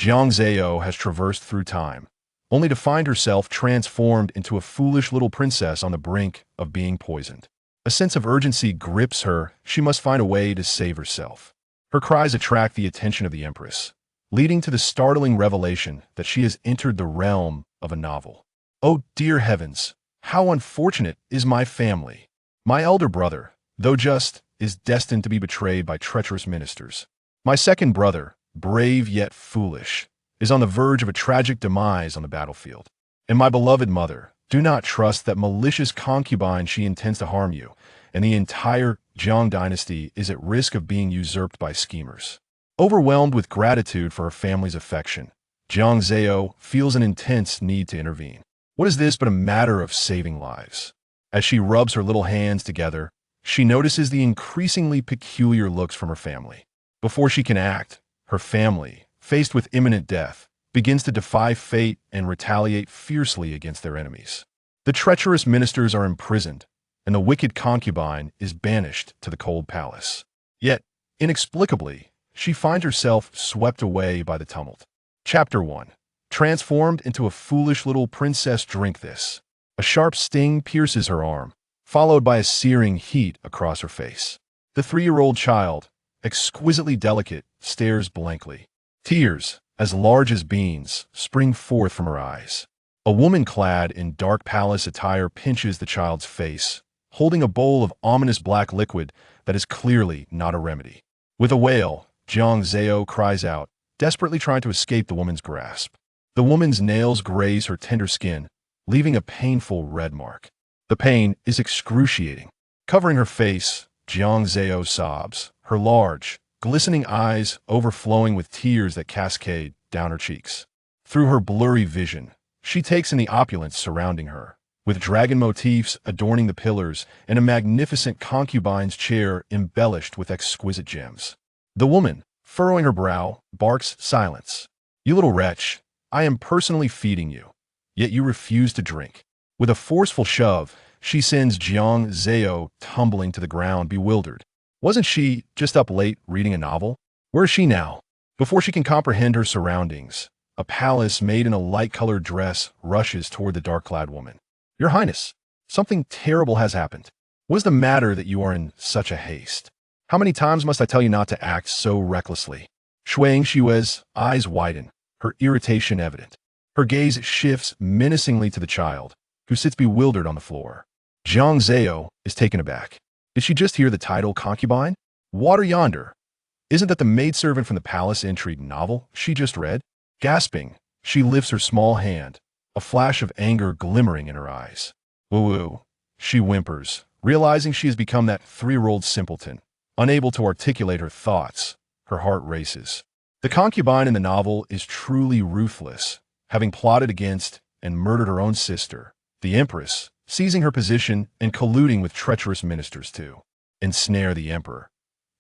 Jiang Zao has traversed through time, only to find herself transformed into a foolish little princess on the brink of being poisoned. A sense of urgency grips her. She must find a way to save herself. Her cries attract the attention of the Empress, leading to the startling revelation that she has entered the realm of a novel. Oh, dear heavens, how unfortunate is my family. My elder brother, though just, is destined to be betrayed by treacherous ministers. My second brother, brave yet foolish, is on the verge of a tragic demise on the battlefield. And my beloved mother, do not trust that malicious concubine. She intends to harm you, and the entire Jiang Dynasty is at risk of being usurped by schemers. Overwhelmed with gratitude for her family's affection, Jiang Zao feels an intense need to intervene. What is this but a matter of saving lives? As she rubs her little hands together, she notices the increasingly peculiar looks from her family. Before she can act, her family, faced with imminent death, begins to defy fate and retaliate fiercely against their enemies. The treacherous ministers are imprisoned, and the wicked concubine is banished to the cold palace. Yet, inexplicably, she finds herself swept away by the tumult. Chapter 1. Transformed into a foolish little princess. Drink this. A sharp sting pierces her arm, followed by a searing heat across her face. The 3-year-old child, exquisitely delicate, stares blankly. Tears, as large as beans, spring forth from her eyes. A woman clad in dark palace attire pinches the child's face, holding a bowl of ominous black liquid that is clearly not a remedy. With a wail, Jiang Zao cries out, desperately trying to escape the woman's grasp. The woman's nails graze her tender skin, leaving a painful red mark. The pain is excruciating. Covering her face, Jiang Zao sobs, her large, glistening eyes overflowing with tears that cascade down her cheeks. Through her blurry vision, she takes in the opulence surrounding her, with dragon motifs adorning the pillars and a magnificent concubine's chair embellished with exquisite gems. The woman, furrowing her brow, barks silence. You little wretch, I am personally feeding you, yet you refuse to drink. With a forceful shove, she sends Jiang Zao tumbling to the ground, bewildered. Wasn't she just up late reading a novel? Where is she now? Before she can comprehend her surroundings, a palace made in a light-colored dress rushes toward the dark-clad woman. Your Highness, something terrible has happened. What is the matter that you are in such a haste? How many times must I tell you not to act so recklessly? Shuang Xue's eyes widen, her irritation evident. Her gaze shifts menacingly to the child, who sits bewildered on the floor. Jiang Zao is taken aback. Did she just hear the title concubine? Water yonder. Isn't that the maidservant from the palace intrigue novel she just read? Gasping, she lifts her small hand, a flash of anger glimmering in her eyes. Woo-woo, she whimpers, realizing she has become that 3-year-old simpleton. Unable to articulate her thoughts, her heart races. The concubine in the novel is truly ruthless, having plotted against and murdered her own sister, the Empress, seizing her position and colluding with treacherous ministers to ensnare the emperor.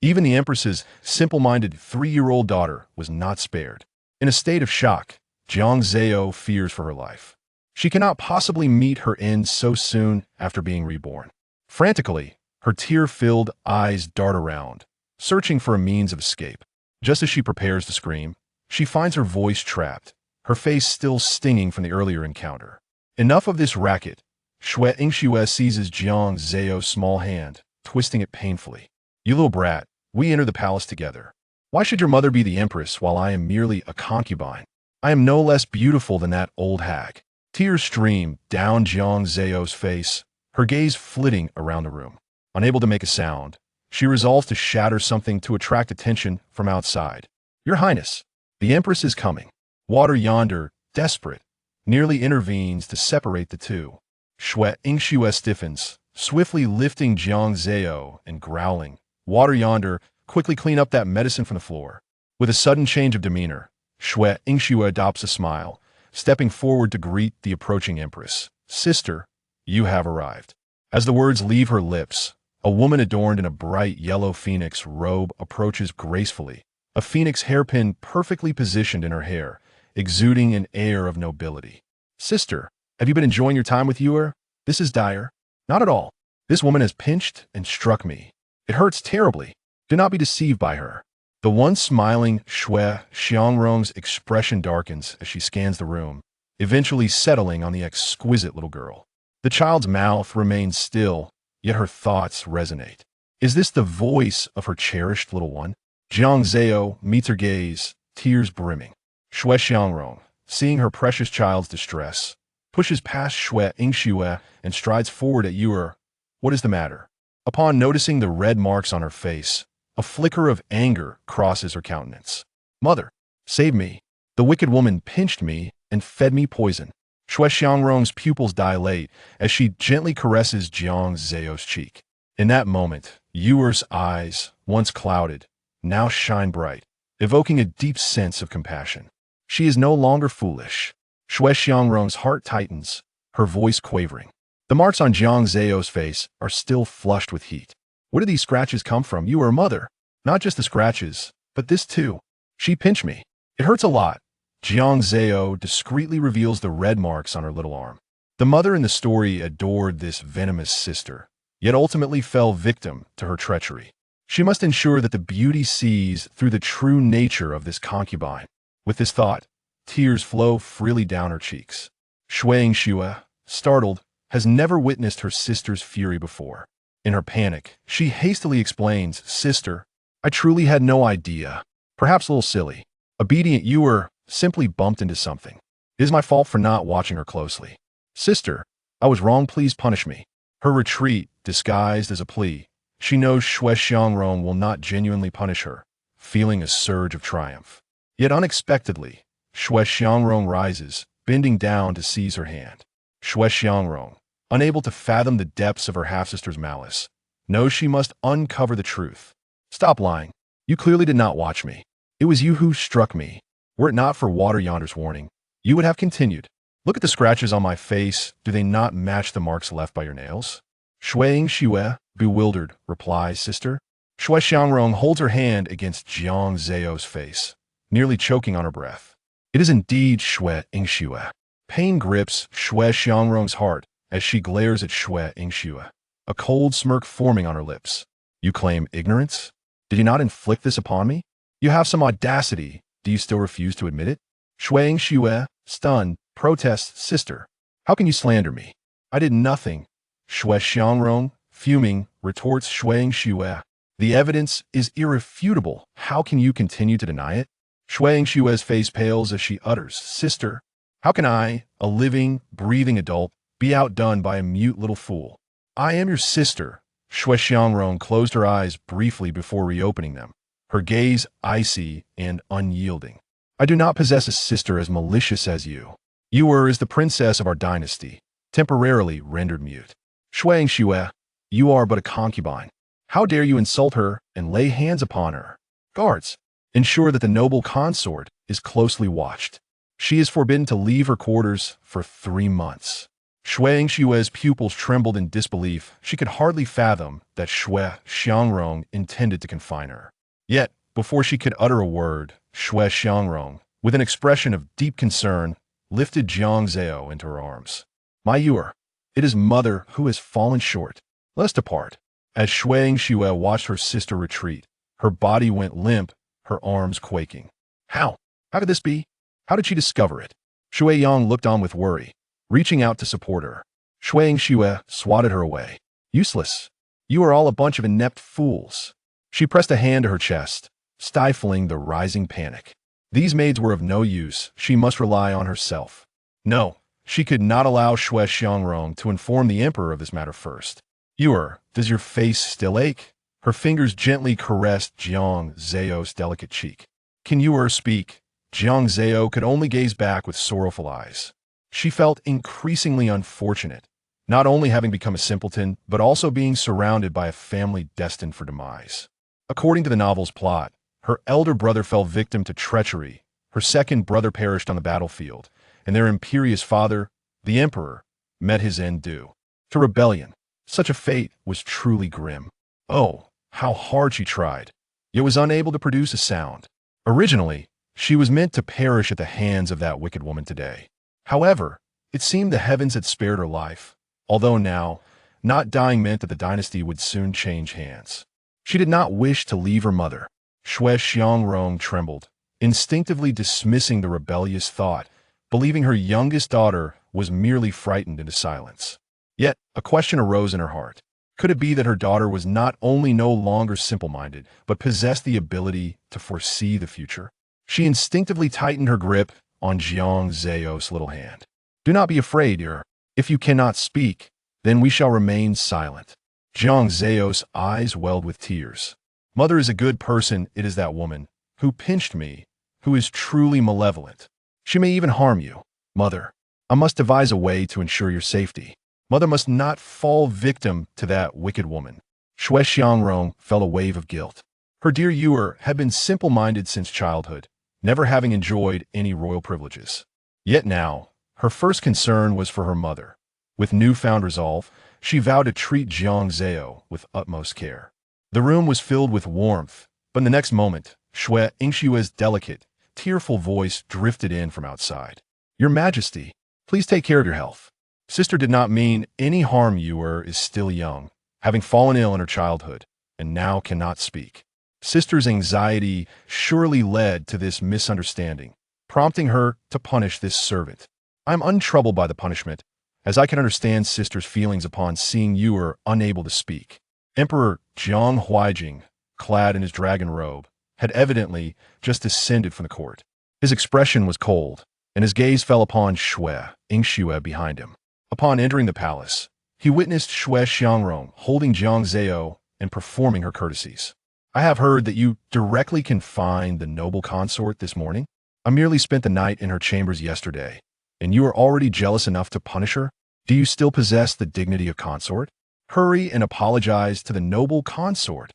Even the Empress's simple-minded 3-year-old daughter was not spared. In a state of shock, Jiang Zao fears for her life. She cannot possibly meet her end so soon after being reborn. Frantically, her tear-filled eyes dart around, searching for a means of escape. Just as she prepares to scream, she finds her voice trapped, her face still stinging from the earlier encounter. Enough of this racket. Xue seizes Jiang Zao's small hand, twisting it painfully. You little brat, we enter the palace together. Why should your mother be the Empress while I am merely a concubine? I am no less beautiful than that old hag. Tears stream down Jiang Zao's face, her gaze flitting around the room. Unable to make a sound, she resolves to shatter something to attract attention from outside. Your Highness, the Empress is coming. Water yonder, desperate, nearly intervenes to separate the two. Xue stiffens, swiftly lifting Jiang Zao and growling. Water yonder, quickly clean up that medicine from the floor. With a sudden change of demeanor, Xue adopts a smile, stepping forward to greet the approaching Empress. Sister, you have arrived. As the words leave her lips, a woman adorned in a bright yellow phoenix robe approaches gracefully, a phoenix hairpin perfectly positioned in her hair, exuding an air of nobility. Sister, have you been enjoying your time with Yuer? This is dire. Not at all. This woman has pinched and struck me. It hurts terribly. Do not be deceived by her. The once smiling Shui Xiangrong's expression darkens as she scans the room, eventually settling on the exquisite little girl. The child's mouth remains still, yet her thoughts resonate. Is this the voice of her cherished little one? Jiang Zao meets her gaze, tears brimming. Shui Xiangrong, seeing her precious child's distress, pushes past Shui Ingxue and strides forward at Yuer. What is the matter? Upon noticing the red marks on her face, a flicker of anger crosses her countenance. Mother, save me. The wicked woman pinched me and fed me poison. Shui Xiangrong's pupils dilate as she gently caresses Jiang Zao's cheek. In that moment, Yuer's eyes, once clouded, now shine bright, evoking a deep sense of compassion. She is no longer foolish. Shui Xiangrong's heart tightens, her voice quavering. The marks on Jiang Zao's face are still flushed with heat. Where do these scratches come from? You are a mother. Not just the scratches, but this too. She pinched me. It hurts a lot. Jiang Zao discreetly reveals the red marks on her little arm. The mother in the story adored this venomous sister, yet ultimately fell victim to her treachery. She must ensure that the beauty sees through the true nature of this concubine. With this thought, tears flow freely down her cheeks. Shui Ingxue, startled, has never witnessed her sister's fury before. In her panic, she hastily explains, Sister, I truly had no idea. Perhaps a little silly. Obedient Yuer simply bumped into something. It is my fault for not watching her closely. Sister, I was wrong, please punish me. Her retreat, disguised as a plea. She knows Shui Xiangrong will not genuinely punish her, feeling a surge of triumph. Yet unexpectedly, Shui Xiangrong rises, bending down to seize her hand. Shui Xiangrong, unable to fathom the depths of her half-sister's malice, knows she must uncover the truth. Stop lying. You clearly did not watch me. It was you who struck me. Were it not for Water Yonder's warning, you would have continued. Look at the scratches on my face. Do they not match the marks left by your nails? Shui Ingxue, bewildered, replies, Sister. Shui Xiangrong holds her hand against Jiang Zao's face, nearly choking on her breath. It is indeed Shui Ingxue. Pain grips Shui Xiangrong's heart as she glares at Shui Ingxue, a cold smirk forming on her lips. You claim ignorance? Did you not inflict this upon me? You have some audacity. Do you still refuse to admit it? Shui Ingxue, stunned, protests, Sister. How can you slander me? I did nothing. Shui Xiangrong, fuming, retorts Shui Ingxue. The evidence is irrefutable. How can you continue to deny it? Shui Ingxue's face pales as she utters, Sister, how can I, a living, breathing adult, be outdone by a mute little fool? I am your sister. Shui Xiangrong closed her eyes briefly before reopening them, her gaze icy and unyielding. I do not possess a sister as malicious as you. Yuer is the princess of our dynasty, temporarily rendered mute. Shui Ingxue, you are but a concubine. How dare you insult her and lay hands upon her? Guards, ensure that the noble consort is closely watched. She is forbidden to leave her quarters for 3 months. Shui Ingxue's pupils trembled in disbelief. She could hardly fathom that Shui Xiangrong intended to confine her. Yet, before she could utter a word, Shui Xiangrong, with an expression of deep concern, lifted Jiang Zao into her arms. My Yuer, it is Mother who has fallen short. Let us depart. As Shui Ingxue watched her sister retreat, her body went limp, her arms quaking. How? How could this be? How did she discover it? Shui Yang looked on with worry, reaching out to support her. Shui Ingxue swatted her away. Useless. You are all a bunch of inept fools. She pressed a hand to her chest, stifling the rising panic. These maids were of no use. She must rely on herself. No, she could not allow Shui Xiangrong to inform the emperor of this matter first. Yuer, does your face still ache? Her fingers gently caressed Jiang Zao's delicate cheek. Can Yuer speak? Jiang Zao could only gaze back with sorrowful eyes. She felt increasingly unfortunate, not only having become a simpleton, but also being surrounded by a family destined for demise. According to the novel's plot, her elder brother fell victim to treachery, her second brother perished on the battlefield, and their imperious father, the emperor, met his end due to rebellion. Such a fate was truly grim. Oh, how hard she tried, yet was unable to produce a sound. Originally, she was meant to perish at the hands of that wicked woman today. However, it seemed the heavens had spared her life, although now, not dying meant that the dynasty would soon change hands. She did not wish to leave her mother. Shui Xiangrong trembled, instinctively dismissing the rebellious thought, believing her youngest daughter was merely frightened into silence. Yet, a question arose in her heart. Could it be that her daughter was not only no longer simple-minded, but possessed the ability to foresee the future? She instinctively tightened her grip on Jiang Zao's little hand. "Do not be afraid, dear. If you cannot speak, then we shall remain silent." Jiang Zao's eyes welled with tears. "Mother is a good person. It is that woman who pinched me, who is truly malevolent. She may even harm you. Mother, I must devise a way to ensure your safety. Mother must not fall victim to that wicked woman." Shui Xiangrong felt a wave of guilt. Her dear Yuer had been simple-minded since childhood, never having enjoyed any royal privileges. Yet now, her first concern was for her mother. With newfound resolve, she vowed to treat Jiang Zao with utmost care. The room was filled with warmth, but in the next moment, Shui Yingshue's delicate, tearful voice drifted in from outside. "Your Majesty, please take care of your health. Sister did not mean any harm. Yuer is still young, having fallen ill in her childhood, and now cannot speak." Sister's anxiety surely led to this misunderstanding, prompting her to punish this servant. "I am untroubled by the punishment, as I can understand Sister's feelings upon seeing Yuer unable to speak." Emperor Jiang Huaijing, clad in his dragon robe, had evidently just descended from the court. His expression was cold, and his gaze fell upon Shui Yingxue behind him. Upon entering the palace, he witnessed Shui Xiangrong holding Jiang Zao and performing her courtesies. "I have heard that you directly confined the noble consort this morning. I merely spent the night in her chambers yesterday, and you are already jealous enough to punish her? Do you still possess the dignity of consort? Hurry and apologize to the noble consort."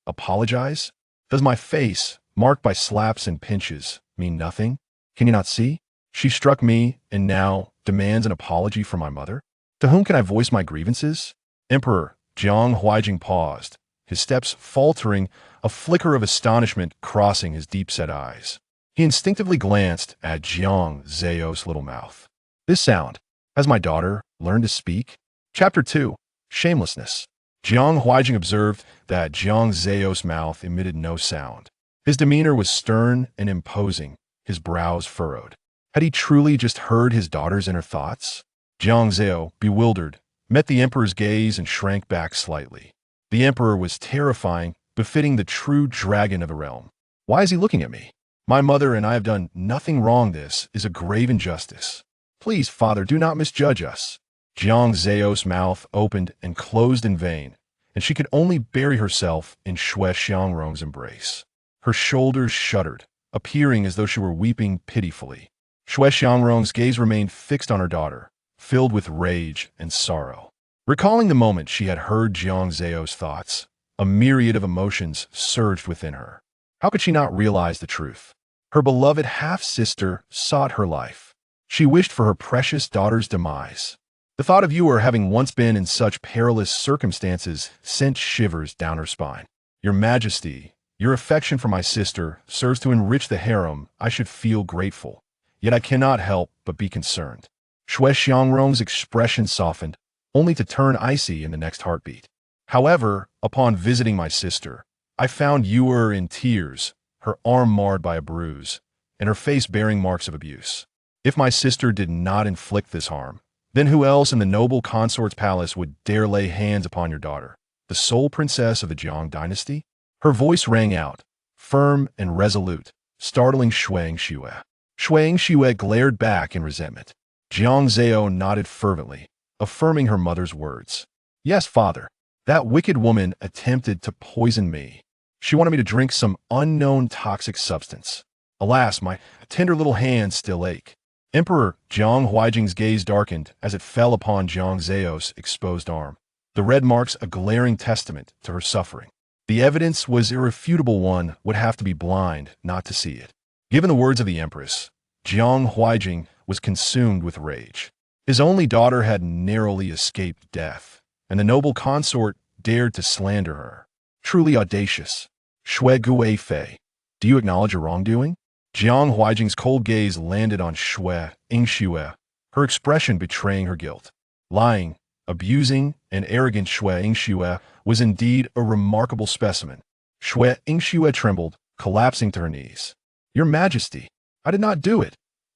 "Apologize? Does my face, marked by slaps and pinches, mean nothing? Can you not see? She struck me and now demands an apology from my mother? To whom can I voice my grievances?" Emperor Jiang Huaijing paused, his steps faltering, a flicker of astonishment crossing his deep-set eyes. He instinctively glanced at Jiang Zao's little mouth. "This sound. Has my daughter learned to speak?" Chapter 2. Shamelessness. Jiang Huaijing observed that Jiang Zao's mouth emitted no sound. His demeanor was stern and imposing, his brows furrowed. Had he truly just heard his daughter's inner thoughts? Jiang Zao, bewildered, met the emperor's gaze and shrank back slightly. The emperor was terrifying, befitting the true dragon of the realm. "Why is he looking at me? My mother and I have done nothing wrong. This is a grave injustice. Please, father, do not misjudge us." Jiang Zao's mouth opened and closed in vain, and she could only bury herself in Shui Xiangrong's embrace. Her shoulders shuddered, appearing as though she were weeping pitifully. Shui Xiangrong's gaze remained fixed on her daughter, filled with rage and sorrow. Recalling the moment she had heard Jiang Zao's thoughts, a myriad of emotions surged within her. How could she not realize the truth? Her beloved half-sister sought her life. She wished for her precious daughter's demise. The thought of Yuer having once been in such perilous circumstances sent shivers down her spine. "Your Majesty, your affection for my sister serves to enrich the harem. I should feel grateful. Yet I cannot help but be concerned." Shui Xiangrong's expression softened, only to turn icy in the next heartbeat. "However, upon visiting my sister, I found Yuer in tears, her arm marred by a bruise, and her face bearing marks of abuse. If my sister did not inflict this harm, then who else in the noble consort's palace would dare lay hands upon your daughter, the sole princess of the Jiang Dynasty?" Her voice rang out, firm and resolute, startling Shui Yingxue. Shui Yingxue glared back in resentment. Jiang Zao nodded fervently, affirming her mother's words. "Yes, father, that wicked woman attempted to poison me. She wanted me to drink some unknown toxic substance. Alas, my tender little hands still ache." Emperor Jiang Huaijing's gaze darkened as it fell upon Jiang Zao's exposed arm. The red marks a glaring testament to her suffering. The evidence was irrefutable. One would have to be blind not to see it. Given the words of the Empress, Jiang Huaijing was consumed with rage. His only daughter had narrowly escaped death, and the noble consort dared to slander her. Truly audacious. "Shui Gui Fei, do you acknowledge your wrongdoing?" Jiang Huaijing's cold gaze landed on Shui Yingxue, her expression betraying her guilt. Lying, abusing, and arrogant Shui Yingxue was indeed a remarkable specimen. Shui Yingxue trembled, collapsing to her knees. Your Majesty, I did not do it.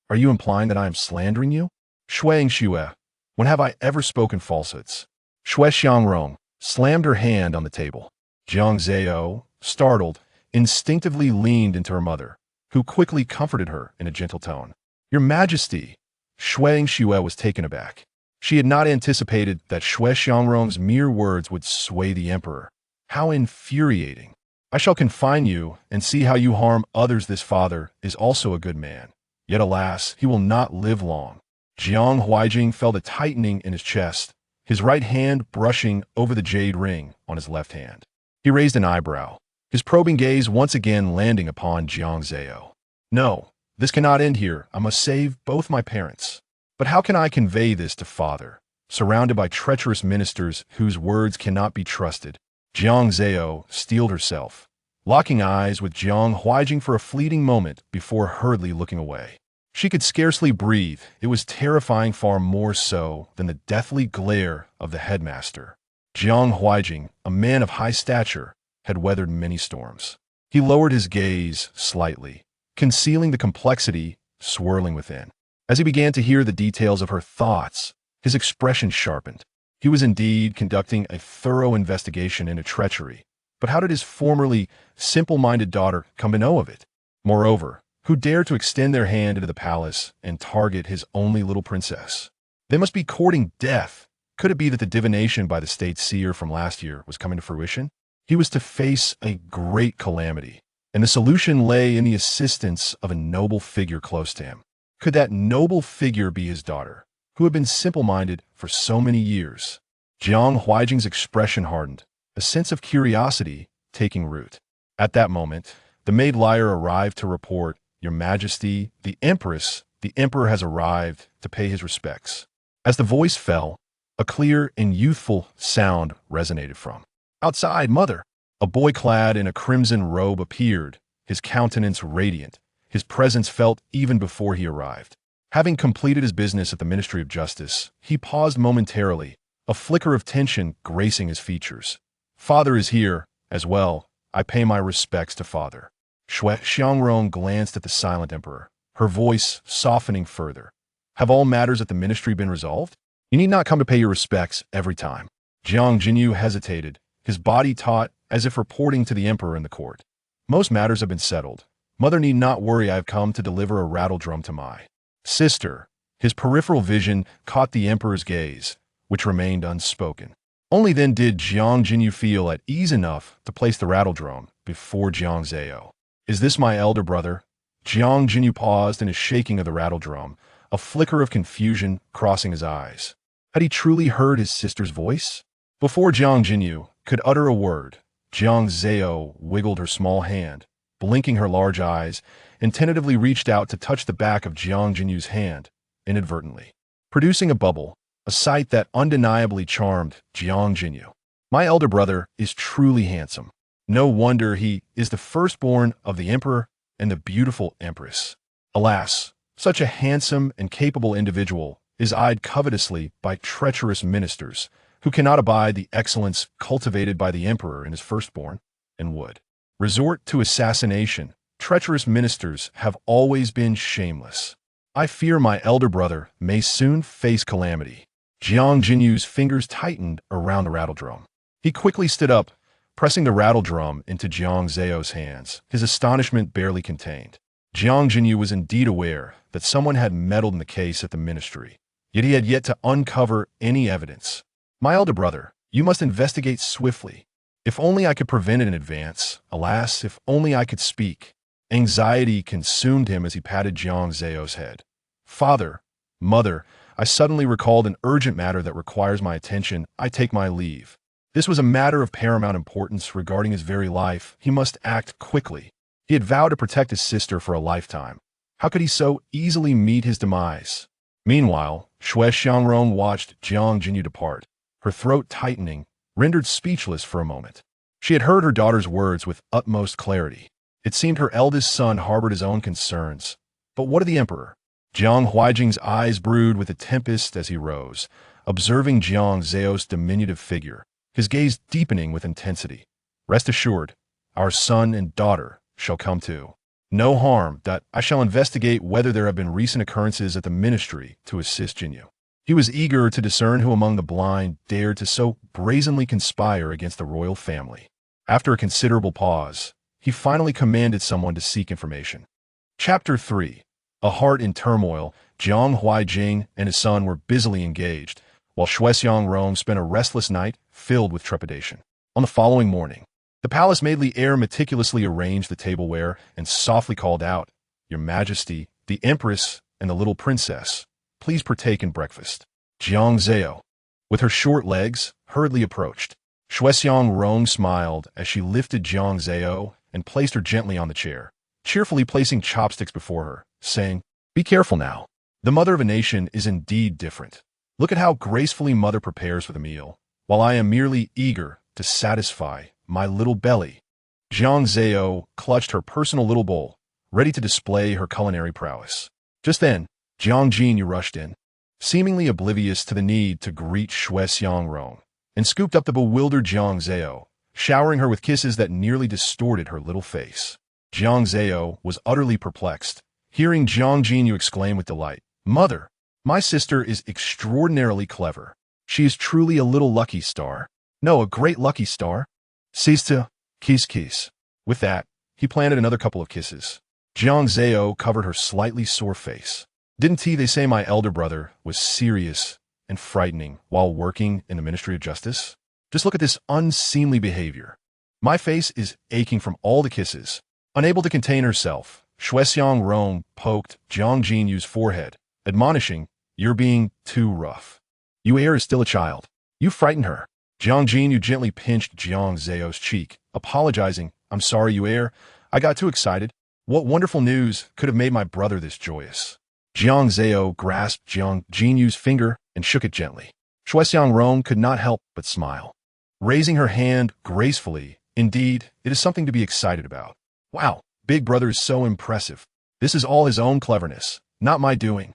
Are you implying that I am slandering you? Shuang Xue, when have I ever spoken falsehoods? Xue Xiangrong slammed her hand on the table. Jiang Zao, startled, instinctively leaned into her mother, who quickly comforted her in a gentle tone. Your Majesty, Shuang Xue was taken aback. She had not anticipated that Xue Xiangrong's mere words would sway the emperor. How infuriating. I shall confine you and see how you harm others. This father is also a good man. Yet alas, he will not live long. Jiang Huaijing felt a tightening in his chest, his right hand brushing over the jade ring on his left hand. He raised an eyebrow, his probing gaze once again landing upon Jiang Zao. No, this cannot end here. I must save both my parents. But how can I convey this to father, surrounded by treacherous ministers whose words cannot be trusted? Jiang Zao steeled herself, locking eyes with Jiang Huaijing for a fleeting moment before hurriedly looking away. She could scarcely breathe. It was terrifying, far more so than the deathly glare of the headmaster. Jiang Huaijing, a man of high stature, had weathered many storms. He lowered his gaze slightly, concealing the complexity swirling within. As he began to hear the details of her thoughts, his expression sharpened. He was indeed conducting a thorough investigation into treachery. But how did his formerly simple-minded daughter come to know of it? Moreover, who dared to extend their hand into the palace and target his only little princess? They must be courting death. Could it be that the divination by the state seer from last year was coming to fruition? He was to face a great calamity, and the solution lay in the assistance of a noble figure close to him. Could that noble figure be his daughter, who had been simple-minded for so many years? Jiang Huaijing's expression hardened, a sense of curiosity taking root. At that moment, the maid Lyre arrived to report, Your Majesty, the Empress, the Emperor has arrived to pay his respects. As the voice fell, a clear and youthful sound resonated from outside. Mother, a boy clad in a crimson robe appeared, his countenance radiant, his presence felt even before he arrived. Having completed his business at the Ministry of Justice, he paused momentarily, a flicker of tension gracing his features. Father is here, as well. I pay my respects to father. Xue Xiangrong glanced at the silent emperor, her voice softening further. Have all matters at the ministry been resolved? You need not come to pay your respects every time. Jiang Jinyu hesitated, his body taut as if reporting to the emperor in the court. Most matters have been settled. Mother need not worry. I have come to deliver a rattle drum to my sister. His peripheral vision caught the emperor's gaze, which remained unspoken. Only then did Jiang Jinyu feel at ease enough to place the rattle drum before Jiang Zao. Is this my elder brother? Jiang Jinyu paused in his shaking of the rattle drum, a flicker of confusion crossing his eyes. Had he truly heard his sister's voice? Before Jiang Jinyu could utter a word, Jiang Zao wiggled her small hand, blinking her large eyes, and tentatively reached out to touch the back of Jiang Jinyu's hand, inadvertently, producing a bubble, a sight that undeniably charmed Jiang Jinyu. My elder brother is truly handsome. No wonder he is the firstborn of the emperor and the beautiful empress. Alas, such a handsome and capable individual is eyed covetously by treacherous ministers who cannot abide the excellence cultivated by the emperor and his firstborn, and would resort to assassination. Treacherous ministers have always been shameless. I fear my elder brother may soon face calamity. Jiang Jinyu's fingers tightened around the rattle drum. He quickly stood up, pressing the rattle drum into Jiang Zao's hands, his astonishment barely contained. Jiang Jinyu was indeed aware that someone had meddled in the case at the ministry, yet he had yet to uncover any evidence. My elder brother, you must investigate swiftly. If only I could prevent it in advance. Alas, if only I could speak. Anxiety consumed him as he patted Jiang Zao's head. Father, mother, I suddenly recalled an urgent matter that requires my attention. I take my leave. This was a matter of paramount importance regarding his very life. He must act quickly. He had vowed to protect his sister for a lifetime. How could he so easily meet his demise? Meanwhile, Xue Xiangrong watched Jiang Jinyu depart, her throat tightening, rendered speechless for a moment. She had heard her daughter's words with utmost clarity. It seemed her eldest son harbored his own concerns. But what of the emperor? Jiang Huaijing's eyes brewed with a tempest as he rose, observing Jiang Zao's diminutive figure, his gaze deepening with intensity. Rest assured, our son and daughter shall come to no harm, that I shall investigate whether there have been recent occurrences at the ministry to assist Jinyu. He was eager to discern who among the blind dared to so brazenly conspire against the royal family. After a considerable pause, he finally commanded someone to seek information. Chapter 3. A heart in turmoil. Jiang Huaijing and his son were busily engaged, while Shuexiang Rong spent a restless night filled with trepidation. On the following morning, the palace maid Li Er meticulously arranged the tableware and softly called out, "Your Majesty, the Empress, and the little princess, please partake in breakfast." Jiang Zao, with her short legs, hurriedly approached. Shuexiang Rong smiled as she lifted Jiang Zao and placed her gently on the chair, cheerfully placing chopsticks before her, saying, "Be careful now. The mother of a nation is indeed different. Look at how gracefully mother prepares for the meal, while I am merely eager to satisfy my little belly." Jiang Zao clutched her personal little bowl, ready to display her culinary prowess. Just then, Jiang Jinyu rushed in, seemingly oblivious to the need to greet Shuexiang Rong, and scooped up the bewildered Jiang Zao, showering her with kisses that nearly distorted her little face. Jiang Zao was utterly perplexed, hearing Jiang Jinyu exclaim with delight, "Mother, my sister is extraordinarily clever. She is truly a little lucky star. No, a great lucky star. Sister, kiss kiss." With that, he planted another couple of kisses. Jiang Zao covered her slightly sore face. "Didn't they say my elder brother was serious and frightening while working in the Ministry of Justice? Just look at this unseemly behavior. My face is aching from all the kisses." Unable to contain herself, Shuexiang Rong poked Jiang Jinyu's forehead, admonishing, "You're being too rough. Yu Er is still a child. You frighten her." Jiang Jinyu gently pinched Jiang Zao's cheek, apologizing, "I'm sorry, Yu Er. I got too excited. What wonderful news could have made my brother this joyous?" Jiang Zao grasped Jiang Jinyu's finger and shook it gently. Shuexiang Rong could not help but smile. Raising her hand gracefully, "Indeed, it is something to be excited about. Wow, Big Brother is so impressive. This is all his own cleverness, not my doing.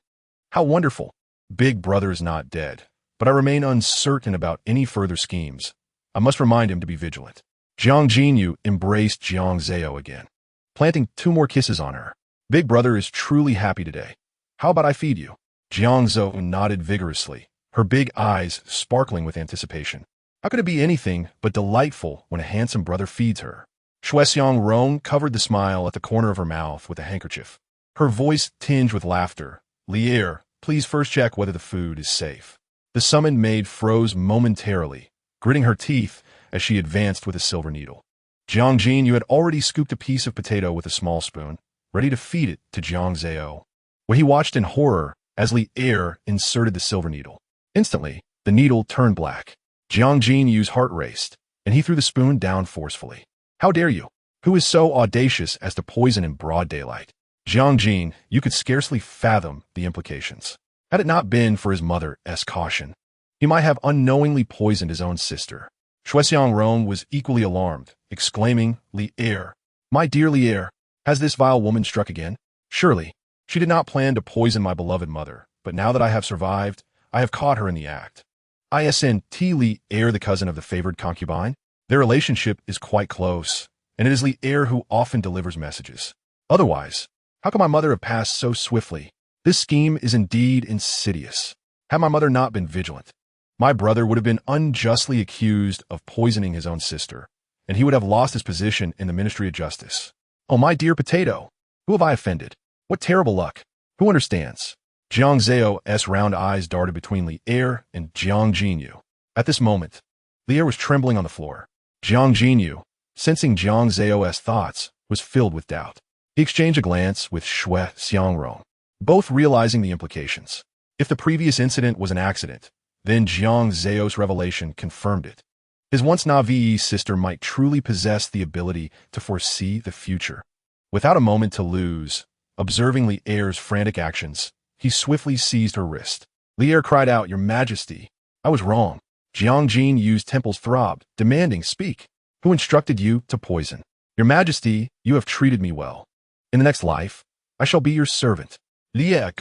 How wonderful. Big Brother is not dead, but I remain uncertain about any further schemes. I must remind him to be vigilant." Jiang Jinyu embraced Jiang Zao again, planting 2 more kisses on her. "Big Brother is truly happy today. How about I feed you?" Jiang Zao nodded vigorously, her big eyes sparkling with anticipation. How could it be anything but delightful when a handsome brother feeds her? Shuexiang Rong covered the smile at the corner of her mouth with a handkerchief, her voice tinged with laughter. "Li Er, please first check whether the food is safe." The summoned maid froze momentarily, gritting her teeth as she advanced with a silver needle. Jiang Jinyu had already scooped a piece of potato with a small spoon, ready to feed it to Jiang Zao, where he watched in horror as Li Er inserted the silver needle. Instantly, the needle turned black. Jiang Jinyu's heart raced, and he threw the spoon down forcefully. "How dare you? Who is so audacious as to poison in broad daylight?" Jiang Jin, you could scarcely fathom the implications. Had it not been for his mother's caution, he might have unknowingly poisoned his own sister. Shuexiang Rong was equally alarmed, exclaiming, "Li Er, my dear Li Er, has this vile woman struck again? Surely, she did not plan to poison my beloved mother, but now that I have survived, I have caught her in the act. Isn't Li Er the cousin of the favored concubine? Their relationship is quite close, and it is Li Er who often delivers messages. Otherwise, how can my mother have passed so swiftly? This scheme is indeed insidious. Had my mother not been vigilant, my brother would have been unjustly accused of poisoning his own sister, and he would have lost his position in the Ministry of Justice. Oh, my dear potato, who have I offended? What terrible luck! Who understands?" Jiang Zao's round eyes darted between Li Er and Jiang Jinyu. At this moment, Li Er was trembling on the floor. Jiang Jinyu, sensing Jiang Zao's thoughts, was filled with doubt. He exchanged a glance with Shuexiang Rong, both realizing the implications. If the previous incident was an accident, then Jiang Zao's revelation confirmed it. His once naive sister might truly possess the ability to foresee the future. Without a moment to lose, observing Li Er's frantic actions, he swiftly seized her wrist. Li Er cried out, "Your Majesty, I was wrong." Jiang Jinyu's temples throbbed, demanding, "Speak. Who instructed you to poison?" "Your Majesty, you have treated me well. In the next life, I shall be your servant." Li Er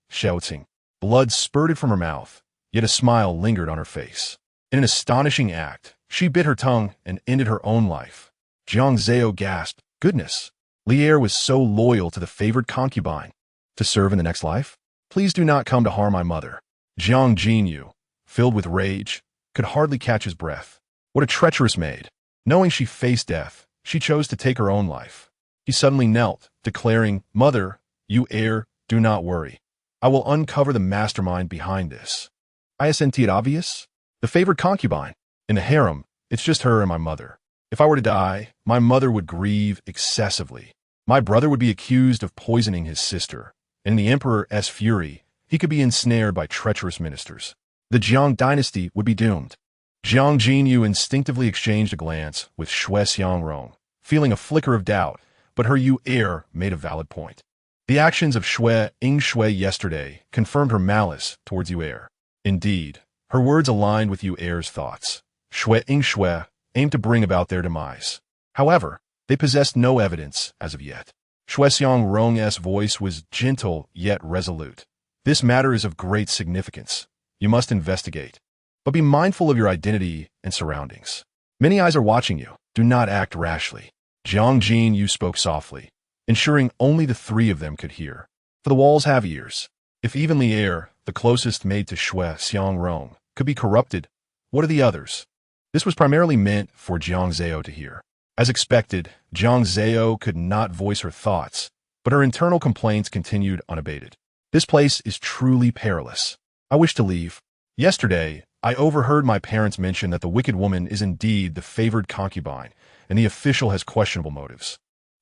shouting. Blood spurted from her mouth, yet a smile lingered on her face. In an astonishing act, she bit her tongue and ended her own life. Jiang Zao gasped. Goodness! Li Er was so loyal to the favored concubine. To serve in the next life? Please do not come to harm my mother. Jiang Jinyu, filled with rage, could hardly catch his breath. What a treacherous maid! Knowing she faced death, she chose to take her own life. He suddenly knelt, declaring, Mother, you heir, do not worry. I will uncover the mastermind behind this. Isn't it obvious? The favored concubine. In the harem, it's just her and my mother. If I were to die, my mother would grieve excessively. My brother would be accused of poisoning his sister. In the Emperor's fury, he could be ensnared by treacherous ministers. The Jiang Dynasty would be doomed. Jiang Jinyu instinctively exchanged a glance with Shui Xiangrong, feeling a flicker of doubt, but her heir made a valid point. The actions of Shui Yingshui yesterday confirmed her malice towards heir. Indeed, her words aligned with heir's thoughts. Shui Yingshui aimed to bring about their demise. However, they possessed no evidence as of yet. Shui Xiangrong's voice was gentle yet resolute. This matter is of great significance. You must investigate. But be mindful of your identity and surroundings. Many eyes are watching you. Do not act rashly. Jiang Jinyu spoke softly, ensuring only the three of them could hear. For the walls have ears. If even Li Er, the closest maid to Shui Xiangrong, could be corrupted, what are the others? This was primarily meant for Jiang Zao to hear. As expected, Jiang Zao could not voice her thoughts, but her internal complaints continued unabated. This place is truly perilous. I wish to leave. Yesterday, I overheard my parents mention that the wicked woman is indeed the favored concubine, and the official has questionable motives.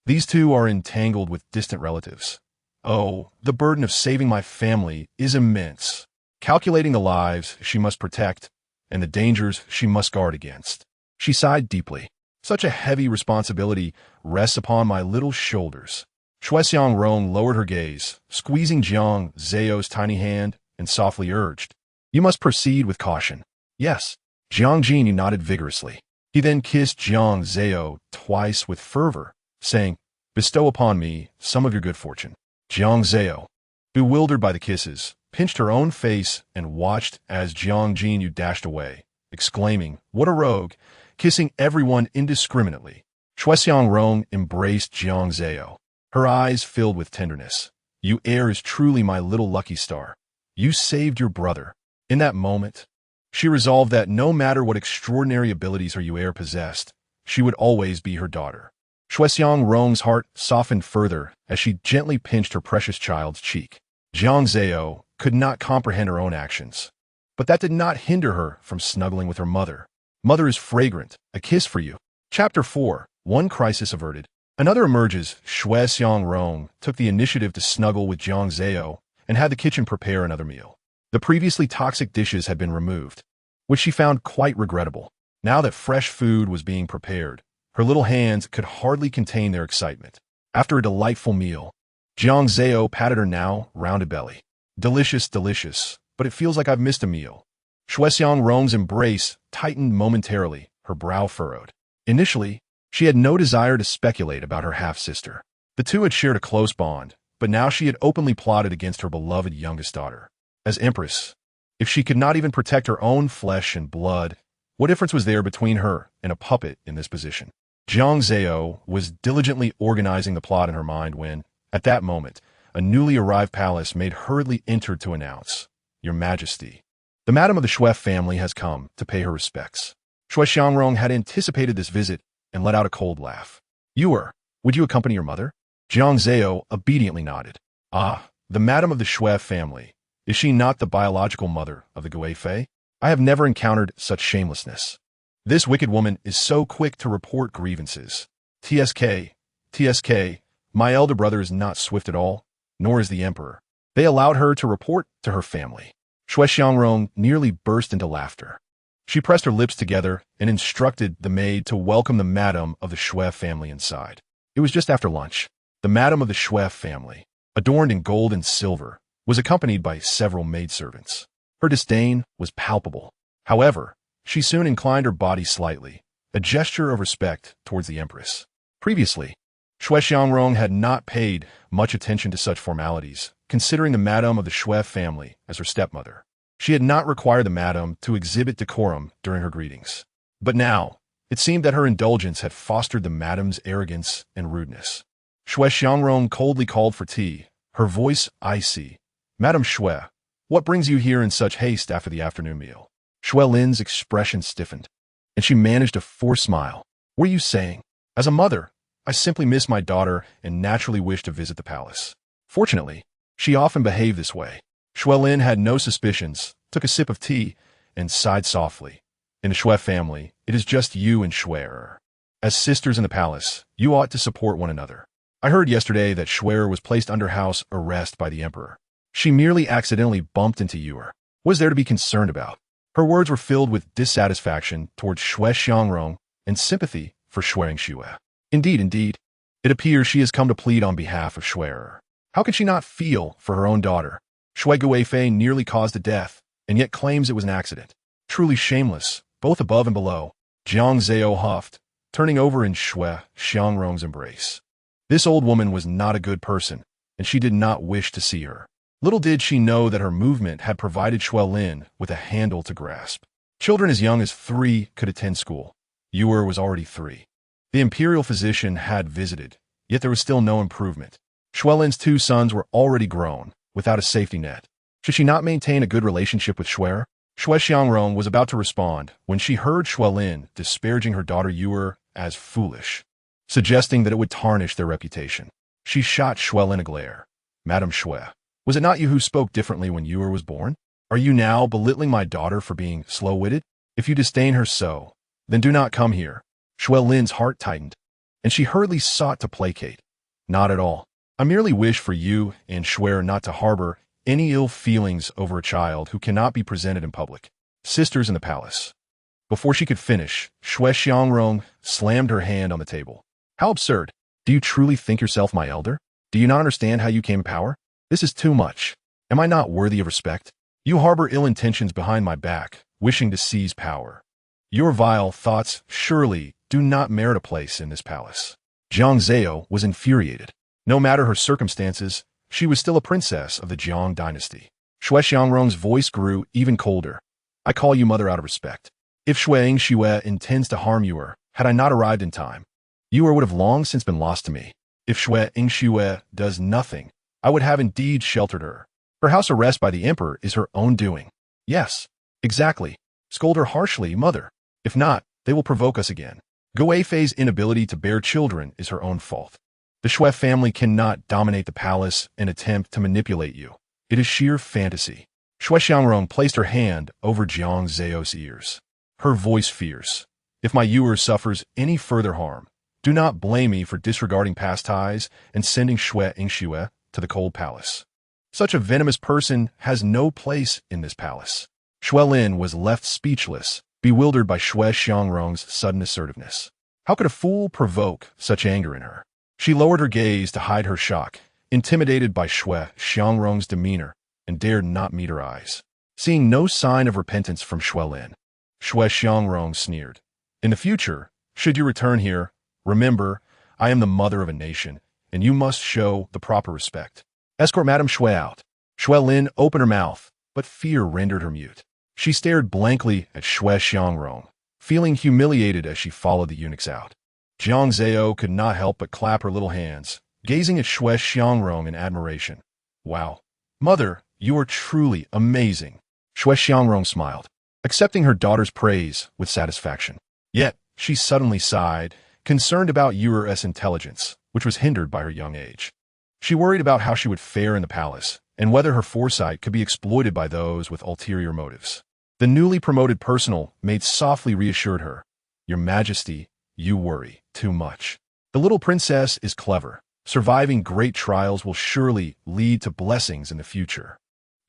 These two are entangled with distant relatives. Oh, the burden of saving my family is immense. Calculating the lives she must protect, and the dangers she must guard against. She sighed deeply. Such a heavy responsibility rests upon my little shoulders. Shui Xiangrong lowered her gaze, squeezing Jiang Zao's tiny hand, and softly urged, You must proceed with caution. Yes. Jiang Jinyu nodded vigorously. He then kissed Jiang Zao twice with fervor, saying, Bestow upon me some of your good fortune. Jiang Zao, bewildered by the kisses, pinched her own face and watched as Jiang Jinyu dashed away, exclaiming, What a rogue, kissing everyone indiscriminately. Shui Xiangrong embraced Jiang Zao, her eyes filled with tenderness. You heir is truly my little lucky star. You saved your brother. In that moment, she resolved that no matter what extraordinary abilities her heir possessed, she would always be her daughter. Shui Xiangrong's heart softened further as she gently pinched her precious child's cheek. Jiang Zao could not comprehend her own actions, but that did not hinder her from snuggling with her mother. Mother is fragrant, a kiss for you. Chapter 4, One crisis averted. Another emerges. Shui Xiangrong took the initiative to snuggle with Jiang Zao and had the kitchen prepare another meal. The previously toxic dishes had been removed, which she found quite regrettable. Now that fresh food was being prepared, her little hands could hardly contain their excitement. After a delightful meal, Jiang Zao patted her now rounded belly. Delicious, delicious, but it feels like I've missed a meal. Shui Xiangrong's embrace tightened momentarily, her brow furrowed. Initially, she had no desire to speculate about her half-sister. The two had shared a close bond, but now she had openly plotted against her beloved youngest daughter. As Empress, if she could not even protect her own flesh and blood, what difference was there between her and a puppet in this position? Jiang Zao was diligently organizing the plot in her mind when, at that moment, a newly arrived palace maid hurriedly entered to announce, Your Majesty, the madam of the Shui family has come to pay her respects. Shui Xiangrong had anticipated this visit and let out a cold laugh. Would you accompany your mother? Jiang Zao obediently nodded. Ah, the madam of the Shui family. Is she not the biological mother of the Gui Fei? I have never encountered such shamelessness. This wicked woman is so quick to report grievances. TSK, my elder brother is not swift at all, nor is the emperor. They allowed her to report to her family. Shui Xiangrong nearly burst into laughter. She pressed her lips together and instructed the maid to welcome the madam of the Shui family inside. It was just after lunch. The madam of the Shui family, adorned in gold and silver, was accompanied by several maidservants. Her disdain was palpable. However, she soon inclined her body slightly, a gesture of respect towards the Empress. Previously, Shui Xiangrong had not paid much attention to such formalities, considering the madam of the Shui family as her stepmother. She had not required the madam to exhibit decorum during her greetings. But now, It seemed that her indulgence had fostered the madam's arrogance and rudeness. Shui Xiangrong coldly called for tea, her voice icy. "Madam Shui, what brings you here in such haste after the afternoon meal?" Shui Lin's expression stiffened, and she managed a forced smile. "What are you saying? As a mother, I simply miss my daughter and naturally wish to visit the palace." Fortunately, she often behaved this way. Shui Lin had no suspicions, took a sip of tea, and sighed softly. "In the Shui family, it is just you and Shui. As sisters in the palace, you ought to support one another. I heard yesterday that Shui was placed under house arrest by the emperor. She merely accidentally bumped into you. What was there to be concerned about?" Her words were filled with dissatisfaction towards Shui Xiangrong and sympathy for Shui Shui. Indeed, it appears she has come to plead on behalf of Shui. How can she not feel for her own daughter? Shui Guifei nearly caused a death, and yet claims it was an accident. Truly shameless, both above and below. Jiang Zao huffed, turning over in Shui Xiangrong's embrace. This old woman was not a good person, and she did not wish to see her. Little did she know that her movement had provided Shui Lin with a handle to grasp. Children as young as 3 could attend school. Yuer was already 3. The imperial physician had visited, yet there was still no improvement. Shui Lin's 2 sons were already grown, without a safety net. Should she not maintain a good relationship with Shui? Shui Xiangrong was about to respond when she heard Shui Lin disparaging her daughter Yuer as foolish, suggesting that it would tarnish their reputation. She shot Shui Lin a glare. "Madam Shui, was it not you who spoke differently when Yuer was born? Are you now belittling my daughter for being slow-witted? If you disdain her so, then do not come here." Shui Lin's heart tightened, and she hurriedly sought to placate. "Not at all. I merely wish for you and Shui not to harbor any ill feelings over a child who cannot be presented in public. Sisters in the palace." Before she could finish, Shui Xiangrong slammed her hand on the table. "How absurd! Do you truly think yourself my elder? Do you not understand how you came to power? This is too much. Am I not worthy of respect? You harbor ill intentions behind my back, wishing to seize power. Your vile thoughts surely do not merit a place in this palace." Jiang Zao was infuriated. No matter her circumstances, she was still a princess of the Jiang Dynasty. Shui Xiangrong's voice grew even colder. "I call you mother out of respect. If Shui Shui intends to harm Yuer, had I not arrived in time, Yuer would have long since been lost to me. If Shui Shui does nothing, I would have indeed sheltered her. Her house arrest by the emperor is her own doing." "Yes, exactly. Scold her harshly, mother. If not, they will provoke us again. Guifei's inability to bear children is her own fault. The Shui family cannot dominate the palace and attempt to manipulate you. It is sheer fantasy." Shui Xiangrong placed her hand over Jiang Zao's ears, her voice fierce. "If my Yuer suffers any further harm, do not blame me for disregarding past ties and sending Shui Shui to the cold palace. Such a venomous person has no place in this palace." Shui Lin was left speechless, bewildered by Shui Xiangrong's sudden assertiveness. How could a fool provoke such anger in her? She lowered her gaze to hide her shock, intimidated by Shui Xiangrong's demeanor, and dared not meet her eyes. Seeing no sign of repentance from Shui Lin, Shui Xiangrong sneered. "In the future, should you return here, remember, I am the mother of a nation, and you must show the proper respect. Escort Madame Shui out." Shui Lin opened her mouth, but fear rendered her mute. She stared blankly at Shui Xiangrong, feeling humiliated as she followed the eunuchs out. Jiang Zao could not help but clap her little hands, gazing at Shui Xiangrong in admiration. "Wow, mother, you are truly amazing." Shui Xiangrong smiled, accepting her daughter's praise with satisfaction. Yet, she suddenly sighed, concerned about Yuer's intelligence, which was hindered by her young age. She worried about how she would fare in the palace, and whether her foresight could be exploited by those with ulterior motives. The newly promoted personal maid softly reassured her. "Your Majesty, you worry too much. The little princess is clever. Surviving great trials will surely lead to blessings in the future."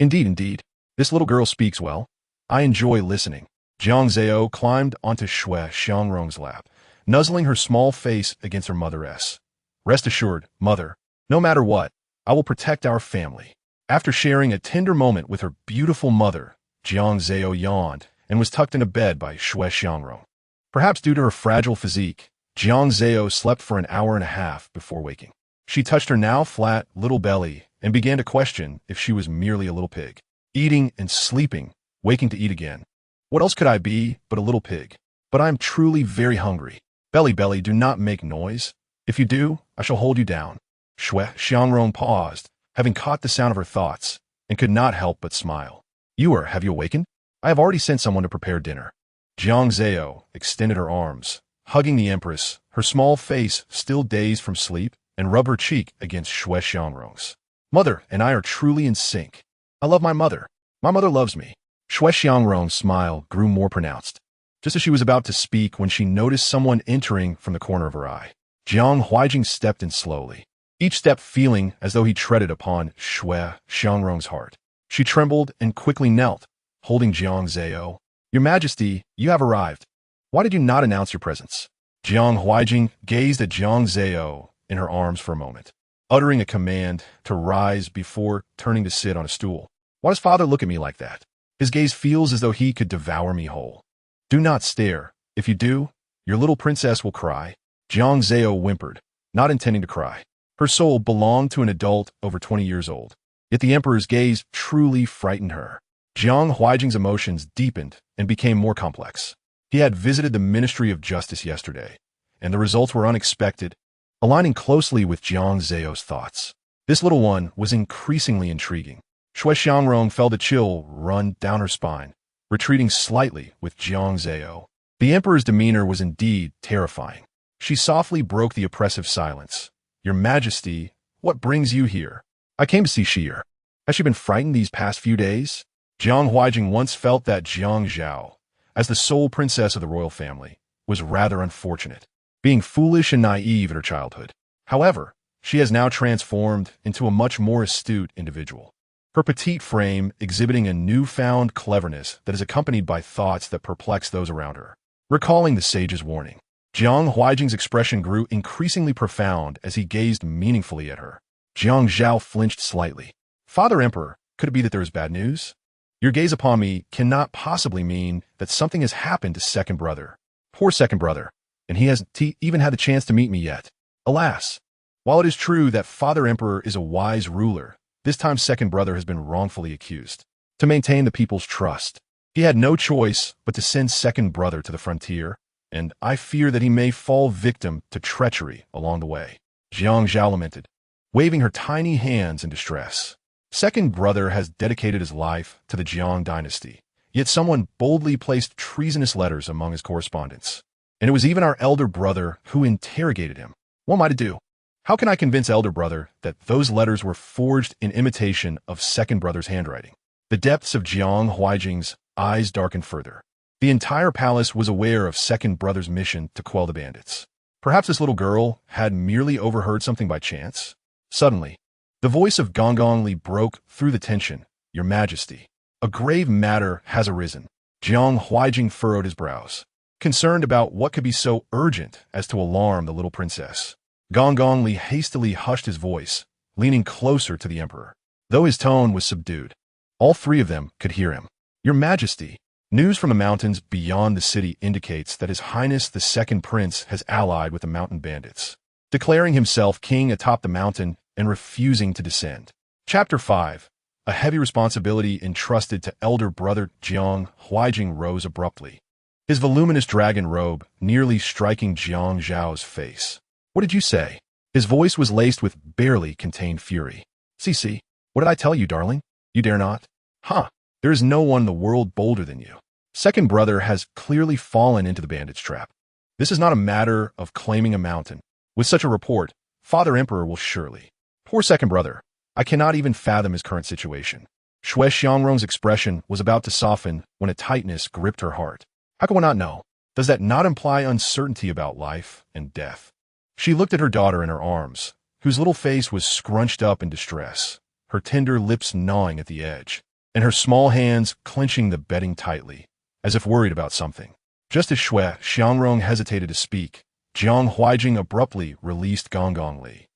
Indeed, this little girl speaks well. I enjoy listening." Jiang Zao climbed onto Shui Xiangrong's lap, nuzzling her small face against her mother's. "Rest assured, mother, no matter what, I will protect our family." After sharing a tender moment with her beautiful mother, Jiang Zao yawned and was tucked into bed by Shui Xiangrong. Perhaps due to her fragile physique, Jiang Zao slept for an hour and a half before waking. She touched her now flat little belly and began to question if she was merely a little pig, eating and sleeping, waking to eat again. What else could I be but a little pig? but I am truly very hungry. Belly, belly, do not make noise. If you do, I shall hold you down. Xiangrong paused, having caught the sound of her thoughts, and could not help but smile. Have you awakened? I have already sent someone to prepare dinner. Jiang Zao extended her arms, hugging the Empress, her small face still dazed from sleep, and rubbed her cheek against Xiangrong's. Mother and I are truly in sync. I love my mother. My mother loves me. Xiangrong's smile grew more pronounced, just as she was about to speak when she noticed someone entering from the corner of her eye. Jiang Huijing stepped in slowly, each step feeling as though he treaded upon Xiangrong's heart. She trembled and quickly knelt, holding Jiang Zao. Your Majesty, you have arrived. Why did you not announce your presence? Jiang Huijing gazed at Jiang Zao in her arms for a moment, uttering a command to rise before turning to sit on a stool. Why does father look at me like that? His gaze feels as though he could devour me whole. Do not stare. If you do, your little princess will cry. Jiang Zao whimpered, not intending to cry. Her soul belonged to an adult over 20 years old. Yet the emperor's gaze truly frightened her. Jiang Huijing's emotions deepened and became more complex. He had visited the Ministry of Justice yesterday, and the results were unexpected, aligning closely with Jiang Zao's thoughts. This little one was increasingly intriguing. Xiangrong felt a chill run down her spine, retreating slightly with Jiang Zao. The emperor's demeanor was indeed terrifying. She softly broke the oppressive silence. Your Majesty, what brings you here? I came to see Shir. Has she been frightened these past few days? Jiang Huijing once felt that Jiang Zao, as the sole princess of the royal family, was rather unfortunate, being foolish and naive in her childhood. However, she has now transformed into a much more astute individual, her petite frame exhibiting a newfound cleverness that is accompanied by thoughts that perplex those around her. Recalling the sage's warning, Jiang Huijing's expression grew increasingly profound as he gazed meaningfully at her. Jiang Zao flinched slightly. Father Emperor, could it be that there is bad news? Your gaze upon me cannot possibly mean that something has happened to second brother. Poor second brother, and he hasn't even had the chance to meet me yet. Alas, while it is true that Father Emperor is a wise ruler, this time second brother has been wrongfully accused. To maintain the people's trust, he had no choice but to send second brother to the frontier, and I fear that he may fall victim to treachery along the way. Jiang Zao lamented, waving her tiny hands in distress. Second brother has dedicated his life to the Jiang Dynasty, yet someone boldly placed treasonous letters among his correspondence. And it was even our elder brother who interrogated him. What am I to do? How can I convince elder brother that those letters were forged in imitation of second brother's handwriting? The depths of Jiang Huijing's eyes darkened further. The entire palace was aware of second brother's mission to quell the bandits. Perhaps this little girl had merely overheard something by chance. Suddenly, the voice of Li broke through the tension. Your Majesty, a grave matter has arisen. Jiang Huijing furrowed his brows, concerned about what could be so urgent as to alarm the little princess. Li hastily hushed his voice, leaning closer to the emperor. Though his tone was subdued, all three of them could hear him. Your Majesty, news from the mountains beyond the city indicates that His Highness the Second Prince has allied with the mountain bandits, declaring himself king atop the mountain and refusing to descend. Chapter 5. A heavy responsibility entrusted to elder brother. Jiang Huijing rose abruptly, his voluminous dragon robe nearly striking Jiang Zhao's face. What did you say? His voice was laced with barely contained fury. Cici, what did I tell you, darling? You dare not? Huh. There is no one in the world bolder than you. Second brother has clearly fallen into the bandits' trap. This is not a matter of claiming a mountain. With such a report, Father Emperor will surely. Poor second brother. I cannot even fathom his current situation. Xiangrong's expression was about to soften when a tightness gripped her heart. How can one not know? Does that not imply uncertainty about life and death? She looked at her daughter in her arms, whose little face was scrunched up in distress, her tender lips gnawing at the edge, and her small hands clenching the bedding tightly, as if worried about something. Just as Xiangrong hesitated to speak, Jiang Huijing abruptly released Li,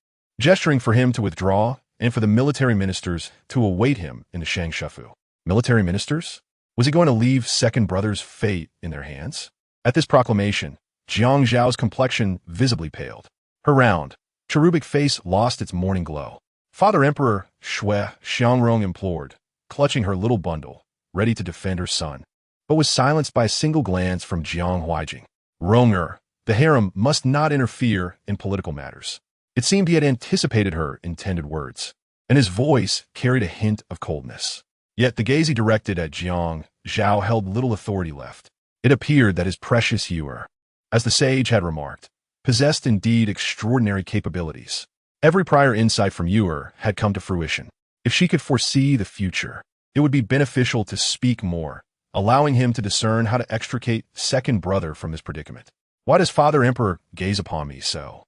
gesturing for him to withdraw and for the military ministers to await him in the Shangshufu. Military ministers? Was he going to leave second brother's fate in their hands? At this proclamation, Jiang Zhao's complexion visibly paled. Her round, cherubic face lost its morning glow. Father Emperor, Xiangrong implored, clutching her little bundle, ready to defend her son. but was silenced by a single glance from Jiang Huaijing. Wronger, the harem must not interfere in political matters. It seemed he had anticipated her intended words, and his voice carried a hint of coldness. Yet the gaze he directed at Jiang Zhao held little authority left. It appeared that his precious Yuer, as the sage had remarked, possessed indeed extraordinary capabilities. Every prior insight from Yuer had come to fruition. If she could foresee the future, it would be beneficial to speak more, allowing him to discern how to extricate second brother from his predicament. Why does Father Emperor gaze upon me so?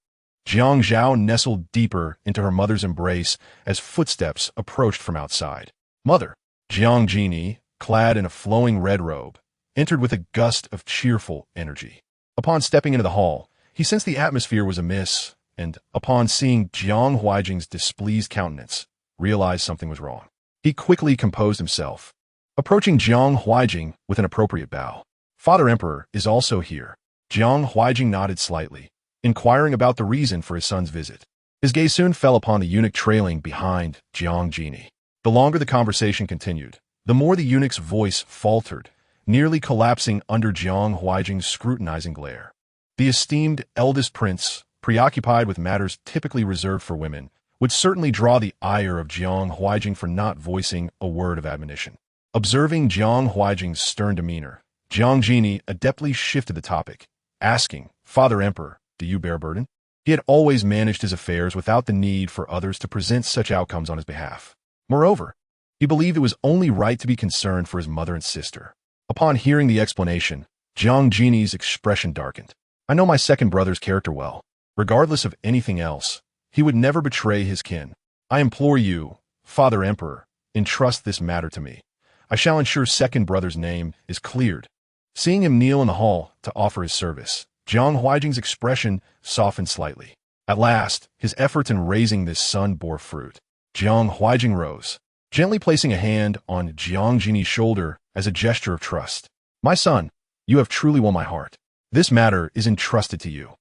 Jiang Zhao nestled deeper into her mother's embrace as footsteps approached from outside. Mother, Jiang Genie, clad in a flowing red robe, entered with a gust of cheerful energy. Upon stepping into the hall, he sensed the atmosphere was amiss, and, upon seeing Jiang Huaijing's displeased countenance, realized something was wrong. He quickly composed himself, approaching Jiang Huaijing with an appropriate bow. Father Emperor is also here. Jiang Huaijing nodded slightly, inquiring about the reason for his son's visit. His gaze soon fell upon the eunuch trailing behind Jiang Genie. The longer the conversation continued, the more the eunuch's voice faltered, nearly collapsing under Jiang Huaijing's scrutinizing glare. The esteemed eldest prince, preoccupied with matters typically reserved for women, would certainly draw the ire of Jiang Huaijing for not voicing a word of admonition. Observing Jiang Huaijing's stern demeanor, Jiang Genie adeptly shifted the topic, asking, Father Emperor, do you bear burden? He had always managed his affairs without the need for others to present such outcomes on his behalf. Moreover, he believed it was only right to be concerned for his mother and sister. Upon hearing the explanation, Jiang Genie's expression darkened. I know my second brother's character well. Regardless of anything else, he would never betray his kin. I implore you, Father Emperor, entrust this matter to me. I shall ensure second brother's name is cleared. Seeing him kneel in the hall to offer his service, Jiang Huaijing's expression softened slightly. At last, his efforts in raising this son bore fruit. Jiang Huaijing rose, gently placing a hand on Jiang Genie's shoulder as a gesture of trust. My son, you have truly won my heart. This matter is entrusted to you.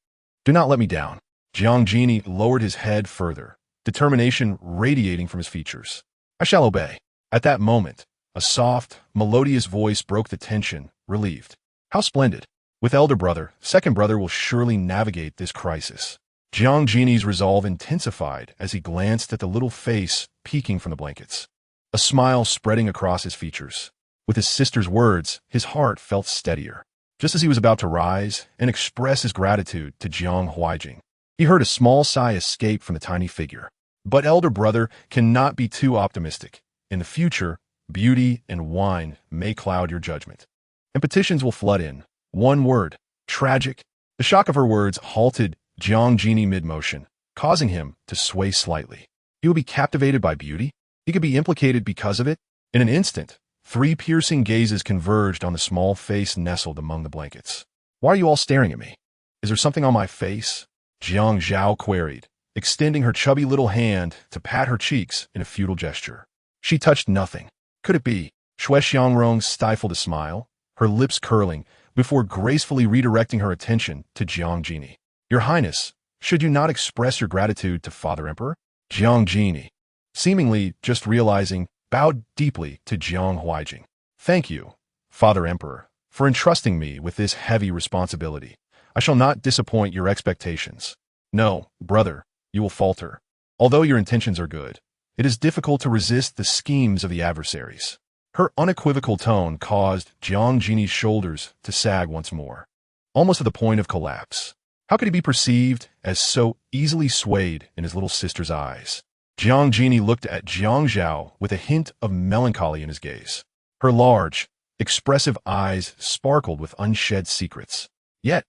Do not let me down. Jiang Genie lowered his head further, determination radiating from his features. I shall obey. At that moment, a soft, melodious voice broke the tension, relieved. How splendid. With elder brother, second brother will surely navigate this crisis. Jiang Genie's resolve intensified as he glanced at the little face peeking from the blankets, a smile spreading across his features. With his sister's words, his heart felt steadier. Just as he was about to rise and express his gratitude to Jiang Huaijing, he heard a small sigh escape from the tiny figure. But elder brother cannot be too optimistic. In the future, beauty and wine may cloud your judgment, and petitions will flood in. One word, tragic. The shock of her words halted Jiang Genie mid-motion, causing him to sway slightly. He would be captivated by beauty? He could be implicated because of it? In an instant, 3 piercing gazes converged on the small face nestled among the blankets. Why are you all staring at me? Is there something on my face? Jiang Zhao queried, extending her chubby little hand to pat her cheeks in a futile gesture. She touched nothing. Could it be? Shui Xiangrong stifled a smile, her lips curling, before gracefully redirecting her attention to Jiang Genie. Your Highness, should you not express your gratitude to Father Emperor? Jiang Genie, seemingly just realizing, bowed deeply to Jiang Huaijing. Thank you, Father Emperor, for entrusting me with this heavy responsibility. I shall not disappoint your expectations. No, brother, you will falter. Although your intentions are good, it is difficult to resist the schemes of the adversaries. Her unequivocal tone caused Jiang Genie's shoulders to sag once more, almost to the point of collapse. How could he be perceived as so easily swayed in his little sister's eyes? Jiang Genie looked at Jiang Zhao with a hint of melancholy in his gaze. Her large, expressive eyes sparkled with unshed secrets. Yet,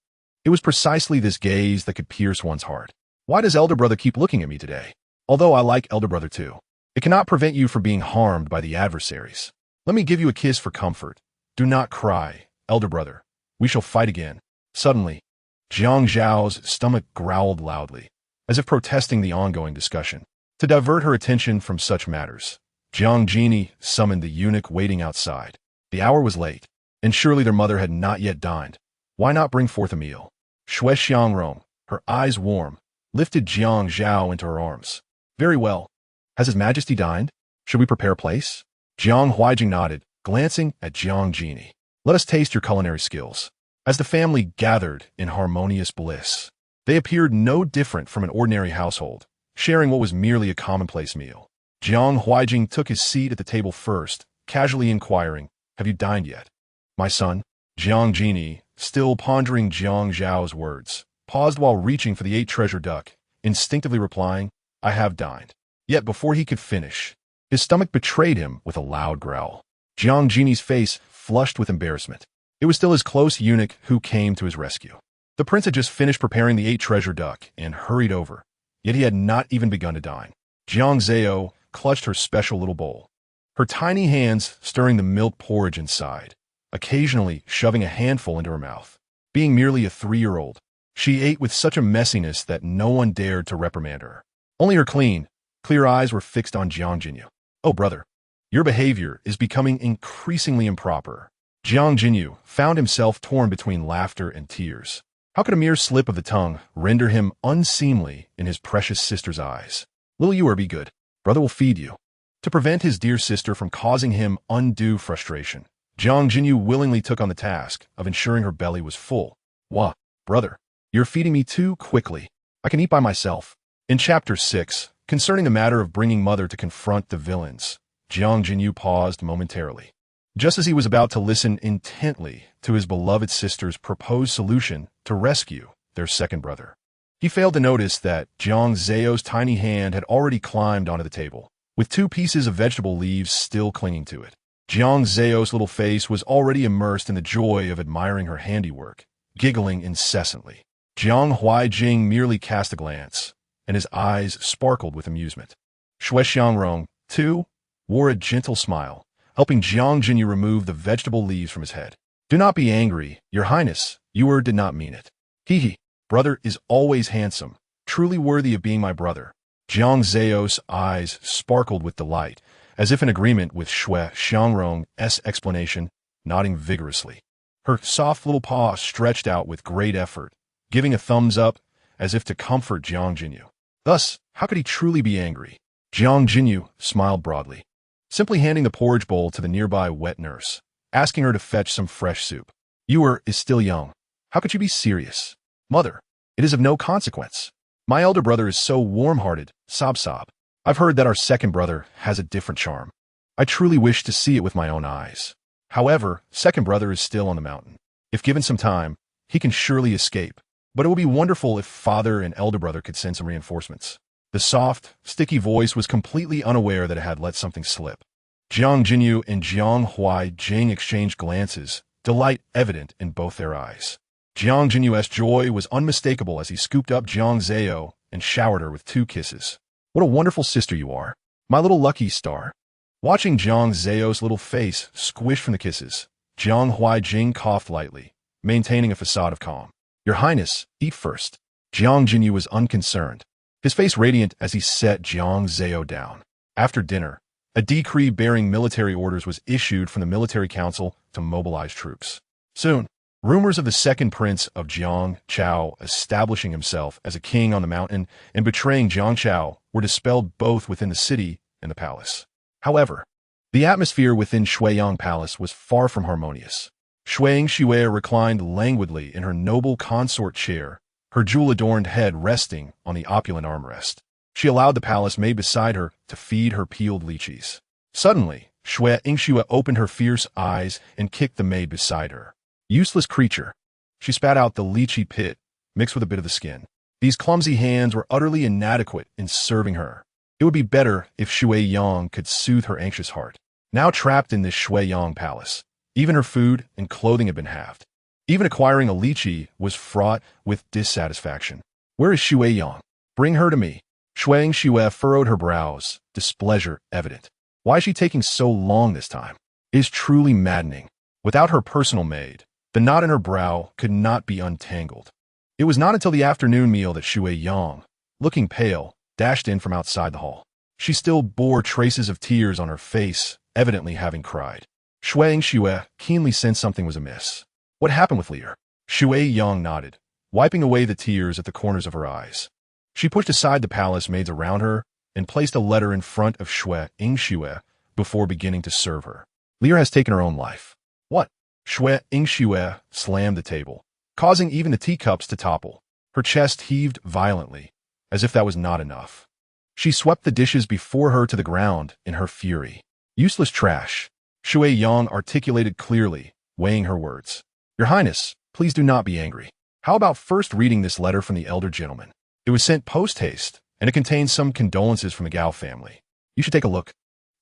it was precisely this gaze that could pierce one's heart. Why does elder brother keep looking at me today? Although I like elder brother too, it cannot prevent you from being harmed by the adversaries. Let me give you a kiss for comfort. Do not cry, elder brother. We shall fight again. Suddenly, Jiang Zhao's stomach growled loudly, as if protesting the ongoing discussion. To divert her attention from such matters, Jiang Genie summoned the eunuch waiting outside. The hour was late, and surely their mother had not yet dined. Why not bring forth a meal? Shui Xiangrong, her eyes warm, lifted Jiang Zhao into her arms. Very well. Has His Majesty dined? Should we prepare a place? Jiang Huaijing nodded, glancing at Jiang Genie. Let us taste your culinary skills. As the family gathered in harmonious bliss, they appeared no different from an ordinary household, sharing what was merely a commonplace meal. Jiang Huaijing took his seat at the table first, casually inquiring, "Have you dined yet?" "My son." Jiang Genie, still pondering Jiang Zhao's words, paused while reaching for the 8-treasure duck, instinctively replying, "I have dined." Yet before he could finish, his stomach betrayed him with a loud growl. Jiang Genie's face flushed with embarrassment. It was still his close eunuch who came to his rescue. The prince had just finished preparing the 8-treasure duck and hurried over, yet he had not even begun to dine. Jiang Zao clutched her special little bowl, her tiny hands stirring the milk porridge inside, occasionally shoving a handful into her mouth. Being merely a 3-year-old, she ate with such a messiness that no one dared to reprimand her. Only her clear eyes were fixed on Jiang Jinyu. "Oh, brother, your behavior is becoming increasingly improper." Jiang Jinyu found himself torn between laughter and tears. How could a mere slip of the tongue render him unseemly in his precious sister's eyes? "Little you be good. Brother will feed you." To prevent his dear sister from causing him undue frustration, Jiang Jinyu willingly took on the task of ensuring her belly was full. "Wah, brother, you're feeding me too quickly. I can eat by myself." In Chapter 6, concerning the matter of bringing Mother to confront the villains, Jiang Jinyu paused momentarily. Just as he was about to listen intently to his beloved sister's proposed solution to rescue their second brother, he failed to notice that Jiang Zao's tiny hand had already climbed onto the table, with 2 pieces of vegetable leaves still clinging to it. Jiang Zao's little face was already immersed in the joy of admiring her handiwork, giggling incessantly. Jiang Huaijing merely cast a glance, and his eyes sparkled with amusement. Shui Xiangrong, too, wore a gentle smile, helping Jiang Jinyu remove the vegetable leaves from his head. "Do not be angry, Your Highness. You did not mean it. Hee. Brother is always handsome, truly worthy of being my brother." Jiang Zao's eyes sparkled with delight, as if in agreement with Shui Xiangrong's explanation, nodding vigorously. Her soft little paw stretched out with great effort, giving a thumbs up as if to comfort Jiang Jinyu. Thus, how could he truly be angry? Jiang Jinyu smiled broadly, simply handing the porridge bowl to the nearby wet nurse, asking her to fetch some fresh soup. "You is still young. How could you be serious?" "Mother, it is of no consequence. My elder brother is so warm-hearted, sob. I've heard that our second brother has a different charm. I truly wish to see it with my own eyes. However, second brother is still on the mountain. If given some time, he can surely escape. But it would be wonderful if father and elder brother could send some reinforcements." The soft, sticky voice was completely unaware that it had let something slip. Jiang Jinyu and Jiang Huaijing exchanged glances, delight evident in both their eyes. Jiang Jinyu's joy was unmistakable as he scooped up Jiang Zao and showered her with 2 kisses. "What a wonderful sister you are, my little lucky star." Watching Jiang Zao's little face squish from the kisses, Jiang Huaijing coughed lightly, maintaining a facade of calm. "Your Highness, eat first." Jiang Jinyu was unconcerned, his face radiant as he set Jiang Zao down. After dinner, a decree bearing military orders was issued from the military council to mobilize troops. Soon, rumors of the second prince of Jiang Chao establishing himself as a king on the mountain and betraying Jiang Chao were dispelled both within the city and the palace. However, the atmosphere within Shuiyang Palace was far from harmonious. Shuiyang Xue reclined languidly in her noble consort chair, her jewel-adorned head resting on the opulent armrest. She allowed the palace maid beside her to feed her peeled lychees. Suddenly, Shuiyang Xue opened her fierce eyes and kicked the maid beside her. "Useless creature." She spat out the lychee pit, mixed with a bit of the skin. These clumsy hands were utterly inadequate in serving her. It would be better if Shuiyang could soothe her anxious heart. Now trapped in this Shuiyang palace, even her food and clothing had been halved. Even acquiring a lychee was fraught with dissatisfaction. "Where is Shuiyang? Bring her to me." Shuiyang Xue furrowed her brows, displeasure evident. Why is she taking so long this time? It is truly maddening. Without her personal maid, the knot in her brow could not be untangled. It was not until the afternoon meal that Shuiyang, looking pale, dashed in from outside the hall. She still bore traces of tears on her face, evidently having cried. Shuiyang Xue keenly sensed something was amiss. "What happened with Lear?" Shuiyang nodded, wiping away the tears at the corners of her eyes. She pushed aside the palace maids around her and placed a letter in front of Shuiyang Xue before beginning to serve her. "Lear has taken her own life." "What?" Shui Ingxue slammed the table, causing even the teacups to topple. Her chest heaved violently, as if that was not enough. She swept the dishes before her to the ground in her fury. Useless trash, Shui Yang articulated clearly, weighing her words. Your Highness, please do not be angry. How about first reading this letter from the elder gentleman? It was sent post-haste, and it contains some condolences from the Gao family. You should take a look.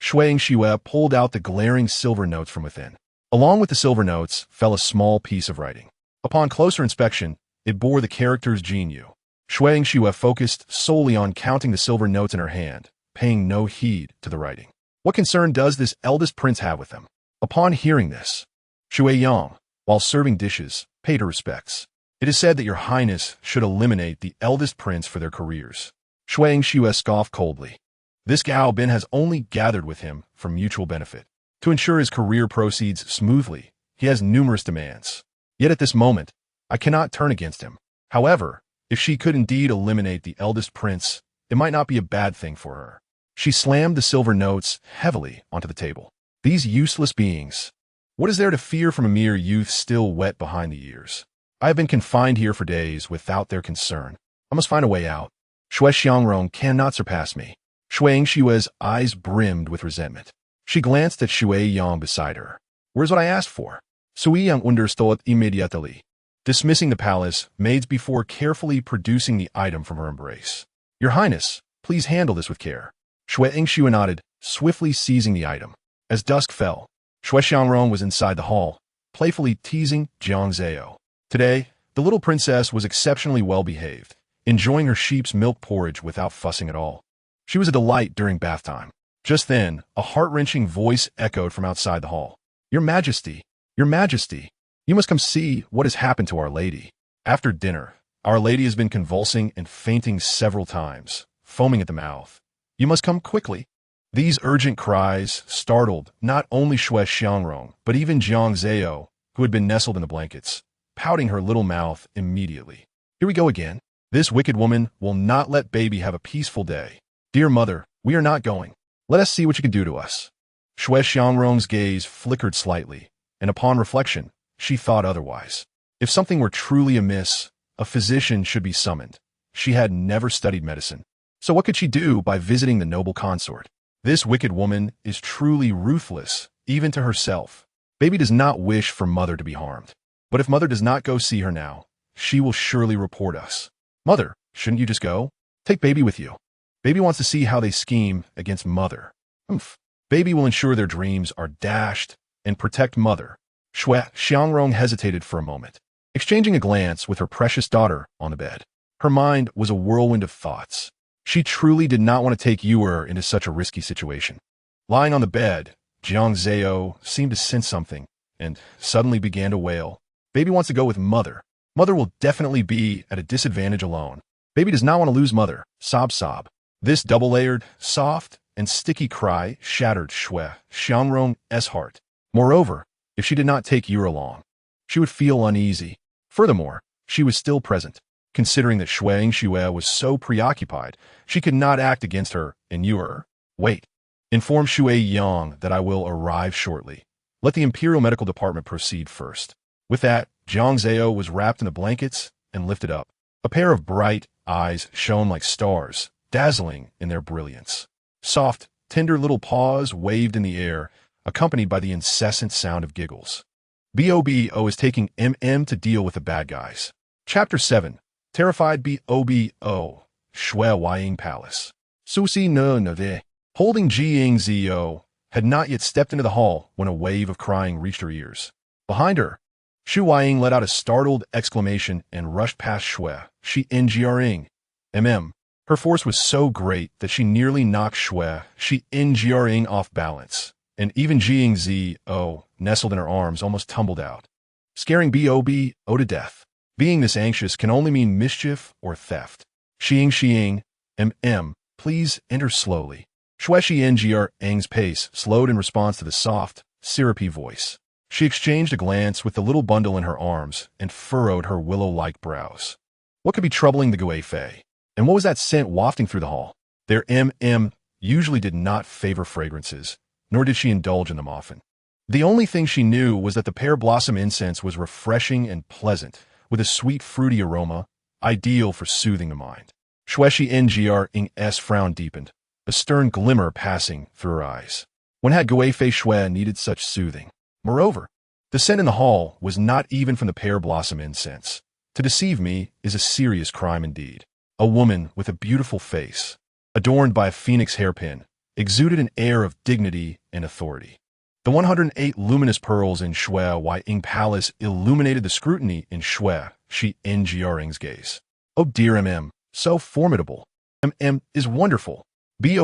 Shui Ingxue pulled out the glaring silver notes from within. Along with the silver notes fell a small piece of writing. Upon closer inspection, it bore the characters Jin Yu. Shui Ingxue focused solely on counting the silver notes in her hand, paying no heed to the writing. What concern does this eldest prince have with them? Upon hearing this, Shui Yang, while serving dishes, paid her respects. It is said that your highness should eliminate the eldest prince for their careers. Shui Ingxue scoffed coldly. This Gao Bin has only gathered with him for mutual benefit. To ensure his career proceeds smoothly, he has numerous demands. Yet at this moment, I cannot turn against him. However, if she could indeed eliminate the eldest prince, it might not be a bad thing for her. She slammed the silver notes heavily onto the table. These useless beings. What is there to fear from a mere youth still wet behind the ears? I have been confined here for days without their concern. I must find a way out. Shui Xiangrong cannot surpass me. Shui Ingxue's eyes brimmed with resentment. She glanced at Shui Yang beside her. Where's what I asked for? Sui Yang understood immediately. Dismissing the palace, maids before carefully producing the item from her embrace. Your Highness, please handle this with care. Shui Ingxue nodded, swiftly seizing the item. As dusk fell, Shui Xiangrong was inside the hall, playfully teasing Jiang Zao. Today, the little princess was exceptionally well-behaved, enjoying her sheep's milk porridge without fussing at all. She was a delight during bath time. Just then, a heart-wrenching voice echoed from outside the hall. Your Majesty, Your Majesty, you must come see what has happened to Our Lady. After dinner, Our Lady has been convulsing and fainting several times, foaming at the mouth. You must come quickly. These urgent cries startled not only Shui Xiangrong, but even Jiang Zao, who had been nestled in the blankets, pouting her little mouth immediately. Here we go again. This wicked woman will not let baby have a peaceful day. Dear mother, we are not going. Let us see what you can do to us. Shui Xiangrong's gaze flickered slightly, and upon reflection, she thought otherwise. If something were truly amiss, a physician should be summoned. She had never studied medicine. So what could she do by visiting the noble consort? This wicked woman is truly ruthless, even to herself. Baby does not wish for mother to be harmed. But if mother does not go see her now, she will surely report us. Mother, shouldn't you just go? Take baby with you. Baby wants to see how they scheme against mother. Baby will ensure their dreams are dashed and protect mother. Shui Xiangrong hesitated for a moment, exchanging a glance with her precious daughter on the bed. Her mind was a whirlwind of thoughts. She truly did not want to take Yuer into such a risky situation. Lying on the bed, Jiang Zao seemed to sense something and suddenly began to wail. Baby wants to go with mother. Mother will definitely be at a disadvantage alone. Baby does not want to lose mother. Sob, sob. This double-layered, soft, and sticky cry shattered Shui Xiangrong's heart. Moreover, if she did not take Yuer along, she would feel uneasy. Furthermore, she was still present. Considering that Shui Ingxue was so preoccupied, she could not act against her and Yuer. Wait. Inform Shui Yang that I will arrive shortly. Let the Imperial Medical Department proceed first. With that, Jiang Zao was wrapped in the blankets and lifted up. A pair of bright eyes shone like stars, dazzling in their brilliance. Soft, tender little paws waved in the air, accompanied by the incessant sound of giggles. Bobo is taking to deal with the bad guys. Chapter 7. Terrified Bobo, Shui Waying Palace. Susi no Nave, holding Jiang Zao, had not yet stepped into the hall when a wave of crying reached her ears. Behind her, Shu Waying let out a startled exclamation and rushed past Shui. She Ngrng. Her force was so great that she nearly knocked Shui Ngrng off balance, and even Jiang Zao, nestled in her arms, almost tumbled out, scaring Bobo to death. Being this anxious can only mean mischief or theft. Xiang, please enter slowly. Shui Ngrng's pace slowed in response to the soft, syrupy voice. She exchanged a glance with the little bundle in her arms and furrowed her willow-like brows. What could be troubling the Gui Fei? And what was that scent wafting through the hall? Their usually did not favor fragrances, nor did she indulge in them often. The only thing she knew was that the pear blossom incense was refreshing and pleasant, with a sweet fruity aroma, ideal for soothing the mind. Shueshi Ng's frown deepened, a stern glimmer passing through her eyes. When had Guifei Shui needed such soothing? Moreover, the scent in the hall was not even from the pear blossom incense. To deceive me is a serious crime indeed. A woman with a beautiful face, adorned by a phoenix hairpin, exuded an air of dignity and authority. The 108 luminous pearls in Shui Ying Palace illuminated the scrutiny in Shui Shi Ng's gaze. Oh dear so formidable. Is wonderful. I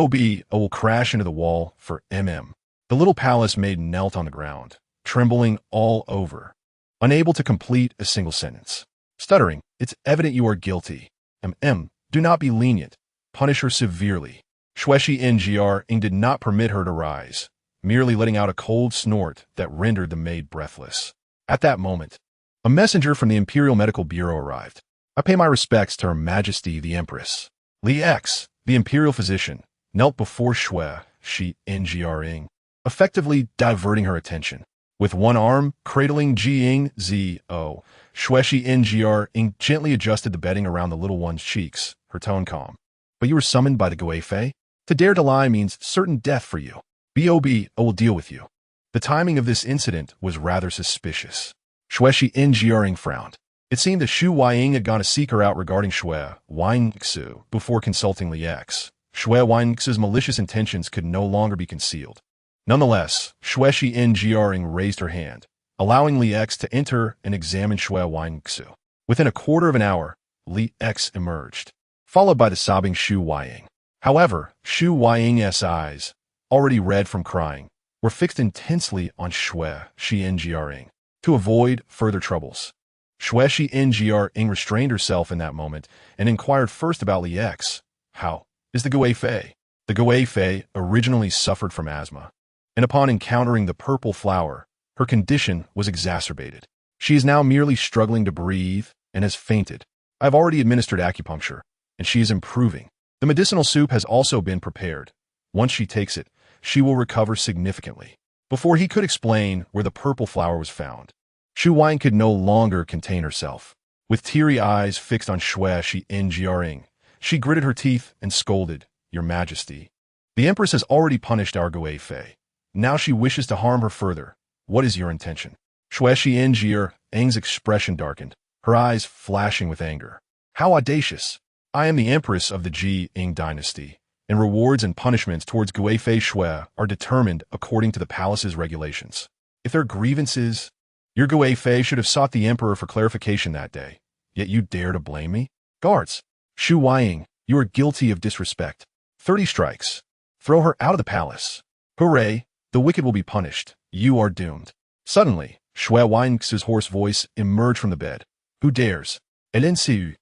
will crash into the wall for The little palace maid knelt on the ground, trembling all over, unable to complete a single sentence. Stuttering, it's evident you are guilty. Do not be lenient. Punish her severely. Shueshi Ng did not permit her to rise, merely letting out a cold snort that rendered the maid breathless. At that moment, a messenger from the Imperial Medical Bureau arrived. I pay my respects to Her Majesty the Empress. Li X, the imperial physician, knelt before Shui Shi Ng, effectively diverting her attention. With one arm cradling Jiang Zao, Shui Shi Ng gently adjusted the bedding around the little one's cheeks, her tone calm. But you were summoned by the Guifei? To dare to lie means certain death for you. I will deal with you. The timing of this incident was rather suspicious. Shui Shi Ng frowned. It seemed that Shu Ying had gone to seek her out regarding Shui Yingxu before consulting Li X. Shui Yingxu's malicious intentions could no longer be concealed. Nonetheless, Shui Shi Ng raised her hand, allowing Li X to enter and examine Shui Yingxu. Within a quarter of an hour, Li X emerged, followed by the sobbing Shu Ying. However, Shu Ying's eyes, already red from crying, were fixed intensely on Shui Shi Ng to avoid further troubles. Shui Shi Ng restrained herself in that moment and inquired first about Li X. How is the Guifei? The Guifei originally suffered from asthma, and upon encountering the purple flower, her condition was exacerbated. She is now merely struggling to breathe and has fainted. I have already administered acupuncture, and she is improving. The medicinal soup has also been prepared. Once she takes it, she will recover significantly. Before he could explain where the purple flower was found, Shu Ying could no longer contain herself. With teary eyes fixed on Shui Shi Ng, she gritted her teeth and scolded, Your Majesty. The Empress has already punished our Guifei. Now she wishes to harm her further. What is your intention? Shui Shi Ng's expression darkened, her eyes flashing with anger. How audacious! I am the Empress of the Jiang Dynasty, and rewards and punishments towards Guifei Shui are determined according to the palace's regulations. If their grievances, your Guifei should have sought the Emperor for clarification that day, yet you dare to blame me? Guards! Shu Ying, you are guilty of disrespect. 30 strikes. Throw her out of the palace. Hooray! The wicked will be punished. You are doomed. Suddenly, Shui Yingxu's hoarse voice emerged from the bed. Who dares? Elinsiu.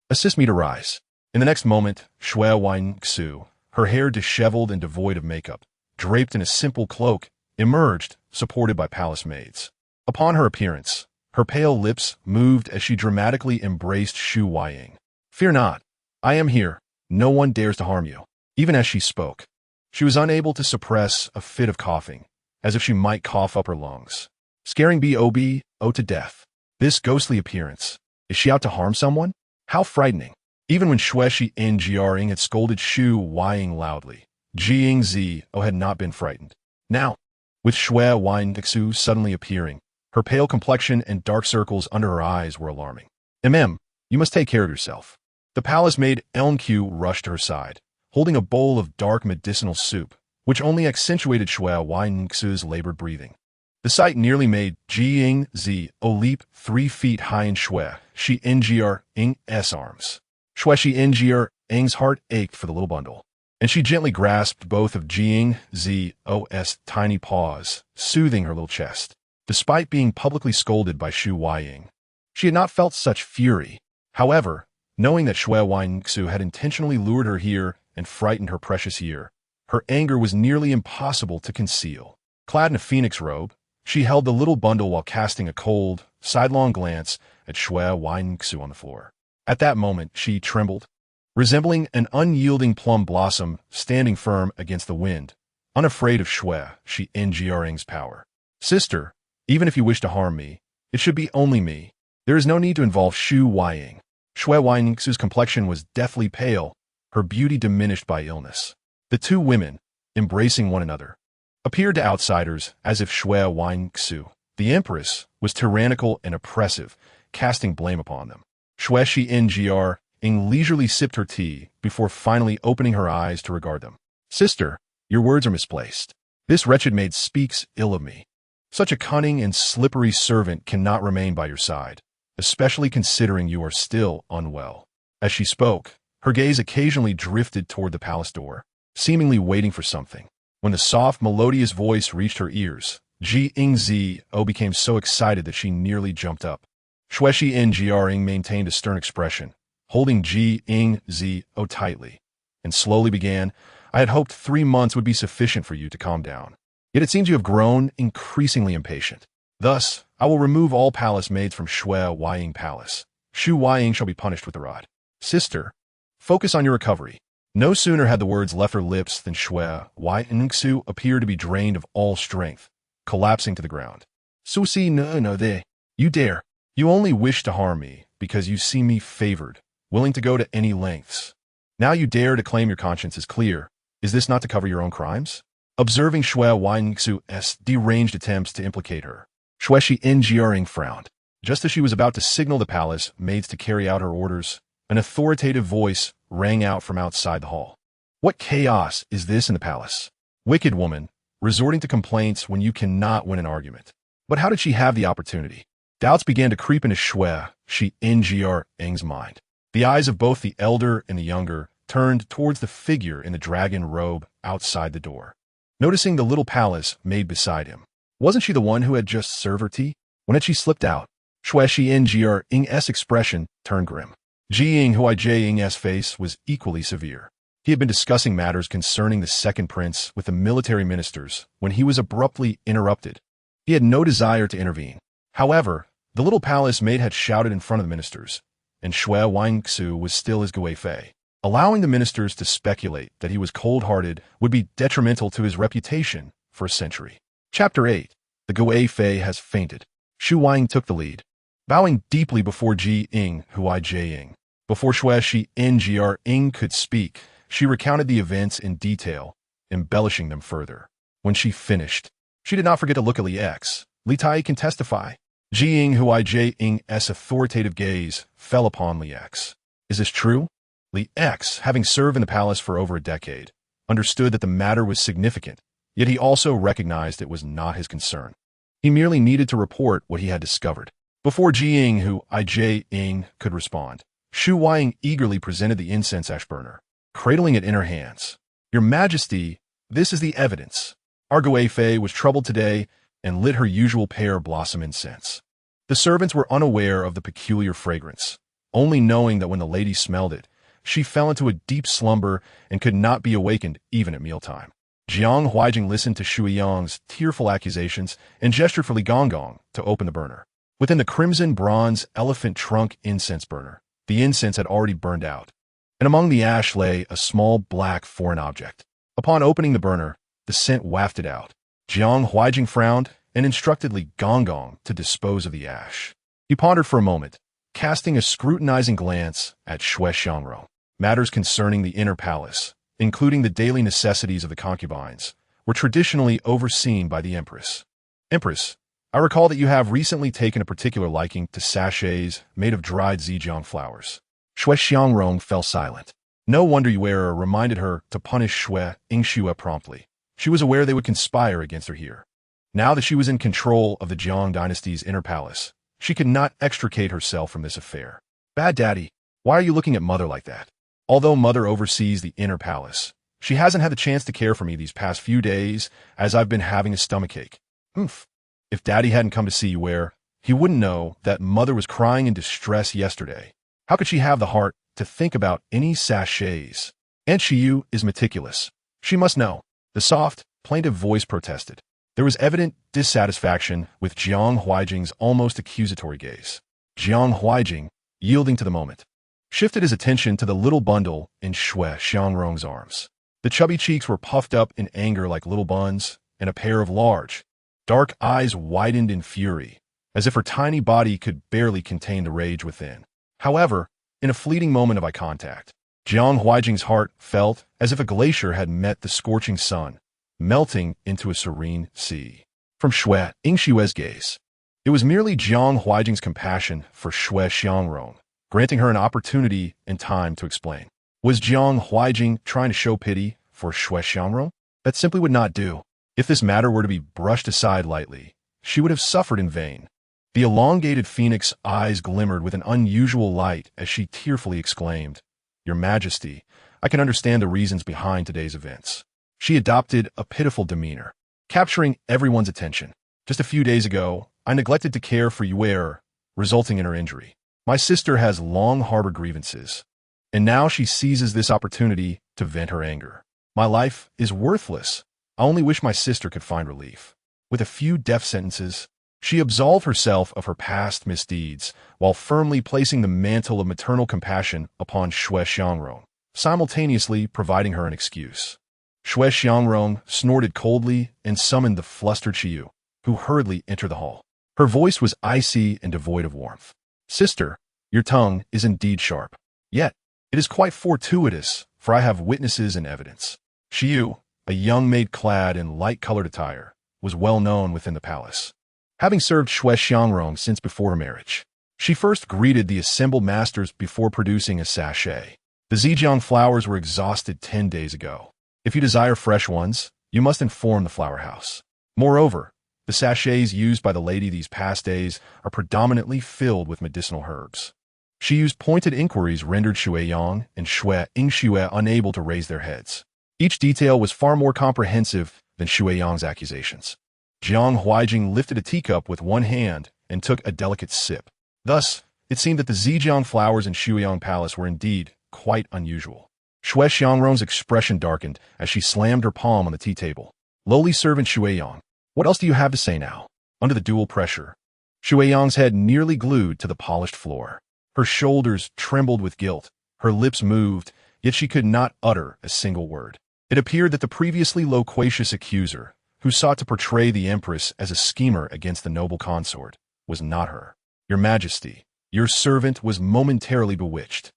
Assist me to rise. In the next moment, Shui Yingxu, her hair disheveled and devoid of makeup, draped in a simple cloak, emerged, supported by palace maids. Upon her appearance, her pale lips moved as she dramatically embraced Shu Ying. Fear not. I am here. No one dares to harm you. Even as she spoke, she was unable to suppress a fit of coughing, as if she might cough up her lungs, scaring Bob to death. This ghostly appearance. Is she out to harm someone? How frightening. Even when Shui Shi Ng had scolded Shu Ying loudly, Jiang Zao had not been frightened. Now, with Shui Yingxu suddenly appearing, her pale complexion and dark circles under her eyes were alarming. You must take care of yourself. The palace maid LQ rushed to her side, holding a bowl of dark medicinal soup, which only accentuated Shui Yingxu's labored breathing. The sight nearly made Jiang Zao leap 3 feet high in Shui Shi Ng's arms. Shui Shi Ng's heart ached for the little bundle, and she gently grasped both of Jiang Zao's tiny paws, soothing her little chest. Despite being publicly scolded by Shu Ying, she had not felt such fury. However, knowing that Shui Yingxu had intentionally lured her here and frightened her precious year, her anger was nearly impossible to conceal. Clad in a phoenix robe, she held the little bundle while casting a cold, sidelong glance at Shui Yingxu on the floor. At that moment, she trembled, resembling an unyielding plum blossom standing firm against the wind, unafraid of Shui Shi Ng's power. Sister, even if you wish to harm me, it should be only me. There is no need to involve Shu Weiying. Shui Weiying's complexion was deathly pale, her beauty diminished by illness. The two women, embracing one another, appeared to outsiders as if Shui Weiying, the Empress, was tyrannical and oppressive, casting blame upon them. Shui Xiangr leisurely sipped her tea before finally opening her eyes to regard them. Sister, your words are misplaced. This wretched maid speaks ill of me. Such a cunning and slippery servant cannot remain by your side, especially considering you are still unwell. As she spoke, her gaze occasionally drifted toward the palace door, seemingly waiting for something. When the soft, melodious voice reached her ears, Jiang Zao became so excited that she nearly jumped up. Shui Xiangr maintained a stern expression, holding Jiang Zao tightly, and slowly began, I had hoped 3 months would be sufficient for you to calm down. Yet it seems you have grown increasingly impatient. Thus, I will remove all palace maids from Shui Weiying Palace. Shu Weiying shall be punished with the rod. Sister, focus on your recovery. No sooner had the words left her lips than Shui Weiying appeared to be drained of all strength, collapsing to the ground. Susi no de. You dare. You only wish to harm me because you see me favored, willing to go to any lengths. Now you dare to claim your conscience is clear. Is this not to cover your own crimes? Observing Shui Weiying's deranged attempts to implicate her, Shui Xiangr frowned. Just as she was about to signal the palace maids to carry out her orders, an authoritative voice rang out from outside the hall. What chaos is this in the palace? Wicked woman, resorting to complaints when you cannot win an argument. But how did she have the opportunity? Doubts began to creep into Shui Xiangr's mind. The eyes of both the elder and the younger turned towards the figure in the dragon robe outside the door. Noticing the little palace maid beside him. Wasn't she the one who had just served her tea? When had she slipped out? Shui Xiangr's expression turned grim. Jiang Huaijing's face was equally severe. He had been discussing matters concerning the second prince with the military ministers when he was abruptly interrupted. He had no desire to intervene. However, the little palace maid had shouted in front of the ministers, and Shui Weiying was still his Gui Fei. Allowing the ministers to speculate that he was cold-hearted would be detrimental to his reputation for a century. Chapter 8. The Gui Fei has fainted. Shu Weiying took the lead, bowing deeply before Jiang Huaijing. Before Shui Xiangr'ing could speak, she recounted the events in detail, embellishing them further. When she finished, she did not forget to look at Li X. Li Tai can testify. Jiang Huaijing's authoritative gaze fell upon Li X. Is this true? Li X, having served in the palace for over a decade, understood that the matter was significant, yet he also recognized it was not his concern. He merely needed to report what he had discovered. Before Jiang Huaijing could respond, Shu Weiying eagerly presented the incense ash burner, cradling it in her hands. Your Majesty, this is the evidence. Our Gui Fei was troubled today and lit her usual pear blossom incense. The servants were unaware of the peculiar fragrance, only knowing that when the lady smelled it, she fell into a deep slumber and could not be awakened even at mealtime. Jiang Huaijing listened to Shu Yang's tearful accusations and gestured for Li Gonggong to open the burner. Within the crimson bronze elephant trunk incense burner, the incense had already burned out, and among the ash lay a small black foreign object. Upon opening the burner, the scent wafted out. Jiang Huaijing frowned and instructed Li Gonggong to dispose of the ash. He pondered for a moment, casting a scrutinizing glance at Shui Xiangrong. Matters concerning the inner palace, including the daily necessities of the concubines, were traditionally overseen by the Empress. Empress, I recall that you have recently taken a particular liking to sachets made of dried Zhejiang flowers. Shui Xiangrong fell silent. No wonder Yuera reminded her to punish Shui Yingxue promptly. She was aware they would conspire against her here. Now that she was in control of the Jiang Dynasty's inner palace, she could not extricate herself from this affair. Bad Daddy, why are you looking at Mother like that? Although Mother oversees the inner palace, she hasn't had the chance to care for me these past few days as I've been having a stomachache. If Daddy hadn't come to see you where, he wouldn't know that Mother was crying in distress yesterday. How could she have the heart to think about any sachets? Aunt Shiyu is meticulous. She must know. The soft, plaintive voice protested. There was evident dissatisfaction with Jiang Huaijing's almost accusatory gaze. Jiang Huaijing, yielding to the moment, shifted his attention to the little bundle in Shui Xiangrong's arms. The chubby cheeks were puffed up in anger like little buns, and a pair of large, Dark eyes widened in fury, as if her tiny body could barely contain the rage within. However, in a fleeting moment of eye contact, Jiang Huaijing's heart felt as if a glacier had met the scorching sun, melting into a serene sea. From Xue Yingshue's gaze, it was merely Jiang Huaijing's compassion for Xue Xiangrong, granting her an opportunity and time to explain. Was Jiang Huaijing trying to show pity for Xue Xiangrong? That simply would not do. If this matter were to be brushed aside lightly, she would have suffered in vain. The elongated phoenix eyes glimmered with an unusual light as she tearfully exclaimed, "Your Majesty, I can understand the reasons behind today's events." She adopted a pitiful demeanor, capturing everyone's attention. "Just a few days ago, I neglected to care for Yuer, resulting in her injury. My sister has long harbored grievances, and now she seizes this opportunity to vent her anger. My life is worthless. I only wish my sister could find relief." With a few death sentences, she absolved herself of her past misdeeds while firmly placing the mantle of maternal compassion upon Xue Xiangrong, simultaneously providing her an excuse. Xue Xiangrong snorted coldly and summoned the flustered Qiu, who hurriedly entered the hall. Her voice was icy and devoid of warmth. "Sister, your tongue is indeed sharp. Yet, it is quite fortuitous, for I have witnesses and evidence." Qiu, a young maid clad in light-colored attire, was well known within the palace. Having served Xue Xiangrong since before her marriage, she first greeted the assembled masters before producing a sachet. "The Zhejiang flowers were exhausted 10 days ago. If you desire fresh ones, you must inform the flower house. Moreover, the sachets used by the lady these past days are predominantly filled with medicinal herbs." She used pointed inquiries rendered Xue Yang and Xue Yingxue unable to raise their heads. Each detail was far more comprehensive than Xue Yang's accusations. Jiang Huaijing lifted a teacup with one hand and took a delicate sip. Thus, it seemed that the Zhejiang flowers in Xuyang Palace were indeed quite unusual. Xue Xiangrong's expression darkened as she slammed her palm on the tea table. "Lowly servant Xue Yang, what else do you have to say now?" Under the dual pressure, Xue Yang's head nearly glued to the polished floor. Her shoulders trembled with guilt, her lips moved, yet she could not utter a single word. It appeared that the previously loquacious accuser, who sought to portray the Empress as a schemer against the noble consort, was not her. "Your Majesty, your servant was momentarily bewitched.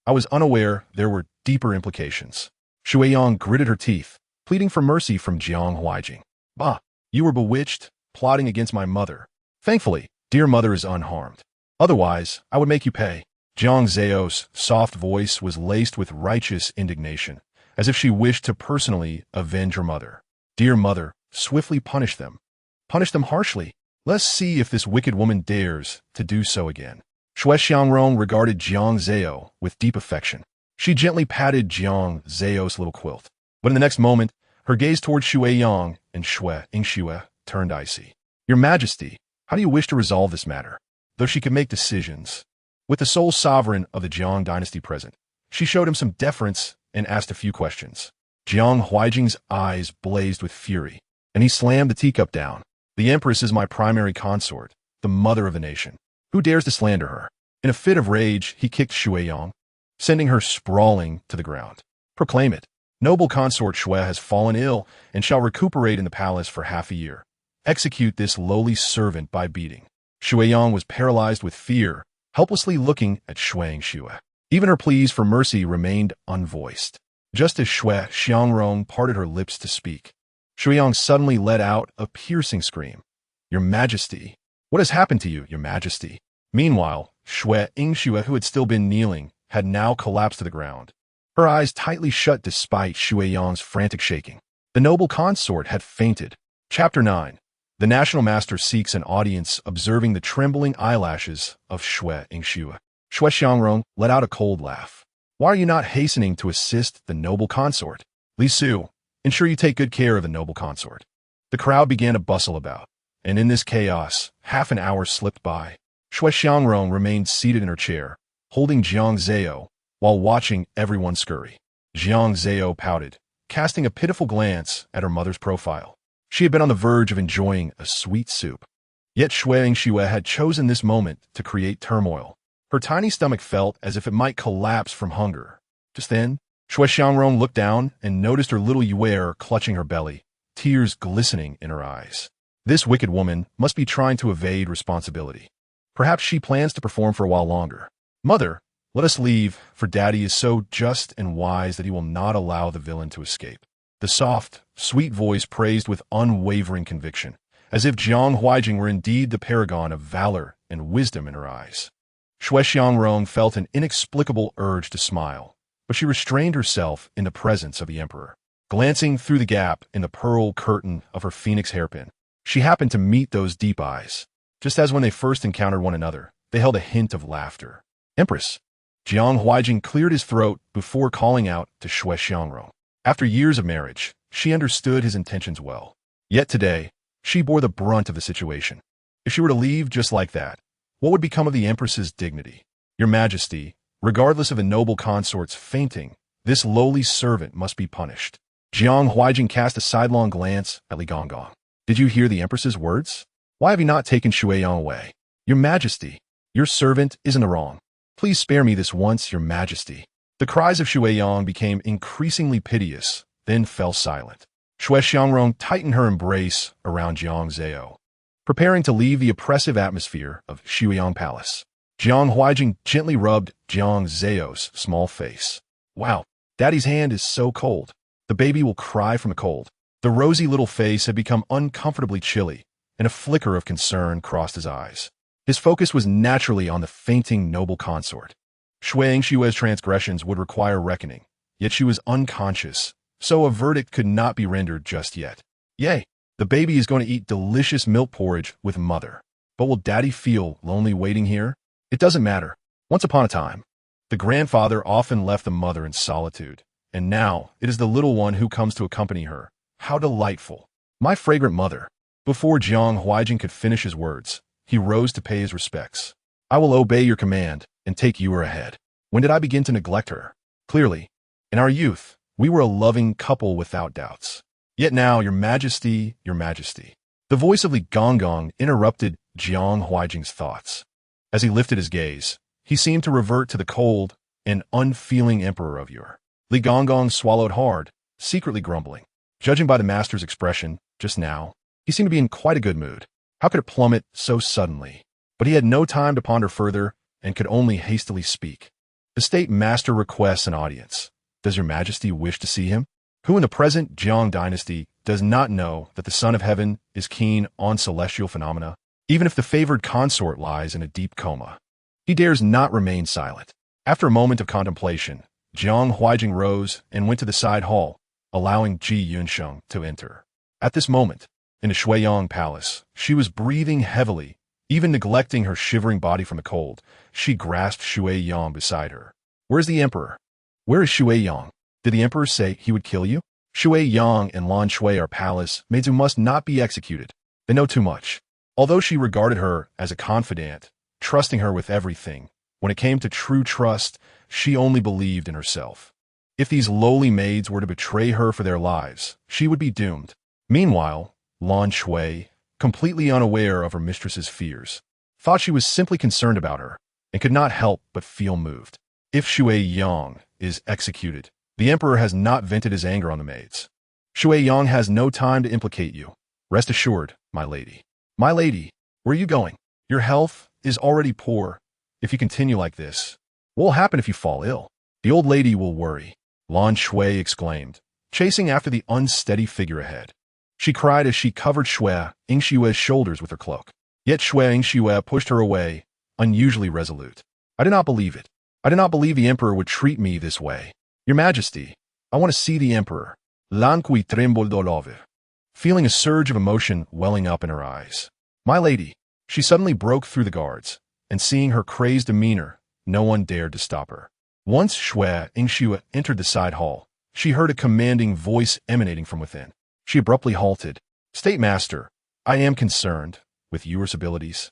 I was unaware there were deeper implications." Xue Yang gritted her teeth, pleading for mercy from Jiang Huaijing. "Bah, you were bewitched, plotting against my mother. Thankfully, dear mother is unharmed. Otherwise, I would make you pay." Jiang Zao's soft voice was laced with righteous indignation, as if she wished to personally avenge her mother. "Dear mother, swiftly punish them. Punish them harshly. Let's see if this wicked woman dares to do so again." Xue Xiangrong regarded Jiang Zao with deep affection. She gently patted Jiang Zao's little quilt. But in the next moment, her gaze toward Xue Yang and Xue Yingxue turned icy. "Your Majesty, how do you wish to resolve this matter?" Though she could make decisions, with the sole sovereign of the Jiang Dynasty present, she showed him some deference and asked a few questions. Jiang Huaijing's eyes blazed with fury, and he slammed the teacup down. "The Empress is my primary consort, the mother of the nation. Who dares to slander her?" In a fit of rage, he kicked Xue Yang, sending her sprawling to the ground. "Proclaim it. Noble consort Xue has fallen ill and shall recuperate in the palace for half a year. Execute this lowly servant by beating." Xue Yang was paralyzed with fear, helplessly looking at Xue Yingxue. Even her pleas for mercy remained unvoiced. Just as Xue Xiangrong parted her lips to speak, Xue Yang suddenly let out a piercing scream. "Your Majesty! What has happened to you, Your Majesty?" Meanwhile, Xue Yingxue, who had still been kneeling, had now collapsed to the ground. Her eyes tightly shut despite Xue Yang's frantic shaking. The noble consort had fainted. Chapter 9. The National Master seeks an audience observing the trembling eyelashes of Xue Yingxue. Xue Xiangrong let out a cold laugh. "Why are you not hastening to assist the noble consort? Li Su, ensure you take good care of the noble consort." The crowd began to bustle about, and in this chaos, half an hour slipped by. Xue Xiangrong remained seated in her chair, holding Jiang Zao, while watching everyone scurry. Jiang Zao pouted, casting a pitiful glance at her mother's profile. She had been on the verge of enjoying a sweet soup. Yet Xue Yingxue had chosen this moment to create turmoil. Her tiny stomach felt as if it might collapse from hunger. Just then, Xue Xiangrong looked down and noticed her little Yuer clutching her belly, tears glistening in her eyes. This wicked woman must be trying to evade responsibility. Perhaps she plans to perform for a while longer. Mother, let us leave, for Daddy is so just and wise that he will not allow the villain to escape. The soft, sweet voice praised with unwavering conviction, as if Jiang Huaijing were indeed the paragon of valor and wisdom in her eyes. Shui Xiangrong felt an inexplicable urge to smile, but she restrained herself in the presence of the emperor. Glancing through the gap in the pearl curtain of her phoenix hairpin, she happened to meet those deep eyes. Just as when they first encountered one another, they held a hint of laughter. Empress! Jiang Huaijing cleared his throat before calling out to Shui Xiangrong. After years of marriage, she understood his intentions well. Yet today, she bore the brunt of the situation. If she were to leave just like that, what would become of the Empress's dignity? Your Majesty, regardless of the noble consort's fainting, this lowly servant must be punished. Jiang Huaijing cast a sidelong glance at Li Gonggong. Did you hear the Empress's words? Why have you not taken Shui Yang away? Your Majesty, your servant is in the wrong. Please spare me this once, Your Majesty. The cries of Shui Yang became increasingly piteous, then fell silent. Shui Xiangrong tightened her embrace around Jiang Zao, preparing to leave the oppressive atmosphere of Shuiyang Palace. Jiang Huaijing gently rubbed Jiang Zao's small face. Wow, Daddy's hand is so cold. The baby will cry from the cold. The rosy little face had become uncomfortably chilly, and a flicker of concern crossed his eyes. His focus was naturally on the fainting noble consort. Shui Yingshue's transgressions would require reckoning, yet she was unconscious, so a verdict could not be rendered just yet. Yay, the baby is going to eat delicious milk porridge with Mother. But will Daddy feel lonely waiting here? It doesn't matter. Once upon a time, the grandfather often left the mother in solitude, and now it is the little one who comes to accompany her. How delightful. My fragrant mother. Before Jiang Huaijing could finish his words, he rose to pay his respects. I will obey your command and take you ahead. When did I begin to neglect her? Clearly, in our youth, we were a loving couple without doubts. Yet now, Your Majesty, Your Majesty. The voice of Li Gonggong interrupted Jiang Huaijing's thoughts. As he lifted his gaze, he seemed to revert to the cold and unfeeling emperor of yore. Li Gonggong swallowed hard, secretly grumbling. Judging by the master's expression just now, he seemed to be in quite a good mood. How could it plummet so suddenly? But he had no time to ponder further and could only hastily speak. The state master requests an audience. Does Your Majesty wish to see him? Who in the present Jiang Dynasty does not know that the Son of Heaven is keen on celestial phenomena, even if the favored consort lies in a deep coma? He dares not remain silent. After a moment of contemplation, Jiang Huaijing rose and went to the side hall, allowing Ji Yunsheng to enter. At this moment, in the Shuiyang Palace, she was breathing heavily, even neglecting her shivering body from the cold. She grasped Shui Yang beside her. Where's the emperor? Where is Shui Yang? Did the emperor say he would kill you? Shui Yang and Lan Shui are palace maids who must not be executed. They know too much. Although she regarded her as a confidant, trusting her with everything, when it came to true trust, she only believed in herself. If these lowly maids were to betray her for their lives, she would be doomed. Meanwhile, Lan Shui, completely unaware of her mistress's fears, thought she was simply concerned about her, and could not help but feel moved. If Shui Yang is executed, the emperor has not vented his anger on the maids. Shui Yang has no time to implicate you. Rest assured, my lady. My lady, where are you going? Your health is already poor. If you continue like this, what will happen if you fall ill? The old lady will worry, Lan Shui exclaimed, chasing after the unsteady figure ahead. She cried as she covered Shui Yingshue's shoulders with her cloak. Yet Shui Yingshue pushed her away, unusually resolute. I do not believe it. I do not believe the emperor would treat me this way. Your Majesty, I want to see the emperor. Lan Kui trembled all over, feeling a surge of emotion welling up in her eyes. My lady, she suddenly broke through the guards, and seeing her crazed demeanor, no one dared to stop her. Once Shui Yingshue entered the side hall, she heard a commanding voice emanating from within. She abruptly halted. State Master, I am concerned with your abilities.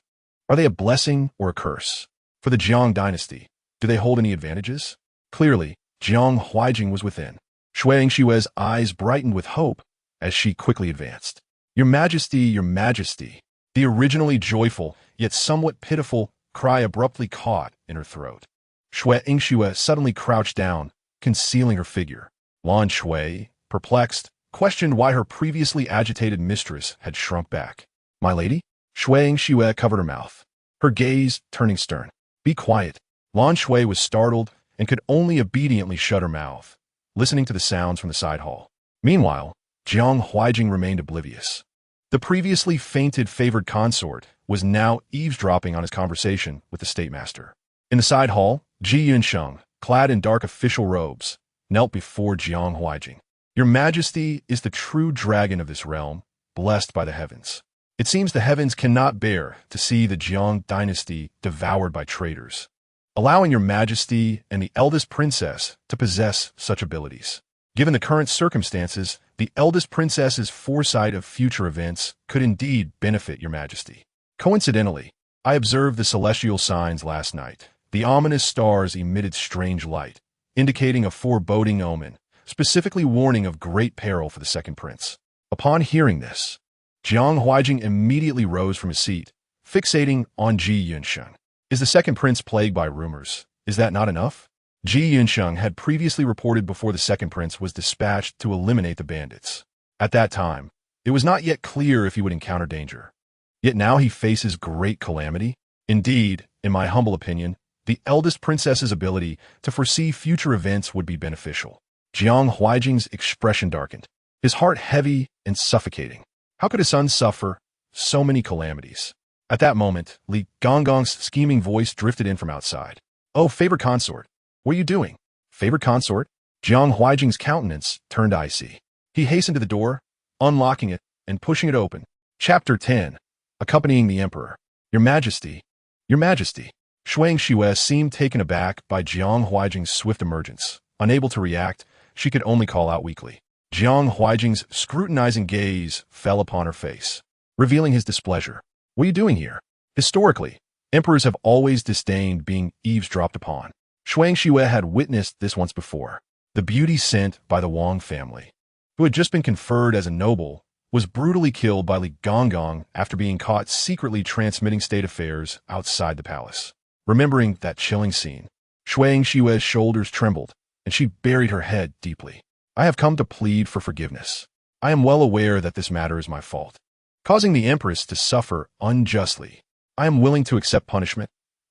Are they a blessing or a curse? For the Jiang Dynasty, do they hold any advantages? Clearly, Jiang Huaijing was within. Shui Yingshue's eyes brightened with hope as she quickly advanced. Your Majesty, Your Majesty. The originally joyful, yet somewhat pitiful, cry abruptly caught in her throat. Shui Yingshue suddenly crouched down, concealing her figure. Lan Shui, perplexed, questioned why her previously agitated mistress had shrunk back. My lady? Shui Xue covered her mouth, her gaze turning stern. Be quiet. Lan Shui was startled and could only obediently shut her mouth, listening to the sounds from the side hall. Meanwhile, Jiang Huaijing remained oblivious. The previously fainted favored consort was now eavesdropping on his conversation with the state master. In the side hall, Ji Yunsheng, clad in dark official robes, knelt before Jiang Huaijing. Your Majesty is the true dragon of this realm, blessed by the heavens. It seems the heavens cannot bear to see the Jiang Dynasty devoured by traitors, allowing your Majesty and the eldest princess to possess such abilities. Given the current circumstances, the eldest princess's foresight of future events could indeed benefit your Majesty. Coincidentally, I observed the celestial signs last night. The ominous stars emitted strange light, indicating a foreboding omen, specifically warning of great peril for the second prince. Upon hearing this, Jiang Huaijing immediately rose from his seat, fixating on Ji Yunsheng. Is the second prince plagued by rumors? Is that not enough? Ji Yunsheng had previously reported before the second prince was dispatched to eliminate the bandits. At that time, it was not yet clear if he would encounter danger. Yet now he faces great calamity. Indeed, in my humble opinion, the eldest princess's ability to foresee future events would be beneficial. Jiang Huaijing's expression darkened, his heart heavy and suffocating. How could his son suffer so many calamities? At that moment, Li Gonggong's scheming voice drifted in from outside. Oh, favored consort, what are you doing? Favored consort? Jiang Huaijing's countenance turned icy. He hastened to the door, unlocking it and pushing it open. Chapter 10. Accompanying the Emperor. Your Majesty. Your Majesty. Shui Xue seemed taken aback by Jiang Huaijing's swift emergence. Unable to react, she could only call out weakly. Jiang Huaijing's scrutinizing gaze fell upon her face, revealing his displeasure. What are you doing here? Historically, emperors have always disdained being eavesdropped upon. Shui Xue had witnessed this once before. The beauty sent by the Wang family, who had just been conferred as a noble, was brutally killed by Li Gonggong after being caught secretly transmitting state affairs outside the palace. Remembering that chilling scene, Shui Xue's shoulders trembled, and she buried her head deeply. I have come to plead for forgiveness. I am well aware that this matter is my fault, causing the Empress to suffer unjustly. I am willing to accept punishment.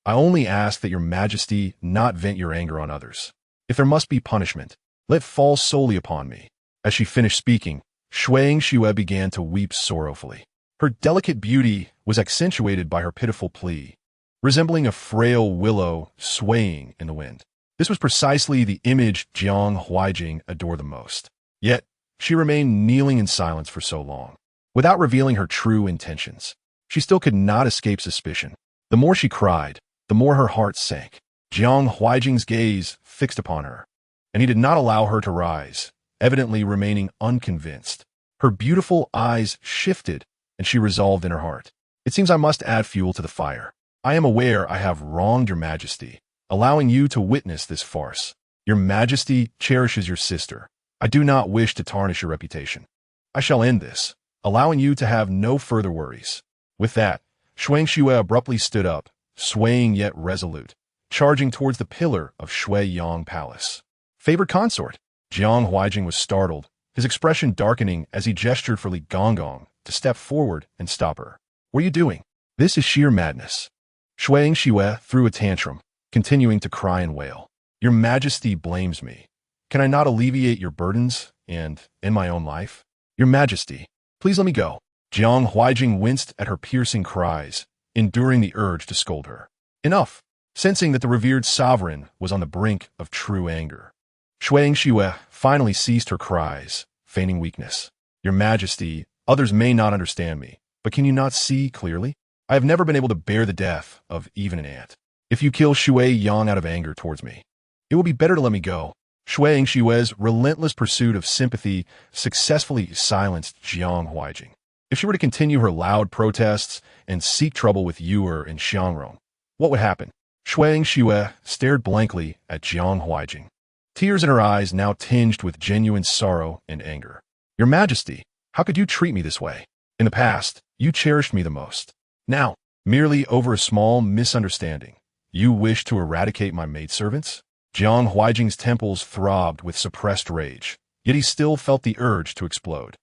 I only ask that your Majesty not vent your anger on others. If there must be punishment, let fall solely upon me. As she finished speaking, Shui Xue began to weep sorrowfully. Her delicate beauty was accentuated by her pitiful plea, resembling a frail willow swaying in the wind. This was precisely the image Jiang Huaijing adored the most. Yet, she remained kneeling in silence for so long, without revealing her true intentions. She still could not escape suspicion. The more she cried, the more her heart sank. Jiang Huaijing's gaze fixed upon her, and he did not allow her to rise, evidently remaining unconvinced. Her beautiful eyes shifted, and she resolved in her heart. It seems I must add fuel to the fire. I am aware I have wronged your Majesty, allowing you to witness this farce. Your Majesty cherishes your sister. I do not wish to tarnish your reputation. I shall end this, allowing you to have no further worries. With that, Shui Xue abruptly stood up, swaying yet resolute, charging towards the pillar of Shui Yang Palace. Favored consort. Jiang Huaijing was startled, his expression darkening as he gestured for Li Gonggong to step forward and stop her. What are you doing? This is sheer madness. Shui Xue threw a tantrum, continuing to cry and wail. Your Majesty blames me. Can I not alleviate your burdens and end my own life? Your Majesty, please let me go. Jiang Huaijing winced at her piercing cries, enduring the urge to scold her. Enough, sensing that the revered sovereign was on the brink of true anger. Shui Xue finally ceased her cries, feigning weakness. Your Majesty, others may not understand me, but can you not see clearly? I have never been able to bear the death of even an ant. If you kill Shui Yang out of anger towards me, it will be better to let me go. Shui Xue's relentless pursuit of sympathy successfully silenced Jiang Huaijing. If she were to continue her loud protests and seek trouble with Yuer and Xiangrong, what would happen? Shui Xue stared blankly at Jiang Huaijing, tears in her eyes now tinged with genuine sorrow and anger. Your Majesty, how could you treat me this way? In the past, you cherished me the most. Now, merely over a small misunderstanding, you wish to eradicate my maidservants? Jiang Huaijing's temples throbbed with suppressed rage, yet he still felt the urge to explode.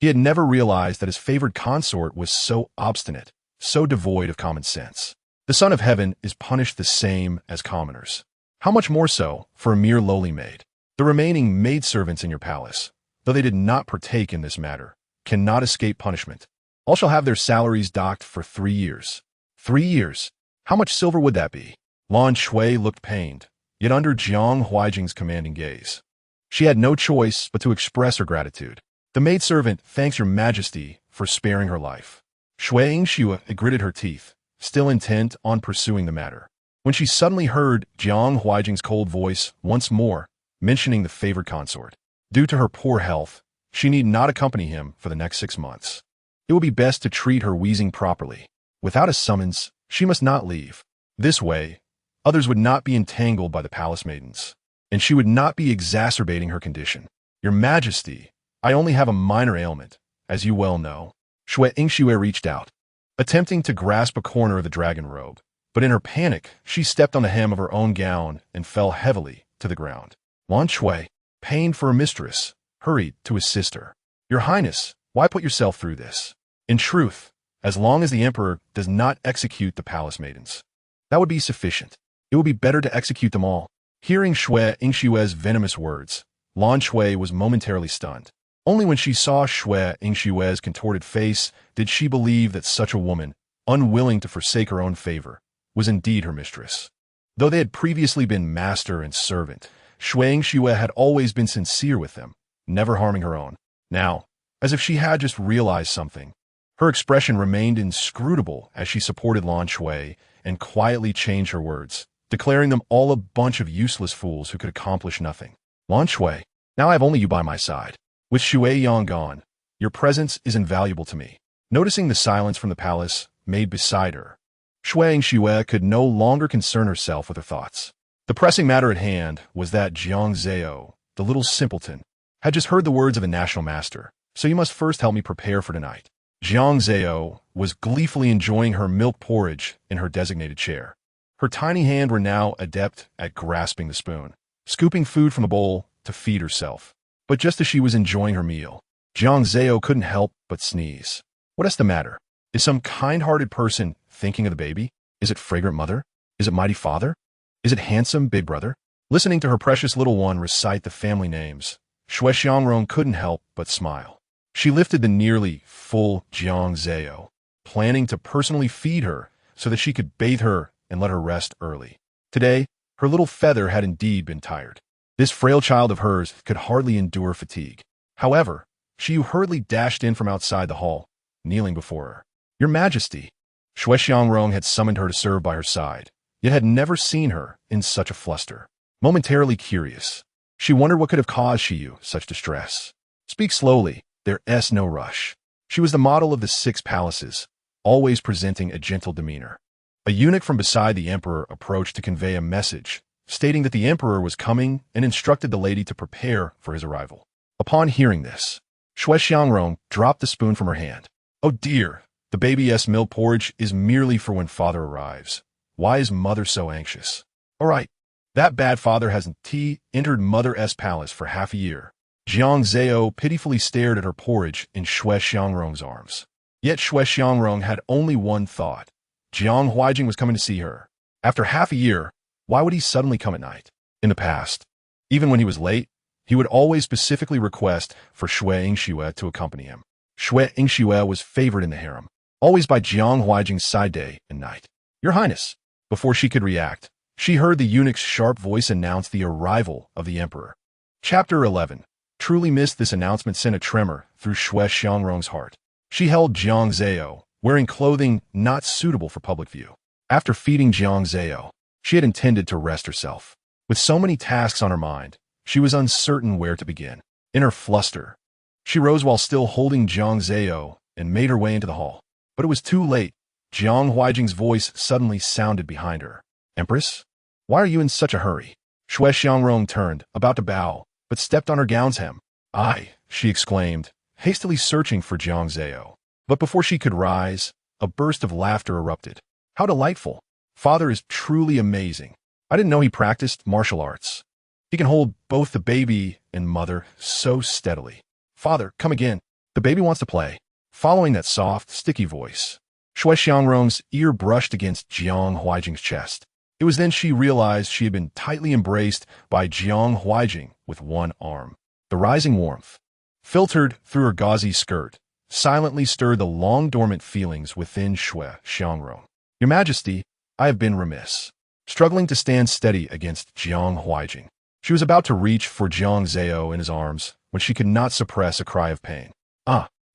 He had never realized that his favored consort was so obstinate, so devoid of common sense. The Son of Heaven is punished the same as commoners. How much more so for a mere lowly maid? The remaining maidservants in your palace, though they did not partake in this matter, cannot escape punishment. All shall have their salaries docked for 3 years. 3 years? How much silver would that be? Lan Shui looked pained, yet under Jiang Huaijing's commanding gaze. She had no choice but to express her gratitude. The maidservant thanks your majesty for sparing her life. Shui Yingxue gritted her teeth, still intent on pursuing the matter, when she suddenly heard Jiang Huaijing's cold voice once more mentioning the favored consort. Due to her poor health, she need not accompany him for the next 6 months. It would be best to treat her wheezing properly. Without a summons, she must not leave. This way, others would not be entangled by the palace maidens, and she would not be exacerbating her condition. Your Majesty, I only have a minor ailment, as you well know. Shui Yingxue reached out, attempting to grasp a corner of the dragon robe, but in her panic, she stepped on the hem of her own gown and fell heavily to the ground. Lan Shui, pained for her mistress, hurried to assist her. Your Highness, why put yourself through this? In truth, as long as the Emperor does not execute the palace maidens, that would be sufficient. It would be better to execute them all. Hearing Shui Yingxue's venomous words, Lan Shui was momentarily stunned. Only when she saw Shui Yingxue's contorted face did she believe that such a woman, unwilling to forsake her own favor, was indeed her mistress. Though they had previously been master and servant, Shui Yingxue had always been sincere with them, never harming her own. Now, as if she had just realized something, her expression remained inscrutable as she supported Lan Shui and quietly changed her words, declaring them all a bunch of useless fools who could accomplish nothing. Lan Shui, now I have only you by my side. With Shui Yang gone, your presence is invaluable to me. Noticing the silence from the palace maid beside her, Shui Yingxue could no longer concern herself with her thoughts. The pressing matter at hand was that Jiang Zao, the little simpleton, had just heard the words of the national master, so you must first help me prepare for tonight. Jiang Zao was gleefully enjoying her milk porridge in her designated chair. Her tiny hands were now adept at grasping the spoon, scooping food from the bowl to feed herself. But just as she was enjoying her meal, Jiang Zao couldn't help but sneeze. What is the matter? Is some kind-hearted person thinking of the baby? Is it fragrant mother? Is it mighty father? Is it handsome big brother? Listening to her precious little one recite the family names, Shui Xiangrong couldn't help but smile. She lifted the nearly full Jiang Zao, planning to personally feed her so that she could bathe her and let her rest early. Today, her little feather had indeed been tired. This frail child of hers could hardly endure fatigue. However, she hurriedly dashed in from outside the hall, kneeling before her. Your Majesty! Shui Xiangrong had summoned her to serve by her side, yet had never seen her in such a fluster. Momentarily curious, she wondered what could have caused Shiyu such distress. Speak slowly, there's no rush. She was the model of the 6 palaces, always presenting a gentle demeanor. A eunuch from beside the emperor approached to convey a message, stating that the emperor was coming and instructed the lady to prepare for his arrival. Upon hearing this, Shui Xiangrong dropped the spoon from her hand. Oh dear, the baby's milk porridge is merely for when father arrives. Why is mother so anxious? All right, that bad father hasn't entered mother's palace for half a year. Jiang Zao pitifully stared at her porridge in Shui Xiangrong's arms. Yet Shui Xiangrong had only one thought. Jiang Huaijing was coming to see her. After half a year, why would he suddenly come at night? In the past, even when he was late, he would always specifically request for Shui Yingxue to accompany him. Shui Yingxue was favored in the harem, always by Jiang Huaijing's side day and night. Your Highness! Before she could react, she heard the eunuch's sharp voice announce the arrival of the emperor. Chapter 11. Truly missed this announcement sent a tremor through Shui Xiangrong's heart. She held Jiang Zao, wearing clothing not suitable for public view. After feeding Jiang Zao, she had intended to rest herself. With so many tasks on her mind, she was uncertain where to begin. In her fluster, she rose while still holding Jiang Zao and made her way into the hall. But it was too late. Jiang Huaijing's voice suddenly sounded behind her. Empress? Why are you in such a hurry? Shui Xiangrong turned, about to bow, but stepped on her gown's hem. Aye, she exclaimed, hastily searching for Jiang Zao. But before she could rise, a burst of laughter erupted. How delightful! Father is truly amazing. I didn't know he practiced martial arts. He can hold both the baby and mother so steadily. Father, come again. The baby wants to play. Following that soft, sticky voice, Shui Xiangrong's ear brushed against Jiang Huaijing's chest. It was then she realized she had been tightly embraced by Jiang Huaijing with one arm. The rising warmth, filtered through her gauzy skirt, silently stirred the long-dormant feelings within Shui Xiangrong. Your Majesty, I have been remiss. Struggling to stand steady against Jiang Huaijing, she was about to reach for Jiang Zao in his arms when she could not suppress a cry of pain.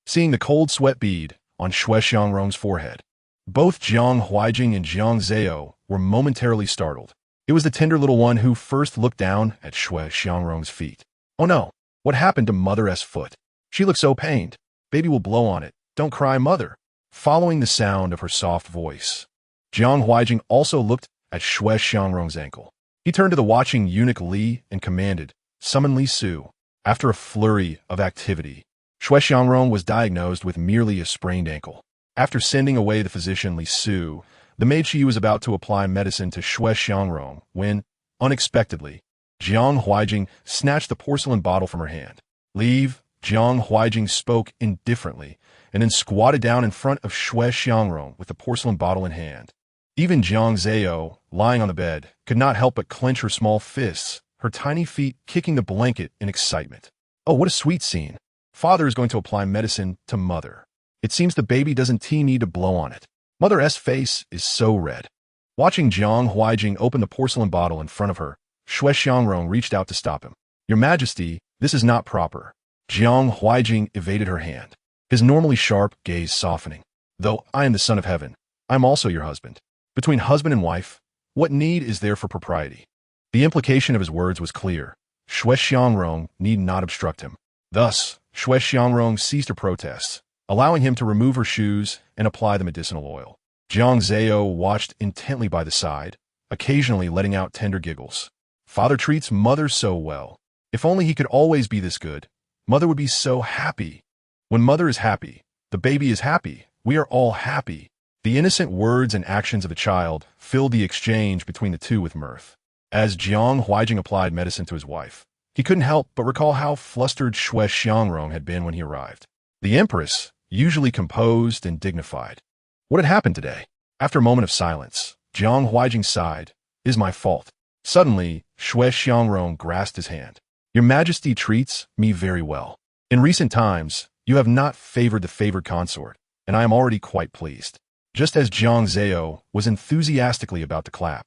Seeing the cold sweat bead on Shui Xiangrong's forehead, both Jiang Huaijing and Jiang Zao were momentarily startled. It was the tender little one who first looked down at Shui Xiangrong's feet. Oh no, what happened to Mother's foot? She looked so pained. Baby will blow on it. Don't cry, Mother. Following the sound of her soft voice, Jiang Huaijing also looked at Shui Xiangrong's ankle. He turned to the watching eunuch Li and commanded, "Summon Li Su." After a flurry of activity, Shui Xiangrong was diagnosed with merely a sprained ankle. After sending away the physician Li Su, the maid Shi was about to apply medicine to Shui Xiangrong when, unexpectedly, Jiang Huaijing snatched the porcelain bottle from her hand. "Leave," Jiang Huaijing spoke indifferently, and then squatted down in front of Shui Xiangrong with the porcelain bottle in hand. Even Jiang Zao, lying on the bed, could not help but clench her small fists, her tiny feet kicking the blanket in excitement. Oh, what a sweet scene. Father is going to apply medicine to Mother. It seems the baby doesn't need to blow on it. Mother's face is so red. Watching Jiang Huaijing open the porcelain bottle in front of her, Shui Xiangrong reached out to stop him. "Your Majesty, this is not proper." Jiang Huaijing evaded her hand, his normally sharp gaze softening. "Though I am the son of heaven, I am also your husband. Between husband and wife, what need is there for propriety?" The implication of his words was clear. Shui Xiangrong need not obstruct him. Thus, Shui Xiangrong ceased her protests, allowing him to remove her shoes and apply the medicinal oil. Jiang Zao watched intently by the side, occasionally letting out tender giggles. Father treats Mother so well. If only he could always be this good. Mother would be so happy. When Mother is happy, the baby is happy. We are all happy. The innocent words and actions of the child filled the exchange between the two with mirth. As Jiang Huaijing applied medicine to his wife, he couldn't help but recall how flustered Shui Xiangrong had been when he arrived. The Empress, usually composed and dignified. What had happened today? After a moment of silence, Jiang Huaijing sighed. "It is my fault." Suddenly, Shui Xiangrong grasped his hand. "Your Majesty treats me very well. In recent times, you have not favored the favored consort, and I am already quite pleased." Just as Jiang Zao was enthusiastically about to clap,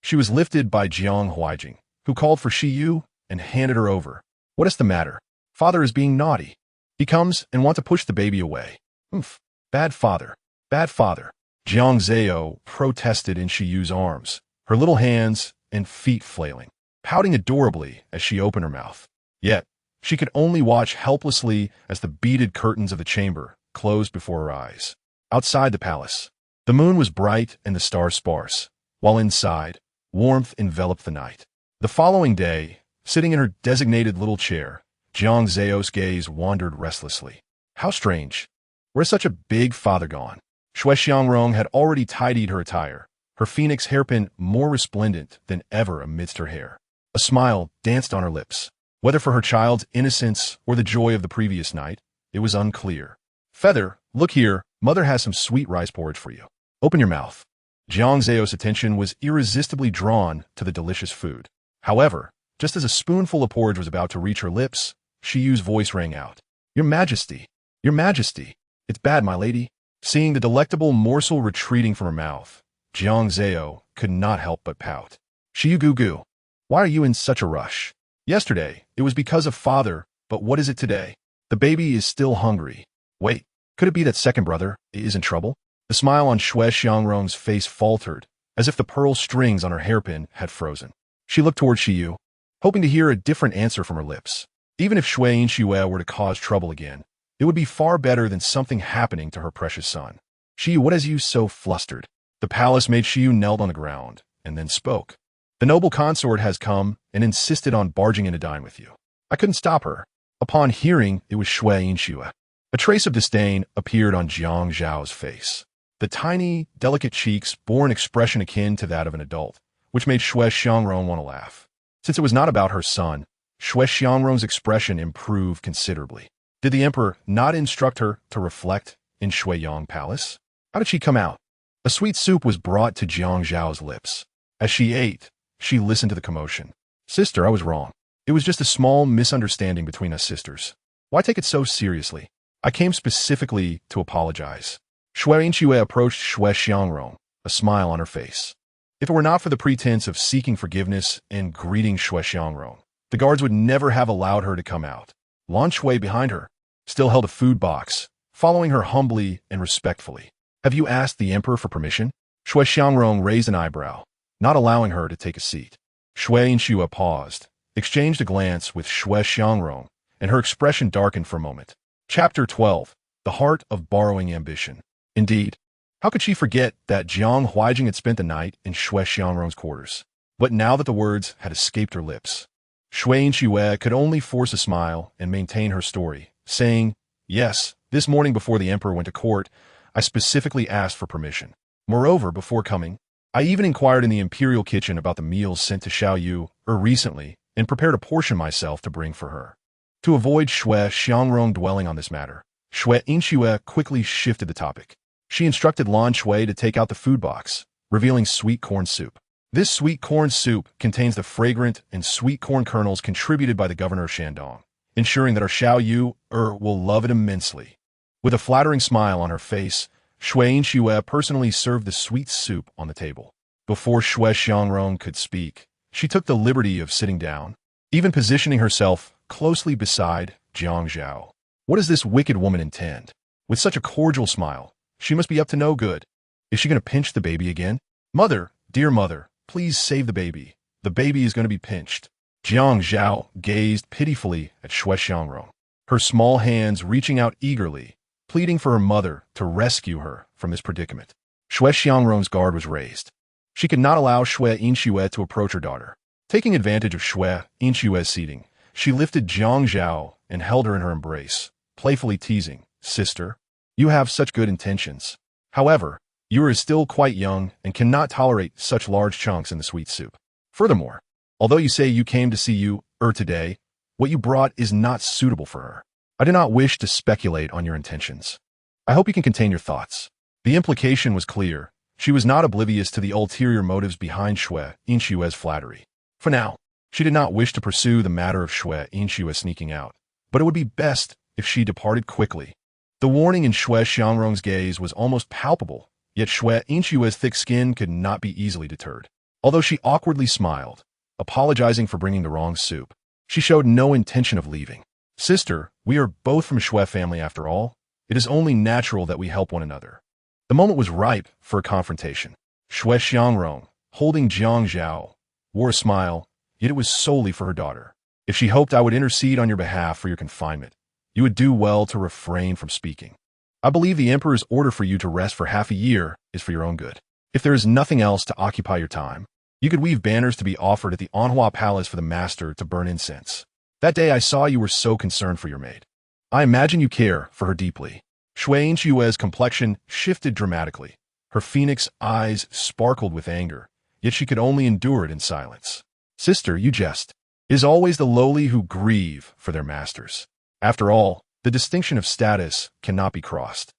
she was lifted by Jiang Huaijing, who called for Shi Yu and handed her over. "What is the matter? Father is being naughty. He comes and wants to push the baby away. Oof, bad father, bad father." Jiang Zao protested in Shi Yu's arms, her little hands and feet flailing, pouting adorably as she opened her mouth. Yet, she could only watch helplessly as the beaded curtains of the chamber closed before her eyes. Outside the palace, the moon was bright and the stars sparse, while inside, warmth enveloped the night. The following day, sitting in her designated little chair, Jiang Zao's gaze wandered restlessly. How strange. Where is such a big father gone? Shui Xiangrong had already tidied her attire, her phoenix hairpin more resplendent than ever amidst her hair. A smile danced on her lips. Whether for her child's innocence or the joy of the previous night, it was unclear. "Feather, look here, Mother has some sweet rice porridge for you. Open your mouth." Jiang Zao's attention was irresistibly drawn to the delicious food. However, just as a spoonful of porridge was about to reach her lips, Shi Yu's voice rang out. "Your Majesty, your Majesty, it's bad, my lady." Seeing the delectable morsel retreating from her mouth, Jiang Zao could not help but pout. "Shi Yu Goo, why are you in such a rush? Yesterday, it was because of Father, but what is it today? The baby is still hungry. Wait. Could it be that second brother is in trouble?" The smile on Shui Xiangrong's face faltered, as if the pearl strings on her hairpin had frozen. She looked toward Shi Yu, hoping to hear a different answer from her lips. Even if Shui and Shue were to cause trouble again, it would be far better than something happening to her precious son. "Shi Yu, what has you so flustered?" The palace maid Shi Yu knelt on the ground, and then spoke. "The noble consort has come and insisted on barging in to dine with you. I couldn't stop her." Upon hearing it was Shui and Shue, a trace of disdain appeared on Jiang Zhao's face. The tiny, delicate cheeks bore an expression akin to that of an adult, which made Shui Xiangrong want to laugh. Since it was not about her son, Shui Xiangrong's expression improved considerably. Did the emperor not instruct her to reflect in Shuiyang Palace? How did she come out? A sweet soup was brought to Jiang Zhao's lips. As she ate, she listened to the commotion. Sister, I was wrong. It was just a small misunderstanding between us sisters. Why take it so seriously? I came specifically to apologize. Shui Inchue approached Shui Xiangrong, a smile on her face. If it were not for the pretense of seeking forgiveness and greeting Shui Xiangrong, the guards would never have allowed her to come out. Lan Shui behind her still held a food box, following her humbly and respectfully. Have you asked the emperor for permission? Shui Xiangrong raised an eyebrow, not allowing her to take a seat. Shui Inchue paused, exchanged a glance with Shui Xiangrong, and her expression darkened for a moment. Chapter 12. The Heart of Borrowing Ambition. Indeed, how could she forget that Jiang Huijing had spent the night in Shui Xiangrong's quarters? But now that the words had escaped her lips, Shui Inchue could only force a smile and maintain her story, saying, yes, this morning before the emperor went to court, I specifically asked for permission. Moreover, before coming, I even inquired in the imperial kitchen about the meals sent to Xiaoyu recently and prepared a portion myself to bring for her. To avoid Shui Xiangrong dwelling on this matter, Shui Inchue quickly shifted the topic. She instructed Lan Shui to take out the food box, revealing sweet corn soup. This sweet corn soup contains the fragrant and sweet corn kernels contributed by the governor of Shandong, ensuring that our Xiaoyu will love it immensely. With a flattering smile on her face, Shui Inchue personally served the sweet soup on the table. Before Shui Xiangrong could speak, she took the liberty of sitting down, even positioning herself closely beside Jiang Zhao. What does this wicked woman intend? With such a cordial smile, she must be up to no good. Is she going to pinch the baby again? Mother, dear mother, please save the baby. The baby is going to be pinched. Jiang Zhao gazed pitifully at Shui Xiangrong, her small hands reaching out eagerly, pleading for her mother to rescue her from this predicament. Shui Xiangrong's guard was raised. She could not allow Shui Inchue to approach her daughter. Taking advantage of Shui Inchue's seating, she lifted Jiang Zhao and held her in her embrace, playfully teasing, sister, you have such good intentions. However, you are still quite young and cannot tolerate such large chunks in the sweet soup. Furthermore, although you say you came to see you today, what you brought is not suitable for her. I do not wish to speculate on your intentions. I hope you can contain your thoughts. The implication was clear. She was not oblivious to the ulterior motives behind Shui Inchue's flattery. For now, she did not wish to pursue the matter of Shui Inchue sneaking out, but it would be best if she departed quickly. The warning in Shui Xiangrong's gaze was almost palpable, yet Shui Inchue's thick skin could not be easily deterred. Although she awkwardly smiled, apologizing for bringing the wrong soup, she showed no intention of leaving. Sister, we are both from Shui family after all. It is only natural that we help one another. The moment was ripe for a confrontation. Shui Xiangrong, holding Jiang Zhao, wore a smile, yet it was solely for her daughter. If she hoped I would intercede on your behalf for your confinement, you would do well to refrain from speaking. I believe the emperor's order for you to rest for half a year is for your own good. If there is nothing else to occupy your time, you could weave banners to be offered at the Anhua Palace for the master to burn incense. That day I saw you were so concerned for your maid. I imagine you care for her deeply. Shui Inchue's complexion shifted dramatically. Her phoenix eyes sparkled with anger, yet she could only endure it in silence. Sister, you jest. It is always the lowly who grieve for their masters. After all, the distinction of status cannot be crossed.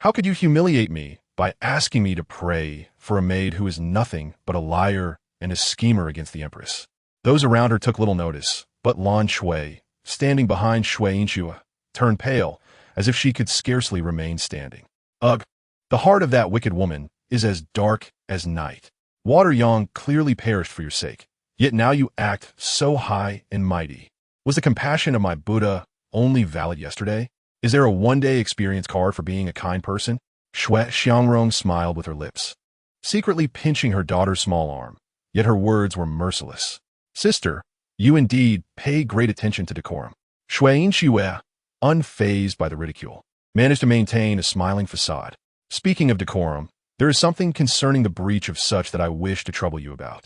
How could you humiliate me by asking me to pray for a maid who is nothing but a liar and a schemer against the Empress? Those around her took little notice, but Lan Shui, standing behind Shui Inchue, turned pale, as if she could scarcely remain standing. Ugh! The heart of that wicked woman is as dark as night. Water Yang clearly perished for your sake, yet now you act so high and mighty. Was the compassion of my Buddha only valid yesterday? Is there a one-day experience card for being a kind person? Shui Xiangrong smiled with her lips, secretly pinching her daughter's small arm, yet her words were merciless. Sister, you indeed pay great attention to decorum. Shui Inchue, unfazed by the ridicule, managed to maintain a smiling facade. Speaking of decorum, there is something concerning the breach of such that I wish to trouble you about.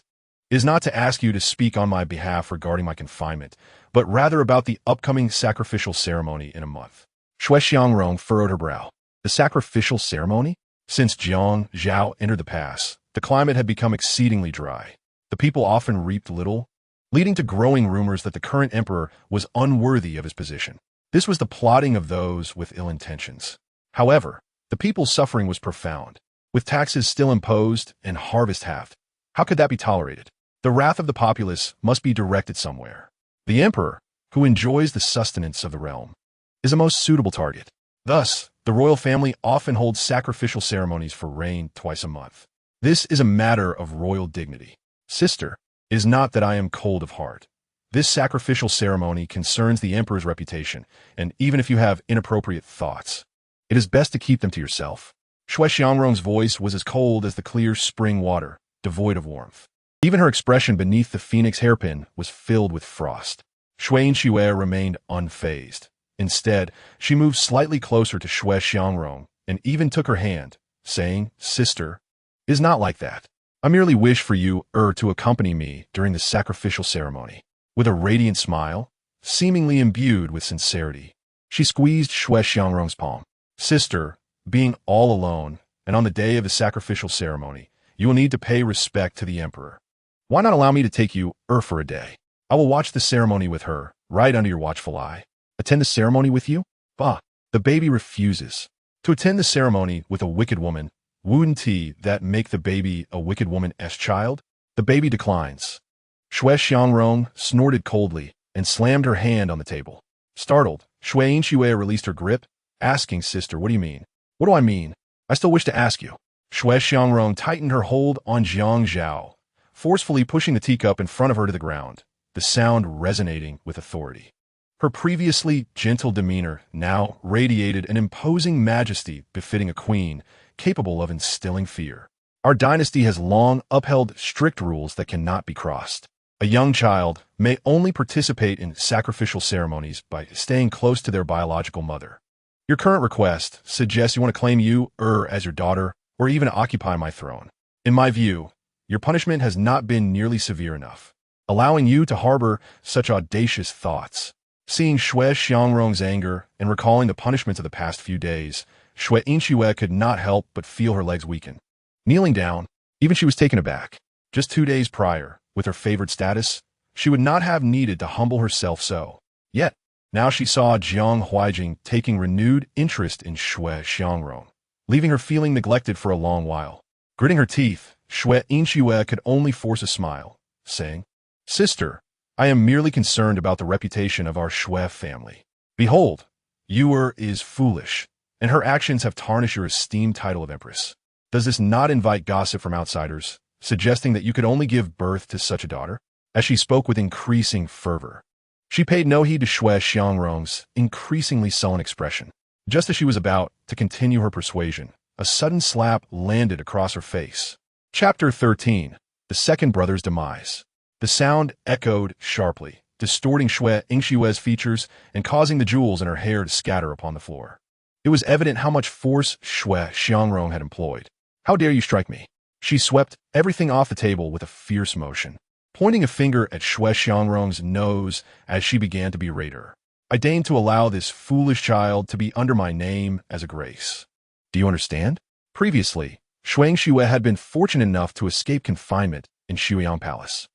It is not to ask you to speak on my behalf regarding my confinement, but rather about the upcoming sacrificial ceremony in a month. Shui Xiangrong furrowed her brow. The sacrificial ceremony? Since Jiang Zhao entered the pass, the climate had become exceedingly dry. The people often reaped little, leading to growing rumors that the current emperor was unworthy of his position. This was the plotting of those with ill intentions. However, the people's suffering was profound. With taxes still imposed and harvest halved, how could that be tolerated? The wrath of the populace must be directed somewhere. The emperor, who enjoys the sustenance of the realm, is a most suitable target. Thus, the royal family often holds sacrificial ceremonies for rain twice a month. This is a matter of royal dignity. Sister, it is not that I am cold of heart. This sacrificial ceremony concerns the emperor's reputation, and even if you have inappropriate thoughts, it is best to keep them to yourself. Shui Xiangrong's voice was as cold as the clear spring water, devoid of warmth. Even her expression beneath the phoenix hairpin was filled with frost. Shui Inxue remained unfazed. Instead, she moved slightly closer to Shui Xiangrong and even took her hand, saying, "Sister, it is not like that. I merely wish for you to accompany me during the sacrificial ceremony." With a radiant smile, seemingly imbued with sincerity, she squeezed Shui Xiangrong's palm. "Sister, being all alone, and on the day of the sacrificial ceremony, you will need to pay respect to the emperor. Why not allow me to take you for a day? I will watch the ceremony with her, right under your watchful eye." "Attend the ceremony with you?" "Bah, the baby refuses. To attend the ceremony with a wicked woman, wouldn't that make the baby a wicked woman's child? The baby declines." Shui Xiangrong snorted coldly and slammed her hand on the table. Startled, Shui Inxue released her grip, asking, "Sister, what do you mean?" "What do I mean? I still wish to ask you." Shui Xiangrong tightened her hold on Jiang Zao, forcefully pushing the teacup in front of her to the ground, the sound resonating with authority. Her previously gentle demeanor now radiated an imposing majesty befitting a queen, capable of instilling fear. "Our dynasty has long upheld strict rules that cannot be crossed. A young child may only participate in sacrificial ceremonies by staying close to their biological mother. Your current request suggests you want to claim you as your daughter, or even occupy my throne. In my view, your punishment has not been nearly severe enough, allowing you to harbor such audacious thoughts." Seeing Shui Xiangrong's anger and recalling the punishments of the past few days, Shui Inxue could not help but feel her legs weaken. Kneeling down, even she was taken aback. Just 2 days prior, with her favored status, she would not have needed to humble herself so. Yet, now she saw Jiang Huijing taking renewed interest in Shui Xiangrong, leaving her feeling neglected for a long while. Gritting her teeth, Shui Inxue could only force a smile, saying, "Sister, I am merely concerned about the reputation of our Shui family. Behold, you is foolish, and her actions have tarnished your esteemed title of Empress. Does this not invite gossip from outsiders, suggesting that you could only give birth to such a daughter?" As she spoke with increasing fervor, she paid no heed to Shui Xiangrong's increasingly sullen expression. Just as she was about to continue her persuasion, a sudden slap landed across her face. Chapter 13. The Second Brother's Demise. The sound echoed sharply, distorting Shui Inxue's features and causing the jewels in her hair to scatter upon the floor. It was evident how much force Shui Xiangrong had employed. "How dare you strike me?" She swept everything off the table with a fierce motion, pointing a finger at Shui Xiangrong's nose as she began to berate her. "I deign to allow this foolish child to be under my name as a grace. Do you understand?" Previously, Shui Inxue had been fortunate enough to escape confinement in Shuyang Palace.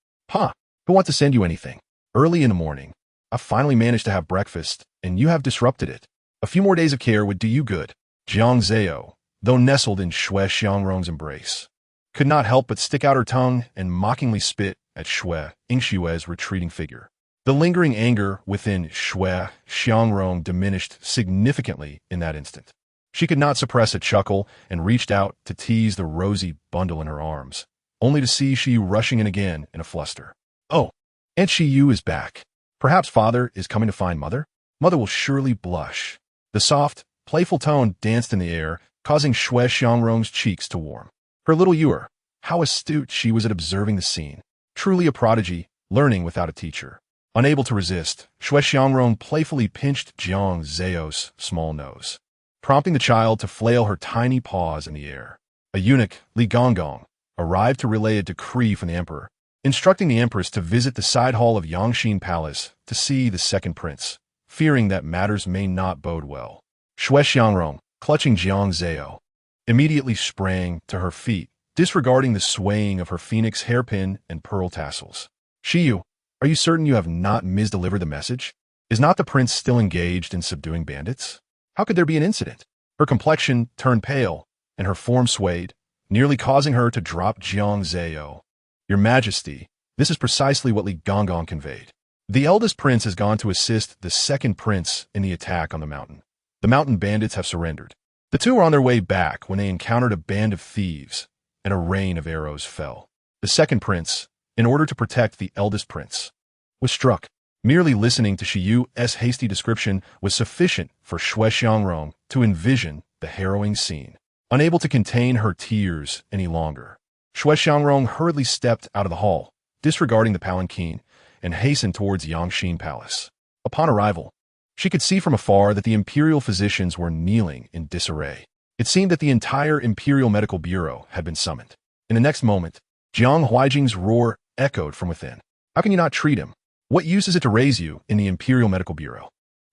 Who want to send you anything? Early in the morning, I finally managed to have breakfast, and you have disrupted it. A few more days of care would do you good." Jiang Zao, though nestled in Shui Xiangrong's embrace, could not help but stick out her tongue and mockingly spit at Shui Inxue's retreating figure. The lingering anger within Shui Xiangrong diminished significantly in that instant. She could not suppress a chuckle and reached out to tease the rosy bundle in her arms, only to see Shi Yu rushing in again in a fluster. "Oh, Aunt Shi Yu is back. Perhaps father is coming to find mother? Mother will surely blush." The soft, playful tone danced in the air, causing Shui Xiangrong's cheeks to warm. Her little Yuer, how astute she was at observing the scene. Truly a prodigy, learning without a teacher. Unable to resist, Shui Xiangrong playfully pinched Jiang Zao's small nose, prompting the child to flail her tiny paws in the air. A eunuch, Li Gonggong, arrived to relay a decree from the emperor, instructing the empress to visit the side hall of Yangxin Palace to see the second prince, fearing that matters may not bode well. Shui Xiangrong, clutching Jiang Zao, immediately sprang to her feet, disregarding the swaying of her phoenix hairpin and pearl tassels. "Shi Yu, are you certain you have not misdelivered the message?" Is not the prince still engaged in subduing bandits? How could there be an incident? Her complexion turned pale, and her form swayed, nearly causing her to drop Jiang Zao. Your Majesty, this is precisely what Li Gonggong conveyed. The eldest prince has gone to assist the second prince in the attack on the mountain. The mountain bandits have surrendered. The two were on their way back when they encountered a band of thieves, and a rain of arrows fell. The second prince, in order to protect the eldest prince, was struck. Merely listening to Shiyu's hasty description was sufficient for Shui Xiangrong to envision the harrowing scene. Unable to contain her tears any longer, Shui Xiangrong hurriedly stepped out of the hall, disregarding the palanquin, and hastened towards Yangxin Palace. Upon arrival, she could see from afar that the imperial physicians were kneeling in disarray. It seemed that the entire Imperial Medical Bureau had been summoned. In the next moment, Jiang Huaijing's roar echoed from within. How can you not treat him? What use is it to raise you in the Imperial Medical Bureau?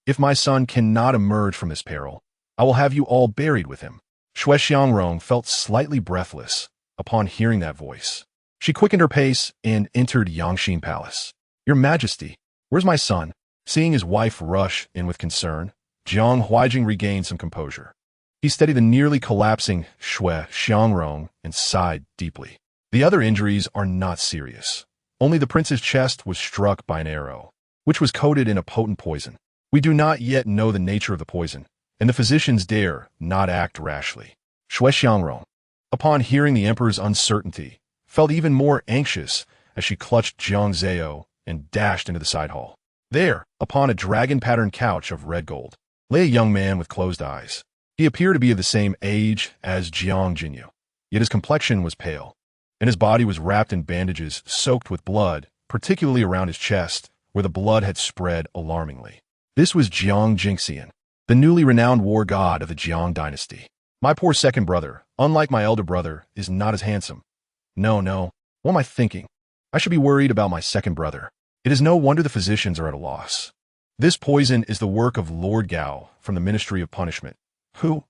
If my son cannot emerge from this peril, I will have you all buried with him. Shui Xiangrong felt slightly breathless upon hearing that voice. She quickened her pace and entered Yangxin Palace. Your Majesty, where's my son? Seeing his wife rush in with concern, Jiang Huaijing regained some composure. He steadied the nearly collapsing Shui Xiangrong and sighed deeply. The other injuries are not serious. Only the prince's chest was struck by an arrow, which was coated in a potent poison. We do not yet know the nature of the poison, and the physicians dare not act rashly. Shui Xiangrong, upon hearing the emperor's uncertainty, felt even more anxious as she clutched Jiang Zao and dashed into the side hall. There, upon a dragon-patterned couch of red gold, lay a young man with closed eyes. He appeared to be of the same age as Jiang Jinyu, yet his complexion was pale, and his body was wrapped in bandages soaked with blood, particularly around his chest, where the blood had spread alarmingly. This was Jiang Jingxian, the newly renowned war god of the Jiang Dynasty. My poor second brother, unlike my elder brother, is not as handsome. No, what am I thinking? I should be worried about my second brother. It is no wonder the physicians are at a loss. This poison is the work of Lord Gao from the Ministry of Punishment, who,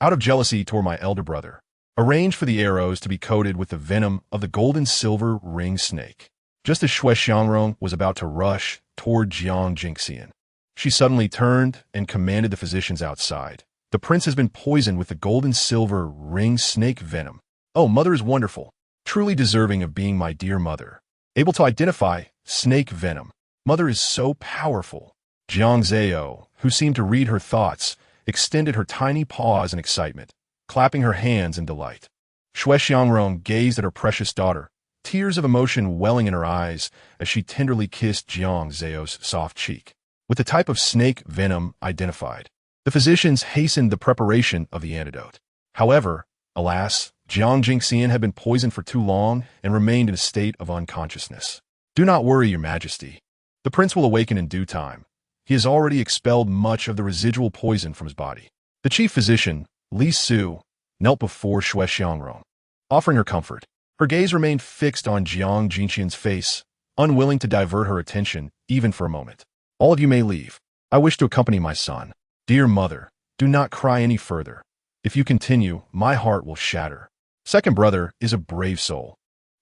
out of jealousy toward my elder brother, arranged for the arrows to be coated with the venom of the gold-and-silver ring snake. Just as Shui Xiangrong was about to rush toward Jiang Jingxian, she suddenly turned and commanded the physicians outside. The prince has been poisoned with the gold-and-silver ring snake venom. Oh, mother is wonderful, truly deserving of being my dear mother. Able to identify snake venom. Mother is so powerful. Jiang Zao, who seemed to read her thoughts, extended her tiny paws in excitement, clapping her hands in delight. Shui Xiangrong gazed at her precious daughter, tears of emotion welling in her eyes as she tenderly kissed Jiang Zao's soft cheek. With the type of snake venom identified, the physicians hastened the preparation of the antidote. However, alas, Jiang Jingxian had been poisoned for too long and remained in a state of unconsciousness. Do not worry, Your Majesty. The prince will awaken in due time. He has already expelled much of the residual poison from his body. The chief physician, Li Su, knelt before Shui Xiangrong, offering her comfort. Her gaze remained fixed on Jiang Jingxian's face, unwilling to divert her attention even for a moment. All of you may leave. I wish to accompany my son. Dear mother, do not cry any further. If you continue, my heart will shatter. Second brother is a brave soul,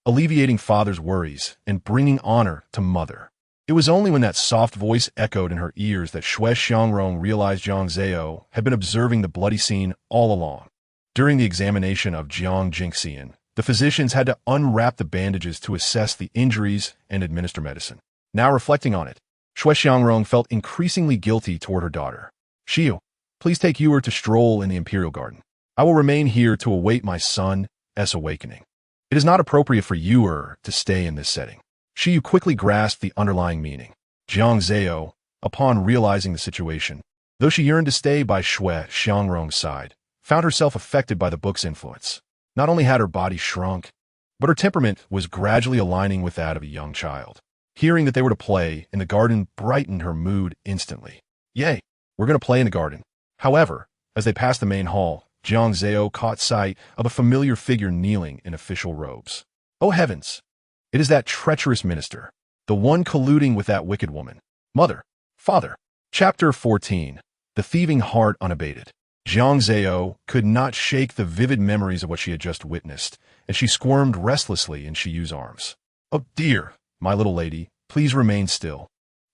alleviating father's worries and bringing honor to mother. It was only when that soft voice echoed in her ears that Shui Xiangrong realized Jiang Zao had been observing the bloody scene all along. During the examination of Jiang Jingxian, the physicians had to unwrap the bandages to assess the injuries and administer medicine. Now reflecting on it, Shui Xiangrong felt increasingly guilty toward her daughter. Xiu, please take Yuer to stroll in the Imperial Garden. I will remain here to await my son's awakening. It is not appropriate for Yuer to stay in this setting. Xiu quickly grasped the underlying meaning. Jiang Zao, upon realizing the situation, though she yearned to stay by Shui Xiangrong's side, found herself affected by the book's influence. Not only had her body shrunk, but her temperament was gradually aligning with that of a young child. Hearing that they were to play in the garden brightened her mood instantly. Yay, we're going to play in the garden. However, as they passed the main hall, Jiang Zao caught sight of a familiar figure kneeling in official robes. Oh heavens! It is that treacherous minister, the one colluding with that wicked woman. Mother, father. Chapter 14. The Thieving Heart Unabated. Jiang Zao could not shake the vivid memories of what she had just witnessed, and she squirmed restlessly in Shiyu's arms. Oh dear, my little lady, please remain still.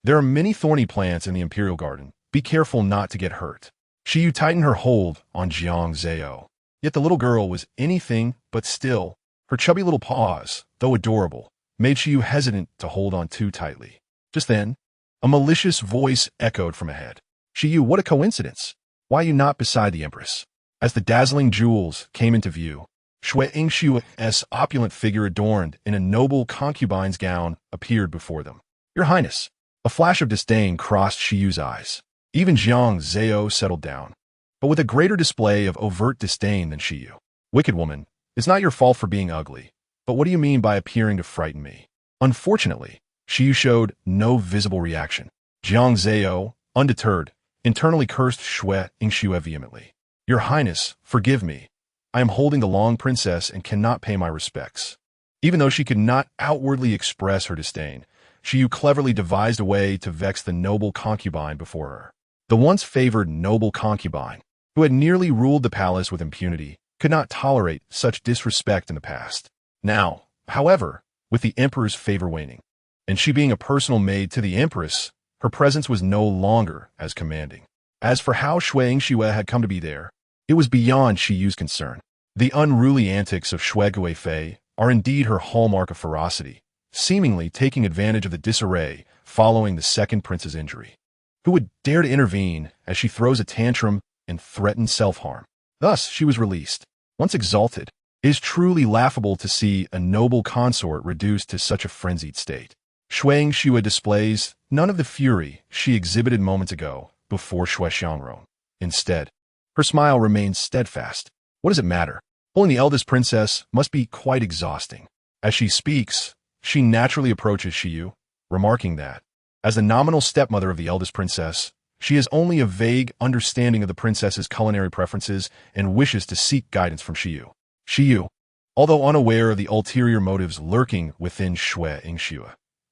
There are many thorny plants in the Imperial Garden. Be careful not to get hurt. Shiyu tightened her hold on Jiang Zao. Yet the little girl was anything but still. Her chubby little paws, though adorable, made Shiyu hesitant to hold on too tightly. Just then, a malicious voice echoed from ahead. Shiyu, what a coincidence! Why are you not beside the Empress? As the dazzling jewels came into view, Shui Yingshua's opulent figure adorned in a noble concubine's gown appeared before them. Your Highness! A flash of disdain crossed Shiyu's eyes. Even Jiang Zao settled down, but with a greater display of overt disdain than Shiyu. Wicked woman, it's not your fault for being ugly, but what do you mean by appearing to frighten me? Unfortunately, Shiyu showed no visible reaction. Jiang Zao, undeterred, internally cursed Shui Yingxue vehemently. Your Highness, forgive me. I am holding the long princess and cannot pay my respects. Even though she could not outwardly express her disdain, Shiyu cleverly devised a way to vex the noble concubine before her. The once favored noble concubine, who had nearly ruled the palace with impunity, could not tolerate such disrespect in the past. Now, however, with the emperor's favor waning, and she being a personal maid to the empress, her presence was no longer as commanding. As for how Shui Yingxue had come to be there, it was beyond Shiyu's concern. The unruly antics of Shui Guifei are indeed her hallmark of ferocity, seemingly taking advantage of the disarray following the second prince's injury. Who would dare to intervene as she throws a tantrum and threatens self-harm? Thus, she was released. Once exalted, it is truly laughable to see a noble consort reduced to such a frenzied state. Shui Yingxue displays none of the fury she exhibited moments ago before Shui Xiangrong. Instead, her smile remains steadfast. What does it matter? Pulling the eldest princess must be quite exhausting. As she speaks, she naturally approaches Shiyu, remarking that, as the nominal stepmother of the eldest princess, she has only a vague understanding of the princess's culinary preferences and wishes to seek guidance from Shiyu. Shiyu, although unaware of the ulterior motives lurking within Shui Yingxue,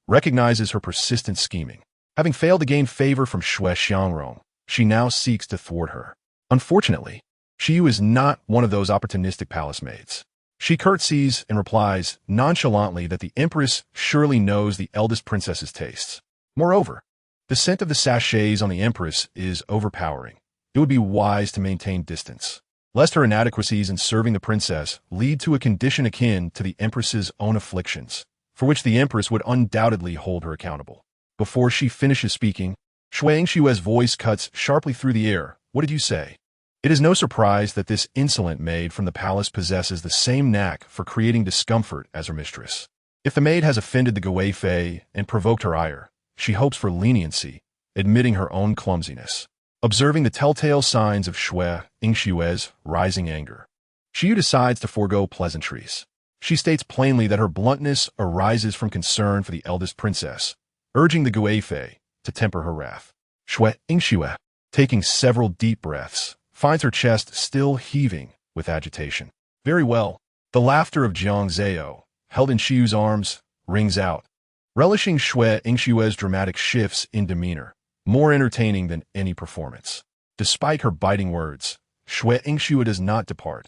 recognizes her persistent scheming. Having failed to gain favor from Shui Xiangrong, she now seeks to thwart her. Unfortunately, Shiyu is not one of those opportunistic palace maids. She curtsies and replies nonchalantly that the Empress surely knows the eldest princess's tastes. Moreover, the scent of the sachets on the Empress is overpowering. It would be wise to maintain distance, lest her inadequacies in serving the princess lead to a condition akin to the Empress's own afflictions, for which the Empress would undoubtedly hold her accountable. Before she finishes speaking, Shui Yingshue's voice cuts sharply through the air. What did you say? It is no surprise that this insolent maid from the palace possesses the same knack for creating discomfort as her mistress. If the maid has offended the Guifei and provoked her ire, she hopes for leniency, admitting her own clumsiness. Observing the telltale signs of Shui Yingshue's rising anger, Shiyu decides to forego pleasantries. She states plainly that her bluntness arises from concern for the eldest princess, urging the Guifei to temper her wrath. Shui Yingxue, taking several deep breaths, finds her chest still heaving with agitation. Very well. The laughter of Jiang Zao, held in Shiyu's arms, rings out, relishing Shui Yingshue's dramatic shifts in demeanor, more entertaining than any performance. Despite her biting words, Shui Yingxue does not depart.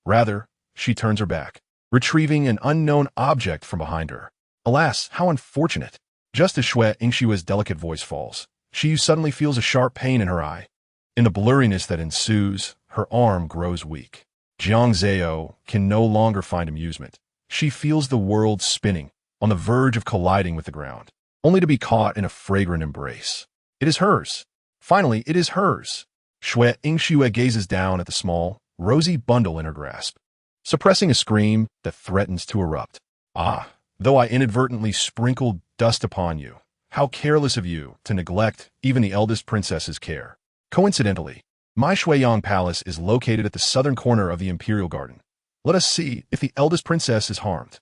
Rather, she turns her back, retrieving an unknown object from behind her. Alas, how unfortunate! Just as Shui Yingshue's delicate voice falls, Shiyu suddenly feels a sharp pain in her eye. In the blurriness that ensues, her arm grows weak. Jiang Zao can no longer find amusement. She feels the world spinning, on the verge of colliding with the ground, only to be caught in a fragrant embrace. It is hers. Finally, it is hers. Shui Yingxue gazes down at the small, rosy bundle in her grasp, suppressing a scream that threatens to erupt. Ah, though I inadvertently sprinkled dust upon you, how careless of you to neglect even the eldest princess's care. Coincidentally, my Shuiyang Palace is located at the southern corner of the Imperial Garden. Let us see if the eldest princess is harmed.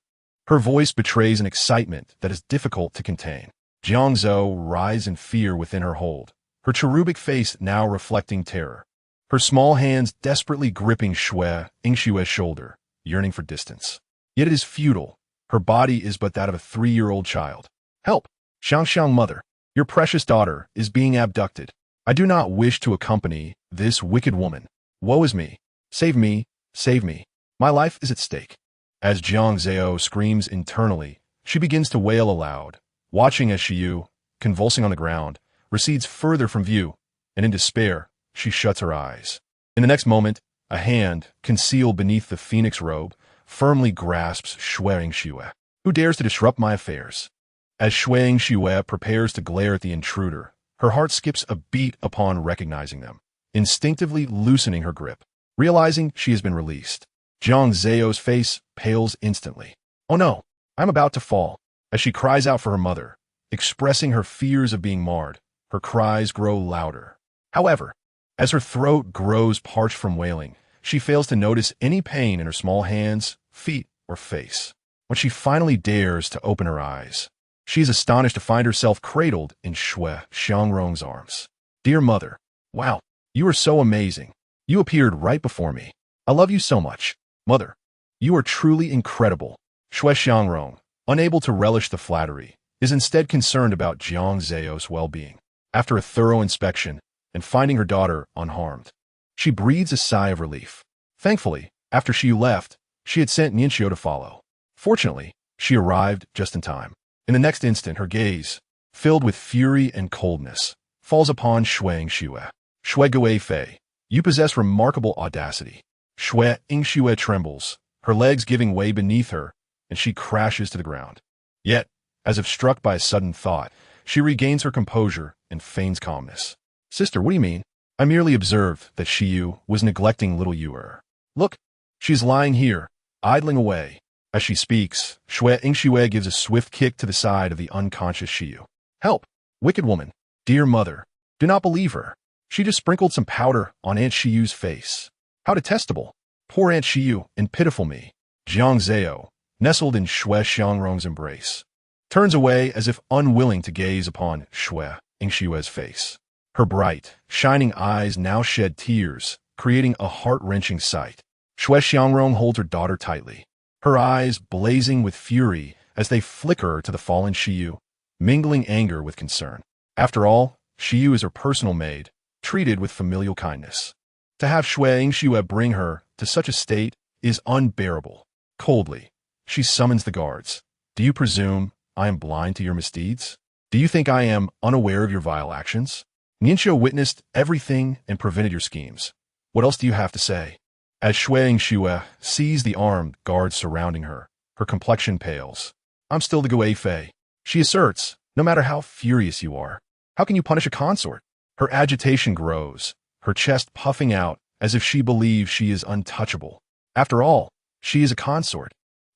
Her voice betrays an excitement that is difficult to contain. Jiang Zao writhes in fear within her hold, her cherubic face now reflecting terror. Her small hands desperately gripping Shui Yingshue's shoulder, yearning for distance. Yet it is futile. Her body is but that of a 3-year-old child. Help! Xiang mother, your precious daughter is being abducted. I do not wish to accompany this wicked woman. Woe is me! Save me! Save me! My life is at stake. As Jiang Zao screams internally, she begins to wail aloud, watching as Shiyu, convulsing on the ground, recedes further from view, and in despair, she shuts her eyes. In the next moment, a hand, concealed beneath the phoenix robe, firmly grasps Shuang Xue. Who dares to disrupt my affairs? As Shuang Xue prepares to glare at the intruder, her heart skips a beat upon recognizing them, instinctively loosening her grip. Realizing she has been released, Jiang Zao's face pales instantly. Oh no, I'm about to fall. As she cries out for her mother, expressing her fears of being marred, her cries grow louder. However, as her throat grows parched from wailing, she fails to notice any pain in her small hands, feet, or face. When she finally dares to open her eyes, she is astonished to find herself cradled in Xue Xiangrong's arms. Dear mother, wow, you are so amazing. You appeared right before me. I love you so much. Mother, you are truly incredible. Xue Xiangrong, unable to relish the flattery, is instead concerned about Jiang Zao's well-being. After a thorough inspection and finding her daughter unharmed, she breathes a sigh of relief. Thankfully, after she left, she had sent Nianxiu to follow. Fortunately, she arrived just in time. In the next instant, her gaze, filled with fury and coldness, falls upon Shuang Xue. Xue Gui Fei, you possess remarkable audacity. Xue Yingxue trembles, her legs giving way beneath her, and she crashes to the ground. Yet, as if struck by a sudden thought, she regains her composure and feigns calmness. Sister, what do you mean? I merely observed that Xiyu was neglecting little Yuer. Look, she's lying here, idling away. As she speaks, Xue Yingxue gives a swift kick to the side of the unconscious Xiyu. Help! Wicked woman! Dear mother, do not believe her. She just sprinkled some powder on Aunt Xiyu's face. How detestable! Poor Aunt Xiyu and pitiful me. Jiang Zao, nestled in Xue Xiangrong's embrace, turns away as if unwilling to gaze upon Xue Yingxue's face. Her bright, shining eyes now shed tears, creating a heart-wrenching sight. Xue Xiangrong holds her daughter tightly, her eyes blazing with fury as they flicker to the fallen Xiyu, mingling anger with concern. After all, Xiyu is her personal maid, treated with familial kindness. To have Xue Yingxue bring her to such a state is unbearable. Coldly, she summons the guards. Do you presume I am blind to your misdeeds? Do you think I am unaware of your vile actions? Nianxiu witnessed everything and prevented your schemes. What else do you have to say? As Xue Yingxue sees the armed guards surrounding her, her complexion pales. I'm still the Gui Fei. She asserts, no matter how furious you are. How can you punish a consort? Her agitation grows, her chest puffing out as if she believes she is untouchable. After all, she is a consort.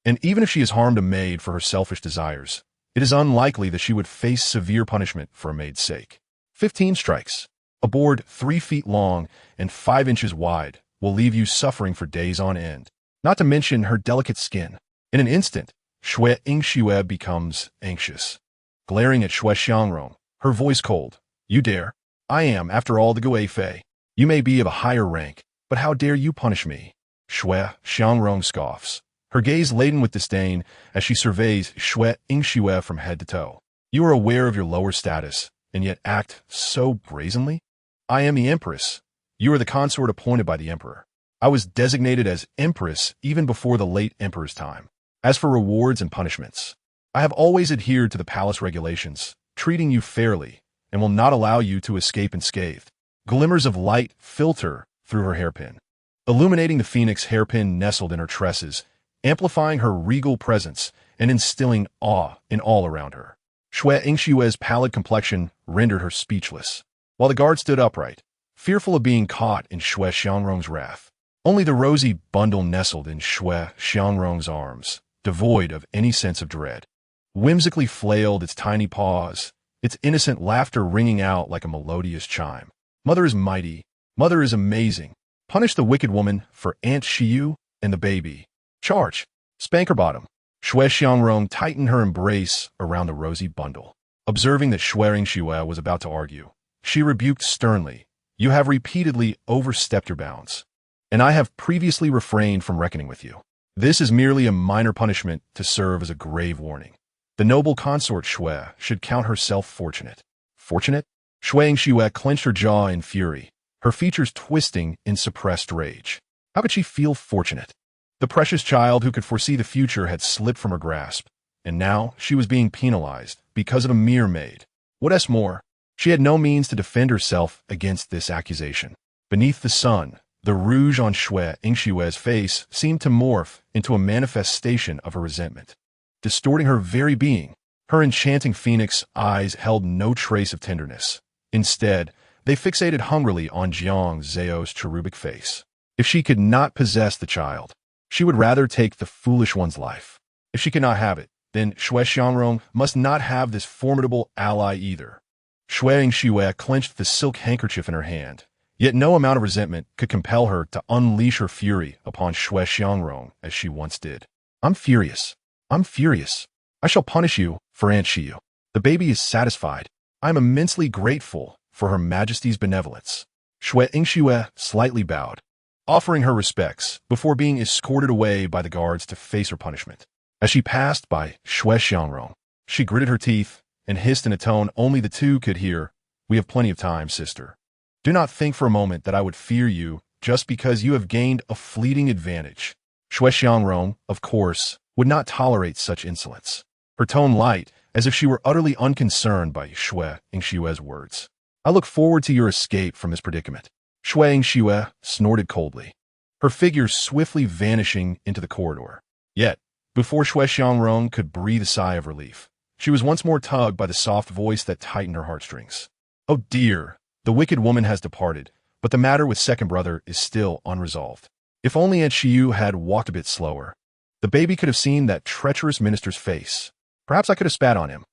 And even if she has harmed a maid for her selfish desires, it is unlikely that she would face severe punishment for a maid's sake. 15 strikes, a board 3 feet long and 5 inches wide, will leave you suffering for days on end. Not to mention her delicate skin. In an instant, Xue Yingxue becomes anxious. Glaring at Xue Xiangrong, her voice cold. You dare? I am, after all, the Gui Fei. You may be of a higher rank, but how dare you punish me? Xue Xiangrong scoffs, her gaze laden with disdain as she surveys Xue Yingxue from head to toe. You are aware of your lower status, and yet act so brazenly? I am the Empress. You are the consort appointed by the Emperor. I was designated as Empress even before the late Emperor's time. As for rewards and punishments, I have always adhered to the palace regulations, treating you fairly, and will not allow you to escape unscathed. Glimmers of light filter through her hairpin, illuminating the phoenix hairpin nestled in her tresses, amplifying her regal presence and instilling awe in all around her. Xue Yingxue's pallid complexion rendered her speechless, while the guard stood upright, fearful of being caught in Xue Xiangrong's wrath. Only the rosy bundle nestled in Xue Xiangrong's arms, devoid of any sense of dread, whimsically flailed its tiny paws, its innocent laughter ringing out like a melodious chime. Mother is mighty. Mother is amazing. Punish the wicked woman for Aunt Xiyu and the baby. Charge. Spank her bottom. Xue Xiangrong tightened her embrace around the rosy bundle. Observing that Xue Yingxue was about to argue, she rebuked sternly. You have repeatedly overstepped your bounds, and I have previously refrained from reckoning with you. This is merely a minor punishment to serve as a grave warning. The noble consort Xue should count herself fortunate. Fortunate? Xue Yingxue clenched her jaw in fury, her features twisting in suppressed rage. How could she feel fortunate? The precious child who could foresee the future had slipped from her grasp, and now she was being penalized because of a mere maid. What more? She had no means to defend herself against this accusation. Beneath the sun, the rouge on Xue Yingshue's face seemed to morph into a manifestation of her resentment, distorting her very being. Her enchanting phoenix eyes held no trace of tenderness. Instead, they fixated hungrily on Jiang Zao's cherubic face. If she could not possess the child, she would rather take the foolish one's life. If she could not have it, then Xue Xiangrong must not have this formidable ally either. Xue Yingxue clenched the silk handkerchief in her hand, yet no amount of resentment could compel her to unleash her fury upon Xue Xiangrong as she once did. I'm furious. I'm furious. I shall punish you for Aunt Shiyu. The baby is satisfied. I am immensely grateful for Her Majesty's benevolence. Xue Yingxue slightly bowed, offering her respects before being escorted away by the guards to face her punishment. As she passed by Xue Xiangrong, she gritted her teeth and hissed in a tone only the two could hear, "We have plenty of time, sister. Do not think for a moment that I would fear you just because you have gained a fleeting advantage." Xue Xiangrong, of course, would not tolerate such insolence, her tone light as if she were utterly unconcerned by Xue Yingshue's words. "I look forward to your escape from this predicament." Xue Yingxue snorted coldly, her figure swiftly vanishing into the corridor. Yet, before Xue Xiangrong could breathe a sigh of relief, she was once more tugged by the soft voice that tightened her heartstrings. "Oh dear, the wicked woman has departed, but the matter with second brother is still unresolved. If only Aunt Shiyu had walked a bit slower, the baby could have seen that treacherous minister's face. Perhaps I could have spat on him.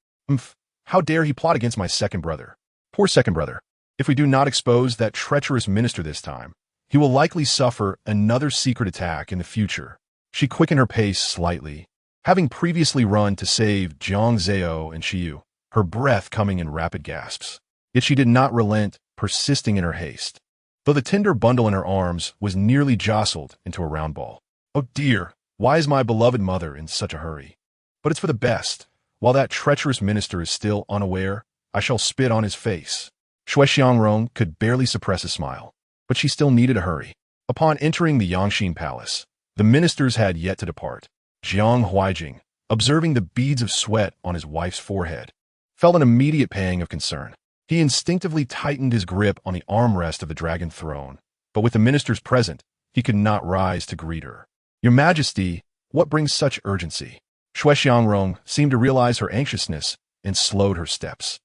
How dare he plot against my second brother? Poor second brother. If we do not expose that treacherous minister this time, he will likely suffer another secret attack in the future." She quickened her pace slightly, having previously run to save Jiang Zao and Shiyu, her breath coming in rapid gasps. Yet she did not relent, persisting in her haste, though the tender bundle in her arms was nearly jostled into a round ball. "Oh dear, why is my beloved mother in such a hurry? But it's for the best. While that treacherous minister is still unaware, I shall spit on his face." Xue Xiangrong could barely suppress a smile, but she still needed a hurry. Upon entering the Yangxin Palace, the ministers had yet to depart. Jiang Huaijing, observing the beads of sweat on his wife's forehead, felt an immediate pang of concern. He instinctively tightened his grip on the armrest of the dragon throne, but with the ministers present, he could not rise to greet her. "Your Majesty, what brings such urgency?" Xue Xiangrong seemed to realize her anxiousness and slowed her steps.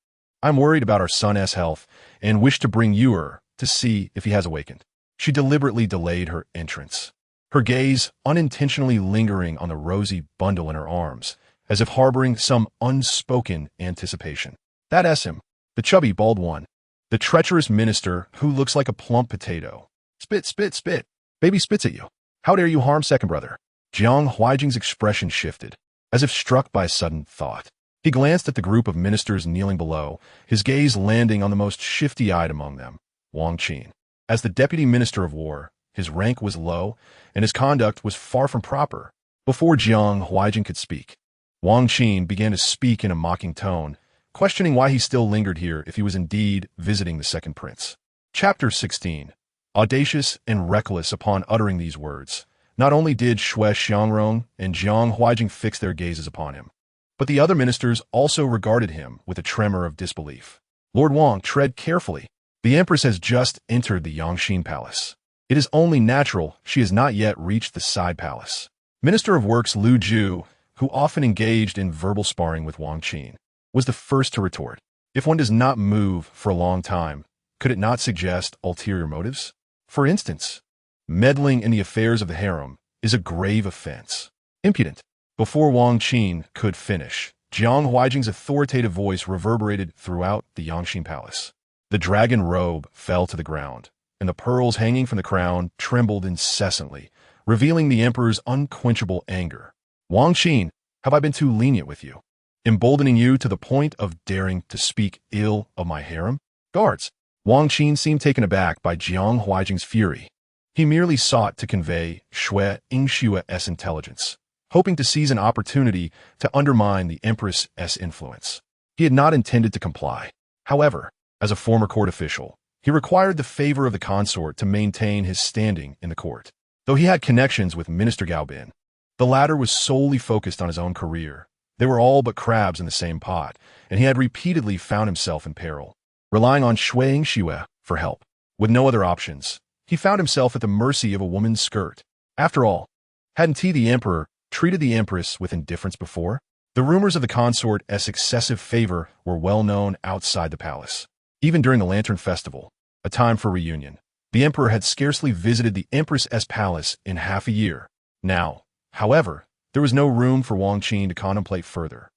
"I'm worried about our son's health and wish to bring you to see if he has awakened." She deliberately delayed her entrance, her gaze unintentionally lingering on the rosy bundle in her arms, as if harboring some unspoken anticipation. "That's him, the chubby bald one, the treacherous minister who looks like a plump potato. Spit, spit, spit. Baby spits at you. How dare you harm second brother?" Jiang Huaijing's expression shifted, as if struck by a sudden thought. He glanced at the group of ministers kneeling below, his gaze landing on the most shifty-eyed among them, Wang Qin. As the deputy minister of war, his rank was low, and his conduct was far from proper. Before Jiang Huaijing could speak, Wang Qin began to speak in a mocking tone, questioning why he still lingered here if he was indeed visiting the second prince. Chapter 16. Audacious and reckless upon uttering these words, not only did Xue Xiangrong and Jiang Huaijing fix their gazes upon him, but the other ministers also regarded him with a tremor of disbelief. "Lord Wang, tread carefully. The Empress has just entered the Yangxin Palace. It is only natural she has not yet reached the side palace." Minister of Works Lu Ju, who often engaged in verbal sparring with Wang Qin, was the first to retort. "If one does not move for a long time, could it not suggest ulterior motives? For instance, meddling in the affairs of the harem is a grave offense." "Impudent." Before Wang Qin could finish, Jiang Huaijing's authoritative voice reverberated throughout the Yangxin Palace. The dragon robe fell to the ground, and the pearls hanging from the crown trembled incessantly, revealing the emperor's unquenchable anger. "Wang Qin, have I been too lenient with you, emboldening you to the point of daring to speak ill of my harem?" "Guards!" Wang Qin seemed taken aback by Jiang Huaijing's fury. He merely sought to convey Xue Yingshue's intelligence, hoping to seize an opportunity to undermine the Empress's influence. He had not intended to comply. However, as a former court official, he required the favor of the consort to maintain his standing in the court. Though he had connections with Minister Gao Bin, the latter was solely focused on his own career. They were all but crabs in the same pot, and he had repeatedly found himself in peril. Relying on Shuang Xue for help, with no other options, he found himself at the mercy of a woman's skirt. After all, hadn't he, the emperor, treated the empress with indifference before? The rumors of the consort's excessive favor were well known outside the palace. Even during the Lantern Festival, a time for reunion, the emperor had scarcely visited the empress's palace in half a year. Now, however, there was no room for Wang Qin to contemplate further.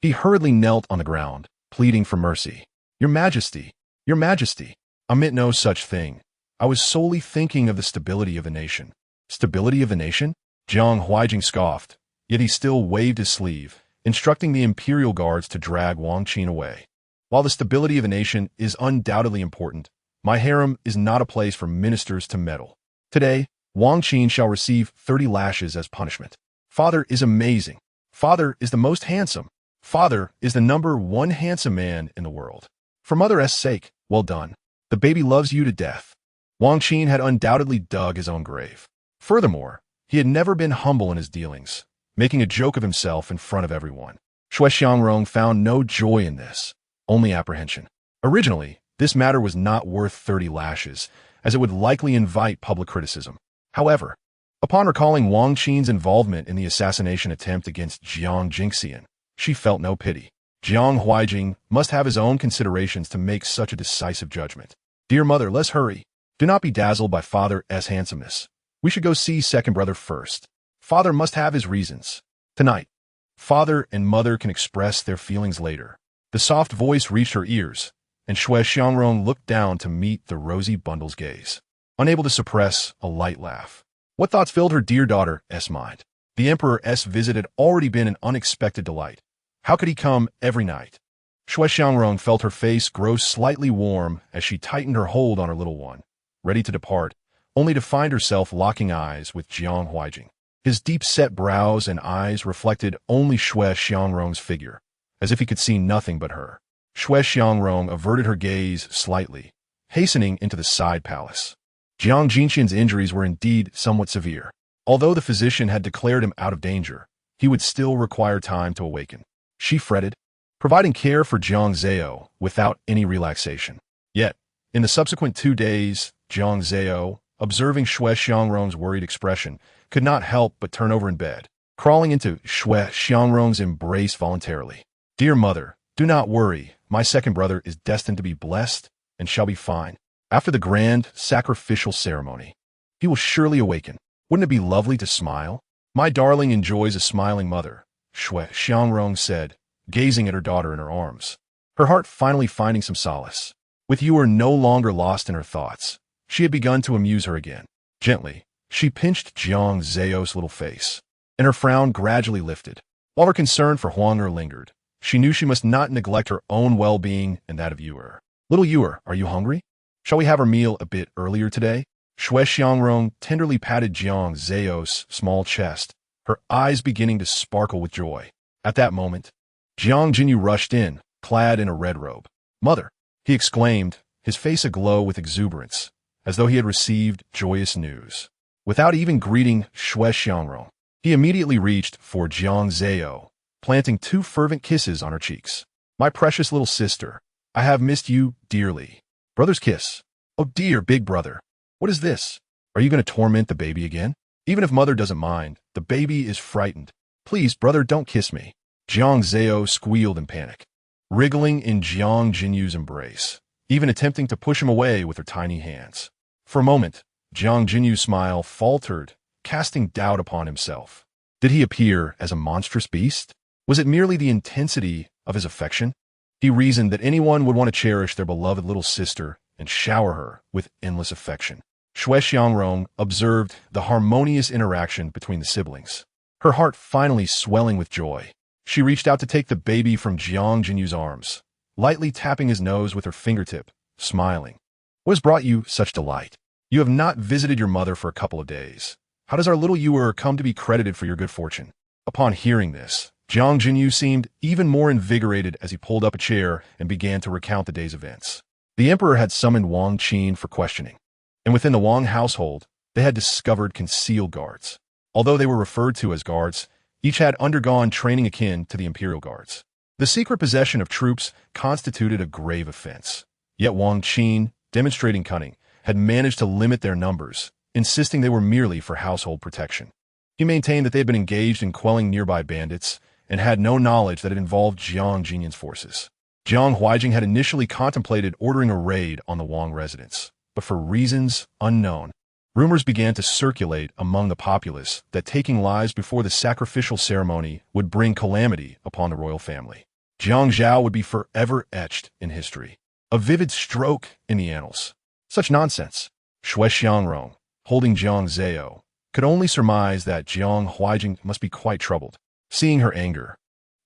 He hurriedly knelt on the ground, pleading for mercy. Your Majesty, Your Majesty, I meant no such thing. I was solely thinking of the stability of the nation. Stability of the nation? Jiang Huijing scoffed, yet he still waved his sleeve, instructing the imperial guards to drag Wang Qin away. While the stability of the nation is undoubtedly important, my harem is not a place for ministers to meddle. Today, Wang Qin shall receive 30 lashes as punishment. Father is amazing. Father is the most handsome. Father is the #1 handsome man in the world. For mother's sake, well done. The baby loves you to death. Wang Qin had undoubtedly dug his own grave. Furthermore, he had never been humble in his dealings, making a joke of himself in front of everyone. Shui Xiangrong found no joy in this, only apprehension. Originally, this matter was not worth 30 lashes, as it would likely invite public criticism. However, upon recalling Wang Qin's involvement in the assassination attempt against Jiang Jingxian, she felt no pity. Jiang Huijing must have his own considerations to make such a decisive judgment. Dear mother, let's hurry. Do not be dazzled by father's handsomeness. We should go see second brother first. Father must have his reasons. Tonight, father and mother can express their feelings later. The soft voice reached her ears, and Shui Xiangrong looked down to meet the rosy bundle's gaze, unable to suppress a light laugh. What thoughts filled her dear daughter's mind? The emperor's visit had already been an unexpected delight. How could he come every night? Shui Xiangrong felt her face grow slightly warm as she tightened her hold on her little one, ready to depart, only to find herself locking eyes with Jiang Huijing. His deep-set brows and eyes reflected only Shui Xiangrong's figure, as if he could see nothing but her. Shui Xiangrong averted her gaze slightly, hastening into the side palace. Jiang Jingxian's injuries were indeed somewhat severe. Although the physician had declared him out of danger, he would still require time to awaken. She fretted, providing care for Jiang Zao without any relaxation. Yet, in the subsequent 2 days, Jiang Zao, observing Shui Xiangrong's worried expression, could not help but turn over in bed, crawling into Shui Xiangrong's embrace voluntarily. Dear mother, do not worry. My second brother is destined to be blessed and shall be fine. After the grand sacrificial ceremony, he will surely awaken. Wouldn't it be lovely to smile? My darling enjoys a smiling mother, Shui Xiangrong said, gazing at her daughter in her arms, her heart finally finding some solace. With you are no longer lost in her thoughts. She had begun to amuse her again. Gently, she pinched Jiang Zao's little face, and her frown gradually lifted. While her concern for Huang lingered, she knew she must not neglect her own well-being and that of Yuer. Little Yuer, are you hungry? Shall we have our meal a bit earlier today? Shui Xiangrong tenderly patted Jiang Zao's small chest, her eyes beginning to sparkle with joy. At that moment, Jiang Jinyu rushed in, clad in a red robe. Mother, he exclaimed, his face aglow with exuberance, as though he had received joyous news. Without even greeting Shui Xiangrong, he immediately reached for Jiang Zao, planting 2 fervent kisses on her cheeks. My precious little sister, I have missed you dearly. Brother's kiss. Oh dear big brother, what is this? Are you going to torment the baby again? Even if mother doesn't mind, the baby is frightened. Please, brother, don't kiss me. Jiang Zao squealed in panic, wriggling in Jiang Jinyu's embrace, even attempting to push him away with her tiny hands. For a moment, Jiang Jinyu's smile faltered, casting doubt upon himself. Did he appear as a monstrous beast? Was it merely the intensity of his affection? He reasoned that anyone would want to cherish their beloved little sister and shower her with endless affection. Shui Xiangrong observed the harmonious interaction between the siblings, her heart finally swelling with joy. She reached out to take the baby from Jiang Jinyu's arms, lightly tapping his nose with her fingertip, smiling. What has brought you such delight? You have not visited your mother for a couple of days. How does our little Yuer come to be credited for your good fortune? Upon hearing this, Jiang Jinyu seemed even more invigorated as he pulled up a chair and began to recount the day's events. The emperor had summoned Wang Qin for questioning, and within the Wang household, they had discovered concealed guards. Although they were referred to as guards, Each had undergone training akin to the Imperial Guards. The secret possession of troops constituted a grave offense. Yet Wang Qin, demonstrating cunning, had managed to limit their numbers, insisting they were merely for household protection. He maintained that they had been engaged in quelling nearby bandits and had no knowledge that it involved Jiang Jinyan's forces. Jiang Huaijing had initially contemplated ordering a raid on the Wang residence, but for reasons unknown, rumors began to circulate among the populace that taking lives before the sacrificial ceremony would bring calamity upon the royal family. Jiang Zhao would be forever etched in history, a vivid stroke in the annals. Such nonsense. Shui Xiangrong, holding Jiang Zao, could only surmise that Jiang Huaijing must be quite troubled. Seeing her anger,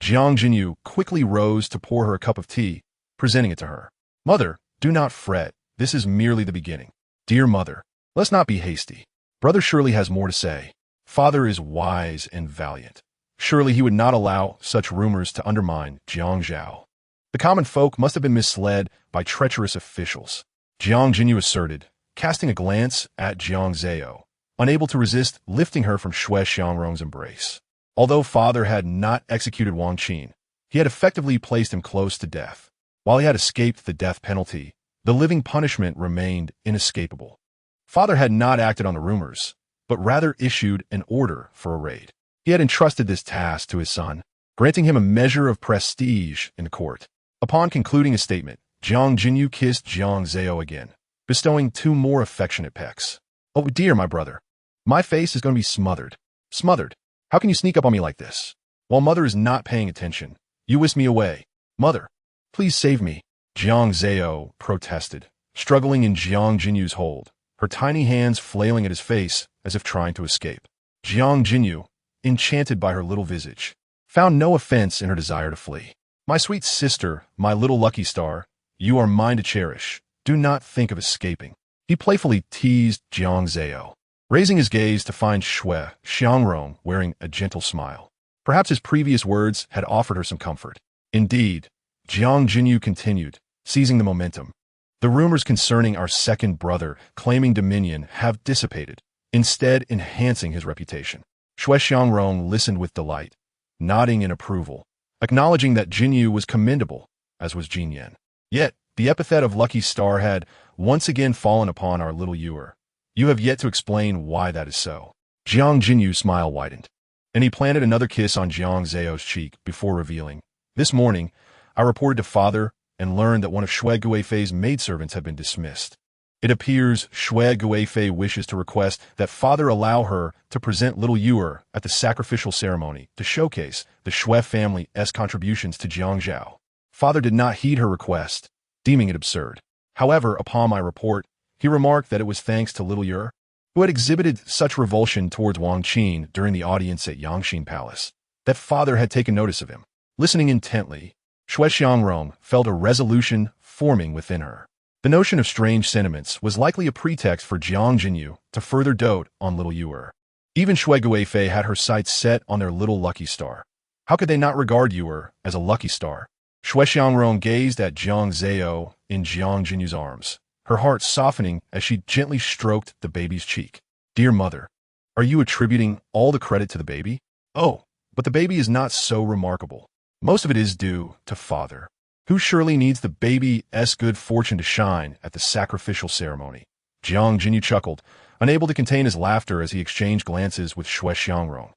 Jiang Jinyu quickly rose to pour her a cup of tea, presenting it to her. Mother, do not fret. This is merely the beginning. Dear mother, let's not be hasty. Brother surely has more to say. Father is wise and valiant. Surely he would not allow such rumors to undermine Jiang Zhao. The common folk must have been misled by treacherous officials, Jiang Jinyu asserted, casting a glance at Jiang Zao, unable to resist lifting her from Shui Xiangrong's embrace. Although father had not executed Wang Qin, he had effectively placed him close to death. While he had escaped the death penalty, the living punishment remained inescapable. Father had not acted on the rumors, but rather issued an order for a raid. He had entrusted this task to his son, granting him a measure of prestige in court. Upon concluding his statement, Jiang Jinyu kissed Jiang Zao again, bestowing 2 more affectionate pecks. Oh dear, my brother. My face is going to be smothered. Smothered. How can you sneak up on me like this? While mother is not paying attention, you whisk me away. Mother, please save me. Jiang Zao protested, struggling in Jiang Jinyu's hold, her tiny hands flailing at his face as if trying to escape. Jiang Jinyu, enchanted by her little visage, found no offense in her desire to flee. My sweet sister, my little lucky star, you are mine to cherish. Do not think of escaping. He playfully teased Jiang Zao, raising his gaze to find Shui Xiangrong wearing a gentle smile. Perhaps his previous words had offered her some comfort. Indeed, Jiang Jinyu continued, seizing the momentum. The rumors concerning our second brother claiming dominion have dissipated, instead enhancing his reputation. Shui Xiangrong listened with delight, nodding in approval, acknowledging that Jinyu was commendable, as was Jinyan. Yet, the epithet of lucky star had once again fallen upon our little Yuer. You have yet to explain why that is so. Jiang Jinyu's smile widened, and he planted another kiss on Jiang Zao's cheek before revealing, This morning, I reported to father and learned that one of Shui Guifei's maidservants had been dismissed. It appears Shui Guifei wishes to request that father allow her to present little Yuer at the sacrificial ceremony to showcase the Shui family's contributions to Jiang Zhao. Father did not heed her request, deeming it absurd. However, upon my report, he remarked that it was thanks to little Yuer, who had exhibited such revulsion towards Wang Qin during the audience at Yangxin Palace, that father had taken notice of him. Listening intently, Shui Xiangrong felt a resolution forming within her. The notion of strange sentiments was likely a pretext for Jiang Jinyu to further dote on little Yuer. Even Shui Guifei had her sights set on their little lucky star. How could they not regard Yuer as a lucky star? Shui Xiangrong gazed at Jiang Zao in Jiang Jinyu's arms, her heart softening as she gently stroked the baby's cheek. Dear mother, are you attributing all the credit to the baby? Oh, but the baby is not so remarkable. Most of it is due to father, who surely needs the baby's good fortune to shine at the sacrificial ceremony. Jiang Jinyu chuckled, unable to contain his laughter as he exchanged glances with Shui Xiangrong,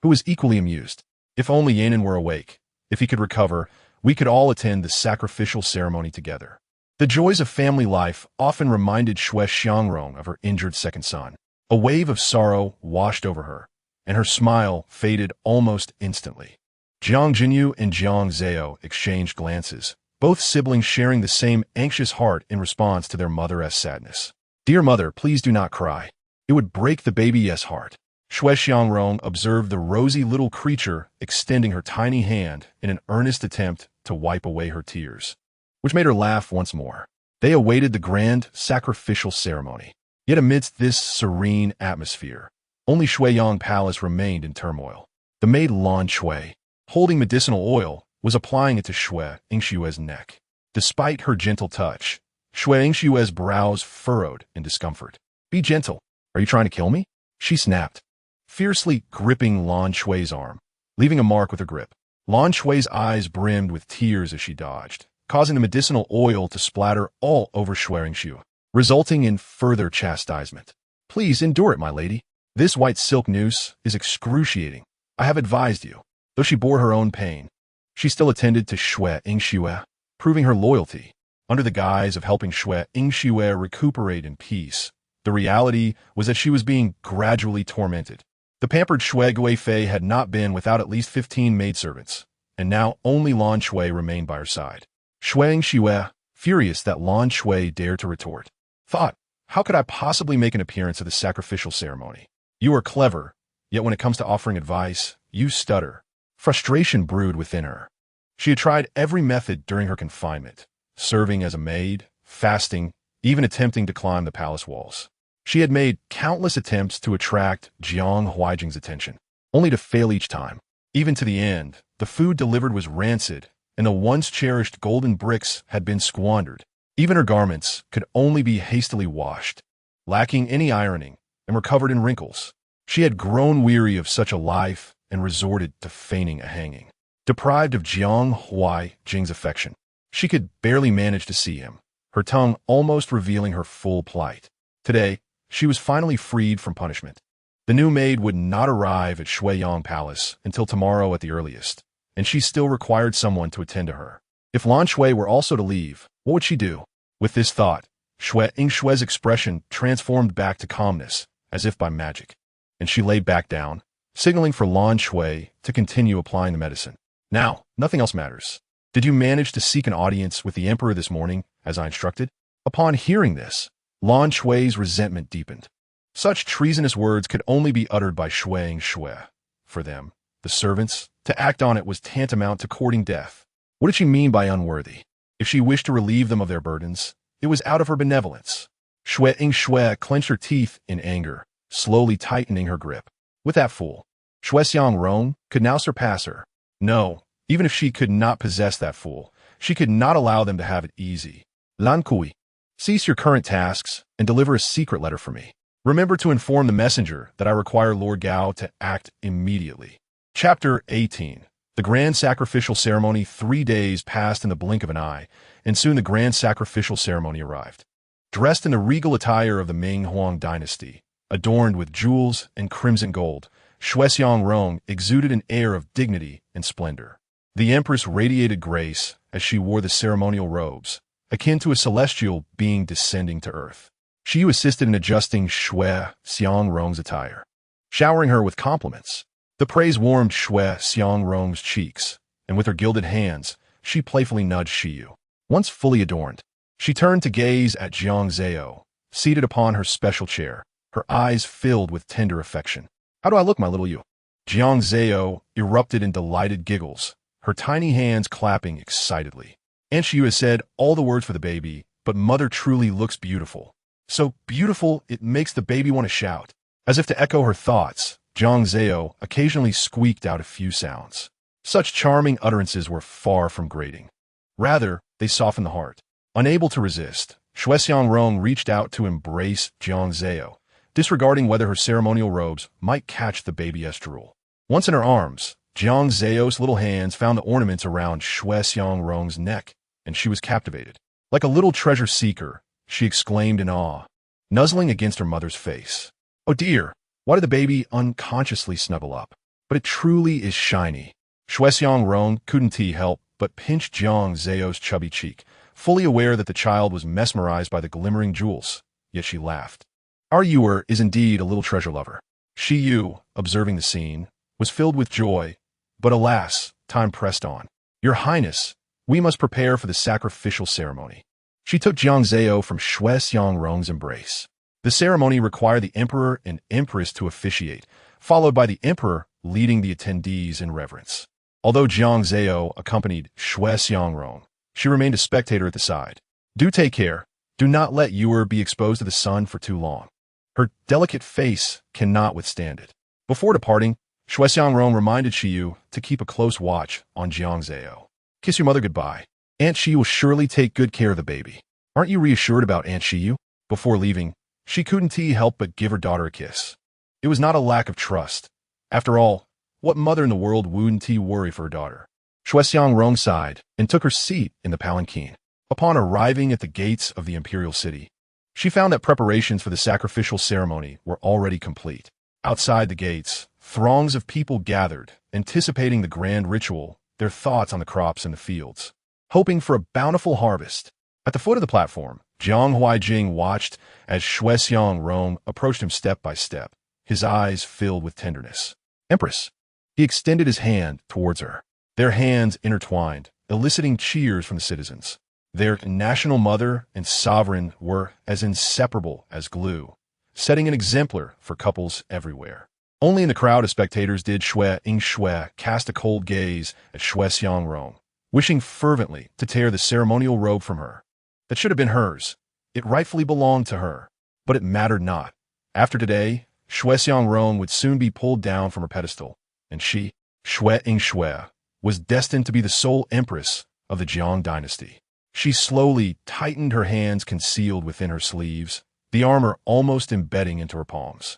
who was equally amused. If only Yanin were awake. If he could recover, we could all attend the sacrificial ceremony together. The joys of family life often reminded Shui Xiangrong of her injured second son. A wave of sorrow washed over her, and her smile faded almost instantly. Jiang Jinyu and Jiang Zao exchanged glances, both siblings sharing the same anxious heart in response to their mother's sadness. Dear mother, please do not cry. It would break the baby's heart. Shui Xiangrong observed the rosy little creature extending her tiny hand in an earnest attempt to wipe away her tears, which made her laugh once more. They awaited the grand sacrificial ceremony. Yet amidst this serene atmosphere, only Shuiyang Palace remained in turmoil. The maid Lan Shui, holding medicinal oil, was applying it to Shui Yingshue's neck. Despite her gentle touch, Shui Yingshue's brows furrowed in discomfort. Be gentle. Are you trying to kill me? She snapped, fiercely gripping Lan Shui's arm. leaving a mark with her grip. Lan Shui's eyes brimmed with tears as she dodged, causing the medicinal oil to splatter all over Shuingshu, resulting in further chastisement. Please endure it, my lady. This white silk noose is excruciating. I have advised you. Though she bore her own pain, she still attended to Shui Ingxue, proving her loyalty. Under the guise of helping Shui Ingxue recuperate in peace, the reality was that she was being gradually tormented. The pampered Shui Guifei had not been without at least 15 maidservants, and now only Lan Shui remained by her side. Shui Ingxue, furious that Lan Shui dared to retort, thought, how could I possibly make an appearance at the sacrificial ceremony? You are clever, yet when it comes to offering advice, you stutter. Frustration brewed within her. She had tried every method during her confinement, serving as a maid, fasting, even attempting to climb the palace walls. She had made countless attempts to attract Jiang Huaijing's attention, only to fail each time. Even to the end, the food delivered was rancid, and the once-cherished golden bricks had been squandered. Even her garments could only be hastily washed, lacking any ironing, and were covered in wrinkles. She had grown weary of such a life and resorted to feigning a hanging. Deprived of Jiang Huaijing's affection, she could barely manage to see him, her tongue almost revealing her full plight. Today, she was finally freed from punishment. The new maid would not arrive at Shuiyang Palace until tomorrow at the earliest, and she still required someone to attend to her. If Lan Shui were also to leave, what would she do? With this thought, Shui Ingshue's expression transformed back to calmness, as if by magic, and she lay back down, signaling for Lan Shui to continue applying the medicine. Now, nothing else matters. Did you manage to seek an audience with the Emperor this morning, as I instructed? Upon hearing this, Lan Shui's resentment deepened. Such treasonous words could only be uttered by Shui Ingxue. For them, the servants, to act on it was tantamount to courting death. What did she mean by unworthy? If she wished to relieve them of their burdens, it was out of her benevolence. Shui Ingxue clenched her teeth in anger, slowly tightening her grip. With that fool, Shuixiang Rong could now surpass her. No, even if she could not possess that fool, she could not allow them to have it easy. Lan Kui, cease your current tasks and deliver a secret letter for me. Remember to inform the messenger that I require Lord Gao to act immediately. Chapter 18. The Grand Sacrificial Ceremony. 3 days passed in the blink of an eye, and soon the Grand Sacrificial Ceremony arrived. Dressed in the regal attire of the Ming Huang Dynasty, adorned with jewels and crimson gold, Shuixiang Rong exuded an air of dignity and splendor. The Empress radiated grace as she wore the ceremonial robes, akin to a celestial being descending to earth. She assisted in adjusting Shuixiang Rong's attire, showering her with compliments. The praise warmed Shuixiang Rong's cheeks, and with her gilded hands, she playfully nudged Shiyu. Once fully adorned, she turned to gaze at Jiang Zao, seated upon her special chair, her eyes filled with tender affection. How do I look, my little you? Jiang Zao erupted in delighted giggles, her tiny hands clapping excitedly. Aunt Shiyu has said all the words for the baby, but mother truly looks beautiful. So beautiful, it makes the baby want to shout. As if to echo her thoughts, Jiang Zao occasionally squeaked out a few sounds. Such charming utterances were far from grating. Rather, they softened the heart. Unable to resist, Shuixiang Rong reached out to embrace Jiang Zao, disregarding whether her ceremonial robes might catch the baby-esque drool. Once in her arms, Jiang Zao's little hands found the ornaments around Shuixiang Rong's neck, and she was captivated. Like a little treasure seeker, she exclaimed in awe, nuzzling against her mother's face. Oh dear, why did the baby unconsciously snuggle up? But it truly is shiny. Shuixiang Rong couldn't help but pinch Jiang Zao's chubby cheek, fully aware that the child was mesmerized by the glimmering jewels, yet she laughed. Our Yuer is indeed a little treasure lover. Shiyu, observing the scene, was filled with joy, but alas, time pressed on. Your Highness, we must prepare for the sacrificial ceremony. She took Jiang Zao from Shuixiang Rong's embrace. The ceremony required the Emperor and Empress to officiate, followed by the Emperor leading the attendees in reverence. Although Jiang Zao accompanied Shuixiang Rong, she remained a spectator at the side. Do take care. Do not let Yuer be exposed to the sun for too long. Her delicate face cannot withstand it. Before departing, Shuixiang Rong reminded Shiyu to keep a close watch on Jiang Zao. Kiss your mother goodbye. Aunt Shiyu will surely take good care of the baby. Aren't you reassured about Aunt Shiyu? Before leaving, she couldn't help but give her daughter a kiss. It was not a lack of trust. After all, What mother in the world wouldn't worry for her daughter? Xue Xiangrong sighed and took her seat in the palanquin. Upon arriving at the gates of the imperial city, she found that preparations for the sacrificial ceremony were already complete. Outside the gates, throngs of people gathered, anticipating the grand ritual, their thoughts on the crops in the fields, hoping for a bountiful harvest. At the foot of the platform, Jiang Huaijing watched as Xue Xiangrong approached him step by step, his eyes filled with tenderness. Empress. He extended his hand towards her. Their hands intertwined, eliciting cheers from the citizens. Their national mother and sovereign were as inseparable as glue, setting an exemplar for couples everywhere. Only in the crowd of spectators did Xue cast a cold gaze at Xue Xiangrong, wishing fervently to tear the ceremonial robe from her. That should have been hers. It rightfully belonged to her. But it mattered not. After today, Xue Xiangrong would soon be pulled down from her pedestal, and she, Xue, was destined to be the sole empress of the Jiang Dynasty. She slowly tightened her hands concealed within her sleeves, the armor almost embedding into her palms.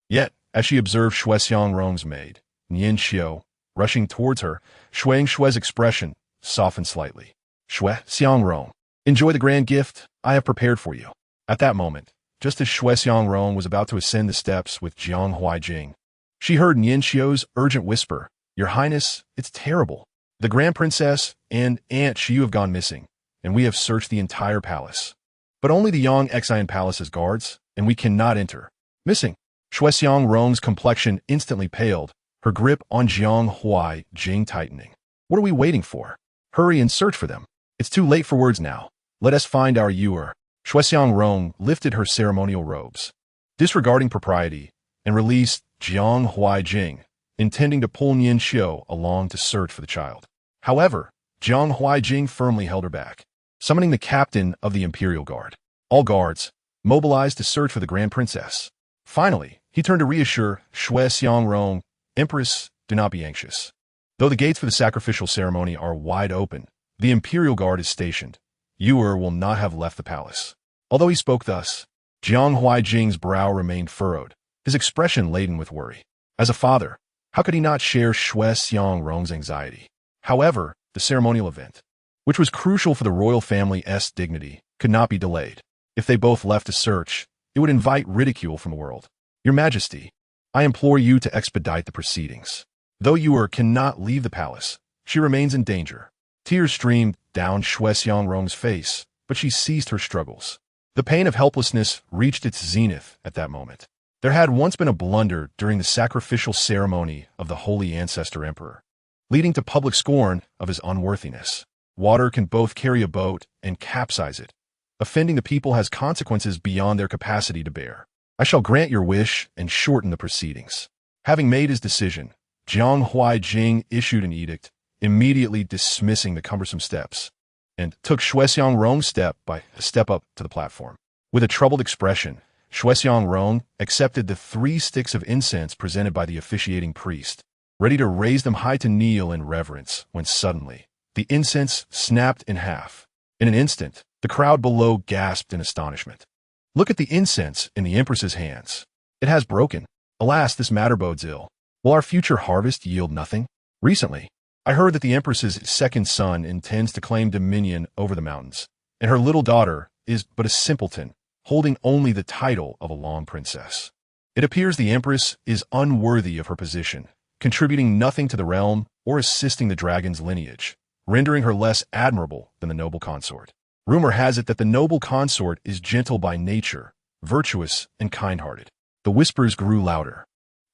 Yet, as she observed Xue Xiangrong's maid, Nianxiu, rushing towards her, Xue's expression softened slightly. Xue Xiangrong, enjoy the grand gift I have prepared for you. At that moment, just as Xue Xiangrong was about to ascend the steps with Jiang Huaijing, she heard Nianxiu's urgent whisper, Your Highness, it's terrible. The Grand Princess and Aunt Xiu have gone missing, and we have searched the entire palace. But only the Yang Xian Palace has guards, and we cannot enter. Missing. Xue Xiangrong's complexion instantly paled, her grip on Jiang Huaijing tightening. What are we waiting for? Hurry and search for them. It's too late for words now. Let us find our Yuer. Xue Xiangrong lifted her ceremonial robes, disregarding propriety, and released Jiang Huaijing, intending to pull Nianxiu along to search for the child. However, Jiang Huaijing firmly held her back, summoning the captain of the Imperial Guard. All guards, mobilized to search for the Grand Princess. Finally, he turned to reassure Xue Xiangrong, Empress, do not be anxious. Though the gates for the sacrificial ceremony are wide open, the Imperial Guard is stationed. Yuer will not have left the palace. Although he spoke thus, Jiang Huaijing's brow remained furrowed, his expression laden with worry. As a father, how could he not share Xue Xiangrong's anxiety? However, the ceremonial event, which was crucial for the royal family's dignity, could not be delayed. If they both left to search, it would invite ridicule from the world. Your Majesty, I implore you to expedite the proceedings. Though Yuer cannot leave the palace, she remains in danger. Tears streamed down Xue Xiangrong's face, but she ceased her struggles. The pain of helplessness reached its zenith at that moment. There had once been a blunder during the sacrificial ceremony of the Holy Ancestor Emperor, leading to public scorn of his unworthiness. Water can both carry a boat and capsize it. Offending the people has consequences beyond their capacity to bear. I shall grant your wish and shorten the proceedings. Having made his decision, Jiang Huaijing issued an edict, immediately dismissing the cumbersome steps, and took Xue Xiangrong step up to the platform. With a troubled expression, Xue Xiangrong accepted the 3 sticks of incense presented by the officiating priest, ready to raise them high to kneel in reverence, when suddenly, the incense snapped in half. In an instant, the crowd below gasped in astonishment. Look at the incense in the Empress's hands. It has broken. Alas, this matter bodes ill. Will our future harvest yield nothing? Recently, I heard that the Empress's second son intends to claim dominion over the mountains, and her little daughter is but a simpleton, holding only the title of a long princess. It appears the Empress is unworthy of her position, contributing nothing to the realm or assisting the dragon's lineage, rendering her less admirable than the noble consort. Rumor has it that the noble consort is gentle by nature, virtuous and kind-hearted. The whispers grew louder,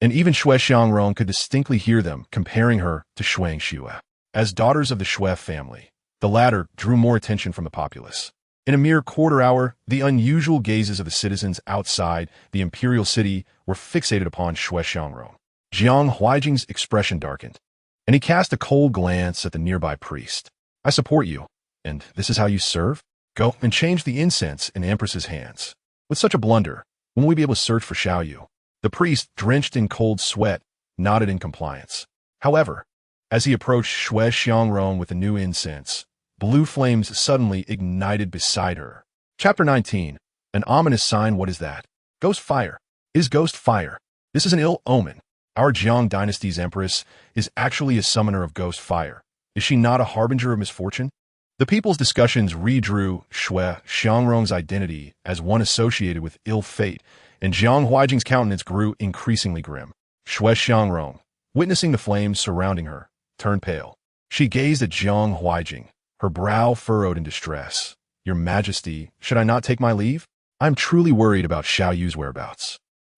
and even Xue Xiangrong could distinctly hear them comparing her to Xuanxue. As daughters of the Xue family, the latter drew more attention from the populace. In a mere quarter hour, the unusual gazes of the citizens outside the imperial city were fixated upon Xue Xiangrong. Jiang Huaijing's expression darkened, and he cast a cold glance at the nearby priest. I support you, and this is how you serve? Go and change the incense in the Empress's hands. With such a blunder, when will we be able to search for Xiaoyu? The priest, drenched in cold sweat, nodded in compliance. However, as he approached Xue Xiangrong with the new incense, blue flames suddenly ignited beside her. Chapter 19. An ominous sign. What is that? Ghost fire. It is ghost fire. This is an ill omen. Our Jiang Dynasty's Empress is actually a summoner of ghost fire. Is she not a harbinger of misfortune? The people's discussions redrew Shui Xiangrong's identity as one associated with ill fate, and Jiang Huaijing's countenance grew increasingly grim. Shui Xiangrong, witnessing the flames surrounding her, turned pale. She gazed at Jiang Huaijing, her brow furrowed in distress. Your Majesty, should I not take my leave? I'm truly worried about Xiao Yu's whereabouts.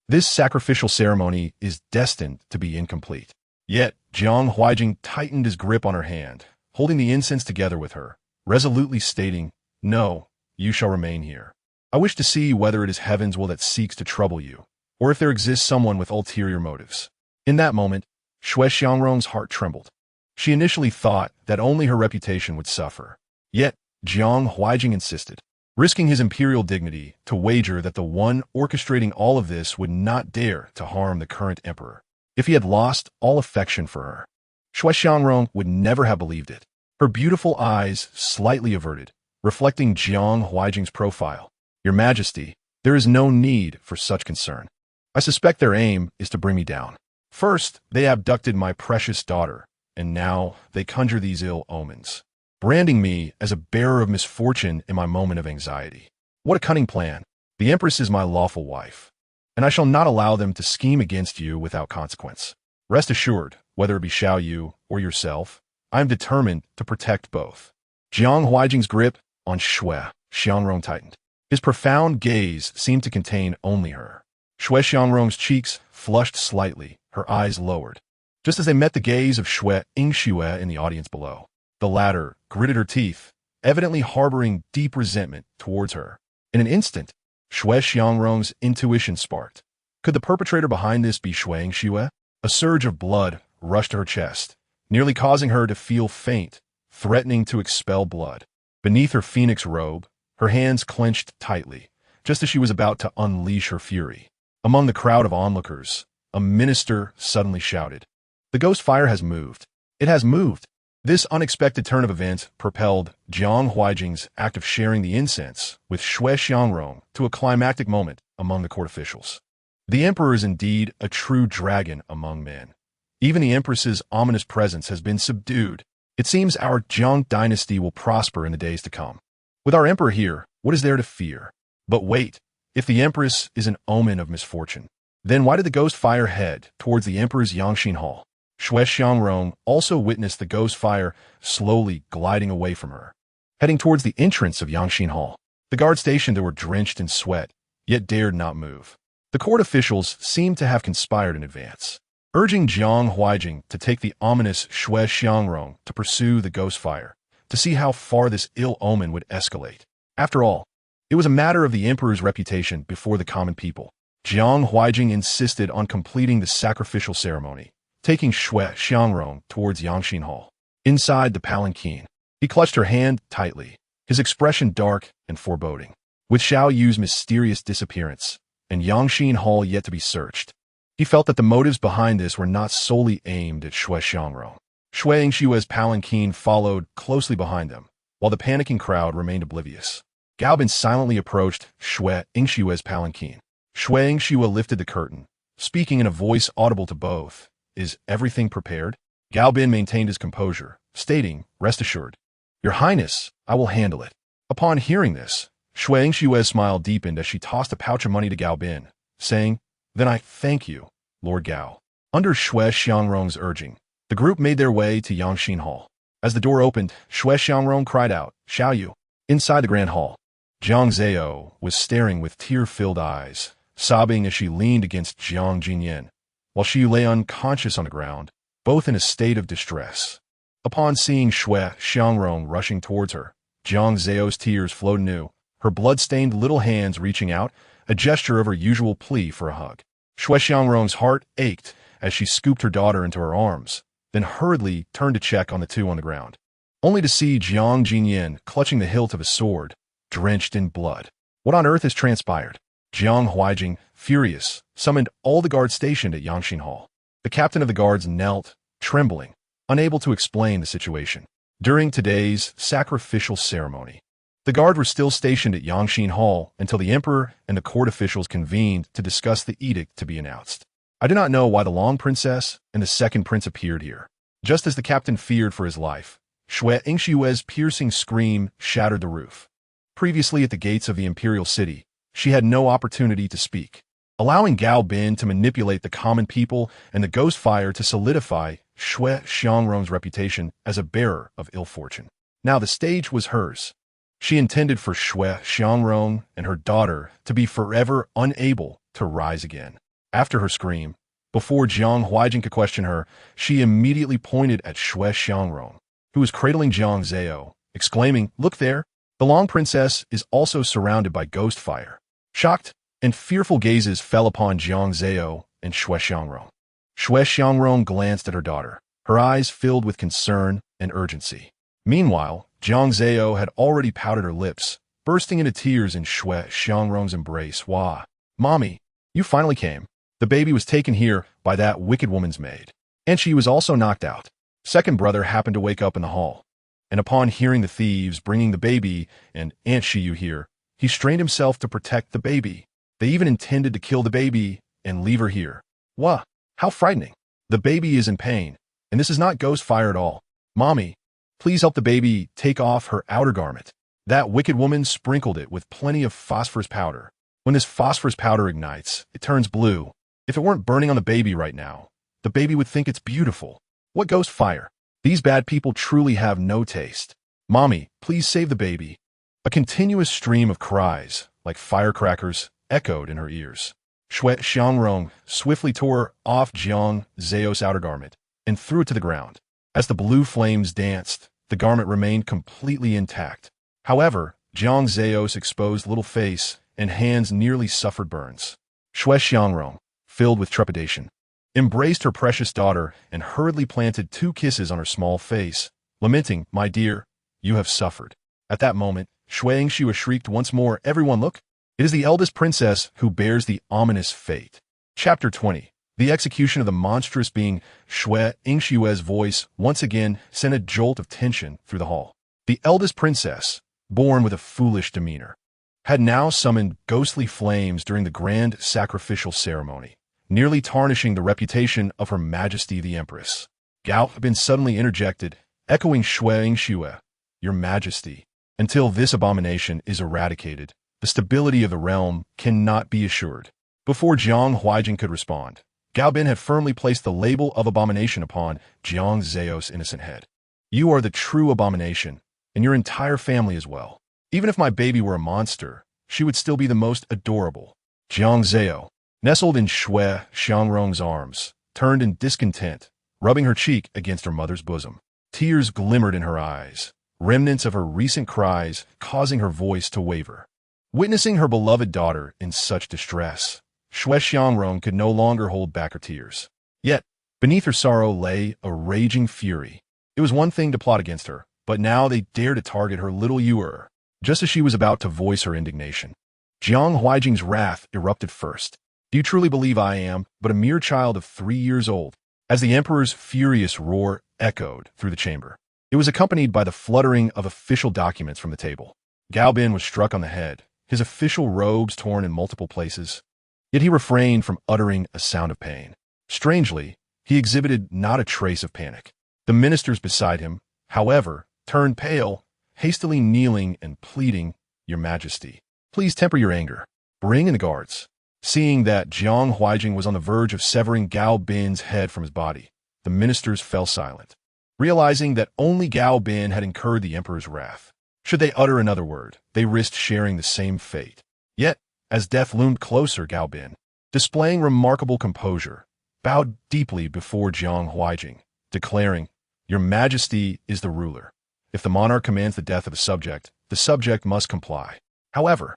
This sacrificial ceremony is destined to be incomplete. Yet, Jiang Huaijing tightened his grip on her hand, holding the incense together with her, resolutely stating, No, you shall remain here. I wish to see whether it is heaven's will that seeks to trouble you, or if there exists someone with ulterior motives. In that moment, Shui Xiangrong's heart trembled. She initially thought that only her reputation would suffer. Yet, Jiang Huaijing insisted, risking his imperial dignity to wager that the one orchestrating all of this would not dare to harm the current emperor. If he had lost all affection for her, Shui Xiangrong would never have believed it. Her beautiful eyes slightly averted, reflecting Jiang Huaijing's profile. Your Majesty, there is no need for such concern. I suspect their aim is to bring me down. First, they abducted my precious daughter, and now they conjure these ill omens, branding me as a bearer of misfortune in my moment of anxiety. What a cunning plan. The Empress is my lawful wife, and I shall not allow them to scheme against you without consequence. Rest assured, whether it be Xiao Yu or yourself, I am determined to protect both. Jiang Huaijing's grip on Shui Xiangrong tightened. His profound gaze seemed to contain only her. Shui Xiangrong's cheeks flushed slightly, her eyes lowered, just as they met the gaze of Shui Yingxue in the audience below. The latter gritted her teeth, evidently harboring deep resentment towards her. In an instant, Shui Xiangrong's intuition sparked. Could the perpetrator behind this be Shui Yingxue? A surge of blood rushed to her chest, nearly causing her to feel faint, threatening to expel blood. Beneath her phoenix robe, her hands clenched tightly, just as she was about to unleash her fury. Among the crowd of onlookers, a minister suddenly shouted, The ghost fire has moved. It has moved. This unexpected turn of events propelled Jiang Huaijing's act of sharing the incense with Shui Xiangrong to a climactic moment among the court officials. The emperor is indeed a true dragon among men. Even the Empress's ominous presence has been subdued. It seems our Jiang Dynasty will prosper in the days to come. With our emperor here, what is there to fear? But wait, if the Empress is an omen of misfortune, then why did the ghost fire head towards the emperor's Yangxin Hall? Shui Xiangrong also witnessed the ghost fire slowly gliding away from her, heading towards the entrance of Yangxin Hall. The guard stationed there were drenched in sweat, yet dared not move. The court officials seemed to have conspired in advance, urging Jiang Huaijing to take the ominous Shui Xiangrong to pursue the ghost fire, to see how far this ill omen would escalate. After all, it was a matter of the emperor's reputation before the common people. Jiang Huaijing insisted on completing the sacrificial ceremony, taking Shui Xiangrong towards Yangxin Hall. Inside the palanquin, he clutched her hand tightly, his expression dark and foreboding. With Xiao Yu's mysterious disappearance and Yangxin Hall yet to be searched, he felt that the motives behind this were not solely aimed at Shui Xiangrong. Shui Yingshue's palanquin followed closely behind them, while the panicking crowd remained oblivious. Gaobin silently approached Shui Yingshue's palanquin. Shui Yingxue lifted the curtain, speaking in a voice audible to both. Is everything prepared? Gaobin maintained his composure, stating, Rest assured. Your Highness, I will handle it. Upon hearing this, Shui Yingshue's smile deepened as she tossed a pouch of money to Gaobin, saying, Then I thank you, Lord Gao. Under Shui Xiangrong's urging, the group made their way to Yangxin Hall. As the door opened, Shui Xiangrong cried out, Xiao Yu. Inside the grand hall, Jiang Zao was staring with tear-filled eyes, sobbing as she leaned against Jiang Jinyan, while she lay unconscious on the ground, both in a state of distress. Upon seeing Shui Xiangrong rushing towards her, Jiang Zao's tears flowed anew, her blood-stained little hands reaching out, a gesture of her usual plea for a hug. Shui Xiangrong's heart ached as she scooped her daughter into her arms, then hurriedly turned to check on the two on the ground, only to see Jiang Jinyan clutching the hilt of a sword, drenched in blood. What on earth has transpired? Jiang Huaijing, furious, summoned all the guards stationed at Yangxin Hall. The captain of the guards knelt, trembling, unable to explain the situation. During today's sacrificial ceremony, the guard were still stationed at Yangxin Hall until the emperor and the court officials convened to discuss the edict to be announced. I do not know why the Long Princess and the second prince appeared here. Just as the captain feared for his life, Shui Yingshue's piercing scream shattered the roof. Previously at the gates of the imperial city, she had no opportunity to speak. Allowing Gao Bin to manipulate the common people and the ghost fire to solidify Shui Xiangrong's reputation as a bearer of ill fortune. Now the stage was hers. She intended for Shui Xiangrong and her daughter to be forever unable to rise again. After her scream, before Jiang Huaijing could question her, she immediately pointed at Shui Xiangrong, who was cradling Jiang Zao, exclaiming, "Look there! The Long Princess is also surrounded by ghost fire." Shocked and fearful gazes fell upon Jiang Zao and Shui Xiangrong. Shui Xiangrong glanced at her daughter, her eyes filled with concern and urgency. Meanwhile, Jiang Zao had already pouted her lips, bursting into tears in Shui Xiangrong's embrace. "Wah, Mommy, you finally came. The baby was taken here by that wicked woman's maid, and she was also knocked out." Second brother happened to wake up in the hall, and upon hearing the thieves bringing the baby and Aunt Shiyu here, he strained himself to protect the baby. They even intended to kill the baby and leave her here. Wah, how frightening. The baby is in pain, and this is not ghost fire at all. "Mommy, please help the baby take off her outer garment." That wicked woman sprinkled it with plenty of phosphorus powder. When this phosphorus powder ignites, it turns blue. If it weren't burning on the baby right now, the baby would think it's beautiful. What ghost fire? These bad people truly have no taste. "Mommy, please save the baby." A continuous stream of cries, like firecrackers, echoed in her ears. Shui Xiangrong swiftly tore off Jiang Zao's outer garment and threw it to the ground. As the blue flames danced, the garment remained completely intact. However, Jiang Zao's exposed little face and hands nearly suffered burns. Shui Xiangrong, filled with trepidation, embraced her precious daughter and hurriedly planted 2 kisses on her small face, lamenting, "My dear, you have suffered." At that moment, Shui Yingshuo shrieked once more, "Everyone look! It is the eldest princess who bears the ominous fate." Chapter 20. The execution of the monstrous being. Shui Yingshue's voice once again sent a jolt of tension through the hall. The eldest princess, born with a foolish demeanor, had now summoned ghostly flames during the grand sacrificial ceremony, nearly tarnishing the reputation of Her Majesty the Empress. Gao had been suddenly interjected, echoing Shui Yingshuo, "Your Majesty, until this abomination is eradicated, the stability of the realm cannot be assured." Before Jiang Huaijing could respond, Gao Bin had firmly placed the label of abomination upon Jiang Zao's innocent head. "You are the true abomination, and your entire family as well. Even if my baby were a monster, she would still be the most adorable." Jiang Zao, nestled in Shui Xiangrong's arms, turned in discontent, rubbing her cheek against her mother's bosom. Tears glimmered in her eyes, remnants of her recent cries causing her voice to waver. Witnessing her beloved daughter in such distress, Shui Xiangrong could no longer hold back her tears. Yet, beneath her sorrow lay a raging fury. It was one thing to plot against her, but now they dared to target her little Yuer. Just as she was about to voice her indignation, Jiang Huaijing's wrath erupted first. "Do you truly believe I am but a mere child of 3 years old?" As the emperor's furious roar echoed through the chamber, it was accompanied by the fluttering of official documents from the table. Gao Bin was struck on the head, his official robes torn in multiple places. Yet he refrained from uttering a sound of pain. Strangely, he exhibited not a trace of panic. The ministers beside him, however, turned pale, hastily kneeling and pleading, "Your Majesty, please temper your anger. Bring in the guards." Seeing that Jiang Huaijing was on the verge of severing Gao Bin's head from his body, the ministers fell silent, realizing that only Gao Bin had incurred the emperor's wrath. Should they utter another word, they risked sharing the same fate. Yet, as death loomed closer, Gao Bin, displaying remarkable composure, bowed deeply before Jiang Huaijing, declaring, "Your Majesty is the ruler. If the monarch commands the death of a subject, the subject must comply." However,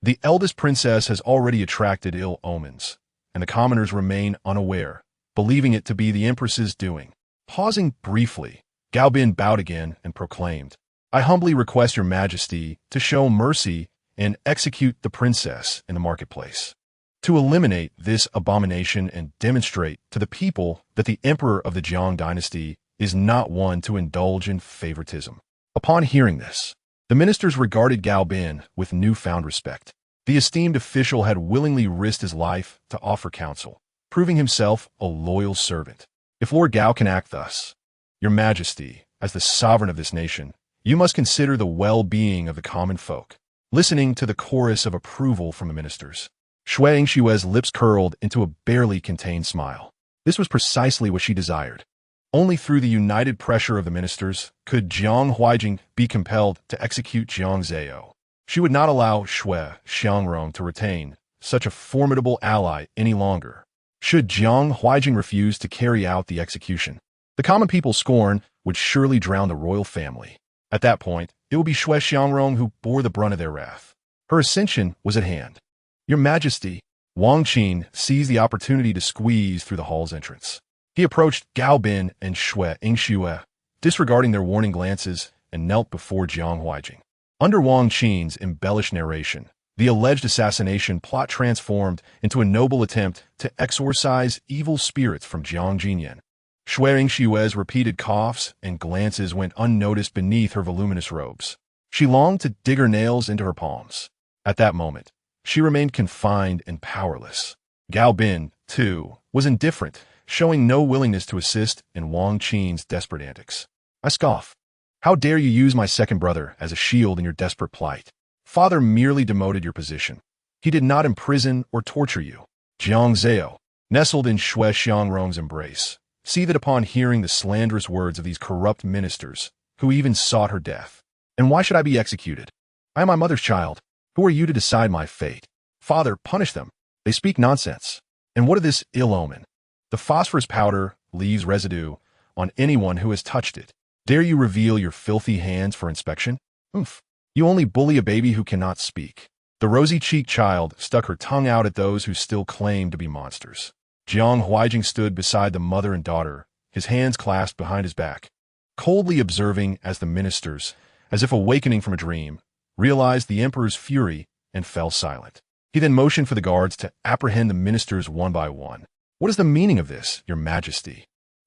the eldest princess has already attracted ill omens, and the commoners remain unaware, believing it to be the empress's doing. Pausing briefly, Gao Bin bowed again and proclaimed, "I humbly request your Majesty to show mercy and execute the princess in the marketplace, to eliminate this abomination and demonstrate to the people that the emperor of the Jiang Dynasty is not one to indulge in favoritism." Upon hearing this, the ministers regarded Gao Bin with newfound respect. The esteemed official had willingly risked his life to offer counsel. proving himself a loyal servant. If Lord Gao can act thus, Your Majesty, as the sovereign of this nation, you must consider the well-being of the common folk. Listening to the chorus of approval from the ministers, Shui Yingshue's lips curled into a barely contained smile. This was precisely what she desired. Only through the united pressure of the ministers could Jiang Huaijing be compelled to execute Jiang Zao. She would not allow Shui Xiangrong to retain such a formidable ally any longer. Should Jiang Huaijing refuse to carry out the execution, the common people's scorn would surely drown the royal family. At that point, it would be Shui Xiangrong who bore the brunt of their wrath. Her ascension was at hand. Your Majesty, Wang Qin seized the opportunity to squeeze through the hall's entrance. He approached Gao Bin and Shui Yingxue, disregarding their warning glances, and knelt before Jiang Huaijing. Under Wang Qin's embellished narration, the alleged assassination plot transformed into a noble attempt to exorcise evil spirits from Jiang Jinyan. Shui Yingshue's repeated coughs and glances went unnoticed beneath her voluminous robes. She longed to dig her nails into her palms. At that moment, she remained confined and powerless. Gao Bin, too, was indifferent, showing no willingness to assist in Wang Qin's desperate antics. I scoff. How dare you use my second brother as a shield in your desperate plight? Father merely demoted your position. He did not imprison or torture you. Jiang Zao, nestled in Shui Xiangrong's embrace, seethed upon hearing the slanderous words of these corrupt ministers, who even sought her death. And why should I be executed? I am my mother's child. Who are you to decide my fate? Father, punish them. They speak nonsense. And what of this ill omen? The phosphorus powder leaves residue on anyone who has touched it. Dare you reveal your filthy hands for inspection? Oomph. You only bully a baby who cannot speak. The rosy-cheeked child stuck her tongue out at those who still claimed to be monsters. Jiang Huaijing stood beside the mother and daughter, his hands clasped behind his back, coldly observing as the ministers, as if awakening from a dream, realized the emperor's fury and fell silent. He then motioned for the guards to apprehend the ministers one by one. What is the meaning of this, Your Majesty?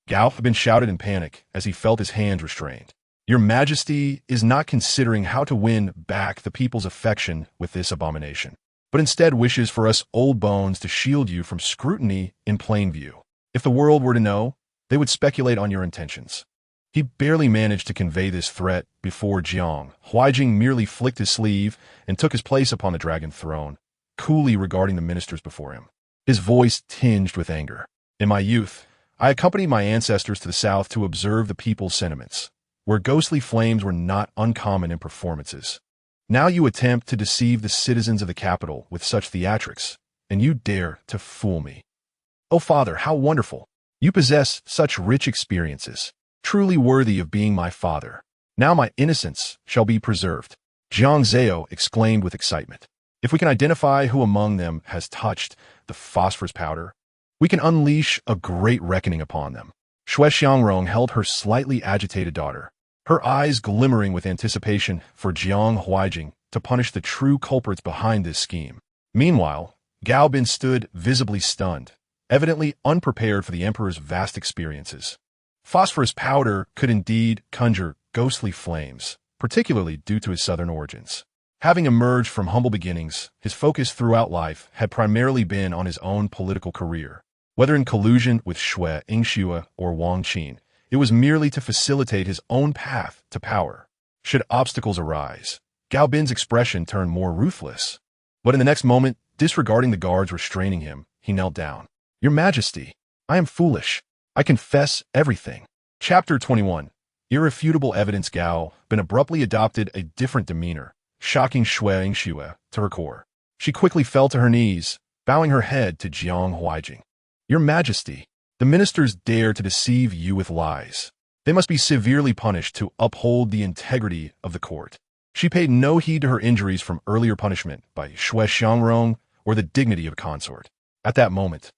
Gao Bin shouted in panic as he felt his hands restrained. Your Majesty is not considering how to win back the people's affection with this abomination, but instead wishes for us old bones to shield you from scrutiny in plain view. If the world were to know, they would speculate on your intentions. He barely managed to convey this threat before Jiang Huaijing merely flicked his sleeve and took his place upon the dragon throne, coolly regarding the ministers before him. His voice tinged with anger. In my youth, I accompanied my ancestors to the south to observe the people's sentiments, where ghostly flames were not uncommon in performances. Now you attempt to deceive the citizens of the capital with such theatrics, and you dare to fool me. Oh, Father, how wonderful! You possess such rich experiences, truly worthy of being my father. Now my innocence shall be preserved. Jiang Zao exclaimed with excitement. If we can identify who among them has touched the phosphorus powder, we can unleash a great reckoning upon them. Shui Xiangrong held her slightly agitated daughter, her eyes glimmering with anticipation for Jiang Huaijing to punish the true culprits behind this scheme. Meanwhile, Gao Bin stood visibly stunned, evidently unprepared for the emperor's vast experiences. Phosphorus powder could indeed conjure ghostly flames, particularly due to his southern origins. Having emerged from humble beginnings, his focus throughout life had primarily been on his own political career. Whether in collusion with Shui Yingxue or Wang Qin, it was merely to facilitate his own path to power. Should obstacles arise, Gao Bin's expression turned more ruthless. But in the next moment, disregarding the guards restraining him, he knelt down. Your Majesty, I am foolish. I confess everything. Chapter 21. Irrefutable evidence. Gao Bin abruptly adopted a different demeanor, shocking Shui Yingxue to her core. She quickly fell to her knees, bowing her head to Jiang Huaijing. Your Majesty, the ministers dare to deceive you with lies. They must be severely punished to uphold the integrity of the court. She paid no heed to her injuries from earlier punishment by Shui Xiangrong or the dignity of a consort. At that moment,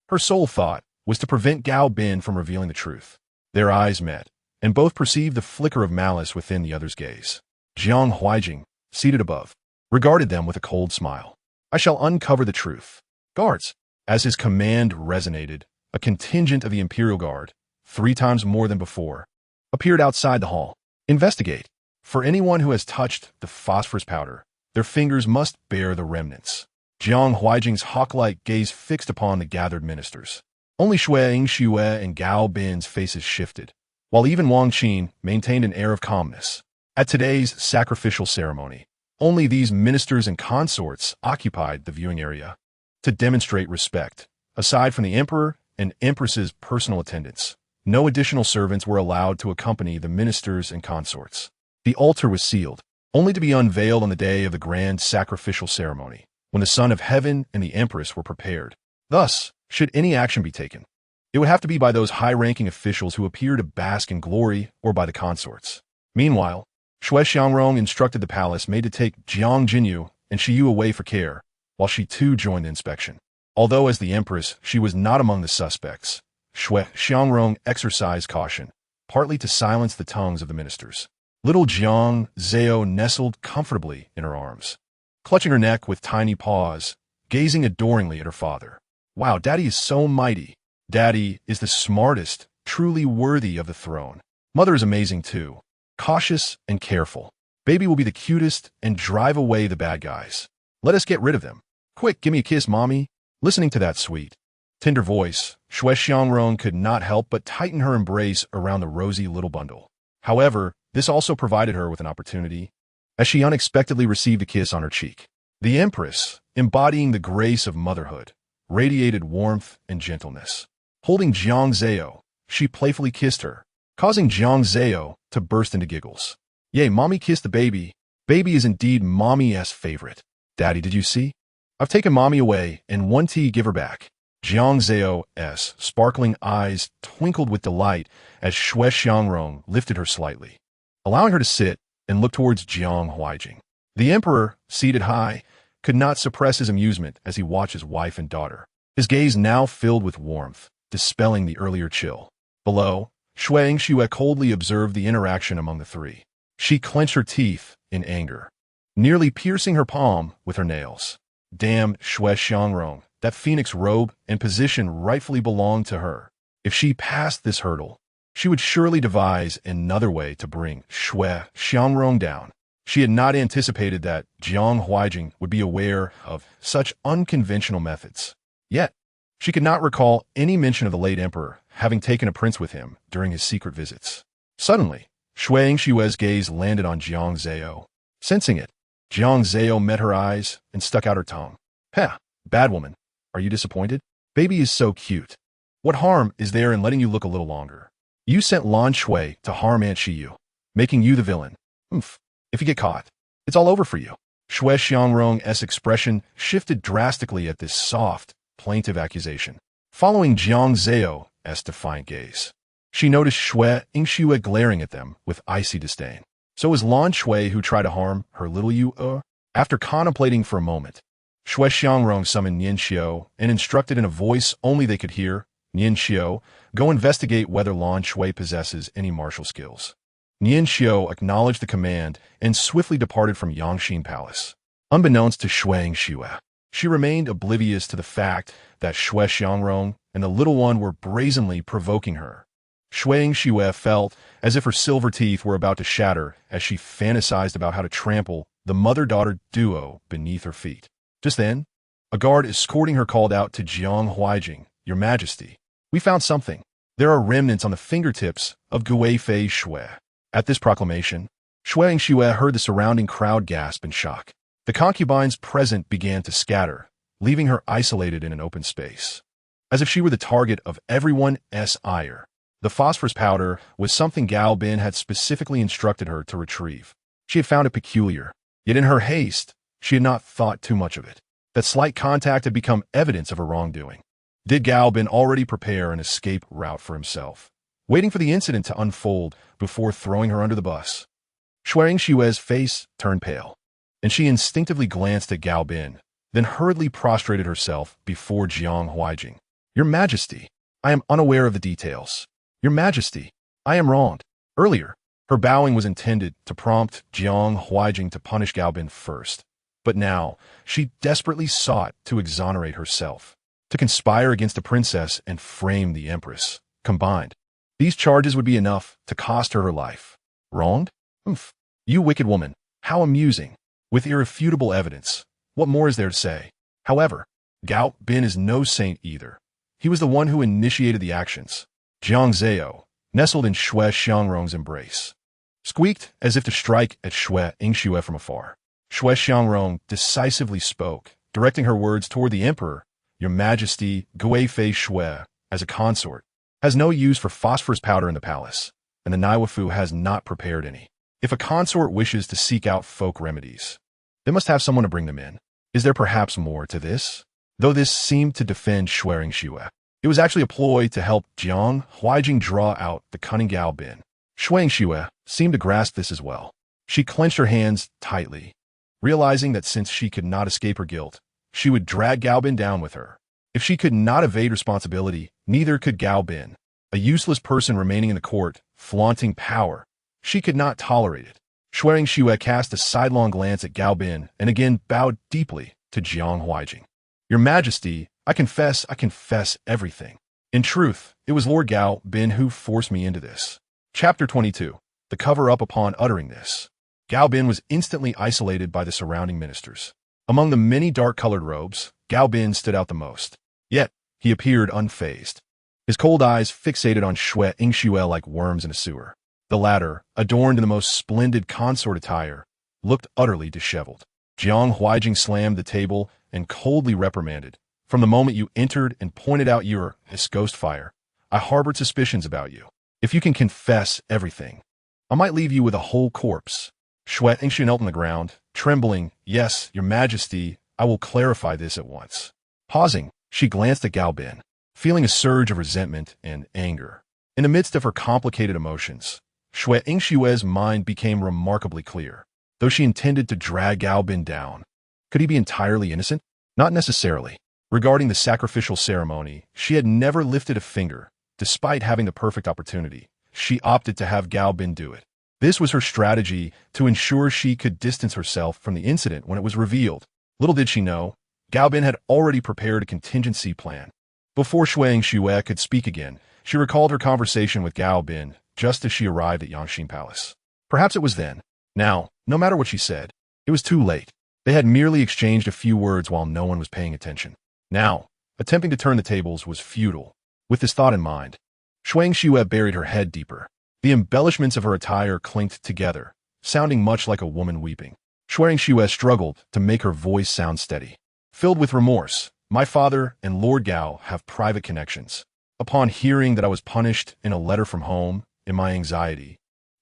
her sole thought was to prevent Gao Bin from revealing the truth. Their eyes met, and both perceived the flicker of malice within the other's gaze. Jiang Huaijing, seated above, regarded them with a cold smile. I shall uncover the truth. Guards! As his command resonated, a contingent of the Imperial Guard, 3 times more than before, appeared outside the hall. Investigate. For anyone who has touched the phosphorus powder, their fingers must bear the remnants. Jiang Huaijing's hawk-like gaze fixed upon the gathered ministers. Only Shui Yingxue and Gao Bin's faces shifted, while even Wang Qin maintained an air of calmness. At today's sacrificial ceremony, only these ministers and consorts occupied the viewing area. To demonstrate respect, aside from the emperor and empress's personal attendants, no additional servants were allowed to accompany the ministers and consorts. The altar was sealed, only to be unveiled on the day of the grand sacrificial ceremony, when the Son of Heaven and the Empress were prepared. Thus, should any action be taken, it would have to be by those high-ranking officials who appear to bask in glory or by the consorts. Meanwhile, Shui Xiangrong instructed the palace maid to take Jiang Jinyu and Shiyu away for care, while she too joined the inspection. Although as the Empress she was not among the suspects, Shui Xiangrong exercised caution, partly to silence the tongues of the ministers. Little Jiang Zao nestled comfortably in her arms, clutching her neck with tiny paws, gazing adoringly at her father. Wow, Daddy is so mighty. Daddy is the smartest, truly worthy of the throne. Mother is amazing too, cautious and careful. Baby will be the cutest and drive away the bad guys. Let us get rid of them. Quick, give me a kiss, Mommy. Listening to that sweet, tender voice, Shui Xiangrong could not help but tighten her embrace around the rosy little bundle. However, this also provided her with an opportunity, as she unexpectedly received a kiss on her cheek. The Empress, embodying the grace of motherhood, radiated warmth and gentleness. Holding Jiang Zao, she playfully kissed her, causing Jiang Zao to burst into giggles. Yay, Mommy kissed the baby. Baby is indeed Mommy's favorite. Daddy, did you see? I've taken Mommy away, and one tea give her back. Jiang Zao's sparkling eyes twinkled with delight as Shui Xiangrong lifted her slightly, allowing her to sit and look towards Jiang Huaijing. The emperor, seated high, could not suppress his amusement as he watched his wife and daughter, his gaze now filled with warmth, dispelling the earlier chill. Below, Shui Yingxue coldly observed the interaction among the three. She clenched her teeth in anger, nearly piercing her palm with her nails. Damn Shui Xiangrong, that phoenix robe and position rightfully belonged to her. If she passed this hurdle, she would surely devise another way to bring Shui Xiangrong down. She had not anticipated that Jiang Huaijing would be aware of such unconventional methods. Yet, she could not recall any mention of the late emperor having taken a prince with him during his secret visits. Suddenly, Shui Yingshue's gaze landed on Jiang Zao. Sensing it, Jiang Zao met her eyes and stuck out her tongue. Heh, bad woman, are you disappointed? Baby is so cute. What harm is there in letting you look a little longer? You sent Lan Shui to harm Aunt Shiyu, making you the villain. Oomph. If you get caught, it's all over for you. Shui Xiangrong's expression shifted drastically at this soft, plaintive accusation, following Jiang Zao's defiant gaze. She noticed Shui Yingxue glaring at them with icy disdain. So was Lan Shui who tried to harm her little Yu? After contemplating for a moment, Shui Xiangrong summoned Nian Xiu and instructed in a voice only they could hear, Nian Xiu, go investigate whether Lan Shui possesses any martial skills. Nian Xiu acknowledged the command and swiftly departed from Yangxin Palace. Unbeknownst to Shui Yingxue, she remained oblivious to the fact that Shui Xiangrong and the little one were brazenly provoking her. Shui Yingxue felt as if her silver teeth were about to shatter as she fantasized about how to trample the mother-daughter duo beneath her feet. Just then, a guard escorting her called out to Jiang Huaijing, Your Majesty, we found something. There are remnants on the fingertips of Guifei Shui. At this proclamation, Shui Yingxue heard the surrounding crowd gasp in shock. The concubines present began to scatter, leaving her isolated in an open space, as if she were the target of everyone's ire. The phosphorus powder was something Gao Bin had specifically instructed her to retrieve. She had found it peculiar, yet in her haste, she had not thought too much of it. That slight contact had become evidence of her wrongdoing. Did Gao Bin already prepare an escape route for himself, waiting for the incident to unfold before throwing her under the bus? Shui Yingshue's face turned pale, and she instinctively glanced at Gao Bin, then hurriedly prostrated herself before Jiang Huaijing. Your Majesty, I am unaware of the details. Your Majesty, I am wronged. Earlier, her bowing was intended to prompt Jiang Huaijing to punish Gao Bin first, but now she desperately sought to exonerate herself, to conspire against the princess and frame the Empress. Combined, these charges would be enough to cost her her life. Wronged? Oomph. You wicked woman, how amusing. With irrefutable evidence, what more is there to say? However, Gao Bin is no saint either. He was the one who initiated the actions. Jiang Zao, nestled in Shui Xiangrong's embrace, squeaked as if to strike at Shui Yingxue from afar. Shui Xiangrong decisively spoke, directing her words toward the emperor. Your Majesty, Guifei Shui, as a consort, has no use for phosphorus powder in the palace, and the Naiwafu has not prepared any. If a consort wishes to seek out folk remedies, they must have someone to bring them in. Is there perhaps more to this? Though this seemed to defend Shui Yingxue, it was actually a ploy to help Jiang Huaijing draw out the cunning Gao Bin. Shui Yingxue seemed to grasp this as well. She clenched her hands tightly, realizing that since she could not escape her guilt, she would drag Gao Bin down with her. If she could not evade responsibility, neither could Gao Bin. A useless person remaining in the court, flaunting power. She could not tolerate it. Shui Yingxue cast a sidelong glance at Gao Bin and again bowed deeply to Jiang Huaijing. Your Majesty, I confess everything. In truth, it was Lord Gao Bin who forced me into this. Chapter 22. The cover-up upon uttering this. Gao Bin was instantly isolated by the surrounding ministers. Among the many dark-colored robes, Gao Bin stood out the most. Yet, he appeared unfazed. His cold eyes fixated on Shui Yingxue like worms in a sewer. The latter, adorned in the most splendid consort attire, looked utterly disheveled. Jiang Huaijing slammed the table and coldly reprimanded. From the moment you entered and pointed out this ghost fire, I harbored suspicions about you. If you can confess everything, I might leave you with a whole corpse. Shui Yingxue knelt on the ground, trembling. Yes, Your Majesty, I will clarify this at once. Pausing, she glanced at Gao Bin, feeling a surge of resentment and anger. In the midst of her complicated emotions, Shui Yingxue's mind became remarkably clear. Though she intended to drag Gao Bin down, could he be entirely innocent? Not necessarily. Regarding the sacrificial ceremony, she had never lifted a finger. Despite having the perfect opportunity, she opted to have Gao Bin do it. This was her strategy to ensure she could distance herself from the incident when it was revealed. Little did she know, Gao Bin had already prepared a contingency plan. Before Shui Yingxue could speak again, she recalled her conversation with Gao Bin just as she arrived at Yangxin Palace. Perhaps it was then. Now, no matter what she said, it was too late. They had merely exchanged a few words while no one was paying attention. Now, attempting to turn the tables was futile. With this thought in mind, Shui Yingxue buried her head deeper. The embellishments of her attire clinked together, sounding much like a woman weeping. Shui Yingxue struggled to make her voice sound steady. Filled with remorse, my father and Lord Gao have private connections. Upon hearing that I was punished in a letter from home, in my anxiety,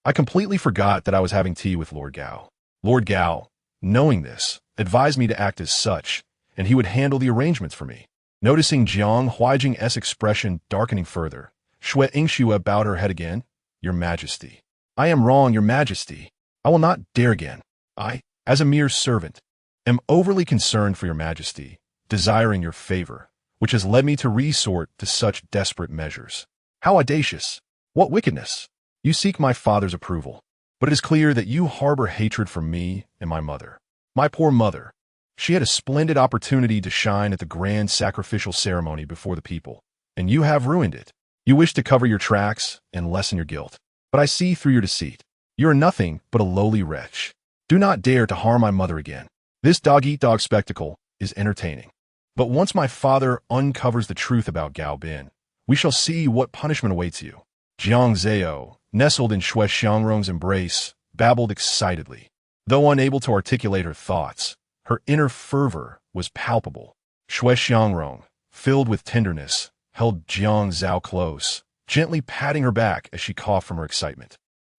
I completely forgot that I was having tea with Lord Gao. Lord Gao, knowing this, advised me to act as such, and he would handle the arrangements for me. Noticing Jiang Huaijing's expression darkening further, Shui Yingxue bowed her head again. Your Majesty. I am wrong, Your Majesty. I will not dare again. I, as a mere servant, am overly concerned for Your Majesty, desiring your favor, which has led me to resort to such desperate measures. How audacious! What wickedness! You seek my father's approval, but it is clear that you harbor hatred for me and my mother. My poor mother. She had a splendid opportunity to shine at the grand sacrificial ceremony before the people, and you have ruined it. You wish to cover your tracks and lessen your guilt, but I see through your deceit. You are nothing but a lowly wretch. Do not dare to harm my mother again. This dog-eat-dog spectacle is entertaining. But once my father uncovers the truth about Gao Bin, we shall see what punishment awaits you. Jiang Zao, nestled in Shui Xiangrong's embrace, babbled excitedly. Though unable to articulate her thoughts, her inner fervor was palpable. Shui Xiangrong, filled with tenderness, held Jiang Zao close, gently patting her back as she coughed from her excitement,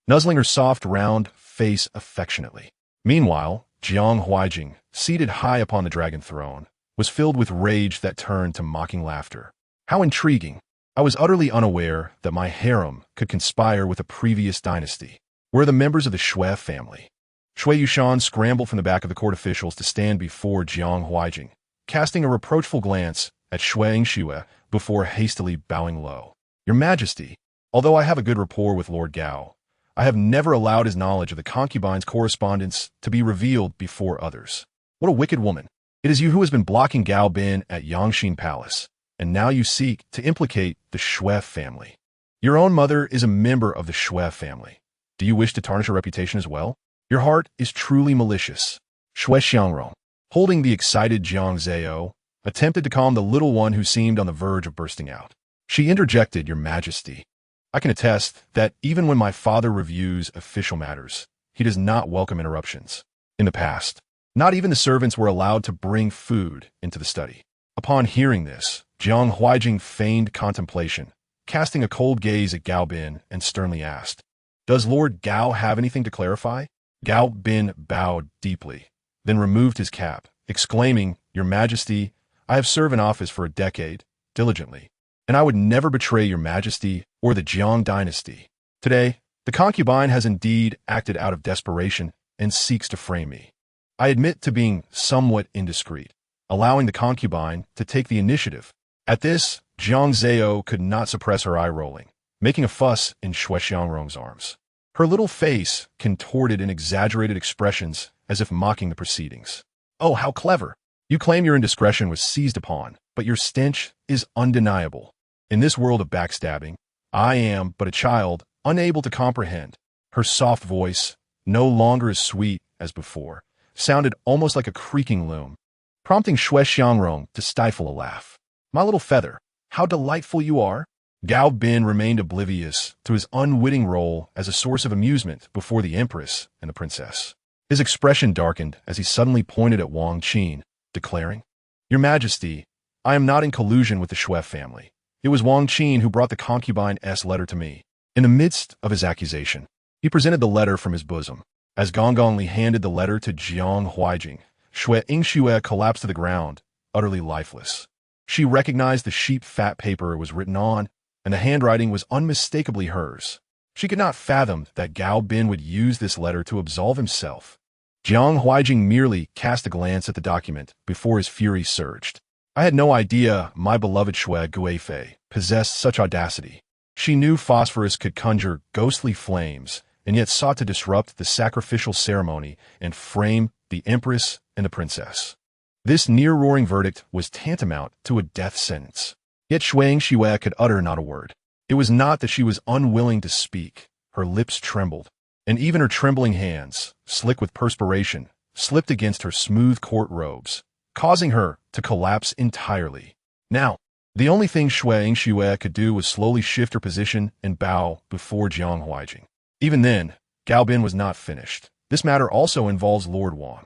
nuzzling her soft, round face affectionately. Meanwhile, Jiang Huaijing, seated high upon the dragon throne, was filled with rage that turned to mocking laughter. How intriguing! I was utterly unaware that my harem could conspire with a previous dynasty. Where the members of the Shui family? Shui Yushan scrambled from the back of the court officials to stand before Jiang Huaijing, casting a reproachful glance at Shui Yingxue before hastily bowing low. Your Majesty, although I have a good rapport with Lord Gao, I have never allowed his knowledge of the concubine's correspondence to be revealed before others. What a wicked woman! It is you who has been blocking Gao Bin at Yangxin Palace, and now you seek to implicate the Shui family. Your own mother is a member of the Shui family. Do you wish to tarnish her reputation as well? Your heart is truly malicious. Shui Xiangrong, holding the excited Jiang Zao, attempted to calm the little one who seemed on the verge of bursting out. She interjected, "Your Majesty, I can attest that even when my father reviews official matters, he does not welcome interruptions. In the past, not even the servants were allowed to bring food into the study." Upon hearing this, Jiang Huaijing feigned contemplation, casting a cold gaze at Gao Bin and sternly asked, "Does Lord Gao have anything to clarify?" Gao Bin bowed deeply, then removed his cap, exclaiming, "Your Majesty, I have served in office for a decade, diligently, and I would never betray Your Majesty or the Jiang Dynasty. Today, the concubine has indeed acted out of desperation and seeks to frame me. I admit to being somewhat indiscreet, allowing the concubine to take the initiative." At this, Jiang Zao could not suppress her eye rolling, making a fuss in Shui Xiangrong's arms. Her little face contorted in exaggerated expressions as if mocking the proceedings. "Oh, how clever! You claim your indiscretion was seized upon, but your stench is undeniable. In this world of backstabbing, I am but a child, unable to comprehend." Her soft voice, no longer as sweet as before, sounded almost like a creaking loom, prompting Shui Xiangrong to stifle a laugh. "My little feather, how delightful you are!" Gao Bin remained oblivious to his unwitting role as a source of amusement before the Empress and the Princess. His expression darkened as he suddenly pointed at Wang Qin, declaring, "Your Majesty, I am not in collusion with the Shui family. It was Wang Qin who brought the concubine's letter to me." In the midst of his accusation, he presented the letter from his bosom. As Gong Li handed the letter to Jiang Huaijing, Shui Yingxue collapsed to the ground, utterly lifeless. She recognized the sheep-fat paper it was written on, and the handwriting was unmistakably hers. She could not fathom that Gao Bin would use this letter to absolve himself. Jiang Huaijing merely cast a glance at the document before his fury surged. "I had no idea my beloved Shui Guifei possessed such audacity. She knew phosphorus could conjure ghostly flames, and yet sought to disrupt the sacrificial ceremony and frame the Empress and the Princess." This near-roaring verdict was tantamount to a death sentence. Yet Shui Yingxue could utter not a word. It was not that she was unwilling to speak. Her lips trembled, and even her trembling hands, slick with perspiration, slipped against her smooth court robes, causing her to collapse entirely. Now, the only thing Shui Yingxue could do was slowly shift her position and bow before Jiang Huaijing. Even then, Gao Bin was not finished. This matter also involves Lord Wang.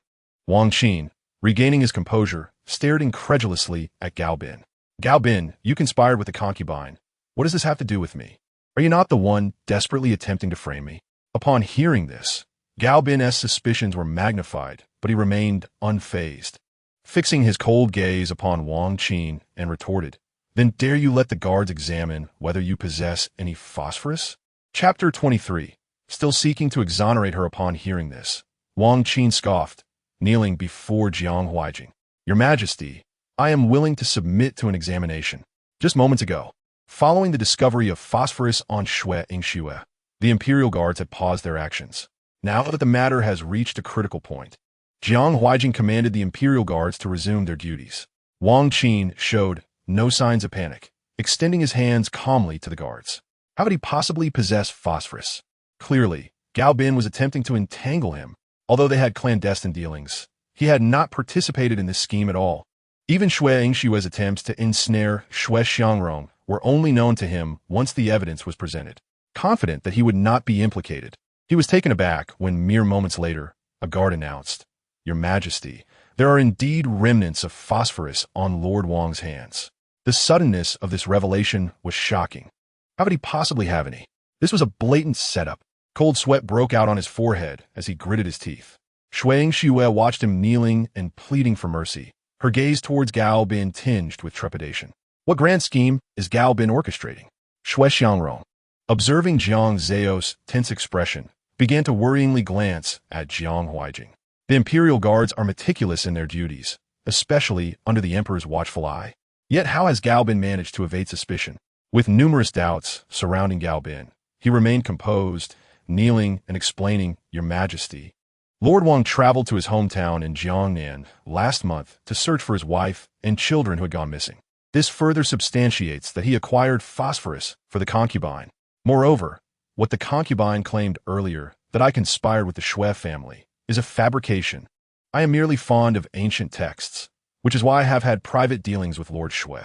Wang Qin, regaining his composure, stared incredulously at Gao Bin. "Gao Bin, you conspired with the concubine. What does this have to do with me? Are you not the one desperately attempting to frame me?" Upon hearing this, Gao Bin's suspicions were magnified, but he remained unfazed, fixing his cold gaze upon Wang Qin and retorted, "Then dare you let the guards examine whether you possess any phosphorus?" Chapter 23. Still seeking to exonerate her upon hearing this, Wang Qin scoffed, kneeling before Jiang Huaijing. "Your Majesty, I am willing to submit to an examination. Just moments ago, following the discovery of phosphorus on Shui Yingxue, the Imperial Guards had paused their actions. Now that the matter has reached a critical point, Jiang Huaijing commanded the Imperial Guards to resume their duties." Wang Qin showed no signs of panic, extending his hands calmly to the guards. How could he possibly possess phosphorus? Clearly, Gao Bin was attempting to entangle him. Although they had clandestine dealings, he had not participated in this scheme at all. Even Shui Yingxue's attempts to ensnare Shui Xiangrong were only known to him once the evidence was presented. Confident that he would not be implicated, he was taken aback when mere moments later, a guard announced, "Your Majesty, there are indeed remnants of phosphorus on Lord Wang's hands." The suddenness of this revelation was shocking. How could he possibly have any? This was a blatant setup. Cold sweat broke out on his forehead as he gritted his teeth. Shui Yingxue watched him kneeling and pleading for mercy, her gaze towards Gao Bin tinged with trepidation. What grand scheme is Gao Bin orchestrating? Shui Xiangrong, observing Jiang Zao's tense expression, began to worryingly glance at Jiang Huaijing. The Imperial Guards are meticulous in their duties, especially under the Emperor's watchful eye. Yet how has Gao Bin managed to evade suspicion? With numerous doubts surrounding Gao Bin, he remained composed, kneeling and explaining, "Your Majesty, Lord Wang traveled to his hometown in Jiangnan last month to search for his wife and children who had gone missing. This further substantiates that he acquired phosphorus for the concubine. Moreover, what the concubine claimed earlier, that I conspired with the Shui family, is a fabrication. I am merely fond of ancient texts. which is why I have had private dealings with Lord Shui."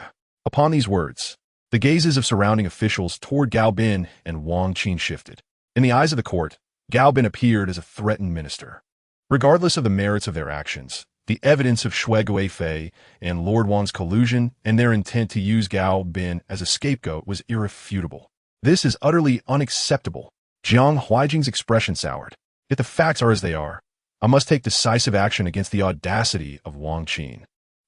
Upon these words, the gazes of surrounding officials toward Gao Bin and Wang Qin shifted. In the eyes of the court, Gao Bin appeared as a threatened minister. Regardless of the merits of their actions, the evidence of Shui Guifei and Lord Wang's collusion and their intent to use Gao Bin as a scapegoat was irrefutable. "This is utterly unacceptable." Jiang Huijing's expression soured. "Yet the facts are as they are. I must take decisive action against the audacity of Wang Qin.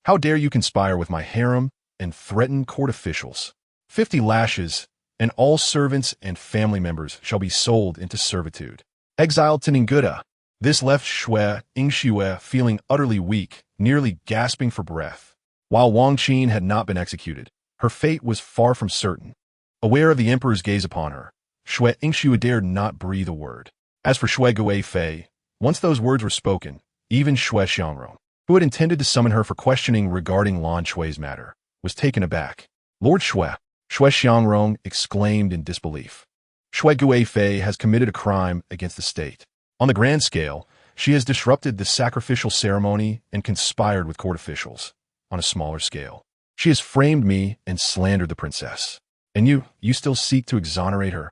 How dare you conspire with my harem and threaten court officials? 50 lashes, and all servants and family members shall be sold into servitude. Exiled to Ningguda." This left Shui Yingxue feeling utterly weak, nearly gasping for breath. While Wang Qin had not been executed, her fate was far from certain. Aware of the emperor's gaze upon her, Shui Yingxue dared not breathe a word. As for Shui Guifei, once those words were spoken, even Shui Xiangrong, who had intended to summon her for questioning regarding Lan Shui's matter, was taken aback. "Lord Shui," Shui Xiangrong exclaimed in disbelief. "Shui Guifei has committed a crime against the state. On the grand scale, she has disrupted the sacrificial ceremony and conspired with court officials. On a smaller scale, she has framed me and slandered the princess. And you still seek to exonerate her?"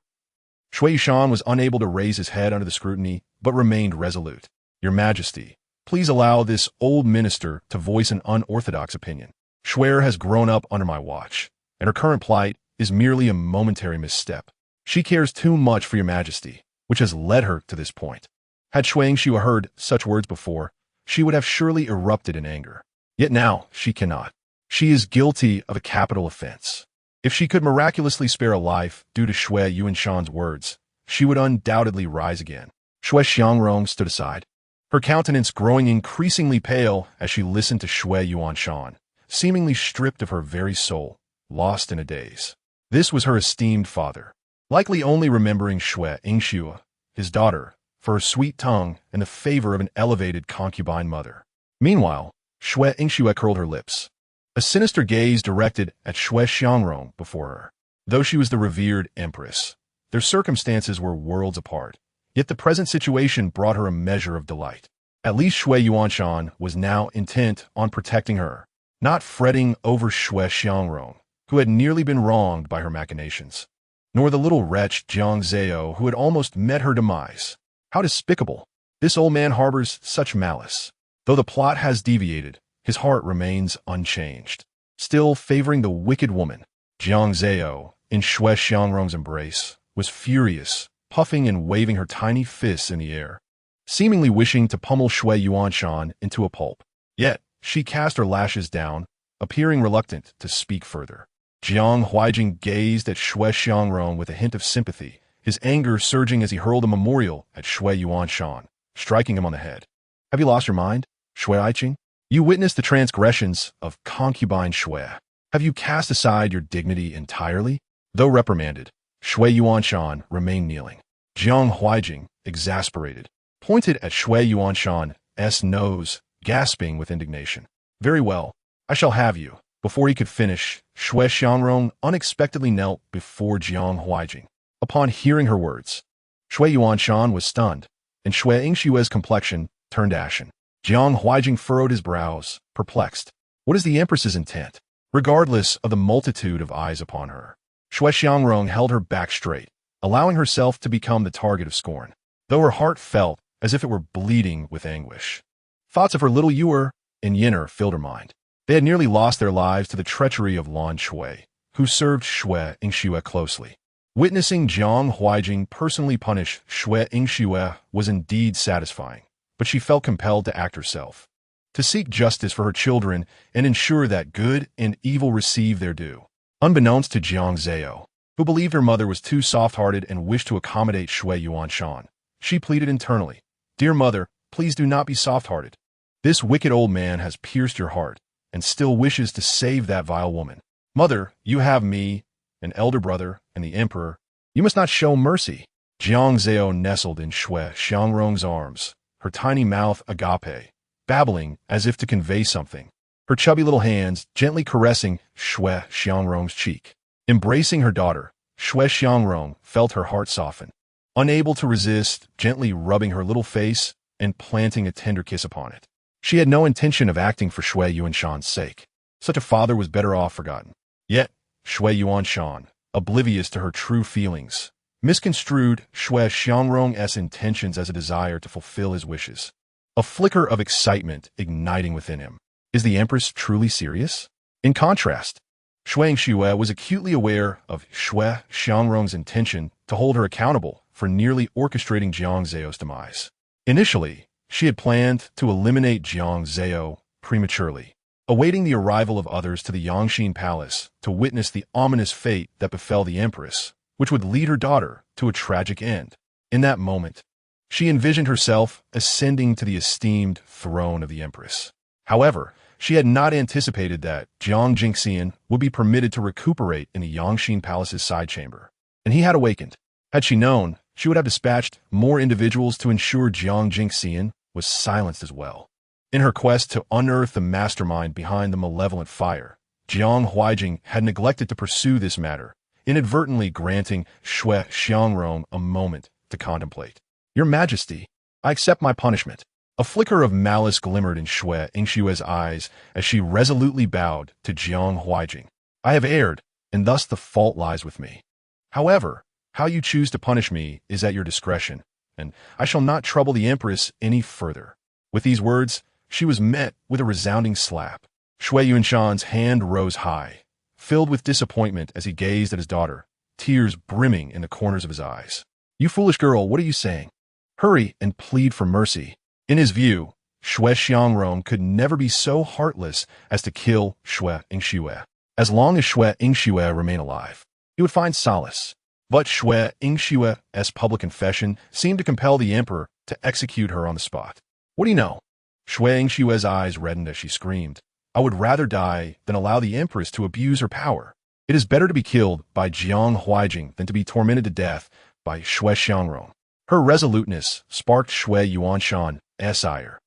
Shui Yushan was unable to raise his head under the scrutiny, but remained resolute. "Your Majesty, please allow this old minister to voice an unorthodox opinion. Shui has grown up under my watch, and her current plight is merely a momentary misstep. She cares too much for your Majesty, which has led her to this point." Had Shui Yingxue heard such words before, she would have surely erupted in anger. Yet now she cannot. She is guilty of a capital offense. If she could miraculously spare a life due to Shui Yuanshan's words, she would undoubtedly rise again. Shui Xiangrong stood aside, her countenance growing increasingly pale as she listened to Shui Yuanshan, seemingly stripped of her very soul, lost in a daze. This was her esteemed father, likely only remembering Shui Yingxue, his daughter, for her sweet tongue and the favor of an elevated concubine mother. Meanwhile, Shui Yingxue curled her lips, a sinister gaze directed at Shui Xiangrong before her. Though she was the revered Empress, their circumstances were worlds apart, yet the present situation brought her a measure of delight. At least Shui Yuanshan was now intent on protecting her, not fretting over Shui Xiangrong, who had nearly been wronged by her machinations, nor the little wretch Jiang Zao who had almost met her demise. How despicable! This old man harbors such malice. Though the plot has deviated, his heart remains unchanged, still favoring the wicked woman. Jiang Zao, in Shui Xiangrong's embrace, was furious, puffing and waving her tiny fists in the air, seemingly wishing to pummel Shui Yuanshan into a pulp. Yet, she cast her lashes down, appearing reluctant to speak further. Jiang Huijing gazed at Shui Xiangrong with a hint of sympathy, his anger surging as he hurled a memorial at Shui Yuanshan, striking him on the head. "Have you lost your mind, Shui Aiqing? You witnessed the transgressions of concubine Shui. Have you cast aside your dignity entirely?" Though reprimanded, Shui Yuanshan remained kneeling. Jiang Huijing, exasperated, pointed at Shui Yuanshan's nose, gasping with indignation. "Very well, I shall have you." Before he could finish, Shui Xiangrong unexpectedly knelt before Jiang Huijing. Upon hearing her words, Shui Yuanshan was stunned, and Shui Yingxue's complexion turned ashen. Jiang Huijing furrowed his brows, perplexed. What is the Empress's intent? Regardless of the multitude of eyes upon her, Shui Xiangrong held her back straight, allowing herself to become the target of scorn, though her heart felt as if it were bleeding with anguish. Thoughts of her little Yuer and Yinner filled her mind. They had nearly lost their lives to the treachery of Lan Shui, who served Shui Yingxue closely. Witnessing Jiang Huijing personally punish Shui Yingxue was indeed satisfying, but she felt compelled to act herself, to seek justice for her children and ensure that good and evil receive their due. Unbeknownst to Jiang Zao, who believed her mother was too soft-hearted and wished to accommodate Shui Yuanshan, she pleaded internally, "Dear mother, please do not be soft-hearted. This wicked old man has pierced your heart and still wishes to save that vile woman. Mother, you have me, an elder brother, and the emperor. You must not show mercy." Jiang Zao nestled in Shui Xiangrong's arms, her tiny mouth agape, babbling as if to convey something, her chubby little hands gently caressing Shui Xiangrong's cheek. Embracing her daughter, Shui Xiangrong felt her heart soften, unable to resist gently rubbing her little face and planting a tender kiss upon it. She had no intention of acting for Shui Yuanshan's sake. Such a father was better off forgotten. Yet, Shui Yuanshan, oblivious to her true feelings, misconstrued Shui Xiangrong's intentions as a desire to fulfill his wishes. A flicker of excitement igniting within him. Is the Empress truly serious? In contrast, Shui Xue was acutely aware of Shui Xiangrong's intention to hold her accountable for nearly orchestrating Jiang Zao's demise. Initially, she had planned to eliminate Jiang Zao prematurely, awaiting the arrival of others to the Yangxin Palace to witness the ominous fate that befell the Empress, which would lead her daughter to a tragic end. In that moment, she envisioned herself ascending to the esteemed throne of the Empress. However, she had not anticipated that Jiang Jingxian would be permitted to recuperate in the Yangxin Palace's side chamber. And he had awakened. Had she known, she would have dispatched more individuals to ensure Jiang Jingxian was silenced as well. In her quest to unearth the mastermind behind the malevolent fire, Jiang Huaijing had neglected to pursue this matter, inadvertently granting Shui Xiangrong a moment to contemplate. Your Majesty, I accept my punishment. A flicker of malice glimmered in Shui Yingxue's eyes as she resolutely bowed to Jiang Huaijing. I have erred, and thus the fault lies with me. However, how you choose to punish me is at your discretion, and I shall not trouble the Empress any further. With these words, she was met with a resounding slap. Shui Yuanshan's hand rose high, filled with disappointment as he gazed at his daughter, tears brimming in the corners of his eyes. You foolish girl, what are you saying? Hurry and plead for mercy. In his view, Shui Xiangrong could never be so heartless as to kill Shui Yingxue. As long as Shui Yingxue remained alive, he would find solace. But Shui Yingxue's public confession seemed to compel the emperor to execute her on the spot. What do you know? Shui Yingxue's eyes reddened as she screamed. I would rather die than allow the empress to abuse her power. It is better to be killed by Jiang Huaijing than to be tormented to death by Shui Xiangrong. Her resoluteness sparked Shui Yuanshan's ire,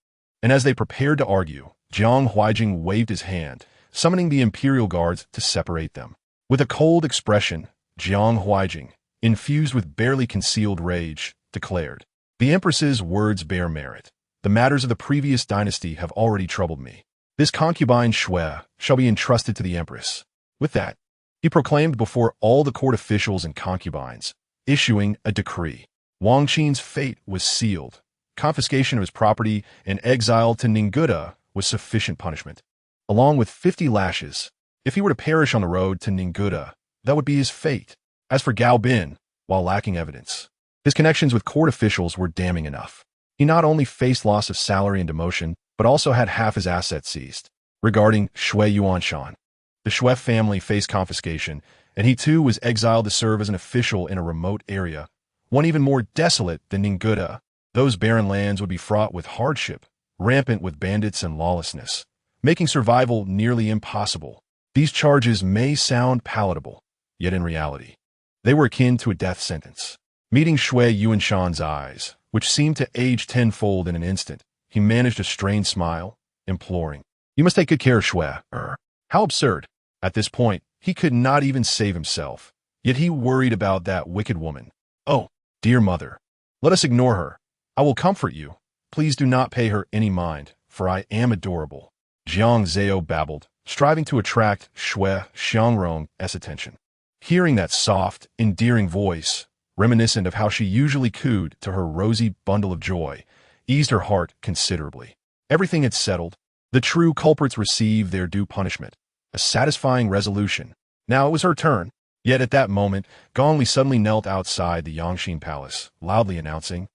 and as they prepared to argue, Jiang Huaijing waved his hand, summoning the imperial guards to separate them. With a cold expression, Jiang Huaijing, infused with barely concealed rage, declared, The Empress's words bear merit. The matters of the previous dynasty have already troubled me. This concubine Shui shall be entrusted to the Empress. With that, he proclaimed before all the court officials and concubines, issuing a decree. Wang Qin's fate was sealed. Confiscation of his property and exile to Ningguda was sufficient punishment, along with 50 lashes. If he were to perish on the road to Ningguda, that would be his fate. As for Gao Bin, while lacking evidence, his connections with court officials were damning enough. He not only faced loss of salary and demotion, but also had half his assets seized. Regarding Shui Yuanshan, the Shui family faced confiscation, and he too was exiled to serve as an official in a remote area, one even more desolate than Ningguda. Those barren lands would be fraught with hardship, rampant with bandits and lawlessness, making survival nearly impossible. These charges may sound palatable, yet in reality, they were akin to a death sentence. Meeting Shui Yuanshan's eyes, which seemed to age tenfold in an instant, he managed a strained smile, imploring, You must take good care of Shui. How absurd. At this point, he could not even save himself, yet he worried about that wicked woman. Oh, dear mother, let us ignore her. I will comfort you. Please do not pay her any mind, for I am adorable. Jiang Zao babbled, striving to attract Shui Xiangrong's attention. Hearing that soft, endearing voice, reminiscent of how she usually cooed to her rosy bundle of joy, eased her heart considerably. Everything had settled. The true culprits received their due punishment. A satisfying resolution. Now it was her turn. Yet at that moment, Gong Li suddenly knelt outside the Yangxin Palace, loudly announcing,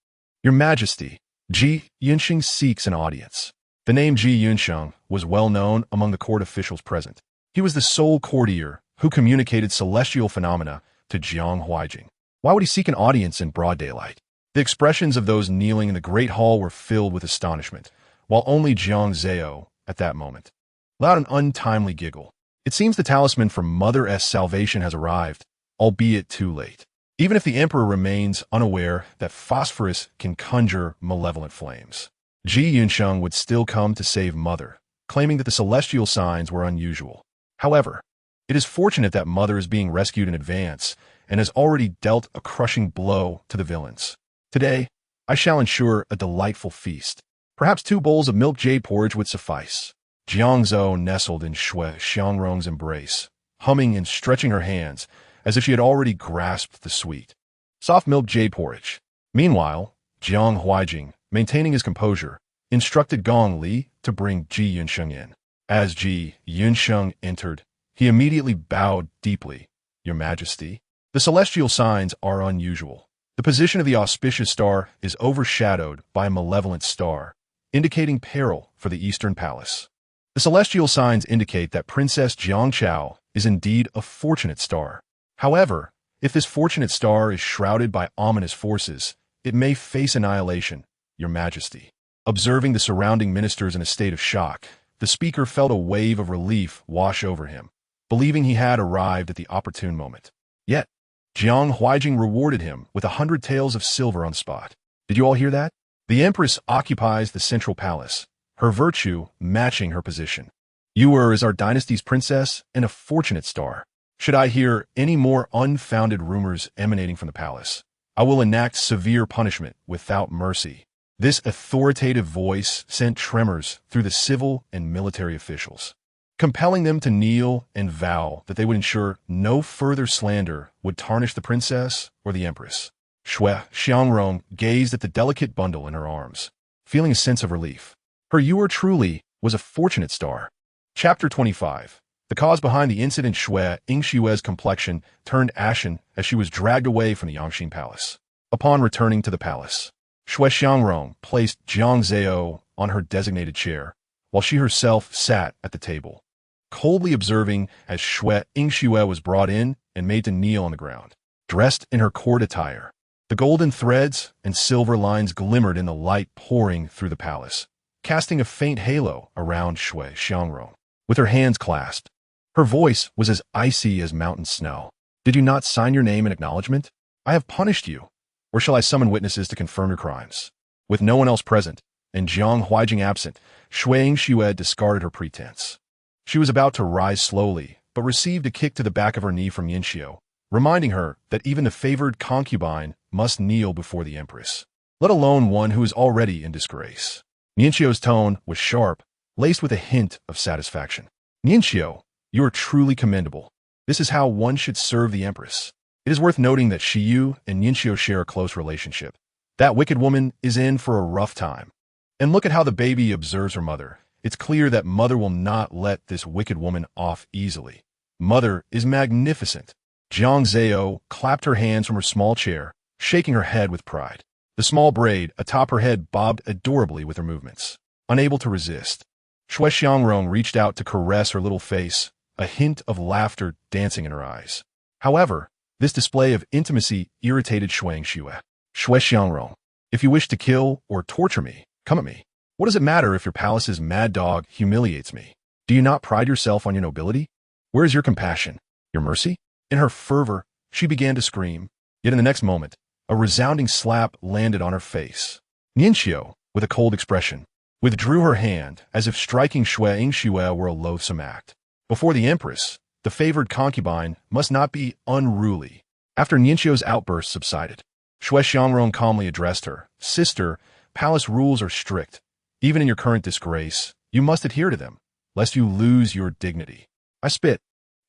Your Majesty, Ji Yunsheng seeks an audience. The name Ji Yunsheng was well known among the court officials present. He was the sole courtier who communicated celestial phenomena to Jiang Huaijing. Why would he seek an audience in broad daylight? The expressions of those kneeling in the great hall were filled with astonishment, while only Jiang Zao, at that moment, allowed an untimely giggle. It seems the talisman for Mother's salvation has arrived, albeit too late. Even if the emperor remains unaware that phosphorus can conjure malevolent flames, Ji Yunsheng would still come to save Mother, claiming that the celestial signs were unusual. However, it is fortunate that Mother is being rescued in advance and has already dealt a crushing blow to the villains. Today, I shall ensure a delightful feast. Perhaps 2 bowls of milk jade porridge would suffice. Jiang Zhou nestled in Shui Xiangrong's embrace, humming and stretching her hands as if she had already grasped the sweet, soft milk jade porridge. Meanwhile, Jiang Huaijing, maintaining his composure, instructed Gong Li to bring Ji Yunsheng in. As Ji Yunsheng entered, he immediately bowed deeply. Your Majesty, the celestial signs are unusual. The position of the auspicious star is overshadowed by a malevolent star, indicating peril for the Eastern Palace. The celestial signs indicate that Princess Jiang Chao is indeed a fortunate star. However, if this fortunate star is shrouded by ominous forces, it may face annihilation, Your Majesty. Observing the surrounding ministers in a state of shock, the speaker felt a wave of relief wash over him, believing he had arrived at the opportune moment. Yet, Jiang Huaijing rewarded him with 100 taels of silver on the spot. Did you all hear that? The Empress occupies the central palace, her virtue matching her position. You is our dynasty's princess and a fortunate star. Should I hear any more unfounded rumors emanating from the palace, I will enact severe punishment without mercy. This authoritative voice sent tremors through the civil and military officials, compelling them to kneel and vow that they would ensure no further slander would tarnish the princess or the empress. Shui Xiangrong gazed at the delicate bundle in her arms, feeling a sense of relief. Her Yuer truly was a fortunate star. Chapter 25. The cause behind the incident. Shui Yingshue's complexion turned ashen as she was dragged away from the Yangxin Palace. Upon returning to the palace, Shui Xiangrong placed Jiang Zao on her designated chair, while she herself sat at the table, coldly observing as Shui Yingxue was brought in and made to kneel on the ground. Dressed in her court attire, the golden threads and silver lines glimmered in the light pouring through the palace, casting a faint halo around Shui Xiangrong. With her hands clasped, her voice was as icy as mountain snow. Did you not sign your name in acknowledgement? I have punished you. Or shall I summon witnesses to confirm your crimes? With no one else present, and Jiang Huaijing absent, Shui Yingxue discarded her pretense. She was about to rise slowly, but received a kick to the back of her knee from Yinxiu, reminding her that even the favored concubine must kneel before the empress, let alone one who is already in disgrace. Yinxiu's tone was sharp, laced with a hint of satisfaction. Yinxiu, you are truly commendable. This is how one should serve the empress. It is worth noting that Shiyu and Yinxiu share a close relationship. That wicked woman is in for a rough time. And look at how the baby observes her mother. It's clear that mother will not let this wicked woman off easily. Mother is magnificent. Jiang Zao clapped her hands from her small chair, shaking her head with pride. The small braid atop her head bobbed adorably with her movements. Unable to resist, Shui Xiangrong reached out to caress her little face, a hint of laughter dancing in her eyes. However, this display of intimacy irritated Shui Yingxue. Shui Xiangrong, if you wish to kill or torture me, come at me. What does it matter if your palace's mad dog humiliates me? Do you not pride yourself on your nobility? Where is your compassion, your mercy? In her fervor, she began to scream, yet in the next moment, a resounding slap landed on her face. Yinxiu, with a cold expression, withdrew her hand as if striking Shui Yingxue were a loathsome act. Before the empress, the favored concubine must not be unruly. After Yinxiu's outburst subsided, Shui Xiangrong calmly addressed her. Sister, palace rules are strict. Even in your current disgrace, you must adhere to them, lest you lose your dignity. I spit.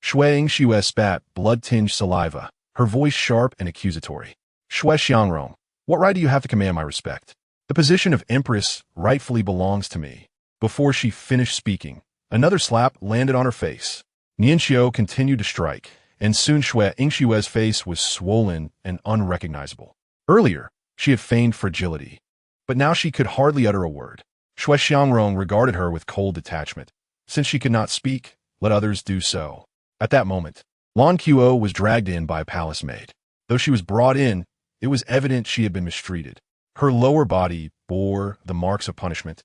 Shui Yingxue spat blood-tinged saliva, her voice sharp and accusatory. Shui Xiangrong, what right do you have to command my respect? The position of empress rightfully belongs to me. Before she finished speaking, another slap landed on her face. Yinxiu continued to strike, and soon Shui Yingxue's face was swollen and unrecognizable. Earlier, she had feigned fragility, but now she could hardly utter a word. Shui Xiangrong regarded her with cold detachment. Since she could not speak, let others do so. At that moment, Lan Qiu was dragged in by a palace maid. Though she was brought in, it was evident she had been mistreated. Her lower body bore the marks of punishment,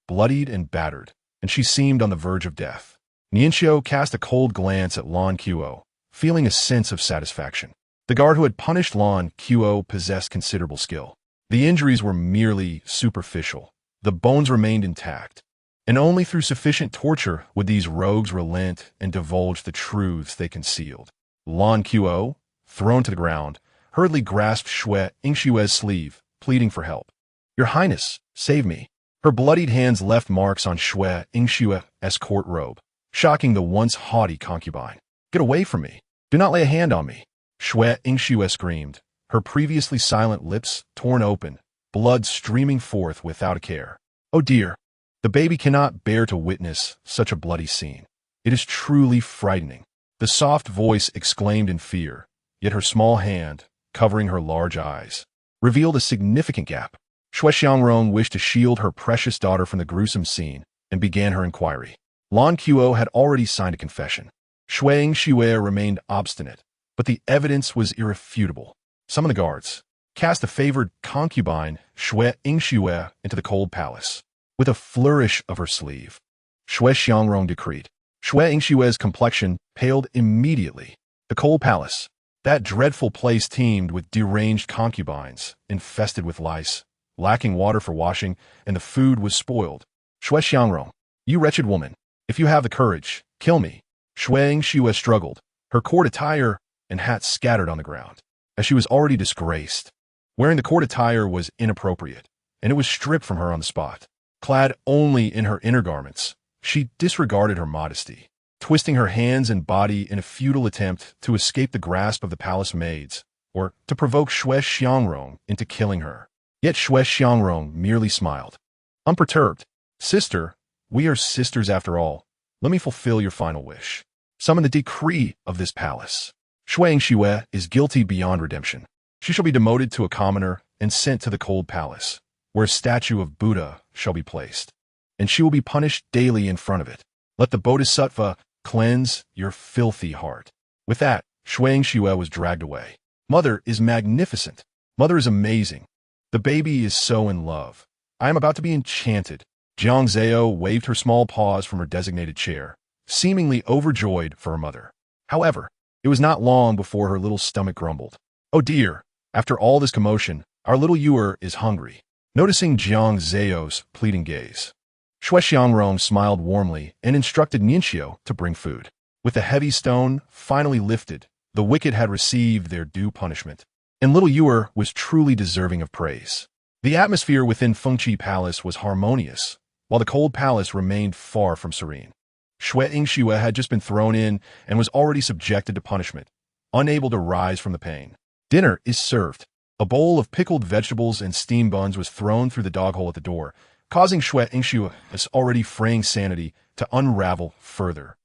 bloodied and battered, and she seemed on the verge of death. Yinxiu cast a cold glance at Lan Qiu, feeling a sense of satisfaction. The guard who had punished Lan Qiu possessed considerable skill. The injuries were merely superficial. The bones remained intact, and only through sufficient torture would these rogues relent and divulge the truths they concealed. Lan Qiu, thrown to the ground, hurriedly grasped Shui Yingxue's sleeve, pleading for help. Your Highness, save me. Her bloodied hands left marks on Shui Yingshue's court robe, shocking the once haughty concubine. "Get away from me! Do not lay a hand on me!" Shui Yingxue screamed, her previously silent lips torn open, blood streaming forth without a care. "Oh dear! The baby cannot bear to witness such a bloody scene. It is truly frightening." The soft voice exclaimed in fear, yet her small hand, covering her large eyes, revealed a significant gap. Shui Xiangrong wished to shield her precious daughter from the gruesome scene and began her inquiry. Lan Qiuo had already signed a confession. Shui Yingxue remained obstinate, but the evidence was irrefutable. Summon the guards. Cast the favored concubine, Shui Yingxue, into the cold palace. With a flourish of her sleeve, Shui Xiangrong decreed. Shui Yingshue's complexion paled immediately. The cold palace, that dreadful place teemed with deranged concubines, infested with lice, lacking water for washing, and the food was spoiled. "Shui Xiangrong, you wretched woman, if you have the courage, kill me." Shui Yingxue struggled, her court attire and hat scattered on the ground, as she was already disgraced. Wearing the court attire was inappropriate, and it was stripped from her on the spot. Clad only in her inner garments, she disregarded her modesty, twisting her hands and body in a futile attempt to escape the grasp of the palace maids, or to provoke Shui Xiangrong into killing her. Yet Shui Xiangrong merely smiled. Unperturbed, "Sister, we are sisters after all. Let me fulfill your final wish. Summon the decree of this palace. Shui Yingxue is guilty beyond redemption. She shall be demoted to a commoner and sent to the cold palace, where a statue of Buddha shall be placed, and she will be punished daily in front of it. Let the Bodhisattva cleanse your filthy heart." With that, Shui Yingxue was dragged away. "Mother is magnificent. Mother is amazing. The baby is so in love. I am about to be enchanted." Jiang Zao waved her small paws from her designated chair, seemingly overjoyed for her mother. However, it was not long before her little stomach grumbled. "Oh dear, after all this commotion, our little Yuer is hungry." Noticing Jiang Zao's pleading gaze, Shui Xiangrong smiled warmly and instructed Ningxiu to bring food. With the heavy stone finally lifted, the wicked had received their due punishment, and little Yuer was truly deserving of praise. The atmosphere within Fengqi Palace was harmonious, while the cold palace remained far from serene. Shui Yingxue had just been thrown in and was already subjected to punishment, unable to rise from the pain. Dinner is served. A bowl of pickled vegetables and steamed buns was thrown through the dog hole at the door, causing Shui Yingshue's already fraying sanity to unravel further.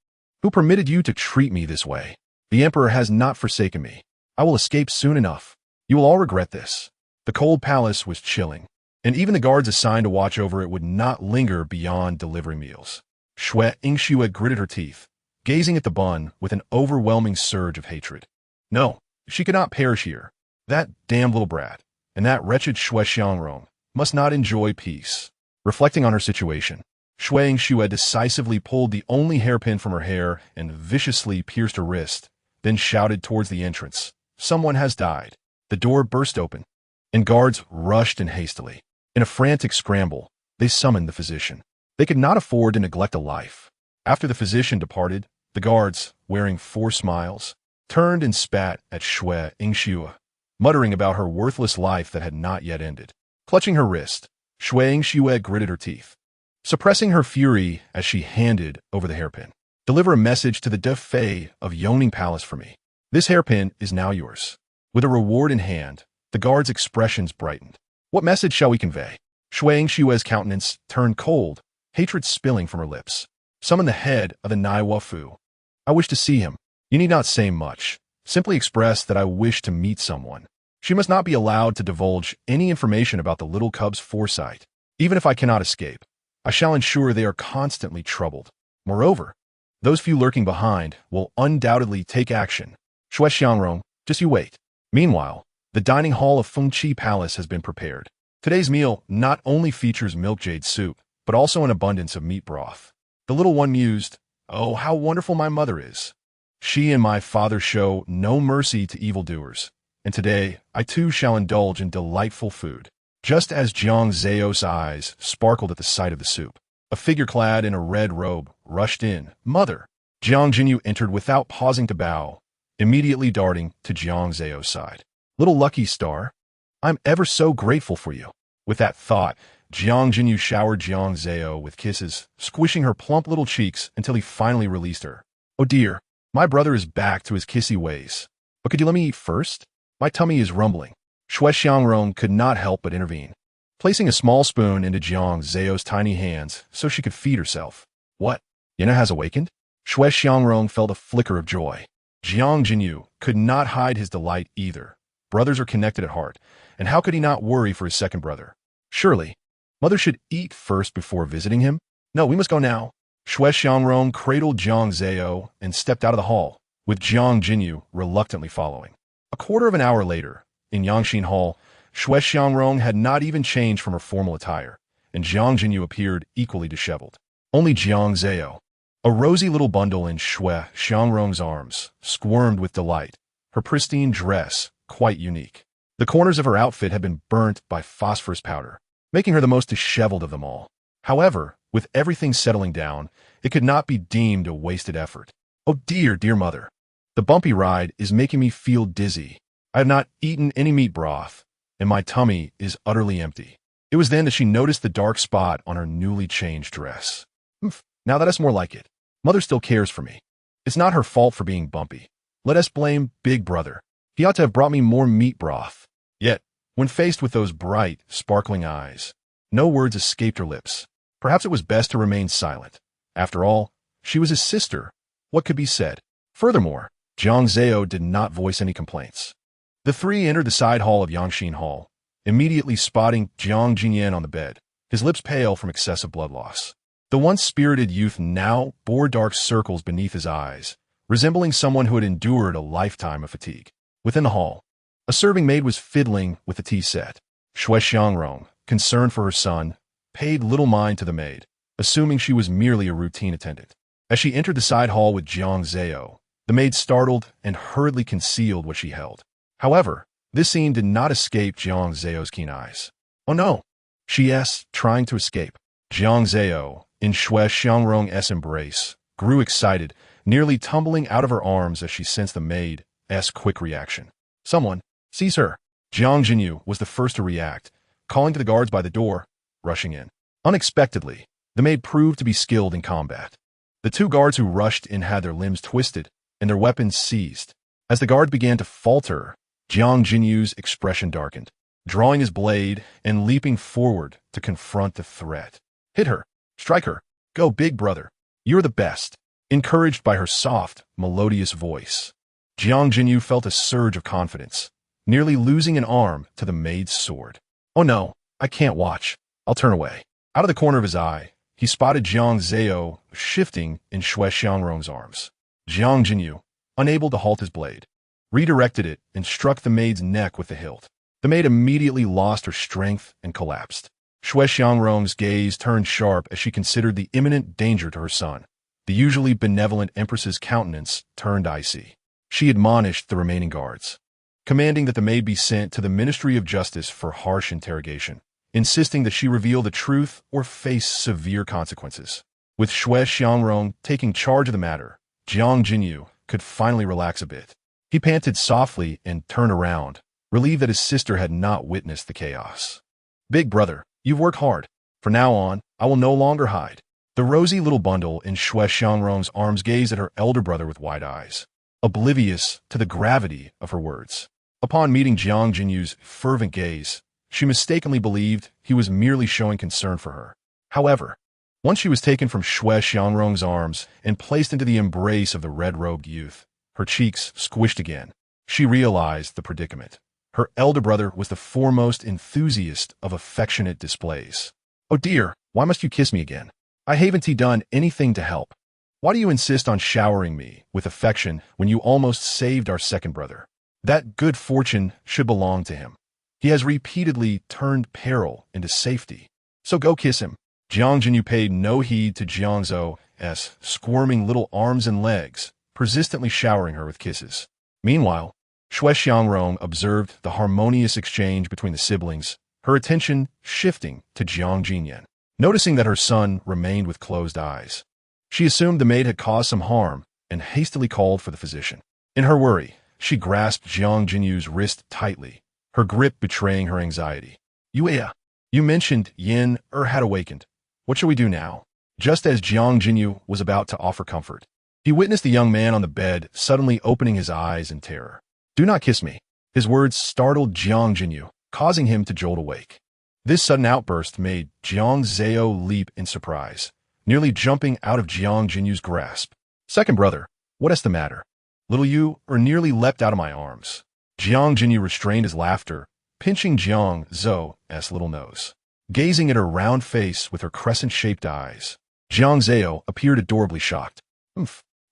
"Who permitted you to treat me this way? The Emperor has not forsaken me. I will escape soon enough. You will all regret this." The cold palace was chilling, and even the guards assigned to watch over it would not linger beyond delivery meals. Shui Yingxue gritted her teeth, gazing at the bun with an overwhelming surge of hatred. No, she could not perish here. That damned little brat, and that wretched Shui Xiangrong must not enjoy peace. Reflecting on her situation, Shui Yingxue decisively pulled the only hairpin from her hair and viciously pierced her wrist, then shouted towards the entrance, "Someone has died." The door burst open, and guards rushed in hastily. In a frantic scramble, they summoned the physician. They could not afford to neglect a life. After the physician departed, the guards, wearing forced smiles, turned and spat at Shui Yingxue, muttering about her worthless life that had not yet ended. Clutching her wrist, Shui Yingxue gritted her teeth, suppressing her fury as she handed over the hairpin. "Deliver a message to the De Fei of Yongning Palace for me. This hairpin is now yours." With a reward in hand, the guard's expressions brightened. "What message shall we convey?" Shui Yingshue's countenance turned cold, hatred spilling from her lips. "Summon the head of the Naiwa Fu. I wish to see him. You need not say much. Simply express that I wish to meet someone. She must not be allowed to divulge any information about the little cub's foresight. Even if I cannot escape, I shall ensure they are constantly troubled. Moreover, those few lurking behind will undoubtedly take action. Shui Xiangrong, just you wait." Meanwhile, the dining hall of Fengqi Palace has been prepared. Today's meal not only features milk jade soup, but also an abundance of meat broth. The little one mused, "Oh, how wonderful my mother is. She and my father show no mercy to evildoers, and today I too shall indulge in delightful food." Just as Jiang Zao's eyes sparkled at the sight of the soup, a figure clad in a red robe rushed in. "Mother!" Jiang Jinyu entered without pausing to bow, immediately darting to Jiang Zao's side. "Little lucky star, I'm ever so grateful for you." With that thought, Jiang Jinyu showered Jiang Zao with kisses, squishing her plump little cheeks until he finally released her. "Oh dear, my brother is back to his kissy ways. But could you let me eat first? My tummy is rumbling." Shui Xiangrong could not help but intervene, placing a small spoon into Jiang Zao's tiny hands so she could feed herself. "What? Yana has awakened?" Shui Xiangrong felt a flicker of joy. Jiang Jinyu could not hide his delight either. Brothers are connected at heart, and how could he not worry for his second brother? Surely, Mother should eat first before visiting him? "No, we must go now." Shui Xiangrong cradled Jiang Zao and stepped out of the hall, with Jiang Jinyu reluctantly following. A quarter of an hour later, in Yangxin Hall, Shui Xiangrong had not even changed from her formal attire, and Jiang Jinyu appeared equally disheveled. Only Jiang Zao, a rosy little bundle in Shui Xiangrong's arms, squirmed with delight, her pristine dress quite unique. The corners of her outfit had been burnt by phosphorus powder, making her the most disheveled of them all. However, with everything settling down, it could not be deemed a wasted effort. "Oh dear, dear mother. The bumpy ride is making me feel dizzy. I have not eaten any meat broth, and my tummy is utterly empty." It was then that she noticed the dark spot on her newly changed dress. Now that's more like it. Mother still cares for me. It's not her fault for being bumpy. Let us blame Big Brother. He ought to have brought me more meat broth. Yet, when faced with those bright, sparkling eyes, no words escaped her lips. Perhaps it was best to remain silent. After all, she was his sister. What could be said? Furthermore, Jiang Zao did not voice any complaints. The three entered the side hall of Yangxin Hall, immediately spotting Jiang Jinyan on the bed, his lips pale from excessive blood loss. The once spirited youth now bore dark circles beneath his eyes, resembling someone who had endured a lifetime of fatigue. Within the hall, a serving maid was fiddling with the tea set. Shui Xiangrong, concerned for her son, paid little mind to the maid, assuming she was merely a routine attendant. As she entered the side hall with Jiang Zao, the maid startled and hurriedly concealed what she held. However, this scene did not escape Jiang Zao's keen eyes. "Oh no," she asked, trying to escape. Jiang Zao, in Shui Xiangrong's embrace, grew excited, nearly tumbling out of her arms as she sensed the maid's quick reaction. "Someone, seize her." Jiang Jinyu was the first to react, calling to the guards by the door, rushing in. Unexpectedly, the maid proved to be skilled in combat. The two guards who rushed in had their limbs twisted and their weapons seized. As the guard began to falter, Jiang Jinyu's expression darkened, drawing his blade and leaping forward to confront the threat. "Hit her! Strike her! Go, Big Brother! You're the best!" Encouraged by her soft, melodious voice, Jiang Jinyu felt a surge of confidence, nearly losing an arm to the maid's sword. "Oh no, I can't watch. I'll turn away." Out of the corner of his eye, he spotted Jiang Zao shifting in Shui Xiangrong's arms. Jiang Jinyu, unable to halt his blade, redirected it and struck the maid's neck with the hilt. The maid immediately lost her strength and collapsed. Shui Xiangrong's gaze turned sharp as she considered the imminent danger to her son. The usually benevolent Empress's countenance turned icy. She admonished the remaining guards, commanding that the maid be sent to the Ministry of Justice for harsh interrogation, insisting that she reveal the truth or face severe consequences. With Shui Xiangrong taking charge of the matter, Jiang Jinyu could finally relax a bit. He panted softly and turned around, relieved that his sister had not witnessed the chaos. "Big Brother, you've worked hard. From now on, I will no longer hide." The rosy little bundle in Shui Xiangrong's arms gazed at her elder brother with wide eyes, oblivious to the gravity of her words. Upon meeting Jiang Jinyu's fervent gaze, she mistakenly believed he was merely showing concern for her. However, once she was taken from Shui Xiangrong's arms and placed into the embrace of the red-robed youth, her cheeks squished again. She realized the predicament. Her elder brother was the foremost enthusiast of affectionate displays. "Oh dear, why must you kiss me again? I haven't done anything to help. Why do you insist on showering me with affection when you almost saved our second brother? That good fortune should belong to him. He has repeatedly turned peril into safety. So go kiss him." Jiang Jinyu paid no heed to Jiang Zao's squirming little arms and legs, persistently showering her with kisses. Meanwhile, Shui Xiangrong observed the harmonious exchange between the siblings, her attention shifting to Jiang Jinyan. Noticing that her son remained with closed eyes, she assumed the maid had caused some harm and hastily called for the physician. In her worry, she grasped Jiang Jinyu's wrist tightly, her grip betraying her anxiety. "You You mentioned Yin had awakened. What shall we do now? Just as Jiang Jinyu was about to offer comfort, he witnessed the young man on the bed suddenly opening his eyes in terror. Do not kiss me. His words startled Jiang Jinyu, causing him to jolt awake. This sudden outburst made Jiang Zao leap in surprise, nearly jumping out of Jiang Jinyu's grasp. Second brother, what is the matter? Little you nearly leapt out of my arms. Jiang Jinyu restrained his laughter, pinching Jiang Zao's little nose. Gazing at her round face with her crescent-shaped eyes, Jiang Zao appeared adorably shocked.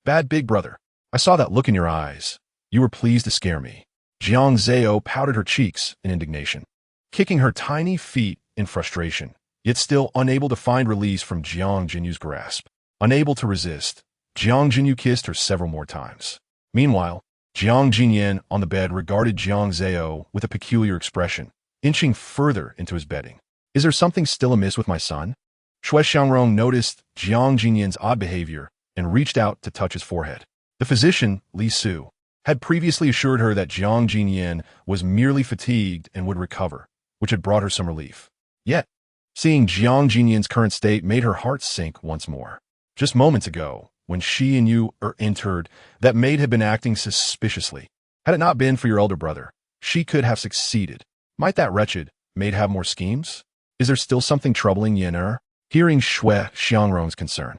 Bad big brother. I saw that look in your eyes. You were pleased to scare me. Jiang Zao pouted her cheeks in indignation, kicking her tiny feet in frustration, yet still unable to find release from Jiang Jinyu's grasp. Unable to resist, Jiang Jinyu kissed her several more times. Meanwhile, Jiang Jinyan on the bed regarded Jiang Zao with a peculiar expression, inching further into his bedding. Is there something still amiss with my son? Shui Xiangrong noticed Jiang Jinyan's odd behavior and reached out to touch his forehead. The physician, Li Su, had previously assured her that Jiang Jinyan was merely fatigued and would recover, which had brought her some relief. Yet, seeing Jiang Jinyan's current state made her heart sink once more. Just moments ago, when she and you entered, that maid had been acting suspiciously. Had it not been for your elder brother, she could have succeeded. Might that wretched maid have more schemes? Is there still something troubling Yin? Hearing Shui Xiangrong's concern,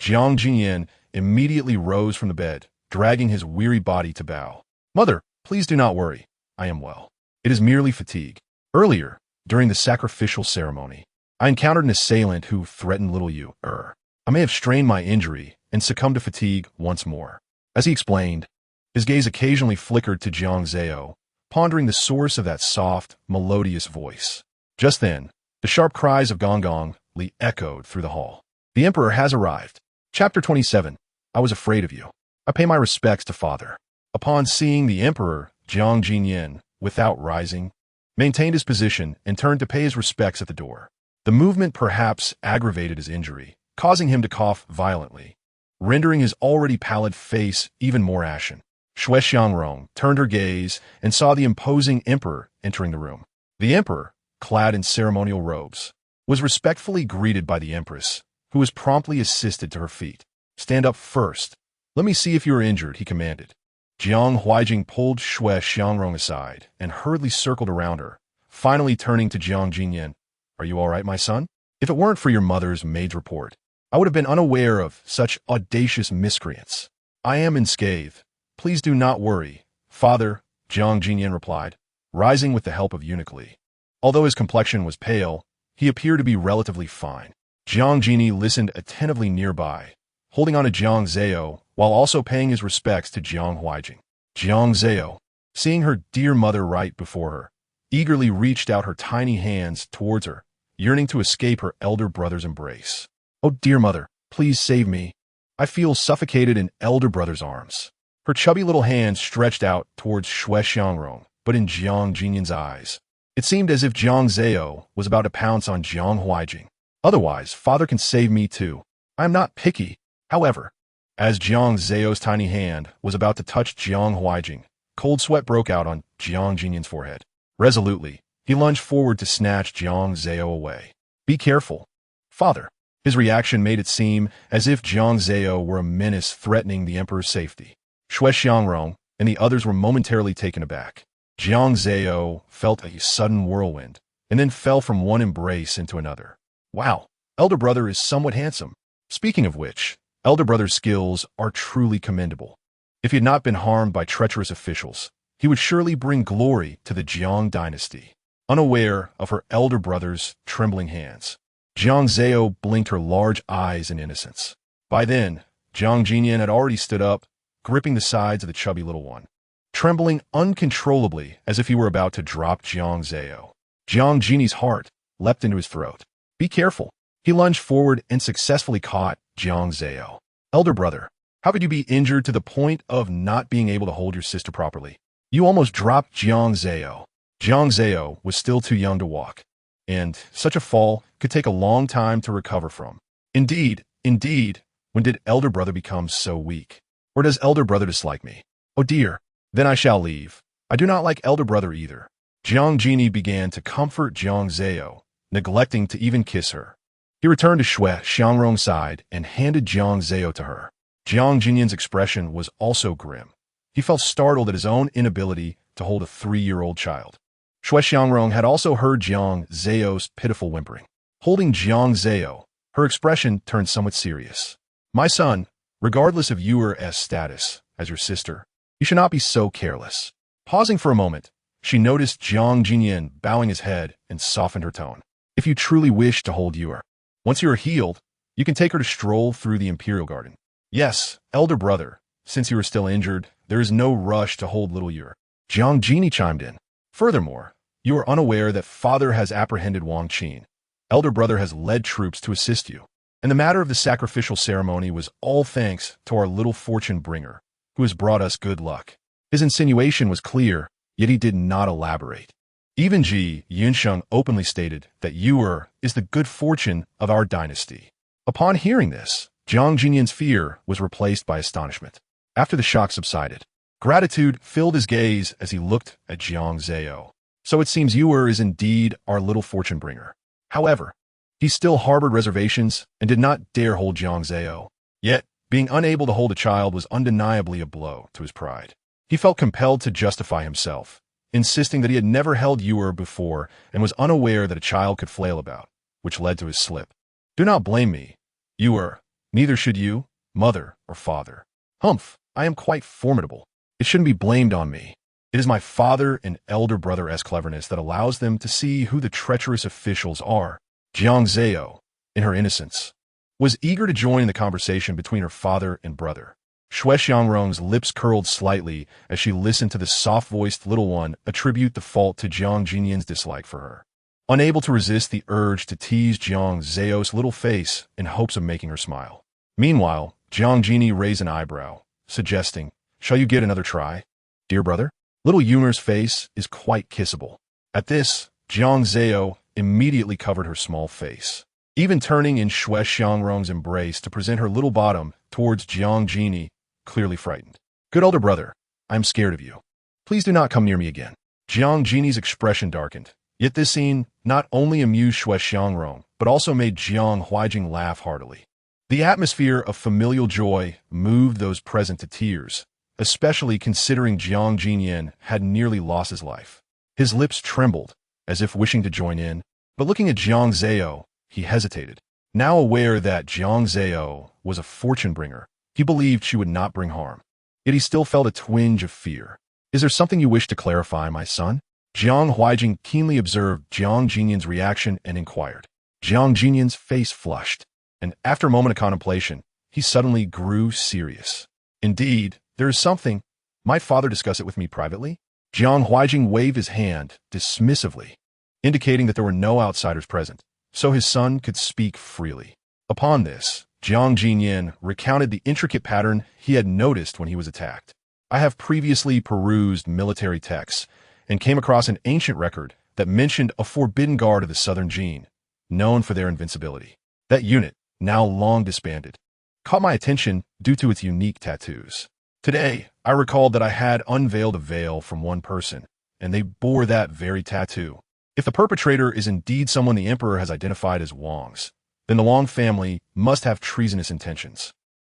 Jiang Jinyan immediately rose from the bed, dragging his weary body to bow. Mother, please do not worry. I am well. It is merely fatigue. Earlier, during the sacrificial ceremony, I encountered an assailant who threatened little you. I may have strained my injury and succumbed to fatigue once more. As he explained, his gaze occasionally flickered to Jiang Zao, pondering the source of that soft, melodious voice. Just then, the sharp cries of Gong Gong Li echoed through the hall. The Emperor has arrived. Chapter 27. I was afraid of you. I pay my respects to Father. Upon seeing the Emperor, Jiang Jinyan, without rising, maintained his position and turned to pay his respects at the door. The movement perhaps aggravated his injury, causing him to cough violently, rendering his already pallid face even more ashen. Shui Xiangrong turned her gaze and saw the imposing Emperor entering the room. The Emperor, clad in ceremonial robes, was respectfully greeted by the Empress, who was promptly assisted to her feet. Stand up first. Let me see if you are injured, he commanded. Jiang Huaijing pulled Shui Xiangrong aside and hurriedly circled around her, finally turning to Jiang Jinyan. Are you all right, my son? If it weren't for your mother's maid's report, I would have been unaware of such audacious miscreants. I am unscathed. Please do not worry, Father, Jiang Jinyan replied, rising with the help of eunuch Li. Although his complexion was pale, he appeared to be relatively fine. Jiang Jinyi listened attentively nearby, holding on to Jiang Zao while also paying his respects to Jiang Huaijing. Jiang Zao, seeing her dear mother right before her, eagerly reached out her tiny hands towards her, yearning to escape her elder brother's embrace. Oh, dear mother, please save me. I feel suffocated in elder brother's arms. Her chubby little hand stretched out towards Shui Xiangrong, but in Jiang Jinyan's eyes, it seemed as if Jiang Zao was about to pounce on Jiang Huaijing. Otherwise, Father can save me too. I am not picky. However, as Jiang Zao's tiny hand was about to touch Jiang Huaijing, cold sweat broke out on Jiang Jinyan's forehead. Resolutely, he lunged forward to snatch Jiang Zao away. Be careful, Father. His reaction made it seem as if Jiang Zao were a menace threatening the Emperor's safety. Shui Xiangrong and the others were momentarily taken aback. Jiang Zao felt a sudden whirlwind, and then fell from one embrace into another. Wow, elder brother is somewhat handsome. Speaking of which, elder brother's skills are truly commendable. If he had not been harmed by treacherous officials, he would surely bring glory to the Jiang Dynasty. Unaware of her elder brother's trembling hands, Jiang Zao blinked her large eyes in innocence. By then, Jiang Jinyan had already stood up, gripping the sides of the chubby little one, trembling uncontrollably as if he were about to drop Jiang Zao. Jiang Jinyi's heart leapt into his throat. Be careful. He lunged forward and successfully caught Jiang Zao. Elder brother, how could you be injured to the point of not being able to hold your sister properly? You almost dropped Jiang Zao. Jiang Zao was still too young to walk, and such a fall could take a long time to recover from. Indeed, when did elder brother become so weak? Or does elder brother dislike me? Oh dear, then I shall leave. I do not like elder brother either. Jiang Jinyi began to comfort Jiang Zao, neglecting to even kiss her. He returned to Shui Xiangrong's side and handed Jiang Zao to her. Jiang Jinyan's expression was also grim. He felt startled at his own inability to hold a 3-year-old child. Shui Xiangrong had also heard Jiang Zao's pitiful whimpering. Holding Jiang Zao, her expression turned somewhat serious. My son, regardless of your status as your sister, you should not be so careless. Pausing for a moment, she noticed Jiang Jinyan bowing his head and softened her tone. If you truly wish to hold Yuer, once you are healed, you can take her to stroll through the imperial garden. Yes, elder brother, since you are still injured, there is no rush to hold little Yuer. Jiang Jini chimed in. Furthermore, you are unaware that father has apprehended Wang Qin. Elder brother has led troops to assist you. And the matter of the sacrificial ceremony was all thanks to our little fortune bringer, who has brought us good luck. His insinuation was clear, yet he did not elaborate. Even Ji Yunsheng openly stated that Yuer is the good fortune of our dynasty. Upon hearing this, Jiang Jinyan's fear was replaced by astonishment. After the shock subsided, gratitude filled his gaze as he looked at Jiang Zao. So it seems Yuer is indeed our little fortune bringer. However, he still harbored reservations and did not dare hold Jiang Zao. Yet, being unable to hold a child was undeniably a blow to his pride. He felt compelled to justify himself, insisting that he had never held Yuer before and was unaware that a child could flail about, which led to his slip. Do not blame me, Yuer. Neither should you, mother or father. Humph, I am quite formidable. It shouldn't be blamed on me. It is my father and elder brother's cleverness that allows them to see who the treacherous officials are. Jiang Zao, in her innocence, was eager to join in the conversation between her father and brother. Shui Xiangrong's lips curled slightly as she listened to the soft-voiced little one attribute the fault to Jiang Jinyan's dislike for her. Unable to resist the urge to tease Jiang Zao's little face in hopes of making her smile. Meanwhile, Jiang Jini raised an eyebrow, suggesting, shall you get another try? Dear brother? Little Yuer's face is quite kissable. At this, Jiang Zao immediately covered her small face, even turning in Shui Xiangrong's embrace to present her little bottom towards Jiang Jini, clearly frightened. Good older brother, I am scared of you. Please do not come near me again. Jiang Jini's expression darkened, yet this scene not only amused Shui Xiangrong, but also made Jiang Huaijing laugh heartily. The atmosphere of familial joy moved those present to tears, especially considering Jiang Jinyan had nearly lost his life. His lips trembled, as if wishing to join in, but looking at Jiang Zao, he hesitated. Now aware that Jiang Zao was a fortune bringer, he believed she would not bring harm. Yet he still felt a twinge of fear. Is there something you wish to clarify, my son? Jiang Huaijing keenly observed Jiang Jinyan's reaction and inquired. Jiang Jinyan's face flushed, and after a moment of contemplation, he suddenly grew serious. Indeed, there is something. Might father discuss it with me privately? Jiang Huaijing waved his hand dismissively, indicating that there were no outsiders present, so his son could speak freely. Upon this, Jiang Jinyan recounted the intricate pattern he had noticed when he was attacked. I have previously perused military texts and came across an ancient record that mentioned a forbidden guard of the southern Jin, known for their invincibility. That unit, now long disbanded, caught my attention due to its unique tattoos. Today, I recalled that I had unveiled a veil from one person, and they bore that very tattoo. If the perpetrator is indeed someone the emperor has identified as Wang's, then the Wang family must have treasonous intentions.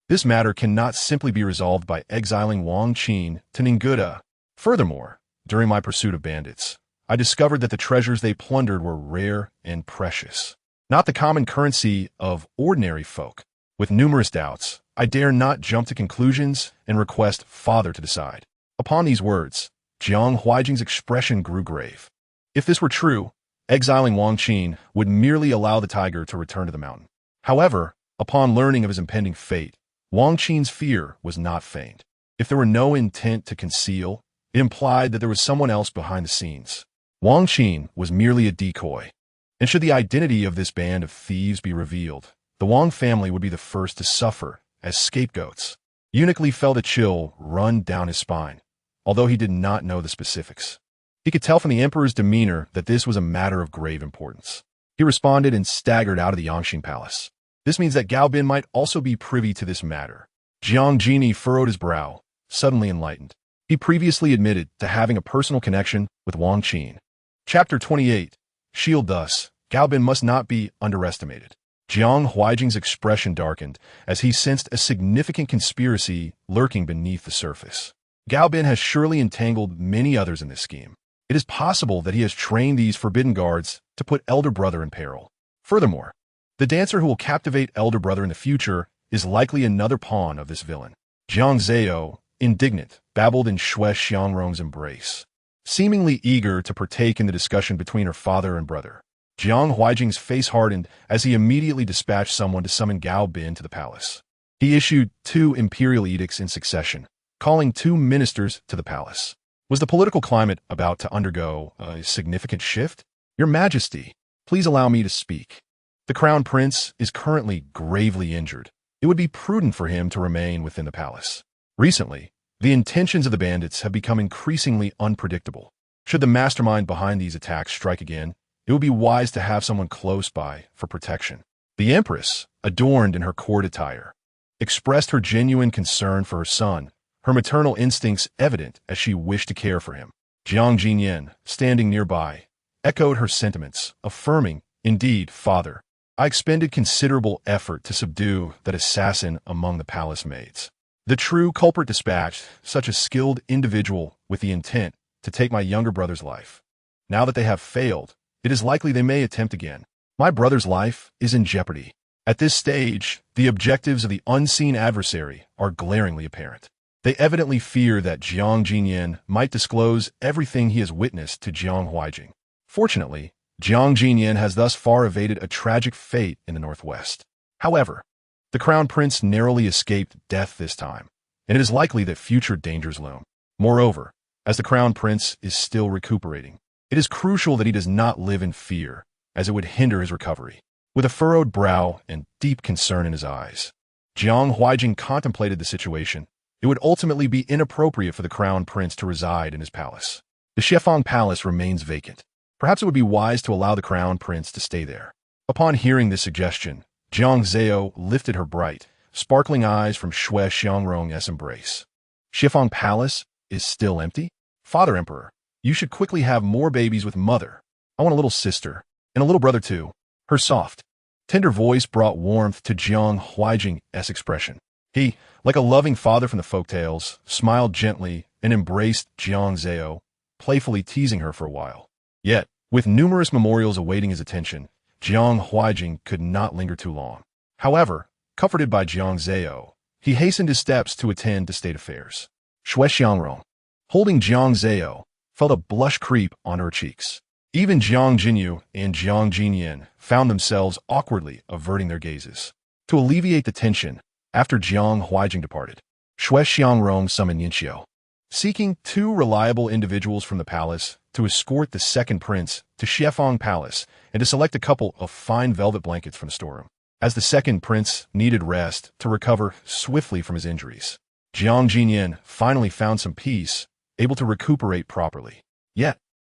This matter cannot simply be resolved by exiling Wang Qin to Ningguda. Furthermore, during my pursuit of bandits, I discovered that the treasures they plundered were rare and precious, not the common currency of ordinary folk. With numerous doubts, I dare not jump to conclusions and request father to decide. Upon these words, Jiang Huaijing's expression grew grave. If this were true, exiling Wang Qin would merely allow the tiger to return to the mountain. However, upon learning of his impending fate, Wang Qin's fear was not feigned. If there were no intent to conceal, it implied that there was someone else behind the scenes. Wang Qin was merely a decoy, and should the identity of this band of thieves be revealed, the Wang family would be the first to suffer as scapegoats. Eunuch Li felt a chill run down his spine, although he did not know the specifics. He could tell from the emperor's demeanor that this was a matter of grave importance. He responded and staggered out of the Yangxing palace. This means that Gao Bin might also be privy to this matter. Jiang Jini furrowed his brow, suddenly enlightened. He previously admitted to having a personal connection with Wang Qin. Chapter 28. Shield thus, Bin must not be underestimated. Jiang Huaijing's expression darkened as he sensed a significant conspiracy lurking beneath the surface. Bin has surely entangled many others in this scheme. It is possible that he has trained these forbidden guards to put Elder Brother in peril. Furthermore, the dancer who will captivate Elder Brother in the future is likely another pawn of this villain. Jiang Zao, indignant, babbled in Shui Xiangrong's embrace, seemingly eager to partake in the discussion between her father and brother. Jiang Huaijing's face hardened as he immediately dispatched someone to summon Bin to the palace. He issued 2 imperial edicts in succession, calling 2 ministers to the palace. Was the political climate about to undergo a significant shift? Your Majesty, please allow me to speak. The Crown Prince is currently gravely injured. It would be prudent for him to remain within the palace. Recently, the intentions of the bandits have become increasingly unpredictable. Should the mastermind behind these attacks strike again, it would be wise to have someone close by for protection. The Empress, adorned in her court attire, expressed her genuine concern for her son, her maternal instincts evident as she wished to care for him. Jiang Jinyan, standing nearby, echoed her sentiments, affirming, "Indeed, father, I expended considerable effort to subdue that assassin among the palace maids. The true culprit dispatched such a skilled individual with the intent to take my younger brother's life. Now that they have failed, it is likely they may attempt again. My brother's life is in jeopardy." At this stage, the objectives of the unseen adversary are glaringly apparent. They evidently fear that Jiang Jinyan might disclose everything he has witnessed to Jiang Huaijing. Fortunately, Jiang Jinyan has thus far evaded a tragic fate in the northwest. However, the Crown Prince narrowly escaped death this time, and it is likely that future dangers loom. Moreover, as the Crown Prince is still recuperating, it is crucial that he does not live in fear, as it would hinder his recovery. With a furrowed brow and deep concern in his eyes, Jiang Huaijing contemplated the situation. It would ultimately be inappropriate for the Crown Prince to reside in his palace. The Shifang Palace remains vacant. Perhaps it would be wise to allow the Crown Prince to stay there. Upon hearing this suggestion, Jiang Zao lifted her bright, sparkling eyes from Shui Xiangrong's embrace. Shifang Palace is still empty? Father Emperor, you should quickly have more babies with Mother. I want a little sister, and a little brother too. Her soft, tender voice brought warmth to Jiang Huaijing's expression. He, like a loving father from the folktales, smiled gently and embraced Jiang Zao, playfully teasing her for a while. Yet, with numerous memorials awaiting his attention, Jiang Huaijing could not linger too long. However, comforted by Jiang Zao, he hastened his steps to attend to state affairs. Shui Xiangrong, holding Jiang Zao, felt a blush creep on her cheeks. Even Jiang Jinyu and Jiang Jinyan found themselves awkwardly averting their gazes. To alleviate the tension, after Jiang Huaijing departed, Shui Xiangrong summoned Yinxiu, seeking 2 reliable individuals from the palace to escort the second prince to Shifang Palace and to select a couple of fine velvet blankets from the storeroom. As the second prince needed rest to recover swiftly from his injuries, Jiang Jinyan finally found some peace, able to recuperate properly. Yet,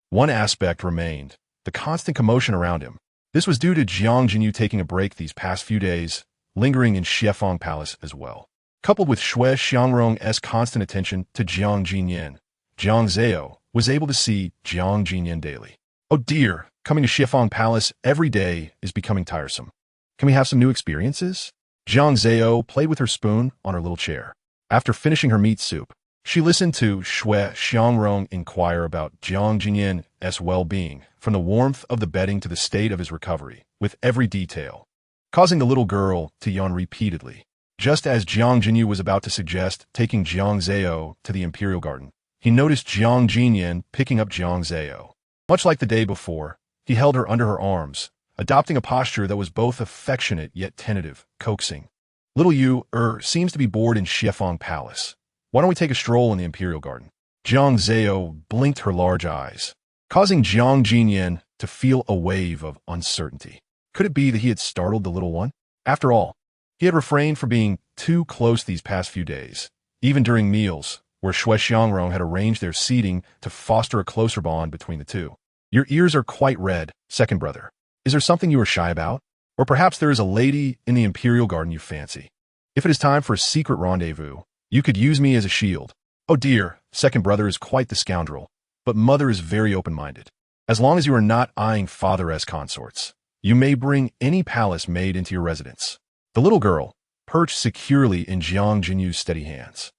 one aspect remained, the constant commotion around him. This was due to Jiang Jinyu taking a break these past few days, lingering in Shifang Palace as well. Coupled with Shui Xiangrong's constant attention to Jiang Jinyan, Jiang Zao was able to see Jiang Jinyan daily. Oh dear, coming to Shifang Palace every day is becoming tiresome. Can we have some new experiences? Jiang Zao played with her spoon on her little chair. After finishing her meat soup, she listened to Shui Xiangrong inquire about Jiang Jinyan's well-being, from the warmth of the bedding to the state of his recovery, with every detail, causing the little girl to yawn repeatedly. Just as Jiang Jinyu was about to suggest taking Jiang Zao to the Imperial Garden, he noticed Jiang Jinyan picking up Jiang Zao. Much like the day before, he held her under her arms, adopting a posture that was both affectionate yet tentative, coaxing. Little Yu seems to be bored in Shifang Palace. Why don't we take a stroll in the Imperial Garden? Jiang Zao blinked her large eyes, causing Jiang Jinyan to feel a wave of uncertainty. Could it be that he had startled the little one? After all, he had refrained from being too close these past few days, even during meals, where Shui Xiangrong had arranged their seating to foster a closer bond between the two. Your ears are quite red, second brother. Is there something you are shy about? Or perhaps there is a lady in the Imperial Garden you fancy? If it is time for a secret rendezvous, you could use me as a shield. Oh dear, second brother is quite the scoundrel, but mother is very open-minded. As long as you are not eyeing father as consorts, You may bring any palace maid into your residence. The little girl, perched securely in Jiang Jinyu's steady hands,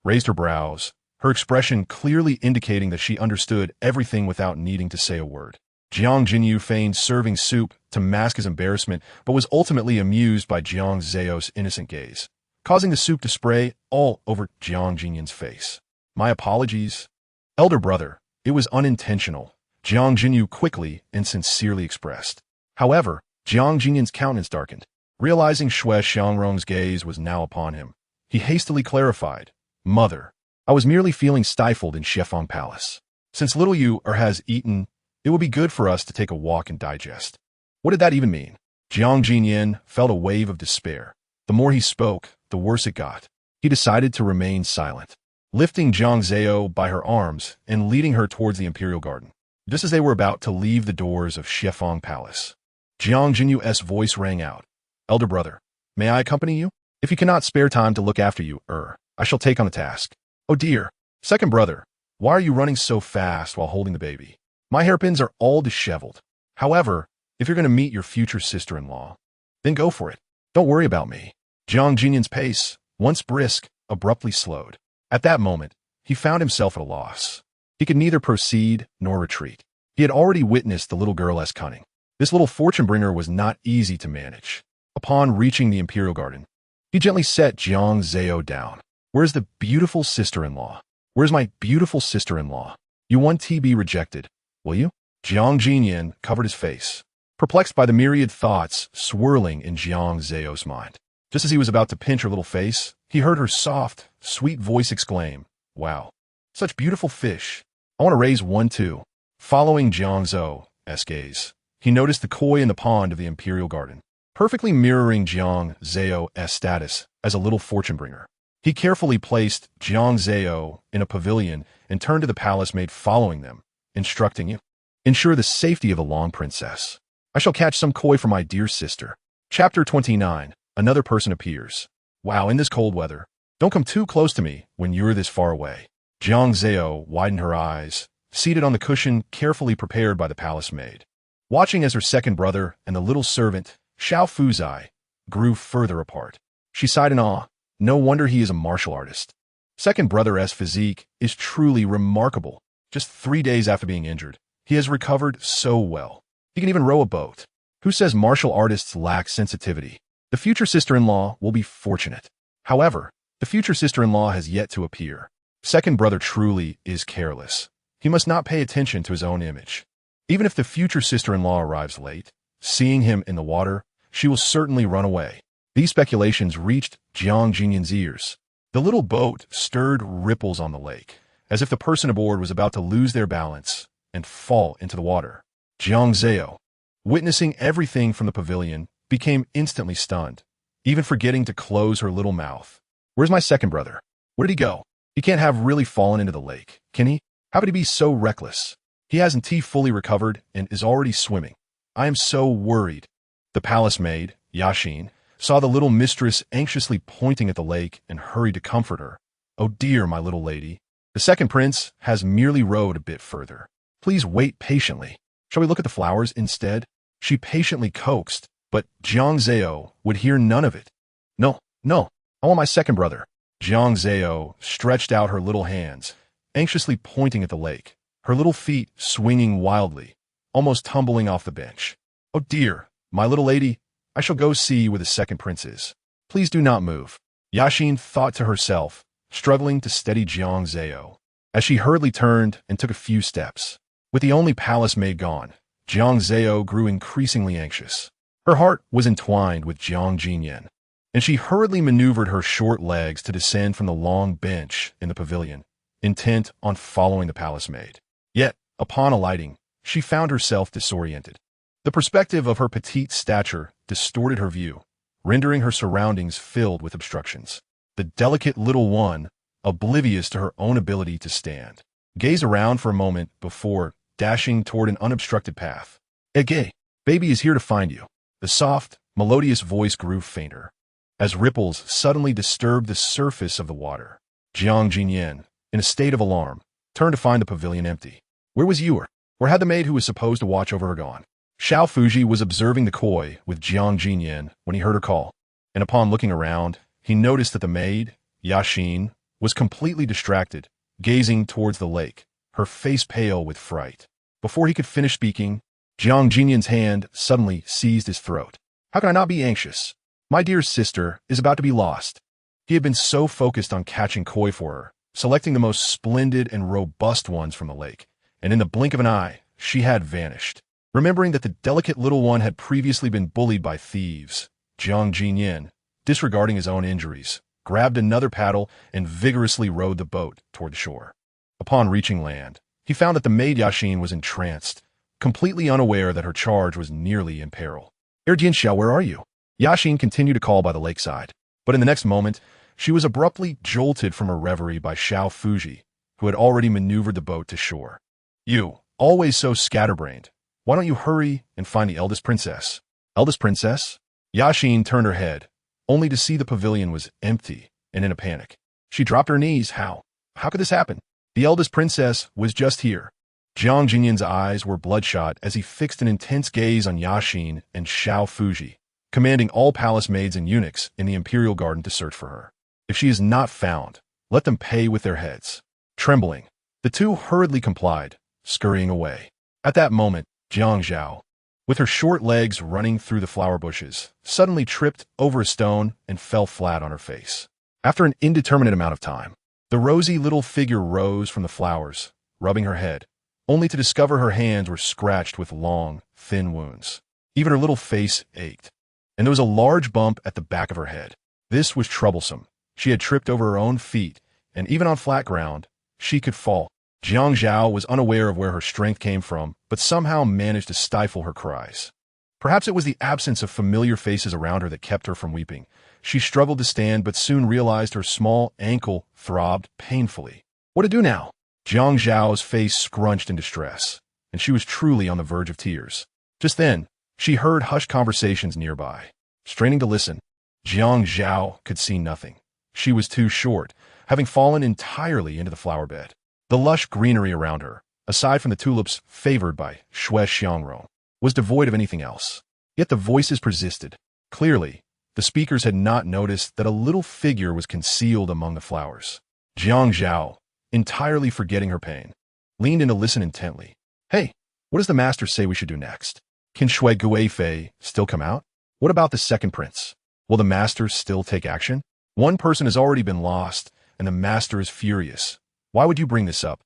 raised her brows, her expression clearly indicating that she understood everything without needing to say a word. Jiang Jinyu feigned serving soup to mask his embarrassment, but was ultimately amused by Jiang Zao's innocent gaze, causing the soup to spray all over Jiang Jinyu's face. My apologies. Elder brother, it was unintentional, Jiang Jinyu quickly and sincerely expressed. However, Jiang Jinyu's countenance darkened. Realizing Xue Xiangrong's gaze was now upon him, he hastily clarified, Mother, I was merely feeling stifled in Shifeng Palace. Since little you has eaten, it would be good for us to take a walk and digest. What did that even mean? Jiang Jinyan felt a wave of despair. The more he spoke, the worse it got. He decided to remain silent, lifting Jiang Zao by her arms and leading her towards the Imperial Garden. Just as they were about to leave the doors of Shifeng Palace, Jiang Jinyu's voice rang out. Elder brother, may I accompany you? If you cannot spare time to look after you, I shall take on the task. Oh dear, second brother, why are you running so fast while holding the baby? My hairpins are all disheveled. However, if you're going to meet your future sister-in-law, then go for it. Don't worry about me. Jiang Jinyu's pace, once brisk, abruptly slowed. At that moment, he found himself at a loss. He could neither proceed nor retreat. He had already witnessed the little girl's cunning. This little fortune-bringer was not easy to manage. Upon reaching the Imperial Garden, he gently set Jiang Zao down. Where's the beautiful sister-in-law? Where's my beautiful sister-in-law? You want to be rejected, will you? Jiang Jinyan covered his face, perplexed by the myriad thoughts swirling in Jiang Zao's mind. Just as he was about to pinch her little face, he heard her soft, sweet voice exclaim, Wow, such beautiful fish. I want to raise one too. Following Jiang Zao's gaze, he noticed the koi in the pond of the Imperial Garden, perfectly mirroring Jiang Zao's status as a little fortune-bringer. He carefully placed Jiang Zao in a pavilion and turned to the palace maid following them, instructing you, ensure the safety of the long princess. I shall catch some koi for my dear sister. Chapter 29. Another person appears. Wow, in this cold weather. Don't come too close to me when you're this far away. Jiang Zao widened her eyes, seated on the cushion carefully prepared by the palace maid, watching as her second brother and the little servant, Xiao Fuzai, grew further apart. She sighed in awe. No wonder he is a martial artist. Second brother's physique is truly remarkable. Just 3 days after being injured, he has recovered so well. He can even row a boat. Who says martial artists lack sensitivity? The future sister-in-law will be fortunate. However, the future sister-in-law has yet to appear. Second brother truly is careless. He must not pay attention to his own image. Even if the future sister-in-law arrives late, seeing him in the water, she will certainly run away. These speculations reached Jiang Jinyu's ears. The little boat stirred ripples on the lake, as if the person aboard was about to lose their balance and fall into the water. Jiang Zao, witnessing everything from the pavilion, became instantly stunned, even forgetting to close her little mouth. Where's my second brother? Where did he go? He can't have really fallen into the lake, can he? How could he be so reckless? He hasn't fully recovered and is already swimming. I am so worried. The palace maid, Yashin, saw the little mistress anxiously pointing at the lake and hurried to comfort her. Oh dear, my little lady. The second prince has merely rowed a bit further. Please wait patiently. Shall we look at the flowers instead? She patiently coaxed, but Jiang Zao would hear none of it. No, I want my second brother. Jiang Zao stretched out her little hands, anxiously pointing at the lake, her little feet swinging wildly, almost tumbling off the bench. Oh dear, my little lady, I shall go see where the second prince is. Please do not move. Yashin thought to herself, struggling to steady Jiang Zao, as she hurriedly turned and took a few steps. With the only palace maid gone, Jiang Zao grew increasingly anxious. Her heart was entwined with Jiang Jinyan, and she hurriedly maneuvered her short legs to descend from the long bench in the pavilion, intent on following the palace maid. Yet, upon alighting, she found herself disoriented. The perspective of her petite stature distorted her view, rendering her surroundings filled with obstructions. The delicate little one, oblivious to her own ability to stand, gazed around for a moment before dashing toward an unobstructed path. Ege, baby is here to find you. The soft, melodious voice grew fainter, as ripples suddenly disturbed the surface of the water. Jiang Jinyan, in a state of alarm, turned to find the pavilion empty. Where was Ewer? Where had the maid who was supposed to watch over her gone? Xiao Fuji was observing the koi with Jiang Jinyan when he heard her call, and upon looking around, he noticed that the maid, Yaxin, was completely distracted, gazing towards the lake, her face pale with fright. Before he could finish speaking, Jiang Jinyan's hand suddenly seized his throat. How can I not be anxious? My dear sister is about to be lost. He had been so focused on catching koi for her, selecting the most splendid and robust ones from the lake, and in the blink of an eye, she had vanished. Remembering that the delicate little one had previously been bullied by thieves, Jiang Jinyan, disregarding his own injuries, grabbed another paddle and vigorously rowed the boat toward the shore. Upon reaching land, he found that the maid Yaxin was entranced, completely unaware that her charge was nearly in peril. Jianxiao, where are you? Yaxin continued to call by the lakeside, but in the next moment, she was abruptly jolted from her reverie by Xiao Fuji, who had already maneuvered the boat to shore. You, always so scatterbrained, why don't you hurry and find the eldest princess? Eldest princess? Yaxin turned her head, only to see the pavilion was empty and in a panic. She dropped her knees. How? How could this happen? The eldest princess was just here. Jiang Jinyan's eyes were bloodshot as he fixed an intense gaze on Yaxin and Xiao Fuji, commanding all palace maids and eunuchs in the imperial garden to search for her. If she is not found, let them pay with their heads. Trembling, the two hurriedly complied, scurrying away. At that moment, Jiang Zao, with her short legs running through the flower bushes, suddenly tripped over a stone and fell flat on her face. After an indeterminate amount of time, the rosy little figure rose from the flowers, rubbing her head, only to discover her hands were scratched with long, thin wounds. Even her little face ached, and there was a large bump at the back of her head. This was troublesome. She had tripped over her own feet, and even on flat ground, she could fall. Jiang Zao was unaware of where her strength came from, but somehow managed to stifle her cries. Perhaps it was the absence of familiar faces around her that kept her from weeping. She struggled to stand, but soon realized her small ankle throbbed painfully. What to do now? Jiang Zhao's face scrunched in distress, and she was truly on the verge of tears. Just then, she heard hushed conversations nearby. Straining to listen, Jiang Zhao could see nothing. She was too short, having fallen entirely into the flower bed. The lush greenery around her, aside from the tulips favored by Shui Xiangrong, was devoid of anything else. Yet the voices persisted. Clearly, the speakers had not noticed that a little figure was concealed among the flowers. Jiang Zhao, entirely forgetting her pain, leaned in to listen intently. Hey, what does the master say we should do next? Can Shui Guifei still come out? What about the second prince? Will the master still take action? One person has already been lost, and the master is furious. Why would you bring this up?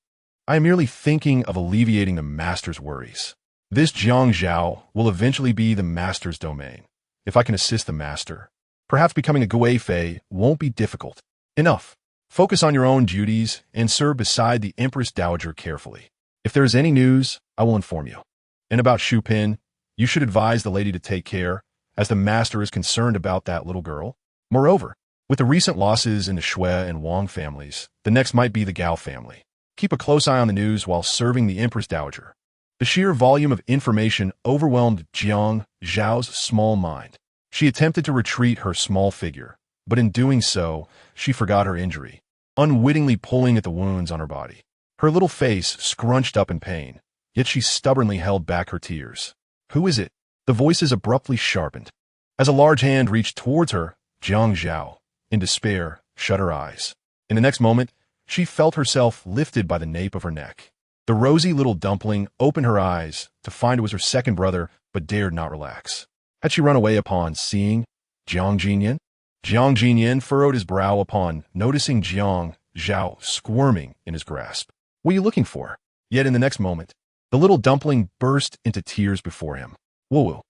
I am merely thinking of alleviating the master's worries. This Jiang Zhao will eventually be the master's domain. If I can assist the master, perhaps becoming a Guifei won't be difficult. Enough. Focus on your own duties and serve beside the Empress Dowager carefully. If there is any news, I will inform you. And about Shu Pin, you should advise the lady to take care, as the master is concerned about that little girl. Moreover, with the recent losses in the Shui and Wang families, the next might be the Gao family. Keep a close eye on the news while serving the Empress Dowager. The sheer volume of information overwhelmed Jiang Zhao's small mind. She attempted to retreat her small figure, but in doing so, she forgot her injury, unwittingly pulling at the wounds on her body. Her little face scrunched up in pain, yet she stubbornly held back her tears. Who is it? The voices abruptly sharpened. As a large hand reached towards her, Jiang Zhao, in despair, shut her eyes. In the next moment, she felt herself lifted by the nape of her neck. The rosy little dumpling opened her eyes to find it was her second brother, but dared not relax. Had she run away upon seeing Jiang Jinyan? Jiang Jinyan furrowed his brow upon noticing Jiang Zhao squirming in his grasp. What are you looking for? Yet in the next moment, the little dumpling burst into tears before him. Woo-woo.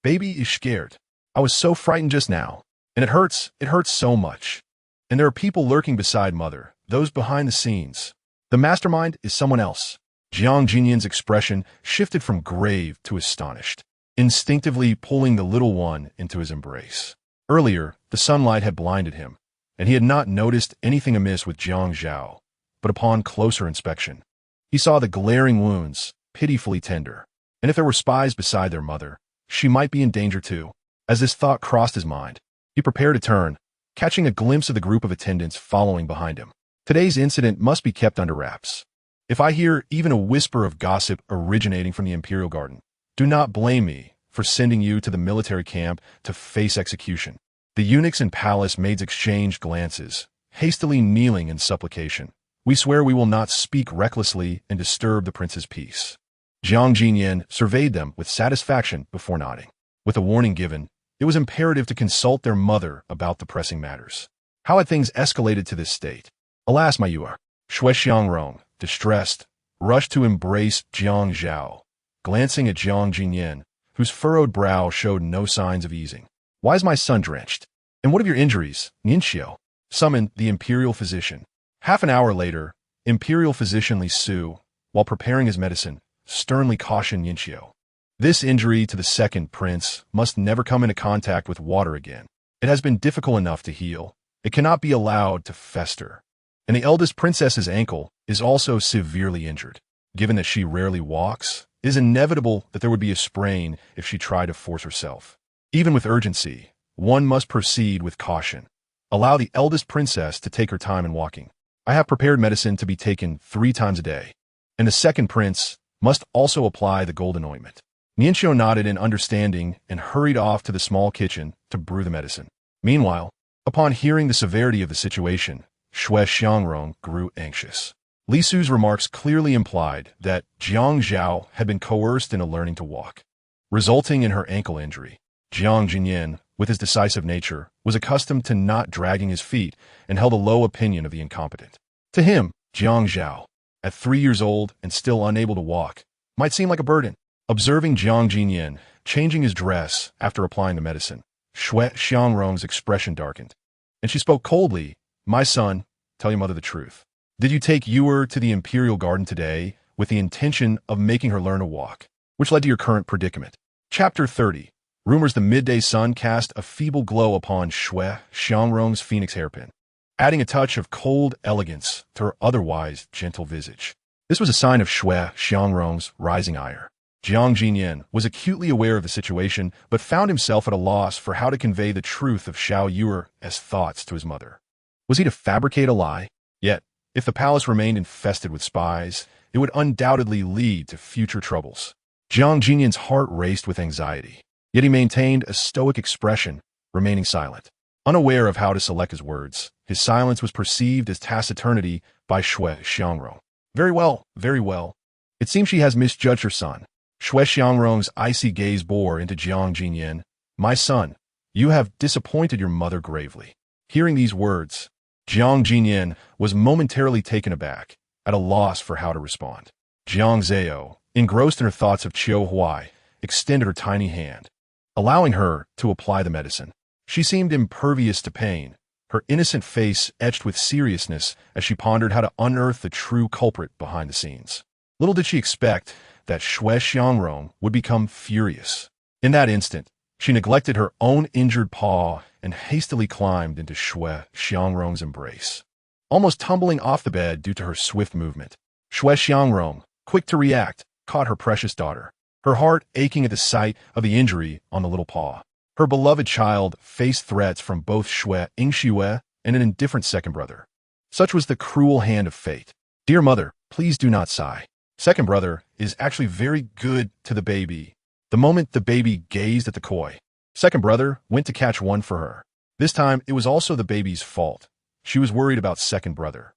Baby is scared. I was so frightened just now. And it hurts so much. And there are people lurking beside Mother, those behind the scenes. The mastermind is someone else. Jiang Jinyan's expression shifted from grave to astonished, instinctively pulling the little one into his embrace. Earlier, the sunlight had blinded him, and he had not noticed anything amiss with Jiang Zhao, but upon closer inspection, he saw the glaring wounds, pitifully tender. And if there were spies beside their mother, she might be in danger too. As this thought crossed his mind, he prepared to turn, catching a glimpse of the group of attendants following behind him. Today's incident must be kept under wraps. If I hear even a whisper of gossip originating from the Imperial Garden, Do not blame me for sending you to the military camp to face execution. The eunuchs and palace maids exchanged glances, hastily kneeling in supplication. We swear we will not speak recklessly and disturb the prince's peace. Jiang Jinyan surveyed them with satisfaction before nodding. With a warning given, it was imperative to consult their mother about the pressing matters. How had things escalated to this state? Alas, my Yuer. Shui Xiangrong, distressed, rushed to embrace Jiang Zhao, glancing at Jiang Jinyan, whose furrowed brow showed no signs of easing. Why is my son drenched? And what of your injuries, Ningxiu? Summoned the imperial physician. Half an hour later, imperial physician Li Su, while preparing his medicine, sternly cautioned Ningxiu. This injury to the second prince must never come into contact with water again. It has been difficult enough to heal. It cannot be allowed to fester. And the eldest princess's ankle is also severely injured. Given that she rarely walks, it is inevitable that there would be a sprain if she tried to force herself. Even with urgency, one must proceed with caution. Allow the eldest princess to take her time in walking. I have prepared medicine to be taken 3 times a day. And the second prince must also apply the golden ointment. Ningxiu nodded in understanding and hurried off to the small kitchen to brew the medicine. Meanwhile, upon hearing the severity of the situation, Shui Xiangrong grew anxious. Li Su's remarks clearly implied that Jiang Zhao had been coerced into learning to walk, resulting in her ankle injury. Jiang Jinyan, with his decisive nature, was accustomed to not dragging his feet and held a low opinion of the incompetent. To him, Jiang Zhao, at 3 years old and still unable to walk, might seem like a burden. Observing Jiang Jinyan changing his dress after applying the medicine, Shui Xiangrong's expression darkened, and she spoke coldly. My son, tell your mother the truth. Did you take Yuer to the imperial garden today with the intention of making her learn to walk, which led to your current predicament? Chapter 30. Rumors the midday sun cast a feeble glow upon Shui Xiangrong's phoenix hairpin, adding a touch of cold elegance to her otherwise gentle visage. This was a sign of Shui Xiangrong's rising ire. Jiang Jinyan was acutely aware of the situation, but found himself at a loss for how to convey the truth of Xiao Yuer's thoughts to his mother. Was he to fabricate a lie? Yet, if the palace remained infested with spies, it would undoubtedly lead to future troubles. Jiang Jinyan's heart raced with anxiety, yet he maintained a stoic expression, remaining silent. Unaware of how to select his words, his silence was perceived as taciturnity by Shui Xiangrong. Very well, very well. It seems she has misjudged her son. Shui Xiangrong's icy gaze bore into Jiang Jinyan. My son, you have disappointed your mother gravely. Hearing these words, Jiang Jinyan was momentarily taken aback, at a loss for how to respond. Jiang Zao, engrossed in her thoughts of Qiu Huai, extended her tiny hand, allowing her to apply the medicine. She seemed impervious to pain, her innocent face etched with seriousness as she pondered how to unearth the true culprit behind the scenes. Little did she expect that Shui Xiangrong would become furious. In that instant, she neglected her own injured paw and hastily climbed into Shui Xiangrong's embrace, almost tumbling off the bed due to her swift movement. Shui Xiangrong, quick to react, caught her precious daughter, her heart aching at the sight of the injury on the little paw. Her beloved child faced threats from both Shui Yingxue and an indifferent second brother. Such was the cruel hand of fate. Dear mother, please do not sigh. Second brother is actually very good to the baby. The moment the baby gazed at the koi, second brother went to catch one for her. This time, it was also the baby's fault. She was worried about second brother,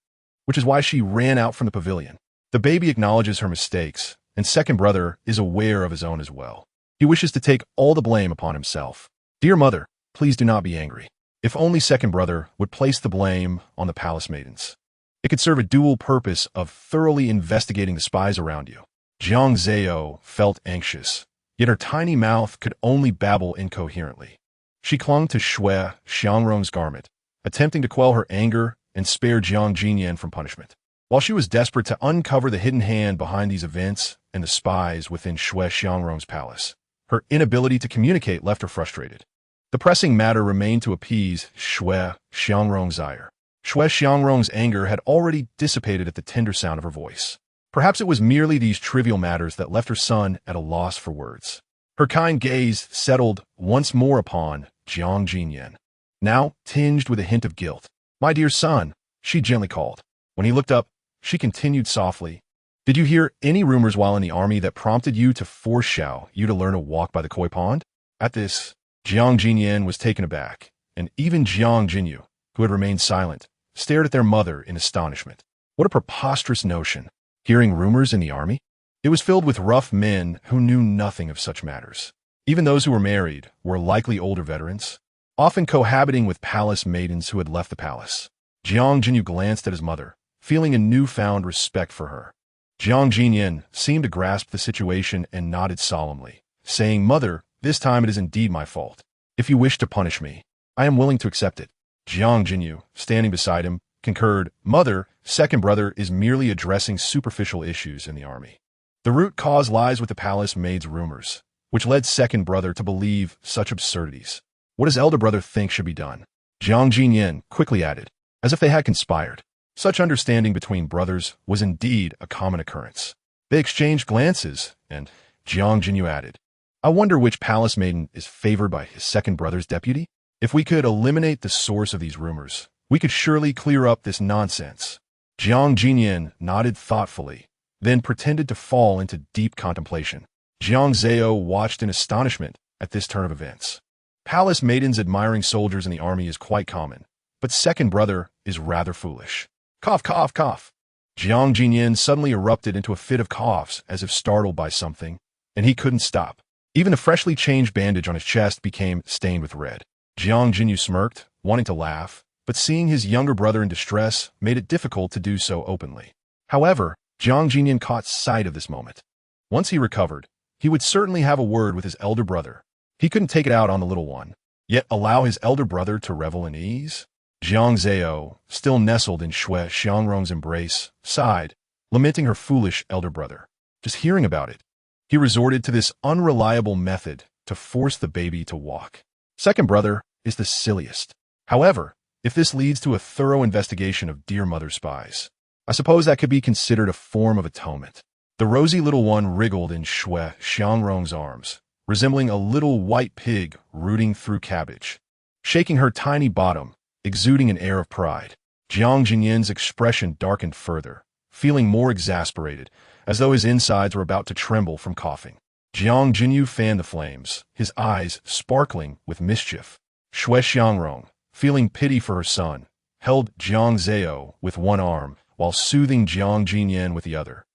which is why she ran out from the pavilion. The baby acknowledges her mistakes, and second brother is aware of his own as well. He wishes to take all the blame upon himself. Dear mother, please do not be angry. If only second brother would place the blame on the palace maidens. It could serve a dual purpose of thoroughly investigating the spies around you. Jiang Zao felt anxious, yet her tiny mouth could only babble incoherently. She clung to Shui Xiangrong's garment, attempting to quell her anger and spare Jiang Jinyan from punishment. While she was desperate to uncover the hidden hand behind these events and the spies within Shui Xiangrong's palace, her inability to communicate left her frustrated. The pressing matter remained to appease Shui Xiangrong's ire. Shui Xiangrong's anger had already dissipated at the tender sound of her voice. Perhaps it was merely these trivial matters that left her son at a loss for words. Her kind gaze settled once more upon Jiang Jinyan, now tinged with a hint of guilt. My dear son, she gently called. When he looked up, she continued softly. Did you hear any rumors while in the army that prompted you to force Xiao you to learn to walk by the koi pond? At this, Jiang Jinyan was taken aback, and even Jiang Jinyu, who had remained silent, stared at their mother in astonishment. What a preposterous notion. Hearing rumors in the army? It was filled with rough men who knew nothing of such matters. Even those who were married were likely older veterans, often cohabiting with palace maidens who had left the palace. Jiang Jinyu glanced at his mother, feeling a newfound respect for her. Jiang Jinyan seemed to grasp the situation and nodded solemnly, saying, "Mother, this time it is indeed my fault. If you wish to punish me, I am willing to accept it." Jiang Jinyu, standing beside him, concurred, "Mother, second brother is merely addressing superficial issues in the army. The root cause lies with the palace maid's rumors, which led second brother to believe such absurdities. What does elder brother think should be done?" Jiang Jinyan quickly added, as if they had conspired. Such understanding between brothers was indeed a common occurrence. They exchanged glances, and Jiang Jinyu added, "I wonder which palace maiden is favored by his second brother's deputy? If we could eliminate the source of these rumors, we could surely clear up this nonsense." Jiang Jinyan nodded thoughtfully, then pretended to fall into deep contemplation. Jiang Zao watched in astonishment at this turn of events. Palace maidens admiring soldiers in the army is quite common, but second brother is rather foolish. Cough, cough, cough. Jiang Jinyan suddenly erupted into a fit of coughs as if startled by something, and he couldn't stop. Even the freshly changed bandage on his chest became stained with red. Jiang Jinyu smirked, wanting to laugh, but seeing his younger brother in distress made it difficult to do so openly. However, Jiang Jinyan caught sight of this moment. Once he recovered, he would certainly have a word with his elder brother. He couldn't take it out on the little one, yet allow his elder brother to revel in ease? Jiang Zao, still nestled in Shui Xiangrong's embrace, sighed, lamenting her foolish elder brother. Just hearing about it, he resorted to this unreliable method to force the baby to walk. Second brother is the silliest. However, if this leads to a thorough investigation of dear mother's spies, I suppose that could be considered a form of atonement. The rosy little one wriggled in Shui Xiangrong's arms, resembling a little white pig rooting through cabbage, shaking her tiny bottom, exuding an air of pride. Jiang Jinyan's expression darkened further, feeling more exasperated, as though his insides were about to tremble from coughing. Jiang Jinyu fanned the flames, his eyes sparkling with mischief. Shui Xiangrong, feeling pity for her son, held Jiang Zao with one arm while soothing Jiang Jinyan with the other,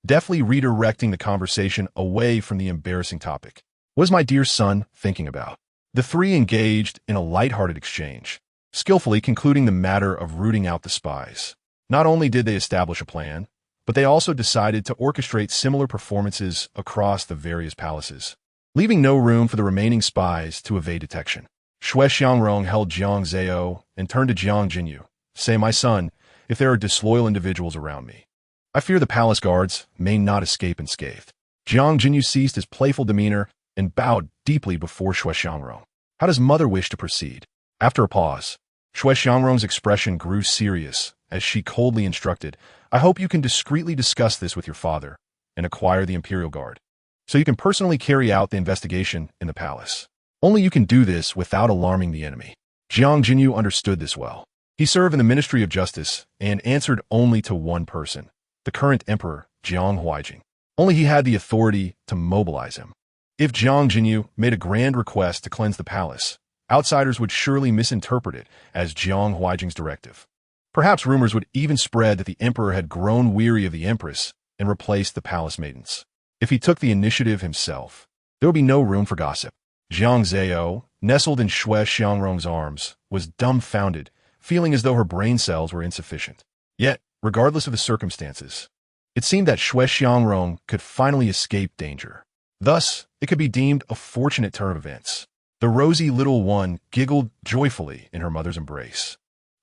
deftly redirecting the conversation away from the embarrassing topic. What is my dear son thinking about? The three engaged in a light-hearted exchange, skillfully concluding the matter of rooting out the spies. Not only did they establish a plan, but they also decided to orchestrate similar performances across the various palaces, leaving no room for the remaining spies to evade detection. Shui Xiangrong held Jiang Zao and turned to Jiang Jinyu. "Say, my son, if there are disloyal individuals around me, I fear the palace guards may not escape unscathed." Jiang Jinyu ceased his playful demeanor and bowed deeply before Shui Xiangrong. "How does mother wish to proceed?" After a pause, Shui Xiangrong's expression grew serious as she coldly instructed, "I hope you can discreetly discuss this with your father and acquire the Imperial Guard, so you can personally carry out the investigation in the palace. Only you can do this without alarming the enemy." Jiang Jinyu understood this well. He served in the Ministry of Justice and answered only to one person, the current emperor, Jiang Huaijing. Only he had the authority to mobilize him. If Jiang Jinyu made a grand request to cleanse the palace, outsiders would surely misinterpret it as Jiang Huaijing's directive. Perhaps rumors would even spread that the emperor had grown weary of the Empress and replaced the palace maidens. If he took the initiative himself, there would be no room for gossip. Jiang Zao, nestled in Shui Xiangrong's arms, was dumbfounded, feeling as though her brain cells were insufficient. Yet, regardless of the circumstances, it seemed that Shui Xiangrong could finally escape danger. Thus, it could be deemed a fortunate turn of events. The rosy little one giggled joyfully in her mother's embrace,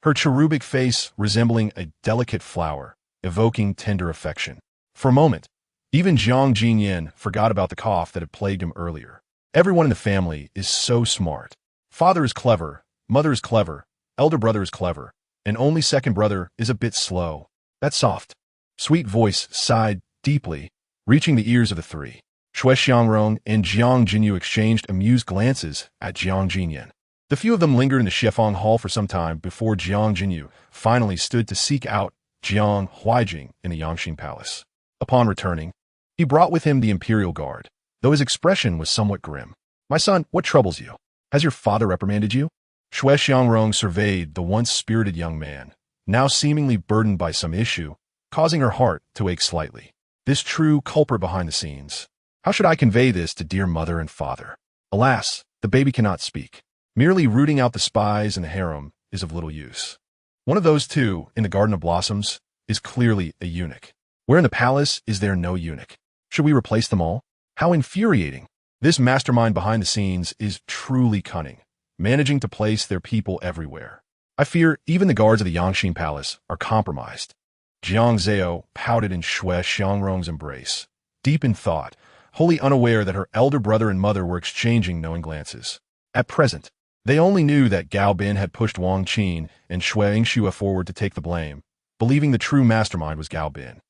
her cherubic face resembling a delicate flower, evoking tender affection. For a moment, even Jiang Jinyan forgot about the cough that had plagued him earlier. Everyone in the family is so smart. Father is clever, mother is clever, elder brother is clever, and only second brother is a bit slow. That soft, sweet voice sighed deeply, reaching the ears of the three. Shui Xiangrong and Jiang Jinyu exchanged amused glances at Jiang Jinyan. The few of them lingered in the Shifeng Hall for some time before Jiang Jinyu finally stood to seek out Jiang Huaijing in the Yangxing Palace. Upon returning, he brought with him the imperial guard, though his expression was somewhat grim. "My son, what troubles you? Has your father reprimanded you?" Shui Xiangrong surveyed the once spirited young man, now seemingly burdened by some issue, causing her heart to ache slightly. This true culprit behind the scenes. How should I convey this to dear mother and father? Alas, the baby cannot speak. Merely rooting out the spies and the harem is of little use. One of those two, in the Garden of Blossoms, is clearly a eunuch. Where in the palace is there no eunuch? Should we replace them all? How infuriating. This mastermind behind the scenes is truly cunning, managing to place their people everywhere. I fear even the guards of the Yangxin Palace are compromised. Jiang Zao pouted in Shui Xiangrong's embrace, deep in thought, wholly unaware that her elder brother and mother were exchanging knowing glances. At present, they only knew that Gao Bin had pushed Wang Qin and Shui Yingxue forward to take the blame, believing the true mastermind was Gao Bin,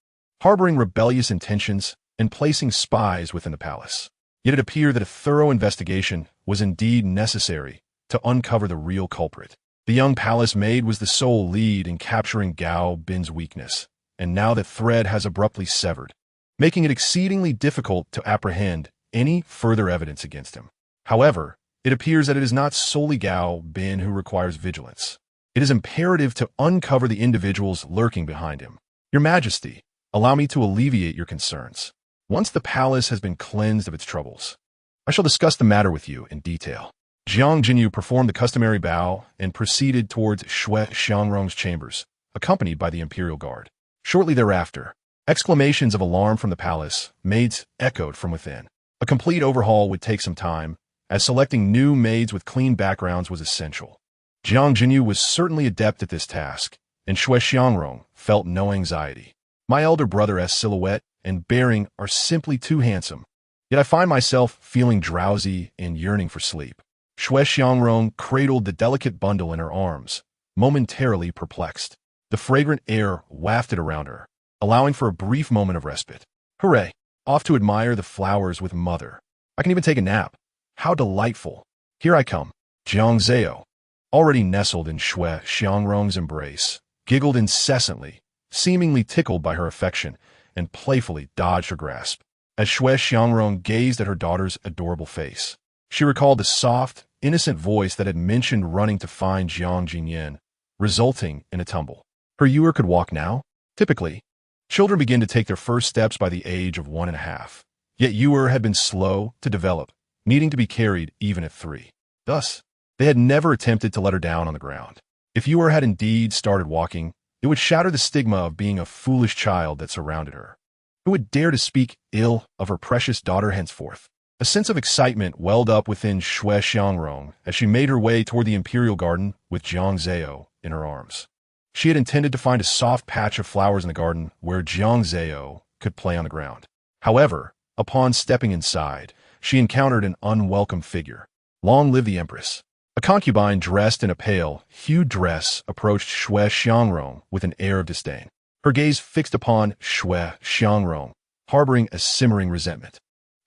harboring rebellious intentions and placing spies within the palace. Yet it appeared that a thorough investigation was indeed necessary to uncover the real culprit. The young palace maid was the sole lead in capturing Gao Bin's weakness, and now the thread has abruptly severed, making it exceedingly difficult to apprehend any further evidence against him. However, it appears that it is not solely Gao Bin who requires vigilance. It is imperative to uncover the individuals lurking behind him. Your Majesty, allow me to alleviate your concerns. Once the palace has been cleansed of its troubles, I shall discuss the matter with you in detail. Jiang Jinyu performed the customary bow and proceeded towards Shui Xiangrong's chambers, accompanied by the imperial guard. Shortly thereafter, exclamations of alarm from the palace maids echoed from within. A complete overhaul would take some time, as selecting new maids with clean backgrounds was essential. Jiang Jinyu was certainly adept at this task, and Shui Xiangrong felt no anxiety. My elder brother's silhouette and bearing are simply too handsome, yet I find myself feeling drowsy and yearning for sleep. Shui Xiangrong cradled the delicate bundle in her arms, momentarily perplexed. The fragrant air wafted around her, allowing for a brief moment of respite. Hooray! Off to admire the flowers with mother. I can even take a nap. How delightful. Here I come. Jiang Zao, already nestled in Shui Xiangrong's embrace, giggled incessantly, seemingly tickled by her affection, and playfully dodged her grasp. As Shui Xiangrong gazed at her daughter's adorable face, she recalled the soft, innocent voice that had mentioned running to find Jiang Jinyan, resulting in a tumble. Her ewer could walk now? Typically, children begin to take their first steps by the age of 1.5. Yet ewer had been slow to develop, needing to be carried even at 3. Thus, they had never attempted to let her down on the ground. If ewer had indeed started walking, it would shatter the stigma of being a foolish child that surrounded her. Who would dare to speak ill of her precious daughter henceforth? A sense of excitement welled up within Shui Xiangrong as she made her way toward the imperial garden with Jiang Zao in her arms. She had intended to find a soft patch of flowers in the garden where Jiang Zao could play on the ground. However, upon stepping inside, she encountered an unwelcome figure. Long live the Empress. A concubine dressed in a pale, hued dress approached Shui Xiangrong with an air of disdain, her gaze fixed upon Shui Xiangrong, harboring a simmering resentment.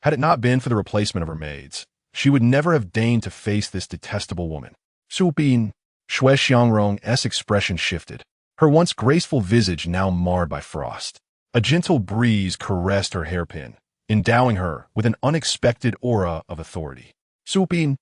Had it not been for the replacement of her maids, she would never have deigned to face this detestable woman. Su Bin, Shui Xiangrong's expression shifted, her once graceful visage now marred by frost. A gentle breeze caressed her hairpin, endowing her with an unexpected aura of authority. Su Bin,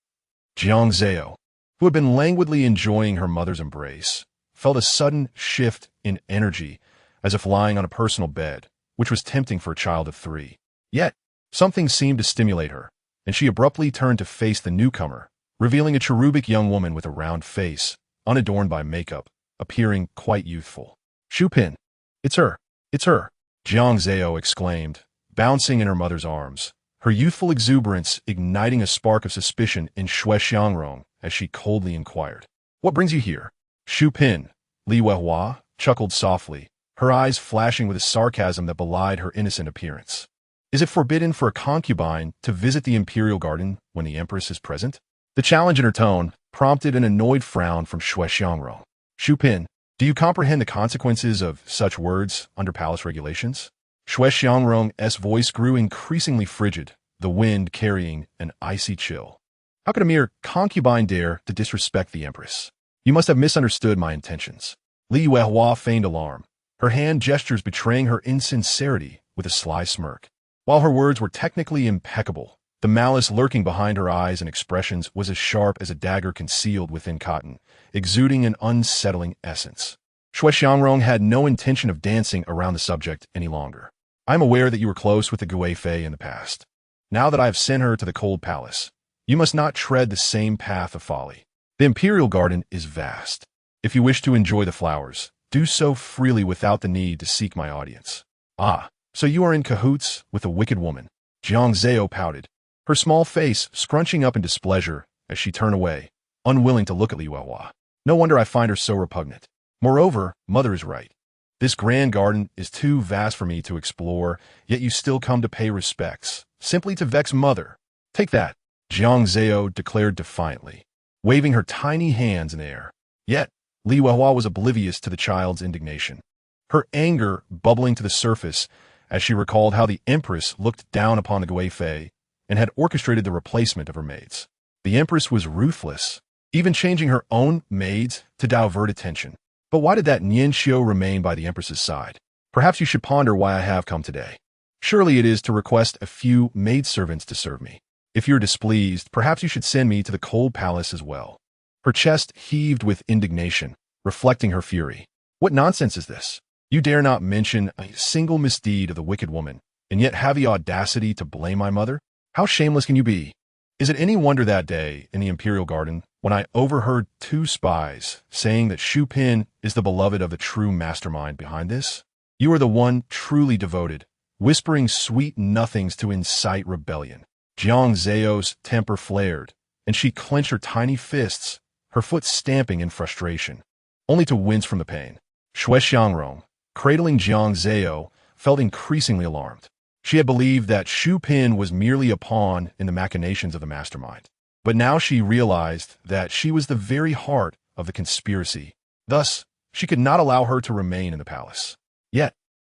Jiang Zao, who had been languidly enjoying her mother's embrace, felt a sudden shift in energy as if lying on a personal bed, which was tempting for a child of 3. Yet, something seemed to stimulate her, and she abruptly turned to face the newcomer, revealing a cherubic young woman with a round face, unadorned by makeup, appearing quite youthful. Shu Pin, it's her, Jiang Zao exclaimed, bouncing in her mother's arms, her youthful exuberance igniting a spark of suspicion in Shui Xiangrong as she coldly inquired. What brings you here? Shu Pin, Li Weihua, chuckled softly, her eyes flashing with a sarcasm that belied her innocent appearance. Is it forbidden for a concubine to visit the imperial garden when the Empress is present? The challenge in her tone prompted an annoyed frown from Shui Xiangrong. Shu Pin, do you comprehend the consequences of such words under palace regulations? Shui Xiangrong's voice grew increasingly frigid, the wind carrying an icy chill. How could a mere concubine dare to disrespect the Empress? You must have misunderstood my intentions. Li Weihua feigned alarm, her hand gestures betraying her insincerity with a sly smirk. While her words were technically impeccable, the malice lurking behind her eyes and expressions was as sharp as a dagger concealed within cotton, exuding an unsettling essence. Shui Xiangrong had no intention of dancing around the subject any longer. I am aware that you were close with the Gui Fei in the past. Now that I have sent her to the cold palace, you must not tread the same path of folly. The imperial garden is vast. If you wish to enjoy the flowers, do so freely without the need to seek my audience. Ah, so you are in cahoots with a wicked woman. Jiang Zao pouted, her small face scrunching up in displeasure as she turned away, unwilling to look at Li Huahua. No wonder I find her so repugnant. Moreover, Mother is right. This grand garden is too vast for me to explore, yet you still come to pay respects, simply to vex Mother. Take that, Jiang Zao declared defiantly, waving her tiny hands in the air. Yet, Li Huahua was oblivious to the child's indignation, her anger bubbling to the surface as she recalled how the Empress looked down upon the Gui Fei and had orchestrated the replacement of her maids. The Empress was ruthless, even changing her own maids to divert attention. But why did that Nian Xiu remain by the Empress's side? Perhaps you should ponder why I have come today. Surely it is to request a few maidservants to serve me. If you're displeased, perhaps you should send me to the cold palace as well. Her chest heaved with indignation, reflecting her fury. What nonsense is this? You dare not mention a single misdeed of the wicked woman, and yet have the audacity to blame my mother? How shameless can you be? Is it any wonder that day in the imperial garden, when I overheard two spies saying that Xu Pin is the beloved of the true mastermind behind this? You are the one truly devoted, whispering sweet nothings to incite rebellion. Jiang Zao's temper flared, and she clenched her tiny fists, her foot stamping in frustration, only to wince from the pain. Shui Xiangrong, cradling Jiang Zao, felt increasingly alarmed. She had believed that Xu Pin was merely a pawn in the machinations of the mastermind. But now she realized that she was the very heart of the conspiracy. Thus, she could not allow her to remain in the palace. Yet,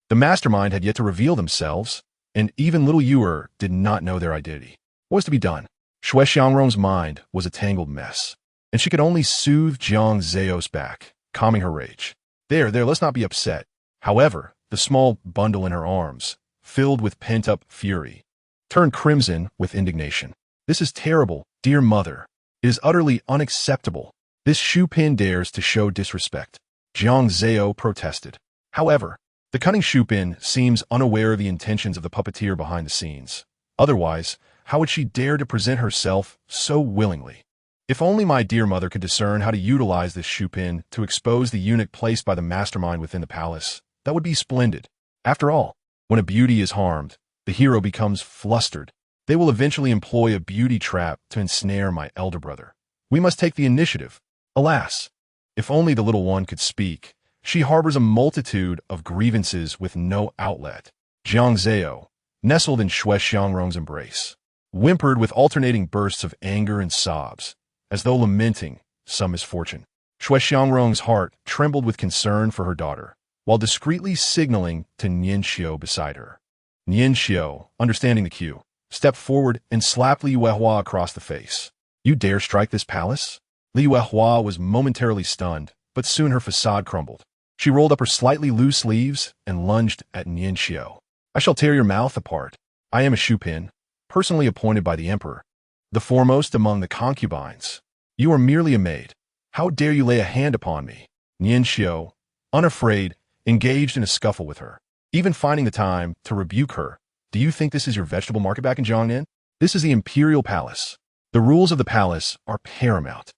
the mastermind had yet to reveal themselves, and even little Yuer did not know their identity. What was to be done? Shui Xiangrong's mind was a tangled mess, and she could only soothe Jiang Zao's back, calming her rage. There, let's not be upset. However, the small bundle in her arms, filled with pent-up fury, turned crimson with indignation. This is terrible, dear mother. It is utterly unacceptable. This Xu Pin dares to show disrespect. Jiang Zao protested. However, the cunning Xu Pin seems unaware of the intentions of the puppeteer behind the scenes. Otherwise, how would she dare to present herself so willingly? If only my dear mother could discern how to utilize this Xu Pin to expose the eunuch placed by the mastermind within the palace, that would be splendid. After all, when a beauty is harmed, the hero becomes flustered. They will eventually employ a beauty trap to ensnare my elder brother. We must take the initiative. Alas, if only the little one could speak. She harbors a multitude of grievances with no outlet. Jiang Zao, nestled in Shui Xiangrong's embrace, whimpered with alternating bursts of anger and sobs, as though lamenting some misfortune. Shui Xiangrong's heart trembled with concern for her daughter, while discreetly signaling to Nian Xiu beside her. Nian Xiu, understanding the cue, stepped forward and slapped Li Huahua across the face. You dare strike this palace? Li Huahua was momentarily stunned, but soon her facade crumbled. She rolled up her slightly loose sleeves and lunged at Nian Xiu. I shall tear your mouth apart. I am a Xu Pin, personally appointed by the emperor, the foremost among the concubines. You are merely a maid. How dare you lay a hand upon me? Nian Xiu, unafraid, engaged in a scuffle with her, even finding the time to rebuke her. Do you think this is your vegetable market back in Jiangnan? This is the imperial palace. The rules of the palace are paramount.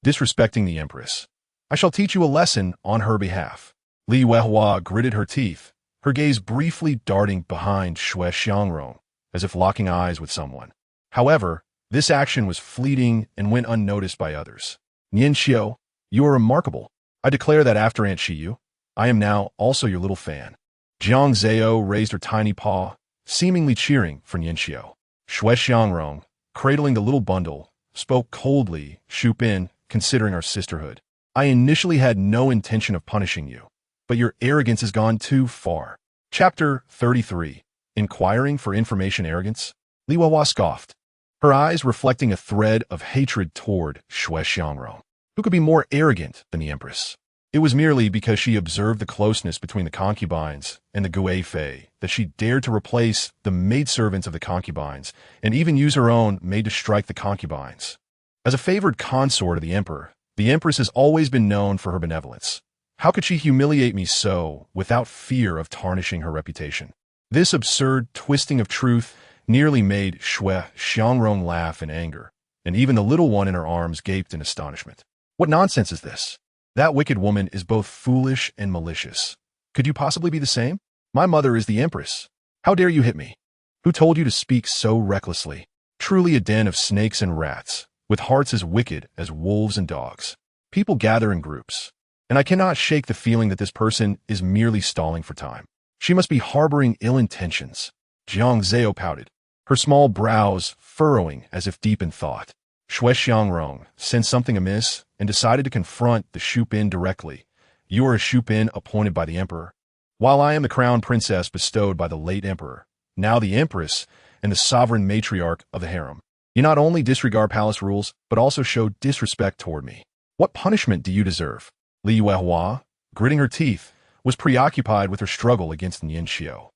Disrespecting the empress, I shall teach you a lesson on her behalf. Li Huahua gritted her teeth, her gaze briefly darting behind Shui Xiangrong, as if locking eyes with someone. However, this action was fleeting and went unnoticed by others. Nian Xiu, you are remarkable. I declare that after Aunt Xiyu, I am now also your little fan. Jiang Zao raised her tiny paw, seemingly cheering for Nian Xiu. Shui Xiangrong, cradling the little bundle, spoke coldly. Xu Pin, considering our sisterhood, I initially had no intention of punishing you, but your arrogance has gone too far. Chapter 33. Inquiring for Information Arrogance. Li Huahua scoffed, her eyes reflecting a thread of hatred toward Shui Xiangrong. Who could be more arrogant than the Empress? It was merely because she observed the closeness between the concubines and the Gui Fei that she dared to replace the maidservants of the concubines and even use her own maid to strike the concubines. As a favored consort of the emperor, the Empress has always been known for her benevolence. How could she humiliate me so without fear of tarnishing her reputation? This absurd twisting of truth nearly made Shui Xiangrong laugh in anger, and even the little one in her arms gaped in astonishment. What nonsense is this? That wicked woman is both foolish and malicious. Could you possibly be the same? My mother is the Empress. How dare you hit me? Who told you to speak so recklessly? Truly a den of snakes and rats, with hearts as wicked as wolves and dogs. People gather in groups, and I cannot shake the feeling that this person is merely stalling for time. She must be harboring ill intentions. Jiang Zao pouted, her small brows furrowing as if deep in thought. Shui Xiangrong sensed something amiss and decided to confront the Shupin directly. You are a Shupin appointed by the emperor, while I am the crown princess bestowed by the late emperor, now the empress and the sovereign matriarch of the harem. You not only disregard palace rules, but also show disrespect toward me. What punishment do you deserve? Li Yuehua, gritting her teeth, was preoccupied with her struggle against Nian Xiao.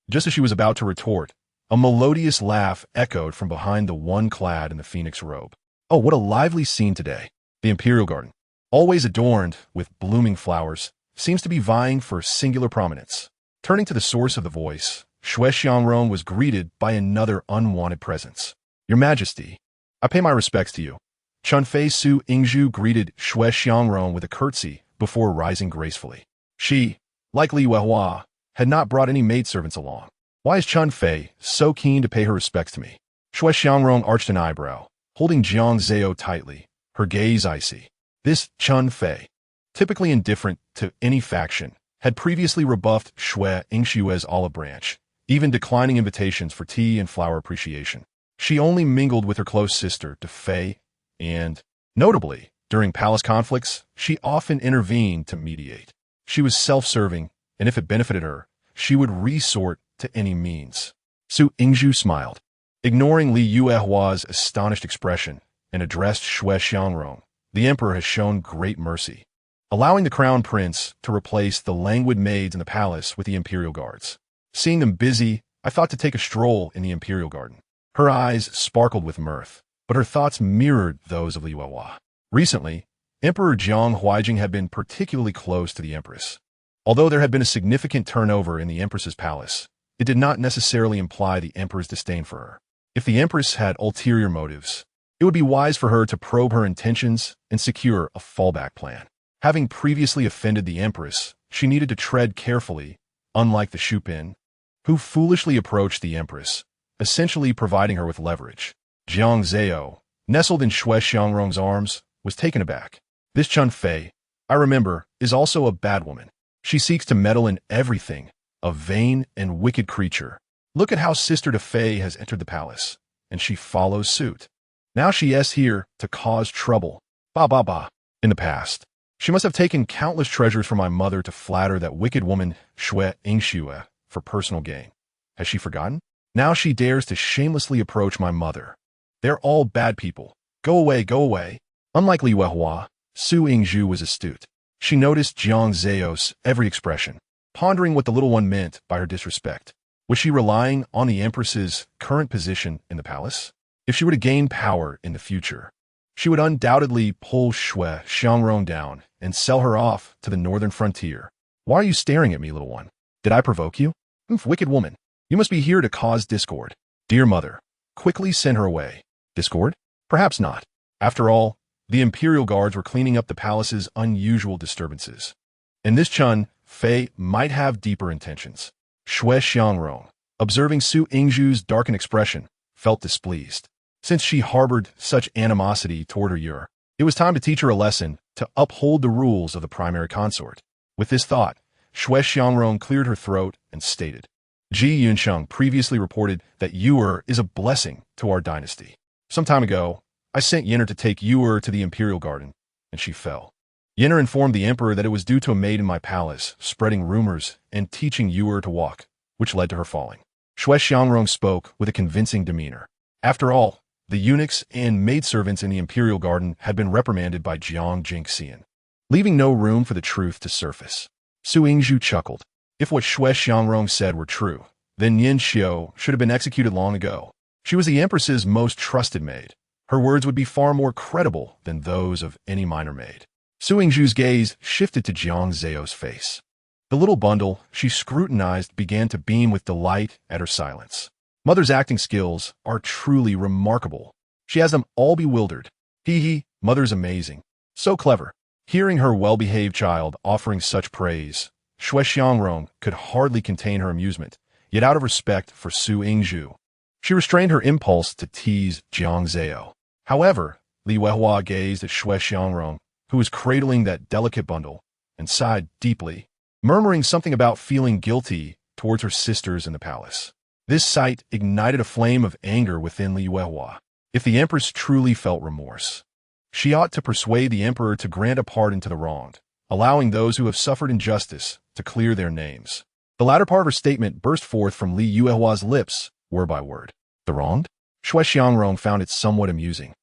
Just as she was about to retort, a melodious laugh echoed from behind the one clad in the phoenix robe. Oh, what a lively scene today. The Imperial Garden, always adorned with blooming flowers, seems to be vying for singular prominence. Turning to the source of the voice, Shui Xiangrong was greeted by another unwanted presence. Your Majesty, I pay my respects to you. Chunfei Su Yingzhu greeted Shui Xiangrong with a curtsy before rising gracefully. She, like Li Yuehua, had not brought any maidservants along. Why is Chunfei so keen to pay her respects to me? Shui Xiangrong arched an eyebrow, holding Jiang Zao tightly, her gaze icy. This Chunfei, typically indifferent to any faction, had previously rebuffed Shui Yingshue's olive branch, even declining invitations for tea and flower appreciation. She only mingled with her close sister, Defei, and, notably, during palace conflicts, she often intervened to mediate. She was self-serving, and if it benefited her, she would resort to any means. Su Yingzhu smiled, ignoring Li Yuehua's astonished expression, and addressed Shui Xiangrong. The emperor has shown great mercy, allowing the crown prince to replace the languid maids in the palace with the imperial guards. Seeing them busy, I thought to take a stroll in the imperial garden. Her eyes sparkled with mirth, but her thoughts mirrored those of Li Yuehua. Recently, Emperor Jiang Huaijing had been particularly close to the Empress. Although there had been a significant turnover in the Empress's palace, it did not necessarily imply the Emperor's disdain for her. If the Empress had ulterior motives, it would be wise for her to probe her intentions and secure a fallback plan. Having previously offended the Empress, she needed to tread carefully, unlike the Shupin, who foolishly approached the Empress, essentially providing her with leverage. Jiang Zao, nestled in Shui Xiangrong's arms, was taken aback. This Chunfei, I remember, is also a bad woman. She seeks to meddle in everything, a vain and wicked creature. Look at how Sister Defei has entered the palace, and she follows suit. Now she is here to cause trouble. Ba ba ba. In the past, she must have taken countless treasures from my mother to flatter that wicked woman Shui Yingxue for personal gain. Has she forgotten? Now she dares to shamelessly approach my mother. They're all bad people. Go away, go away. Unlike Li Yuehua, Su Yingzhu was astute. She noticed Jiang Zao's every expression, pondering what the little one meant by her disrespect. Was she relying on the Empress's current position in the palace? If she were to gain power in the future, she would undoubtedly pull Shui Xiangrong down and sell her off to the northern frontier. Why are you staring at me, little one? Did I provoke you? Wicked woman. You must be here to cause discord. Dear mother, quickly send her away. Discord? Perhaps not. After all, the imperial guards were cleaning up the palace's unusual disturbances. And this Chun Fei might have deeper intentions. Shui Xiangrong, observing Su Yingzhu's darkened expression, felt displeased. Since she harbored such animosity toward her Yur, it was time to teach her a lesson to uphold the rules of the primary consort. With this thought, Shui Xiangrong cleared her throat and stated, Ji Yunsheng previously reported that Yur is a blessing to our dynasty. Some time ago, I sent Yenner to take Yur to the imperial garden, and she fell. Yenner informed the emperor that it was due to a maid in my palace, spreading rumors and teaching Yur to walk, which led to her falling. Shui Xiangrong spoke with a convincing demeanor. After all, the eunuchs and maidservants in the imperial garden had been reprimanded by Jiang Jingxian. leaving no room for the truth to surface. Su Yingzhu chuckled. If what Xue Xiangrong said were true, then Yin Xiu should have been executed long ago. She was the Empress's most trusted maid. Her words would be far more credible than those of any minor maid. Su Yingzhu's gaze shifted to Jiang Zao's face. The little bundle she scrutinized began to beam with delight at her silence. Mother's acting skills are truly remarkable. She has them all bewildered. Hee, Mother's amazing. So clever. Hearing her well-behaved child offering such praise, Xue Xiangrong could hardly contain her amusement, yet out of respect for Su Yingzhu, she restrained her impulse to tease Jiang Zao. However, Li Weihua gazed at Xue Xiangrong, who was cradling that delicate bundle, and sighed deeply, murmuring something about feeling guilty towards her sisters in the palace. This sight ignited a flame of anger within Li Weihua. If the Empress truly felt remorse, she ought to persuade the Emperor to grant a pardon to the wronged, allowing those who have suffered injustice to clear their names. The latter part of her statement burst forth from Li Yuehua's lips, word by word. The wronged? Xue Xiangrong found it somewhat amusing,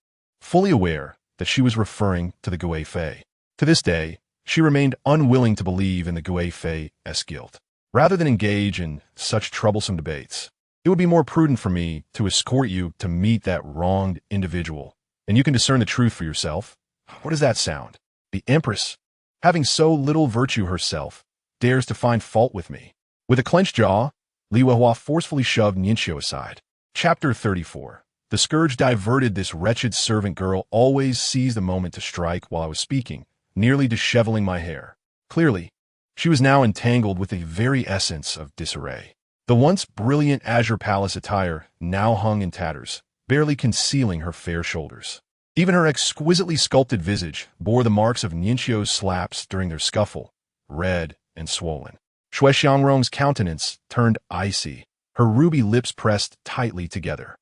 fully aware that she was referring to the Gui Fei. To this day, she remained unwilling to believe in the Gui Fei's guilt. Rather than engage in such troublesome debates, it would be more prudent for me to escort you to meet that wronged individual, and you can discern the truth for yourself. What does that sound? The Empress, having so little virtue herself, dares to find fault with me. With a clenched jaw, Li Weihua forcefully shoved Ningxiu aside. Chapter 34. The scourge diverted this wretched servant girl always seized the moment to strike while I was speaking, nearly disheveling my hair. Clearly, she was now entangled with the very essence of disarray. The once brilliant azure palace attire now hung in tatters, barely concealing her fair shoulders. Even her exquisitely sculpted visage bore the marks of Ningxiu's slaps during their scuffle, red and swollen. Xue Xiangrong's countenance turned icy, her ruby lips pressed tightly together.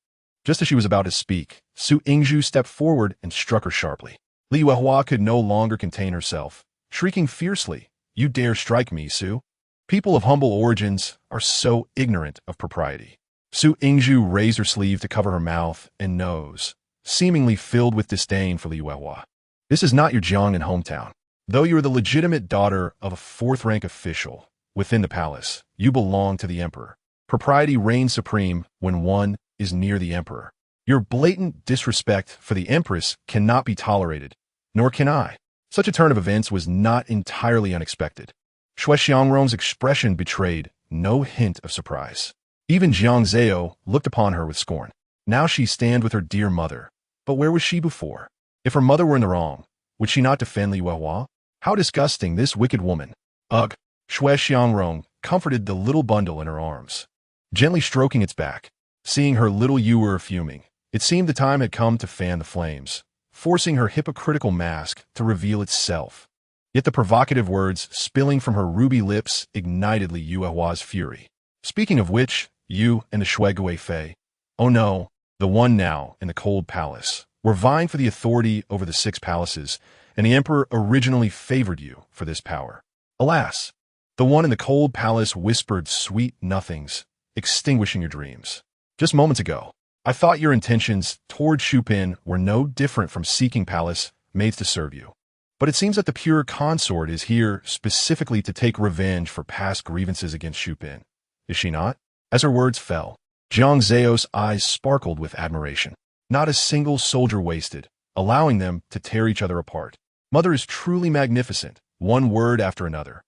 Just as she was about to speak, Su Yingzhu stepped forward and struck her sharply. Li Weihua could no longer contain herself, shrieking fiercely, "You dare strike me, Su? People of humble origins are so ignorant of propriety." Su Yingzhu raised her sleeve to cover her mouth and nose, seemingly filled with disdain for Li Weihua. "This is not your Jiangnan hometown. Though you are the legitimate daughter of a fourth-rank official within the palace, you belong to the Emperor. Propriety reigns supreme when one is near the Emperor. Your blatant disrespect for the Empress cannot be tolerated, nor can I." Such a turn of events was not entirely unexpected. Xue Xiangrong's expression betrayed no hint of surprise. Even Jiang Zao looked upon her with scorn. Now she stand with her dear mother. But where was she before? If her mother were in the wrong, would she not defend Li Weihua? How disgusting, this wicked woman. Ugh! Xue Xiangrong comforted the little bundle in her arms, gently stroking its back. Seeing her little ewer fuming, it seemed the time had come to fan the flames, forcing her hypocritical mask to reveal itself. Yet the provocative words spilling from her ruby lips ignited Li Yuehua's fury. "Speaking of which, you and the Xue Gui Fei, oh no, the one now in the cold palace, were vying for the authority over the 6 palaces, and the Emperor originally favored you for this power. Alas, the one in the cold palace whispered sweet nothings, extinguishing your dreams. Just moments ago, I thought your intentions toward Shupin were no different from seeking palace maids to serve you. But it seems that the pure consort is here specifically to take revenge for past grievances against Shupin. Is she not?" As her words fell, Jiang Zao's eyes sparkled with admiration. Not a single soldier wasted, allowing them to tear each other apart. Mother is truly magnificent, one word after another.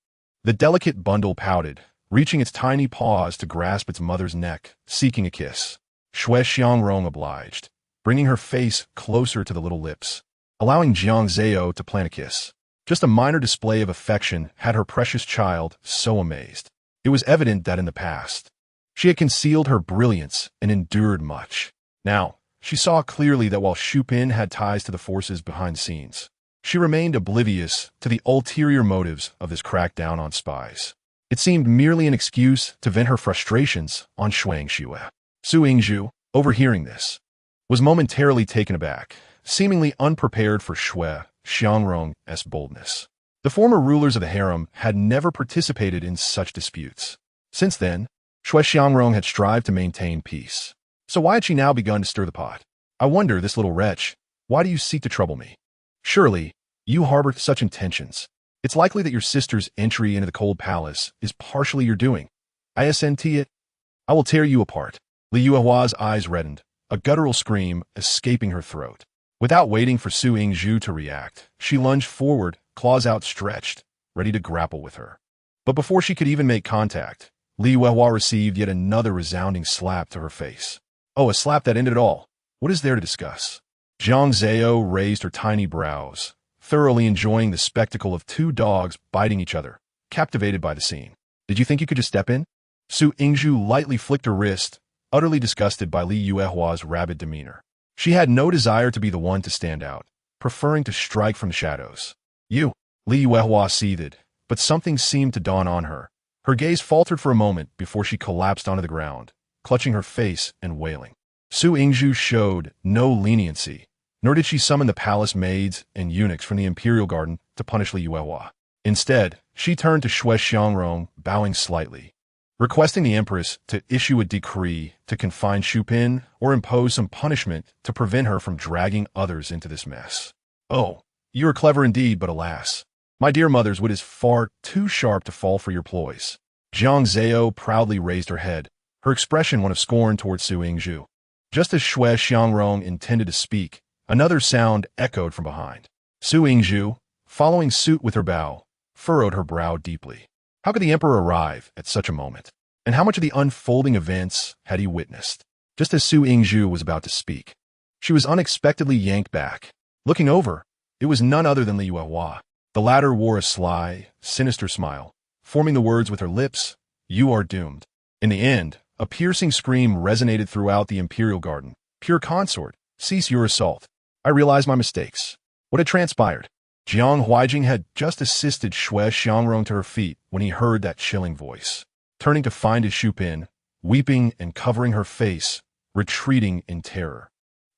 The delicate bundle pouted, reaching its tiny paws to grasp its mother's neck, seeking a kiss. Xue Xiangrong obliged, bringing her face closer to the little lips, allowing Jiang Zao to plant a kiss. Just a minor display of affection had her precious child so amazed. It was evident that in the past, she had concealed her brilliance and endured much. Now, she saw clearly that while Shupin had ties to the forces behind the scenes, she remained oblivious to the ulterior motives of this crackdown on spies. It seemed merely an excuse to vent her frustrations on Shuang Xue. Su Yingzhu, overhearing this, was momentarily taken aback, seemingly unprepared for Xue Xiangrong's boldness. The former rulers of the harem had never participated in such disputes. Since then, Xue Xiangrong had strived to maintain peace. So why had she now begun to stir the pot? "I wonder, this little wretch, why do you seek to trouble me? Surely, You harbor such intentions. It's likely that your sister's entry into the cold palace is partially your doing. Isn't it? I will tear you apart. Li Yuehua's eyes reddened, a guttural scream escaping her throat. Without waiting for Su Yingzhu to react, she lunged forward, claws outstretched, ready to grapple with her. But before she could even make contact, Li Yuehua received yet another resounding slap to her face. Oh, a slap that ended it all. What is there to discuss? Jiang Zao raised her tiny brows, thoroughly enjoying the spectacle of two dogs biting each other, captivated by the scene. Did you think you could just step in? Su Yingzhu lightly flicked her wrist, utterly disgusted by Li Yuehua's rabid demeanor. She had no desire to be the one to stand out, preferring to strike from the shadows. You, Li Yuehua seethed, but something seemed to dawn on her. Her gaze faltered for a moment before she collapsed onto the ground, clutching her face and wailing. Su Yingzhu showed no leniency, nor did she summon the palace maids and eunuchs from the imperial garden to punish Li Yuehua. Instead, she turned to Xue Xiangrong, bowing slightly, requesting the Empress to issue a decree to confine Xupin or impose some punishment to prevent her from dragging others into this mess. Oh, you are clever indeed, but alas, my dear mother's wit is far too sharp to fall for your ploys. Jiang Zao proudly raised her head, her expression one of scorn towards Su Yingzhu. Just as Xue Xiangrong intended to speak, another sound echoed from behind. Su Yingzhu, following suit with her bow, furrowed her brow deeply. How could the emperor arrive at such a moment? And how much of the unfolding events had he witnessed? Just as Su Yingzhu was about to speak, she was unexpectedly yanked back. Looking over, it was none other than Li Yuehua. The latter wore a sly, sinister smile, forming the words with her lips, "You are doomed." In the end, a piercing scream resonated throughout the imperial garden. Pure consort, cease your assault. I realize my mistakes. What had transpired? Jiang Huaijing had just assisted Xue Xiangrong to her feet when he heard that chilling voice. Turning to find his Xupin, weeping and covering her face, retreating in terror.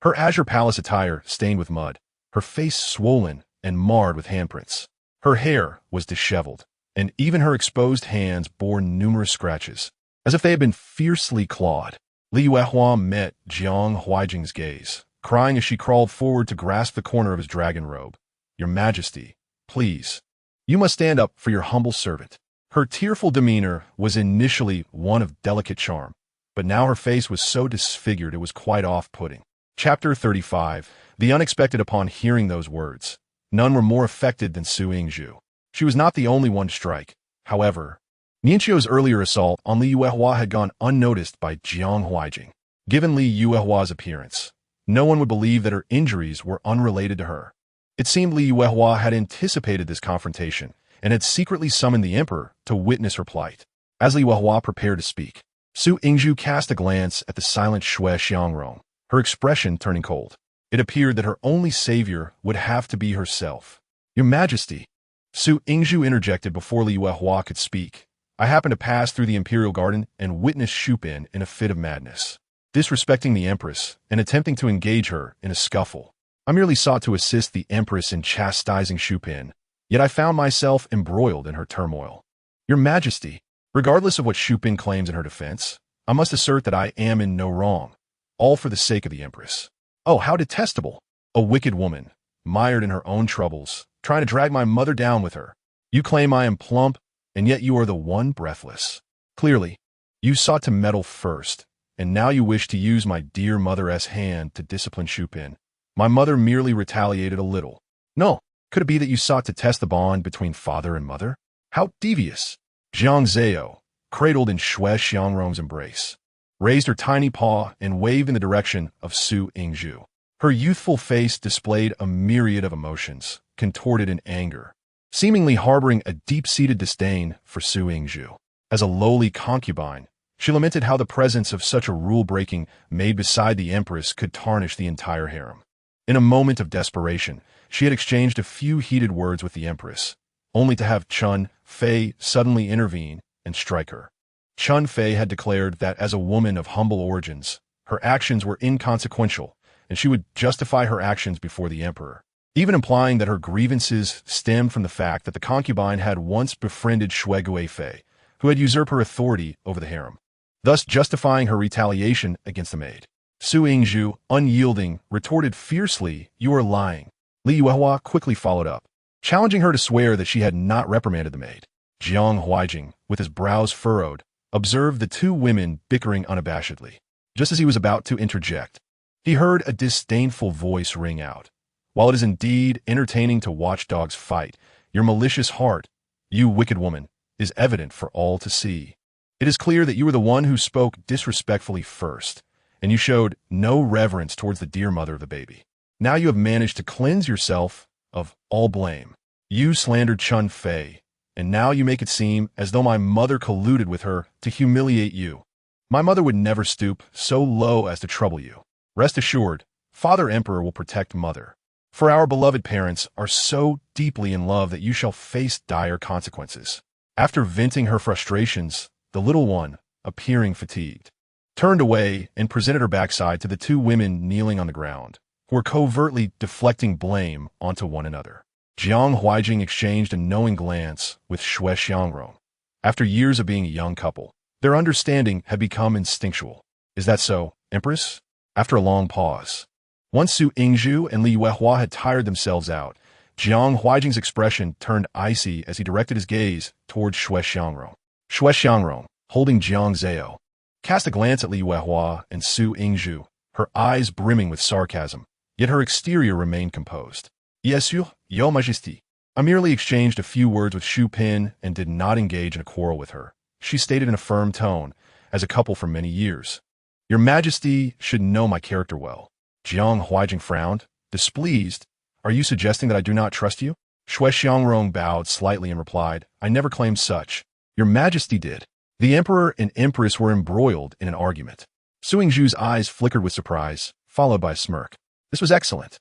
Her azure palace attire stained with mud, her face swollen and marred with handprints. Her hair was disheveled, and even her exposed hands bore numerous scratches, as if they had been fiercely clawed. Li Yuehua met Jiang Huaijing's gaze, crying as she crawled forward to grasp the corner of his dragon robe. Your Majesty, please. You must stand up for your humble servant. Her tearful demeanor was initially one of delicate charm, but now her face was so disfigured it was quite off-putting. Chapter 35. The unexpected. Upon hearing those words, none were more affected than Su Yingzhu. She was not the only one to strike. However, Nianqiu's earlier assault on Li Yuehua had gone unnoticed by Jiang Huaijing. Given Li Yuehua's appearance, no one would believe that her injuries were unrelated to her. It seemed Li Yuehua had anticipated this confrontation and had secretly summoned the emperor to witness her plight. As Li Yuehua prepared to speak, Su Yingzhu cast a glance at the silent Xue Xiangrong, her expression turning cold. It appeared that her only savior would have to be herself. Your Majesty, Su Yingzhu interjected before Li Yuehua could speak. I happened to pass through the imperial garden and witness Xupin in a fit of madness, disrespecting the Empress and attempting to engage her in a scuffle. I merely sought to assist the Empress in chastising Xupin, yet I found myself embroiled in her turmoil. Your Majesty, regardless of what Xupin claims in her defense, I must assert that I am in no wrong, all for the sake of the Empress. Oh, how detestable! A wicked woman, mired in her own troubles, trying to drag my mother down with her. You claim I am plump, and yet you are the one breathless. Clearly, you sought to meddle first, and now you wish to use my dear mother's hand to discipline Xupin. My mother merely retaliated a little. No, could it be that you sought to test the bond between father and mother? How devious! Jiang Zao, cradled in Xue Xiangrong's embrace, raised her tiny paw and waved in the direction of Su Yingzhu. Her youthful face displayed a myriad of emotions, contorted in anger, seemingly harboring a deep-seated disdain for Su Yingzhu. As a lowly concubine, she lamented how the presence of such a rule-breaking maid beside the Empress could tarnish the entire harem. In a moment of desperation, she had exchanged a few heated words with the Empress, only to have Chun Fei suddenly intervene and strike her. Chun Fei had declared that as a woman of humble origins, her actions were inconsequential, and she would justify her actions before the emperor, even implying that her grievances stemmed from the fact that the concubine had once befriended Xue Guifei, who had usurped her authority over the harem, thus justifying her retaliation against the maid. Su Yingzhu, unyielding, retorted fiercely, "You are lying." Li Yuehua quickly followed up. challenging her to swear that she had not reprimanded the maid. Jiang Huaijing, with his brows furrowed, observed the two women bickering unabashedly. Just as he was about to interject, he heard a disdainful voice ring out. While it is indeed entertaining to watch dogs fight, your malicious heart, you wicked woman, is evident for all to see. It is clear that you were the one who spoke disrespectfully first, and you showed no reverence towards the dear mother of the baby. Now you have managed to cleanse yourself of all blame. You slandered Chun Fei, and now you make it seem as though my mother colluded with her to humiliate you. My mother would never stoop so low as to trouble you. Rest assured, Father Emperor will protect Mother. For our beloved parents are so deeply in love that you shall face dire consequences. After venting her frustrations, the little one, appearing fatigued, turned away and presented her backside to the two women kneeling on the ground, who were covertly deflecting blame onto one another. Jiang Huaijing exchanged a knowing glance with Xue Xiangrong. After years of being a young couple, their understanding had become instinctual. Is that so, Empress? After a long pause, once Su Yingzhu and Li Yuehua had tired themselves out, Jiang Huaijing's expression turned icy as he directed his gaze towards Xue Xiangrong. Xue Xiangrong, holding Jiang Zao, cast a glance at Li Yuehua and Su Yingzhu, her eyes brimming with sarcasm, yet her exterior remained composed. Yes, sûr, Your Majesty. I merely exchanged a few words with Xu Pin and did not engage in a quarrel with her, she stated in a firm tone, as a couple for many years. Your Majesty should know my character well. Jiang Huaijing frowned, displeased. Are you suggesting that I do not trust you? Xue Xiangrong bowed slightly and replied, I never claimed such. Your Majesty did. The Emperor and Empress were embroiled in an argument. Su Yingzhu's eyes flickered with surprise, followed by a smirk. This was excellent.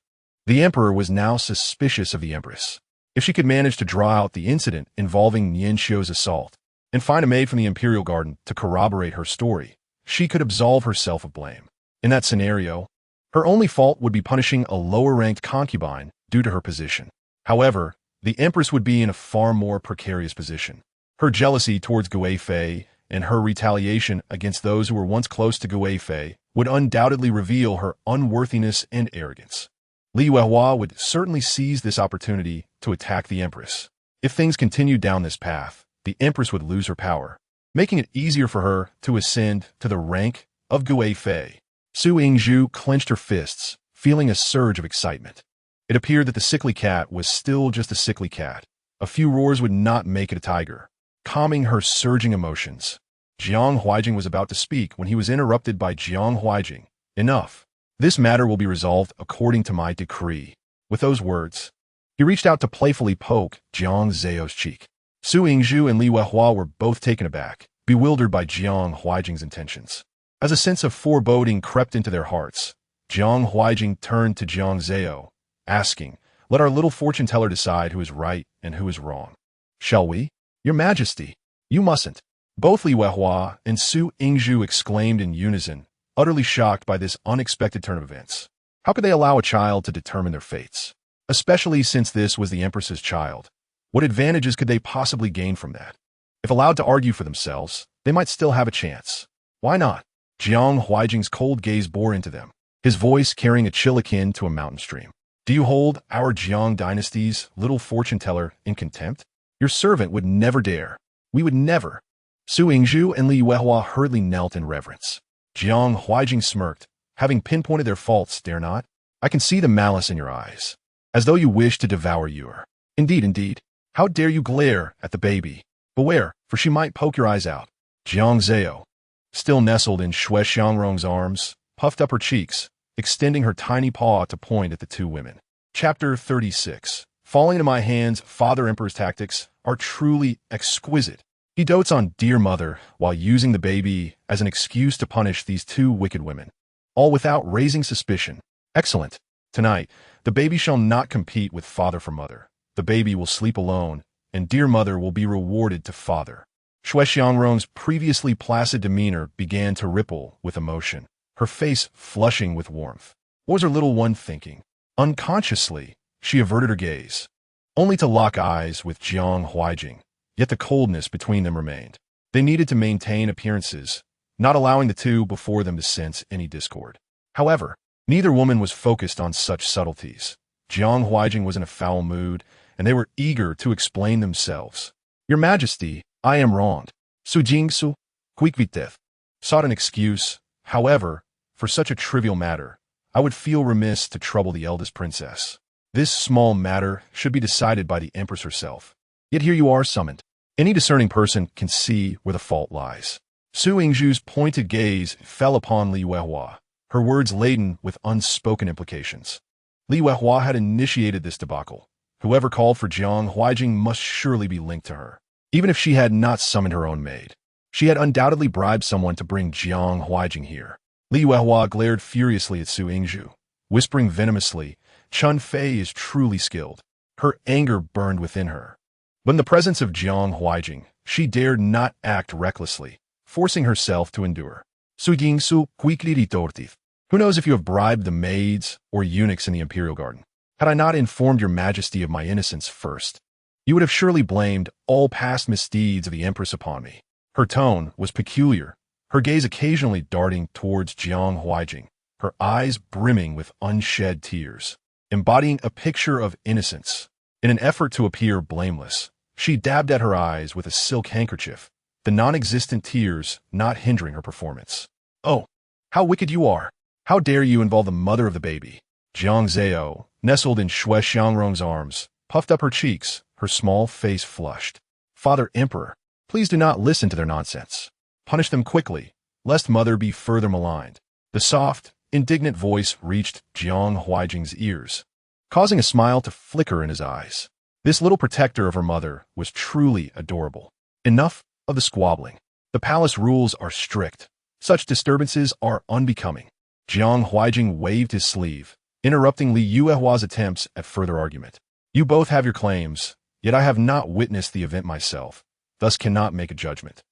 The Emperor was now suspicious of the Empress. If she could manage to draw out the incident involving Nianxiu's assault and find a maid from the Imperial Garden to corroborate her story, she could absolve herself of blame. In that scenario, her only fault would be punishing a lower-ranked concubine due to her position. However, the Empress would be in a far more precarious position. Her jealousy towards Gui Fei and her retaliation against those who were once close to Gui Fei would undoubtedly reveal her unworthiness and arrogance. Li Yuehua would certainly seize this opportunity to attack the Empress. If things continued down this path, the Empress would lose her power, making it easier for her to ascend to the rank of Gui Fei. Su Yingzhu clenched her fists, feeling a surge of excitement. It appeared that the sickly cat was still just a sickly cat. A few roars would not make it a tiger. Calming her surging emotions, Jiang Huaijing was about to speak when he was interrupted by Jiang Huaijing. Enough. This matter will be resolved according to my decree. With those words, he reached out to playfully poke Jiang Zao's cheek. Su Yingzhu and Li Yuehua were both taken aback, bewildered by Jiang Huaijing's intentions. As a sense of foreboding crept into their hearts, Jiang Huaijing turned to Jiang Zao, asking, Let our little fortune-teller decide who is right and who is wrong. Shall we? Your Majesty, you mustn't. Both Li Yuehua and Su Yingzhu exclaimed in unison, utterly shocked by this unexpected turn of events. How could they allow a child to determine their fates? Especially since this was the Empress's child. What advantages could they possibly gain from that? If allowed to argue for themselves, they might still have a chance. Why not? Jiang Huaijing's cold gaze bore into them, his voice carrying a chill akin to a mountain stream. Do you hold our Jiang Dynasty's little fortune-teller in contempt? Your servant would never dare. We would never. Su Yingzhu and Li Yuehua hurriedly knelt in reverence. Jiang Huaijing smirked, having pinpointed their faults, dare not? I can see the malice in your eyes, as though you wish to devour your. Indeed, indeed. How dare you glare at the baby? Beware, for she might poke your eyes out. Jiang Zao, still nestled in Xue Xiangrong's arms, puffed up her cheeks, extending her tiny paw to point at the two women. Chapter 36. Falling into my hands, Father Emperor's tactics are truly exquisite. He dotes on dear mother while using the baby as an excuse to punish these two wicked women, all without raising suspicion. Excellent. Tonight, the baby shall not compete with father for mother. The baby will sleep alone, and dear mother will be rewarded to father. Xue Xiangrong's previously placid demeanor began to ripple with emotion, her face flushing with warmth. What was her little one thinking? Unconsciously, she averted her gaze, only to lock eyes with Jiang Huaijing. Yet the coldness between them remained. They needed to maintain appearances, not allowing the two before them to sense any discord. However, neither woman was focused on such subtleties. Jiang Huaijing was in a foul mood, and they were eager to explain themselves. "Your Majesty, I am wronged. Su Jingsu, quickviteth," sought an excuse. However, for such a trivial matter, I would feel remiss to trouble the eldest princess. This small matter should be decided by the Empress herself. Yet here you are summoned. Any discerning person can see where the fault lies. Su Yingzhu's pointed gaze fell upon Li Weihua, her words laden with unspoken implications. Li Weihua had initiated this debacle. Whoever called for Jiang Huaijing must surely be linked to her, even if she had not summoned her own maid. She had undoubtedly bribed someone to bring Jiang Huaijing here. Li Weihua glared furiously at Su Yingzhu, whispering venomously, "Chun Fei is truly skilled." Her anger burned within her. But in the presence of Jiang Huaijing, she dared not act recklessly, forcing herself to endure. "Su Yingsu quickly tortif." Who knows if you have bribed the maids or eunuchs in the imperial garden? Had I not informed your Majesty of my innocence first, you would have surely blamed all past misdeeds of the Empress upon me. Her tone was peculiar, her gaze occasionally darting towards Jiang Huaijing, her eyes brimming with unshed tears, embodying a picture of innocence. In an effort to appear blameless, she dabbed at her eyes with a silk handkerchief, the non-existent tears not hindering her performance. "Oh, how wicked you are! How dare you involve the mother of the baby?" Jiang Zao, nestled in Xue Xiangrong's arms, puffed up her cheeks, her small face flushed. "Father Emperor, please do not listen to their nonsense. Punish them quickly, lest mother be further maligned." The soft, indignant voice reached Jiang Huaijing's ears, causing a smile to flicker in his eyes. This little protector of her mother was truly adorable. Enough of the squabbling. The palace rules are strict. Such disturbances are unbecoming. Jiang Huaijing waved his sleeve, interrupting Li Yuehua's attempts at further argument. "You both have your claims, yet I have not witnessed the event myself, thus cannot make a judgment.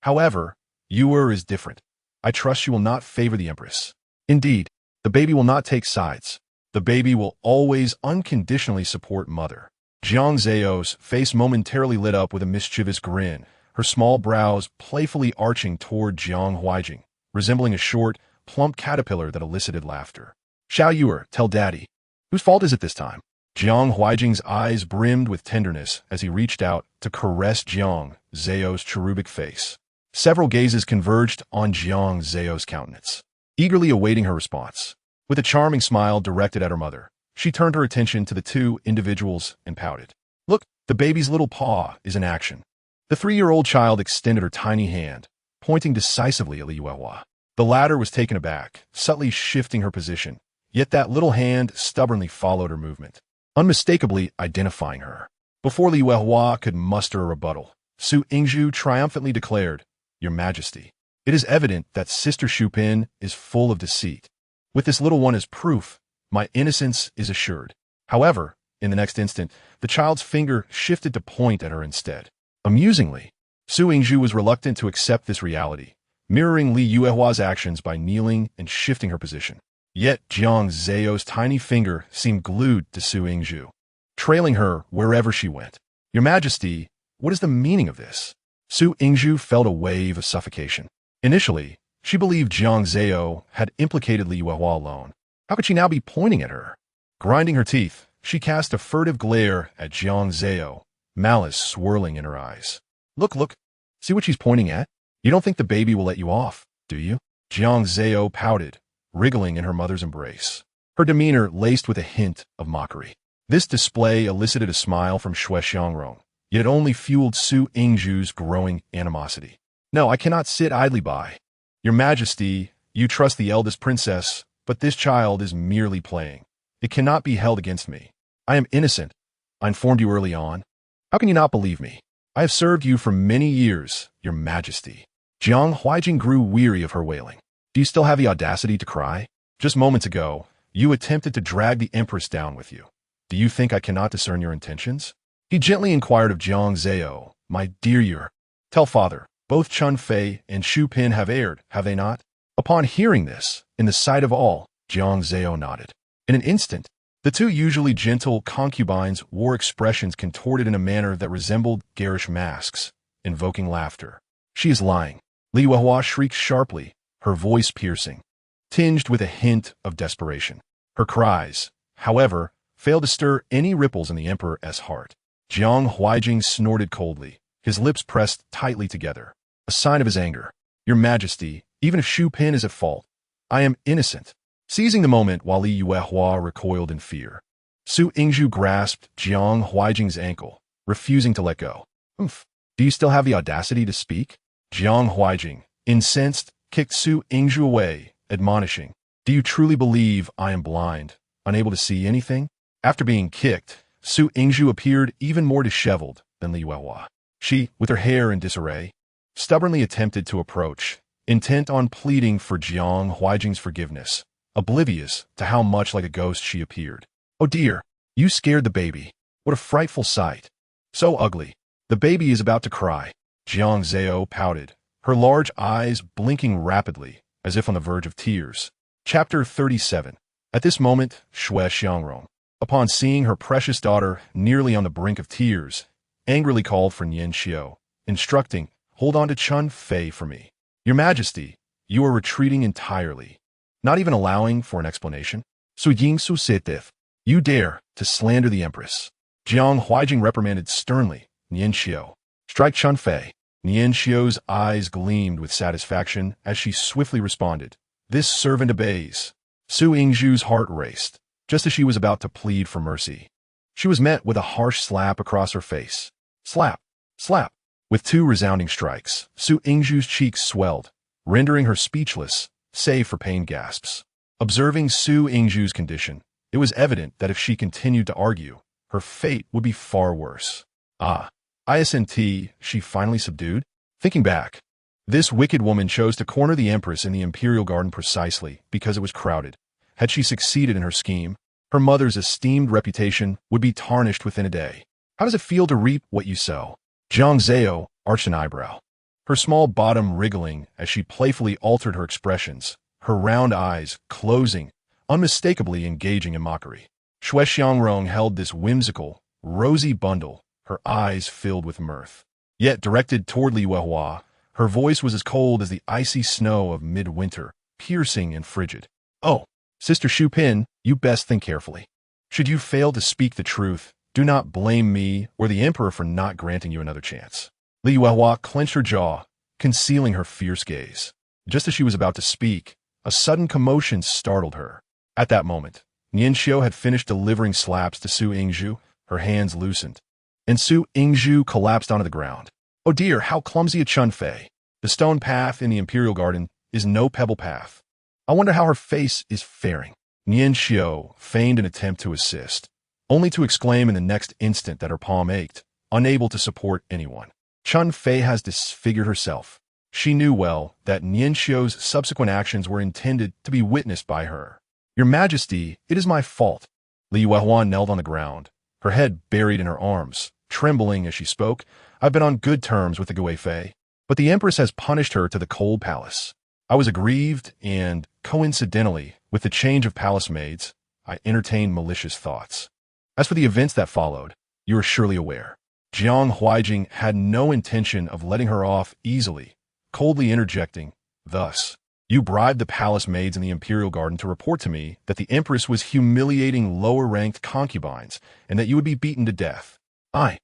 However, Yuer is different. I trust you will not favor the Empress. Indeed, the baby will not take sides. The baby will always unconditionally support mother." Jiang Zao's face momentarily lit up with a mischievous grin, her small brows playfully arching toward Jiang Huaijing, resembling a short, plump caterpillar that elicited laughter. "Shall Yuer tell Daddy? Whose fault is it this time?" Jiang Huaijing's eyes brimmed with tenderness as he reached out to caress Jiang Zao's cherubic face. Several gazes converged on Jiang Zao's countenance, eagerly awaiting her response. With a charming smile directed at her mother, she turned her attention to the two individuals and pouted. "Look, the baby's little paw is in action." The 3-year-old child extended her tiny hand, pointing decisively at Li Yuehua. The latter was taken aback, subtly shifting her position, yet that little hand stubbornly followed her movement, unmistakably identifying her. Before Li Yuehua could muster a rebuttal, Su Yingzhu triumphantly declared, "Your Majesty, it is evident that Sister Shupin is full of deceit. With this little one as proof, my innocence is assured." However, in the next instant, the child's finger shifted to point at her instead. Amusingly, Su Yingzhu was reluctant to accept this reality, mirroring Li Yuehua's actions by kneeling and shifting her position. Yet Jiang Zao's tiny finger seemed glued to Su Yingzhu, trailing her wherever she went. "Your Majesty, what is the meaning of this?" Su Yingzhu felt a wave of suffocation. Initially, she believed Jiang Zao had implicated Li Yuehua alone. How could she now be pointing at her? Grinding her teeth, she cast a furtive glare at Jiang Zao, malice swirling in her eyes. Look, see what she's pointing at? You don't think the baby will let you off, do you?" Jiang Zao pouted, wriggling in her mother's embrace, her demeanor laced with a hint of mockery. This display elicited a smile from Xue Xiangrong, yet it only fueled Su Yingzhu's growing animosity. "No, I cannot sit idly by. Your Majesty, you trust the eldest princess, but this child is merely playing. It cannot be held against me. I am innocent. I informed you early on. How can you not believe me? I have served you for many years, Your Majesty." Jiang Huaijing grew weary of her wailing. "Do you still have the audacity to cry? Just moments ago, you attempted to drag the Empress down with you. Do you think I cannot discern your intentions?" He gently inquired of Jiang Zao, "My dear Yuer, tell father, both Chun Fei and Xu Pin have erred, have they not?" Upon hearing this, in the sight of all, Jiang Zao nodded. In an instant, the two usually gentle concubines wore expressions contorted in a manner that resembled garish masks, invoking laughter. "She is lying." Li Yuehua shrieked sharply, her voice piercing, tinged with a hint of desperation. Her cries, however, failed to stir any ripples in the Emperor's heart. Jiang Huaijing snorted coldly, his lips pressed tightly together, a sign of his anger. Your Majesty, even if Xu Pin is at fault, I am innocent. Seizing the moment while Li Yuehua recoiled in fear, Su Yingzhu grasped Jiang Huaijing's ankle, refusing to let go. Oof. Do you still have the audacity to speak? Jiang Huaijing, incensed, kicked Su Yingzhu away, admonishing, do you truly believe I am blind, unable to see anything? After being kicked, Su Yingzhu appeared even more disheveled than Li Yuehua. She, with her hair in disarray, stubbornly attempted to approach, intent on pleading for Jiang Huaijing's forgiveness, oblivious to how much like a ghost she appeared. Oh dear, you scared the baby. What a frightful sight. So ugly. The baby is about to cry. Jiang Zao pouted, her large eyes blinking rapidly, as if on the verge of tears. Chapter 37. At this moment, Xue Xiangrong, upon seeing her precious daughter nearly on the brink of tears, angrily called for Nian Xiao, instructing, hold on to Chun Fei for me. Your Majesty, you are retreating entirely, not even allowing for an explanation. Su Ying Su Sitith, you dare to slander the Empress. Jiang Huaijing reprimanded sternly, Nian Xiao, strike Chun Fei. Nian Xiao's eyes gleamed with satisfaction as she swiftly responded, this servant obeys. Su Yingzhu's heart raced, just as she was about to plead for mercy. She was met with a harsh slap across her face. Slap, slap. With two resounding strikes, Su Yingzhu's cheeks swelled, rendering her speechless, save for pain gasps. Observing Su Yingzhu's condition, it was evident that if she continued to argue, her fate would be far worse. ISNT, she finally subdued? Thinking back, this wicked woman chose to corner the Empress in the Imperial Garden precisely because it was crowded. Had she succeeded in her scheme, her mother's esteemed reputation would be tarnished within a day. How does it feel to reap what you sow? Jiang Zao arched an eyebrow, her small bottom wriggling as she playfully altered her expressions, her round eyes closing, unmistakably engaging in mockery. Xue Xiangrong held this whimsical, rosy bundle, her eyes filled with mirth. Yet directed toward Li Yuehua, her voice was as cold as the icy snow of midwinter, piercing and frigid. Oh, Sister Xu Pin, you best think carefully. Should you fail to speak the truth, do not blame me or the Emperor for not granting you another chance. Li Yuehua clenched her jaw, concealing her fierce gaze. Just as she was about to speak, a sudden commotion startled her. At that moment, Nian Xiao had finished delivering slaps to Su Yingzhu, her hands loosened, and Su Yingzhu collapsed onto the ground. Oh dear, how clumsy a Chun Fei. The stone path in the Imperial Garden is no pebble path. I wonder how her face is faring. Nian Xiao feigned an attempt to assist, only to exclaim in the next instant that her palm ached, unable to support anyone. Chun Fei has disfigured herself. She knew well that Nian Xiao's subsequent actions were intended to be witnessed by her. Your Majesty, it is my fault. Li Yuehua knelt on the ground, her head buried in her arms, trembling as she spoke. I've been on good terms with the Gui Fei, but the Empress has punished her to the cold palace. I was aggrieved, and, coincidentally, with the change of palace maids, I entertained malicious thoughts. As for the events that followed, you are surely aware. Jiang Huaijing had no intention of letting her off easily, coldly interjecting, thus, you bribed the palace maids in the Imperial Garden to report to me that the Empress was humiliating lower-ranked concubines and that you would be beaten to death. I.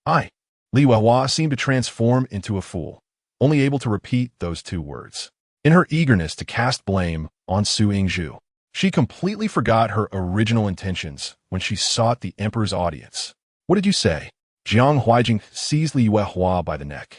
Li Yuehua seemed to transform into a fool, only able to repeat those two words. In her eagerness to cast blame on Su Yingzhu, she completely forgot her original intentions when she sought the Emperor's audience. What did you say? Jiang Huaijing seized Li Yuehua by the neck,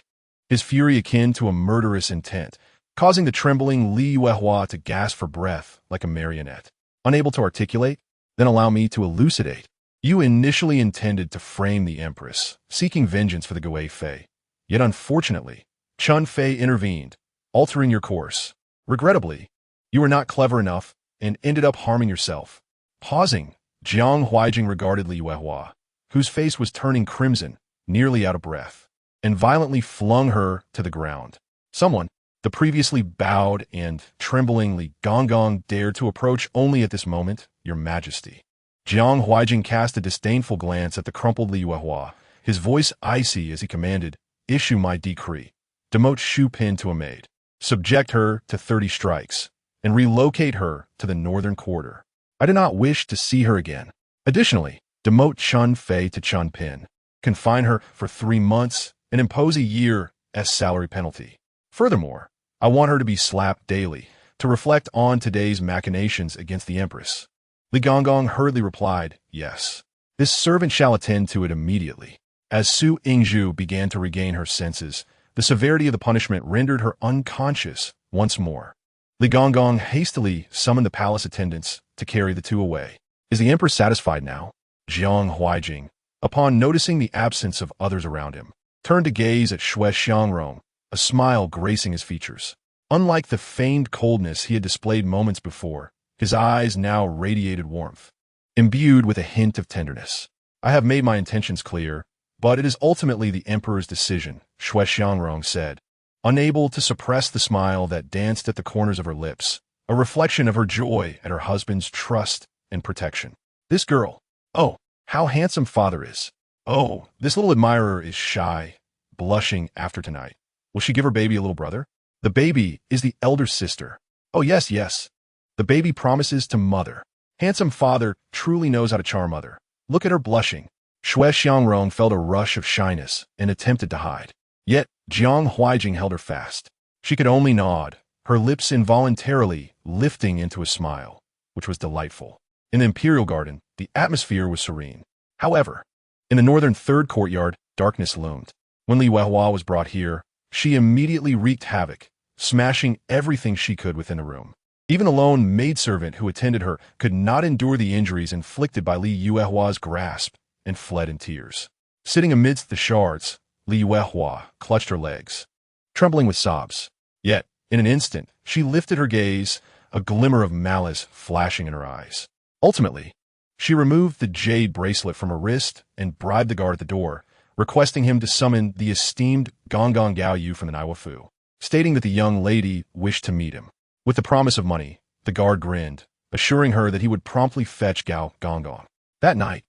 his fury akin to a murderous intent, causing the trembling Li Yuehua to gasp for breath like a marionette. Unable to articulate, then allow me to elucidate. You initially intended to frame the Empress, seeking vengeance for the Gui Fei. Yet unfortunately, Chun Fei intervened, altering your course. Regrettably, you were not clever enough and ended up harming yourself. Pausing, Jiang Huaijing regarded Li Yuehua, whose face was turning crimson, nearly out of breath, and violently flung her to the ground. Someone, the previously bowed and tremblingly Gong dared to approach only at this moment, Your Majesty. Jiang Huaijing cast a disdainful glance at the crumpled Li Yuehua, his voice icy as he commanded, issue my decree. Demote Xu Pin to a maid. Subject her to 30 strikes, and relocate her to the northern quarter. I do not wish to see her again. Additionally, demote Chun Fei to Chun Pin. confine her for 3 months, and impose a year's salary penalty. Furthermore, I want her to be slapped daily to reflect on today's machinations against the Empress. Li Gonggong hurriedly replied, yes. This servant shall attend to it immediately. As Su Yingzhu began to regain her senses, the severity of the punishment rendered her unconscious once more. Li Gonggong hastily summoned the palace attendants to carry the two away. Is the Empress satisfied now? Jiang Huaijing, upon noticing the absence of others around him, turned to gaze at Xue Xiangrong, a smile gracing his features. Unlike the feigned coldness he had displayed moments before, his eyes now radiated warmth, imbued with a hint of tenderness. I have made my intentions clear, but it is ultimately the Emperor's decision, Xue Xiangrong said, unable to suppress the smile that danced at the corners of her lips, a reflection of her joy at her husband's trust and protection. This girl, oh, how handsome father is. Oh, this little admirer is shy, blushing after tonight. Will she give her baby a little brother? The baby is the elder sister. Oh, yes, yes. The baby promises to mother. Handsome father truly knows how to charm mother. Look at her blushing. Xue Xiangrong felt a rush of shyness and attempted to hide. Yet, Jiang Huaijing held her fast. She could only nod, her lips involuntarily lifting into a smile, which was delightful. In the imperial garden, the atmosphere was serene. However, in the northern third courtyard, darkness loomed. When Li Weihua was brought here, she immediately wreaked havoc, smashing everything she could within the room. Even the lone maidservant who attended her could not endure the injuries inflicted by Li Weihua's grasp and fled in tears. Sitting amidst the shards, Li Weihua clutched her legs, trembling with sobs. Yet, in an instant, she lifted her gaze, a glimmer of malice flashing in her eyes. Ultimately, she removed the jade bracelet from her wrist and bribed the guard at the door, requesting him to summon the esteemed Gonggong Gaoyu from the Naiwafu, stating that the young lady wished to meet him. With the promise of money, the guard grinned, assuring her that he would promptly fetch Gao Gonggong. That night,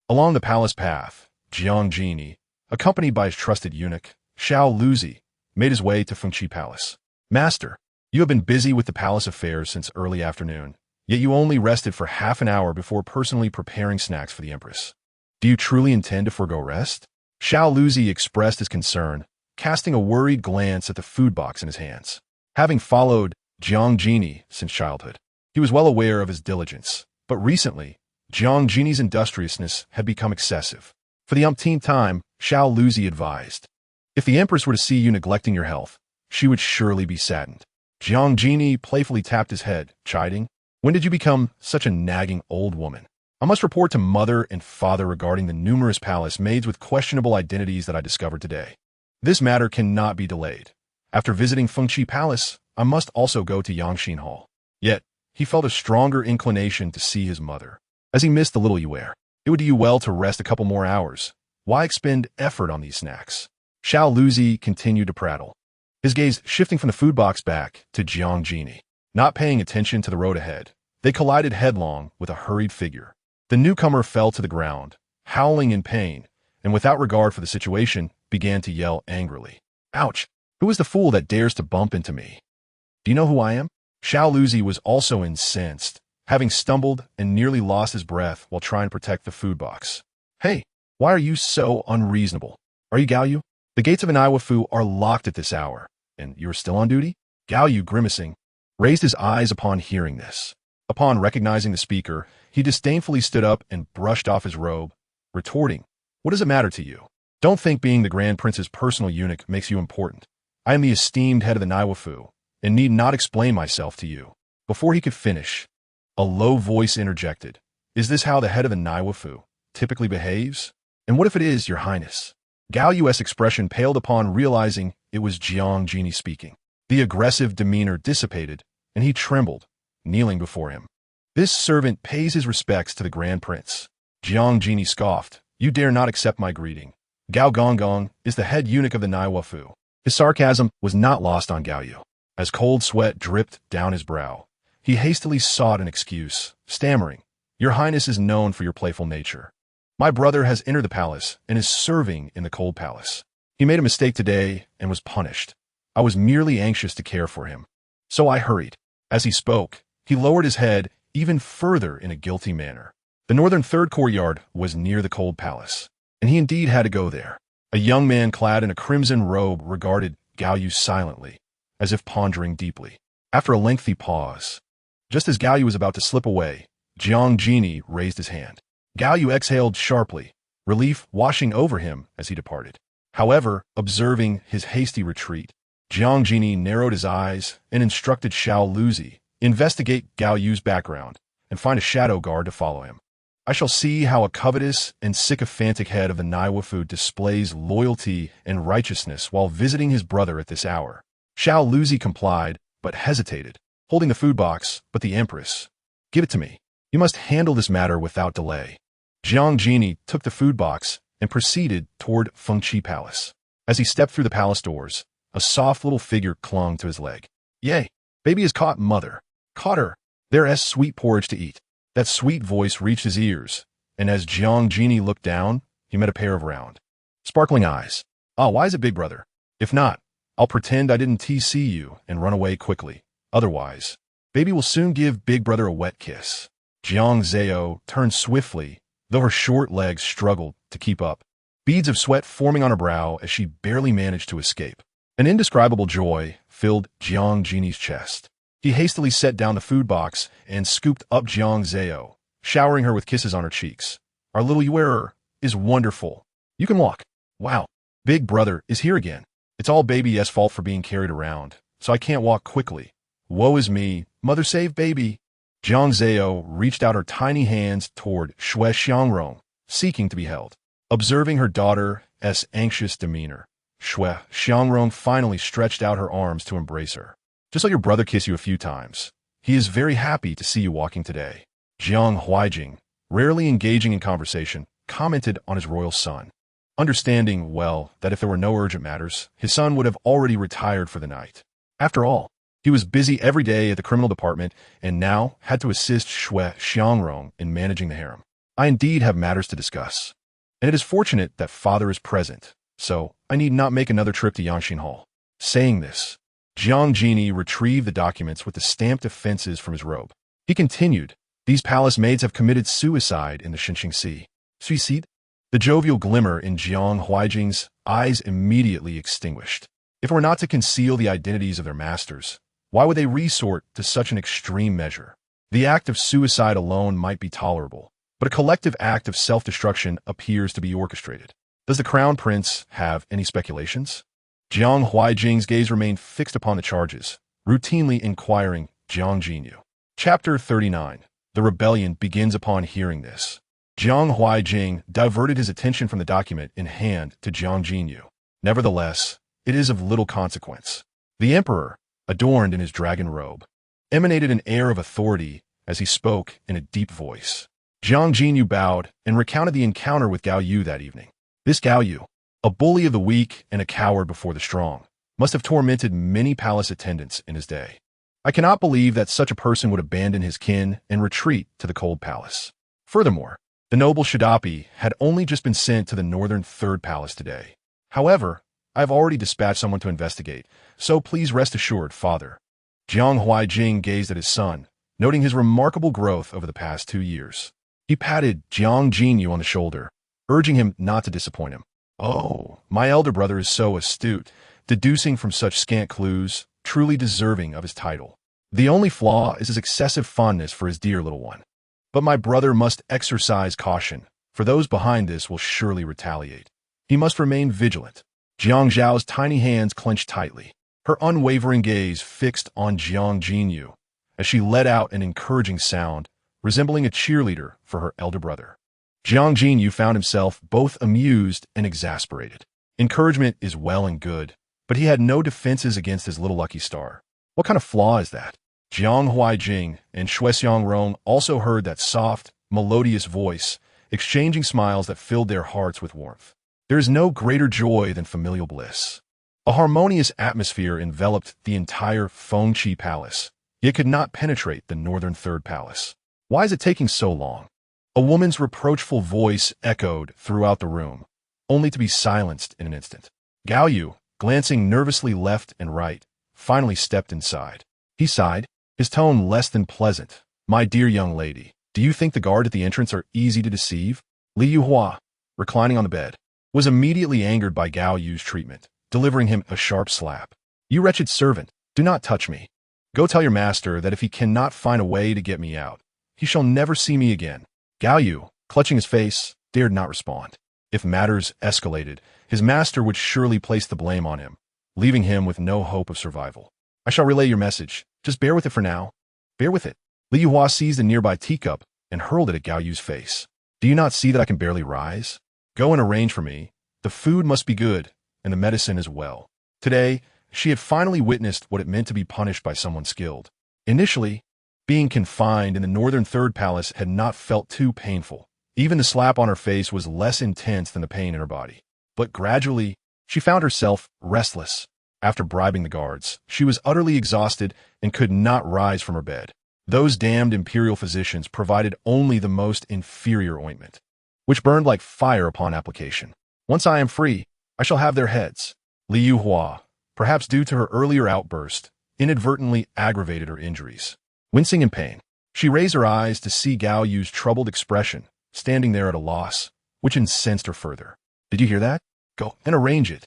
along the palace path, Jiang Genie, accompanied by his trusted eunuch, Xiao Luzi, made his way to Fengqi Palace. Master, you have been busy with the palace affairs since early afternoon, yet you only rested for half an hour before personally preparing snacks for the Empress. Do you truly intend to forego rest? Xiao Luzi expressed his concern, casting a worried glance at the food box in his hands. Having followed Jiang Genie since childhood, he was well aware of his diligence, but recently, Jiang Genie's industriousness had become excessive. For the umpteenth time, Xiao Luzi advised, if the Empress were to see you neglecting your health, she would surely be saddened. Jiang Genie playfully tapped his head, chiding, when did you become such a nagging old woman? I must report to mother and father regarding the numerous palace maids with questionable identities that I discovered today. This matter cannot be delayed. After visiting Fengqi Palace, I must also go to Yangxin Hall. Yet, he felt a stronger inclination to see his mother. As he missed the little Yue, it would do you well to rest a couple more hours. Why expend effort on these snacks? Xiao Luzi continued to prattle, his gaze shifting from the food box back to Jiang Genie. Not paying attention to the road ahead, they collided headlong with a hurried figure. The newcomer fell to the ground, howling in pain, and without regard for the situation, began to yell angrily. Ouch! Who is the fool that dares to bump into me? Do you know who I am? Xiao Luzi was also incensed, having stumbled and nearly lost his breath while trying to protect the food box. Hey, why are you so unreasonable? Are you Gaoyu? The gates of Naiwafu are locked at this hour, and you're still on duty? Gaoyu, grimacing, raised his eyes upon hearing this. Upon recognizing the speaker, he disdainfully stood up and brushed off his robe, retorting, what does it matter to you? Don't think being the Grand Prince's personal eunuch makes you important. I am the esteemed head of the Naiwafu, and need not explain myself to you. Before he could finish, a low voice interjected. Is this how the head of the Naiwafu typically behaves? And what if it is, Your Highness? Gaoyu's expression paled upon realizing it was Jiang Genie speaking. The aggressive demeanor dissipated, and he trembled, kneeling before him. This servant pays his respects to the Grand Prince. Jiang Genie scoffed. You dare not accept my greeting. Gao Gonggong is the head eunuch of the Naiwafu. His sarcasm was not lost on Gaoyu. As cold sweat dripped down his brow, he hastily sought an excuse, stammering, Your Highness is known for your playful nature. My brother has entered the palace and is serving in the cold palace. He made a mistake today and was punished. I was merely anxious to care for him. So I hurried. As he spoke, he lowered his head even further in a guilty manner. The northern third courtyard was near the cold palace. And he indeed had to go there. A young man clad in a crimson robe regarded Gao Yu silently, as if pondering deeply. After a lengthy pause, just as Gao Yu was about to slip away, Jiang Genie raised his hand. Gao Yu exhaled sharply, relief washing over him as he departed. However, observing his hasty retreat, Jiang Genie narrowed his eyes and instructed Xiao Luzi, investigate Gao Yu's background and find a shadow guard to follow him. I shall see how a covetous and sycophantic head of the Naiwafu displays loyalty and righteousness while visiting his brother at this hour. Xiao Luzi complied, but hesitated, holding the food box, but the Empress. Give it to me. You must handle this matter without delay. Jiang Genie took the food box and proceeded toward Fengqi Palace. As he stepped through the palace doors, a soft little figure clung to his leg. Yay! Baby has caught mother. Caught her. There's sweet porridge to eat. That sweet voice reached his ears, and as Jiang Genie looked down, he met a pair of round, sparkling eyes. Ah, why is it Big Brother? If not, I'll pretend I didn't TC you and run away quickly. Otherwise, baby will soon give Big Brother a wet kiss. Jiang Zao turned swiftly, though her short legs struggled to keep up, beads of sweat forming on her brow as she barely managed to escape. An indescribable joy filled Jiang Genie's chest. He hastily set down the food box and scooped up Jiang Zao, showering her with kisses on her cheeks. Our little Yuerer is wonderful. You can walk. Wow. Big Brother is here again. It's all Baby Y's fault for being carried around, so I can't walk quickly. Woe is me. Mother save baby. Jiang Zao reached out her tiny hands toward Shui Xiangrong, seeking to be held. Observing her daughter's anxious demeanor, Shui Xiangrong finally stretched out her arms to embrace her. Just let your brother kiss you a few times. He is very happy to see you walking today. Jiang Huaijing, rarely engaging in conversation, commented on his royal son, understanding well that if there were no urgent matters, his son would have already retired for the night. After all, he was busy every day at the criminal department and now had to assist Shui Xiangrong in managing the harem. I indeed have matters to discuss, and it is fortunate that father is present, so I need not make another trip to Yanxin Hall. Saying this, Jiang Genie retrieved the documents with the stamped offenses from his robe. He continued, these palace maids have committed suicide in the Xinqing Sea. Suicide? The jovial glimmer in Jiang Huaijing's eyes immediately extinguished. If it were not to conceal the identities of their masters, why would they resort to such an extreme measure? The act of suicide alone might be tolerable, but a collective act of self-destruction appears to be orchestrated. Does the Crown Prince have any speculations? Jiang Huaijing's gaze remained fixed upon the charges, routinely inquiring Jiang Jinyu. Chapter 39. The rebellion begins upon hearing this. Jiang Huaijing diverted his attention from the document in hand to Jiang Jinyu. Nevertheless, it is of little consequence. The emperor, adorned in his dragon robe, emanated an air of authority as he spoke in a deep voice. Jiang Jinyu bowed and recounted the encounter with Gao Yu that evening. This Gao Yu, a bully of the weak and a coward before the strong, must have tormented many palace attendants in his day. I cannot believe that such a person would abandon his kin and retreat to the cold palace. Furthermore, the noble Shadapi had only just been sent to the northern third palace today. However, I have already dispatched someone to investigate, so please rest assured, father. Jiang Huaijing gazed at his son, noting his remarkable growth over the past 2 years. He patted Jiang Jinyu on the shoulder, urging him not to disappoint him. Oh, my elder brother is so astute, deducing from such scant clues, truly deserving of his title. The only flaw is his excessive fondness for his dear little one. But my brother must exercise caution, for those behind this will surely retaliate. He must remain vigilant. Jiang Zhao's tiny hands clenched tightly, her unwavering gaze fixed on Jiang Jinyu, as she let out an encouraging sound, resembling a cheerleader for her elder brother. Jiang Jinyu found himself both amused and exasperated. Encouragement is well and good, but he had no defenses against his little lucky star. What kind of flaw is that? Jiang Huaijing and Shui Xiangrong also heard that soft, melodious voice, exchanging smiles that filled their hearts with warmth. There is no greater joy than familial bliss. A harmonious atmosphere enveloped the entire Fengqi Palace, yet could not penetrate the northern third palace. Why is it taking so long? A woman's reproachful voice echoed throughout the room, only to be silenced in an instant. Gao Yu, glancing nervously left and right, finally stepped inside. He sighed, his tone less than pleasant. My dear young lady, do you think the guard at the entrance are easy to deceive? Li Yuhua, reclining on the bed, was immediately angered by Gao Yu's treatment, delivering him a sharp slap. "You wretched servant, do not touch me. Go tell your master that if he cannot find a way to get me out, he shall never see me again." Gao Yu, clutching his face, dared not respond. If matters escalated, his master would surely place the blame on him, leaving him with no hope of survival. "I shall relay your message. Just bear with it for now. Bear with it." Li Yuhua seized a nearby teacup and hurled it at Gao Yu's face. "Do you not see that I can barely rise? Go and arrange for me. The food must be good, and the medicine as well." Today, she had finally witnessed what it meant to be punished by someone skilled. Initially, being confined in the Northern Third Palace had not felt too painful. Even the slap on her face was less intense than the pain in her body. But gradually, she found herself restless. After bribing the guards, she was utterly exhausted and could not rise from her bed. Those damned imperial physicians provided only the most inferior ointment, which burned like fire upon application. "Once I am free, I shall have their heads." Li Yuhua, perhaps due to her earlier outburst, inadvertently aggravated her injuries. Wincing in pain, she raised her eyes to see Gao Yu's troubled expression, standing there at a loss, which incensed her further. "Did you hear that? Go and arrange it.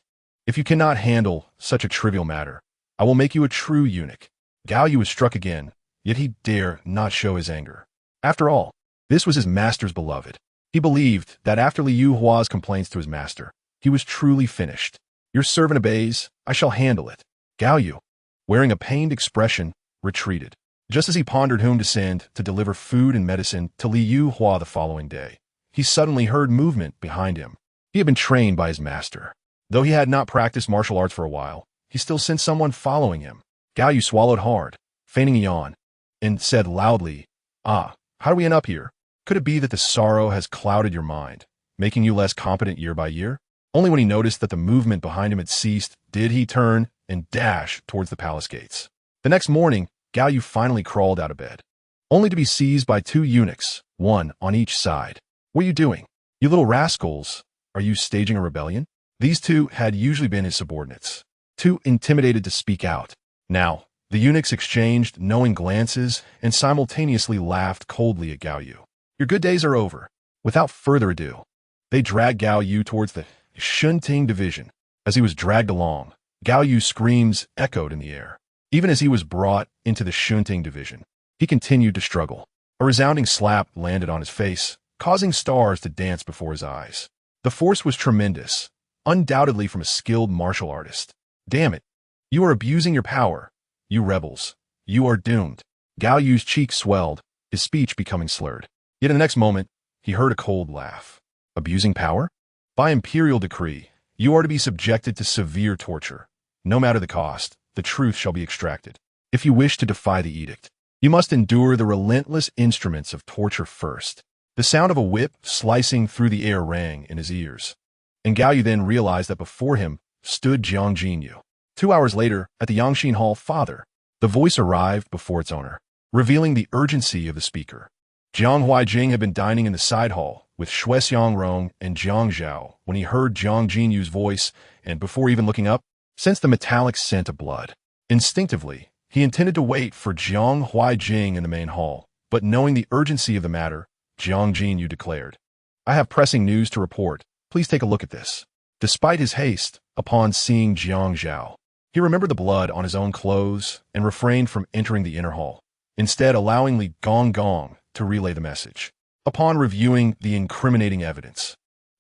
If you cannot handle such a trivial matter, I will make you a true eunuch." Gao Yu was struck again, yet he dare not show his anger. After all, this was his master's beloved. He believed that after Li Yuhua's complaints to his master, he was truly finished. "Your servant obeys. I shall handle it." Gao Yu, wearing a pained expression, retreated. Just as he pondered whom to send to deliver food and medicine to Li Yuhua the following day, he suddenly heard movement behind him. He had been trained by his master. Though he had not practiced martial arts for a while, he still sensed someone following him. Gao Yu swallowed hard, feigning a yawn, and said loudly, "Ah, how do we end up here? Could it be that the sorrow has clouded your mind, making you less competent year by year?" Only when he noticed that the movement behind him had ceased did he turn and dash towards the palace gates. The next morning, Gao Yu finally crawled out of bed, only to be seized by two eunuchs, one on each side. "What are you doing? You little rascals, are you staging a rebellion?" These two had usually been his subordinates, too intimidated to speak out. Now, the eunuchs exchanged knowing glances and simultaneously laughed coldly at Gao Yu. "Your good days are over." Without further ado, they dragged Gao Yu towards the Shunting division. As he was dragged along, Gao Yu's screams echoed in the air. Even as he was brought into the Shunting division, he continued to struggle. A resounding slap landed on his face, causing stars to dance before his eyes. The force was tremendous, undoubtedly from a skilled martial artist. "Damn it! You are abusing your power. You rebels. You are doomed." Gao Yu's cheeks swelled, his speech becoming slurred. Yet in the next moment, he heard a cold laugh. "Abusing power? By imperial decree, you are to be subjected to severe torture. No matter the cost, the truth shall be extracted. If you wish to defy the edict, you must endure the relentless instruments of torture first." The sound of a whip slicing through the air rang in his ears, and Gao Yu then realized that before him stood Jiang Jinyu. 2 hours later, at the Yangxin Hall, "Father," the voice arrived before its owner, revealing the urgency of the speaker. Jiang Huaijing had been dining in the side hall with Shuexiang Rong and Jiang Zhao when he heard Jiang Jinyu's voice and, before even looking up, sensed the metallic scent of blood. Instinctively, he intended to wait for Jiang Huaijing in the main hall, but knowing the urgency of the matter, Jiang Jinyu declared, "I have pressing news to report. Please take a look at this." Despite his haste, upon seeing Jiang Zhao, he remembered the blood on his own clothes and refrained from entering the inner hall, instead allowing Li Gong to relay the message. Upon reviewing the incriminating evidence,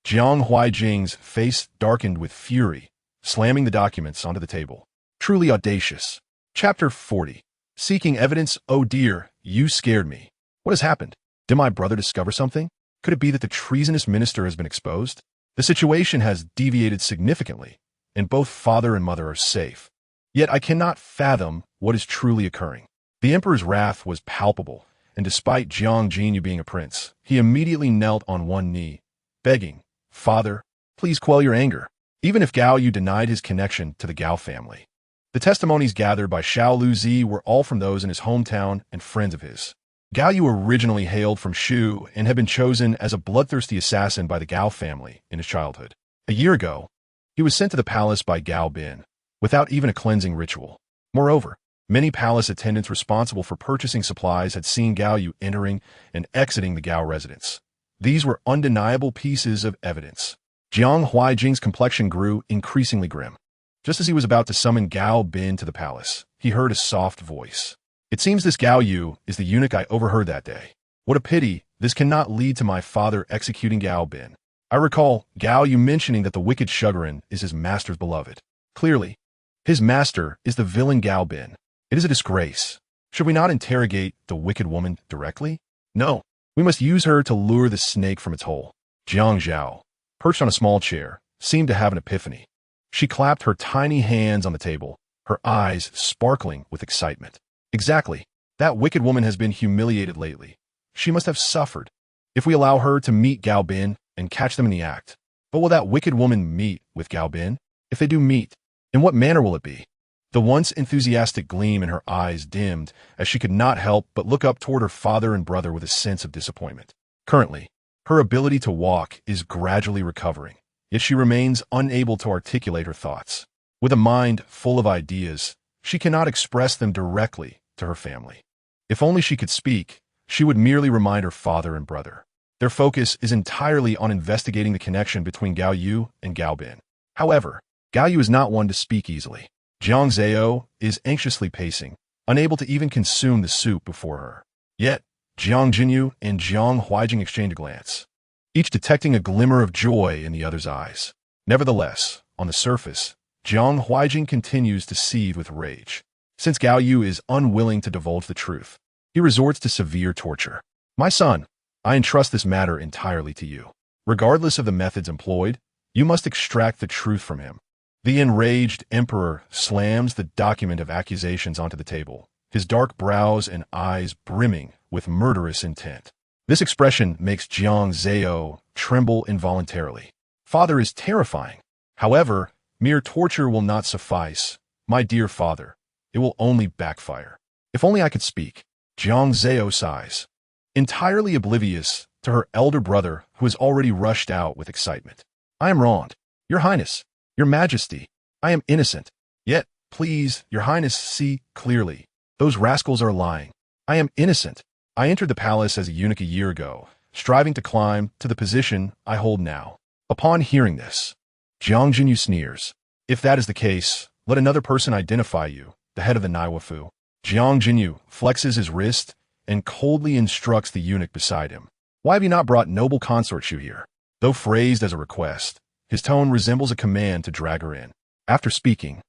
Jiang Huaijing's face darkened with fury, slamming the documents onto the table. Truly audacious. Chapter 40. Seeking evidence. "Oh dear, you scared me. What has happened? Did my brother discover something? Could it be that the treasonous minister has been exposed? The situation has deviated significantly, and both father and mother are safe. Yet I cannot fathom what is truly occurring." The emperor's wrath was palpable, and despite Jiang Jinyu being a prince, he immediately knelt on one knee, begging, "Father, please quell your anger." Even if Gao Yu denied his connection to the Gao family, the testimonies gathered by Xiao Luzi were all from those in his hometown and friends of his. Gao Yu originally hailed from Shu and had been chosen as a bloodthirsty assassin by the Gao family in his childhood. A year ago, he was sent to the palace by Gao Bin, without even a cleansing ritual. Moreover, many palace attendants responsible for purchasing supplies had seen Gao Yu entering and exiting the Gao residence. These were undeniable pieces of evidence. Jiang Huaijing's complexion grew increasingly grim. Just as he was about to summon Gao Bin to the palace, he heard a soft voice. It seems this Gao Yu is the eunuch I overheard that day. What a pity, this cannot lead to my father executing Gao Bin. I recall Gao Yu mentioning that the wicked Shugaran is his master's beloved. Clearly, his master is the villain Gao Bin. It is a disgrace. Should we not interrogate the wicked woman directly? No, we must use her to lure the snake from its hole. Jiang Zhao, perched on a small chair, seemed to have an epiphany. She clapped her tiny hands on the table, her eyes sparkling with excitement. Exactly. That wicked woman has been humiliated lately. She must have suffered. If we allow her to meet Gao Bin and catch them in the act. But will that wicked woman meet with Gao Bin? If they do meet, in what manner will it be? The once enthusiastic gleam in her eyes dimmed as she could not help but look up toward her father and brother with a sense of disappointment. Currently, her ability to walk is gradually recovering, yet she remains unable to articulate her thoughts. With a mind full of ideas, she cannot express them directly to her family. If only she could speak, she would merely remind her father and brother. Their focus is entirely on investigating the connection between Gao Yu and Gao Bin. However, Gao Yu is not one to speak easily. Jiang Zao is anxiously pacing, unable to even consume the soup before her. Yet, Jiang Jinyu and Jiang Huaijing exchange a glance, each detecting a glimmer of joy in the other's eyes. Nevertheless, on the surface, Jiang Huaijing continues to seethe with rage. Since Gao Yu is unwilling to divulge the truth, he resorts to severe torture. My son, I entrust this matter entirely to you. Regardless of the methods employed, you must extract the truth from him. The enraged emperor slams the document of accusations onto the table, his dark brows and eyes brimming with murderous intent. This expression makes Jiang Zao tremble involuntarily. Father is terrifying. However, mere torture will not suffice. My dear father, it will only backfire. If only I could speak. Jiang Zao sighs, entirely oblivious to her elder brother who has already rushed out with excitement. I am wronged. Your Highness, Your Majesty, I am innocent. Yet, please, Your Highness, see clearly. Those rascals are lying. I am innocent. I entered the palace as a eunuch a year ago, striving to climb to the position I hold now. Upon hearing this, Jiang Jinyu sneers. If that is the case, let another person identify you, the head of the Naiwafu. Jiang Jinyu flexes his wrist and coldly instructs the eunuch beside him. Why have you not brought noble Consort Shu here? Though phrased as a request, his tone resembles a command to drag her in. After speaking,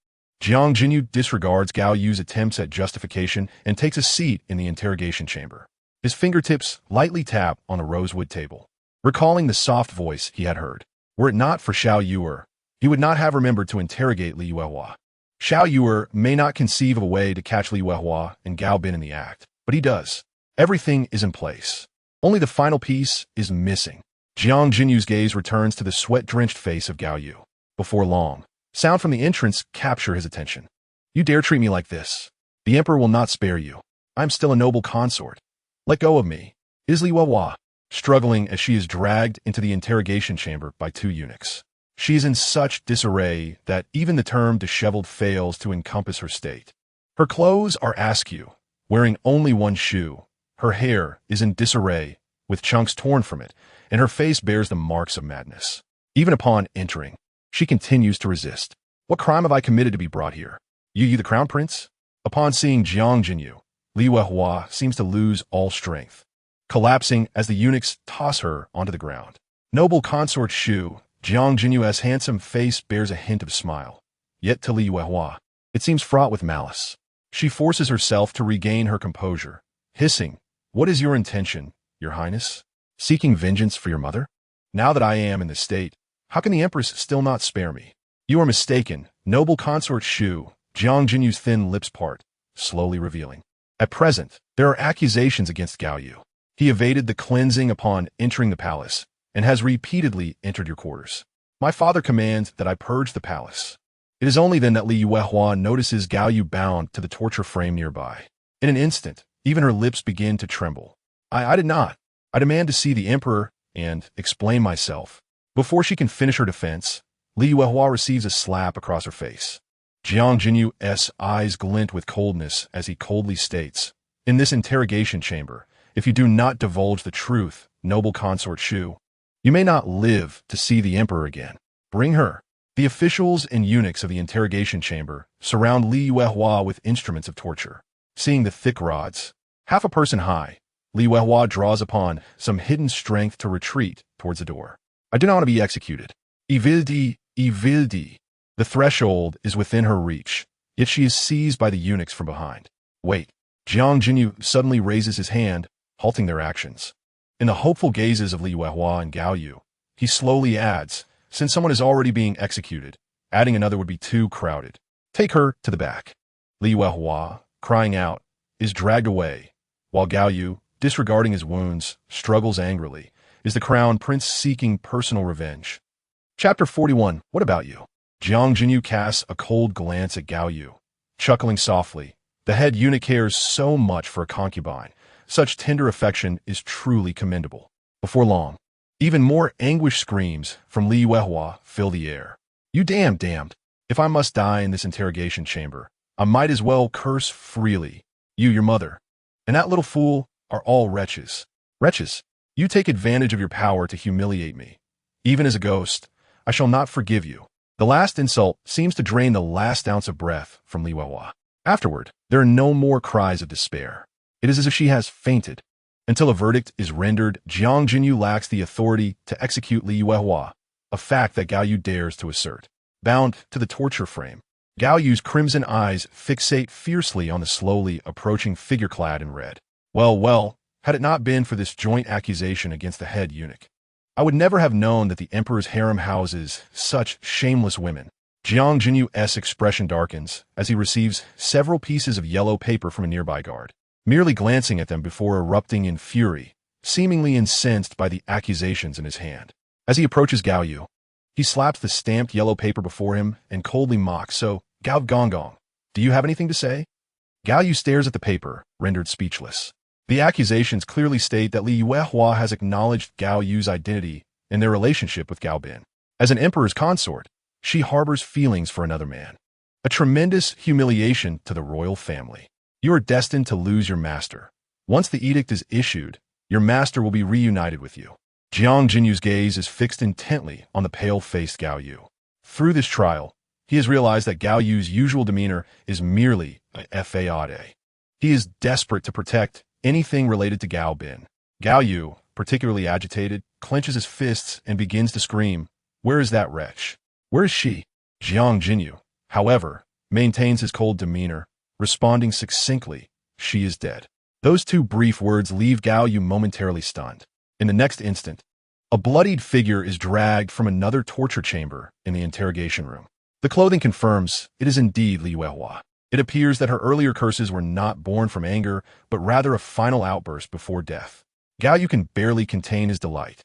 Jiang Jinyu disregards Gao Yu's attempts at justification and takes a seat in the interrogation chamber. His fingertips lightly tap on the rosewood table, recalling the soft voice he had heard. Were it not for Xiao Yuer, he would not have remembered to interrogate Li Yuehua. Xiao Yuer may not conceive of a way to catch Li Yuehua and Gao Bin in the act, but he does. Everything is in place. Only the final piece is missing. Jiang Jinyu's gaze returns to the sweat-drenched face of Gao Yu. Before long, sound from the entrance capture his attention. You dare treat me like this? The Emperor will not spare you. I am still a noble consort. Let go of me. Is Li Yuehua, struggling as she is dragged into the interrogation chamber by two eunuchs. She is in such disarray that even the term disheveled fails to encompass her state. Her clothes are askew, wearing only one shoe. Her hair is in disarray, with chunks torn from it, and her face bears the marks of madness. Even upon entering, she continues to resist. What crime have I committed to be brought here? You the crown prince? Upon seeing Jiang Jinyu, Li Yuehua seems to lose all strength, collapsing as the eunuchs toss her onto the ground. Noble Consort Shu, Jiang Jinyu's handsome face bears a hint of smile. Yet to Li Yuehua, it seems fraught with malice. She forces herself to regain her composure, hissing, "What is your intention, Your Highness? Seeking vengeance for your mother? Now that I am in this state, how can the Empress still not spare me?" You are mistaken, noble Consort Shu, Jiang Jinyu's thin lips part, slowly revealing. At present, there are accusations against Gao Yu. He evaded the cleansing upon entering the palace, and has repeatedly entered your quarters. My father commands that I purge the palace. It is only then that Li Yuehua notices Gao Yu bound to the torture frame nearby. In an instant, even her lips begin to tremble. I did not. I demand to see the Emperor and explain myself. Before she can finish her defense, Li Yuehua receives a slap across her face. Jiang Jinyu's eyes glint with coldness as he coldly states, "In this interrogation chamber, if you do not divulge the truth, noble consort Shu. You may not live to see the emperor again. Bring her. The officials and eunuchs of the interrogation chamber surround Li Yuehua with instruments of torture. Seeing the thick rods, half a person high, Li Yuehua draws upon some hidden strength to retreat towards the door. I do not want to be executed. Ivildi, Ivildi. The threshold is within her reach, yet she is seized by the eunuchs from behind. Wait. Jiang Jinyu suddenly raises his hand, halting their actions. In the hopeful gazes of Li Yuehua and Gao Yu, he slowly adds, since someone is already being executed, adding another would be too crowded. Take her to the back. Li Yuehua, crying out, is dragged away, while Gao Yu, disregarding his wounds, struggles angrily, is the crown prince seeking personal revenge. Chapter 41, What About You? Jiang Jinyu casts a cold glance at Gao Yu, chuckling softly. The head eunuch cares so much for a concubine. Such tender affection is truly commendable. Before long, even more anguished screams from Li Yuehua fill the air. You damned. If I must die in this interrogation chamber, I might as well curse freely. You, your mother, and that little fool are all wretches. Wretches, you take advantage of your power to humiliate me. Even as a ghost, I shall not forgive you. The last insult seems to drain the last ounce of breath from Li Yuehua. Afterward, there are no more cries of despair. It is as if she has fainted. Until a verdict is rendered, Jiang Jinyu lacks the authority to execute Li Yuehua, a fact that Gao Yu dares to assert. Bound to the torture frame, Gao Yu's crimson eyes fixate fiercely on the slowly approaching figure clad in red. Well, had it not been for this joint accusation against the head eunuch, I would never have known that the emperor's harem houses such shameless women. Jiang Jinyu's expression darkens as he receives several pieces of yellow paper from a nearby guard, merely glancing at them before erupting in fury, seemingly incensed by the accusations in his hand. As he approaches Gao Yu, he slaps the stamped yellow paper before him and coldly mocks, So, Gao Gonggong, do you have anything to say? Gao Yu stares at the paper, rendered speechless. The accusations clearly state that Li Yuehua has acknowledged Gao Yu's identity in their relationship with Gao Bin. As an emperor's consort, she harbors feelings for another man. A tremendous humiliation to the royal family. You are destined to lose your master. Once the edict is issued, your master will be reunited with you. Jiang Jinyu's gaze is fixed intently on the pale-faced Gao Yu. Through this trial, he has realized that Gao Yu's usual demeanor is merely a fade. He is desperate to protect anything related to Gao Bin. Gao Yu, particularly agitated, clenches his fists and begins to scream, Where is that wretch? Where is she? Jiang Jinyu, however, maintains his cold demeanor, responding succinctly, She is dead. Those two brief words leave Gao Yu momentarily stunned. In the next instant, a bloodied figure is dragged from another torture chamber in the interrogation room. The clothing confirms it is indeed Li Yuehua. It appears that her earlier curses were not born from anger, but rather a final outburst before death. Gao Yu can barely contain his delight,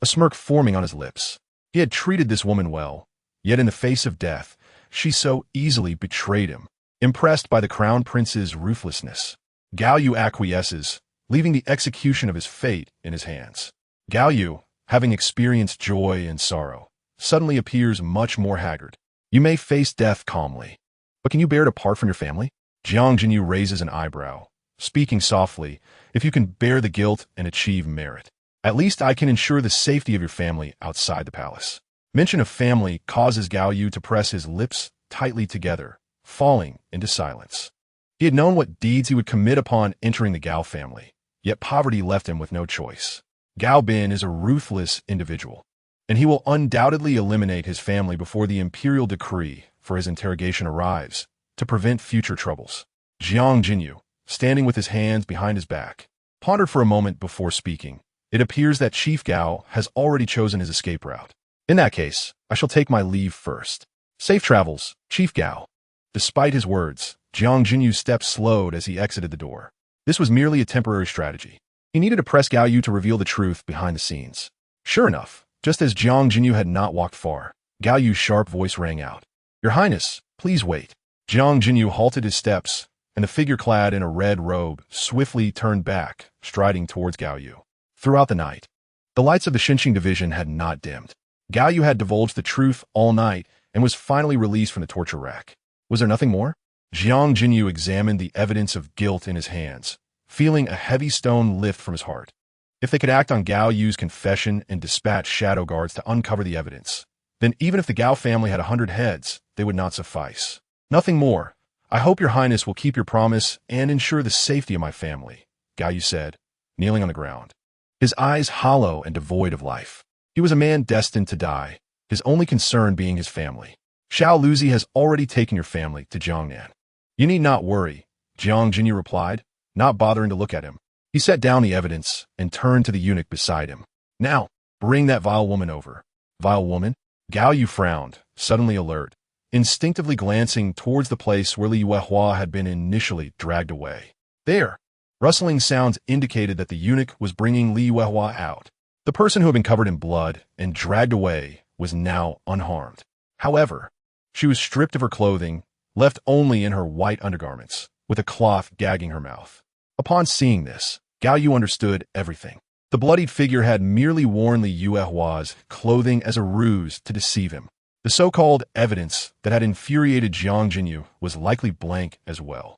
a smirk forming on his lips. He had treated this woman well, yet in the face of death, she so easily betrayed him. Impressed by the crown prince's ruthlessness, Gao Yu acquiesces, leaving the execution of his fate in his hands. Gao Yu, having experienced joy and sorrow, suddenly appears much more haggard. You may face death calmly, but can you bear to part from your family? Jiang Jinyu raises an eyebrow, speaking softly, If you can bear the guilt and achieve merit, at least I can ensure the safety of your family outside the palace. Mention of family causes Gao Yu to press his lips tightly together, falling into silence. He had known what deeds he would commit upon entering the Gao family, yet poverty left him with no choice. Gao Bin is a ruthless individual, and he will undoubtedly eliminate his family before the imperial decree for his interrogation arrives, to prevent future troubles. Jiang Jinyu, standing with his hands behind his back, pondered for a moment before speaking. It appears that Chief Gao has already chosen his escape route. In that case, I shall take my leave first. Safe travels, Chief Gao. Despite his words, Jiang Jinyu's steps slowed as he exited the door. This was merely a temporary strategy. He needed to press Gao Yu to reveal the truth behind the scenes. Sure enough, just as Jiang Jinyu had not walked far, Gao Yu's sharp voice rang out. Your Highness, please wait. Jiang Jinyu halted his steps, and the figure clad in a red robe swiftly turned back, striding towards Gao Yu. Throughout the night, the lights of the Xinqing division had not dimmed. Gao Yu had divulged the truth all night and was finally released from the torture rack. Was there nothing more? Jiang Jinyu examined the evidence of guilt in his hands, feeling a heavy stone lift from his heart. If they could act on Gao Yu's confession and dispatch shadow guards to uncover the evidence, then even if the Gao family had 100 heads, they would not suffice. Nothing more. I hope your highness will keep your promise and ensure the safety of my family, Gao Yu said, kneeling on the ground, his eyes hollow and devoid of life. He was a man destined to die, his only concern being his family. Xiao Luzi has already taken your family to Jiangnan. You need not worry, Jiang Jinyu replied, not bothering to look at him. He set down the evidence and turned to the eunuch beside him. Now, bring that vile woman over. Vile woman? Gao Yu frowned, suddenly alert, instinctively glancing towards the place where Li Yuehua had been initially dragged away. There! Rustling sounds indicated that the eunuch was bringing Li Yuehua out. The person who had been covered in blood and dragged away was now unharmed. However, she was stripped of her clothing, left only in her white undergarments, with a cloth gagging her mouth. Upon seeing this, Gao Yu understood everything. The bloodied figure had merely worn Li Yuehua's clothing as a ruse to deceive him. The so-called evidence that had infuriated Jiang Jinyu was likely blank as well.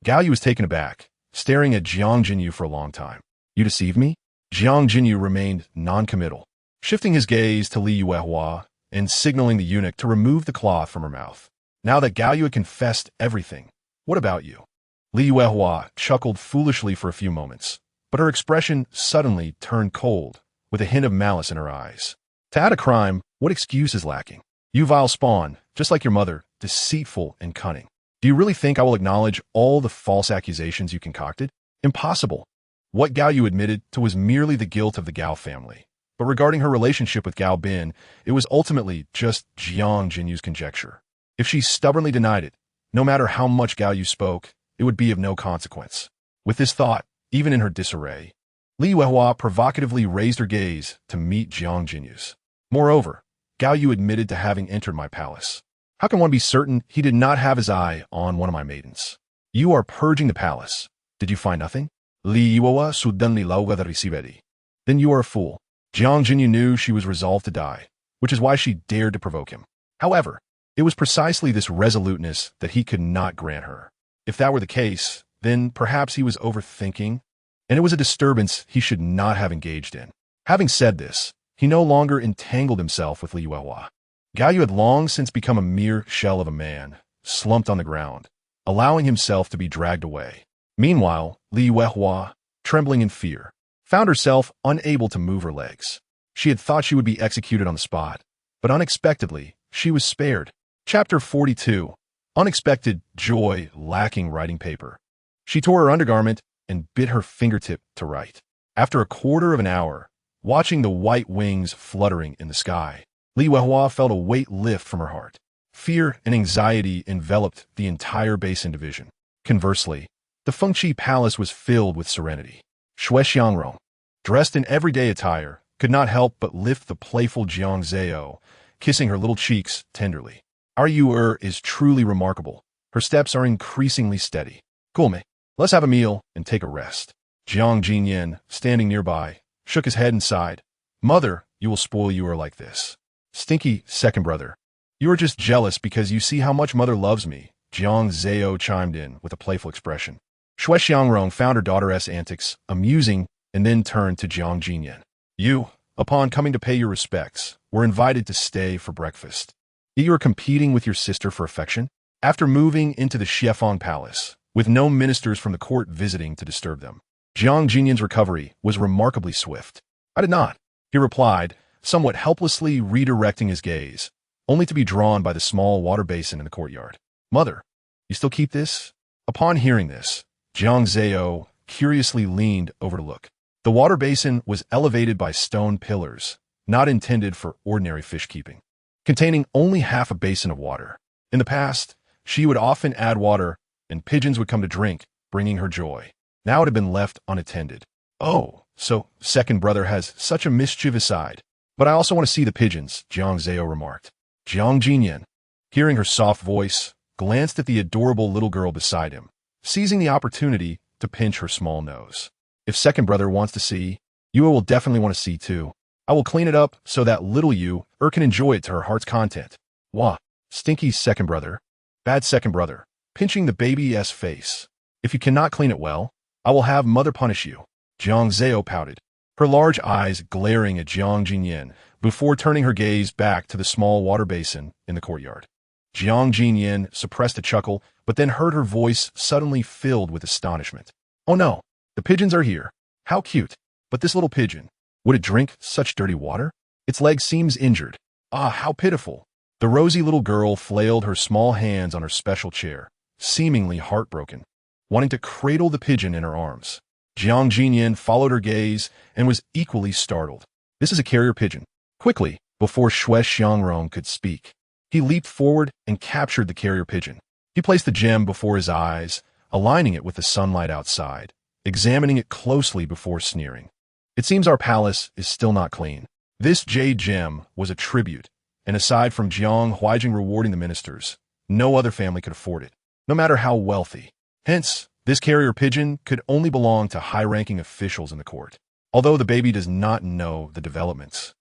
Gao Yu was taken aback, staring at Jiang Jinyu for a long time. You deceived me? Jiang Jinyu remained non-committal, shifting his gaze to Li Yuehua and signaling the eunuch to remove the cloth from her mouth. Now that Gao Yu had confessed everything, what about you? Li Yuehua chuckled foolishly for a few moments, but her expression suddenly turned cold, with a hint of malice in her eyes. To add a crime, what excuse is lacking? You vile spawn, just like your mother, deceitful and cunning. Do you really think I will acknowledge all the false accusations you concocted? Impossible. What Gao Yu admitted to was merely the guilt of the Gao family. But regarding her relationship with Gao Bin, it was ultimately just Jiang Jinyu's conjecture. If she stubbornly denied it, no matter how much Gao Yu spoke, it would be of no consequence. With this thought, even in her disarray, Li Yuehua provocatively raised her gaze to meet Jiang Jinyu's. Moreover, Gao Yu admitted to having entered my palace. How can one be certain he did not have his eye on one of my maidens? You are purging the palace. Did you find nothing? Li Yuehua suddenly lauga de recibedi. Then you are a fool. Jiang Jinyu knew she was resolved to die, which is why she dared to provoke him. However, it was precisely this resoluteness that he could not grant her. If that were the case, then perhaps he was overthinking, and it was a disturbance he should not have engaged in. Having said this, he no longer entangled himself with Li Yuehua. Gao Yu had long since become a mere shell of a man, slumped on the ground, allowing himself to be dragged away. Meanwhile, Li Yuehua, trembling in fear, found herself unable to move her legs. She had thought she would be executed on the spot, but unexpectedly, she was spared. Chapter 42. Unexpected joy lacking writing paper. She tore her undergarment and bit her fingertip to write. After a quarter of an hour, watching the white wings fluttering in the sky, Li Yuehua felt a weight lift from her heart. Fear and anxiety enveloped the entire Basin division. Conversely, the Fengqi Palace was filled with serenity. Xue Xiangrong, dressed in everyday attire, could not help but lift the playful Jiang Zao, kissing her little cheeks tenderly. Our Yu is truly remarkable. Her steps are increasingly steady. Gulme, let's have a meal and take a rest. Jiang Jinyan, standing nearby, shook his head and sighed. Mother, you will spoil Yu like this. Stinky second brother. You are just jealous because you see how much mother loves me, Jiang Zao chimed in with a playful expression. Xue Xiangrong found her daughter's antics amusing and then turned to Jiang Jinyan. You, upon coming to pay your respects, were invited to stay for breakfast. You are competing with your sister for affection? After moving into the Xiefang Palace, with no ministers from the court visiting to disturb them, Jiang Jinyan's recovery was remarkably swift. I did not, he replied, somewhat helplessly redirecting his gaze, only to be drawn by the small water basin in the courtyard. Mother, you still keep this? Upon hearing this, Jiang Zao curiously leaned over to look. The water basin was elevated by stone pillars, not intended for ordinary fish keeping, containing only half a basin of water. In the past, she would often add water, and pigeons would come to drink, bringing her joy. Now it had been left unattended. Oh, so second brother has such a mischievous side. But I also want to see the pigeons, Jiang Zao remarked. Jiang Jinyan, hearing her soft voice, glanced at the adorable little girl beside him, seizing the opportunity to pinch her small nose. If second brother wants to see, Yu will definitely want to see too. I will clean it up so that little Yu can enjoy it to her heart's content. Wah, stinky second brother. Bad second brother, pinching the baby's face. If you cannot clean it well, I will have mother punish you. Jiang Zao pouted. her large eyes glaring at Jiang Jinyan before turning her gaze back to the small water basin in the courtyard. Jiang Jinyan suppressed a chuckle, but then heard her voice suddenly filled with astonishment. Oh no, the pigeons are here. How cute. But this little pigeon, would it drink such dirty water? Its leg seems injured. Ah, how pitiful. The rosy little girl flailed her small hands on her special chair, seemingly heartbroken, wanting to cradle the pigeon in her arms. Jiang Jinyan followed her gaze and was equally startled. This is a carrier pigeon. Quickly, before Xue Xiangrong could speak, he leaped forward and captured the carrier pigeon. He placed the gem before his eyes, aligning it with the sunlight outside, examining it closely before sneering. It seems our palace is still not clean. This jade gem was a tribute, and aside from Jiang Huaijing rewarding the ministers, no other family could afford it, no matter how wealthy. Hence, this carrier pigeon could only belong to high-ranking officials in the court. Although the baby does not know the developments,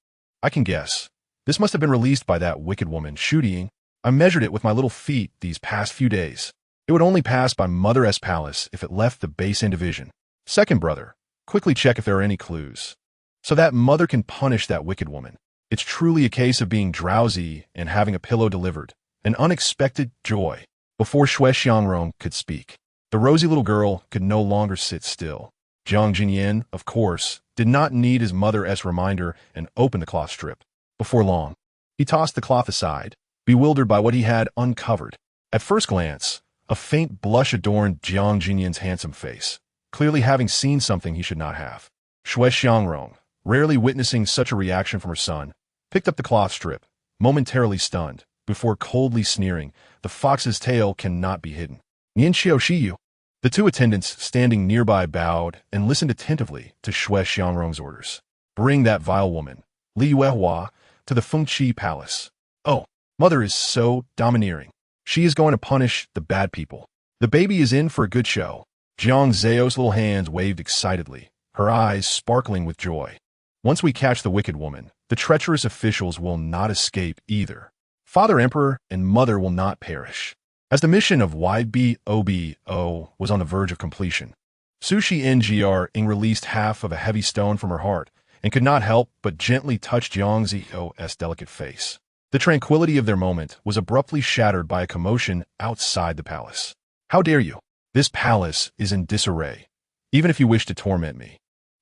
I can guess. This must have been released by that wicked woman, Shu. I measured it with my little feet these past few days. It would only pass by Mother's palace if it left the base end division. Second brother, quickly check if there are any clues, so that Mother can punish that wicked woman. It's truly a case of being drowsy and having a pillow delivered. An unexpected joy. Before Xue Xiangrong could speak, the rosy little girl could no longer sit still. Jiang Jinyan, of course, did not need his mother's reminder and opened the cloth strip. Before long, he tossed the cloth aside, bewildered by what he had uncovered. At first glance, a faint blush adorned Jiang Jinyan's handsome face, clearly having seen something he should not have. Xue Xiangrong, rarely witnessing such a reaction from her son, picked up the cloth strip, momentarily stunned, before coldly sneering, "The fox's tail cannot be hidden." Nian Xiao Shiyu. The two attendants standing nearby bowed and listened attentively to Xue Xiangrong's orders. Bring that vile woman, Li Yuehua, to the Fengqi Palace. Oh, Mother is so domineering. She is going to punish the bad people. The baby is in for a good show. Jiang Zao's little hands waved excitedly, her eyes sparkling with joy. Once we catch the wicked woman, the treacherous officials will not escape either. Father Emperor and Mother will not perish. As the mission of YBOBO was on the verge of completion, Sushi Ngr released half of a heavy stone from her heart and could not help but gently touch Jiang Zao's delicate face. The tranquility of their moment was abruptly shattered by a commotion outside the palace. How dare you? This palace is in disarray, even if you wish to torment me.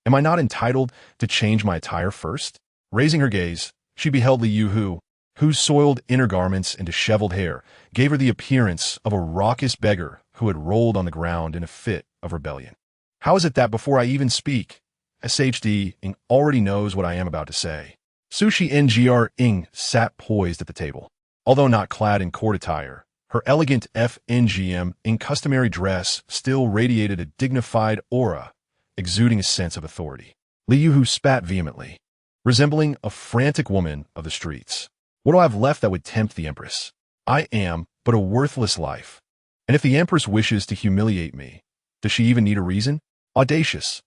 Am I not entitled to change my attire first? Raising her gaze, she beheld Li Yuhu, whose soiled inner garments and disheveled hair gave her the appearance of a raucous beggar who had rolled on the ground in a fit of rebellion. How is it that before I even speak, SHD Ing already knows what I am about to say? Sushi Ngr Ing sat poised at the table. Although not clad in court attire, her elegant FNGM in customary dress still radiated a dignified aura, exuding a sense of authority. Li Yuhu spat vehemently, resembling a frantic woman of the streets. What do I have left that would tempt the Empress? I am but a worthless life. And if the Empress wishes to humiliate me, does she even need a reason? Audacious.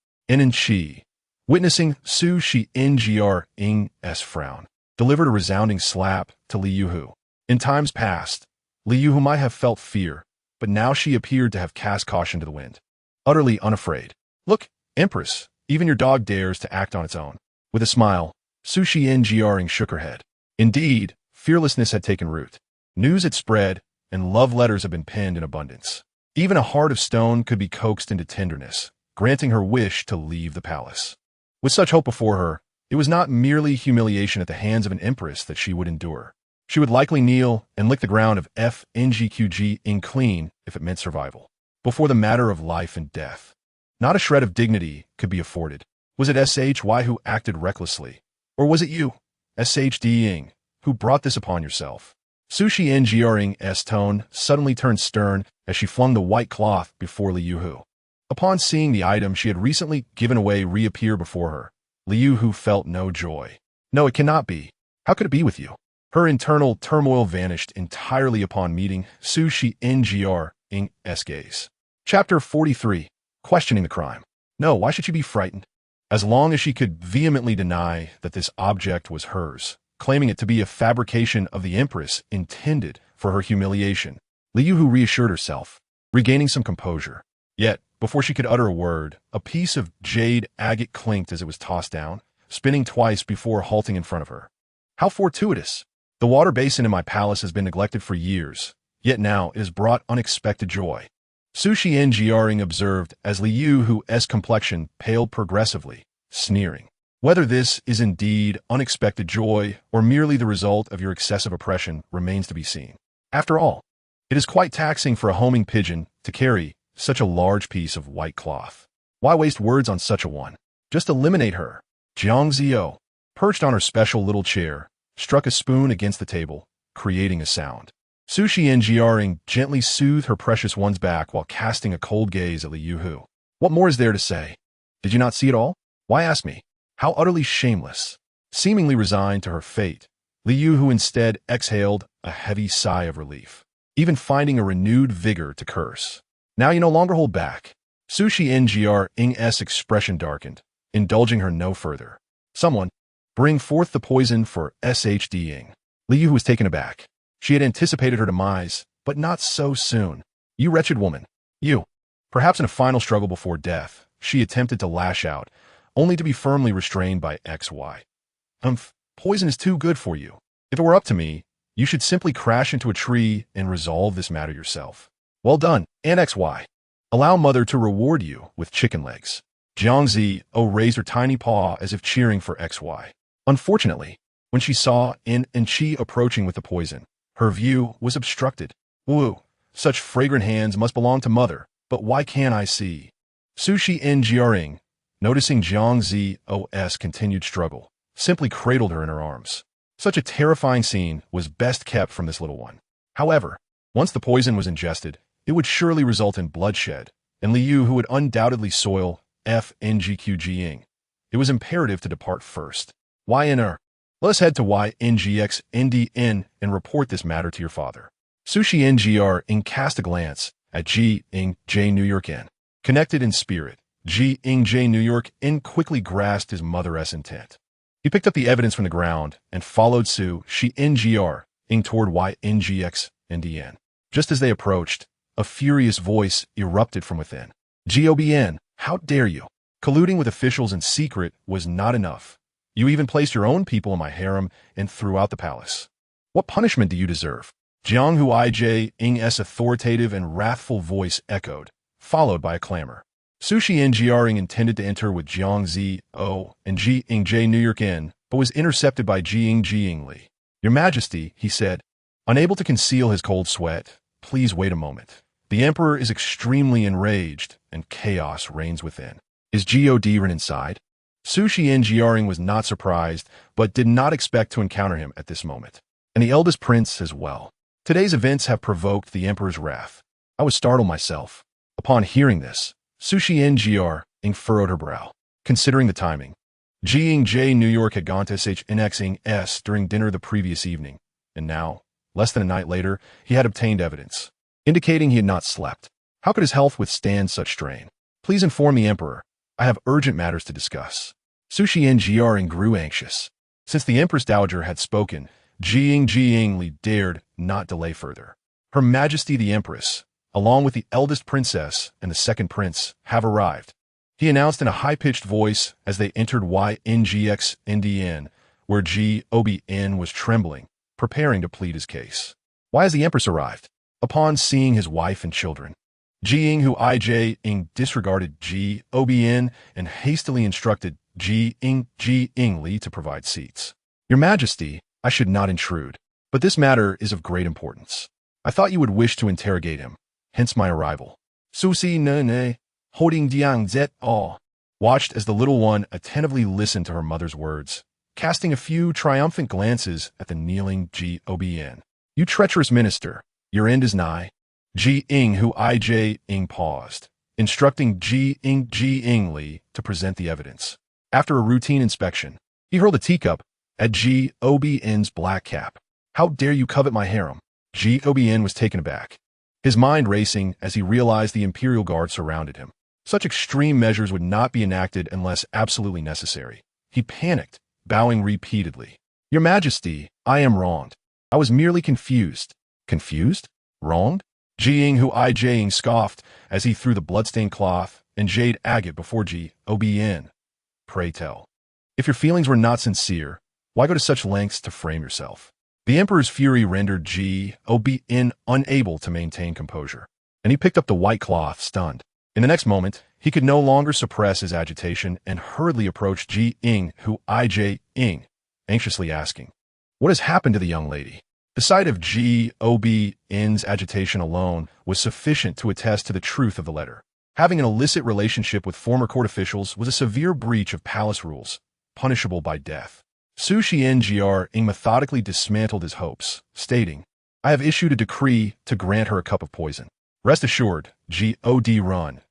Shi, witnessing Su Shi Ngr Ing's frown, delivered a resounding slap to Li Yuhu. In times past, Li Yuhu might have felt fear, but now she appeared to have cast caution to the wind. Utterly unafraid. Look, Empress, even your dog dares to act on its own. With a smile, Su Shi Ngr Ing shook her head. Indeed, fearlessness had taken root. News had spread, and love letters had been penned in abundance. Even a heart of stone could be coaxed into tenderness, granting her wish to leave the palace. With such hope before her, it was not merely humiliation at the hands of an empress that she would endure. She would likely kneel and lick the ground of FNGQG in clean if it meant survival. Before the matter of life and death, not a shred of dignity could be afforded. Was it SHY who acted recklessly? Or was it you, SHD Ing, who brought this upon yourself? Sushi Ngr Ing's tone suddenly turned stern as she flung the white cloth before Li Yuhu. Upon seeing the item she had recently given away reappear before her, Li Yuhu felt no joy. No, it cannot be. How could it be with you? Her internal turmoil vanished entirely upon meeting Sushi Ngr Ing's gaze. Chapter 43. Questioning the crime. No, why should she be frightened? As long as she could vehemently deny that this object was hers, claiming it to be a fabrication of the Empress intended for her humiliation, Li Yuhu reassured herself, regaining some composure. Yet, Before she could utter a word, a piece of jade agate clinked as it was tossed down, spinning twice before halting in front of her. How fortuitous! The water basin in my palace has been neglected for years, yet now it has brought unexpected joy. Su Xianjiang observed as Liu Hu's complexion paled progressively, sneering. Whether this is indeed unexpected joy or merely the result of your excessive oppression remains to be seen. After all, it is quite taxing for a homing pigeon to carry such a large piece of white cloth. Why waste words on such a one? Just eliminate her. Jiang Zao, perched on her special little chair, struck a spoon against the table, creating a sound. Su Xianjiang gently soothed her precious one's back while casting a cold gaze at Liu Hu. What more is there to say? Did you not see it all? Why ask me? How utterly shameless. Seemingly resigned to her fate, Liu Hu instead exhaled a heavy sigh of relief, even finding a renewed vigor to curse. Now you no longer hold back. Su Xianjiang's expression darkened, indulging her no further. Someone, bring forth the poison for SHDing. Liu Hu was taken aback. She had anticipated her demise, but not so soon. You wretched woman. You. Perhaps in a final struggle before death, she attempted to lash out, only to be firmly restrained by XY. Poison is too good for you. If it were up to me, you should simply crash into a tree and resolve this matter yourself. Well done, and XY. Allow mother to reward you with chicken legs. Jiang Zao raised her tiny paw as if cheering for XY. Unfortunately, when she saw In and Chi approaching with the poison, her view was obstructed. Woo, such fragrant hands must belong to mother, but why can't I see? Su Xianjiang, noticing Jiang Zao's continued struggle, simply cradled her in her arms. Such a terrifying scene was best kept from this little one. However, once the poison was ingested, it would surely result in bloodshed, and Liu Hu would undoubtedly soil FNGQGing. It was imperative to depart first. YNR. Let us head to YNGXNDN and report this matter to your father. Su Xianjiang cast a glance at Jiang New York N. Connected in spirit, Jiang New York N quickly grasped his mother's intent. He picked up the evidence from the ground and followed Su Xianjiang toward YNGXNDN. Just as they approached, a furious voice erupted from within. GOBN, how dare you? Colluding with officials in secret was not enough. You even placed your own people in my harem and throughout the palace. What punishment do you deserve? Jiang Huij's authoritative and wrathful voice echoed, followed by a clamor. Su Xianjiang intended to enter with Jiang Zao and Jiang New York N, but was intercepted by Jiang Li. Your Majesty, he said, unable to conceal his cold sweat, please wait a moment. The Emperor is extremely enraged, and chaos reigns within. Is Godren inside? Su Xianjiang was not surprised, but did not expect to encounter him at this moment. And the eldest prince as well. Today's events have provoked the Emperor's wrath. I was startled myself. Upon hearing this, Su Xianjiang furrowed her brow. Considering the timing, Jiang New York had gone to SHNXS during dinner the previous evening, and now, less than a night later, he had obtained evidence, indicating he had not slept. How could his health withstand such strain? Please inform the Emperor. I have urgent matters to discuss. Su Xianjiang grew anxious. Since the Empress Dowager had spoken, Jiang Li dared not delay further. Her Majesty the Empress, along with the eldest princess and the second prince, have arrived, he announced in a high-pitched voice as they entered YNGXNDN, where GOBN was trembling, preparing to plead his case. Why has the Empress arrived? Upon seeing his wife and children, Jiang Huijing disregarded GOBN and hastily instructed Jiang Li to provide seats. Your Majesty, I should not intrude, but this matter is of great importance. I thought you would wish to interrogate him, hence my arrival. Su Nene, holding Jiang Zao, watched as the little one attentively listened to her mother's words, casting a few triumphant glances at the kneeling GOBN. You treacherous minister, your end is nigh. Jiang Huijing paused, instructing Jiang Li to present the evidence. After a routine inspection, he hurled a teacup at GOBN's black cap. How dare you covet my harem? GOBN was taken aback, his mind racing as he realized the Imperial Guard surrounded him. Such extreme measures would not be enacted unless absolutely necessary. He panicked, bowing repeatedly. Your Majesty, I am wronged. I was merely confused. Confused? Wronged? Jiang Jiang scoffed as he threw the bloodstained cloth and jade agate before Obn. Pray tell. If your feelings were not sincere, why go to such lengths to frame yourself? The emperor's fury rendered Obn unable to maintain composure, and he picked up the white cloth, stunned. In the next moment, he could no longer suppress his agitation and hurriedly approached Jiang anxiously asking, "What has happened to the young lady?" The sight of Obn's agitation alone was sufficient to attest to the truth of the letter. Having an illicit relationship with former court officials was a severe breach of palace rules, punishable by death. Su Xianjiang methodically dismantled his hopes, stating, "I have issued a decree to grant her a cup of poison. Rest assured, Run.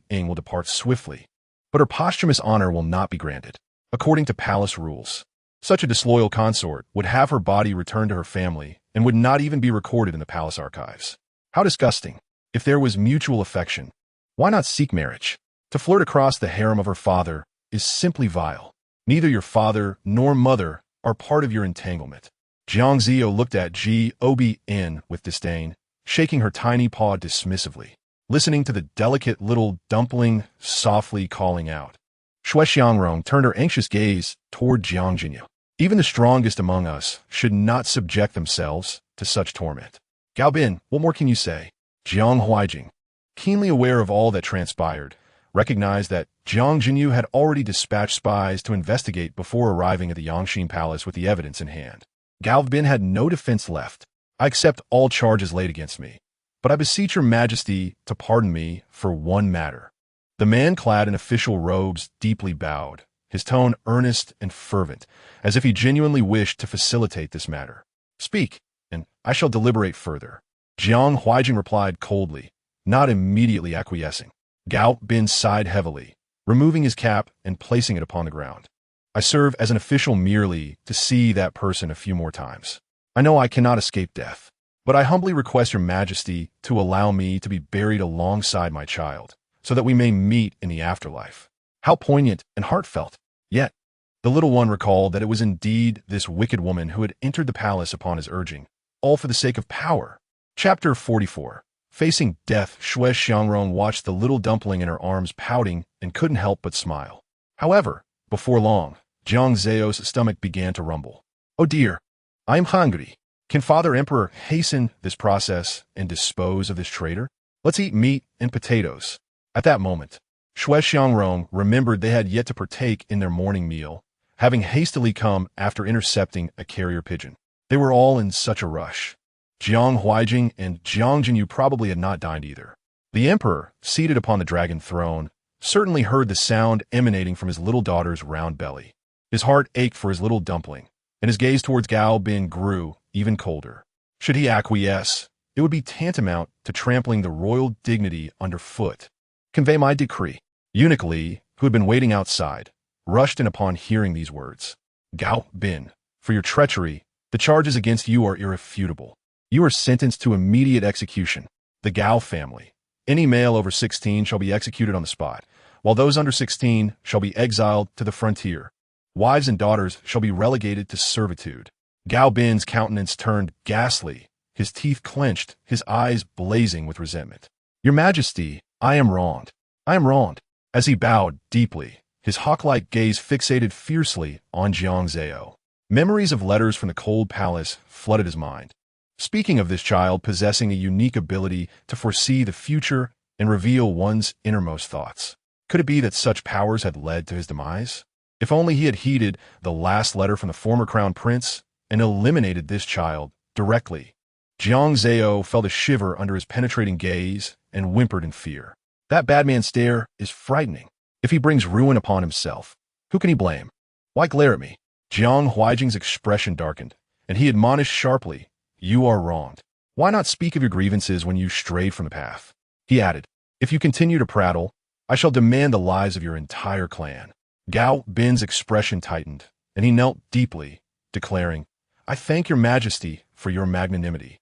Ing will depart swiftly, but her posthumous honor will not be granted, according to palace rules. Such a disloyal consort would have her body returned to her family and would not even be recorded in the palace archives. How disgusting. If there was mutual affection, why not seek marriage? To flirt across the harem of her father is simply vile. Neither your father nor mother are part of your entanglement." Jiang Zao looked at Obn with disdain, shaking her tiny paw dismissively, listening to the delicate little dumpling softly calling out. Shui Xiangrong turned her anxious gaze toward Jiang Jinyu. Even the strongest among us should not subject themselves to such torment. Gao Bin, what more can you say? Jiang Huaijing, keenly aware of all that transpired, recognized that Jiang Jinyu had already dispatched spies to investigate before arriving at the Yangxin Palace with the evidence in hand. Gao Bin had no defense left. "I accept all charges laid against me, but I beseech your majesty to pardon me for one matter." The man clad in official robes deeply bowed, his tone earnest and fervent, as if he genuinely wished to facilitate this matter. "Speak, and I shall deliberate further." Jiang Huaijing replied coldly, not immediately acquiescing. Gao Bin sighed heavily, removing his cap and placing it upon the ground. "I serve as an official merely to see that person a few more times. I know I cannot escape death, but I humbly request your majesty to allow me to be buried alongside my child, so that we may meet in the afterlife." How poignant and heartfelt! Yet, the little one recalled that it was indeed this wicked woman who had entered the palace upon his urging, all for the sake of power. Chapter 44. Facing death, Shui Xiangrong watched the little dumpling in her arms pouting and couldn't help but smile. However, before long, Jiang Zao's stomach began to rumble. "Oh dear, I am hungry. Can Father Emperor hasten this process and dispose of this traitor? Let's eat meat and potatoes." At that moment, Shui Xiangrong remembered they had yet to partake in their morning meal, having hastily come after intercepting a carrier pigeon. They were all in such a rush. Jiang Huaijing and Jiang Jinyu probably had not dined either. The emperor, seated upon the dragon throne, certainly heard the sound emanating from his little daughter's round belly. His heart ached for his little dumpling, and his gaze towards Gao Bin grew even colder. Should he acquiesce, it would be tantamount to trampling the royal dignity underfoot. "Convey my decree." Eunuch Li, who had been waiting outside, rushed in upon hearing these words. "Gao Bin, for your treachery, the charges against you are irrefutable. You are sentenced to immediate execution. The Gao family, any male over 16 shall be executed on the spot, while those under 16 shall be exiled to the frontier. Wives and daughters shall be relegated to servitude." Gao Bin's countenance turned ghastly, his teeth clenched, his eyes blazing with resentment. "Your Majesty, I am wronged. I am wronged." As he bowed deeply, his hawk-like gaze fixated fiercely on Jiang Zao. Memories of letters from the cold palace flooded his mind. Speaking of this child possessing a unique ability to foresee the future and reveal one's innermost thoughts. Could it be that such powers had led to his demise? If only he had heeded the last letter from the former crown prince and eliminated this child directly. Jiang Zao felt a shiver under his penetrating gaze and whimpered in fear. That bad man's stare is frightening. If he brings ruin upon himself, who can he blame? Why glare at me? Jiang Huaijing's expression darkened, and he admonished sharply, "You are wronged. Why not speak of your grievances when you strayed from the path?" He added, "If you continue to prattle, I shall demand the lives of your entire clan." Gao Bin's expression tightened, and he knelt deeply, declaring, "I thank your majesty for your magnanimity."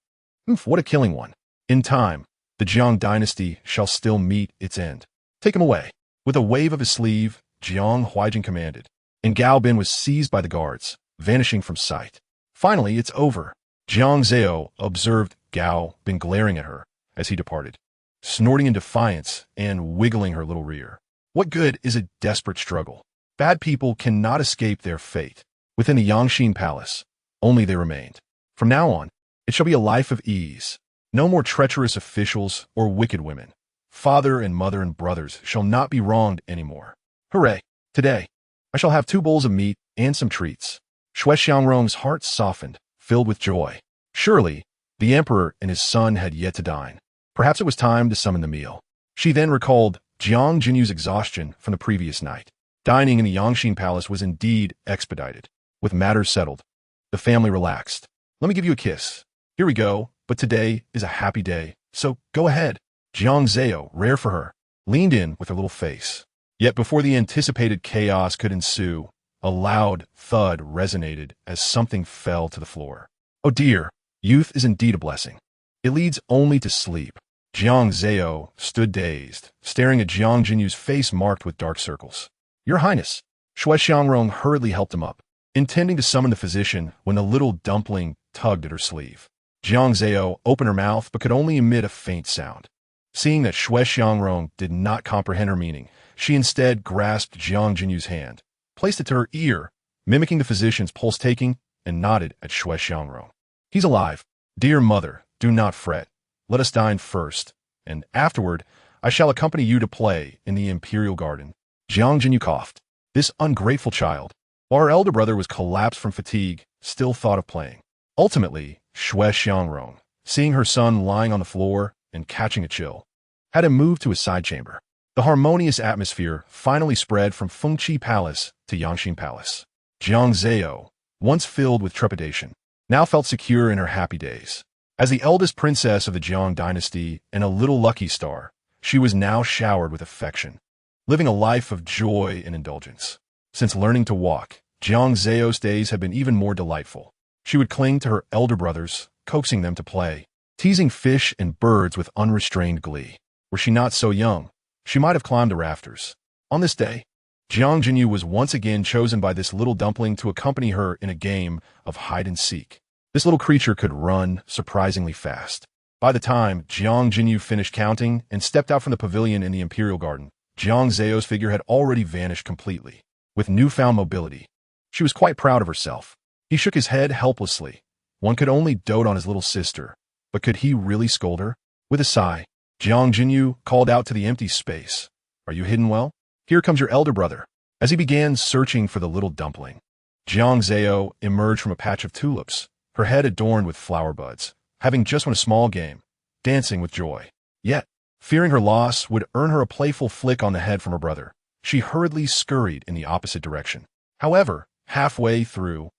What a killing one. In time, the Jiang Dynasty shall still meet its end. Take him away. With a wave of his sleeve, Jiang Huaijing commanded, and Gao Bin was seized by the guards, vanishing from sight. Finally, it's over. Jiang Zao observed Gao been glaring at her as he departed, snorting in defiance and wiggling her little rear. What good is a desperate struggle? Bad people cannot escape their fate. Within the Yangxin Palace, only they remained. From now on, it shall be a life of ease. No more treacherous officials or wicked women. Father and mother and brothers shall not be wronged anymore. Hooray! Today, I shall have 2 bowls of meat and some treats. Shui Xiangrong's heart softened, filled with joy. Surely, the emperor and his son had yet to dine. Perhaps it was time to summon the meal. She then recalled Jiang Jinyu's exhaustion from the previous night. Dining in the Yangxin Palace was indeed expedited. With matters settled, the family relaxed. Let me give you a kiss. Here we go, but today is a happy day, so go ahead. Jiang Zao, rare for her, leaned in with her little face. Yet before the anticipated chaos could ensue, a loud thud resonated as something fell to the floor. Oh dear, youth is indeed a blessing. It leads only to sleep. Jiang Zao stood dazed, staring at Jiang Jinyu's face marked with dark circles. Your Highness, Shui Xiangrong hurriedly helped him up, intending to summon the physician when the little dumpling tugged at her sleeve. Jiang Zao opened her mouth but could only emit a faint sound. Seeing that Shui Xiangrong did not comprehend her meaning, she instead grasped Jiang Jinyu's hand, placed it to her ear, mimicking the physician's pulse-taking, and nodded at Shui Xiangrong. He's alive. Dear mother, do not fret. Let us dine first, and afterward, I shall accompany you to play in the imperial garden. Jiang Jinyu coughed. This ungrateful child, while her elder brother was collapsed from fatigue, still thought of playing. Ultimately, Shui Xiangrong, seeing her son lying on the floor and catching a chill, had him moved to his side chamber. The harmonious atmosphere finally spread from Fengqi Palace to Yangxin Palace. Jiang Zao, once filled with trepidation, now felt secure in her happy days. As the eldest princess of the Jiang Dynasty and a little lucky star, she was now showered with affection, living a life of joy and indulgence. Since learning to walk, Jiang Zao's days had been even more delightful. She would cling to her elder brothers, coaxing them to play, teasing fish and birds with unrestrained glee. Were she not so young, she might have climbed the rafters. On this day, Jiang Jinyu was once again chosen by this little dumpling to accompany her in a game of hide-and-seek. This little creature could run surprisingly fast. By the time Jiang Jinyu finished counting and stepped out from the pavilion in the imperial garden, Jiang Zao's figure had already vanished completely. With newfound mobility, she was quite proud of herself. He shook his head helplessly. One could only dote on his little sister, but could he really scold her? With a sigh, Jiang Jinyu called out to the empty space. Are you hidden well? Here comes your elder brother. As he began searching for the little dumpling, Jiang Zao emerged from a patch of tulips, her head adorned with flower buds, having just won a small game, dancing with joy. Yet, fearing her loss would earn her a playful flick on the head from her brother, she hurriedly scurried in the opposite direction. However, halfway through,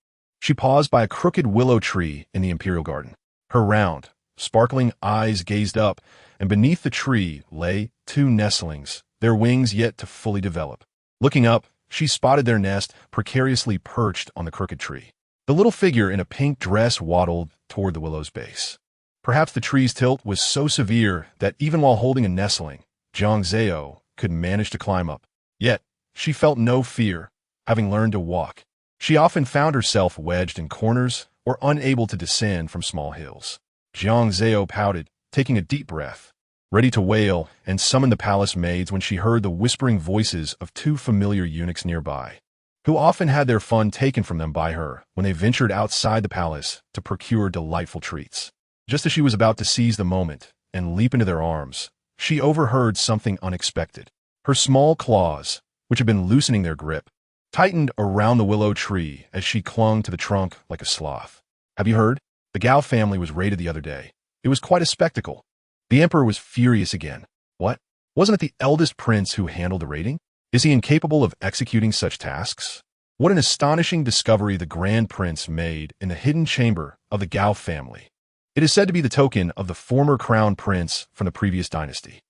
she paused by a crooked willow tree in the imperial garden. Her round, sparkling eyes gazed up, and beneath the tree lay 2 nestlings, their wings yet to fully develop. Looking up, she spotted their nest precariously perched on the crooked tree. The little figure in a pink dress waddled toward the willow's base. Perhaps the tree's tilt was so severe that even while holding a nestling, Jiang Zao could manage to climb up. Yet, she felt no fear, having learned to walk. She often found herself wedged in corners or unable to descend from small hills. Jiang Zao pouted, taking a deep breath, ready to wail and summon the palace maids when she heard the whispering voices of 2 familiar eunuchs nearby, who often had their fun taken from them by her when they ventured outside the palace to procure delightful treats. Just as she was about to seize the moment and leap into their arms, she overheard something unexpected. Her small claws, which had been loosening their grip, tightened around the willow tree as she clung to the trunk like a sloth. Have you heard? The Gao family was raided the other day. It was quite a spectacle. The emperor was furious again. What? Wasn't it the eldest prince who handled the raiding? Is he incapable of executing such tasks? What an astonishing discovery the grand prince made in the hidden chamber of the Gao family. It is said to be the token of the former crown prince from the previous dynasty.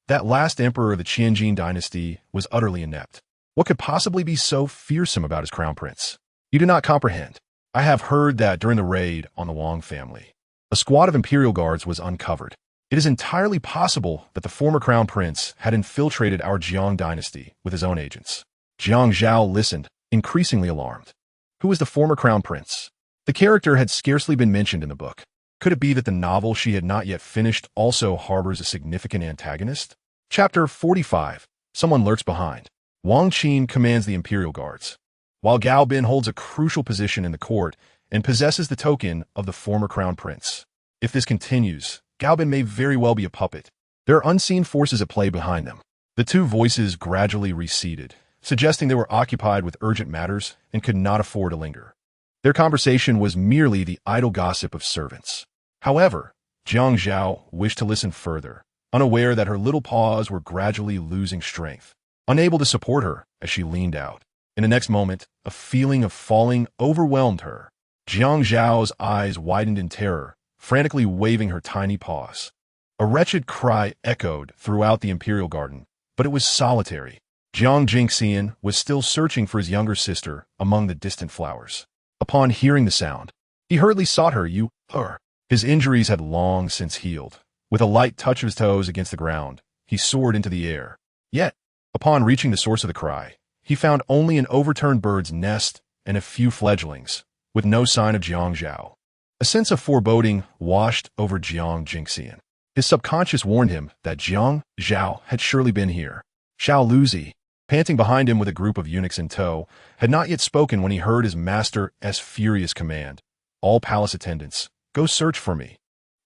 That last emperor of the Jiang Dynasty was utterly inept. What could possibly be so fearsome about his crown prince? You do not comprehend. I have heard that during the raid on the Wang family, a squad of imperial guards was uncovered. It is entirely possible that the former crown prince had infiltrated our Jiang Dynasty with his own agents. Jiang Zhao listened, increasingly alarmed. Who was the former crown prince? The character had scarcely been mentioned in the book. Could it be that the novel she had not yet finished also harbors a significant antagonist? Chapter 45. Someone lurks behind. Wang Qin commands the Imperial Guards, while Gao Bin holds a crucial position in the court and possesses the token of the former crown prince. If this continues, Gao Bin may very well be a puppet. There are unseen forces at play behind them. The two voices gradually receded, suggesting they were occupied with urgent matters and could not afford to linger. Their conversation was merely the idle gossip of servants. However, Jiang Zhao wished to listen further, unaware that her little paws were gradually losing strength, unable to support her as she leaned out. In the next moment, a feeling of falling overwhelmed her. Jiang Zhao's eyes widened in terror, frantically waving her tiny paws. A wretched cry echoed throughout the Imperial Garden, but it was solitary. Jiang Dynasty was still searching for his younger sister among the distant flowers. Upon hearing the sound, he hurriedly sought her. His injuries had long since healed. With a light touch of his toes against the ground, he soared into the air. Yet, upon reaching the source of the cry, he found only an overturned bird's nest and a few fledglings, with no sign of Jiang Zhao. A sense of foreboding washed over Jiang Dynasty. His subconscious warned him that Jiang Zhao had surely been here. Xiao Luzi, panting behind him with a group of eunuchs in tow, had not yet spoken when he heard his master's furious command. All palace attendants, go search for me.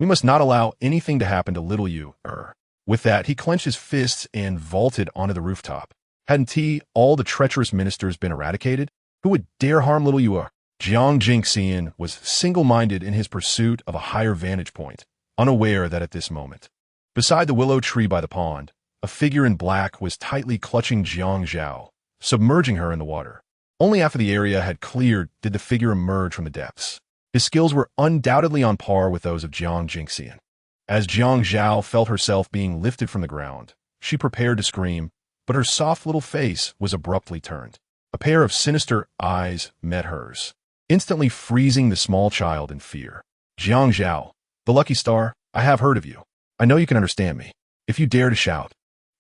We must not allow anything to happen to little you. With that, he clenched his fists and vaulted onto the rooftop. Hadn't all the treacherous ministers been eradicated? Who would dare harm little you? Jiang Dynasty was single-minded in his pursuit of a higher vantage point, unaware that at this moment, beside the willow tree by the pond, a figure in black was tightly clutching Jiang Zhao, submerging her in the water. Only after the area had cleared did the figure emerge from the depths. His skills were undoubtedly on par with those of Jiang Dynasty. As Jiang Zhao felt herself being lifted from the ground, she prepared to scream, but her soft little face was abruptly turned. A pair of sinister eyes met hers, instantly freezing the small child in fear. Jiang Zhao, the lucky star, I have heard of you. I know you can understand me. If you dare to shout,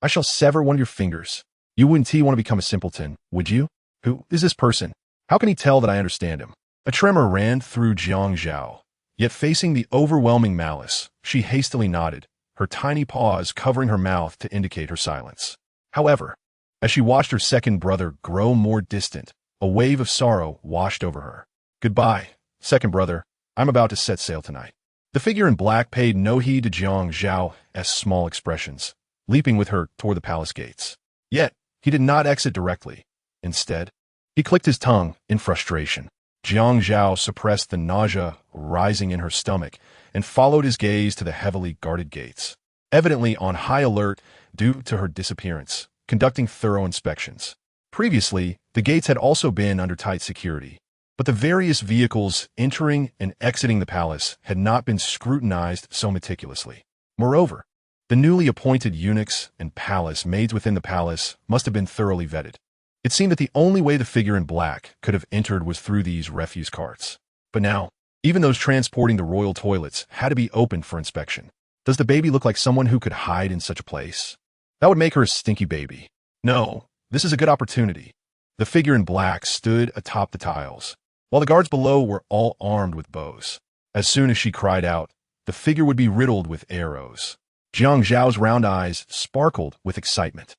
I shall sever one of your fingers. You wouldn't want to become a simpleton, would you? Who is this person? How can he tell that I understand him? A tremor ran through Jiang Zhao, yet facing the overwhelming malice, she hastily nodded, her tiny paws covering her mouth to indicate her silence. However, as she watched her second brother grow more distant, a wave of sorrow washed over her. Goodbye, second brother. I'm about to set sail tonight. The figure in black paid no heed to Jiang Zhao's small expressions, leaping with her toward the palace gates. Yet, he did not exit directly. Instead, he clicked his tongue in frustration. Jiang Zhao suppressed the nausea rising in her stomach and followed his gaze to the heavily guarded gates, evidently on high alert due to her disappearance, conducting thorough inspections. Previously, the gates had also been under tight security, but the various vehicles entering and exiting the palace had not been scrutinized so meticulously. Moreover, the newly appointed eunuchs and palace maids within the palace must have been thoroughly vetted. It seemed that the only way the figure in black could have entered was through these refuse carts. But now, even those transporting the royal toilets had to be opened for inspection. Does the baby look like someone who could hide in such a place? That would make her a stinky baby. No, this is a good opportunity. The figure in black stood atop the tiles, while the guards below were all armed with bows. As soon as she cried out, the figure would be riddled with arrows. Jiang Zhao's round eyes sparkled with excitement.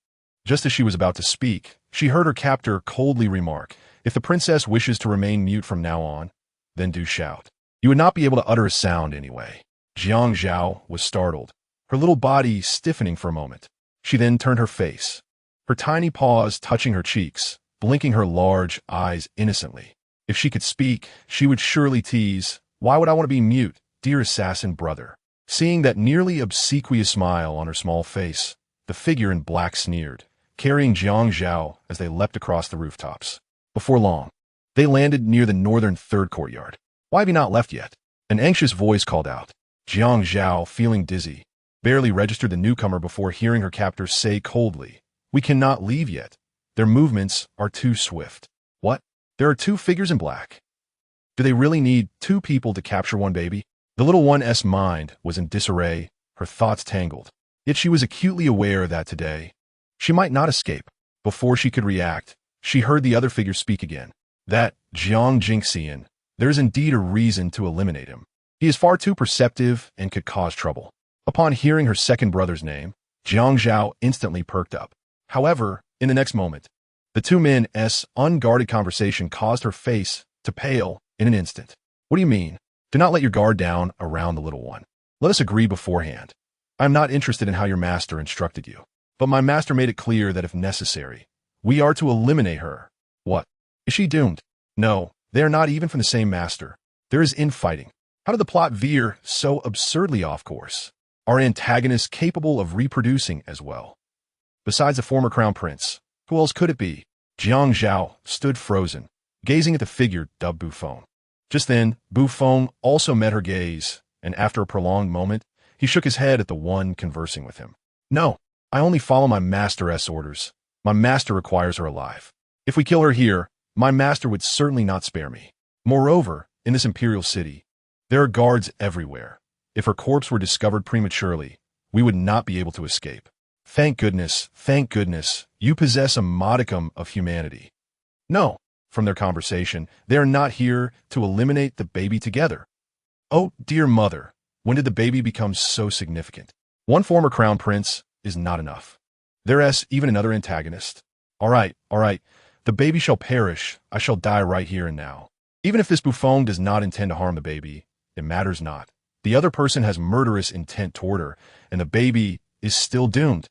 Just as she was about to speak, she heard her captor coldly remark, "If the princess wishes to remain mute from now on, then do shout. You would not be able to utter a sound anyway." Jiang Zhao was startled, her little body stiffening for a moment. She then turned her face, her tiny paws touching her cheeks, blinking her large eyes innocently. If she could speak, she would surely tease, "Why would I want to be mute, dear assassin brother?" Seeing that nearly obsequious smile on her small face, the figure in black sneered, carrying Jiang Zhao as they leapt across the rooftops. Before long, they landed near the northern third courtyard. "Why have you not left yet?" An anxious voice called out. Jiang Zhao, feeling dizzy, barely registered the newcomer before hearing her captor say coldly, "We cannot leave yet. Their movements are too swift." What? There are two figures in black? Do they really need two people to capture one baby? The little one's mind was in disarray, her thoughts tangled. Yet she was acutely aware that today, she might not escape. Before she could react, she heard the other figure speak again. "That Jiang Dynasty, there is indeed a reason to eliminate him. He is far too perceptive and could cause trouble. Upon hearing her second brother's name, Jiang Zhao instantly perked up. However, in the next moment, the two men's unguarded conversation caused her face to pale in an instant. What do you mean? Do not let your guard down around the little one. Let us agree beforehand. I am not interested in how your master instructed you. But my master made it clear that if necessary, we are to eliminate her. What? Is she doomed? No, they are not even from the same master. There is infighting. How did the plot veer so absurdly off course? Are antagonists capable of reproducing as well? Besides the former crown prince, who else could it be? Jiang Zhao stood frozen, gazing at the figure dubbed Buffon. Just then, Buffon also met her gaze, and after a prolonged moment, he shook his head at the one conversing with him. No, I only follow my master's orders. My master requires her alive. If we kill her here, my master would certainly not spare me. Moreover, in this imperial city, there are guards everywhere. If her corpse were discovered prematurely, we would not be able to escape. Thank goodness, you possess a modicum of humanity. No, from their conversation, they are not here to eliminate the baby together. Oh, dear mother, when did the baby become so significant? One former crown prince is not enough. There's even another antagonist. All right, the baby shall perish, I shall die right here and now. Even if this Buffon does not intend to harm the baby, it matters not. The other person has murderous intent toward her, and the baby is still doomed.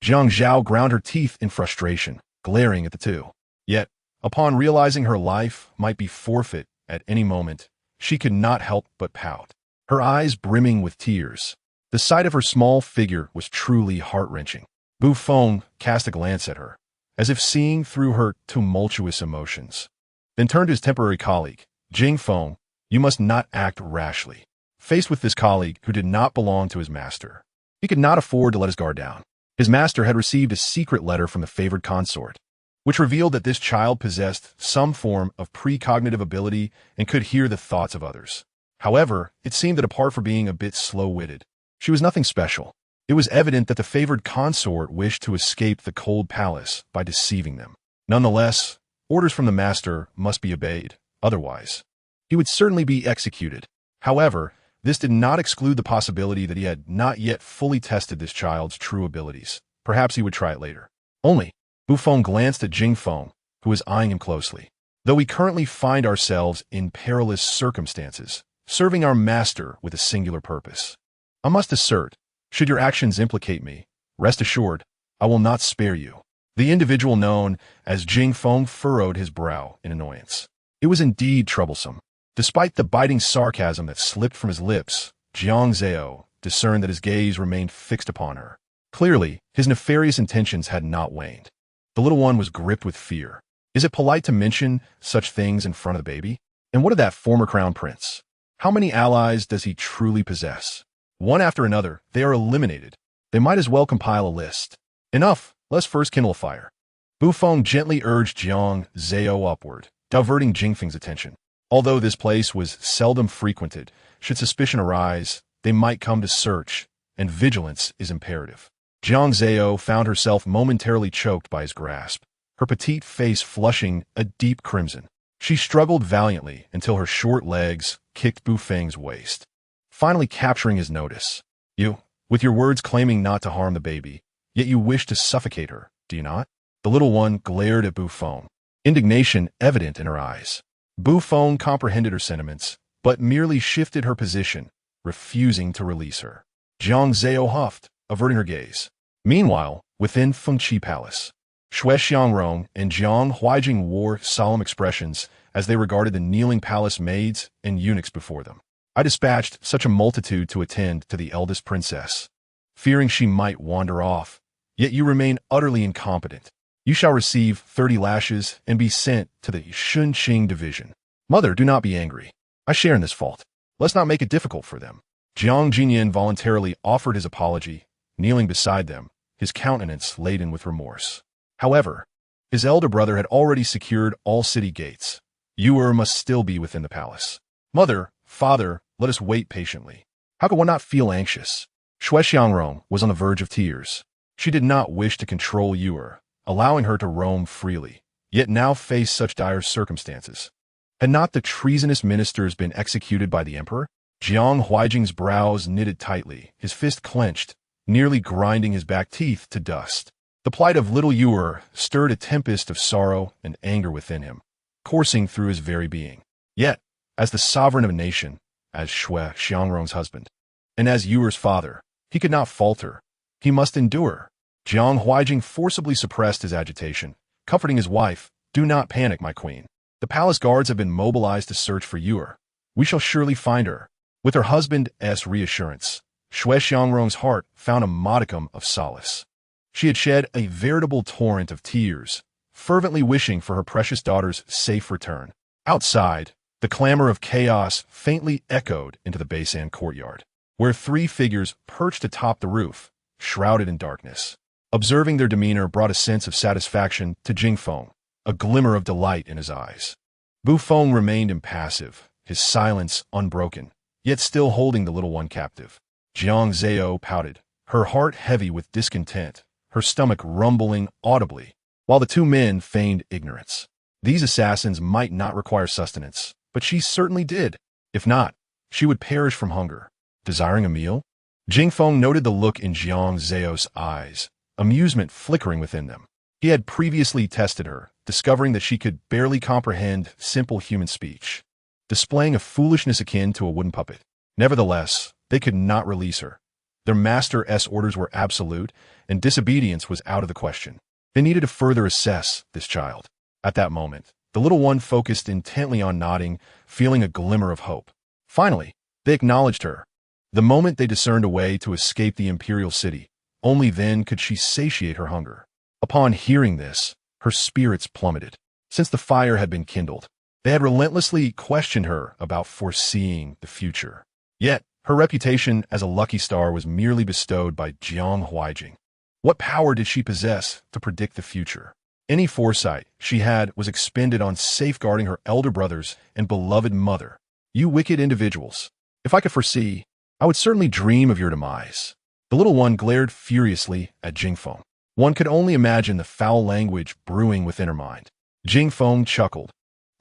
Jiang Zhao ground her teeth in frustration, glaring at the two. Yet, upon realizing her life might be forfeit at any moment, she could not help but pout, her eyes brimming with tears. The sight of her small figure was truly heart-wrenching. Buffon cast a glance at her, as if seeing through her tumultuous emotions. Then turned to his temporary colleague, Jing Feng. You must not act rashly. Faced with this colleague who did not belong to his master, he could not afford to let his guard down. His master had received a secret letter from the favored consort, which revealed that this child possessed some form of precognitive ability and could hear the thoughts of others. However, it seemed that apart from being a bit slow-witted, she was nothing special. It was evident that the favored consort wished to escape the cold palace by deceiving them. Nonetheless, orders from the master must be obeyed. Otherwise, he would certainly be executed. However, this did not exclude the possibility that he had not yet fully tested this child's true abilities. Perhaps he would try it later. Only, Buffon glanced at Jing Feng, who was eyeing him closely. Though we currently find ourselves in perilous circumstances, serving our master with a singular purpose, I must assert, should your actions implicate me, rest assured, I will not spare you. The individual known as Jing Feng furrowed his brow in annoyance. It was indeed troublesome. Despite the biting sarcasm that slipped from his lips, Jiang Zhao discerned that his gaze remained fixed upon her. Clearly, his nefarious intentions had not waned. The little one was gripped with fear. Is it polite to mention such things in front of the baby? And what of that former crown prince? How many allies does he truly possess? One after another, they are eliminated. They might as well compile a list. Enough, let's first kindle a fire. Buffon gently urged Jiang Zhao upward, diverting Jing Feng's attention. Although this place was seldom frequented, should suspicion arise, they might come to search, and vigilance is imperative. Jiang Zhao found herself momentarily choked by his grasp, her petite face flushing a deep crimson. She struggled valiantly until her short legs kicked Buffeng's waist, finally capturing his notice. You, with your words claiming not to harm the baby, yet you wish to suffocate her, do you not? The little one glared at Buffon, indignation evident in her eyes. Buffon comprehended her sentiments, but merely shifted her position, refusing to release her. Jiang Zhao huffed, averting her gaze. Meanwhile, within Fengqi Palace, Xue Xiangrong and Jiang Huijing wore solemn expressions as they regarded the kneeling palace maids and eunuchs before them. I dispatched such a multitude to attend to the eldest princess, fearing she might wander off, yet you remain utterly incompetent. You shall receive 30 lashes and be sent to the Shunqing division. Mother, do not be angry. I share in this fault. Let's not make it difficult for them. Jiang Jinyan voluntarily offered his apology, kneeling beside them, his countenance laden with remorse. However, his elder brother had already secured all city gates. Yuer must still be within the palace. Mother, father, let us wait patiently. How could one not feel anxious? Xue Xiangrong was on the verge of tears. She did not wish to control Yuer, allowing her to roam freely, yet now faced such dire circumstances. Had not the treasonous ministers been executed by the emperor? Jiang Huijing's brows knitted tightly, his fist clenched, nearly grinding his back teeth to dust. The plight of little Yuer stirred a tempest of sorrow and anger within him, coursing through his very being. Yet, as the sovereign of a nation, as Shui Xiangrong's husband, and as Yuer's father, he could not falter. He must endure. Jiang Huijing forcibly suppressed his agitation, comforting his wife. "Do not panic, my queen. The palace guards have been mobilized to search for Yuer. We shall surely find her." With her husband's reassurance, Shui Xiangrong's heart found a modicum of solace. She had shed a veritable torrent of tears, fervently wishing for her precious daughter's safe return. Outside, the clamor of chaos faintly echoed into the Beisan courtyard, where three figures perched atop the roof, shrouded in darkness. Observing their demeanor brought a sense of satisfaction to Jingfeng, a glimmer of delight in his eyes. Bufeng remained impassive, his silence unbroken, yet still holding the little one captive. Jiang Zao pouted, her heart heavy with discontent, her stomach rumbling audibly, while the two men feigned ignorance. These assassins might not require sustenance, but she certainly did. If not, she would perish from hunger. Desiring a meal? Jingfeng noted the look in Jiang Zao's eyes, amusement flickering within them. He had previously tested her, discovering that she could barely comprehend simple human speech, displaying a foolishness akin to a wooden puppet. Nevertheless, they could not release her. Their master's orders were absolute, and disobedience was out of the question. They needed to further assess this child. At that moment, the little one focused intently on nodding, feeling a glimmer of hope. Finally, they acknowledged her. The moment they discerned a way to escape the imperial city, only then could she satiate her hunger. Upon hearing this, her spirits plummeted. Since the fire had been kindled, they had relentlessly questioned her about foreseeing the future. Yet, her reputation as a lucky star was merely bestowed by Jiang Huijing. What power did she possess to predict the future? Any foresight she had was expended on safeguarding her elder brothers and beloved mother. You wicked individuals! If I could foresee, I would certainly dream of your demise. The little one glared furiously at Jingfeng. One could only imagine the foul language brewing within her mind. Jingfeng chuckled,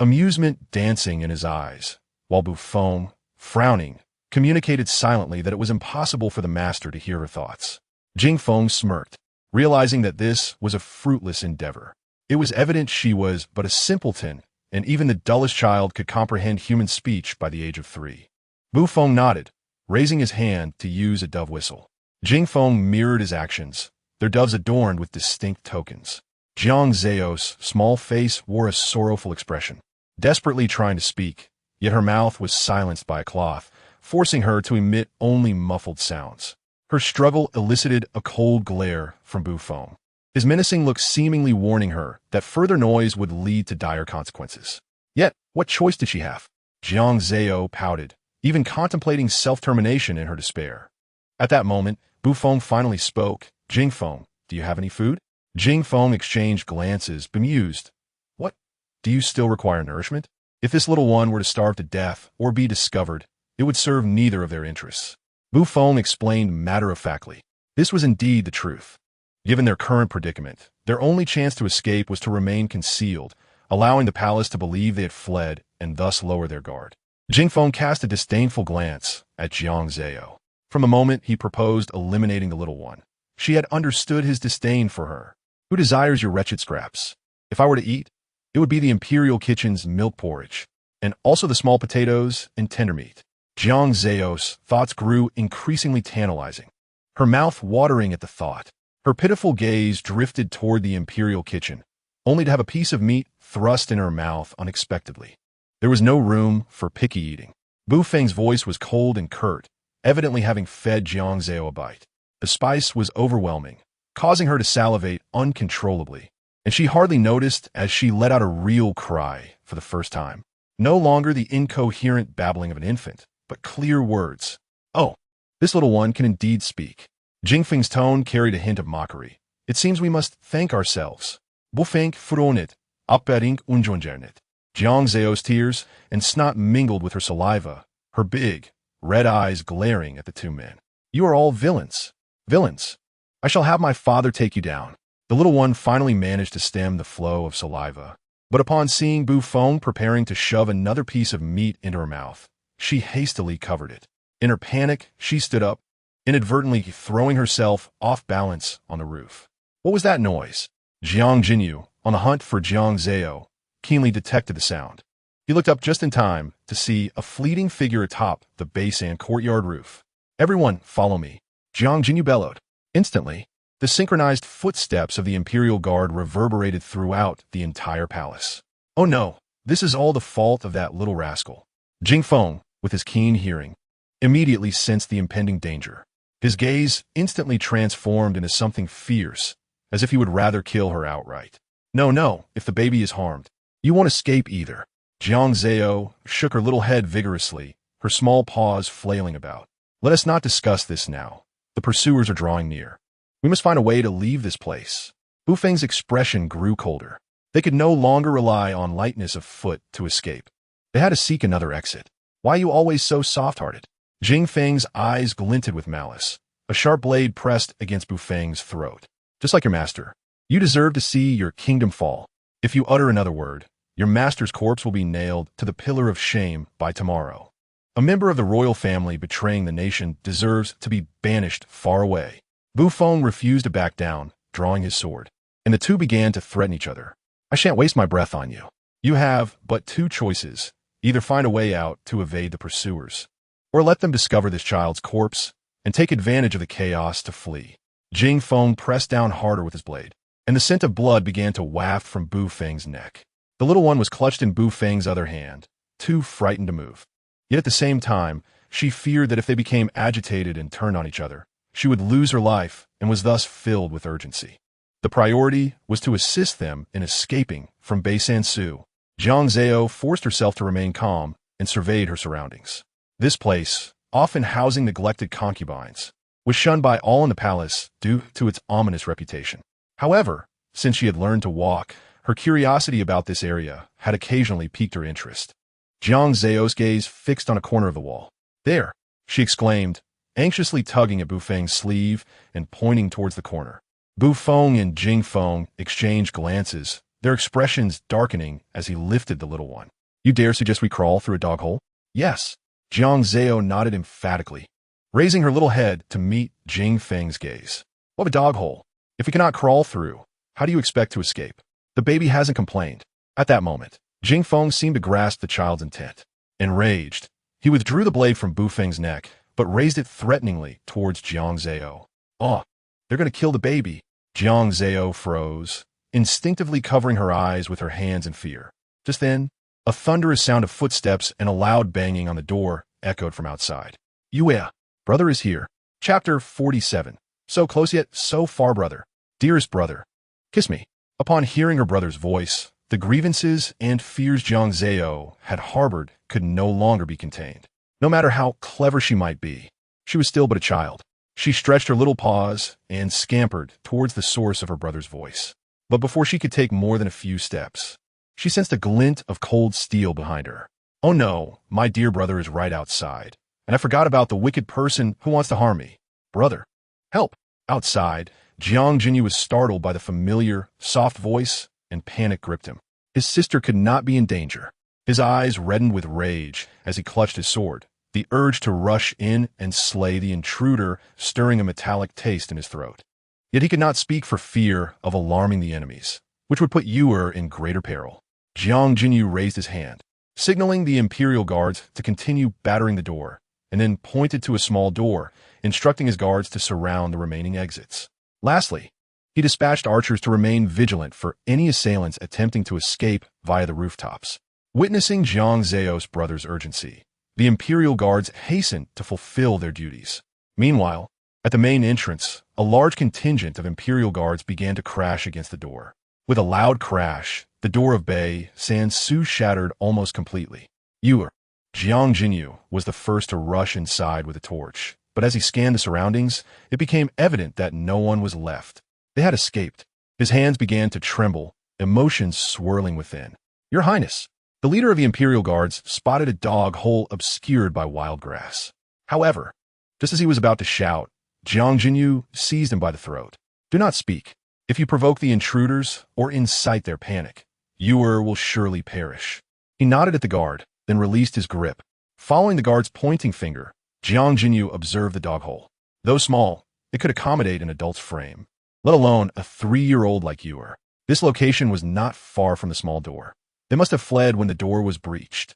amusement dancing in his eyes, while Bufeng, frowning, communicated silently that it was impossible for the master to hear her thoughts. Jingfeng smirked, realizing that this was a fruitless endeavor. It was evident she was but a simpleton, and even the dullest child could comprehend human speech by the age of 3. Bufeng nodded, raising his hand to use a dove whistle. Jingfeng mirrored his actions, their doves adorned with distinct tokens. Jiang Zao's small face wore a sorrowful expression, desperately trying to speak, yet her mouth was silenced by a cloth, forcing her to emit only muffled sounds. Her struggle elicited a cold glare from Bufeng, his menacing look seemingly warning her that further noise would lead to dire consequences. Yet, what choice did she have? Jiang Zao pouted, even contemplating self-termination in her despair. At that moment, Bufeng finally spoke. "Jingfeng, do you have any food?" Jingfeng exchanged glances, bemused. "What? Do you still require nourishment?" If this little one were to starve to death or be discovered, it would serve neither of their interests. Bufeng explained matter-of-factly. This was indeed the truth. Given their current predicament, their only chance to escape was to remain concealed, allowing the palace to believe they had fled and thus lower their guard. Jingfeng cast a disdainful glance at Jiang Zao. From the moment he proposed eliminating the little one, she had understood his disdain for her. "Who desires your wretched scraps? If I were to eat, it would be the imperial kitchen's milk porridge, and also the small potatoes and tender meat." Jiang Zao's thoughts grew increasingly tantalizing, her mouth watering at the thought. Her pitiful gaze drifted toward the imperial kitchen, only to have a piece of meat thrust in her mouth unexpectedly. There was no room for picky eating. Bufeng's voice was cold and curt, evidently having fed Jiang Zao a bite. The spice was overwhelming, causing her to salivate uncontrollably, and she hardly noticed as she let out a real cry for the first time. No longer the incoherent babbling of an infant, but clear words. "Oh, this little one can indeed speak." Jingfeng's tone carried a hint of mockery. "It seems we must thank ourselves. Bufeng furonit, appering unjonjernit." Jiang Zao's tears and snot mingled with her saliva, her big, red eyes glaring at the two men. "You are all villains. Villains. I shall have my father take you down." The little one finally managed to stem the flow of saliva, but upon seeing Bufeng preparing to shove another piece of meat into her mouth, she hastily covered it. In her panic, she stood up, inadvertently throwing herself off balance on the roof. What was that noise? Jiang Jinyu, on the hunt for Jiang Zao, keenly detected the sound. He looked up just in time to see a fleeting figure atop the Beisan courtyard roof. "Everyone, follow me," Jiang Jinyu bellowed. Instantly, the synchronized footsteps of the Imperial Guard reverberated throughout the entire palace. "Oh no, this is all the fault of that little rascal." Jing Feng, with his keen hearing, immediately sensed the impending danger. His gaze instantly transformed into something fierce, as if he would rather kill her outright. No, if the baby is harmed, you won't escape either." Jiang Zao shook her little head vigorously, her small paws flailing about. "Let us not discuss this now. The pursuers are drawing near. We must find a way to leave this place." Bu Feng's expression grew colder. They could no longer rely on lightness of foot to escape. They had to seek another exit. "Why are you always so soft-hearted?" Jing Feng's eyes glinted with malice. A sharp blade pressed against Bu Feng's throat. "Just like your master. You deserve to see your kingdom fall. If you utter another word, your master's corpse will be nailed to the pillar of shame by tomorrow. A member of the royal family betraying the nation deserves to be banished far away." Bu Feng refused to back down, drawing his sword, and the two began to threaten each other. "I shan't waste my breath on you. You have but two choices. Either find a way out to evade the pursuers, or let them discover this child's corpse and take advantage of the chaos to flee." Jing Feng pressed down harder with his blade, and the scent of blood began to waft from Bu Feng's neck. The little one was clutched in Bu Feng's other hand, too frightened to move. Yet at the same time, she feared that if they became agitated and turned on each other, she would lose her life and was thus filled with urgency. The priority was to assist them in escaping from Beisan Su. Jiang Zao forced herself to remain calm and surveyed her surroundings. This place, often housing neglected concubines, was shunned by all in the palace due to its ominous reputation. However, since she had learned to walk, her curiosity about this area had occasionally piqued her interest. Jiang Zao's gaze fixed on a corner of the wall. "There," she exclaimed, anxiously tugging at Bu Feng's sleeve and pointing towards the corner. Bu Feng and Jing Feng exchanged glances, their expressions darkening as he lifted the little one. "You dare suggest we crawl through a dog hole?" "Yes." Jiang Zao nodded emphatically, raising her little head to meet Jing Feng's gaze. "What of a dog hole? If we cannot crawl through, how do you expect to escape?" The baby hasn't complained. At that moment, Jing Feng seemed to grasp the child's intent. Enraged, he withdrew the blade from Bu Feng's neck, but raised it threateningly towards Jiang Zao. "Oh, they're going to kill the baby." Jiang Zao froze, instinctively covering her eyes with her hands in fear. Just then, a thunderous sound of footsteps and a loud banging on the door echoed from outside. "Yue, brother is here." Chapter 47. So close yet so far, brother. "Dearest brother, kiss me." Upon hearing her brother's voice, the grievances and fears Jiang Zao had harbored could no longer be contained. No matter how clever she might be, she was still but a child. She stretched her little paws and scampered towards the source of her brother's voice. But before she could take more than a few steps, she sensed a glint of cold steel behind her. "Oh no, my dear brother is right outside, and I forgot about the wicked person who wants to harm me. Brother, help!" Outside, Jiang Jinyu was startled by the familiar, soft voice, and panic gripped him. His sister could not be in danger. His eyes reddened with rage as he clutched his sword, the urge to rush in and slay the intruder stirring a metallic taste in his throat. Yet he could not speak for fear of alarming the enemies, which would put Yue in greater peril. Jiang Jinyu raised his hand, signaling the Imperial guards to continue battering the door, and then pointed to a small door, instructing his guards to surround the remaining exits. Lastly, he dispatched archers to remain vigilant for any assailants attempting to escape via the rooftops. Witnessing Jiang Zao's brother's urgency, the Imperial guards hastened to fulfill their duties. Meanwhile, at the main entrance, a large contingent of Imperial guards began to crash against the door. With a loud crash, the door of Beisan Su shattered almost completely. Jiang Jinyu was the first to rush inside with a torch, but as he scanned the surroundings, it became evident that no one was left. They had escaped. His hands began to tremble, emotions swirling within. "Your Highness!" The leader of the Imperial Guards spotted a dog hole obscured by wild grass. However, just as he was about to shout, Jiang Jinyu seized him by the throat. "Do not speak. If you provoke the intruders or incite their panic, Yue will surely perish." He nodded at the guard, then released his grip. Following the guard's pointing finger, Jiang Jinyu observed the dog hole. Though small, it could accommodate an adult's frame, let alone a 3-year-old like you are. This location was not far from the small door. They must have fled when the door was breached.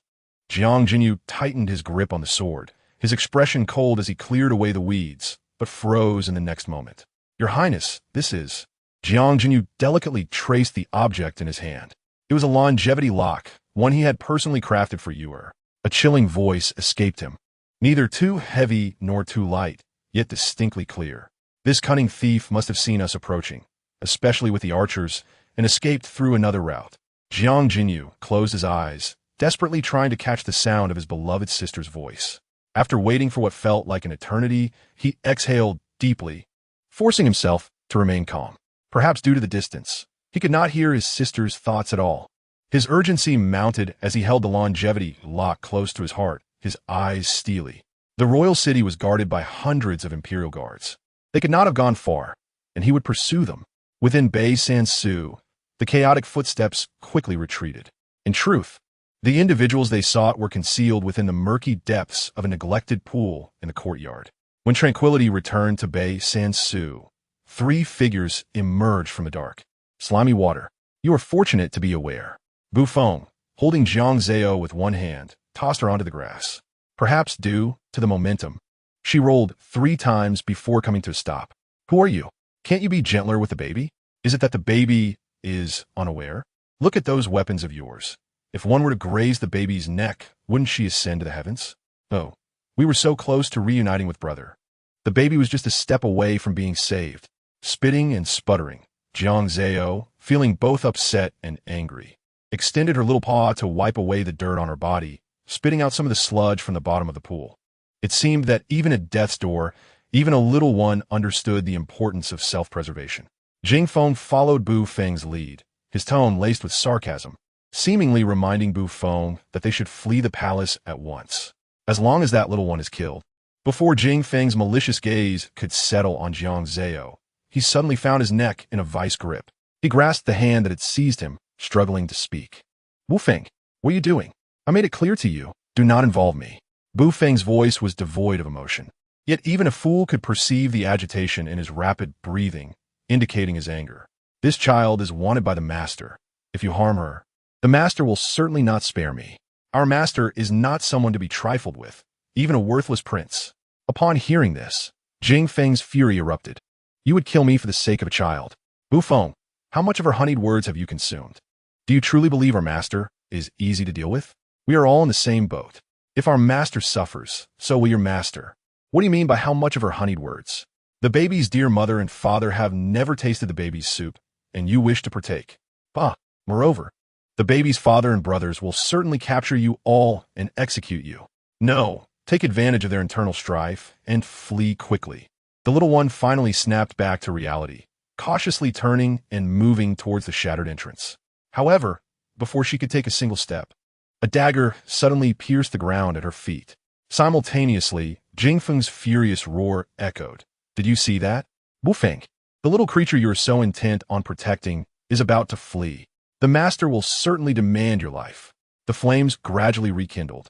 Jiang Jinyu tightened his grip on the sword, his expression cold as he cleared away the weeds, but froze in the next moment. Your Highness, this is... Jiang Jinyu delicately traced the object in his hand. It was a longevity lock, one he had personally crafted for Yuer. A chilling voice escaped him. Neither too heavy nor too light, yet distinctly clear. This cunning thief must have seen us approaching, especially with the archers, and escaped through another route. Jiang Jinyu closed his eyes, desperately trying to catch the sound of his beloved sister's voice. After waiting for what felt like an eternity, he exhaled deeply, forcing himself to remain calm. Perhaps due to the distance, he could not hear his sister's thoughts at all. His urgency mounted as he held the longevity lock close to his heart, his eyes steely. The royal city was guarded by hundreds of imperial guards. They could not have gone far, and he would pursue them. Within Bei Sansu, the chaotic footsteps quickly retreated. In truth, the individuals they sought were concealed within the murky depths of a neglected pool in the courtyard. When tranquility returned to Bei Sansu, 3 figures emerged from the dark. Slimy water. You are fortunate to be aware. Bu Feng, holding Jiang Zao with one hand, tossed her onto the grass. Perhaps due to the momentum, she rolled 3 times before coming to a stop. Who are you? Can't you be gentler with the baby? Is it that the baby is unaware? Look at those weapons of yours. If one were to graze the baby's neck, wouldn't she ascend to the heavens? Oh, we were so close to reuniting with brother. The baby was just a step away from being saved. Spitting and sputtering, Jiang Zao, feeling both upset and angry, extended her little paw to wipe away the dirt on her body, spitting out some of the sludge from the bottom of the pool. It seemed that even at death's door, even a little one understood the importance of self-preservation. Jing Feng followed Bu Feng's lead, his tone laced with sarcasm, seemingly reminding Bu Feng that they should flee the palace at once, as long as that little one is killed. Before Jing Feng's malicious gaze could settle on Jiang Zao, he suddenly found his neck in a vice grip. He grasped the hand that had seized him, struggling to speak. Wu Feng, what are you doing? I made it clear to you, do not involve me. Bu Feng's voice was devoid of emotion. Yet even a fool could perceive the agitation in his rapid breathing, indicating his anger. This child is wanted by the master. If you harm her, the master will certainly not spare me. Our master is not someone to be trifled with, even a worthless prince. Upon hearing this, Jing Feng's fury erupted. You would kill me for the sake of a child. Bu Feng, how much of her honeyed words have you consumed? Do you truly believe our master is easy to deal with? We are all in the same boat. If our master suffers, so will your master. What do you mean by how much of her honeyed words? The baby's dear mother and father have never tasted the baby's soup, and you wish to partake. Bah! Moreover, the baby's father and brothers will certainly capture you all and execute you. No, take advantage of their internal strife and flee quickly. The little one finally snapped back to reality, cautiously turning and moving towards the shattered entrance. However, before she could take a single step, a dagger suddenly pierced the ground at her feet. Simultaneously, Jing Feng's furious roar echoed. Did you see that? Wu Feng, the little creature you are so intent on protecting is about to flee. The master will certainly demand your life. The flames gradually rekindled,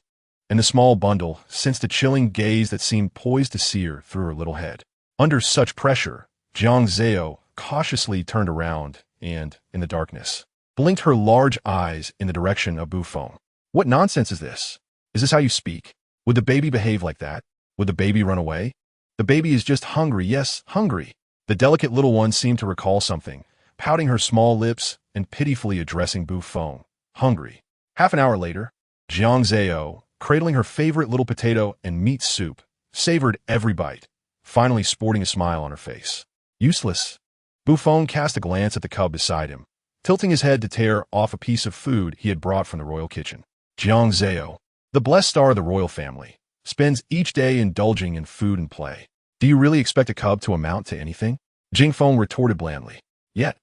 and the small bundle sensed a chilling gaze that seemed poised to sear through her little head. Under such pressure, Jiang Zao cautiously turned around and, in the darkness, blinked her large eyes in the direction of Bu Feng. What nonsense is this? Is this how you speak? Would the baby behave like that? Would the baby run away? The baby is just hungry, yes, hungry. The delicate little one seemed to recall something, pouting her small lips and pitifully addressing Bu Feng. Hungry. Half an hour later, Jiang Zao, cradling her favorite little potato and meat soup, savored every bite, finally sporting a smile on her face. Useless. Bu Feng cast a glance at the cub beside him, tilting his head to tear off a piece of food he had brought from the royal kitchen. Jiang Zao, the blessed star of the royal family, spends each day indulging in food and play. Do you really expect a cub to amount to anything? Jing Feng retorted blandly. Yet,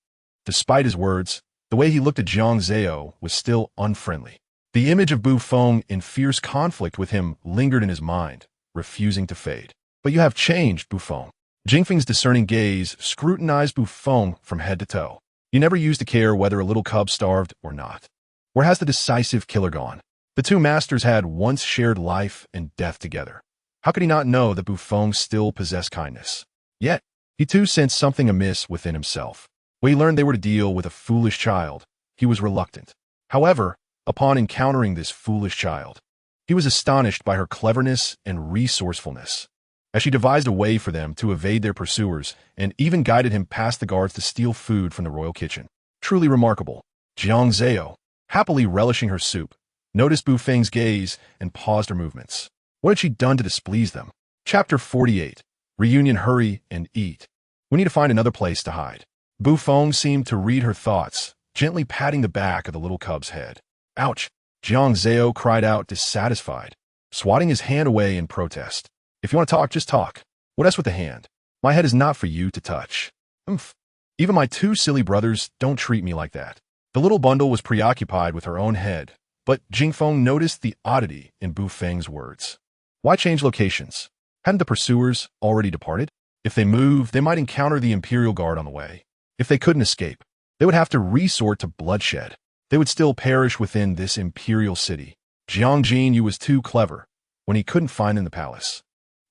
despite his words, the way he looked at Jiang Zao was still unfriendly. The image of Bu Feng in fierce conflict with him lingered in his mind, refusing to fade. But you have changed, Bu Feng. Jing Feng's discerning gaze scrutinized Bu Feng from head to toe. You never used to care whether a little cub starved or not. Where has the decisive killer gone? The two masters had once shared life and death together. How could he not know that Bufeng still possessed kindness? Yet, he too sensed something amiss within himself. When he learned they were to deal with a foolish child, he was reluctant. However, upon encountering this foolish child, he was astonished by her cleverness and resourcefulness, as she devised a way for them to evade their pursuers and even guided him past the guards to steal food from the royal kitchen. Truly remarkable. Jiang Zao, happily relishing her soup, noticed Bufeng's gaze and paused her movements. What had she done to displease them? Chapter 48. Reunion. Hurry and eat. We need to find another place to hide. Bufeng seemed to read her thoughts, gently patting the back of the little cub's head. Ouch! Jiang Zao cried out, dissatisfied, swatting his hand away in protest. If you want to talk, just talk. What else with the hand? My head is not for you to touch. Oomph. Even my two silly brothers don't treat me like that. The little bundle was preoccupied with her own head, but Jingfeng noticed the oddity in Bufeng's words. Why change locations? Hadn't the pursuers already departed? If they moved, they might encounter the Imperial Guard on the way. If they couldn't escape, they would have to resort to bloodshed. They would still perish within this imperial city. Jiang Jinyu was too clever when he couldn't find in the palace.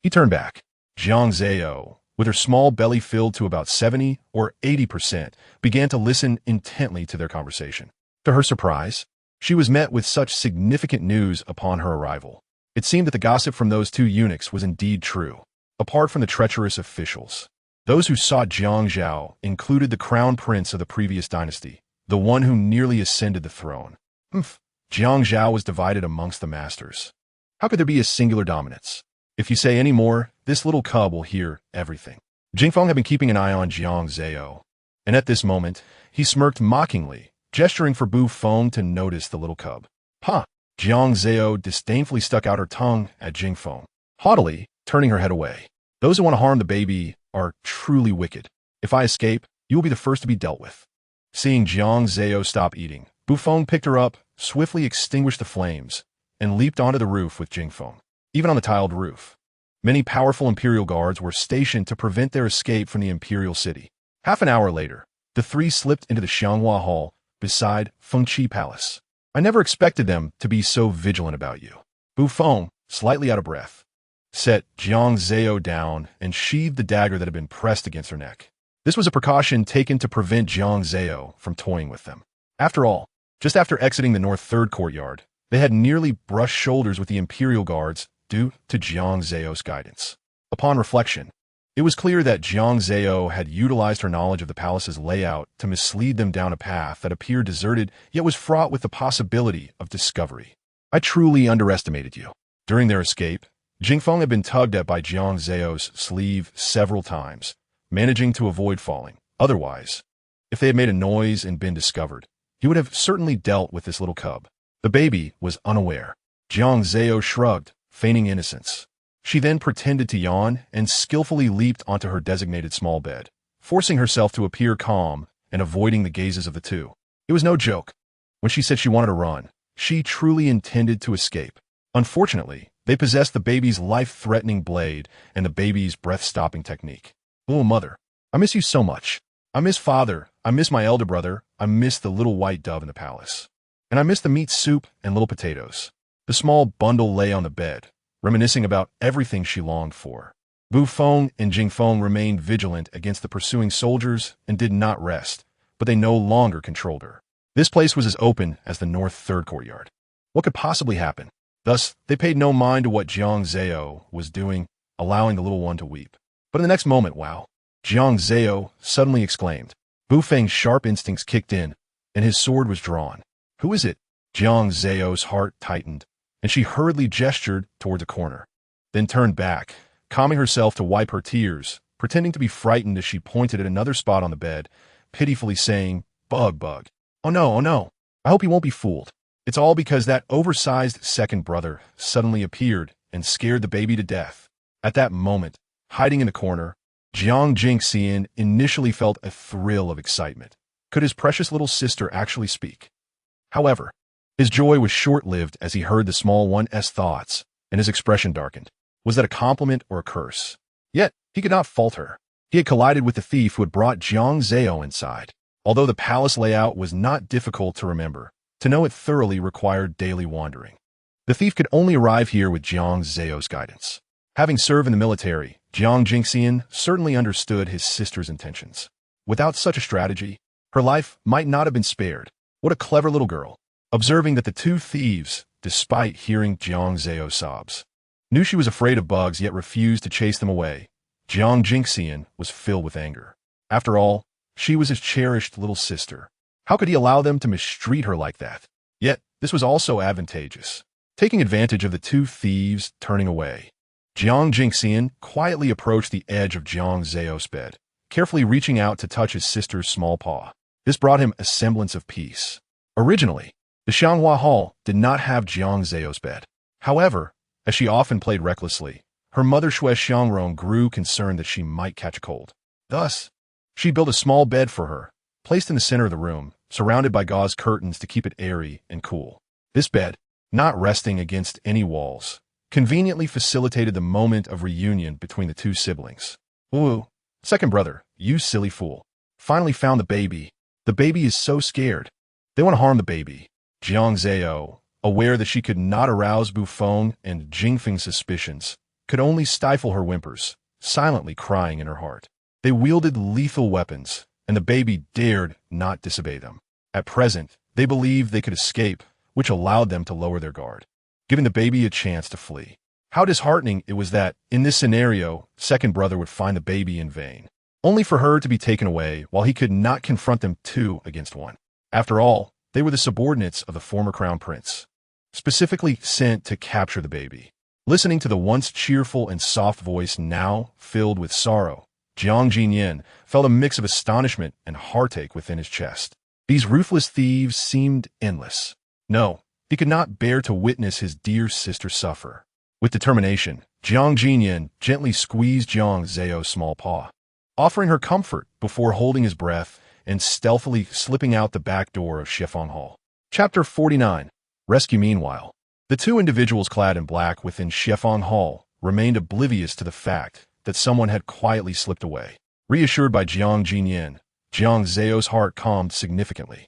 He turned back. Jiang Zao, with her small belly filled to about 70 or 80%, began to listen intently to their conversation. To her surprise, she was met with such significant news upon her arrival. It seemed that the gossip from those two eunuchs was indeed true. Apart from the treacherous officials, those who sought Jiang Zao included the crown prince of the previous dynasty, the one who nearly ascended the throne. Jiang Zao was divided amongst the masters. How could there be a singular dominance? If you say any more, this little cub will hear everything. Jingfeng had been keeping an eye on Jiang Zao, and at this moment, he smirked mockingly, gesturing for Bufeng to notice the little cub. Ha! Jiang Zao disdainfully stuck out her tongue at Jingfeng, haughtily turning her head away. Those who want to harm the baby are truly wicked. If I escape, you will be the first to be dealt with. Seeing Jiang Zao stop eating, Bufeng picked her up, swiftly extinguished the flames, and leaped onto the roof with Jingfeng. Even on the tiled roof, many powerful imperial guards were stationed to prevent their escape from the imperial city. Half an hour later, the three slipped into the Xianghua Hall beside Fengqi Palace. I never expected them to be so vigilant about you. Bufeng, slightly out of breath, set Jiang Zao down and sheathed the dagger that had been pressed against her neck. This was a precaution taken to prevent Jiang Zao from toying with them. After all, just after exiting the North Third Courtyard, they had nearly brushed shoulders with the imperial guards due to Jiang Zao's guidance. Upon reflection, it was clear that Jiang Zao had utilized her knowledge of the palace's layout to mislead them down a path that appeared deserted yet was fraught with the possibility of discovery. I truly underestimated you. During their escape, Jingfeng had been tugged at by Jiang Zao's sleeve several times, managing to avoid falling. Otherwise, if they had made a noise and been discovered, he would have certainly dealt with this little cub. The baby was unaware. Jiang Zao shrugged, feigning innocence. She then pretended to yawn and skillfully leaped onto her designated small bed, forcing herself to appear calm and avoiding the gazes of the two. It was no joke. When she said she wanted to run, she truly intended to escape. Unfortunately, they possessed the baby's life-threatening blade and the baby's breath-stopping technique. Little mother, I miss you so much. I miss father, I miss my elder brother, I miss the little white dove in the palace. And I miss the meat soup and little potatoes. The small bundle lay on the bed, reminiscing about everything she longed for. Bufeng and Jingfeng remained vigilant against the pursuing soldiers and did not rest, but they no longer controlled her. This place was as open as the North Third Courtyard. What could possibly happen? Thus, they paid no mind to what Jiang Zao was doing, allowing the little one to weep. But in the next moment, wow! Jiang Zao suddenly exclaimed. Bufeng's sharp instincts kicked in, and his sword was drawn. Who is it? Jiang Zao's heart tightened, and she hurriedly gestured towards a corner, then turned back, calming herself to wipe her tears, pretending to be frightened as she pointed at another spot on the bed, pitifully saying, Bug, bug. Oh no, I hope he won't be fooled. It's all because that oversized second brother suddenly appeared and scared the baby to death. At that moment, hiding in the corner, Jiang Jingxian initially felt a thrill of excitement. Could his precious little sister actually speak? However, his joy was short-lived as he heard the small one's thoughts, and his expression darkened. Was that a compliment or a curse? Yet, he could not fault her. He had collided with the thief who had brought Jiang Zao inside. Although the palace layout was not difficult to remember, to know it thoroughly required daily wandering. The thief could only arrive here with Jiang Zao's guidance. Having served in the military, Jiang Jingxian certainly understood his sister's intentions. Without such a strategy, her life might not have been spared. What a clever little girl. Observing that the two thieves, despite hearing Jiang Zao's sobs, knew she was afraid of bugs yet refused to chase them away, Jiang Jingxian was filled with anger. After all, she was his cherished little sister. How could he allow them to mistreat her like that? Yet, this was also advantageous. Taking advantage of the two thieves turning away, Jiang Jingxian quietly approached the edge of Jiang Zao's bed, carefully reaching out to touch his sister's small paw. This brought him a semblance of peace. Originally, the Xianghua Hall did not have Jiang Zao's bed. However, as she often played recklessly, her mother Shui Xiangrong grew concerned that she might catch a cold. Thus, she built a small bed for her, placed in the center of the room, surrounded by gauze curtains to keep it airy and cool. This bed, not resting against any walls, conveniently facilitated the moment of reunion between the two siblings. Ooh, second brother, you silly fool. Finally found the baby. The baby is so scared. They want to harm the baby. Jiang Zao, aware that she could not arouse Bufeng and Jingfeng's suspicions, could only stifle her whimpers, silently crying in her heart. They wielded lethal weapons, and the baby dared not disobey them. At present, they believed they could escape, which allowed them to lower their guard, giving the baby a chance to flee. How disheartening it was that, in this scenario, second brother would find the baby in vain, only for her to be taken away while he could not confront them 2 against 1. After all, they were the subordinates of the former crown prince, specifically sent to capture the baby. Listening to the once cheerful and soft voice now filled with sorrow, Jiang Jinyan felt a mix of astonishment and heartache within his chest. These ruthless thieves seemed endless. No, he could not bear to witness his dear sister suffer. With determination, Jiang Jinyan gently squeezed Jiang Zao's small paw, offering her comfort before holding his breath and stealthily slipping out the back door of Shifeng Hall. Chapter 49. Rescue. Meanwhile, the two individuals clad in black within Shifeng Hall remained oblivious to the fact that someone had quietly slipped away. Reassured by Jiang Jinyan, Jiang Zao's heart calmed significantly.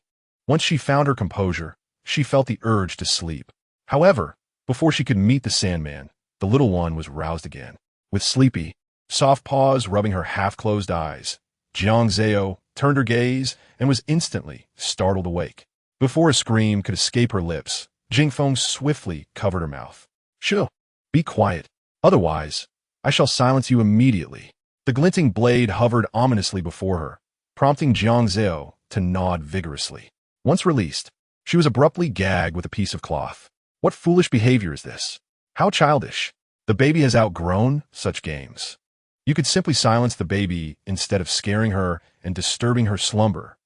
Once she found her composure, she felt the urge to sleep. However, before she could meet the Sandman, the little one was roused again. With sleepy, soft paws rubbing her half-closed eyes, Jiang Zao turned her gaze and was instantly startled awake. Before a scream could escape her lips, Jingfeng swiftly covered her mouth. "Shoo! Be quiet. Otherwise, I shall silence you immediately." The glinting blade hovered ominously before her, prompting Jiang Zao to nod vigorously. Once released, she was abruptly gagged with a piece of cloth. What foolish behavior is this? How childish. The baby has outgrown such games. You could simply silence the baby instead of scaring her and disturbing her slumber.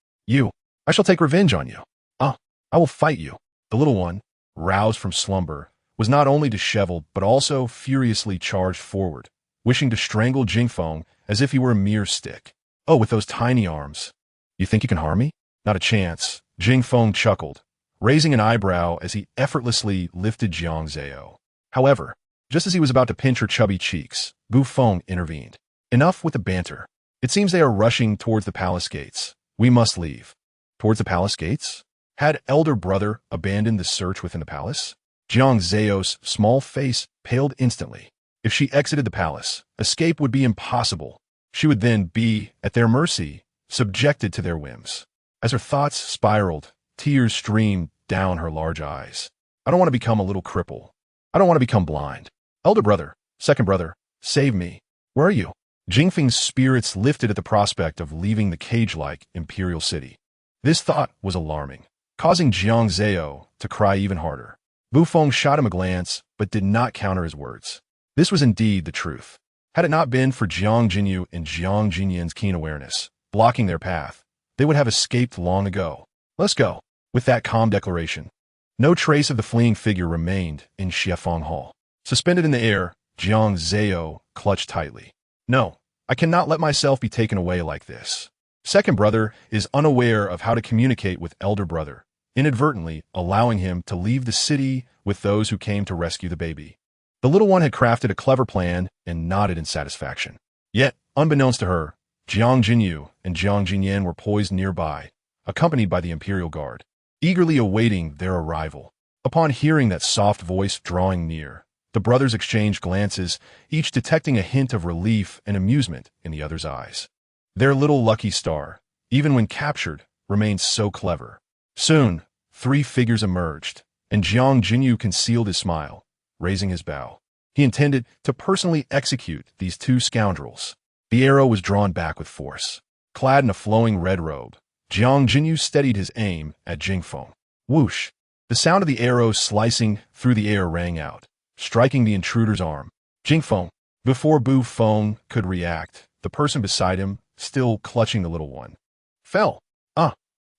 I shall take revenge on you. I will fight you. The little one, roused from slumber, was not only disheveled but also furiously charged forward, wishing to strangle Jingfeng as if he were a mere stick. Oh, with those tiny arms. You think you can harm me? Not a chance. Jingfeng chuckled, raising an eyebrow as he effortlessly lifted Jiang Zao. However, just as he was about to pinch her chubby cheeks, Bufeng intervened. Enough with the banter. It seems they are rushing towards the palace gates. We must leave. Towards the palace gates? Had elder brother abandoned the search within the palace? Jiang Zao's small face paled instantly. If she exited the palace, escape would be impossible. She would then be at their mercy, subjected to their whims. As her thoughts spiraled, tears streamed down her large eyes. I don't want to become a little cripple. I don't want to become blind. Elder brother, second brother, save me. Where are you? Jingfeng's spirits lifted at the prospect of leaving the cage-like imperial city. This thought was alarming, causing Jiang Zao to cry even harder. Bufeng shot him a glance, but did not counter his words. This was indeed the truth. Had it not been for Jiang Jinyu and Jiang Jinyan's keen awareness, blocking their path, they would have escaped long ago. Let's go. With that calm declaration, no trace of the fleeing figure remained in Shifeng Hall. Suspended in the air, Jiang Zao clutched tightly. No, I cannot let myself be taken away like this. Second brother is unaware of how to communicate with elder brother, inadvertently allowing him to leave the city with those who came to rescue the baby. The little one had crafted a clever plan and nodded in satisfaction. Yet, unbeknownst to her, Jiang Jinyu and Jiang Jinyan were poised nearby, accompanied by the Imperial Guard, eagerly awaiting their arrival. Upon hearing that soft voice drawing near, the brothers exchanged glances, each detecting a hint of relief and amusement in the other's eyes. Their little lucky star, even when captured, remained so clever. Soon, 3 figures emerged, and Jiang Jinyu concealed his smile, raising his bow. He intended to personally execute these 2 scoundrels. The arrow was drawn back with force. Clad in a flowing red robe, Jiang Jinyu steadied his aim at Jingfeng. Whoosh! The sound of the arrow slicing through the air rang out, striking the intruder's arm. Jingfeng. Before Bu Feng could react, the person beside him, still clutching the little one, fell.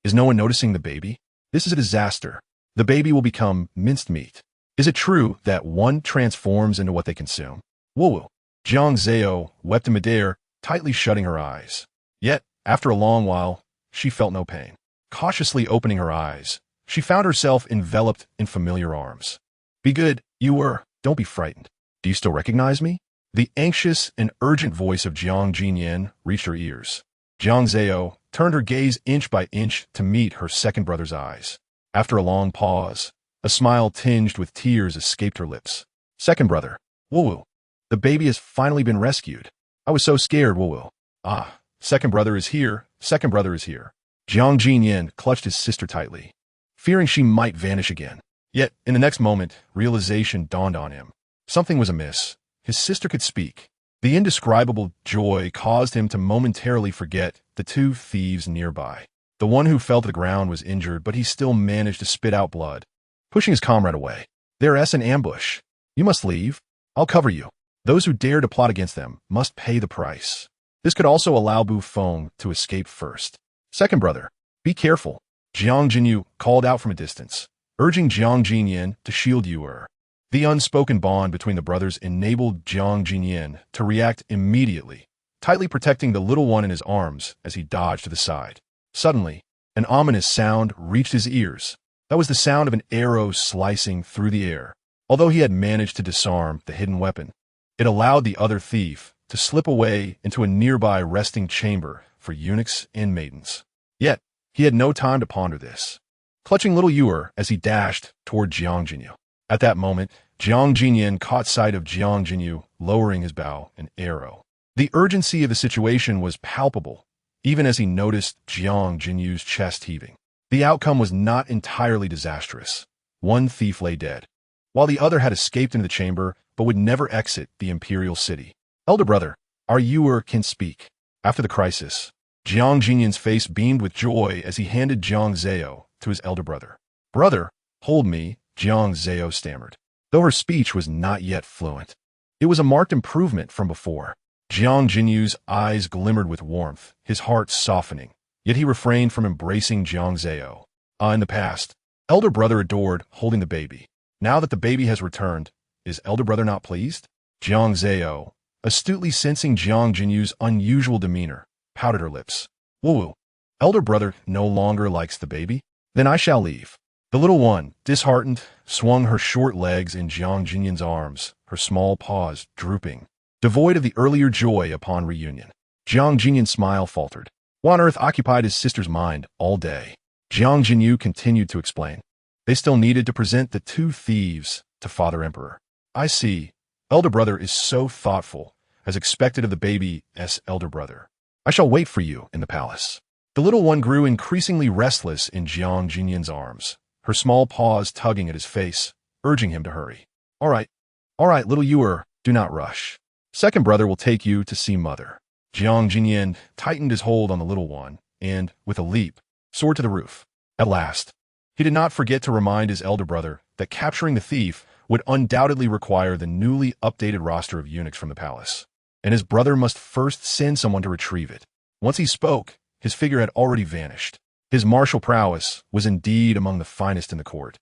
Is no one noticing the baby? This is a disaster. The baby will become minced meat. Is it true that one transforms into what they consume? Woo! Jiang Zao wept in midair, tightly shutting her eyes. Yet, after a long while, she felt no pain. Cautiously opening her eyes, she found herself enveloped in familiar arms. Be good, don't be frightened. Do you still recognize me? The anxious and urgent voice of Jiang Jinyan reached her ears. Jiang Zao turned her gaze inch by inch to meet her second brother's eyes. After a long pause, a smile tinged with tears escaped her lips. Second brother, woo. The baby has finally been rescued. I was so scared, woo. Second brother is here. Second brother is here. Jiang Jinyan clutched his sister tightly, fearing she might vanish again. Yet, in the next moment, realization dawned on him. Something was amiss. His sister could speak. The indescribable joy caused him to momentarily forget the 2 thieves nearby. The one who fell to the ground was injured, but he still managed to spit out blood, pushing his comrade away. They're in ambush. You must leave. I'll cover you. Those who dare to plot against them must pay the price. This could also allow Bu Feng to escape first. Second brother, be careful. Jiang Jinyu called out from a distance, urging Jiang Jinyan to shield Yuer. The unspoken bond between the brothers enabled Jiang Jinyan to react immediately, tightly protecting the little one in his arms as he dodged to the side. Suddenly, an ominous sound reached his ears. That was the sound of an arrow slicing through the air. Although he had managed to disarm the hidden weapon, it allowed the other thief to slip away into a nearby resting chamber for eunuchs and maidens. Yet, he had no time to ponder this, clutching little Yuer as he dashed toward Jiang Jinyu. At that moment, Jiang Jinyan caught sight of Jiang Jinyu lowering his bow and arrow. The urgency of the situation was palpable, even as he noticed Jiang Jinyu's chest heaving. The outcome was not entirely disastrous. One thief lay dead, while the other had escaped into the chamber but would never exit the imperial city. Elder brother, our Yuer can speak. After the crisis, Jiang Jinyan's face beamed with joy as he handed Jiang Zao to his elder brother. Brother, hold me, Jiang Zao stammered, though her speech was not yet fluent. It was a marked improvement from before. Jiang Jinyu's eyes glimmered with warmth, his heart softening, yet he refrained from embracing Jiang Zao. In the past, elder brother adored holding the baby. Now that the baby has returned, is elder brother not pleased? Jiang Zao, astutely sensing Jiang Jinyu's unusual demeanor, pouted her lips. Woo, elder brother no longer likes the baby? Then I shall leave. The little one, disheartened, swung her short legs in Jiang Jinyan's arms, her small paws drooping, devoid of the earlier joy upon reunion. Jiang Jinyan's smile faltered. What on earth occupied his sister's mind all day? Jiang Jinyu continued to explain. They still needed to present the 2 thieves to Father Emperor. I see. Elder brother is so thoughtful, as expected of the baby's elder brother. I shall wait for you in the palace. The little one grew increasingly restless in Jiang Jinyan's arms, her small paws tugging at his face, urging him to hurry. All right, little Yuer, do not rush. Second brother will take you to see mother. Jiang Jinyan tightened his hold on the little one and, with a leap, soared to the roof. At last, he did not forget to remind his elder brother that capturing the thief would undoubtedly require the newly updated roster of eunuchs from the palace, and his brother must first send someone to retrieve it. Once he spoke, his figure had already vanished. His martial prowess was indeed among the finest in the court.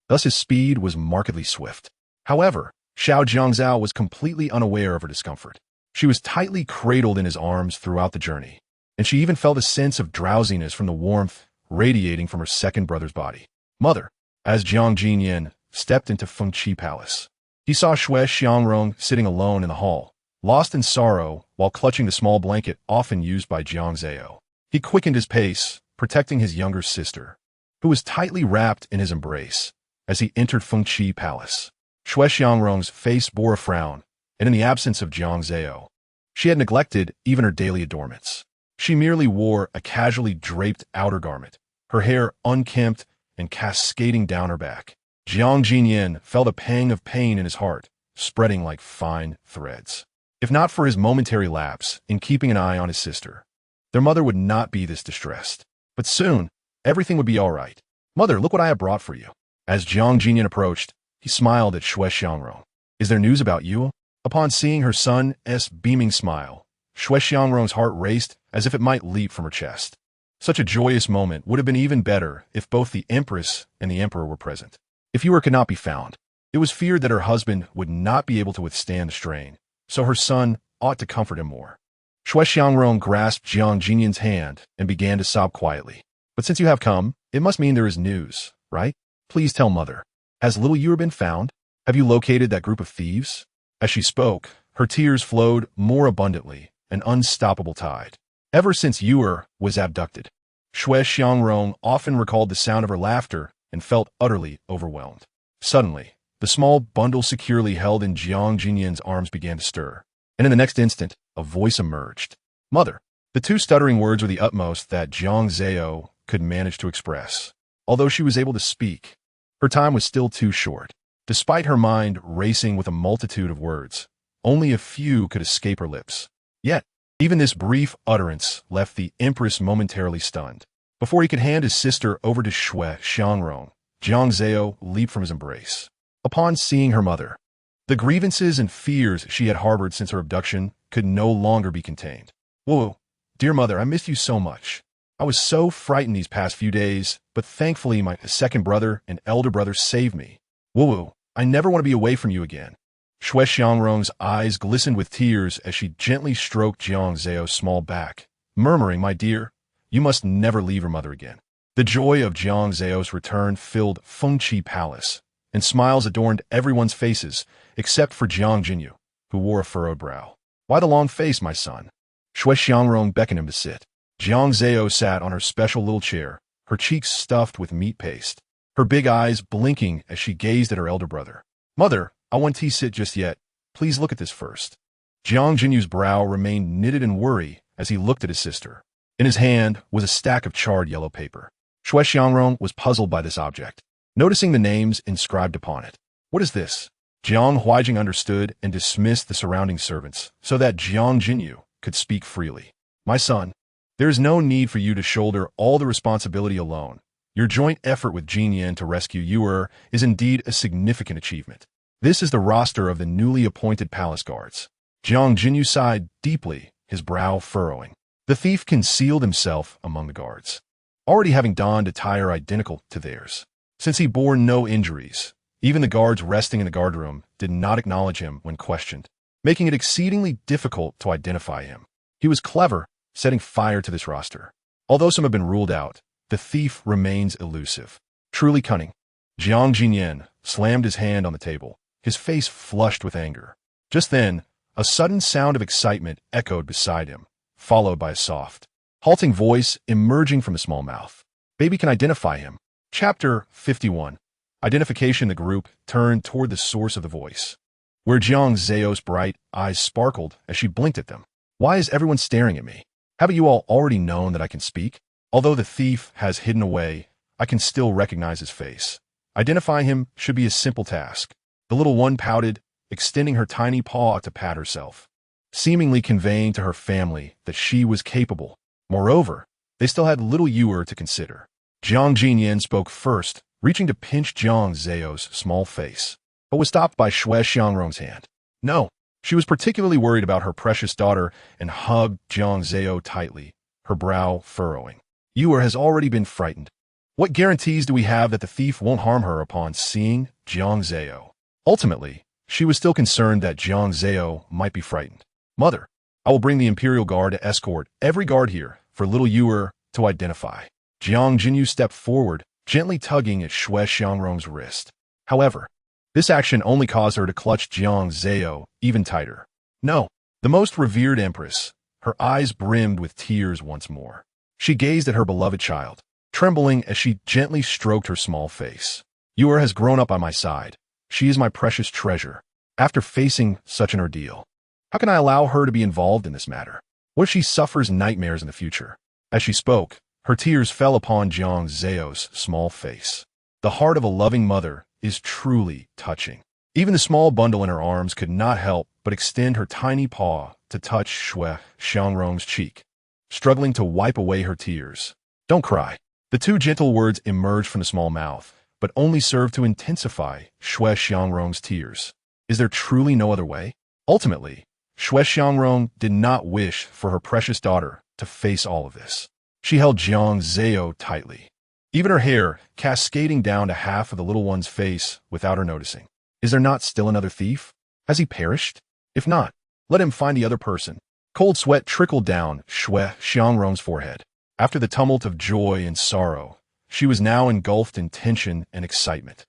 Thus his speed was markedly swift. However, Xiao Jiangzao was completely unaware of her discomfort. She was tightly cradled in his arms throughout the journey, and she even felt a sense of drowsiness from the warmth radiating from her second brother's body. Mother, as Jiang Jinyan stepped into Fengqi Palace, he saw Xue Xiangrong sitting alone in the hall, lost in sorrow while clutching the small blanket often used by Jiang Zao. He quickened his pace, protecting his younger sister, who was tightly wrapped in his embrace. as he entered Fengqi Palace. Shui Xiangrong's face bore a frown, and in the absence of Jiang Zao, she had neglected even her daily adornments. She merely wore a casually draped outer garment, her hair unkempt and cascading down her back. Jiang Jinyan felt a pang of pain in his heart, spreading like fine threads. If not for his momentary lapse in keeping an eye on his sister, their mother would not be this distressed. But soon, everything would be all right. "Mother, look what I have brought for you." As Jiang Jinyan approached, he smiled at Shui Xiangrong. "Is there news about you?" Upon seeing her son's beaming smile, Shui Xiangrong's heart raced as if it might leap from her chest. Such a joyous moment would have been even better if both the Empress and the Emperor were present. If Yuer could not be found, it was feared that her husband would not be able to withstand the strain, so her son ought to comfort him more. Shui Xiangrong grasped Jiang Jinyan's hand and began to sob quietly. "But since you have come, it must mean there is news, right? Please tell Mother. Has little Yuer been found? Have you located that group of thieves?" As she spoke, her tears flowed more abundantly, an unstoppable tide. Ever since Yuer was abducted, Shui Xiangrong often recalled the sound of her laughter and felt utterly overwhelmed. Suddenly, the small bundle securely held in Jiang Jinyan's arms began to stir, and in the next instant, a voice emerged. "Mother." The two stuttering words were the utmost that Jiang Zao could manage to express. Although she was able to speak, her time was still too short. Despite her mind racing with a multitude of words, only a few could escape her lips. Yet, even this brief utterance left the Empress momentarily stunned. Before he could hand his sister over to Shui Xiangrong, Jiang Zao leaped from his embrace. Upon seeing her mother, the grievances and fears she had harbored since her abduction could no longer be contained. "Whoa, dear mother, I missed you so much. I was so frightened these past few days, but thankfully my second brother and elder brother saved me. Whoa, I never want to be away from you again." Shui Xiangrong's eyes glistened with tears as she gently stroked Jiang Zao's small back, murmuring, "My dear, you must never leave your mother again." The joy of Jiang Zao's return filled Fengqi Palace, and smiles adorned everyone's faces except for Jiang Jinyu, who wore a furrowed brow. "Why the long face, my son?" Shui Xiangrong beckoned him to sit. Jiang Zao sat on her special little chair, her cheeks stuffed with meat paste, her big eyes blinking as she gazed at her elder brother. "Mother, I won't sit just yet. Please look at this first." Jiang Jinyu's brow remained knitted in worry as he looked at his sister. In his hand was a stack of charred yellow paper. Shui Xiangrong was puzzled by this object, noticing the names inscribed upon it. "What is this?" Jiang Huaijing understood and dismissed the surrounding servants so that Jiang Jinyu could speak freely. "My son, there is no need for you to shoulder all the responsibility alone. Your joint effort with Jin Yan to rescue Yuer is indeed a significant achievement. This is the roster of the newly appointed palace guards." Jiang Jinyu sighed deeply, his brow furrowing. The thief concealed himself among the guards, already having donned attire identical to theirs. Since he bore no injuries, even the guards resting in the guardroom did not acknowledge him when questioned, making it exceedingly difficult to identify him. He was clever, setting fire to this roster. Although some have been ruled out, the thief remains elusive. Truly cunning. Jiang Jinyan slammed his hand on the table, his face flushed with anger. Just then, a sudden sound of excitement echoed beside him, followed by a soft, halting voice emerging from a small mouth. "Baby can identify him." Chapter 51. Identification. The group turned toward the source of the voice, where Jiang Zao's bright eyes sparkled as she blinked at them. "Why is everyone staring at me? Haven't you all already known that I can speak?" Although the thief has hidden away, I can still recognize his face. Identifying him should be a simple task. The little one pouted, extending her tiny paw to pat herself, seemingly conveying to her family that she was capable. Moreover, they still had little Yuer to consider. Jiang Jinyan spoke first, reaching to pinch Jiang Zao's small face, but was stopped by Shui Xiangrong's hand. No, she was particularly worried about her precious daughter and hugged Jiang Zao tightly, her brow furrowing. "Yuer has already been frightened. What guarantees do we have that the thief won't harm her?" Upon seeing Jiang Zao, ultimately, she was still concerned that Jiang Zao might be frightened. "Mother, I will bring the Imperial Guard to escort every guard here for little Yuer to identify." Jiang Jinyu stepped forward, gently tugging at Shui Xiangrong's wrist. However, this action only caused her to clutch Jiang Zao even tighter. "No." The most revered Empress, her eyes brimmed with tears once more. She gazed at her beloved child, trembling as she gently stroked her small face. Yuer has grown up by my side. She is my precious treasure. After facing such an ordeal, how can I allow her to be involved in this matter? What if she suffers nightmares in the future? As she spoke, her tears fell upon Jiang Zao's small face. The heart of a loving mother is truly touching. Even the small bundle in her arms could not help but extend her tiny paw to touch Shui Xiangrong's cheek, struggling to wipe away her tears. Don't cry. The two gentle words emerged from the small mouth, but only served to intensify Shui Xiangrong's tears. Is there truly no other way? Ultimately, Shui Xiangrong did not wish for her precious daughter to face all of this. She held Jiang Zao tightly, even her hair cascading down to half of the little one's face without her noticing. Is there not still another thief? Has he perished? If not, let him find the other person. Cold sweat trickled down Shui Xiangrong's forehead. After the tumult of joy and sorrow, she was now engulfed in tension and excitement,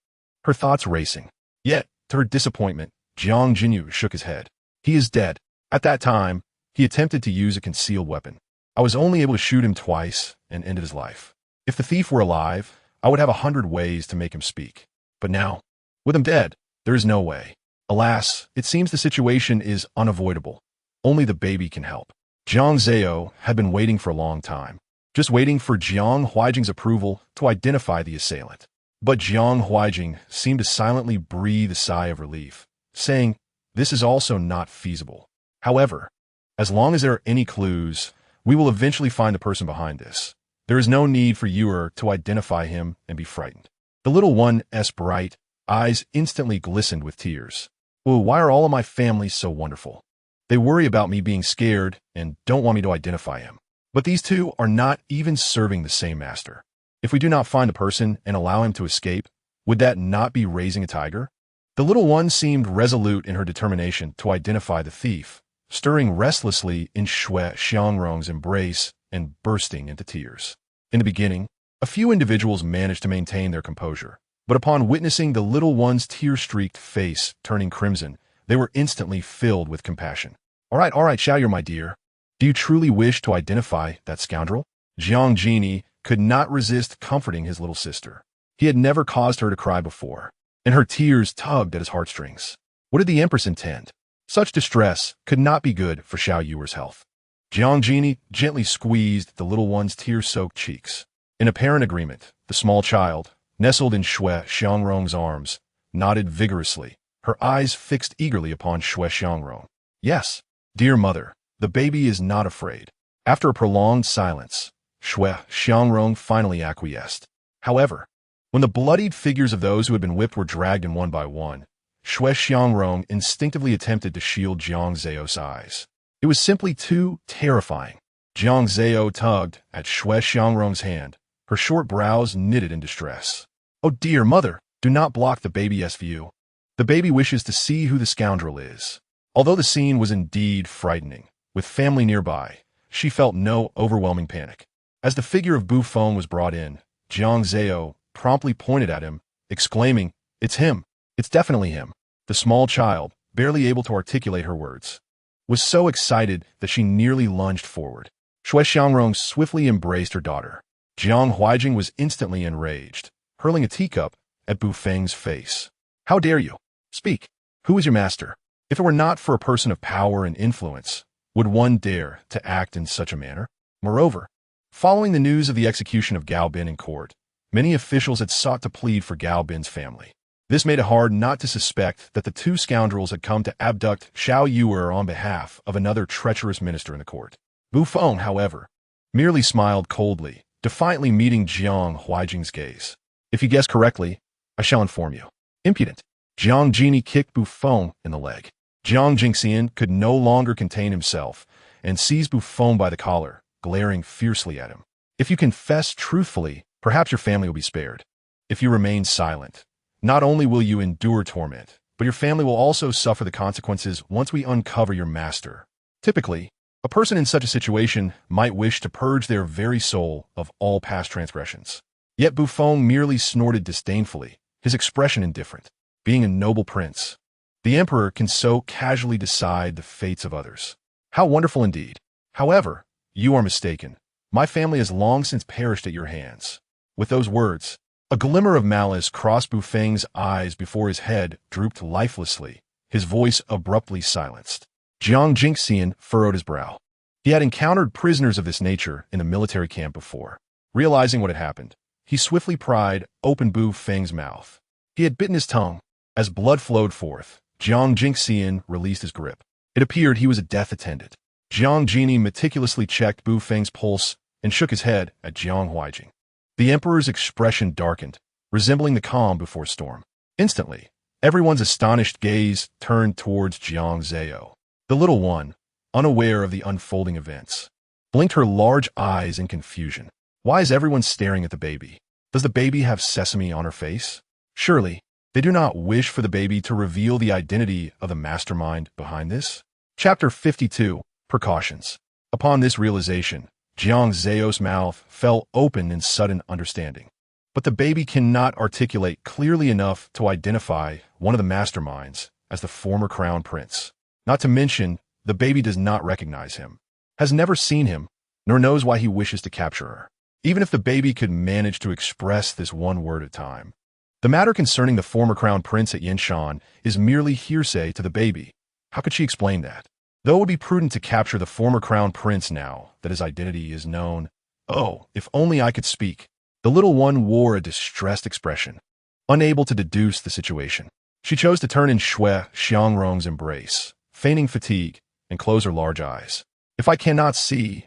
her thoughts racing. Yet, to her disappointment, Jiang Jinyu shook his head. He is dead. At that time, he attempted to use a concealed weapon. I was only able to shoot him twice and ended his life. If the thief were alive, I would have 100 ways to make him speak. But now, with him dead, there is no way. Alas, it seems the situation is unavoidable. Only the baby can help. Jiang Zao had been waiting for a long time, just waiting for Jiang Huaijing's approval to identify the assailant. But Jiang Huaijing seemed to silently breathe a sigh of relief, saying, "This is also not feasible. However, as long as there are any clues, we will eventually find the person behind this. There is no need for Yuer to identify him and be frightened." The little one's bright eyes instantly glistened with tears. "Oh, why are all of my family so wonderful? They worry about me being scared and don't want me to identify him. But these two are not even serving the same master. If we do not find the person and allow him to escape, would that not be raising a tiger?" The little one seemed resolute in her determination to identify the thief, stirring restlessly in Shui Xiangrong's embrace and bursting into tears. In the beginning, a few individuals managed to maintain their composure, but upon witnessing the little one's tear-streaked face turning crimson, they were instantly filled with compassion. All right, Xiaoyu, my dear. Do you truly wish to identify that scoundrel?" Jiang Genie could not resist comforting his little sister. He had never caused her to cry before, and her tears tugged at his heartstrings. What did the Empress intend? Such distress could not be good for Xiao Yuer's health. Jiang Genie gently squeezed the little one's tear-soaked cheeks. In apparent agreement, the small child, nestled in Shui Xiangrong's arms, nodded vigorously, her eyes fixed eagerly upon Shui Xiangrong. "Yes, dear mother, the baby is not afraid." After a prolonged silence, Shui Xiangrong finally acquiesced. However, when the bloodied figures of those who had been whipped were dragged in one by one, Shui Xiangrong instinctively attempted to shield Jiang Zao's eyes. It was simply too terrifying. Jiang Zao tugged at Shui Xiangrong's hand, her short brows knitted in distress. "Oh dear mother, do not block the baby's view. The baby wishes to see who the scoundrel is." Although the scene was indeed frightening, with family nearby, she felt no overwhelming panic. As the figure of Bu Feng was brought in, Jiang Zao promptly pointed at him, exclaiming, "It's him. It's definitely him." The small child, barely able to articulate her words, was so excited that she nearly lunged forward. Shui Xiangrong swiftly embraced her daughter. Jiang Huaijing was instantly enraged, hurling a teacup at Bu Feng's face. "How dare you? Speak. Who is your master? If it were not for a person of power and influence, would one dare to act in such a manner?" Moreover, following the news of the execution of Gao Bin in court, many officials had sought to plead for Gao Bin's family. This made it hard not to suspect that the two scoundrels had come to abduct Xiao Yuer on behalf of another treacherous minister in the court. Bu Feng, however, merely smiled coldly, defiantly meeting Jiang Huaijing's gaze. "If you guess correctly, I shall inform you." Impudent. Jiang Genie kicked Bu Feng in the leg. Jiang Jingxian could no longer contain himself and seized Bu Feng by the collar, glaring fiercely at him. "If you confess truthfully, perhaps your family will be spared. If you remain silent, not only will you endure torment, but your family will also suffer the consequences once we uncover your master." Typically, a person in such a situation might wish to purge their very soul of all past transgressions. Yet Bu Feng merely snorted disdainfully, his expression indifferent. Being a noble prince, the emperor can so casually decide the fates of others. How wonderful indeed. However, you are mistaken. My family has long since perished at your hands. With those words, A glimmer of malice crossed Bufeng's eyes before his head drooped lifelessly, his voice abruptly silenced. Jiang Jinxian furrowed his brow. He had encountered prisoners of this nature in the military camp before. Realizing what had happened, he swiftly pried open Bufeng's mouth. He had bitten his tongue. As blood flowed forth, Jiang Jinxian released his grip. It appeared he was a death attendant. Jiang Jini meticulously checked Bufeng's pulse and shook his head at Jiang Huaijing. The emperor's expression darkened, resembling the calm before storm. Instantly, everyone's astonished gaze turned towards Jiang Zao. The little one, unaware of the unfolding events, blinked her large eyes in confusion. Why is everyone staring at the baby? Does the baby have sesame on her face? Surely, they do not wish for the baby to reveal the identity of the mastermind behind this? Chapter 52, Precautions. Upon this realization, Jiang Zao's mouth fell open in sudden understanding. But the baby cannot articulate clearly enough to identify one of the masterminds as the former crown prince. Not to mention, the baby does not recognize him, has never seen him, nor knows why he wishes to capture her. Even if the baby could manage to express this one word at a time. The matter concerning the former crown prince at Yinshan is merely hearsay to the baby. How could she explain that? Though it would be prudent to capture the former crown prince now that his identity is known. Oh, if only I could speak. The little one wore a distressed expression, unable to deduce the situation. She chose to turn in Shui Xiangrong's embrace, feigning fatigue, and close her large eyes. If I cannot see,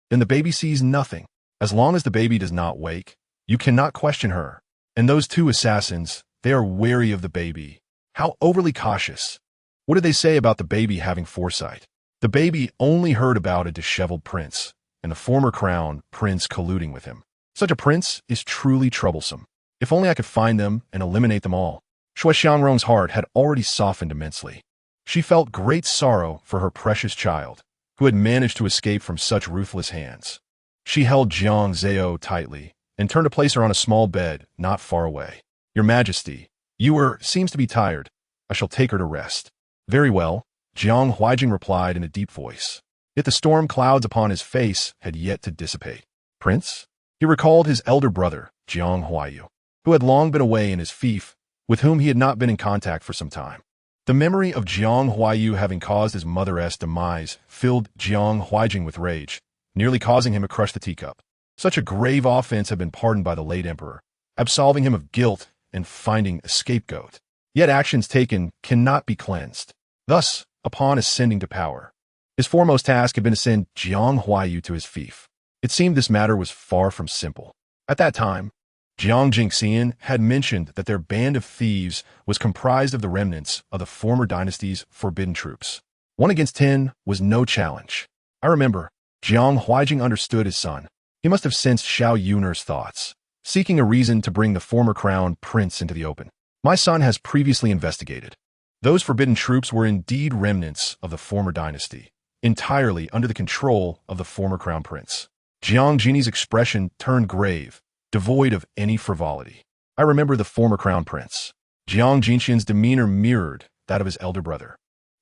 then the baby sees nothing. As long as the baby does not wake, you cannot question her. And those two assassins, they are wary of the baby. How overly cautious. What did they say about the baby having foresight? The baby only heard about a disheveled prince, and the former crown prince colluding with him. Such a prince is truly troublesome. If only I could find them and eliminate them all. Shui Xiangrong's heart had already softened immensely. She felt great sorrow for her precious child, who had managed to escape from such ruthless hands. She held Jiang Zao tightly and turned to place her on a small bed not far away. Your Majesty, seems to be tired. I shall take her to rest. Very well, Jiang Huaijing replied in a deep voice. Yet the storm clouds upon his face had yet to dissipate. Prince? He recalled his elder brother, Jiang Huaiyu, who had long been away in his fief, with whom he had not been in contact for some time. The memory of Jiang Huaiyu having caused his mother's demise filled Jiang Huaijing with rage, nearly causing him to crush the teacup. Such a grave offense had been pardoned by the late emperor, absolving him of guilt and finding a scapegoat. Yet actions taken cannot be cleansed. Thus, upon ascending to power, his foremost task had been to send Jiang Huaiyu to his fief. It seemed this matter was far from simple. At that time, Jiang Jinxian had mentioned that their band of thieves was comprised of the remnants of the former dynasty's forbidden troops. 1 against 10 was no challenge. I remember, Jiang Huaijing understood his son. He must have sensed Xiao Yun'er's thoughts, seeking a reason to bring the former crown prince into the open. My son has previously investigated. Those forbidden troops were indeed remnants of the former dynasty, entirely under the control of the former crown prince. Jiang Jini's expression turned grave, devoid of any frivolity. I remember the former crown prince. Jiang Jinxian's demeanor mirrored that of his elder brother.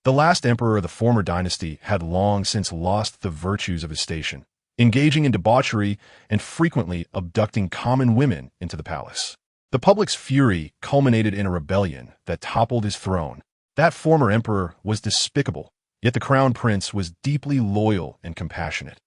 The last emperor of the former dynasty had long since lost the virtues of his station, engaging in debauchery and frequently abducting common women into the palace. The public's fury culminated in a rebellion that toppled his throne. That former emperor was despicable, yet the crown prince was deeply loyal and compassionate,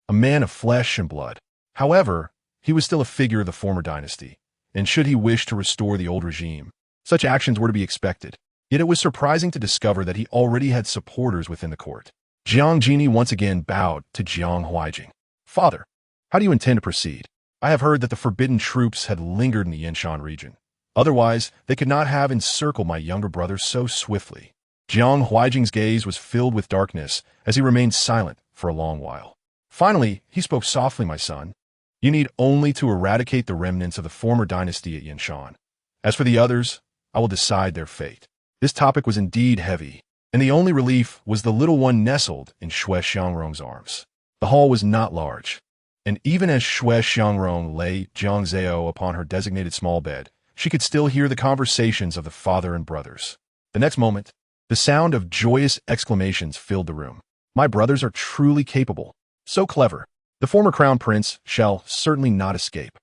a man of flesh and blood. However, he was still a figure of the former dynasty, and should he wish to restore the old regime, such actions were to be expected. Yet it was surprising to discover that he already had supporters within the court. Jiang Jini once again bowed to Jiang Huaijing. Father, how do you intend to proceed? I have heard that the forbidden troops had lingered in the Yinshan region. Otherwise, they could not have encircled my younger brother so swiftly. Jiang Huaijing's gaze was filled with darkness as he remained silent for a long while. Finally, he spoke softly, my son. You need only to eradicate the remnants of the former dynasty at Yinshan. As for the others, I will decide their fate. This topic was indeed heavy, and the only relief was the little one nestled in Shui Xiangrong's arms. The hall was not large, and even as Shui Xiangrong lay Jiang Zao upon her designated small bed, she could still hear the conversations of the father and brothers. The next moment, the sound of joyous exclamations filled the room. My brothers are truly capable, so clever. The former crown prince shall certainly not escape.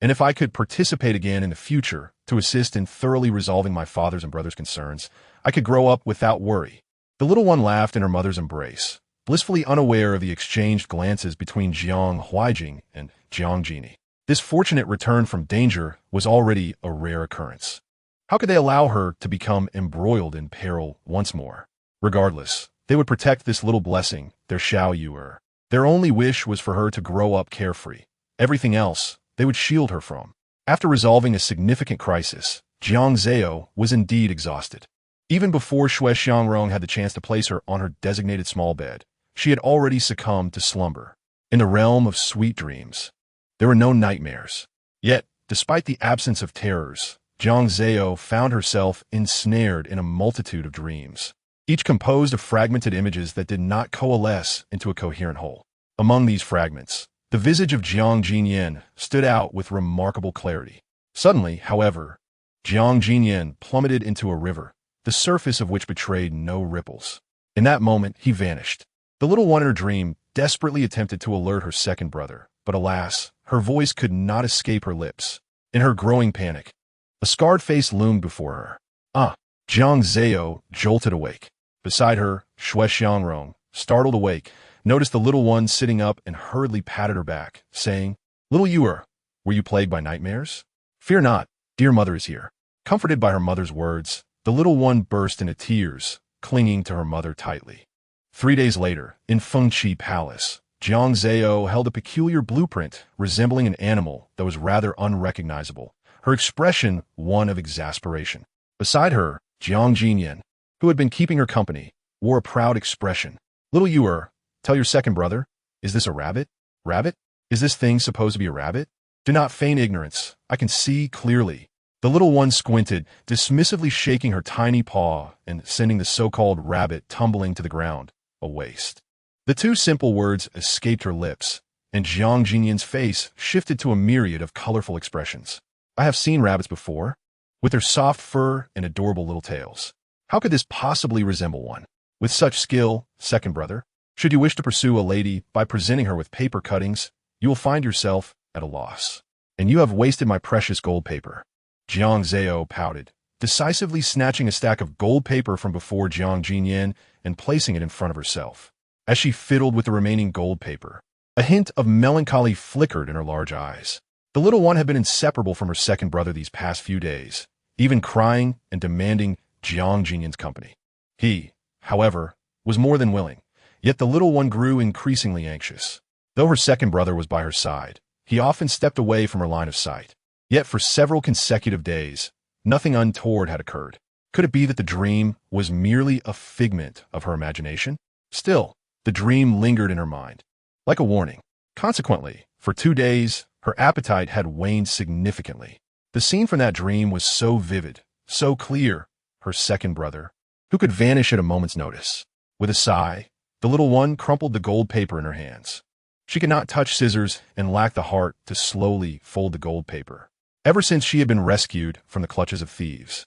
And if I could participate again in the future to assist in thoroughly resolving my father's and brother's concerns, I could grow up without worry. The little one laughed in her mother's embrace, blissfully unaware of the exchanged glances between Jiang Huaijing and Jiang Genie. This fortunate return from danger was already a rare occurrence. How could they allow her to become embroiled in peril once more? Regardless, they would protect this little blessing, their Xiao Yuer. Their only wish was for her to grow up carefree. Everything else, they would shield her from. After resolving a significant crisis, Jiang Zao was indeed exhausted. Even before Xue Xiangrong had the chance to place her on her designated small bed, she had already succumbed to slumber. In the realm of sweet dreams, there were no nightmares. Yet, despite the absence of terrors, Jiang Zao found herself ensnared in a multitude of dreams, each composed of fragmented images that did not coalesce into a coherent whole. Among these fragments, the visage of Jiang Jinyan stood out with remarkable clarity. Suddenly, however, Jiang Jinyan plummeted into a river, the surface of which betrayed no ripples. In that moment, he vanished. The little one in her dream desperately attempted to alert her second brother, but alas, her voice could not escape her lips. In her growing panic, a scarred face loomed before her. Jiang Zao jolted awake. Beside her, Xue Xiangrong, startled awake, noticed the little one sitting up and hurriedly patted her back, saying, "Little Yuer, were you plagued by nightmares? Fear not, dear mother is here." Comforted by her mother's words, the little one burst into tears, clinging to her mother tightly. 3 days later, in Fengqi Palace, Jiang Zao held a peculiar blueprint resembling an animal that was rather unrecognizable, her expression one of exasperation. Beside her, Jiang Jinyan, who had been keeping her company, wore a proud expression. "Little Yuer, tell your second brother, is this a rabbit? Rabbit? Is this thing supposed to be a rabbit? Do not feign ignorance. I can see clearly." The little one squinted, dismissively shaking her tiny paw and sending the so-called rabbit tumbling to the ground, a waste. The two simple words escaped her lips, and Jiang Jinyan's face shifted to a myriad of colorful expressions. "I have seen rabbits before, with their soft fur and adorable little tails. How could this possibly resemble one? With such skill, second brother, should you wish to pursue a lady by presenting her with paper cuttings, you will find yourself at a loss. And you have wasted my precious gold paper." Jiang Zao pouted, decisively snatching a stack of gold paper from before Jiang Jinyan and placing it in front of herself. As she fiddled with the remaining gold paper, a hint of melancholy flickered in her large eyes. The little one had been inseparable from her second brother these past few days, even crying and demanding Jiang Jinyan's company. He, however, was more than willing, yet the little one grew increasingly anxious. Though her second brother was by her side, he often stepped away from her line of sight. Yet for several consecutive days, nothing untoward had occurred. Could it be that the dream was merely a figment of her imagination? Still, the dream lingered in her mind, like a warning. Consequently, for 2 days, her appetite had waned significantly. The scene from that dream was so vivid, so clear. Her second brother, who could vanish at a moment's notice. With a sigh, the little one crumpled the gold paper in her hands. She could not touch scissors and lacked the heart to slowly fold the gold paper. Ever since she had been rescued from the clutches of thieves,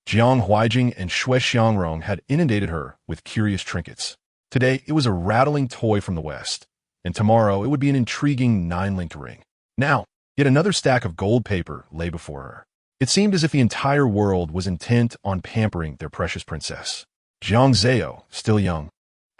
Jiang Huaijing and Xue Xiangrong had inundated her with curious trinkets. Today, it was a rattling toy from the West, and tomorrow it would be an intriguing 9-linked ring. Now, yet another stack of gold paper lay before her. It seemed as if the entire world was intent on pampering their precious princess. Jiang Zao, still young,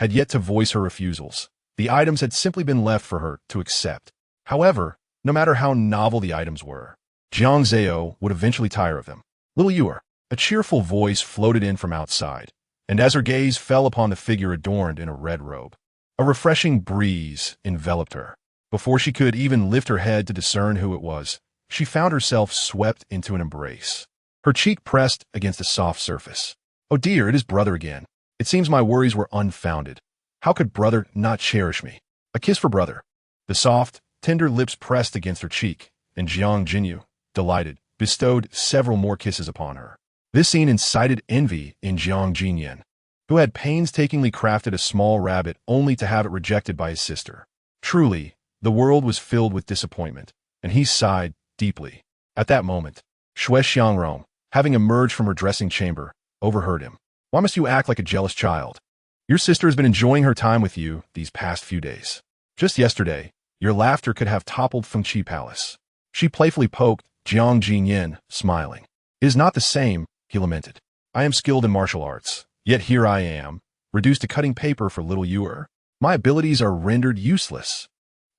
had yet to voice her refusals. The items had simply been left for her to accept. However, no matter how novel the items were, Jiang Zao would eventually tire of them. "Little Yuer," a cheerful voice floated in from outside, and as her gaze fell upon the figure adorned in a red robe, a refreshing breeze enveloped her. Before she could even lift her head to discern who it was, she found herself swept into an embrace. Her cheek pressed against a soft surface. "Oh dear, it is brother again. It seems my worries were unfounded. How could brother not cherish me? A kiss for brother." The soft, tender lips pressed against her cheek, and Jiang Jinyu, delighted, bestowed several more kisses upon her. This scene incited envy in Jiang Jinyan, who had painstakingly crafted a small rabbit only to have it rejected by his sister. Truly, the world was filled with disappointment, and he sighed deeply. At that moment, Xue Xiangrong, having emerged from her dressing chamber, overheard him. "Why must you act like a jealous child? Your sister has been enjoying her time with you these past few days. Just yesterday, your laughter could have toppled Fengqi Palace." She playfully poked Jiang Jinyan, smiling. It is not the same, he lamented. I am skilled in martial arts, yet here I am, reduced to cutting paper for little Yuer. My abilities are rendered useless.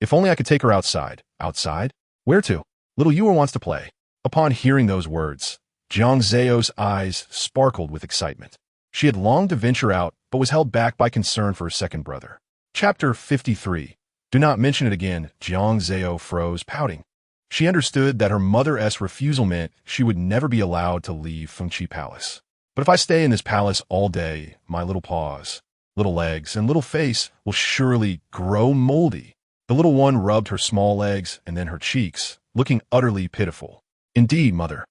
If only I could take her outside. Outside? Where to? Little Yuer wants to play. Upon hearing those words, Jiang Zao's eyes sparkled with excitement. She had longed to venture out, but was held back by concern for her second brother. Chapter 53. Do not mention it again. Jiang Zao froze, pouting. She understood that her mother's refusal meant she would never be allowed to leave Fengqi Palace. But if I stay in this palace all day, my little paws, little legs, and little face will surely grow moldy. The little one rubbed her small legs and then her cheeks, looking utterly pitiful. Indeed, mother.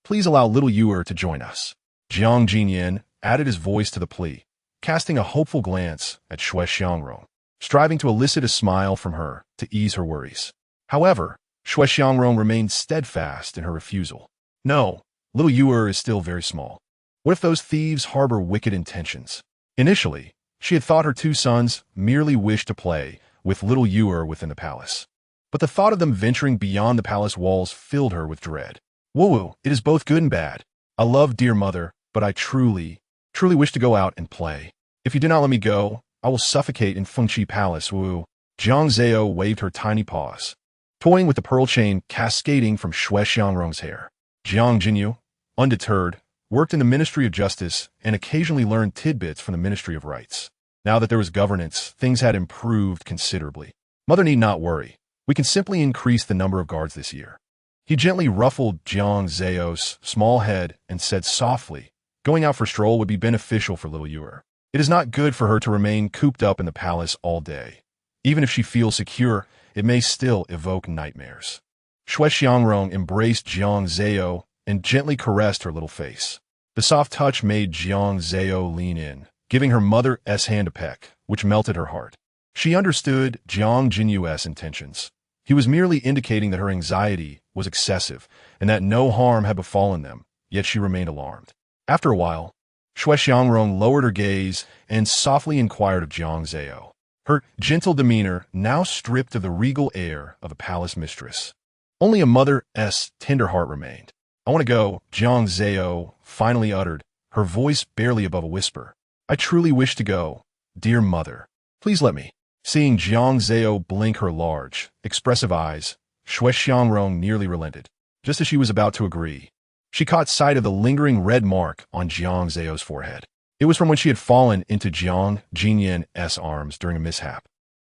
Please allow little Yuer to join us. Jiang Jinyan added his voice to the plea, casting a hopeful glance at Shui Xiangrong, striving to elicit a smile from her to ease her worries. However, Shui Xiangrong remained steadfast in her refusal. No, little Yuer is still very small. What if those thieves harbor wicked intentions? Initially, she had thought her two sons merely wished to play with little Yuer within the palace. But the thought of them venturing beyond the palace walls filled her with dread. Woo-woo, it is both good and bad. I love dear mother, but I truly wish to go out and play. If you do not let me go, I will suffocate in Fengqi Palace, woo. Jiang Zao waved her tiny paws, toying with the pearl chain cascading from Shui Xiangrong's hair. Jiang Jinyu, undeterred, worked in the Ministry of Justice and occasionally learned tidbits from the Ministry of Rights. Now that there was governance, things had improved considerably. Mother need not worry. We can simply increase the number of guards this year. He gently ruffled Jiang Zao's small head and said softly, going out for a stroll would be beneficial for little Yuer. It is not good for her to remain cooped up in the palace all day. Even if she feels secure, it may still evoke nightmares. Shui Xiangrong embraced Jiang Zao and gently caressed her little face. The soft touch made Jiang Zao lean in, giving her mother's hand a peck, which melted her heart. She understood Jiang Jinyu's intentions. He was merely indicating that her anxiety was excessive and that no harm had befallen them, yet she remained alarmed. After a while, Shui Xiangrong lowered her gaze and softly inquired of Jiang Zao, her gentle demeanor now stripped of the regal air of a palace mistress. Only a mother's tender heart remained. I want to go, Jiang Zao finally uttered, her voice barely above a whisper. I truly wish to go, dear mother. Please let me. Seeing Jiang Zao blink her large, expressive eyes, Shui Xiangrong nearly relented. Just as she was about to agree, she caught sight of the lingering red mark on Jiang Zao's forehead. It was from when she had fallen into Jiang Jinyan's arms during a mishap.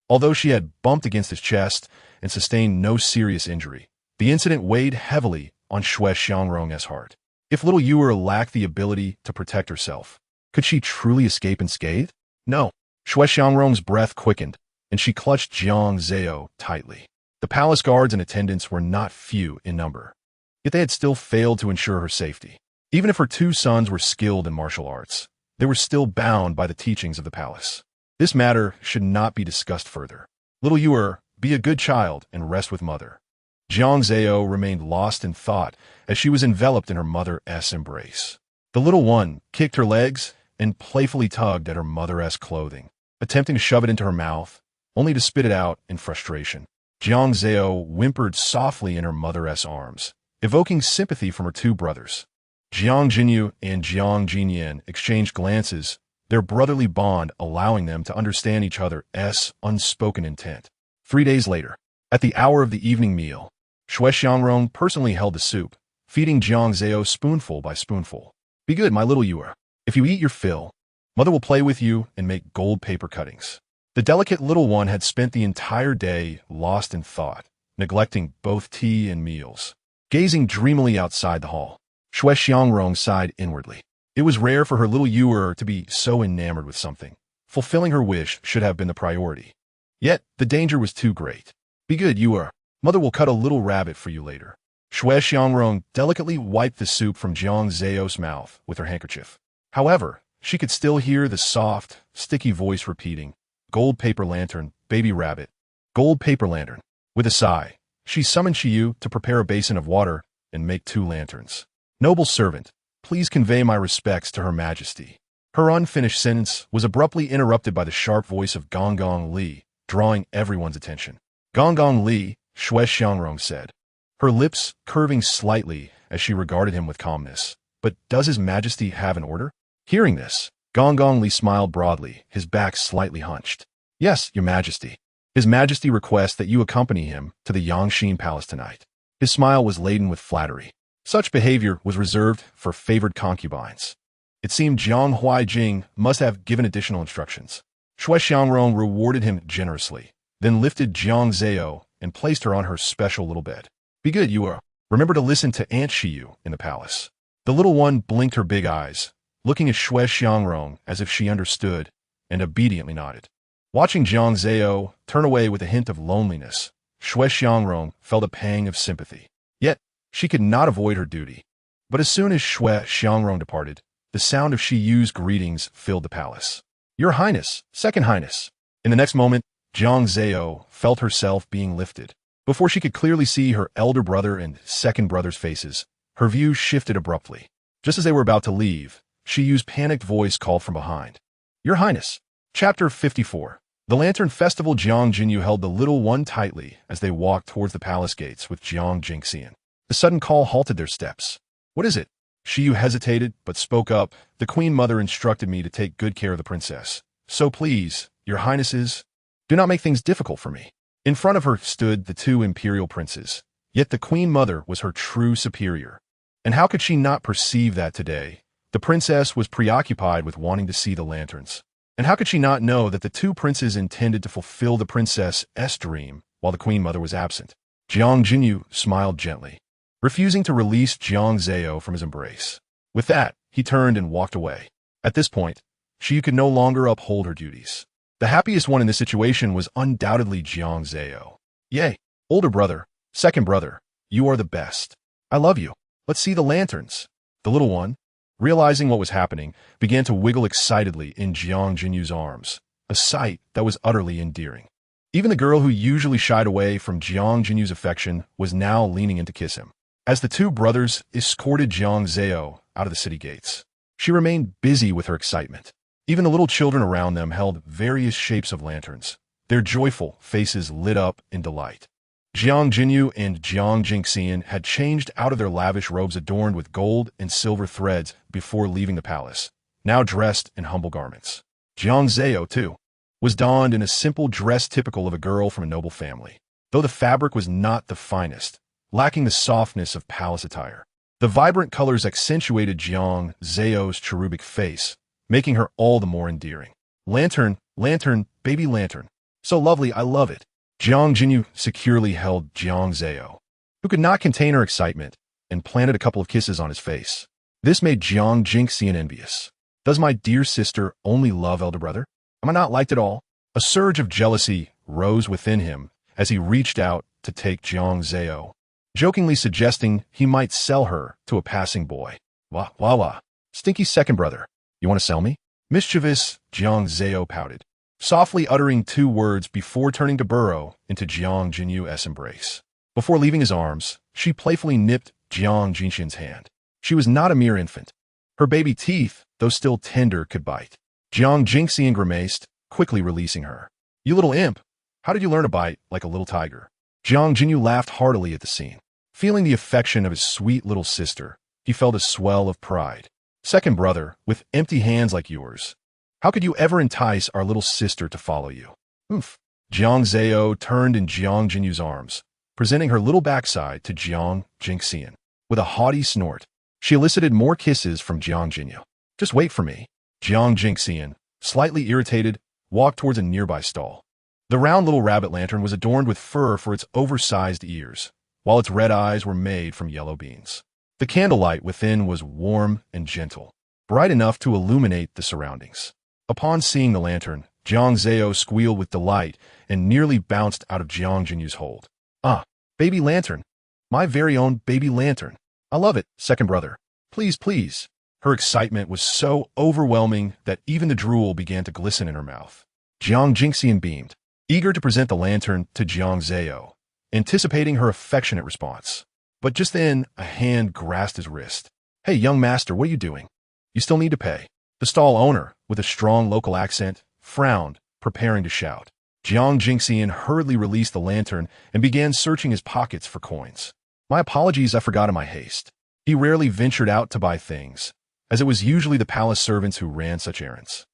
Although she had bumped against his chest and sustained no serious injury, the incident weighed heavily on Shui Xiangrong's heart. If little Yuer lacked the ability to protect herself, could she truly escape unscathed? No. Shui Xiangrong's breath quickened, and she clutched Jiang Zao tightly. The palace guards and attendants were not few in number, yet they had still failed to ensure her safety. Even if her two sons were skilled in martial arts, they were still bound by the teachings of the palace. This matter should not be discussed further. Little Yuer, be a good child and rest with mother. Jiang Zao remained lost in thought as she was enveloped in her mother's embrace. The little one kicked her legs and playfully tugged at her mother's clothing, attempting to shove it into her mouth, only to spit it out in frustration. Jiang Zao whimpered softly in her mother's arms, evoking sympathy from her two brothers. Jiang Jinyu and Jiang Jinyan exchanged glances, their brotherly bond allowing them to understand each other's unspoken intent. 3 days later, at the hour of the evening meal, Shui Xiangrong personally held the soup, feeding Jiang Zao spoonful by spoonful. Be good, my little Yuer. If you eat your fill, mother will play with you and make gold paper cuttings. The delicate little one had spent the entire day lost in thought, neglecting both tea and meals. Gazing dreamily outside the hall, Shui Xiangrong sighed inwardly. It was rare for her little Yuer to be so enamored with something. Fulfilling her wish should have been the priority. Yet, the danger was too great. Be good, Yuer. Mother will cut a little rabbit for you later. Shui Xiangrong delicately wiped the soup from Jiang Zao's mouth with her handkerchief. However, she could still hear the soft, sticky voice repeating, gold paper lantern, baby rabbit, gold paper lantern. With a sigh, she summoned Shiyu to prepare a basin of water and make 2 lanterns. Noble servant, please convey my respects to Her Majesty. Her unfinished sentence was abruptly interrupted by the sharp voice of Gong Li, drawing everyone's attention. Gong Li, Shui Xiangrong said. her lips curving slightly as she regarded him with calmness. "But does His Majesty have an order?" Hearing this, Gong Li smiled broadly, his back slightly hunched. "Yes, Your Majesty. His Majesty requests that you accompany him to the Yangxin Palace tonight." His smile was laden with flattery. Such behavior was reserved for favored concubines. It seemed Jiang Huaijing must have given additional instructions. Shui Xiangrong rewarded him generously, then lifted Jiang Zao and placed her on her special little bed. "Be good, you are. Remember to listen to Aunt Shiyu in the palace." The little one blinked her big eyes, looking at Shui Xiangrong as if she understood, and obediently nodded. Watching Jiang Zao turn away with a hint of loneliness, Shui Xiangrong felt a pang of sympathy. Yet, she could not avoid her duty. But as soon as Shui Xiangrong departed, the sound of Shiyu's greetings filled the palace. "Your Highness, Second Highness." In the next moment, Jiang Zao felt herself being lifted. Before she could clearly see her elder brother and second brother's faces, her view shifted abruptly. Just as they were about to leave, Shiyu's panicked voice called from behind. "Your Highness." Chapter 54. The Lantern Festival. Jiang Jinyu held the little one tightly as they walked towards the palace gates with Jiang Jingxian. The sudden call halted their steps. "What is it?" Shiyu hesitated, but spoke up. "The Queen Mother instructed me to take good care of the princess. So please, Your Highnesses, do not make things difficult for me." In front of her stood the two imperial princes. Yet the Queen Mother was her true superior. And how could she not perceive that today? The princess was preoccupied with wanting to see the lanterns. And how could she not know that the two princes intended to fulfill the princess's dream while the Queen Mother was absent? Jiang Jinyu smiled gently, refusing to release Jiang Zao from his embrace. With that, he turned and walked away. At this point, she could no longer uphold her duties. The happiest one in this situation was undoubtedly Jiang Zao. "Yay, older brother, second brother, you are the best. I love you. Let's see the lanterns." The little one, realizing what was happening, began to wiggle excitedly in Jiang Jinyu's arms, a sight that was utterly endearing. Even the girl who usually shied away from Jiang Jinyu's affection was now leaning in to kiss him. As the two brothers escorted Jiang Zao out of the city gates, she remained busy with her excitement. Even the little children around them held various shapes of lanterns, their joyful faces lit up in delight. Jiang Jinyu and Jiang Jingxian had changed out of their lavish robes adorned with gold and silver threads before leaving the palace, now dressed in humble garments. Jiang Zao, too, was donned in a simple dress typical of a girl from a noble family, though the fabric was not the finest, lacking the softness of palace attire. The vibrant colors accentuated Jiang Zao's cherubic face, making her all the more endearing. "Lantern, lantern, baby lantern. So lovely, I love it." Jiang Jinyu securely held Jiang Zao, who could not contain her excitement, and planted a couple of kisses on his face. This made Jiang Jingxian envious. "Does my dear sister only love elder brother? Am I not liked at all?" A surge of jealousy rose within him as he reached out to take Jiang Zao, jokingly suggesting he might sell her to a passing boy. "Wah, wah, wah. Stinky second brother. You want to sell me?" Mischievous Jiang Zao pouted, softly uttering two words before turning to burrow into Jiang Jinyu's embrace. Before leaving his arms, she playfully nipped Jiang Jingxian's hand. She was not a mere infant. Her baby teeth, though still tender, could bite. Jiang Jingxian grimaced, quickly releasing her. "You little imp, how did you learn to bite like a little tiger?" Jiang Jinyu laughed heartily at the scene. Feeling the affection of his sweet little sister, he felt a swell of pride. "Second brother, with empty hands like yours, how could you ever entice our little sister to follow you?" "Oomph." Jiang Zao turned in Jiang Jinyu's arms, presenting her little backside to Jiang Jingxian. With a haughty snort, she elicited more kisses from Jiang Jinyu. "Just wait for me." Jiang Jingxian, slightly irritated, walked towards a nearby stall. The round little rabbit lantern was adorned with fur for its oversized ears, while its red eyes were made from yellow beans. The candlelight within was warm and gentle, bright enough to illuminate the surroundings. Upon seeing the lantern, Jiang Zao squealed with delight and nearly bounced out of Jiang Jinyu's hold. "Ah, baby lantern. My very own baby lantern. I love it, second brother. Please, please." Her excitement was so overwhelming that even the drool began to glisten in her mouth. Jiang Jingxian beamed, eager to present the lantern to Jiang Zao, anticipating her affectionate response. But just then, a hand grasped his wrist. "Hey, young master, what are you doing? You still need to pay." The stall owner, with a strong local accent, frowned, preparing to shout. Jiang Jingxian hurriedly released the lantern and began searching his pockets for coins. My apologies, I forgot in my haste. He rarely ventured out to buy things, as it was usually the palace servants who ran such errands.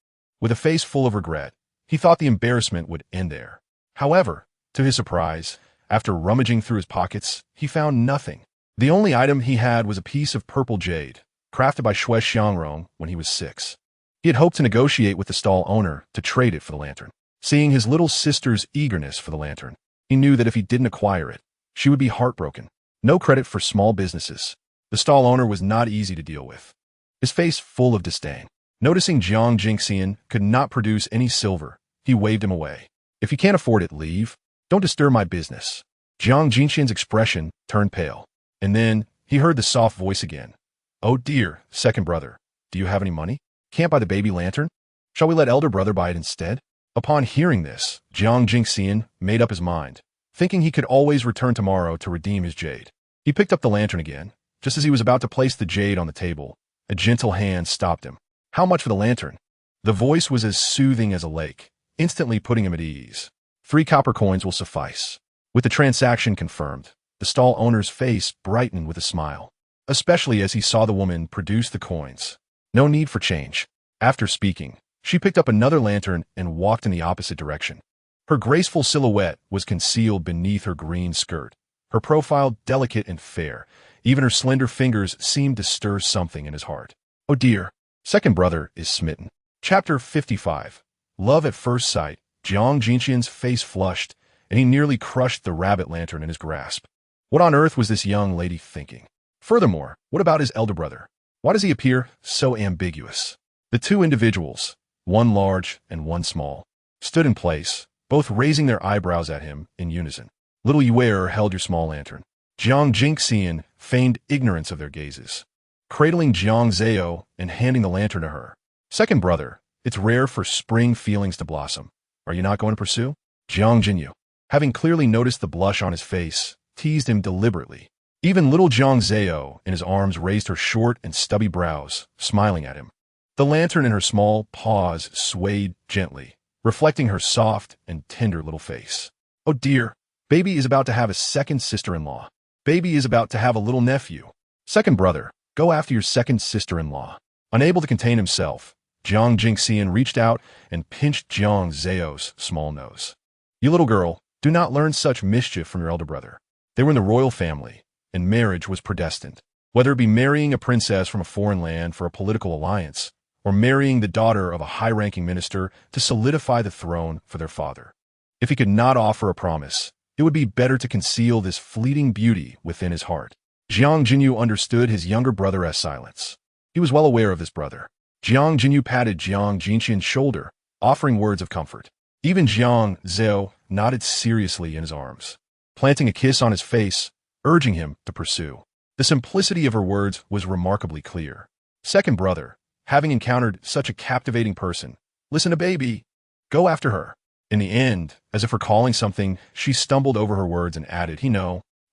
With a face full of regret, he thought the embarrassment would end there. However, to his surprise, after rummaging through his pockets, he found nothing. The only item he had was a piece of purple jade, crafted by Shui Xiangrong when he was 6. He had hoped to negotiate with the stall owner to trade it for the lantern. Seeing his little sister's eagerness for the lantern, he knew that if he didn't acquire it, she would be heartbroken. No credit for small businesses. The stall owner was not easy to deal with, his face full of disdain. Noticing Jiang Jingxian could not produce any silver, he waved him away. If you can't afford it, leave. Don't disturb my business. Jiang Jingxian's expression turned pale, and then he heard the soft voice again. Oh dear, second brother, do you have any money? Can't buy the baby lantern? Shall we let elder brother buy it instead? Upon hearing this, Jiang Jingxian made up his mind, thinking he could always return tomorrow to redeem his jade. He picked up the lantern again. Just as he was about to place the jade on the table, a gentle hand stopped him. How much for the lantern? The voice was as soothing as a lake, instantly putting him at ease. 3 copper coins will suffice. With the transaction confirmed, the stall owner's face brightened with a smile, especially as he saw the woman produce the coins. No need for change. After speaking, she picked up another lantern and walked in the opposite direction. Her graceful silhouette was concealed beneath her green skirt, her profile delicate and fair. Even her slender fingers seemed to stir something in his heart. Oh dear, second brother is smitten. Chapter 55. Love at First Sight. Jiang Jingxian's face flushed, and he nearly crushed the rabbit lantern in his grasp. What on earth was this young lady thinking? Furthermore, what about his elder brother? Why does he appear so ambiguous? The 2 individuals, one large and one small, stood in place, both raising their eyebrows at him in unison. Little Yuer held your small lantern. Jiang Jingxian feigned ignorance of their gazes, cradling Jiang Zao and handing the lantern to her. Second brother, it's rare for spring feelings to blossom. Are you not going to pursue? Jiang Jinyu, having clearly noticed the blush on his face, teased him deliberately. Even little Jiang Zao in his arms raised her short and stubby brows, smiling at him. The lantern in her small paws swayed gently, reflecting her soft and tender little face. Oh dear, baby is about to have a second sister-in-law. Baby is about to have a little nephew. Second brother, go after your second sister-in-law. Unable to contain himself, Jiang Jingxian reached out and pinched Jiang Zao's small nose. You little girl, do not learn such mischief from your elder brother. They were in the royal family, and marriage was predestined. Whether it be marrying a princess from a foreign land for a political alliance, or marrying the daughter of a high-ranking minister to solidify the throne for their father. If he could not offer a promise, it would be better to conceal this fleeting beauty within his heart. Jiang Jinyu understood his younger brother's silence. He was well aware of this brother. Jiang Jinyu patted Jiang Jingxian's shoulder, offering words of comfort. Even Jiang Zao nodded seriously in his arms, planting a kiss on his face, urging him to pursue. The simplicity of her words was remarkably clear. Second brother, having encountered such a captivating person, listen to baby. Go after her. In the end, as if recalling something, she stumbled over her words and added,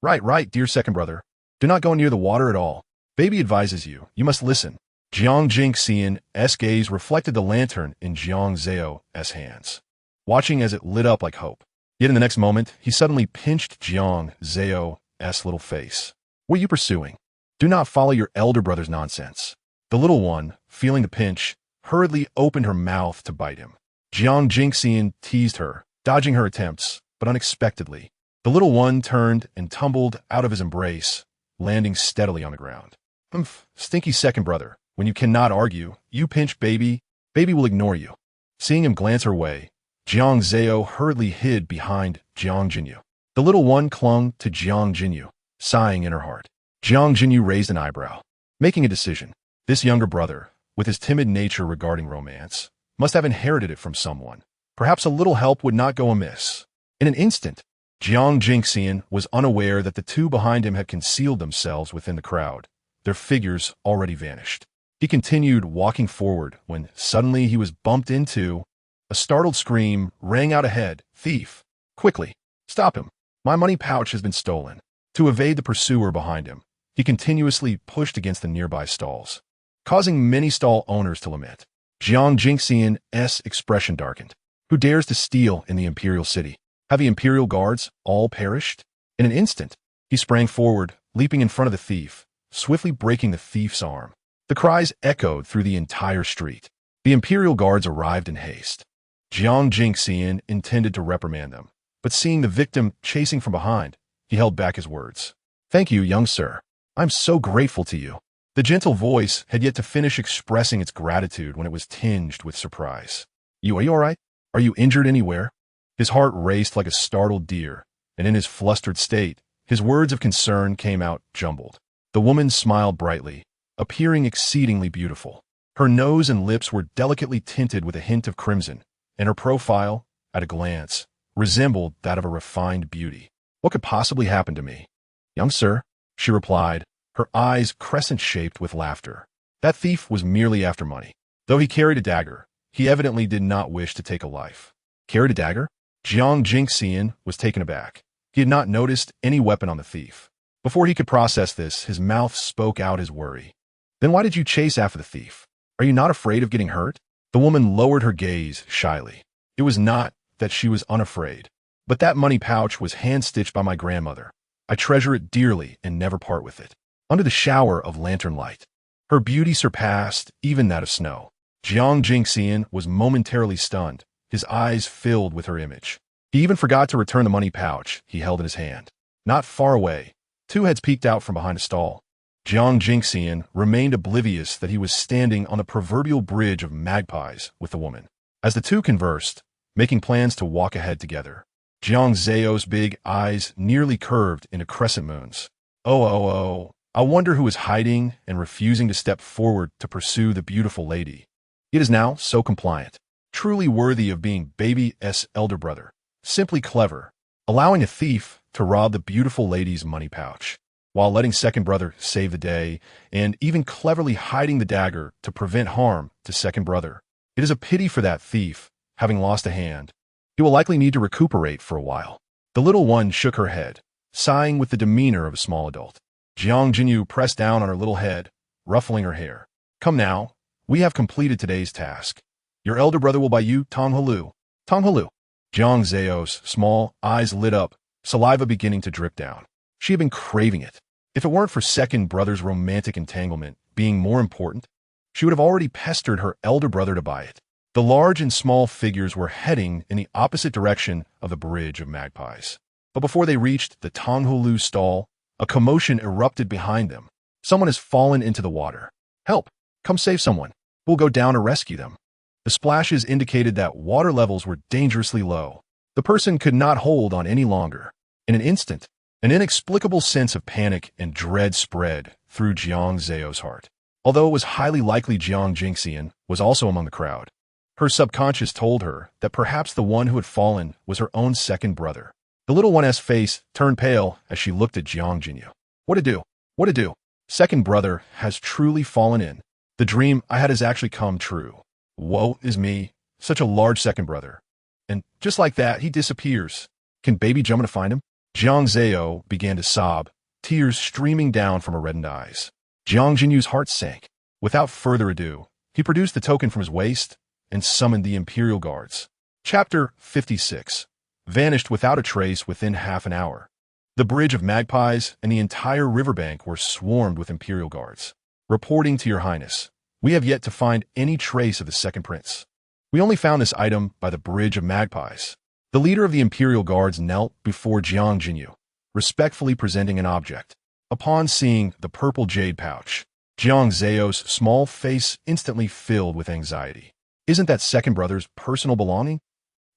Right, dear second brother. Do not go near the water at all. Baby advises you. You must listen. Jiang Jingxian's gaze reflected the lantern in Jiang Zao's hands, watching as it lit up like hope. Yet in the next moment, he suddenly pinched Jiang Zao's little face. What are you pursuing? Do not follow your elder brother's nonsense. The little one, feeling the pinch, hurriedly opened her mouth to bite him. Jiang Jingxian teased her, dodging her attempts, but unexpectedly. The little one turned and tumbled out of his embrace, landing steadily on the ground. Humph, stinky second brother. When you cannot argue, you pinch baby. Baby will ignore you. Seeing him glance her way, Jiang Zao hurriedly hid behind Jiang Jinyu. The little one clung to Jiang Jinyu, sighing in her heart. Jiang Jinyu raised an eyebrow, making a decision. This younger brother, with his timid nature regarding romance, must have inherited it from someone. Perhaps a little help would not go amiss. In an instant, Jiang Jingxian was unaware that the 2 behind him had concealed themselves within the crowd, their figures already vanished. He continued walking forward when suddenly he was bumped into. A startled scream rang out ahead. Thief! Quickly! Stop him! My money pouch has been stolen. To evade the pursuer behind him, he continuously pushed against the nearby stalls, causing many stall owners to lament. Jiang Jingxian's expression darkened. Who dares to steal in the imperial city? Have the imperial guards all perished? In an instant, he sprang forward, leaping in front of the thief, swiftly breaking the thief's arm. The cries echoed through the entire street. The Imperial Guards arrived in haste. Jiang Dynasty intended to reprimand them, but seeing the victim chasing from behind, he held back his words. "Thank you, young sir. I'm so grateful to you." The gentle voice had yet to finish expressing its gratitude when it was tinged with surprise. Are you all right? Are you injured anywhere?" His heart raced like a startled deer, and in his flustered state, his words of concern came out jumbled. The woman smiled brightly, appearing exceedingly beautiful. Her nose and lips were delicately tinted with a hint of crimson, and her profile, at a glance, resembled that of a refined beauty. "What could possibly happen to me?" "Young sir," she replied, her eyes crescent-shaped with laughter. "That thief was merely after money. Though he carried a dagger, he evidently did not wish to take a life." "Carried a dagger?" Jiang Dynasty was taken aback. He had not noticed any weapon on the thief. Before he could process this, his mouth spoke out his worry. "Then why did you chase after the thief? Are you not afraid of getting hurt?" The woman lowered her gaze shyly. It was not that she was unafraid, but that money pouch was hand-stitched by my grandmother. I treasure it dearly and never part with it. Under the shower of lantern light, her beauty surpassed even that of snow. Jiang Dynasty was momentarily stunned, his eyes filled with her image. He even forgot to return the money pouch he held in his hand. Not far away, two heads peeked out from behind a stall. Jiang Dynasty remained oblivious that he was standing on the proverbial bridge of magpies with the woman. As the two conversed, making plans to walk ahead together, Jiang Zao's big eyes nearly curved into crescent moons. Oh, I wonder who is hiding and refusing to step forward to pursue the beautiful lady. It is now so compliant, truly worthy of being baby's elder brother, simply clever, allowing a thief to rob the beautiful lady's money pouch, while letting second brother save the day, and even cleverly hiding the dagger to prevent harm to second brother. It is a pity for that thief, having lost a hand. He will likely need to recuperate for a while. The little one shook her head, sighing with the demeanor of a small adult. Jiang Jinyu pressed down on her little head, ruffling her hair. "Come now, we have completed today's task. Your elder brother will buy you Tonghalu." Tonghalu. Jiang Zao's small eyes lit up, saliva beginning to drip down. She had been craving it. If it weren't for second brother's romantic entanglement being more important, she would have already pestered her elder brother to buy it. The large and small figures were heading in the opposite direction of the bridge of magpies. But before they reached the Tonghalu stall, a commotion erupted behind them. Someone has fallen into the water. "Help! Come save someone. We'll go down to rescue them." The splashes indicated that water levels were dangerously low. The person could not hold on any longer. In an instant, an inexplicable sense of panic and dread spread through Jiang Zao's heart. Although it was highly likely Jiang Dynasty was also among the crowd, her subconscious told her that perhaps the one who had fallen was her own second brother. The little one's face turned pale as she looked at Jiang Jinyu. What to do? What to do? Second brother has truly fallen in. The dream I had has actually come true. Woe is me, such a large second brother. And just like that, he disappears. Can baby Jumma find him? Jiang Zao began to sob, tears streaming down from her reddened eyes. Jiang Jinyu's heart sank. Without further ado, he produced the token from his waist and summoned the Imperial Guards. Chapter 56. Vanished without a trace within half an hour. The bridge of magpies and the entire riverbank were swarmed with Imperial Guards. Reporting to your highness, we have yet to find any trace of the second prince. We only found this item by the bridge of magpies. The leader of the Imperial Guards knelt before Jiang Jinyu, respectfully presenting an object. Upon seeing the purple jade pouch, Jiang Zao's small face instantly filled with anxiety. Isn't that second brother's personal belonging?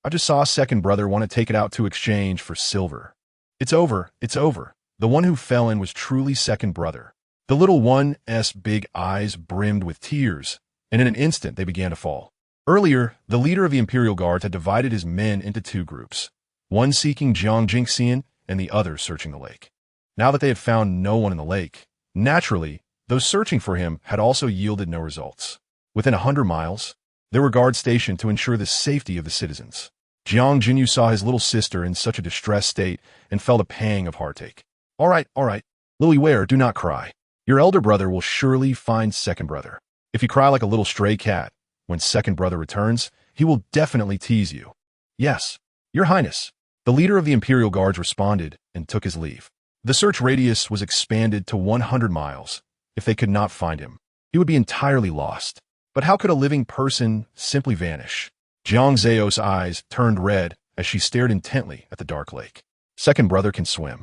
I just saw second brother want to take it out to exchange for silver. It's over, it's over. The one who fell in was truly second brother. The little one's big eyes brimmed with tears, and in an instant they began to fall. Earlier, the leader of the Imperial Guards had divided his men into two groups, one seeking Jiang Dynasty and the other searching the lake. Now that they had found no one in the lake, naturally, those searching for him had also yielded no results. Within 100 miles, there were guards stationed to ensure the safety of the citizens. Jiang Jinyu saw his little sister in such a distressed state and felt a pang of heartache. All right, Lily Ware, do not cry. Your elder brother will surely find second brother. If you cry like a little stray cat, when second brother returns, he will definitely tease you. Yes, your highness. The leader of the Imperial Guards responded and took his leave. The search radius was expanded to 100 miles. If they could not find him, he would be entirely lost. But how could a living person simply vanish? Jiang Zao's eyes turned red as she stared intently at the dark lake. Second brother can swim.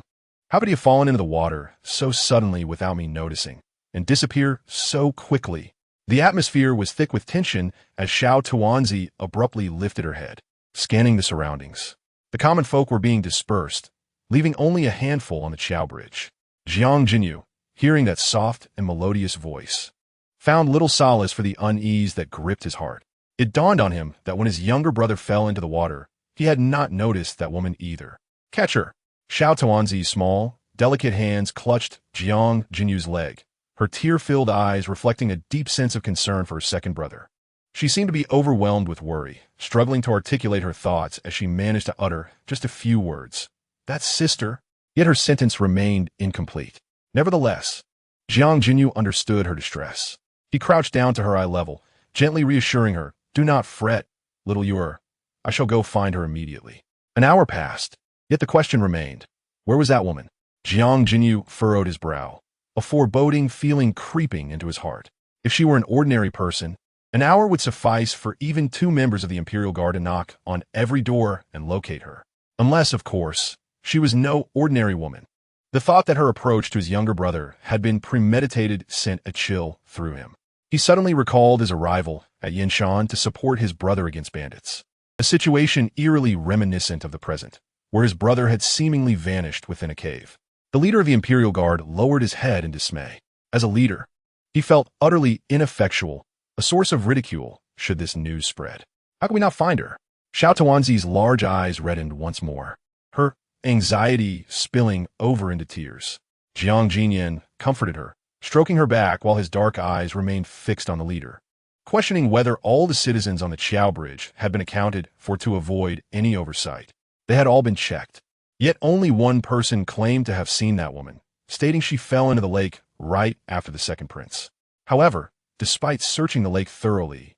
How could he have fallen into the water so suddenly without me noticing, and disappear so quickly? The atmosphere was thick with tension as Xiao Tuanzi abruptly lifted her head, scanning the surroundings. The common folk were being dispersed, leaving only a handful on the Qiao Bridge. Jiang Jinyu, hearing that soft and melodious voice, found little solace for the unease that gripped his heart. It dawned on him that when his younger brother fell into the water, he had not noticed that woman either. Catch her! Xiao Tuanzi's small, delicate hands clutched Jiang Jinyu's leg, her tear-filled eyes reflecting a deep sense of concern for her second brother. She seemed to be overwhelmed with worry, struggling to articulate her thoughts as she managed to utter just a few words. That's sister. Yet her sentence remained incomplete. Nevertheless, Jiang Jinyu understood her distress. He crouched down to her eye level, gently reassuring her, "Do not fret, little Yuer. I shall go find her immediately." An hour passed, yet the question remained. Where was that woman? Jiang Jinyu furrowed his brow, a foreboding feeling creeping into his heart. If she were an ordinary person, an hour would suffice for even 2 members of the Imperial Guard to knock on every door and locate her. Unless, of course, she was no ordinary woman. The thought that her approach to his younger brother had been premeditated sent a chill through him. He suddenly recalled his arrival at Yinshan to support his brother against bandits, a situation eerily reminiscent of the present, where his brother had seemingly vanished within a cave. The leader of the Imperial Guard lowered his head in dismay. As a leader, he felt utterly ineffectual, a source of ridicule should this news spread. How could we not find her? Xiao Tuanzi's large eyes reddened once more, her anxiety spilling over into tears. Jiang Jinyan comforted her, stroking her back while his dark eyes remained fixed on the leader, questioning whether all the citizens on the Qiao Bridge had been accounted for to avoid any oversight. They had all been checked. Yet only one person claimed to have seen that woman, stating she fell into the lake right after the second prince. However, despite searching the lake thoroughly,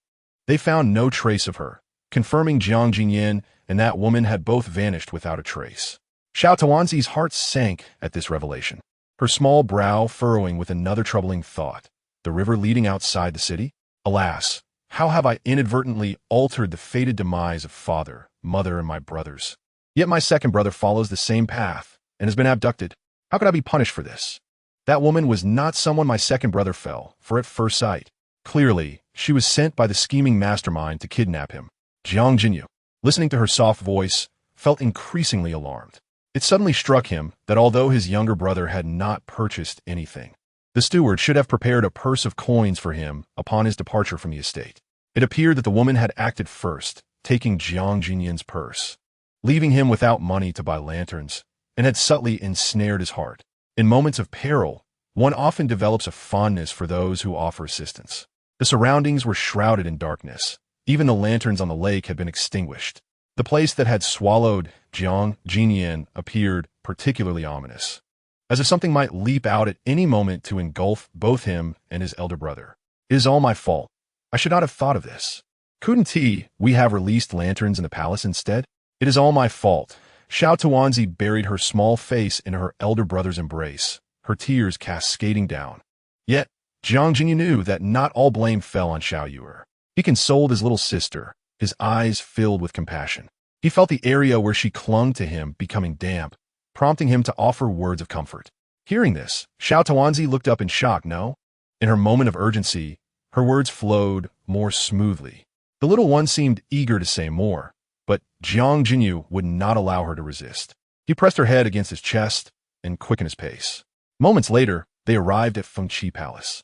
they found no trace of her, confirming Jiang Jinyan and that woman had both vanished without a trace. Xiao Tuanzi's heart sank at this revelation, her small brow furrowing with another troubling thought. The river leading outside the city? Alas, how have I inadvertently altered the fated demise of father, mother, and my brothers? Yet my second brother follows the same path and has been abducted. How could I be punished for this? That woman was not someone my second brother fell for at first sight. Clearly, she was sent by the scheming mastermind to kidnap him. Jiang Jinyu, listening to her soft voice, felt increasingly alarmed. It suddenly struck him that although his younger brother had not purchased anything, the steward should have prepared a purse of coins for him upon his departure from the estate. It appeared that the woman had acted first, taking Jiang Jinyan's purse, leaving him without money to buy lanterns, and had subtly ensnared his heart. In moments of peril, one often develops a fondness for those who offer assistance. The surroundings were shrouded in darkness. Even the lanterns on the lake had been extinguished. The place that had swallowed Jiang Jinyan appeared particularly ominous, as if something might leap out at any moment to engulf both him and his elder brother. It is all my fault. I should not have thought of this. Couldn't we have released lanterns in the palace instead? It is all my fault. Xiao Tuanzi buried her small face in her elder brother's embrace, her tears cascading down. Yet, Jiang Jinyu knew that not all blame fell on Xiao Yuer. He consoled his little sister, his eyes filled with compassion. He felt the area where she clung to him becoming damp, prompting him to offer words of comfort. Hearing this, Xiao Tuanzi looked up in shock. No? In her moment of urgency, her words flowed more smoothly. The little one seemed eager to say more, but Jiang Jinyu would not allow her to resist. He pressed her head against his chest and quickened his pace. Moments later, they arrived at Fengqi Palace.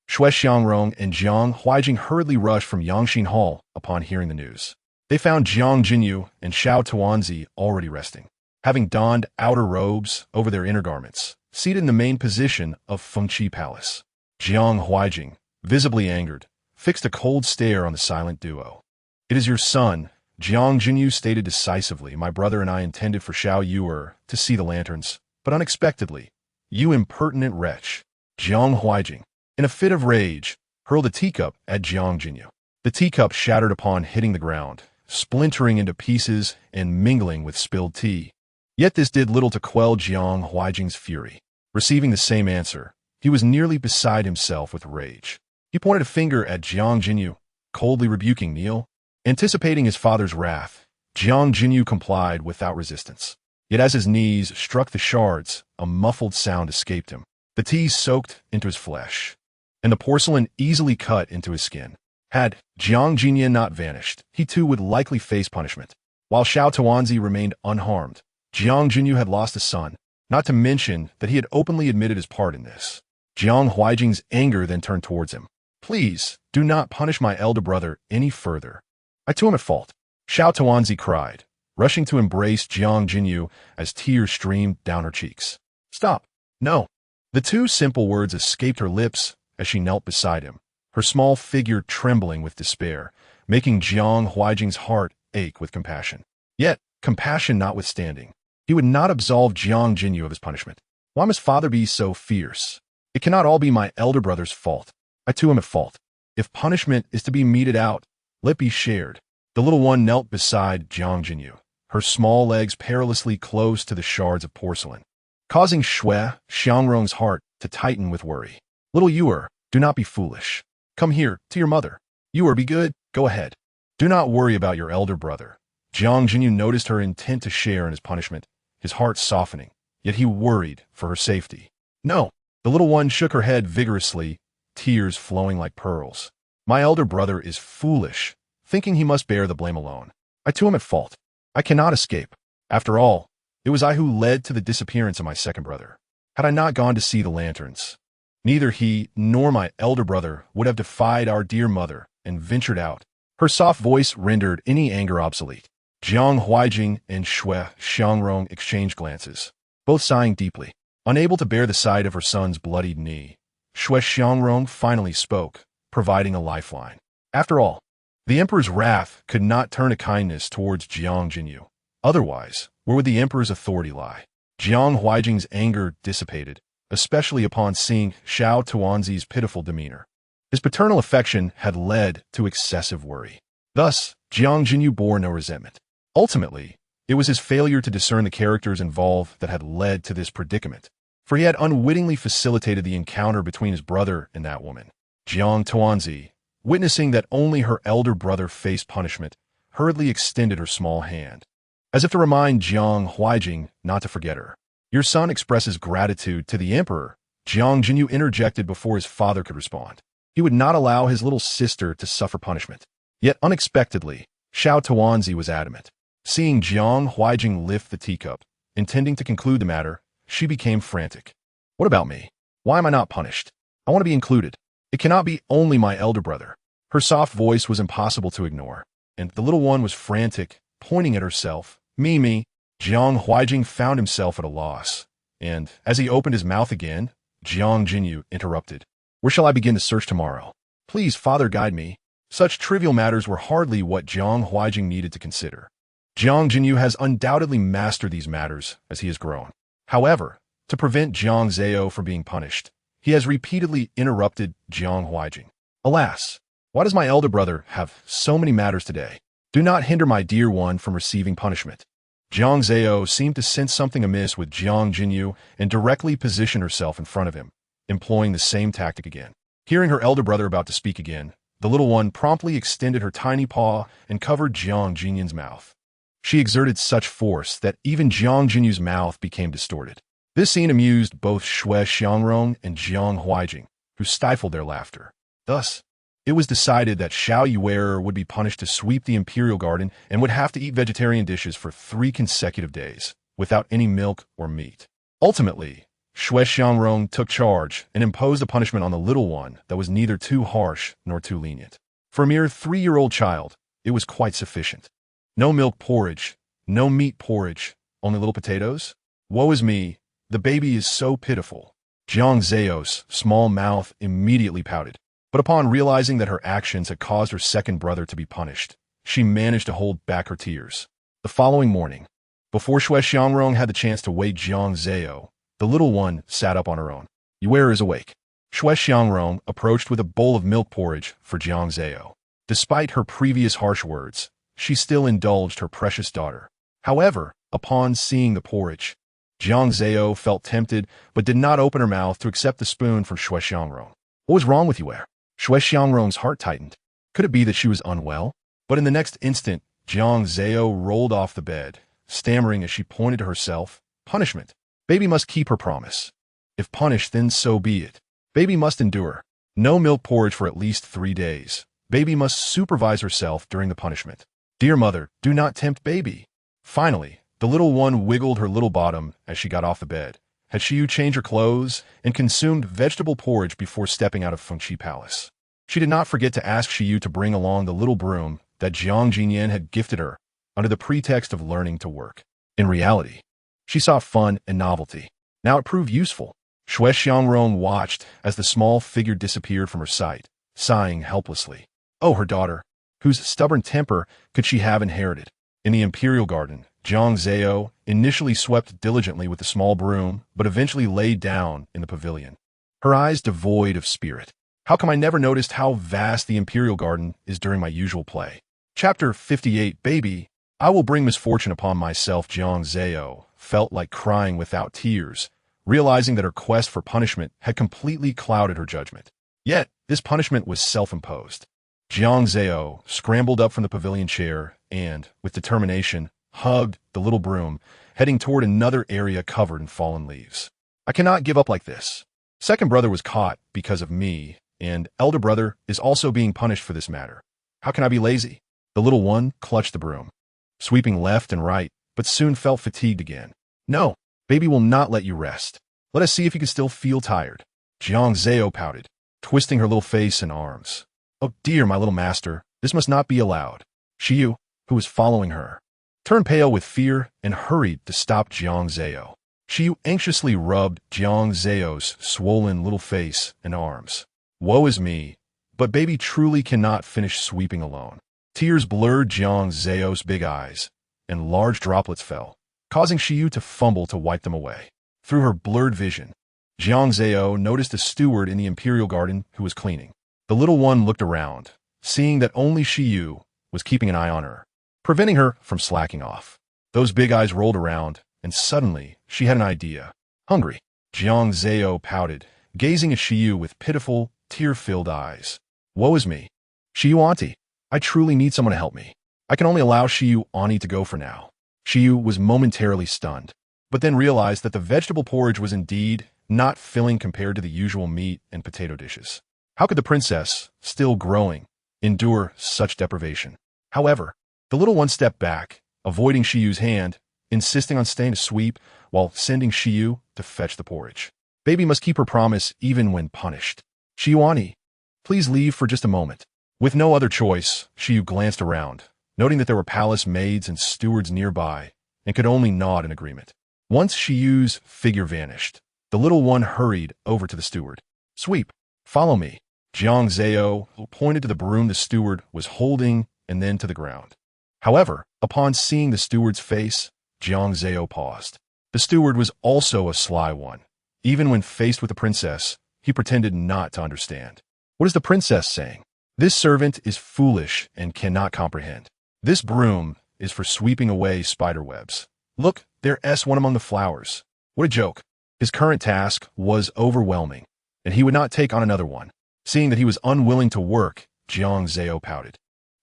Shui Xiangrong and Jiang Huaijing hurriedly rushed from Yangxin Hall upon hearing the news. They found Jiang Jinyu and Xiao Tuanzi already resting, having donned outer robes over their inner garments, seated in the main position of Fengqi Palace. Jiang Huaijing, visibly angered, fixed a cold stare on the silent duo. "It is your son," Jiang Jinyu stated decisively. "My brother and I intended for Xiao Yuer to see the lanterns, but unexpectedly, you impertinent wretch." Jiang Huaijing, in a fit of rage, hurled a teacup at Jiang Jinyu. The teacup shattered upon hitting the ground, splintering into pieces and mingling with spilled tea. Yet this did little to quell Jiang Huaijing's fury. Receiving the same answer, he was nearly beside himself with rage. He pointed a finger at Jiang Jinyu, coldly rebuking Neil. Anticipating his father's wrath, Jiang Jinyu complied without resistance. Yet as his knees struck the shards, a muffled sound escaped him. The tea soaked into his flesh, and the porcelain easily cut into his skin. Had Jiang Jinyu not vanished, he too would likely face punishment. While Xiao Tuanzi remained unharmed, Jiang Jinyu had lost a son, not to mention that he had openly admitted his part in this. Jiang Huaijing's anger then turned towards him. Please, do not punish my elder brother any further. I too am at fault. Xiao Tuanzi cried, rushing to embrace Jiang Jinyu as tears streamed down her cheeks. Stop. No. The two simple words escaped her lips as she knelt beside him, her small figure trembling with despair, making Jiang Huaijing's heart ache with compassion. Yet, compassion notwithstanding, he would not absolve Jiang Jinyu of his punishment. Why must father be so fierce? It cannot all be my elder brother's fault. I too am at fault. If punishment is to be meted out, let be shared. The little one knelt beside Jiang Jinyu, her small legs perilously close to the shards of porcelain, causing Xue Xiangrong's heart to tighten with worry. Little Yuer, do not be foolish. Come here, to your mother. Yuer, be good, go ahead. Do not worry about your elder brother. Jiang Jinyu noticed her intent to share in his punishment, his heart softening, yet he worried for her safety. No. The little one shook her head vigorously, tears flowing like pearls. My elder brother is foolish, thinking he must bear the blame alone. I too am at fault. I cannot escape. After all, it was I who led to the disappearance of my second brother. Had I not gone to see the lanterns, neither he nor my elder brother would have defied our dear mother and ventured out. Her soft voice rendered any anger obsolete. Jiang Huaijing and Xue Xiangrong exchanged glances, both sighing deeply. Unable to bear the sight of her son's bloodied knee, Xue Xiangrong finally spoke, providing a lifeline. After all, the emperor's wrath could not turn to kindness towards Jiang Jinyu. Otherwise, where would the emperor's authority lie? Jiang Huaijing's anger dissipated, especially upon seeing Xiao Tuanzi's pitiful demeanor. His paternal affection had led to excessive worry. Thus, Jiang Jinyu bore no resentment. Ultimately, it was his failure to discern the characters involved that had led to this predicament, for he had unwittingly facilitated the encounter between his brother and that woman. Jiang Tuanzi, witnessing that only her elder brother faced punishment, hurriedly extended her small hand, as if to remind Jiang Huaijing not to forget her. Your son expresses gratitude to the emperor. Jiang Jinyu interjected before his father could respond. He would not allow his little sister to suffer punishment. Yet unexpectedly, Xiao Tuanzi was adamant. Seeing Jiang Huaijing lift the teacup, intending to conclude the matter, she became frantic. What about me? Why am I not punished? I want to be included. It cannot be only my elder brother. Her soft voice was impossible to ignore, and the little one was frantic, pointing at herself. Me. Jiang Huaijing found himself at a loss, and as he opened his mouth again, Jiang Jinyu interrupted. Where shall I begin to search tomorrow? Please, father, guide me. Such trivial matters were hardly what Jiang Huaijing needed to consider. Jiang Jinyu has undoubtedly mastered these matters as he has grown. However, to prevent Jiang Zao from being punished, he has repeatedly interrupted Jiang Huaijing. Alas, why does my elder brother have so many matters today? Do not hinder my dear one from receiving punishment. Jiang Zao seemed to sense something amiss with Jiang Jinyu and directly positioned herself in front of him, employing the same tactic again. Hearing her elder brother about to speak again, the little one promptly extended her tiny paw and covered Jiang Jinyu's mouth. She exerted such force that even Jiang Jinyu's mouth became distorted. This scene amused both Xue Xiangrong and Jiang Huaijing, who stifled their laughter. Thus, it was decided that Xiao Yuer would be punished to sweep the imperial garden and would have to eat vegetarian dishes for 3 consecutive days, without any milk or meat. Ultimately, Xue Xiangrong took charge and imposed a punishment on the little one that was neither too harsh nor too lenient. For a mere 3-year-old child, it was quite sufficient. No milk porridge, no meat porridge, only little potatoes? Woe is me, the baby is so pitiful. Jiang Zao's small mouth immediately pouted, but upon realizing that her actions had caused her second brother to be punished, she managed to hold back her tears. The following morning, before Xue Xiangrong had the chance to wake Jiang Zao, the little one sat up on her own. Yuer is awake. Xue Xiangrong approached with a bowl of milk porridge for Jiang Zao. Despite her previous harsh words, she still indulged her precious daughter. However, Upon seeing the porridge, Jiang Zao felt tempted, but did not open her mouth to accept the spoon from Shui Xiangrong. What was wrong with you, Where? Shui Xiangrong's heart tightened. Could it be that she was unwell? But in the next instant, Jiang Zao rolled off the bed, stammering as she pointed to herself. Punishment. Baby must keep her promise. If punished, then so be it. Baby must endure. No milk porridge for at least 3 days. Baby must supervise herself during the punishment. Dear mother, do not tempt baby. Finally, the little one wiggled her little bottom as she got off the bed, had Shiyu change her clothes, and consumed vegetable porridge before stepping out of Fengqi Palace. She did not forget to ask Shiyu to bring along the little broom that Jiang Jinyan had gifted her under the pretext of learning to work. In reality, she saw fun and novelty. Now it proved useful. Shui Xiangrong watched as the small figure disappeared from her sight, sighing helplessly. Oh, her daughter, whose stubborn temper could she have inherited? In the imperial garden, Jiang Zao initially swept diligently with the small broom, but eventually laid down in the pavilion, her eyes devoid of spirit. How come I never noticed how vast the imperial garden is during my usual play? Chapter 58. Baby, I will bring misfortune upon myself. Jiang Zao felt like crying without tears, realizing that her quest for punishment had completely clouded her judgment. Yet, this punishment was self-imposed. Jiang Zao scrambled up from the pavilion chair and, with determination, hugged the little broom, heading toward another area covered in fallen leaves. I cannot give up like this. Second brother was caught because of me, and elder brother is also being punished for this matter. How can I be lazy? The little one clutched the broom, sweeping left and right, but soon felt fatigued again. No, baby will not let you rest. Let us see if you can still feel tired. Jiang Zao pouted, twisting her little face and arms. Oh dear, my little master, this must not be allowed. Shiyu, who was following her, turned pale with fear and hurried to stop Jiang Zao. Shiyu anxiously rubbed Jiang Zao's swollen little face and arms. Woe is me, but baby truly cannot finish sweeping alone. Tears blurred Jiang Zao's big eyes, and large droplets fell, causing Shiyu to fumble to wipe them away. Through her blurred vision, Jiang Zao noticed a steward in the imperial garden who was cleaning. The little one looked around, seeing that only Shiyu was keeping an eye on her, preventing her from slacking off. Those big eyes rolled around, and suddenly she had an idea. Hungry, Jiang Zao pouted, gazing at Shiyu with pitiful, tear-filled eyes. Woe is me. Shiyu auntie, I truly need someone to help me. I can only allow Shiyu auntie to go for now. Shiyu was momentarily stunned, but then realized that the vegetable porridge was indeed not filling compared to the usual meat and potato dishes. How could the princess, still growing, endure such deprivation? However, the little one stepped back, avoiding Shiyu's hand, insisting on staying to sweep while sending Shiyu to fetch the porridge. Baby must keep her promise even when punished. Shiyu auntie, please leave for just a moment. With no other choice, Shiyu glanced around, noting that there were palace maids and stewards nearby, and could only nod in agreement. Once Shiyu's figure vanished, the little one hurried over to the steward. Sweep, follow me. Jiang Zao pointed to the broom the steward was holding and then to the ground. However, upon seeing the steward's face, Jiang Zao paused. The steward was also a sly one. Even when faced with the princess, he pretended not to understand. What is the princess saying? This servant is foolish and cannot comprehend. This broom is for sweeping away spider webs. Look, there's one among the flowers. What a joke. His current task was overwhelming, and he would not take on another one. Seeing that he was unwilling to work, Jiang Zao pouted.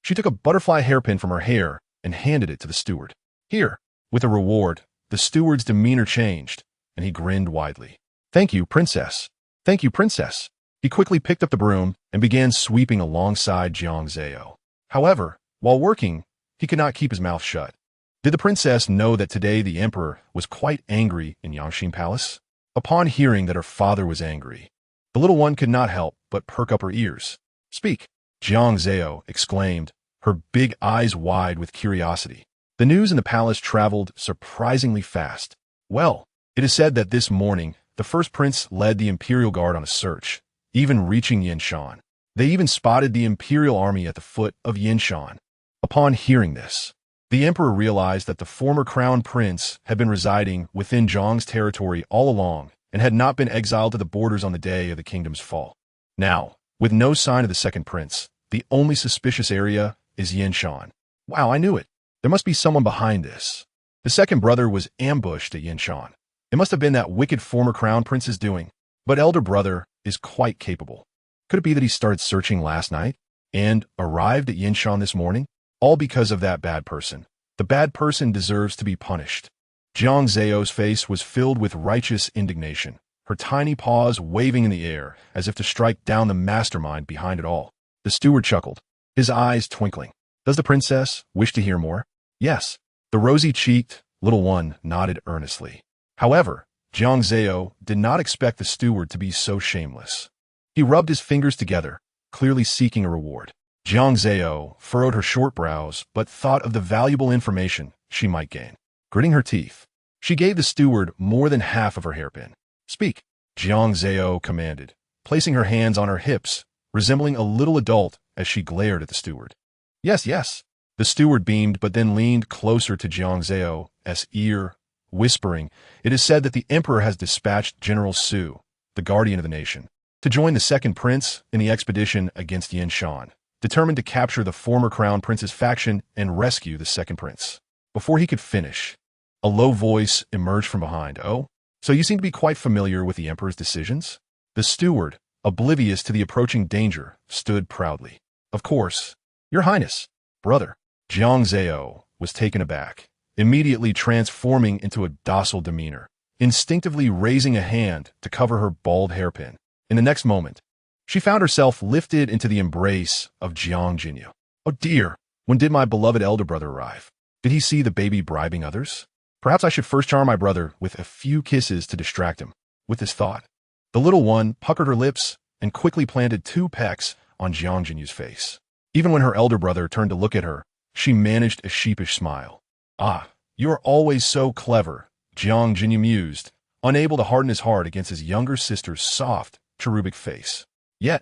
She took a butterfly hairpin from her hair and handed it to the steward. Here, with a reward, the steward's demeanor changed, and he grinned widely. Thank you, princess. Thank you, princess. He quickly picked up the broom and began sweeping alongside Jiang Zao. However, while working, he could not keep his mouth shut. Did the princess know that today the emperor was quite angry in Yangxin Palace? Upon hearing that her father was angry, the little one could not help but perk up her ears. Speak, Jiang Zao exclaimed, her big eyes wide with curiosity. The news in the palace traveled surprisingly fast. Well, it is said that this morning, the first prince led the imperial guard on a search, even reaching Yinshan. They even spotted the imperial army at the foot of Yinshan. Upon hearing this, the emperor realized that the former crown prince had been residing within Zhang's territory all along and had not been exiled to the borders on the day of the kingdom's fall. Now, with no sign of the second prince, the only suspicious area is Yinshan. Wow, I knew it. There must be someone behind this. The second brother was ambushed at Yinshan. It must have been that wicked former crown prince's doing, but elder brother is quite capable. Could it be that he started searching last night and arrived at Yinshan this morning? All because of that bad person. The bad person deserves to be punished. Jiang Zao's face was filled with righteous indignation, her tiny paws waving in the air as if to strike down the mastermind behind it all. The steward chuckled, his eyes twinkling. Does the princess wish to hear more? Yes. The rosy-cheeked little one nodded earnestly. However, Jiang Zao did not expect the steward to be so shameless. He rubbed his fingers together, clearly seeking a reward. Jiang Zao furrowed her short brows but thought of the valuable information she might gain. Gritting her teeth, she gave the steward more than half of her hairpin. Speak, Jiang Zao commanded, placing her hands on her hips, resembling a little adult as she glared at the steward. Yes, yes. The steward beamed but then leaned closer to Jiang Zao's ear, whispering, It is said that the emperor has dispatched General Su, the guardian of the nation, to join the second prince in the expedition against Yinshan, determined to capture the former crown prince's faction and rescue the second prince. Before he could finish, a low voice emerged from behind. Oh, so you seem to be quite familiar with the emperor's decisions? The steward, oblivious to the approaching danger, stood proudly. Of course, Your Highness, brother. Jiang Zao was taken aback, immediately transforming into a docile demeanor, instinctively raising a hand to cover her bald hairpin. In the next moment, she found herself lifted into the embrace of Jiang Jinyu. Oh dear, when did my beloved elder brother arrive? Did he see the baby bribing others? Perhaps I should first charm my brother with a few kisses to distract him. With this thought, the little one puckered her lips and quickly planted 2 pecks on Jiang Jinyu's face. Even when her elder brother turned to look at her, she managed a sheepish smile. Ah, you are always so clever, Jiang Jinyu mused, unable to harden his heart against his younger sister's soft, cherubic face. Yet,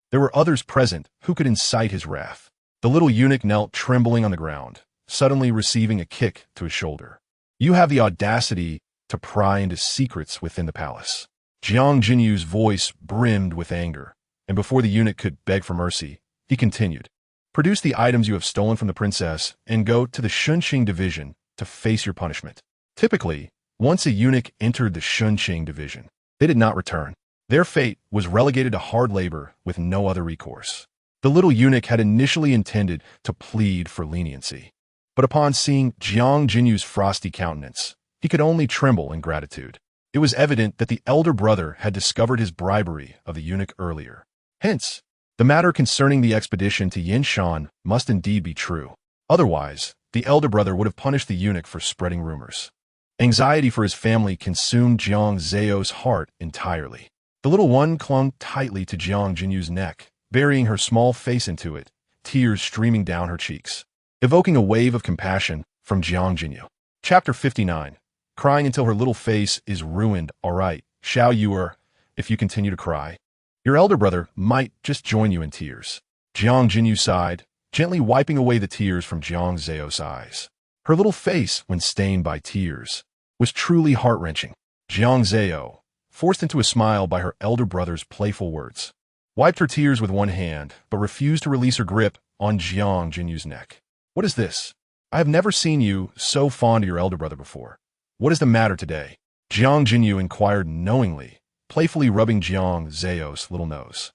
there were others present who could incite his wrath. The little eunuch knelt trembling on the ground, suddenly receiving a kick to his shoulder. You have the audacity to pry into secrets within the palace. Jiang Jinyu's voice brimmed with anger, and before the eunuch could beg for mercy, he continued. Produce the items you have stolen from the princess and go to the Shunqing division to face your punishment. Typically, once a eunuch entered the Shunqing division, they did not return. Their fate was relegated to hard labor with no other recourse. The little eunuch had initially intended to plead for leniency, but upon seeing Jiang Jinyu's frosty countenance, he could only tremble in gratitude. It was evident that the elder brother had discovered his bribery of the eunuch earlier. Hence, the matter concerning the expedition to Yinshan must indeed be true. Otherwise, the elder brother would have punished the eunuch for spreading rumors. Anxiety for his family consumed Jiang Zao's heart entirely. The little one clung tightly to Jiang Jinyu's neck, burying her small face into it, tears streaming down her cheeks, evoking a wave of compassion from Jiang Jinyu. Chapter 59. Crying until her little face is ruined. All right, Xiao Yuer, if you continue to cry, your elder brother might just join you in tears. Jiang Jinyu sighed, gently wiping away the tears from Jiang Zao's eyes. Her little face, when stained by tears, was truly heart-wrenching. Jiang Zao, forced into a smile by her elder brother's playful words, wiped her tears with one hand, but refused to release her grip on Jiang Jinyu's neck. What is this? I have never seen you so fond of your elder brother before. What is the matter today? Jiang Jinyu inquired knowingly, playfully rubbing Jiang Zao's little nose.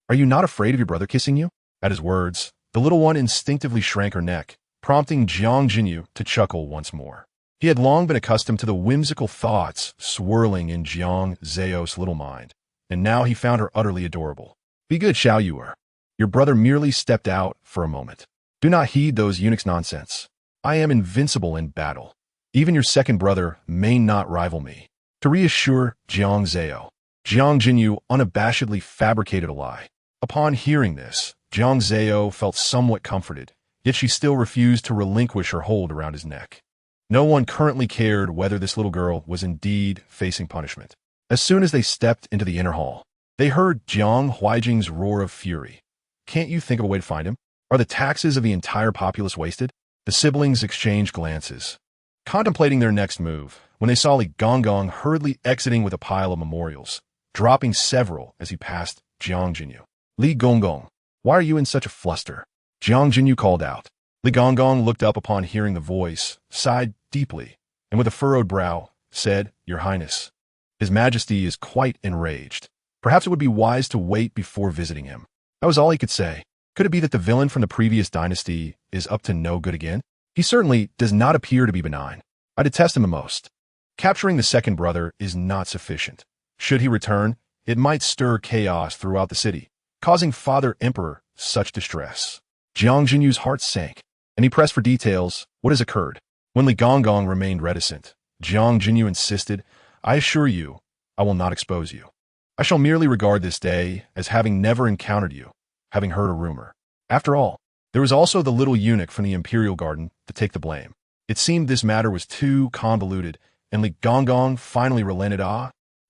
Are you not afraid of your brother kissing you? At his words, the little one instinctively shrank her neck, prompting Jiang Jinyu to chuckle once more. He had long been accustomed to the whimsical thoughts swirling in Jiang Zao's little mind, and now he found her utterly adorable. Be good, Xiao Yuer. Your brother merely stepped out for a moment. Do not heed those eunuchs' nonsense. I am invincible in battle. Even your second brother may not rival me. To reassure Jiang Zao, Jiang Jinyu unabashedly fabricated a lie. Upon hearing this, Jiang Zao felt somewhat comforted, yet she still refused to relinquish her hold around his neck. No one currently cared whether this little girl was indeed facing punishment. As soon as they stepped into the inner hall, they heard Jiang Huaijing's roar of fury. Can't you think of a way to find him? Are the taxes of the entire populace wasted? The siblings exchanged glances, contemplating their next move, when they saw Li Gonggong hurriedly exiting with a pile of memorials, dropping several as he passed Jiang Jinyu. Li Gonggong, why are you in such a fluster? Jiang Jinyu called out. Li Gonggong looked up upon hearing the voice, sighed deeply, and with a furrowed brow, said, "Your Highness, His Majesty is quite enraged. Perhaps it would be wise to wait before visiting him." That was all he could say. Could it be that the villain from the previous dynasty is up to no good again? He certainly does not appear to be benign. I detest him the most. Capturing the second brother is not sufficient. Should he return, it might stir chaos throughout the city, causing Father Emperor such distress. Jiang Jinyu's heart sank, and he pressed for details. What has occurred? When Li Gonggong remained reticent, Jiang Jinyu insisted, "I assure you, I will not expose you. I shall merely regard this day as having never encountered you, having heard a rumor." After all, there was also the little eunuch from the imperial garden to take the blame. It seemed this matter was too convoluted, and Li Gonggong finally relented.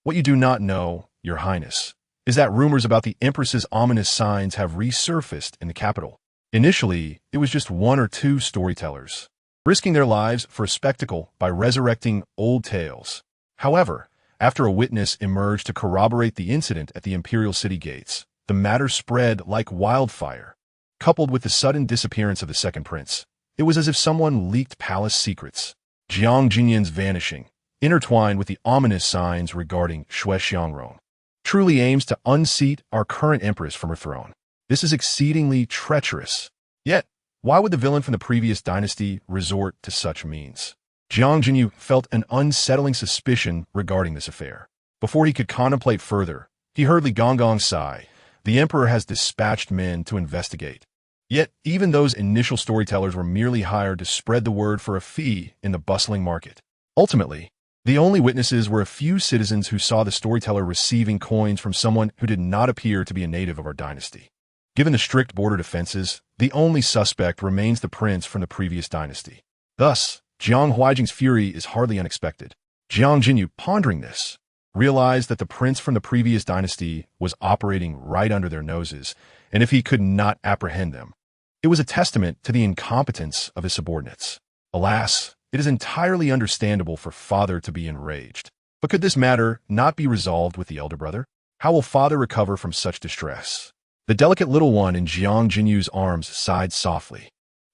"What you do not know, Your Highness, is that rumors about the Empress's ominous signs have resurfaced in the capital. Initially, it was just one or two storytellers, risking their lives for a spectacle by resurrecting old tales. However, after a witness emerged to corroborate the incident at the imperial city gates, the matter spread like wildfire. Coupled with the sudden disappearance of the second prince, it was as if someone leaked palace secrets. Jiang Jinyan's vanishing, intertwined with the ominous signs regarding Shui Xiangrong, truly aims to unseat our current empress from her throne. This is exceedingly treacherous. Yet, why would the villain from the previous dynasty resort to such means? Jiang Jinyu felt an unsettling suspicion regarding this affair. Before he could contemplate further, he heard Li Gonggong sigh. The emperor has dispatched men to investigate. Yet, even those initial storytellers were merely hired to spread the word for a fee in the bustling market. Ultimately, the only witnesses were a few citizens who saw the storyteller receiving coins from someone who did not appear to be a native of our dynasty. Given the strict border defenses, the only suspect remains the prince from the previous dynasty. Thus, Jiang Huaijing's fury is hardly unexpected. Jiang Jinyu, pondering this, realized that the prince from the previous dynasty was operating right under their noses, and if he could not apprehend them, it was a testament to the incompetence of his subordinates. Alas, it is entirely understandable for Father to be enraged. But could this matter not be resolved with the elder brother? How will Father recover from such distress? The delicate little one in Jiang Jinyu's arms sighed softly.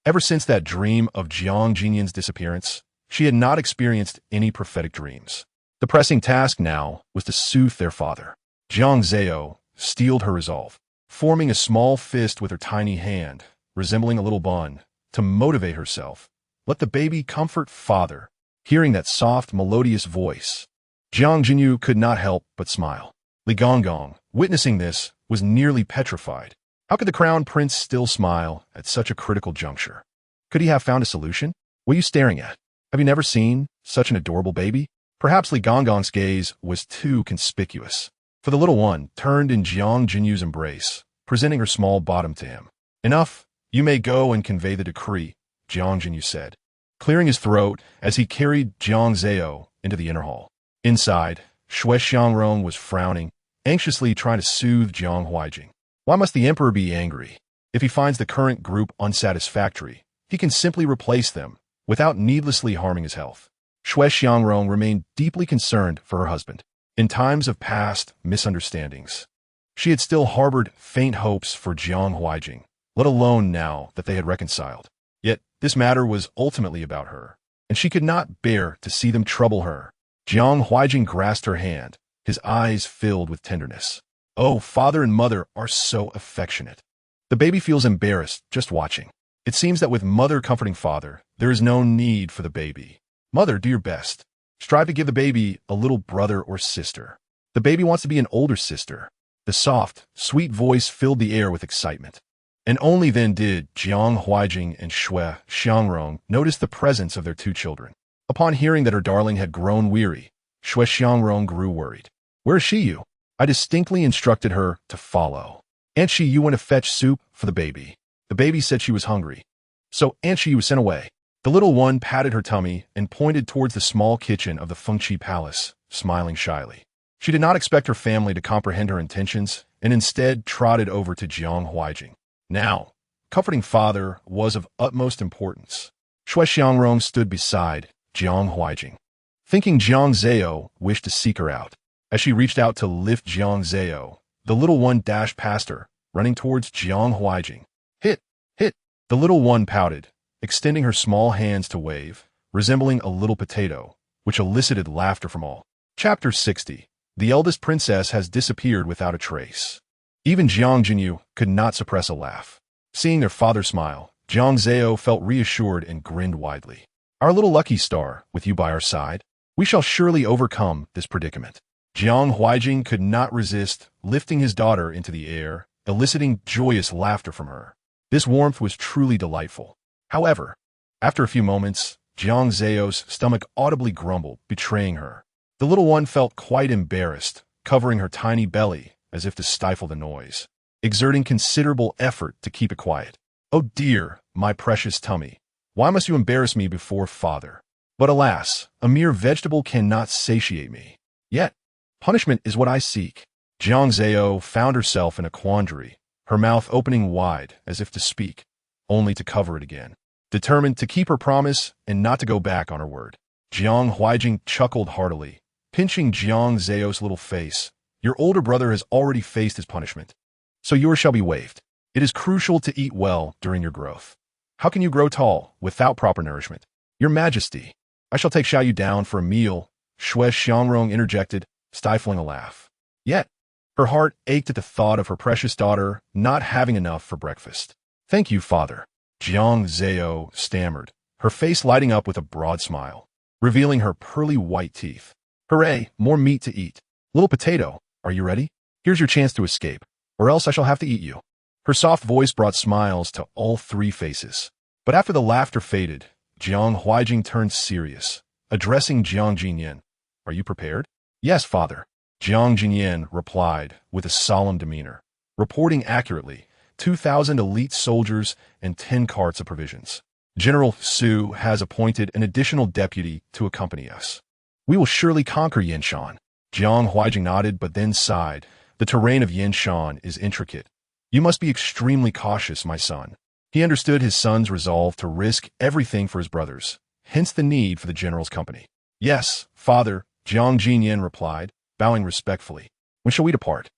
Ever since that dream of Jiang Jinyan's disappearance, she had not experienced any prophetic dreams. The pressing task now was to soothe their father. Jiang Zao steeled her resolve, forming a small fist with her tiny hand, resembling a little bun, to motivate herself. Let the baby comfort Father. Hearing that soft, melodious voice, Jiang Jinyu could not help but smile. Li Gonggong, witnessing this, was nearly petrified. How could the crown prince still smile at such a critical juncture? Could he have found a solution? What are you staring at? Have you never seen such an adorable baby? Perhaps Li Gonggong's gaze was too conspicuous, for the little one turned in Jiang Jinyu's embrace, presenting her small bottom to him. "Enough, you may go and convey the decree," Jiang Jinyu said, clearing his throat as he carried Jiang Zao into the inner hall. Inside, Shui Xiangrong was frowning, anxiously trying to soothe Jiang Huaijing. Why must the emperor be angry? If he finds the current group unsatisfactory, he can simply replace them without needlessly harming his health. Shui Xiangrong remained deeply concerned for her husband. In times of past misunderstandings, she had still harbored faint hopes for Jiang Huaijing, let alone now that they had reconciled. Yet, this matter was ultimately about her, and she could not bear to see them trouble her. Jiang Huaijing grasped her hand, his eyes filled with tenderness. "Oh, Father and Mother are so affectionate." The baby feels embarrassed just watching. It seems that with Mother comforting Father, there is no need for the baby. Mother, do your best. Strive to give the baby a little brother or sister. The baby wants to be an older sister. The soft, sweet voice filled the air with excitement. And only then did Jiang Huaijing and Shui Xiangrong notice the presence of their two children. Upon hearing that her darling had grown weary, Shui Xiangrong grew worried. "Where is Shiyu? I distinctly instructed her to follow. Aunt Shiyu went to fetch soup for the baby. The baby said she was hungry. So Aunt Shiyu was sent away." The little one patted her tummy and pointed towards the small kitchen of the Fengqi Palace, smiling shyly. She did not expect her family to comprehend her intentions, and instead trotted over to Jiang Huaijing. Now, comforting Father was of utmost importance. Shui Xiangrong stood beside Jiang Huaijing, thinking Jiang Zao wished to seek her out. As she reached out to lift Jiang Zao, the little one dashed past her, running towards Jiang Huaijing. "Hit! Hit!" The little one pouted, extending her small hands to wave, resembling a little potato, which elicited laughter from all. Chapter 60. The eldest princess has disappeared without a trace. Even Jiang Jinyu could not suppress a laugh. Seeing their father smile, Jiang Zao felt reassured and grinned widely. Our little lucky star, with you by our side, we shall surely overcome this predicament. Jiang Huaijing could not resist lifting his daughter into the air, eliciting joyous laughter from her. This warmth was truly delightful. However, after a few moments, Jiang Zao's stomach audibly grumbled, betraying her. The little one felt quite embarrassed, covering her tiny belly as if to stifle the noise, exerting considerable effort to keep it quiet. Oh dear, my precious tummy, why must you embarrass me before father? But alas, a mere vegetable cannot satiate me. Yet, punishment is what I seek. Jiang Zao found herself in a quandary, her mouth opening wide as if to speak, only to cover it again. Determined to keep her promise and not to go back on her word, Jiang Huaijing chuckled heartily, pinching Jiang Zao's little face. Your older brother has already faced his punishment, so yours shall be waived. It is crucial to eat well during your growth. How can you grow tall without proper nourishment? Your Majesty, I shall take Xiaoyu down for a meal, Shui Xiangrong interjected, stifling a laugh. Yet, her heart ached at the thought of her precious daughter not having enough for breakfast. Thank you, father, Jiang Zao stammered, her face lighting up with a broad smile, revealing her pearly white teeth. Hooray, more meat to eat. Little potato, are you ready? Here's your chance to escape, or else I shall have to eat you. Her soft voice brought smiles to all three faces. But after the laughter faded, Jiang Huaijing turned serious, addressing Jiang Jinyan. Are you prepared? Yes, father, Jiang Jinyan replied with a solemn demeanor, reporting accurately 2,000 elite soldiers and 10 carts of provisions. General Su has appointed an additional deputy to accompany us. We will surely conquer Yinshan. Jiang Huaijing nodded but then sighed. The terrain of Yinshan is intricate. You must be extremely cautious, my son. He understood his son's resolve to risk everything for his brothers, hence the need for the general's company. Yes, father, Jiang Jinyan replied, bowing respectfully. When shall we depart?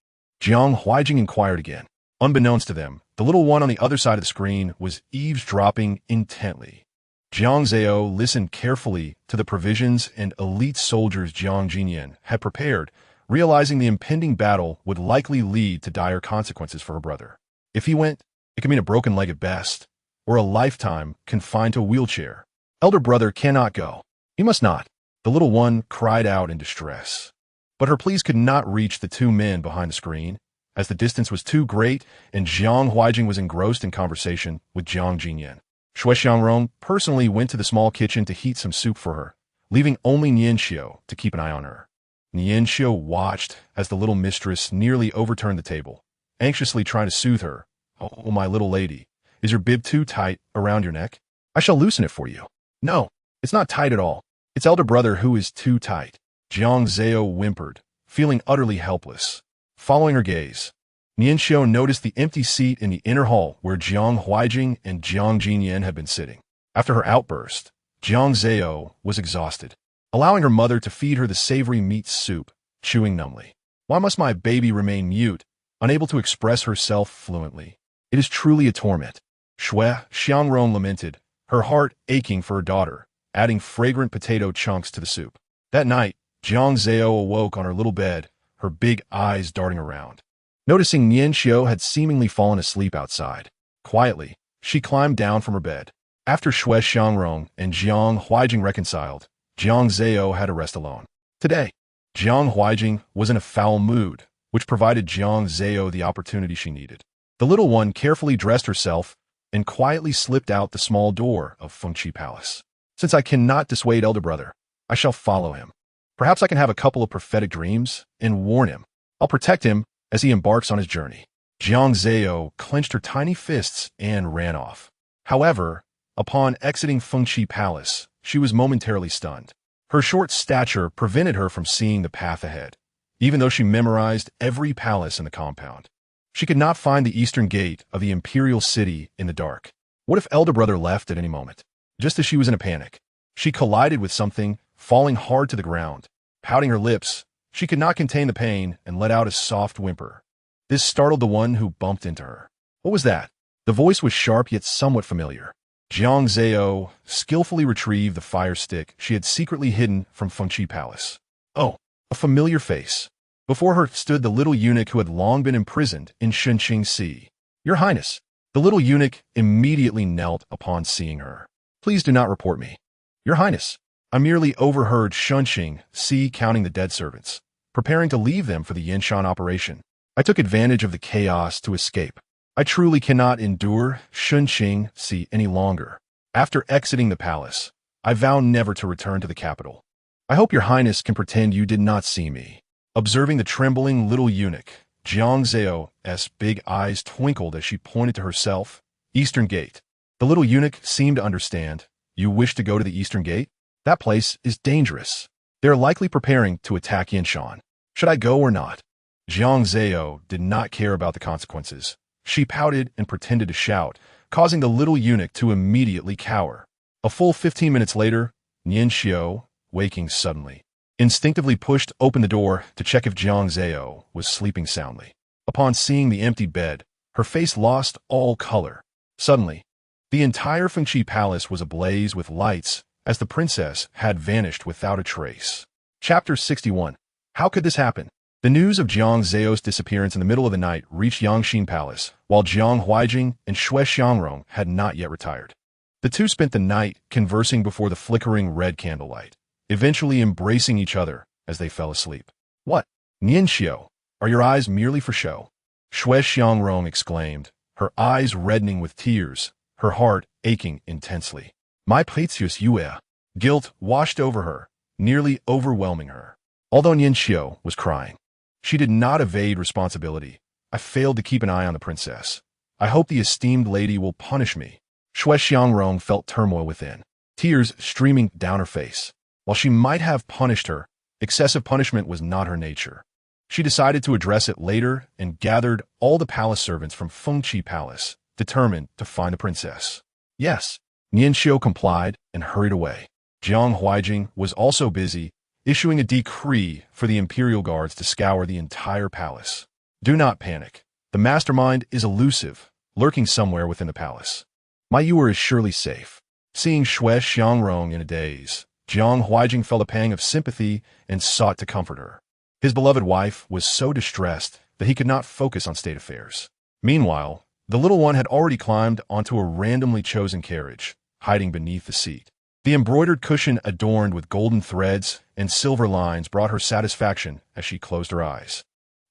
Jiang Huaijing inquired again. Unbeknownst to them, the little one on the other side of the screen was eavesdropping intently. Jiang Zao listened carefully to the provisions and elite soldiers Jiang Jinyan had prepared, realizing the impending battle would likely lead to dire consequences for her brother. If he went, it could mean a broken leg at best, or a lifetime confined to a wheelchair. Elder brother cannot go. He must not. The little one cried out in distress. But her pleas could not reach the two men behind the screen, as the distance was too great and Jiang Huaijing was engrossed in conversation with Jiang Jinyan. Shui Xiangrong personally went to the small kitchen to heat some soup for her, leaving only Nianxiu to keep an eye on her. Nianxiu watched as the little mistress nearly overturned the table, anxiously trying to soothe her. Oh, my little lady, is your bib too tight around your neck? I shall loosen it for you. No, it's not tight at all. It's elder brother who is too tight. Jiang Zao whimpered, feeling utterly helpless. Following her gaze, Nianxiu noticed the empty seat in the inner hall where Jiang Huaijing and Jiang Jinyan had been sitting. After her outburst, Jiang Zao was exhausted, allowing her mother to feed her the savory meat soup, chewing numbly. Why must my baby remain mute, unable to express herself fluently? It is truly a torment. Shui Xiangrong lamented, her heart aching for her daughter, adding fragrant potato chunks to the soup. That night, Jiang Zao awoke on her little bed, her big eyes darting around. Noticing Nianxiu had seemingly fallen asleep outside. Quietly, she climbed down from her bed. After Shui Xiangrong and Jiang Huaijing reconciled, Jiang Zao had to rest alone. Today, Jiang Huaijing was in a foul mood, which provided Jiang Zao the opportunity she needed. The little one carefully dressed herself and quietly slipped out the small door of Fengqi Palace. Since I cannot dissuade elder brother, I shall follow him. Perhaps I can have a couple of prophetic dreams and warn him. I'll protect him as he embarks on his journey. Jiang Zao clenched her tiny fists and ran off. However, upon exiting Fengqi Palace, she was momentarily stunned. Her short stature prevented her from seeing the path ahead, even though she memorized every palace in the compound. She could not find the eastern gate of the imperial city in the dark. What if elder brother left at any moment? Just as she was in a panic, she collided with something, falling hard to the ground. Pouting her lips, she could not contain the pain and let out a soft whimper. This startled the one who bumped into her. What was that? The voice was sharp yet somewhat familiar. Jiang Zao skillfully retrieved the fire stick she had secretly hidden from Fengqi Palace. Oh, a familiar face. Before her stood the little eunuch who had long been imprisoned in Shunqing Sea. Your Highness. The little eunuch immediately knelt upon seeing her. Please do not report me. Your Highness. I merely overheard Shunqing Sea counting the dead servants, preparing to leave them for the Yinshan operation. I took advantage of the chaos to escape. I truly cannot endure Shunqing Sea any longer. After exiting the palace, I vow never to return to the capital. I hope your Highness can pretend you did not see me. Observing the trembling little eunuch, Jiang Zao's big eyes twinkled as she pointed to herself. Eastern Gate. The little eunuch seemed to understand. You wish to go to the Eastern Gate? That place is dangerous. They are likely preparing to attack Yinshan. Should I go or not? Jiang Zao did not care about the consequences. She pouted and pretended to shout, causing the little eunuch to immediately cower. A full 15 minutes later, Nian Xiao, waking suddenly, instinctively pushed open the door to check if Jiang Zao was sleeping soundly. Upon seeing the empty bed, her face lost all color. Suddenly, the entire Fengqi Palace was ablaze with lights as the princess had vanished without a trace. Chapter 61. How could this happen? The news of Jiang Zao's disappearance in the middle of the night reached Yangxin Palace, while Jiang Huijing and Xue Xiangrong had not yet retired. The two spent the night conversing before the flickering red candlelight, eventually embracing each other as they fell asleep. What? Nian Xiao, are your eyes merely for show? Xue Xiangrong exclaimed, her eyes reddening with tears, her heart aching intensely. My précieux Yue. Guilt washed over her, nearly overwhelming her. Although Nian Xiao was crying, she did not evade responsibility. I failed to keep an eye on the princess. I hope the esteemed lady will punish me. Xue Xiangrong felt turmoil within, tears streaming down her face. While she might have punished her, excessive punishment was not her nature. She decided to address it later and gathered all the palace servants from Fengqi Palace, determined to find the princess. Yes, Nian Xiao complied and hurried away. Jiang Huijing was also busy, issuing a decree for the imperial guards to scour the entire palace. Do not panic. The mastermind is elusive, lurking somewhere within the palace. My Yuer is surely safe. Seeing Xue Xiangrong in a daze, Jiang Huijing felt a pang of sympathy and sought to comfort her. His beloved wife was so distressed that he could not focus on state affairs. Meanwhile, the little one had already climbed onto a randomly chosen carriage, hiding beneath the seat. The embroidered cushion adorned with golden threads and silver lines brought her satisfaction as she closed her eyes.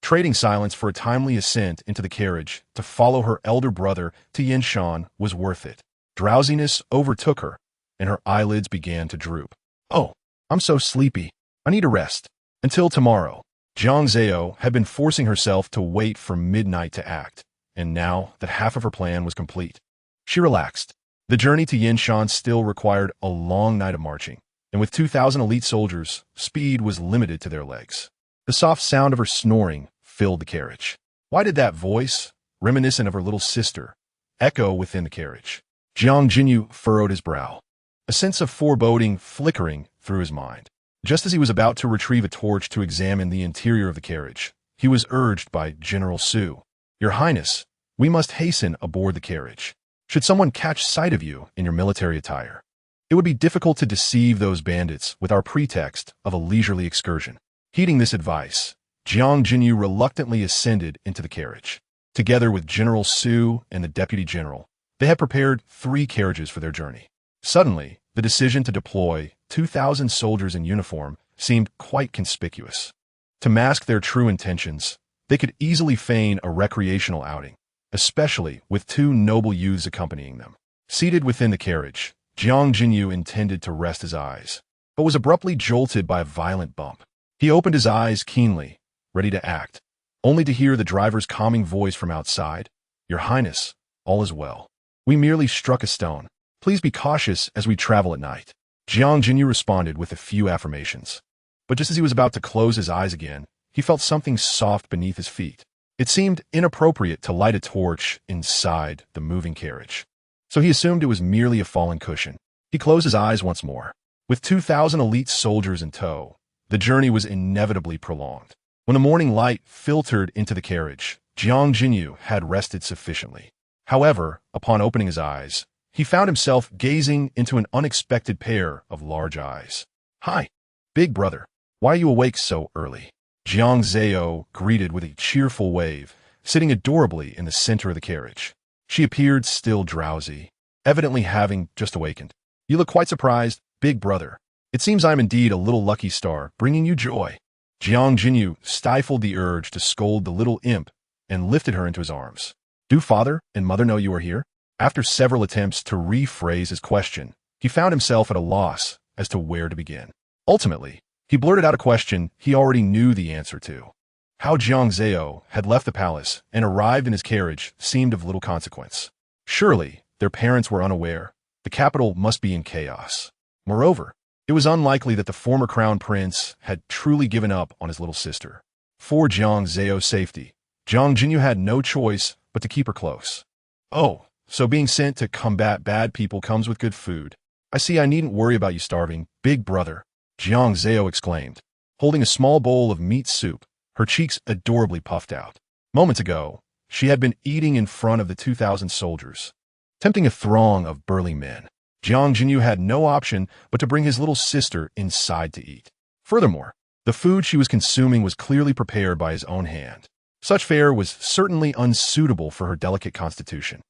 Trading silence for a timely ascent into the carriage to follow her elder brother to Yinshan was worth it. Drowsiness overtook her, and her eyelids began to droop. Oh, I'm so sleepy. I need a rest. Until tomorrow. Jiang Zao had been forcing herself to wait for midnight to act, and now that half of her plan was complete, she relaxed. The journey to Yinshan still required a long night of marching, and with 2,000 elite soldiers, speed was limited to their legs. The soft sound of her snoring filled the carriage. Why did that voice, reminiscent of her little sister, echo within the carriage? Jiang Jinyu furrowed his brow, a sense of foreboding flickering through his mind. Just as he was about to retrieve a torch to examine the interior of the carriage, he was urged by General Su. Your Highness, we must hasten aboard the carriage. Should someone catch sight of you in your military attire, it would be difficult to deceive those bandits with our pretext of a leisurely excursion. Heeding this advice, Jiang Jinyu reluctantly ascended into the carriage. Together with General Su and the Deputy General, they had prepared 3 carriages for their journey. Suddenly, the decision to deploy 2,000 soldiers in uniform seemed quite conspicuous. To mask their true intentions, they could easily feign a recreational outing, especially with 2 noble youths accompanying them. Seated within the carriage, Jiang Jinyu intended to rest his eyes, but was abruptly jolted by a violent bump. He opened his eyes keenly, ready to act, only to hear the driver's calming voice from outside. Your Highness, all is well. We merely struck a stone. Please be cautious as we travel at night. Jiang Jinyu responded with a few affirmations. But just as he was about to close his eyes again, he felt something soft beneath his feet. It seemed inappropriate to light a torch inside the moving carriage, so he assumed it was merely a fallen cushion. He closed his eyes once more. With 2,000 elite soldiers in tow, the journey was inevitably prolonged. When the morning light filtered into the carriage, Jiang Jinyu had rested sufficiently. However, upon opening his eyes, he found himself gazing into an unexpected pair of large eyes. "Hi, big brother. Why are you awake so early?" Jiang Zao greeted with a cheerful wave, sitting adorably in the center of the carriage. She appeared still drowsy, evidently having just awakened. "You look quite surprised, big brother. It seems I am indeed a little lucky star, bringing you joy." Jiang Jinyu stifled the urge to scold the little imp and lifted her into his arms. "Do father and mother know you are here?" After several attempts to rephrase his question, he found himself at a loss as to where to begin. Ultimately, he blurted out a question he already knew the answer to. How Jiang Zao had left the palace and arrived in his carriage seemed of little consequence. Surely, their parents were unaware. The capital must be in chaos. Moreover, it was unlikely that the former crown prince had truly given up on his little sister. For Jiang Zao's safety, Jiang Jinyu had no choice but to keep her close. "Oh, so being sent to combat bad people comes with good food. I see I needn't worry about you starving, big brother," Jiang Zao exclaimed, holding a small bowl of meat soup, her cheeks adorably puffed out. Moments ago, she had been eating in front of the 2,000 soldiers, tempting a throng of burly men. Jiang Jinyu had no option but to bring his little sister inside to eat. Furthermore, the food she was consuming was clearly prepared by his own hand. Such fare was certainly unsuitable for her delicate constitution.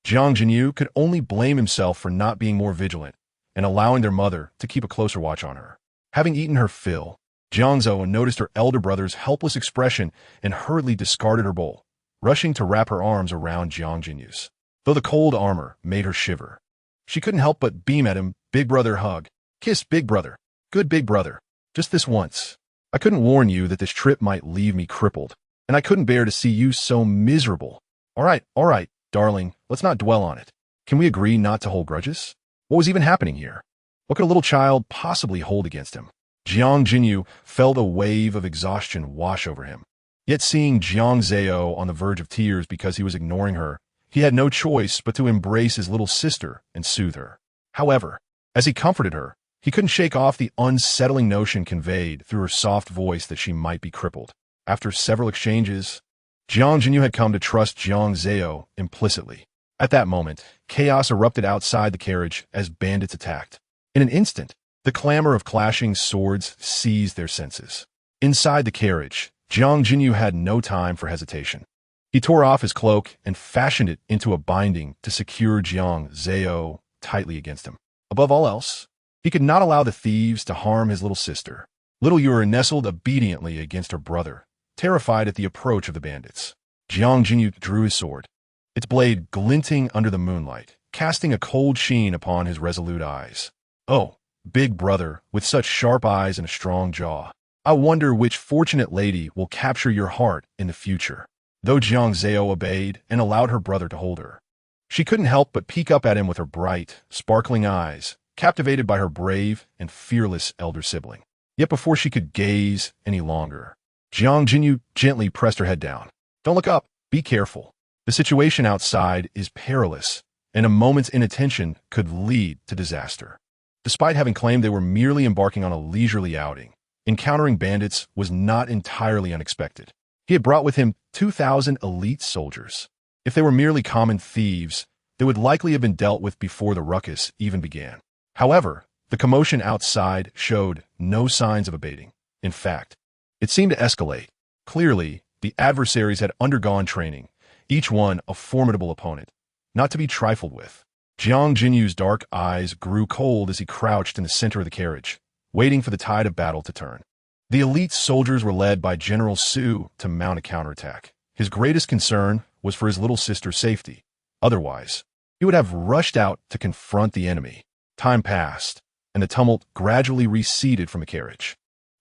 Jiang Jinyu could only blame himself for not being more vigilant and allowing their mother to keep a closer watch on her. Having eaten her fill, Jiang Zao noticed her elder brother's helpless expression and hurriedly discarded her bowl, rushing to wrap her arms around Jiang Jinyu's. Though the cold armor made her shiver, she couldn't help but beam at him. "Big brother hug. Kiss big brother. Good big brother. Just this once. I couldn't warn you that this trip might leave me crippled, and I couldn't bear to see you so miserable. All right, darling, let's not dwell on it. Can we agree not to hold grudges? What was even happening here? What could a little child possibly hold against him?" Jiang Jinyu felt a wave of exhaustion wash over him. Yet seeing Jiang Zao on the verge of tears because he was ignoring her, he had no choice but to embrace his little sister and soothe her. However, as he comforted her, he couldn't shake off the unsettling notion conveyed through her soft voice that she might be crippled. After several exchanges, Jiang Jinyu had come to trust Jiang Zao implicitly. At that moment, chaos erupted outside the carriage as bandits attacked. In an instant, the clamor of clashing swords seized their senses. Inside the carriage, Jiang Jinyu had no time for hesitation. He tore off his cloak and fashioned it into a binding to secure Jiang Zao tightly against him. Above all else, he could not allow the thieves to harm his little sister. Little Yura nestled obediently against her brother, terrified at the approach of the bandits. Jiang Jinyu drew his sword, its blade glinting under the moonlight, casting a cold sheen upon his resolute eyes. "Oh, big brother, with such sharp eyes and a strong jaw. I wonder which fortunate lady will capture your heart in the future." Though Jiang Zao obeyed and allowed her brother to hold her, she couldn't help but peek up at him with her bright, sparkling eyes, captivated by her brave and fearless elder sibling. Yet before she could gaze any longer, Jiang Jinyu gently pressed her head down. "Don't look up. Be careful. The situation outside is perilous, and a moment's inattention could lead to disaster." Despite having claimed they were merely embarking on a leisurely outing, encountering bandits was not entirely unexpected. He had brought with him 2,000 elite soldiers. If they were merely common thieves, they would likely have been dealt with before the ruckus even began. However, the commotion outside showed no signs of abating. In fact, it seemed to escalate. Clearly, the adversaries had undergone training, each one a formidable opponent, not to be trifled with. Jiang Jinyu's dark eyes grew cold as he crouched in the center of the carriage, waiting for the tide of battle to turn. The elite soldiers were led by General Su to mount a counterattack. His greatest concern was for his little sister's safety. Otherwise, he would have rushed out to confront the enemy. Time passed, and the tumult gradually receded from the carriage.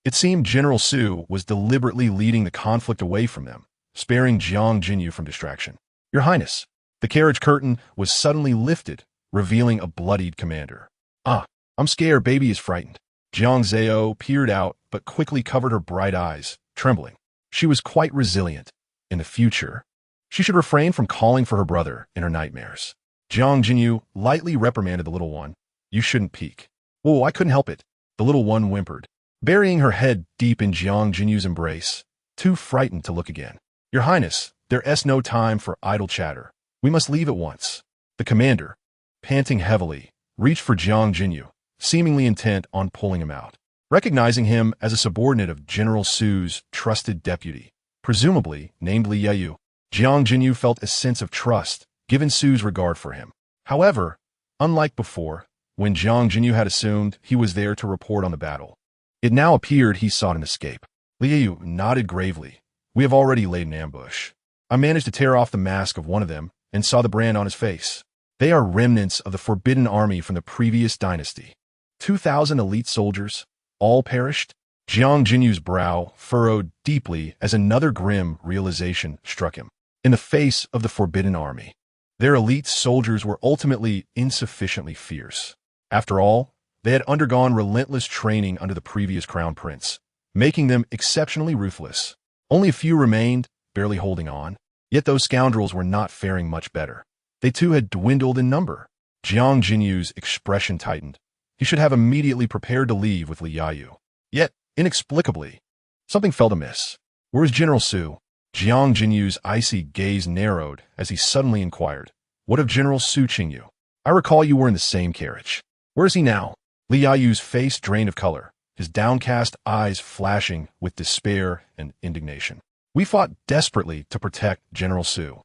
It seemed General Su was deliberately leading the conflict away from them, sparing Jiang Jinyu from distraction. "Your Highness," the carriage curtain was suddenly lifted, revealing a bloodied commander. "Ah, I'm scared, baby is frightened." Jiang Zao peered out, but quickly covered her bright eyes, trembling. She was quite resilient. In the future, she should refrain from calling for her brother in her nightmares. Jiang Jinyu lightly reprimanded the little one. "You shouldn't peek." "Whoa, I couldn't help it," the little one whimpered, burying her head deep in Jiang Jinyu's embrace, too frightened to look again. "Your Highness, there's no time for idle chatter. We must leave at once." The commander, panting heavily, reached for Jiang Jinyu, seemingly intent on pulling him out. Recognizing him as a subordinate of General Su's trusted deputy, presumably named Li Yayu, Jiang Jinyu felt a sense of trust, given Su's regard for him. However, unlike before, when Jiang Jinyu had assumed he was there to report on the battle, it now appeared he sought an escape. Li Yayu nodded gravely. We have already laid an ambush. I managed to tear off the mask of one of them and saw the brand on his face. They are remnants of the forbidden army from the previous dynasty. 2,000 elite soldiers, all perished? Jiang Jinyu's brow furrowed deeply as another grim realization struck him. In the face of the forbidden army, their elite soldiers were ultimately insufficiently fierce. After all, they had undergone relentless training under the previous crown prince, making them exceptionally ruthless. Only a few remained, barely holding on. Yet those scoundrels were not faring much better. They too had dwindled in number. Jiang Jinyu's expression tightened. He should have immediately prepared to leave with Li Yayu. Yet, inexplicably, something felt amiss. Where is General Su? Jiang Jinyu's icy gaze narrowed as he suddenly inquired, What of General Su Qingyu? I recall you were in the same carriage. Where is he now? Li Yayu's face drained of color, his downcast eyes flashing with despair and indignation. We fought desperately to protect General Su.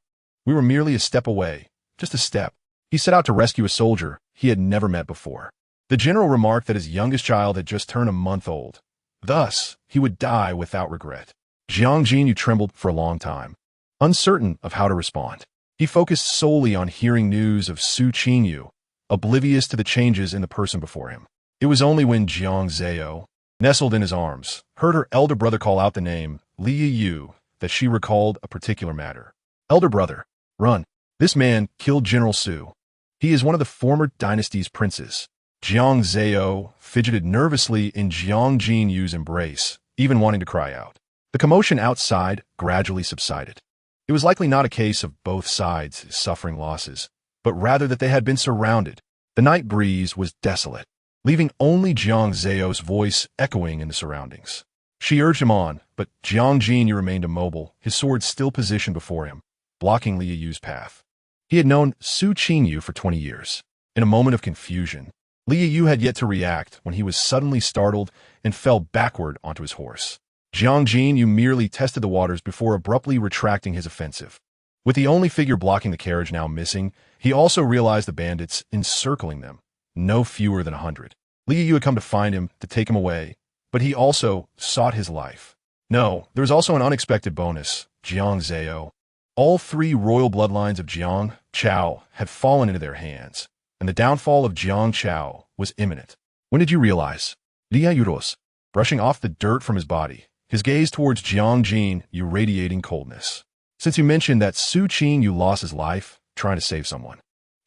We were merely a step away, just a step. He set out to rescue a soldier he had never met before. The general remarked that his youngest child had just turned a month old. Thus, he would die without regret. Jiang Jinyu trembled for a long time, uncertain of how to respond. He focused solely on hearing news of Su Qingyu, oblivious to the changes in the person before him. It was only when Jiang Zao, nestled in his arms, heard her elder brother call out the name Li Yu that she recalled a particular matter. Elder brother, run. This man killed General Su. He is one of the former dynasty's princes. Jiang Zao fidgeted nervously in Jiang Jinyu's embrace, even wanting to cry out. The commotion outside gradually subsided. It was likely not a case of both sides suffering losses, but rather that they had been surrounded. The night breeze was desolate, leaving only Jiang Zao's voice echoing in the surroundings. She urged him on, but Jiang Jinyu remained immobile, his sword still positioned before him, blocking Li Yu's path. He had known Su Qingyu for 20 years. In a moment of confusion, Li Yu had yet to react when he was suddenly startled and fell backward onto his horse. Jiang Jinyu merely tested the waters before abruptly retracting his offensive. With the only figure blocking the carriage now missing, he also realized the bandits encircling them, no fewer than 100. Li Yu had come to find him, to take him away, but he also sought his life. No, there was also an unexpected bonus. Jiang Zao. All three royal bloodlines of Jiang Chao had fallen into their hands, and the downfall of Jiang Chao was imminent. When did you realize? Li Yayuros, brushing off the dirt from his body, his gaze towards Jiang Jin irradiating coldness. Since you mentioned that Su Qingyu lost his life trying to save someone.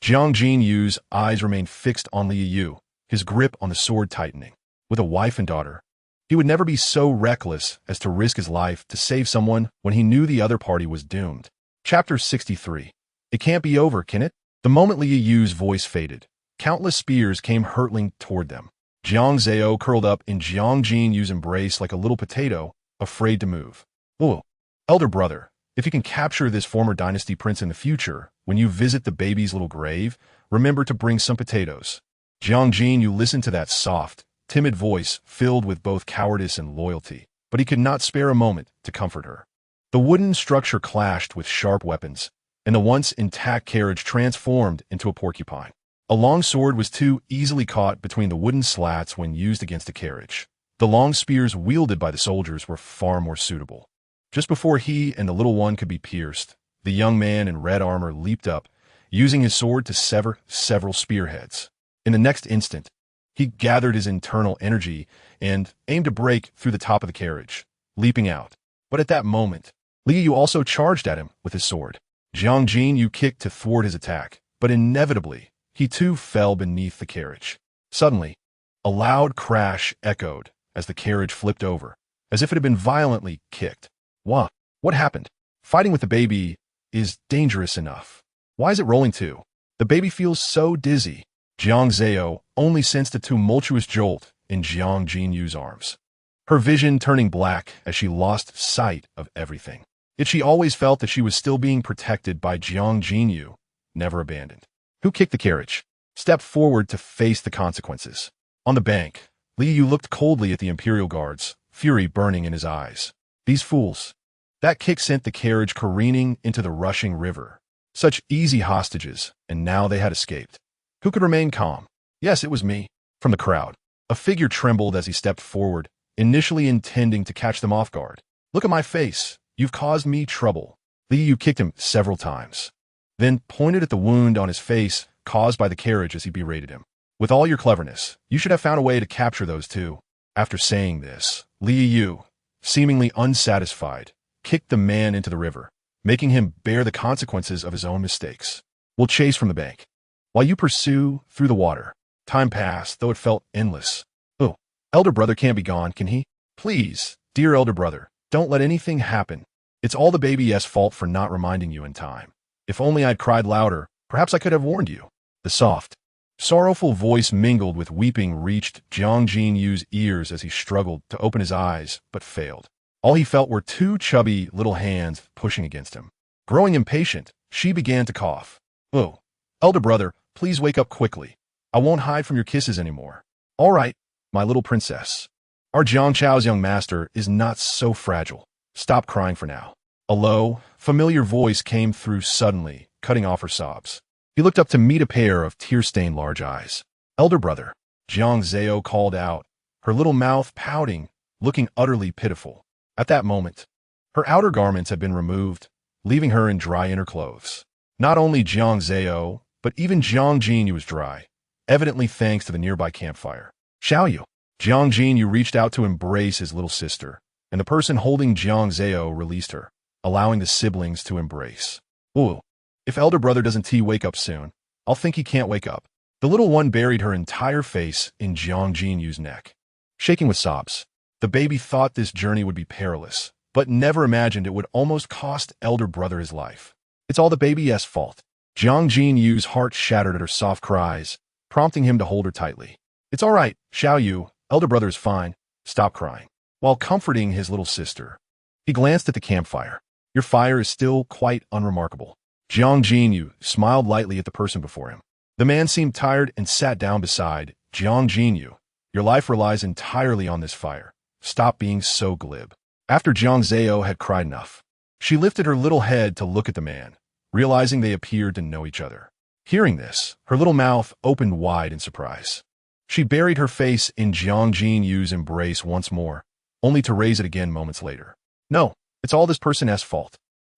Jiang Jinyu's eyes remained fixed on Li Yu, his grip on the sword tightening. With a wife and daughter, he would never be so reckless as to risk his life to save someone when he knew the other party was doomed. Chapter 63. It can't be over, can it? The moment Li Yu's voice faded, countless spears came hurtling toward them. Jiang Zao curled up in Jiang Jinyu's embrace like a little potato, afraid to move. Oh, elder brother, if you can capture this former dynasty prince in the future, when you visit the baby's little grave, remember to bring some potatoes. Jiang Jinyu listened to that soft, timid voice filled with both cowardice and loyalty, but he could not spare a moment to comfort her. The wooden structure clashed with sharp weapons, and the once intact carriage transformed into a porcupine. A long sword was too easily caught between the wooden slats when used against a carriage. The long spears wielded by the soldiers were far more suitable. Just before he and the little one could be pierced, the young man in red armor leaped up, using his sword to sever several spearheads. In the next instant, he gathered his internal energy and aimed to break through the top of the carriage, leaping out. But at that moment, Li Yu also charged at him with his sword. Jiang Jinyu kicked to thwart his attack, but inevitably, he too fell beneath the carriage. Suddenly, a loud crash echoed as the carriage flipped over, as if it had been violently kicked. What happened? Fighting with the baby is dangerous enough. Why is it rolling too? The baby feels so dizzy. Jiang Zao only sensed a tumultuous jolt in Jiang Jinyu's arms, her vision turning black as she lost sight of everything. Yet she always felt that she was still being protected by Jiang Jinyu, never abandoned. Who kicked the carriage? stepped forward to face the consequences. On the bank, Li Yu looked coldly at the Imperial guards, fury burning in his eyes. These fools. That kick sent the carriage careening into the rushing river. Such easy hostages, and now they had escaped. Who could remain calm? Yes, it was me. From the crowd, a figure trembled as he stepped forward, initially intending to catch them off guard. Look at my face. You've caused me trouble. Li Yu kicked him several times, then pointed at the wound on his face caused by the carriage as he berated him. With all your cleverness, you should have found a way to capture those two. After saying this, Li Yu, seemingly unsatisfied, kicked the man into the river, making him bear the consequences of his own mistakes. We'll chase from the bank, while you pursue through the water. Time passed, though it felt endless. Oh, elder brother can't be gone, can he? Please, dear elder brother, don't let anything happen. It's all the baby's fault for not reminding you in time. If only I'd cried louder, perhaps I could have warned you. The soft, sorrowful voice mingled with weeping reached Jiang Jinyu's ears as he struggled to open his eyes, but failed. All he felt were two chubby little hands pushing against him. Growing impatient, she began to cough. Oh, elder brother, please wake up quickly. I won't hide from your kisses anymore. All right, my little princess. Our Jiang Chao's young master is not so fragile. Stop crying for now. A low, familiar voice came through suddenly, cutting off her sobs. He looked up to meet a pair of tear-stained large eyes. Elder brother, Jiang Zao called out, her little mouth pouting, looking utterly pitiful. At that moment, her outer garments had been removed, leaving her in dry inner clothes. Not only Jiang Zao, but even Jiang Jinyu was dry, evidently thanks to the nearby campfire. Xiaoyu. Jiang Jinyu reached out to embrace his little sister, and the person holding Jiang Zao released her, allowing the siblings to embrace. Ooh, if elder brother doesn't wake up soon, I'll think he can't wake up. The little one buried her entire face in Jiang Jinyu's neck. Shaking with sobs, the baby thought this journey would be perilous, but never imagined it would almost cost elder brother his life. It's all the baby's fault. Jiang Jinyu's heart shattered at her soft cries, prompting him to hold her tightly. It's all right, Xiaoyu, elder brother is fine. Stop crying. While comforting his little sister, he glanced at the campfire. Your fire is still quite unremarkable. Jiang Jinyu smiled lightly at the person before him. The man seemed tired and sat down beside Jiang Jinyu. Your life relies entirely on this fire. Stop being so glib. After Jiang Zao had cried enough, she lifted her little head to look at the man, realizing they appeared to know each other. Hearing this, her little mouth opened wide in surprise. She buried her face in Jiang Jinyu's embrace once more, only to raise it again moments later. No, it's all this person's fault.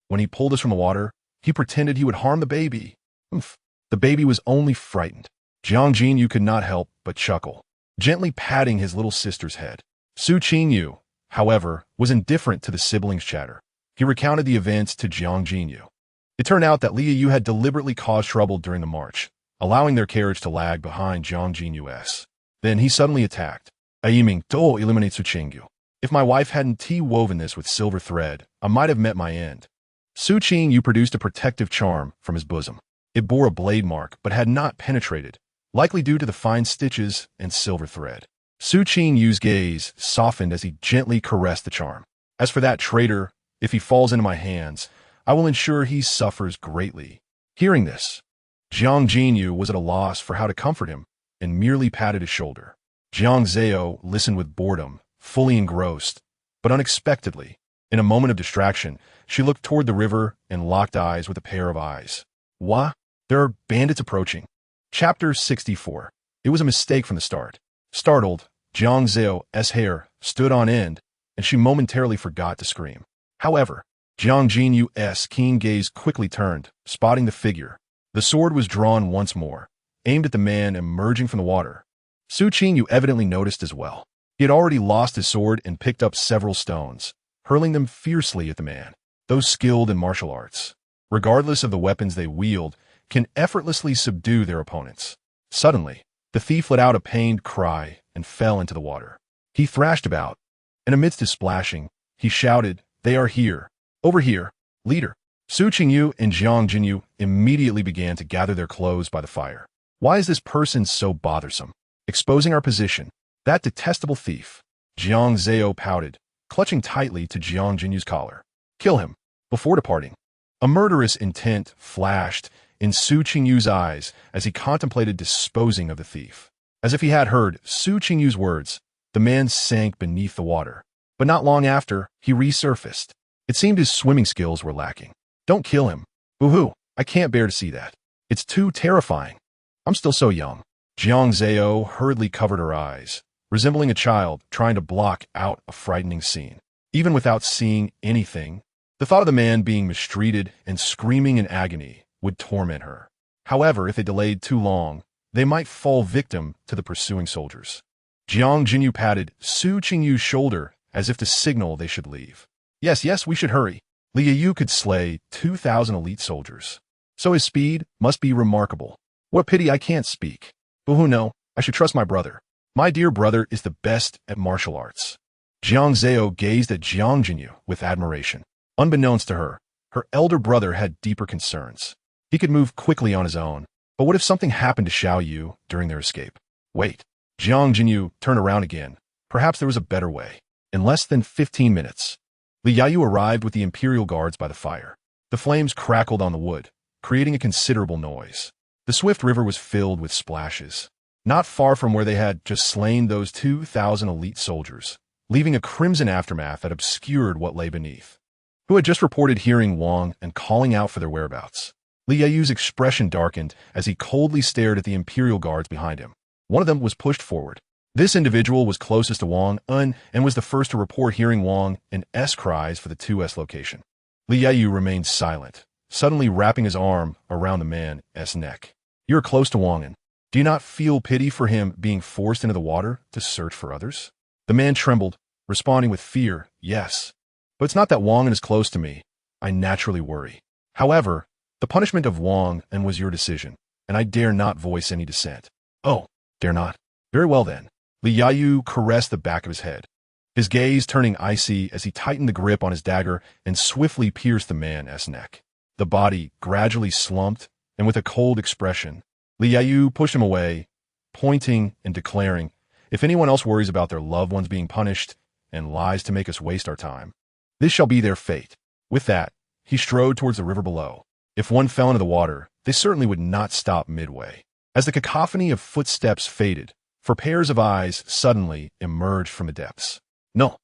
When he pulled us from the water, he pretended he would harm the baby. Oof. The baby was only frightened. Jiang Jinyu could not help but chuckle, gently patting his little sister's head. Su Qingyu, however, was indifferent to the siblings' chatter. He recounted the events to Jiang Jinyu. It turned out that Li Yu had deliberately caused trouble during the march, allowing their carriage to lag behind Jiang Jinyu's. Then he suddenly attacked. Aiming to eliminate Su Qingyu. If my wife hadn't woven this with silver thread, I might have met my end. Su Qingyu produced a protective charm from his bosom. It bore a blade mark but had not penetrated, likely due to the fine stitches and silver thread. Su Qingyu's gaze softened as he gently caressed the charm. As for that traitor, if he falls into my hands, I will ensure he suffers greatly. Hearing this, Jiang Jinyu was at a loss for how to comfort him and merely patted his shoulder. Jiang Zao listened with boredom, fully engrossed, but unexpectedly, in a moment of distraction, she looked toward the river and locked eyes with a pair of eyes. What? There are bandits approaching. Chapter 64. It was a mistake from the start. Startled, Jiang Zao's hair stood on end, and she momentarily forgot to scream. However, Jiang Jinyu's keen gaze quickly turned, spotting the figure. The sword was drawn once more, aimed at the man emerging from the water. Su Qingyu evidently noticed as well. He had already lost his sword and picked up several stones, hurling them fiercely at the man. Those skilled in martial arts, regardless of the weapons they wield, can effortlessly subdue their opponents. Suddenly, the thief let out a pained cry and fell into the water. He thrashed about, and amidst his splashing, he shouted, "They are here! Over here, leader!" Su Qingyu and Jiang Jinyu immediately began to gather their clothes by the fire. Why is this person so bothersome? Exposing our position. That detestable thief. Jiang Zao pouted, clutching tightly to Jiang Jinyu's collar. Kill him, before departing. A murderous intent flashed in Su Qingyu's eyes as he contemplated disposing of the thief. As if he had heard Su Qingyu's words, the man sank beneath the water. But not long after, he resurfaced. It seemed his swimming skills were lacking. Don't kill him. Boo-hoo, I can't bear to see that. It's too terrifying. I'm still so young. Jiang Zao hurriedly covered her eyes, resembling a child trying to block out a frightening scene. Even without seeing anything, the thought of the man being mistreated and screaming in agony would torment her. However, if they delayed too long, they might fall victim to the pursuing soldiers. Jiang Jinyu patted Su Qingyu's shoulder as if to signal they should leave. Yes, we should hurry. Li Yu could slay 2,000 elite soldiers. So his speed must be remarkable. What a pity I can't speak. But who knows? I should trust my brother. My dear brother is the best at martial arts. Jiang Zao gazed at Jiang Jinyu with admiration. Unbeknownst to her, her elder brother had deeper concerns. He could move quickly on his own, but what if something happened to Xiao Yu during their escape? Wait. Jiang Jinyu turned around again. Perhaps there was a better way. In less than 15 minutes, Li Yu arrived with the Imperial Guards by the fire. The flames crackled on the wood, creating a considerable noise. The swift river was filled with splashes, not far from where they had just slain those 2,000 elite soldiers, leaving a crimson aftermath that obscured what lay beneath. Who had just reported hearing Wang and calling out for their whereabouts? Li Yu's expression darkened as he coldly stared at the Imperial Guards behind him. One of them was pushed forward. This individual was closest to Wang and was the first to report hearing Wang and S cries for the 2S location. Li Yu remained silent, suddenly wrapping his arm around the man's neck. You are close to Wang, and do you not feel pity for him being forced into the water to search for others? The man trembled, responding with fear, yes. But it's not that Wang is close to me. I naturally worry. However, the punishment of Wang was your decision, and I dare not voice any dissent. Oh, dare not? Very well then. Li Yu caressed the back of his head, his gaze turning icy as he tightened the grip on his dagger and swiftly pierced the man's neck. The body gradually slumped, and with a cold expression, Li Yu pushed him away, pointing and declaring, if anyone else worries about their loved ones being punished and lies to make us waste our time, this shall be their fate. With that, he strode towards the river below. If one fell into the water, they certainly would not stop midway. As the cacophony of footsteps faded, for pairs of eyes suddenly emerged from the depths. No.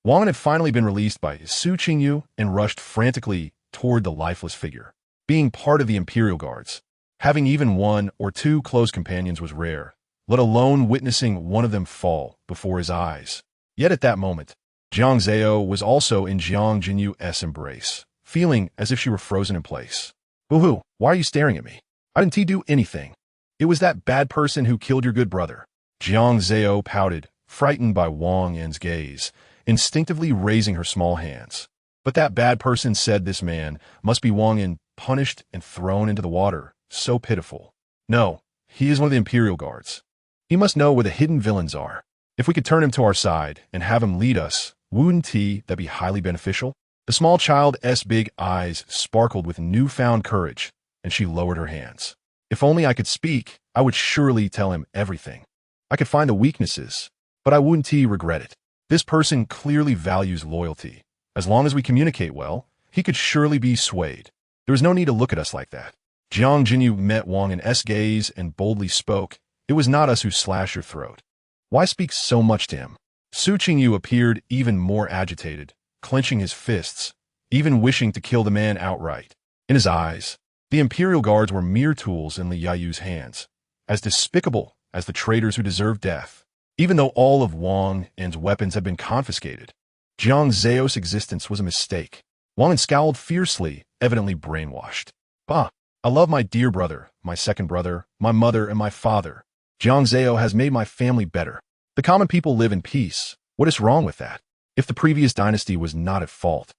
Wang had finally been released by Su Qingyu and rushed frantically toward the lifeless figure. Being part of the Imperial Guards, having even one or two close companions was rare, let alone witnessing one of them fall before his eyes. Yet at that moment, Jiang Zao was also in Jiang Jinyu's embrace, feeling as if she were frozen in place. Boo-hoo, why are you staring at me? I didn't do anything. It was that bad person who killed your good brother. Jiang Zao pouted, frightened by Wang's gaze, instinctively raising her small hands. But that bad person said this man must be Wang, punished and thrown into the water. So pitiful. No, he is one of the Imperial Guards. He must know where the hidden villains are. If we could turn him to our side and have him lead us, wouldn't that be highly beneficial? The small child's big eyes sparkled with newfound courage, and she lowered her hands. If only I could speak, I would surely tell him everything. I could find the weaknesses, but I wouldn't regret it. This person clearly values loyalty. As long as we communicate well, he could surely be swayed. There is no need to look at us like that. Jiang Jinyu met Wang's gaze and boldly spoke, it was not us who slashed your throat. Why speak so much to him? Su Qingyu appeared even more agitated, clenching his fists, even wishing to kill the man outright. In his eyes, the Imperial Guards were mere tools in Li Yu's hands, as despicable as the traitors who deserved death. Even though all of Wang's weapons had been confiscated, Jiang Zao's existence was a mistake. Wang scowled fiercely, evidently brainwashed. Bah, I love my dear brother, my second brother, my mother, and my father. Jiang Zao has made my family better. The common people live in peace. What is wrong with that? If the previous dynasty was not at fault,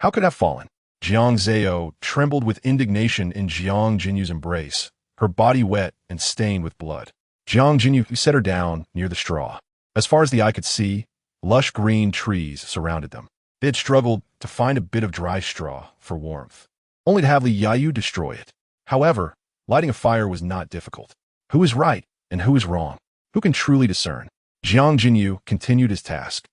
how could it have fallen? Jiang Zao trembled with indignation in Jiang Jinyu's embrace, her body wet and stained with blood. Jiang Jinyu set her down near the straw. As far as the eye could see, lush green trees surrounded them. They had struggled to find a bit of dry straw for warmth, only to have Li Yu destroy it. However, lighting a fire was not difficult. Who is right and who is wrong? Who can truly discern? Jiang Jinyu continued his task,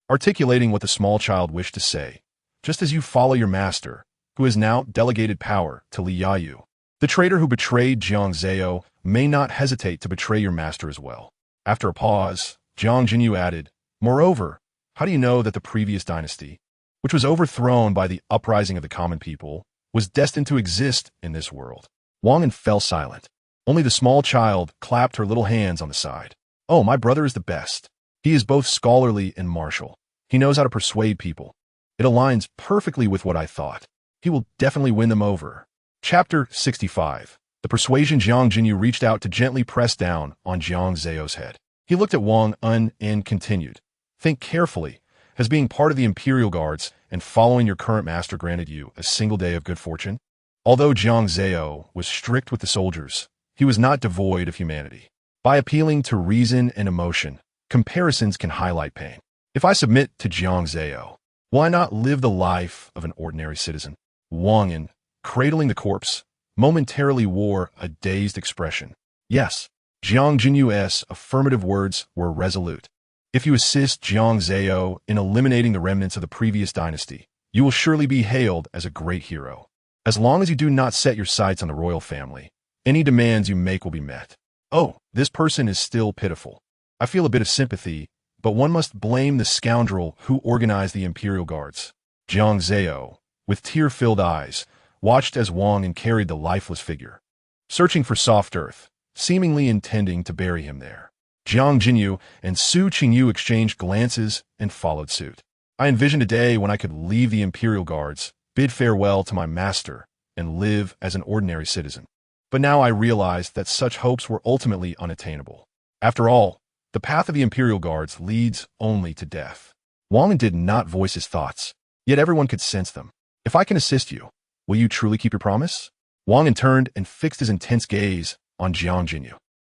articulating what the small child wished to say. Just as you follow your master, who has now delegated power to Li Yu, The traitor who betrayed Jiang Zao may not hesitate to betray your master as well. After a pause, Jiang Jinyu added, moreover, how do you know that the previous dynasty, which was overthrown by the uprising of the common people, was destined to exist in this world? Wang An fell silent. Only the small child clapped her little hands on the side. Oh, my brother is the best. He is both scholarly and martial. He knows how to persuade people. It aligns perfectly with what I thought. He will definitely win them over. Chapter 65. The persuasion. Jiang Jinyu reached out to gently press down on Jiang Zao's head. He looked at Wang An and continued. Think carefully. Has being part of the Imperial Guards and following your current master granted you a single day of good fortune? Although Jiang Zao was strict with the soldiers, he was not devoid of humanity. By appealing to reason and emotion, comparisons can highlight pain. If I submit to Jiang Zao, will I not live the life of an ordinary citizen? Wang An, cradling the corpse, momentarily wore a dazed expression. Yes, Jiang Jinyu's affirmative words were resolute. If you assist Jiang Zao in eliminating the remnants of the previous dynasty, you will surely be hailed as a great hero. As long as you do not set your sights on the royal family, any demands you make will be met. Oh, this person is still pitiful. I feel a bit of sympathy, but one must blame the scoundrel who organized the Imperial Guards. Jiang Zao, with tear-filled eyes, watched as Wang An carried the lifeless figure, searching for soft earth, seemingly intending to bury him there. Jiang Jinyu and Su Qingyu exchanged glances and followed suit. I envisioned a day when I could leave the Imperial Guards, bid farewell to my master, and live as an ordinary citizen. But now I realized that such hopes were ultimately unattainable. After all, the path of the Imperial Guards leads only to death. Wang An did not voice his thoughts, yet everyone could sense them. If I can assist you, will you truly keep your promise? Wang An turned and fixed his intense gaze on Jiang Jinyu.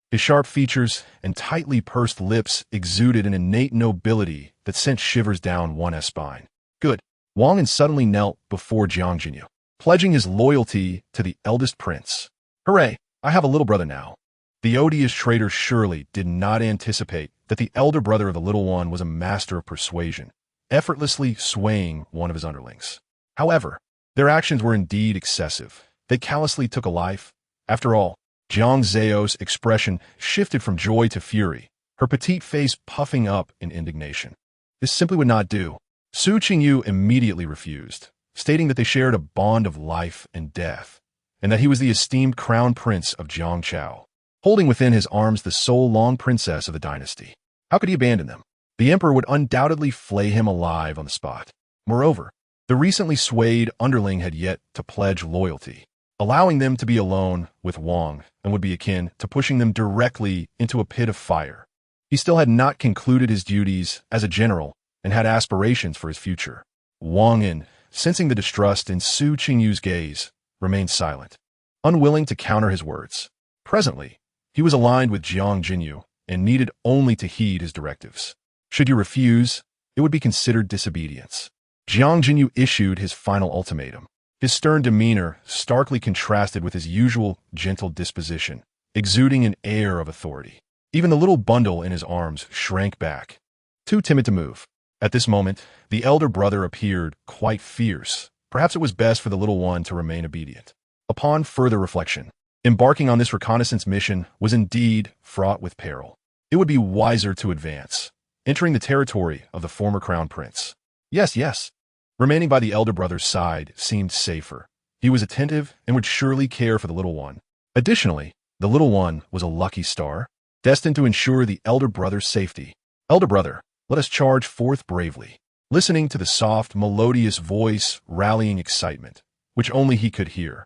His sharp features and tightly pursed lips exuded an innate nobility that sent shivers down one's spine. Good. Wang An suddenly knelt before Jiang Jinyu, pledging his loyalty to the eldest prince. Hooray, I have a little brother now. The odious traitor surely did not anticipate that the elder brother of the little one was a master of persuasion, effortlessly swaying one of his underlings. However, their actions were indeed excessive. They callously took a life. After all, Jiang Zao's expression shifted from joy to fury, her petite face puffing up in indignation. This simply would not do. Su Qingyu immediately refused, stating that they shared a bond of life and death, and that he was the esteemed crown prince of Jiangchao, holding within his arms the sole long princess of the dynasty. How could he abandon them? The emperor would undoubtedly flay him alive on the spot. Moreover, the recently swayed underling had yet to pledge loyalty. Allowing them to be alone with Wang and would be akin to pushing them directly into a pit of fire. He still had not concluded his duties as a general and had aspirations for his future. Wang An, sensing the distrust in Su Qingyu's gaze, remained silent, unwilling to counter his words. Presently, he was aligned with Jiang Jinyu and needed only to heed his directives. Should you refuse, it would be considered disobedience. Jiang Jinyu issued his final ultimatum. His stern demeanor starkly contrasted with his usual gentle disposition, exuding an air of authority. Even the little bundle in his arms shrank back, too timid to move. At this moment, the elder brother appeared quite fierce. Perhaps it was best for the little one to remain obedient. Upon further reflection, embarking on this reconnaissance mission was indeed fraught with peril. It would be wiser to advance, entering the territory of the former crown prince. Yes. Remaining by the elder brother's side seemed safer. He was attentive and would surely care for the little one. Additionally, the little one was a lucky star, destined to ensure the elder brother's safety. Elder brother, let us charge forth bravely. Listening to the soft, melodious voice rallying excitement, which only he could hear,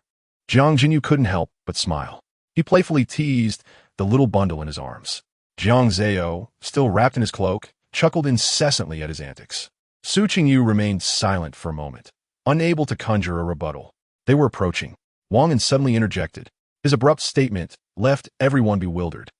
Jiang Jinyu couldn't help but smile. He playfully teased the little bundle in his arms. Jiang Zao, still wrapped in his cloak, chuckled incessantly at his antics. Su Qingyu remained silent for a moment, unable to conjure a rebuttal. They were approaching. Wang An suddenly interjected. His abrupt statement left everyone bewildered.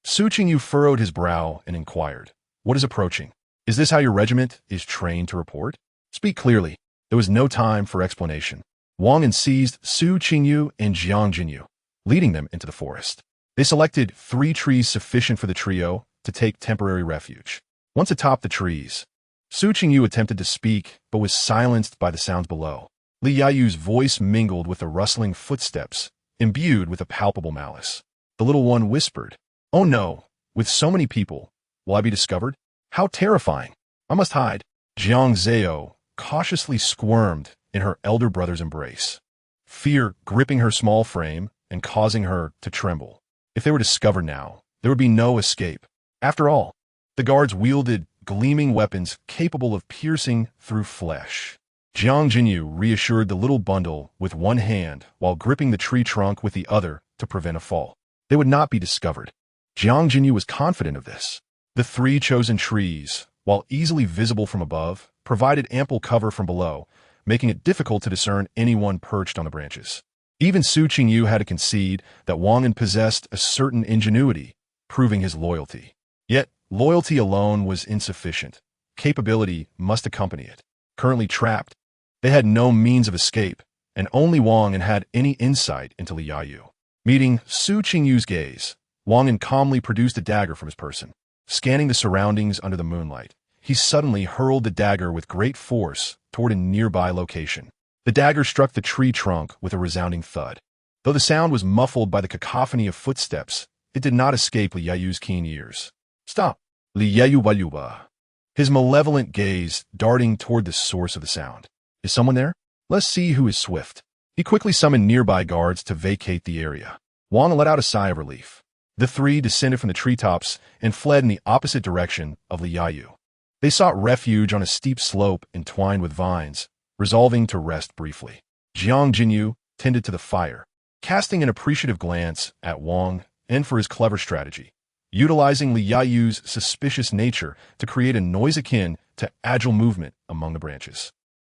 Su Qingyu furrowed his brow and inquired, "What is approaching? Is this how your regiment is trained to report? Speak clearly." There was no time for explanation. Wang An seized Su Qingyu and Jiang Jinyu, leading them into the forest. They selected 3 trees sufficient for the trio to take temporary refuge. Once atop the trees, Su Qingyu attempted to speak, but was silenced by the sounds below. Li Yayu's voice mingled with the rustling footsteps, imbued with a palpable malice. The little one whispered, "Oh no, with so many people, will I be discovered? How terrifying! I must hide." Jiang Zao cautiously squirmed in her elder brother's embrace, fear gripping her small frame and causing her to tremble. If they were discovered now, there would be no escape. After all, the guards wielded gleaming weapons capable of piercing through flesh. Jiang Jinyu reassured the little bundle with one hand while gripping the tree trunk with the other to prevent a fall. They would not be discovered. Jiang Jinyu was confident of this. The three chosen trees, while easily visible from above, provided ample cover from below, making it difficult to discern anyone perched on the branches. Even Su Qingyu had to concede that Wang possessed a certain ingenuity, proving his loyalty. Yet, loyalty alone was insufficient. Capability must accompany it. Currently trapped, they had no means of escape, and only Wang had any insight into Li Yayu. Meeting Su Qingyu's gaze, Wang calmly produced a dagger from his person. Scanning the surroundings under the moonlight, he suddenly hurled the dagger with great force toward a nearby location. The dagger struck the tree trunk with a resounding thud. Though the sound was muffled by the cacophony of footsteps, it did not escape Li Yayu's keen ears. "Stop, Li Yayu Waluba." His malevolent gaze darting toward the source of the sound. "Is someone there? Let's see who is swift." He quickly summoned nearby guards to vacate the area. Wang let out a sigh of relief. The three descended from the treetops and fled in the opposite direction of Li Yayu. They sought refuge on a steep slope entwined with vines, resolving to rest briefly. Jiang Jinyu tended to the fire, casting an appreciative glance at Wang and for his clever strategy, utilizing Li Yayu's suspicious nature to create a noise akin to agile movement among the branches.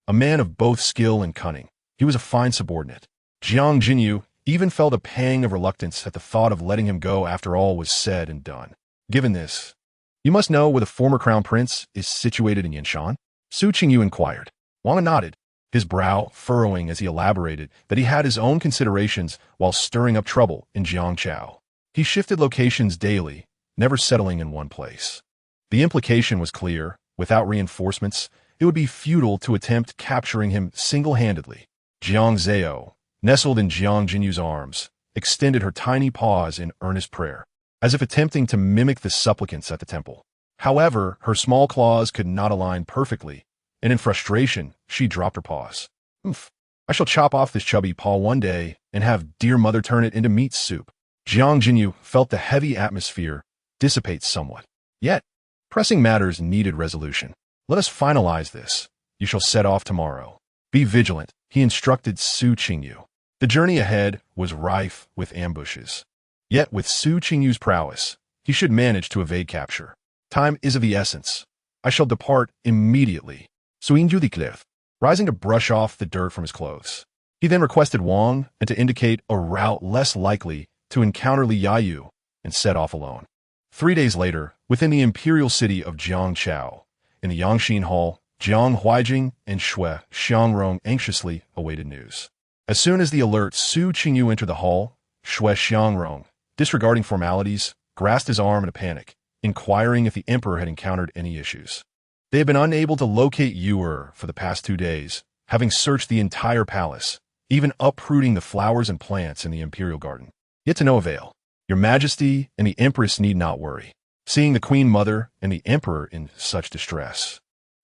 A man of both skill and cunning, he was a fine subordinate. Jiang Jinyu even felt a pang of reluctance at the thought of letting him go after all was said and done. Given this, "You must know where the former crown prince is situated in Yanshan?" Su Qingyu inquired. Wang nodded, his brow furrowing as he elaborated that he had his own considerations while stirring up trouble in Jiangchao. He shifted locations daily, never settling in one place. The implication was clear. Without reinforcements, it would be futile to attempt capturing him single-handedly. Jiang Zao, nestled in Jiang Jinyu's arms, extended her tiny paws in earnest prayer, as if attempting to mimic the supplicants at the temple. However, her small claws could not align perfectly, and in frustration, she dropped her paws. "Oof, I shall chop off this chubby paw one day and have dear mother turn it into meat soup." Jiang Jinyu felt the heavy atmosphere dissipate somewhat. Yet, pressing matters needed resolution. "Let us finalize this. You shall set off tomorrow. Be vigilant," he instructed Su Qingyu. The journey ahead was rife with ambushes. Yet with Su Qingyu's prowess, he should manage to evade capture. "Time is of the essence. I shall depart immediately." Suinju declared, rising to brush off the dirt from his clothes. He then requested Wang and to indicate a route less likely to encounter Li Yayu and set off alone. 3 days later, within the imperial city of Jiangchao, in the Yangxin Hall, Jiang Huijing and Shui Xiangrong anxiously awaited news. As soon as the alert Su Qingyu entered the hall, Shui Xiangrong, disregarding formalities, grasped his arm in a panic, inquiring if the emperor had encountered any issues. They had been unable to locate Yuer for the past 2 days, having searched the entire palace, even uprooting the flowers and plants in the imperial garden. Yet to no avail. "Your Majesty and the Empress need not worry," seeing the Queen Mother and the Emperor in such distress.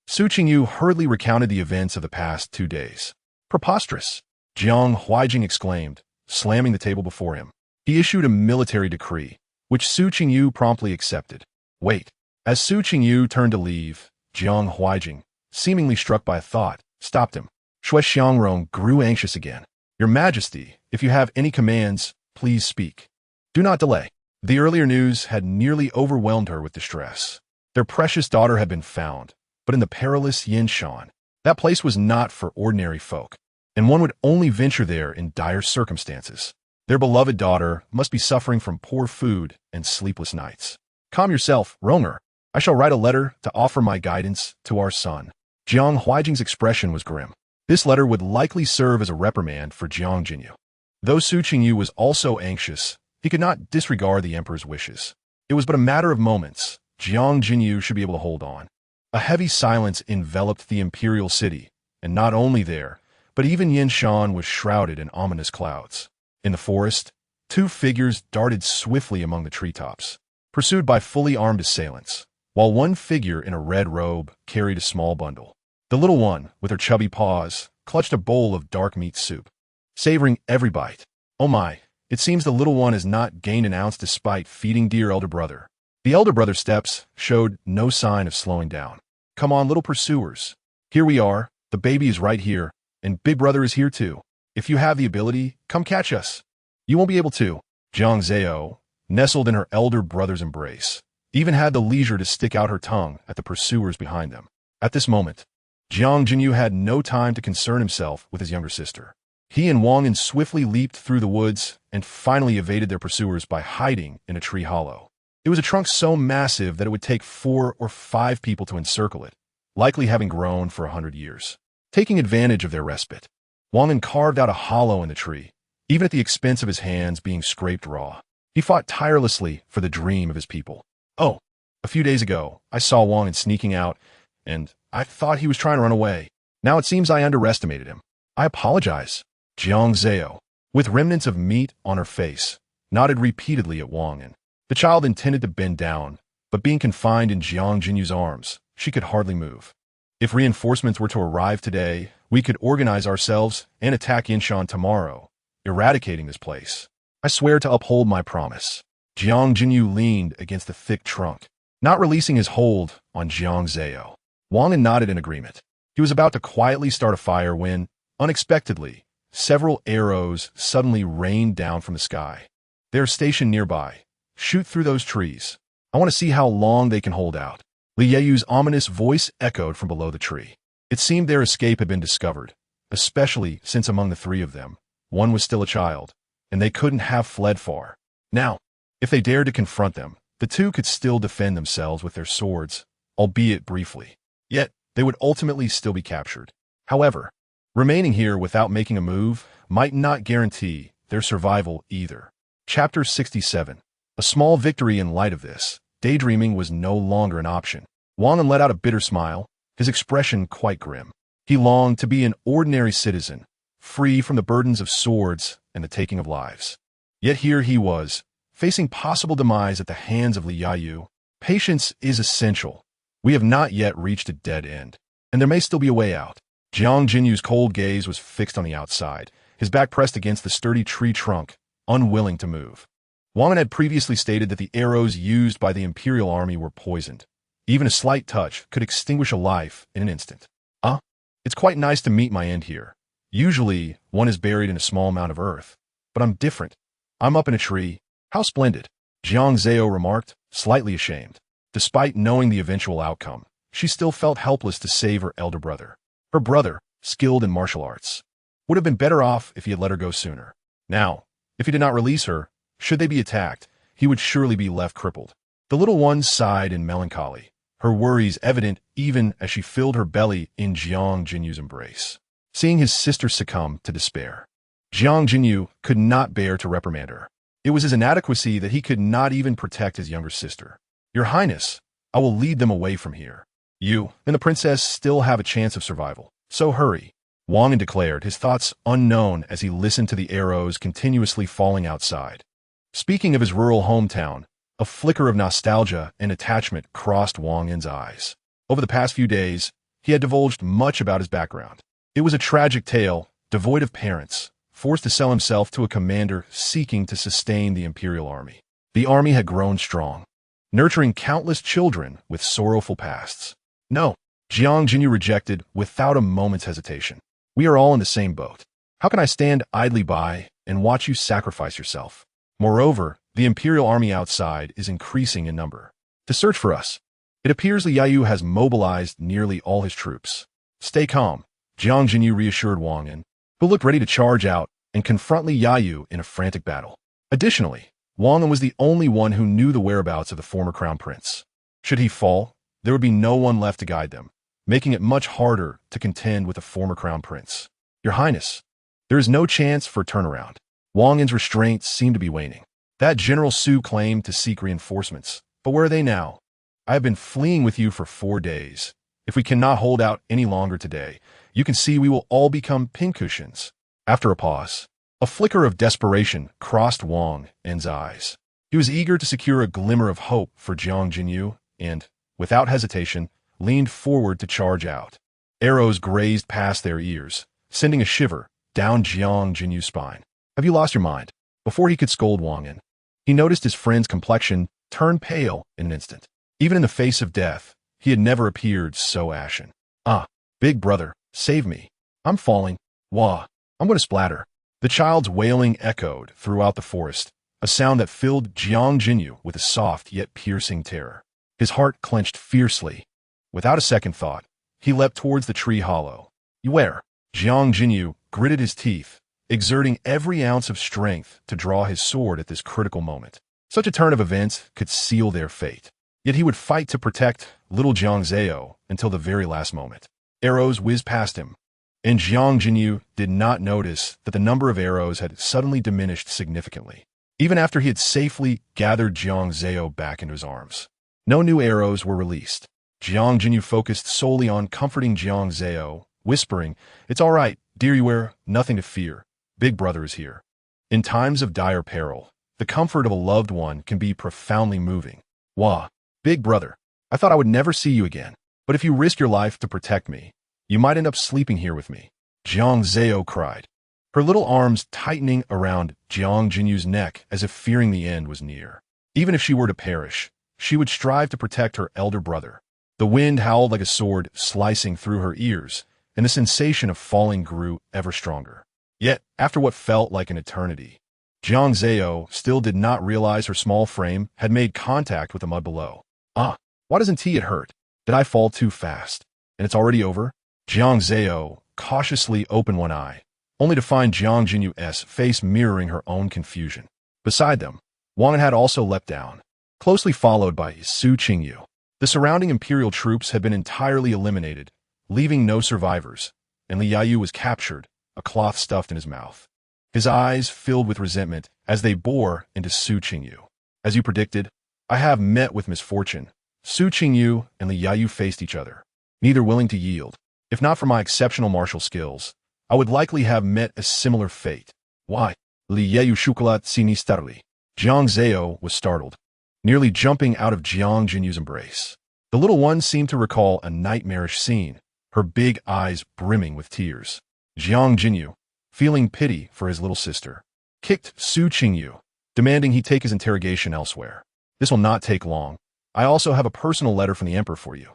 Su Qingyu hurriedly recounted the events of the past 2 days. "Preposterous!" Jiang Huijing exclaimed, slamming the table before him. He issued a military decree, which Su Qingyu promptly accepted. "Wait." As Su Qingyu turned to leave, Jiang Huijing, seemingly struck by a thought, stopped him. Shui Xiangrong grew anxious again. "Your Majesty, if you have any commands, please speak. Do not delay." The earlier news had nearly overwhelmed her with distress. Their precious daughter had been found, but in the perilous Yanshan. That place was not for ordinary folk, and one would only venture there in dire circumstances. Their beloved daughter must be suffering from poor food and sleepless nights. "Calm yourself, roamer. I shall write a letter to offer my guidance to our son." Jiang Huijing's expression was grim. This letter would likely serve as a reprimand for Jiang Jinyu. Though Su Qingyu was also anxious, he could not disregard the emperor's wishes. It was but a matter of moments. Jiang Jinyu should be able to hold on. A heavy silence enveloped the imperial city, and not only there, but even Yanshan was shrouded in ominous clouds. In the forest, two figures darted swiftly among the treetops, pursued by fully armed assailants, while one figure in a red robe carried a small bundle. The little one, with her chubby paws, clutched a bowl of dark meat soup, savoring every bite. Oh my, it seems the little one has not gained an ounce despite feeding dear elder brother. The elder brother's steps showed no sign of slowing down. Come on, little pursuers. Here we are, the baby is right here, and big brother is here too. If you have the ability, come catch us. You won't be able to. Jiang Zao, nestled in her elder brother's embrace, even had the leisure to stick out her tongue at the pursuers behind them. At this moment, Jiang Jinyu had no time to concern himself with his younger sister. He and Wang Yin swiftly leaped through the woods and finally evaded their pursuers by hiding in a tree hollow. It was a trunk so massive that it would take 4 or 5 people to encircle it, likely having grown for 100 years. Taking advantage of their respite, Wang Yin carved out a hollow in the tree, even at the expense of his hands being scraped raw. He fought tirelessly for the dream of his people. Oh, a few days ago, I saw Wang Yin sneaking out, and I thought he was trying to run away. Now it seems I underestimated him. I apologize. Jiang Zao, with remnants of meat on her face, nodded repeatedly at Wang Yin. The child intended to bend down, but being confined in Jiang Jinyu's arms, she could hardly move. If reinforcements were to arrive today, we could organize ourselves and attack Yinshan tomorrow, eradicating this place. I swear to uphold my promise. Jiang Jinyu leaned against the thick trunk, not releasing his hold on Jiang Zao. Wang Yin nodded in agreement. He was about to quietly start a fire when, unexpectedly, several arrows suddenly rained down from the sky. They are stationed nearby. Shoot through those trees. I want to see how long they can hold out. Li Yeyu's ominous voice echoed from below the tree. It seemed their escape had been discovered, especially since among the 3 of them, one was still a child, and they couldn't have fled far. Now, if they dared to confront them, the 2 could still defend themselves with their swords, albeit briefly. Yet, they would ultimately still be captured. However, remaining here without making a move might not guarantee their survival either. Chapter 67. A small victory in light of this. Daydreaming was no longer an option. Wang Yin let out a bitter smile, his expression quite grim. He longed to be an ordinary citizen, free from the burdens of swords and the taking of lives. Yet here he was, facing possible demise at the hands of Li Yeyu. Patience is essential. We have not yet reached a dead end, and there may still be a way out. Jiang Jinyu's cold gaze was fixed on the outside, his back pressed against the sturdy tree trunk, unwilling to move. Wang Yin had previously stated that the arrows used by the Imperial Army were poisoned. Even a slight touch could extinguish a life in an instant. It's quite nice to meet my end here. Usually, one is buried in a small mound of earth, but I'm different. I'm up in a tree. How splendid, Jiang Zao remarked, slightly ashamed. Despite knowing the eventual outcome, she still felt helpless to save her elder brother. Her brother, skilled in martial arts, would have been better off if he had let her go sooner. Now, if he did not release her, should they be attacked, he would surely be left crippled. The little one sighed in melancholy, her worries evident even as she filled her belly in Jiang Jinyu's embrace. Seeing his sister succumb to despair, Jiang Jinyu could not bear to reprimand her. It was his inadequacy that he could not even protect his younger sister. Your Highness, I will lead them away from here. You and the princess still have a chance of survival, so hurry. Wang Yin declared, his thoughts unknown as he listened to the arrows continuously falling outside. Speaking of his rural hometown, a flicker of nostalgia and attachment crossed Wang Yin's eyes. Over the past few days, he had divulged much about his background. It was a tragic tale, devoid of parents, forced to sell himself to a commander seeking to sustain the Imperial Army. The army had grown strong, nurturing countless children with sorrowful pasts. No, Jiang Jinyu rejected without a moment's hesitation. We are all in the same boat. How can I stand idly by and watch you sacrifice yourself? Moreover, the Imperial Army outside is increasing in number. To search for us, it appears Li Yeyu has mobilized nearly all his troops. Stay calm, Jiang Jinyu reassured Wang Yin, who looked ready to charge out and confront Li Yeyu in a frantic battle. Additionally, Wang Yin was the only one who knew the whereabouts of the former crown prince. Should he fall, there would be no one left to guide them, making it much harder to contend with the former crown prince. Your Highness, there is no chance for a turnaround. Wang Yin's restraints seemed to be waning. That General Su claimed to seek reinforcements, but where are they now? I have been fleeing with you for 4 days. If we cannot hold out any longer today, you can see we will all become pincushions. After a pause, A flicker of desperation crossed Wang En's eyes. He was eager to secure a glimmer of hope for Jiang Jinyu and, without hesitation, leaned forward to charge out. Arrows grazed past their ears, sending a shiver down Jiang Jinyu's spine. "Have you lost your mind?" Before he could scold Wang En, he noticed his friend's complexion turn pale in an instant. Even in the face of death, he had never appeared so ashen. "Ah, big brother, save me. I'm falling. Wah, I'm going to splatter." The child's wailing echoed throughout the forest, a sound that filled Jiang Jinyu with a soft yet piercing terror. His heart clenched fiercely. Without a second thought, he leapt towards the tree hollow. "Where?" Jiang Jinyu gritted his teeth, exerting every ounce of strength to draw his sword at this critical moment. Such a turn of events could seal their fate. Yet he would fight to protect little Jiang Zao until the very last moment. Arrows whizzed past him, and Jiang Jinyu did not notice that the number of arrows had suddenly diminished significantly, even after he had safely gathered Jiang Zao back into his arms. No new arrows were released. Jiang Jinyu focused solely on comforting Jiang Zao, whispering, "It's all right, dear Yuer, nothing to fear. Big brother is here." In times of dire peril, the comfort of a loved one can be profoundly moving. "Wah, big brother, I thought I would never see you again, but if you risk your life to protect me, you might end up sleeping here with me," Jiang Zao cried, her little arms tightening around Jiang Jinyu's neck as if fearing the end was near. Even if she were to perish, she would strive to protect her elder brother. The wind howled like a sword slicing through her ears, and the sensation of falling grew ever stronger. Yet, after what felt like an eternity, Jiang Zao still did not realize her small frame had made contact with the mud below. "Ah, why doesn't it hurt? Did I fall too fast? And it's already over?" Jiang Zao cautiously opened one eye, only to find Jiang Jinyu's face mirroring her own confusion. Beside them, Wang En had also leapt down, closely followed by Su Qingyu. The surrounding imperial troops had been entirely eliminated, leaving no survivors, and Li Yayu was captured, a cloth stuffed in his mouth. His eyes filled with resentment as they bore into Su Qingyu. "As you predicted, I have met with misfortune." Su Qingyu and Li Yayu faced each other, neither willing to yield. "If not for my exceptional martial skills, I would likely have met a similar fate." "Why?" Li Yayu shukulat sinisterly. Jiang Zao was startled, nearly jumping out of Jiang Jinyu's embrace. The little one seemed to recall a nightmarish scene, her big eyes brimming with tears. Jiang Jinyu, feeling pity for his little sister, kicked Su Qingyu, demanding he take his interrogation elsewhere. "This will not take long. I also have a personal letter from the Emperor for you."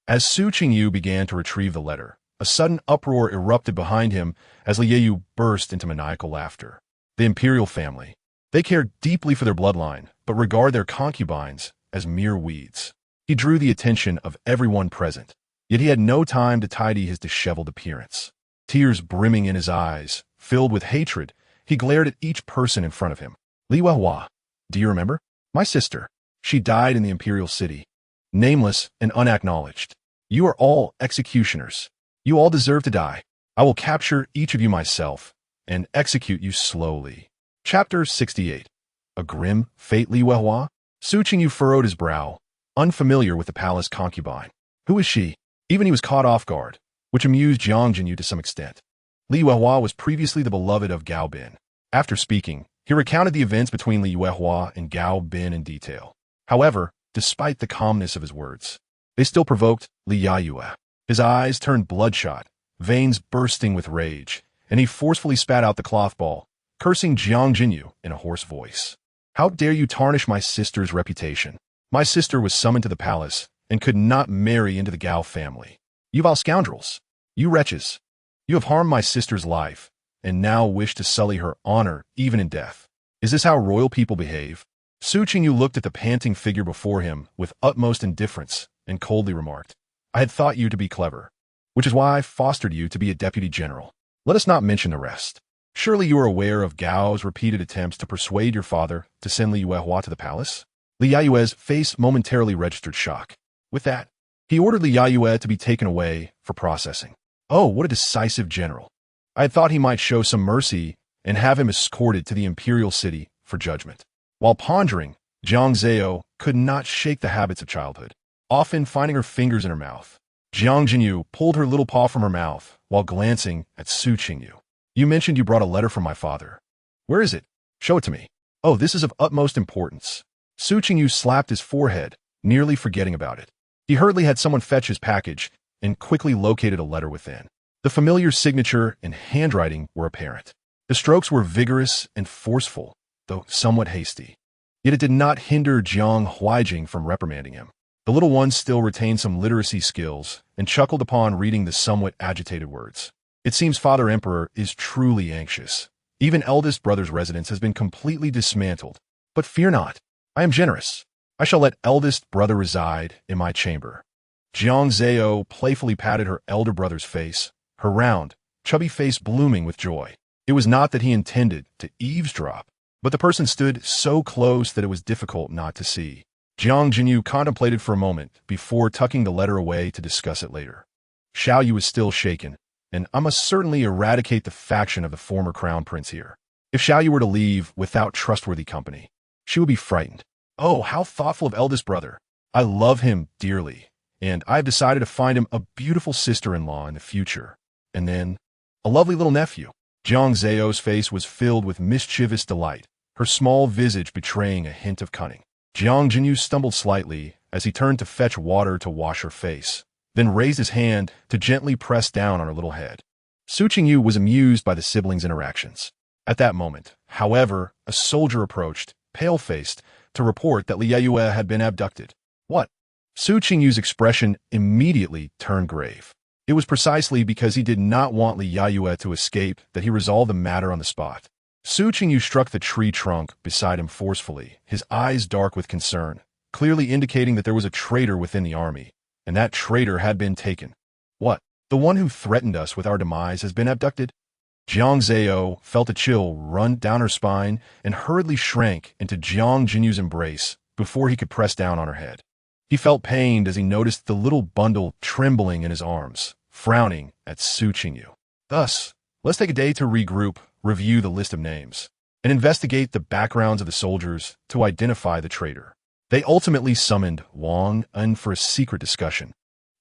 As Su Qingyu began to retrieve the letter, a sudden uproar erupted behind him as Li Yayu burst into maniacal laughter. The imperial family. They care deeply for their bloodline, but regard their concubines as mere weeds. He drew the attention of everyone present, yet he had no time to tidy his disheveled appearance. Tears brimming in his eyes, filled with hatred, he glared at each person in front of him. "Li Huahua, do you remember? My sister. She died in the imperial city. Nameless and unacknowledged. You are all executioners. You all deserve to die. I will capture each of you myself and execute you slowly." Chapter 68. A Grim Fate. Li Huahua? Su Qingyu furrowed his brow, unfamiliar with the palace concubine. Who is she? Even he was caught off guard, which amused Jiang Jinyu to some extent. Li Huahua was previously the beloved of Gao Bin. After speaking, he recounted the events between Li Huahua and Gao Bin in detail. However, despite the calmness of his words, they still provoked Li Yayu. His eyes turned bloodshot, veins bursting with rage, and he forcefully spat out the cloth ball, cursing Jiang Jinyu in a hoarse voice. "How dare you tarnish my sister's reputation? My sister was summoned to the palace and could not marry into the Gao family. You vile scoundrels! You wretches! You have harmed my sister's life, and now wish to sully her honor even in death. Is this how royal people behave?" Su Qingyu looked at the panting figure before him with utmost indifference and coldly remarked, "I had thought you to be clever, which is why I fostered you to be a deputy general. Let us not mention the rest. Surely you are aware of Gao's repeated attempts to persuade your father to send Li Huahua to the palace?" Li Yayu's face momentarily registered shock. With that, he ordered Li Yayu to be taken away for processing. Oh, what a decisive general. I had thought he might show some mercy and have him escorted to the imperial city for judgment. While pondering, Jiang Zao could not shake the habits of childhood, often finding her fingers in her mouth. Jiang Jinyu pulled her little paw from her mouth while glancing at Su Qingyu. "You mentioned you brought a letter from my father. Where is it? Show it to me. Oh, this is of utmost importance. Su Qingyu slapped his forehead, nearly forgetting about it. He hurriedly had someone fetch his package and quickly located a letter within. The familiar signature and handwriting were apparent. The strokes were vigorous and forceful, though somewhat hasty. Yet it did not hinder Jiang Huaijing from reprimanding him. The little one still retained some literacy skills and chuckled upon reading the somewhat agitated words. It seems Father Emperor is truly anxious. Even Eldest Brother's residence has been completely dismantled. But fear not, I am generous. I shall let Eldest Brother reside in my chamber. Jiang Zao playfully patted her elder brother's face, her round, chubby face blooming with joy. It was not that he intended to eavesdrop, but the person stood so close that it was difficult not to see. Jiang Jinyu contemplated for a moment before tucking the letter away to discuss it later. Xiaoyu was still shaken, and I must certainly eradicate the faction of the former crown prince here. If Xiaoyu were to leave without trustworthy company, she would be frightened. Oh, how thoughtful of Eldest Brother. I love him dearly, and I have decided to find him a beautiful sister-in-law in the future. And then, a lovely little nephew. Jiang Zao's face was filled with mischievous delight, her small visage betraying a hint of cunning. Jiang Jinyu stumbled slightly as he turned to fetch water to wash her face, then raised his hand to gently press down on her little head. Su Qingyu was amused by the siblings' interactions. At that moment, however, a soldier approached, pale-faced, to report that Li Yue had been abducted. What? Su Qingyu's expression immediately turned grave. It was precisely because he did not want Li Yue to escape that he resolved the matter on the spot. Su Qingyu struck the tree trunk beside him forcefully, his eyes dark with concern, clearly indicating that there was a traitor within the army, and that traitor had been taken. What? The one who threatened us with our demise has been abducted? Jiang Zao felt a chill run down her spine and hurriedly shrank into Jiang Jinyu's embrace before he could press down on her head. He felt pained as he noticed the little bundle trembling in his arms, frowning at Su Qingyu. Thus, let's take a day to regroup, review the list of names, and investigate the backgrounds of the soldiers to identify the traitor. They ultimately summoned Wang En for a secret discussion,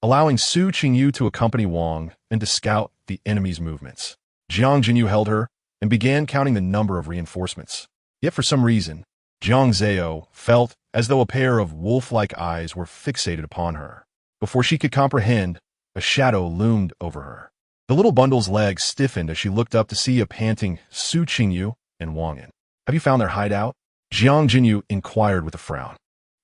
allowing Su Qingyu to accompany Wang and to scout the enemy's movements. Jiang Jinyu held her and began counting the number of reinforcements. Yet for some reason, Jiang Zao felt as though a pair of wolf-like eyes were fixated upon her. Before she could comprehend, a shadow loomed over her. The little bundle's legs stiffened as she looked up to see a panting Su Qingyu and Wang En. Have you found their hideout? Jiang Jinyu inquired with a frown.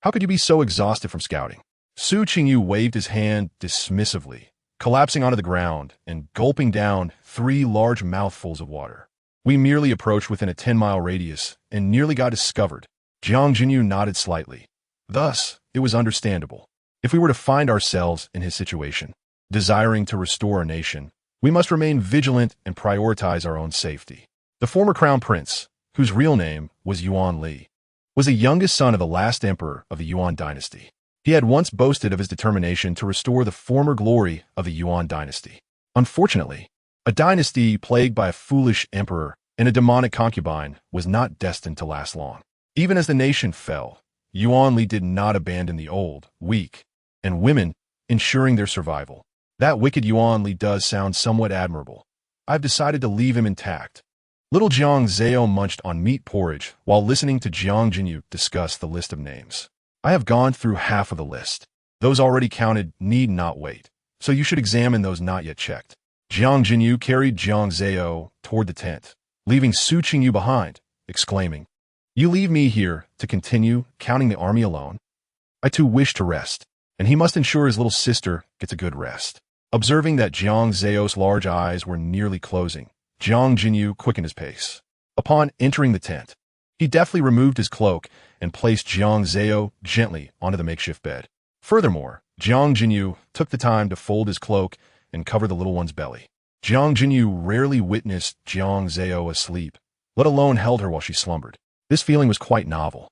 How could you be so exhausted from scouting? Su Qingyu waved his hand dismissively, collapsing onto the ground and gulping down 3 large mouthfuls of water. We merely approached within a 10-mile radius and nearly got discovered. Jiang Jinyu nodded slightly. Thus, it was understandable. If we were to find ourselves in his situation, desiring to restore a nation, we must remain vigilant and prioritize our own safety. The former crown prince, whose real name was Yuan Li, was the youngest son of the last emperor of the Yuan Dynasty. He had once boasted of his determination to restore the former glory of the Yuan Dynasty. Unfortunately, a dynasty plagued by a foolish emperor and a demonic concubine was not destined to last long. Even as the nation fell, Yuan Li did not abandon the old, weak, and women, ensuring their survival. That wicked Yuan Li does sound somewhat admirable. I've decided to leave him intact. Little Jiang Zao munched on meat porridge while listening to Jiang Jinyu discuss the list of names. I have gone through half of the list. Those already counted need not wait, so you should examine those not yet checked. Jiang Jinyu carried Jiang Zao toward the tent, leaving Su Qingyu behind, exclaiming, "You leave me here to continue counting the army alone? I too wish to rest, and he must ensure his little sister gets a good rest." Observing that Jiang Zao's large eyes were nearly closing, Jiang Jinyu quickened his pace. Upon entering the tent, he deftly removed his cloak and placed Jiang Zao gently onto the makeshift bed. Furthermore, Jiang Jinyu took the time to fold his cloak and cover the little one's belly. Jiang Jinyu rarely witnessed Jiang Zao asleep, let alone held her while she slumbered. This feeling was quite novel.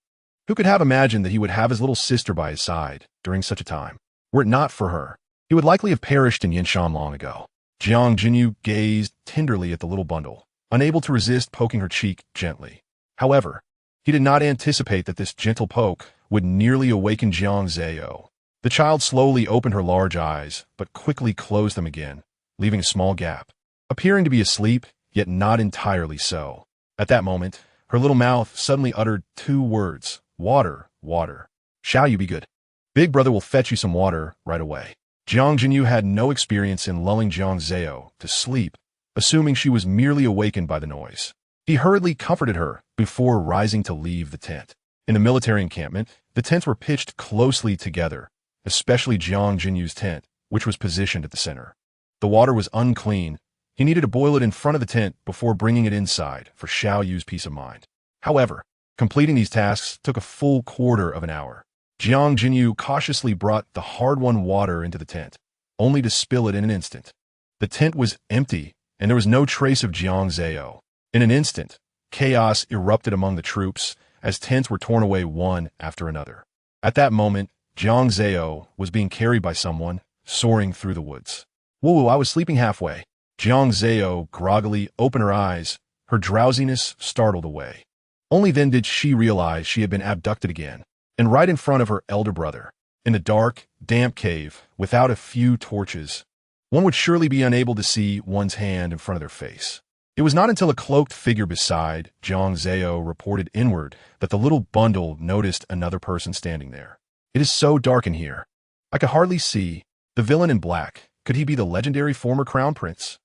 Who could have imagined that he would have his little sister by his side during such a time? Were it not for her, he would likely have perished in Yinshan long ago. Jiang Jinyu gazed tenderly at the little bundle, unable to resist poking her cheek gently. However, he did not anticipate that this gentle poke would nearly awaken Jiang Zao. The child slowly opened her large eyes, but quickly closed them again, leaving a small gap, appearing to be asleep, yet not entirely so. At that moment, her little mouth suddenly uttered two words, water, water. Shall you be good? Big brother will fetch you some water right away. Jiang Jinyu had no experience in lulling Jiang Zao to sleep, assuming she was merely awakened by the noise. He hurriedly comforted her before rising to leave the tent. In the military encampment, the tents were pitched closely together, especially Jiang Jinyu's tent, which was positioned at the center. The water was unclean. He needed to boil it in front of the tent before bringing it inside for Xiao Yu's peace of mind. However, completing these tasks took a full quarter of an hour. Jiang Jinyu cautiously brought the hard-won water into the tent, only to spill it in an instant. The tent was empty, and there was no trace of Jiang Zao. In an instant, chaos erupted among the troops as tents were torn away one after another. At that moment, Jiang Zao was being carried by someone, soaring through the woods. Whoa, I was sleeping halfway. Jiang Zao groggily opened her eyes, her drowsiness startled away. Only then did she realize she had been abducted again, and right in front of her elder brother, in the dark, damp cave, without a few torches. One would surely be unable to see one's hand in front of their face. It was not until a cloaked figure beside Jiang Zao reported inward that the little bundle noticed another person standing there. It is so dark in here. I could hardly see. The villain in black. Could he be the legendary former crown prince?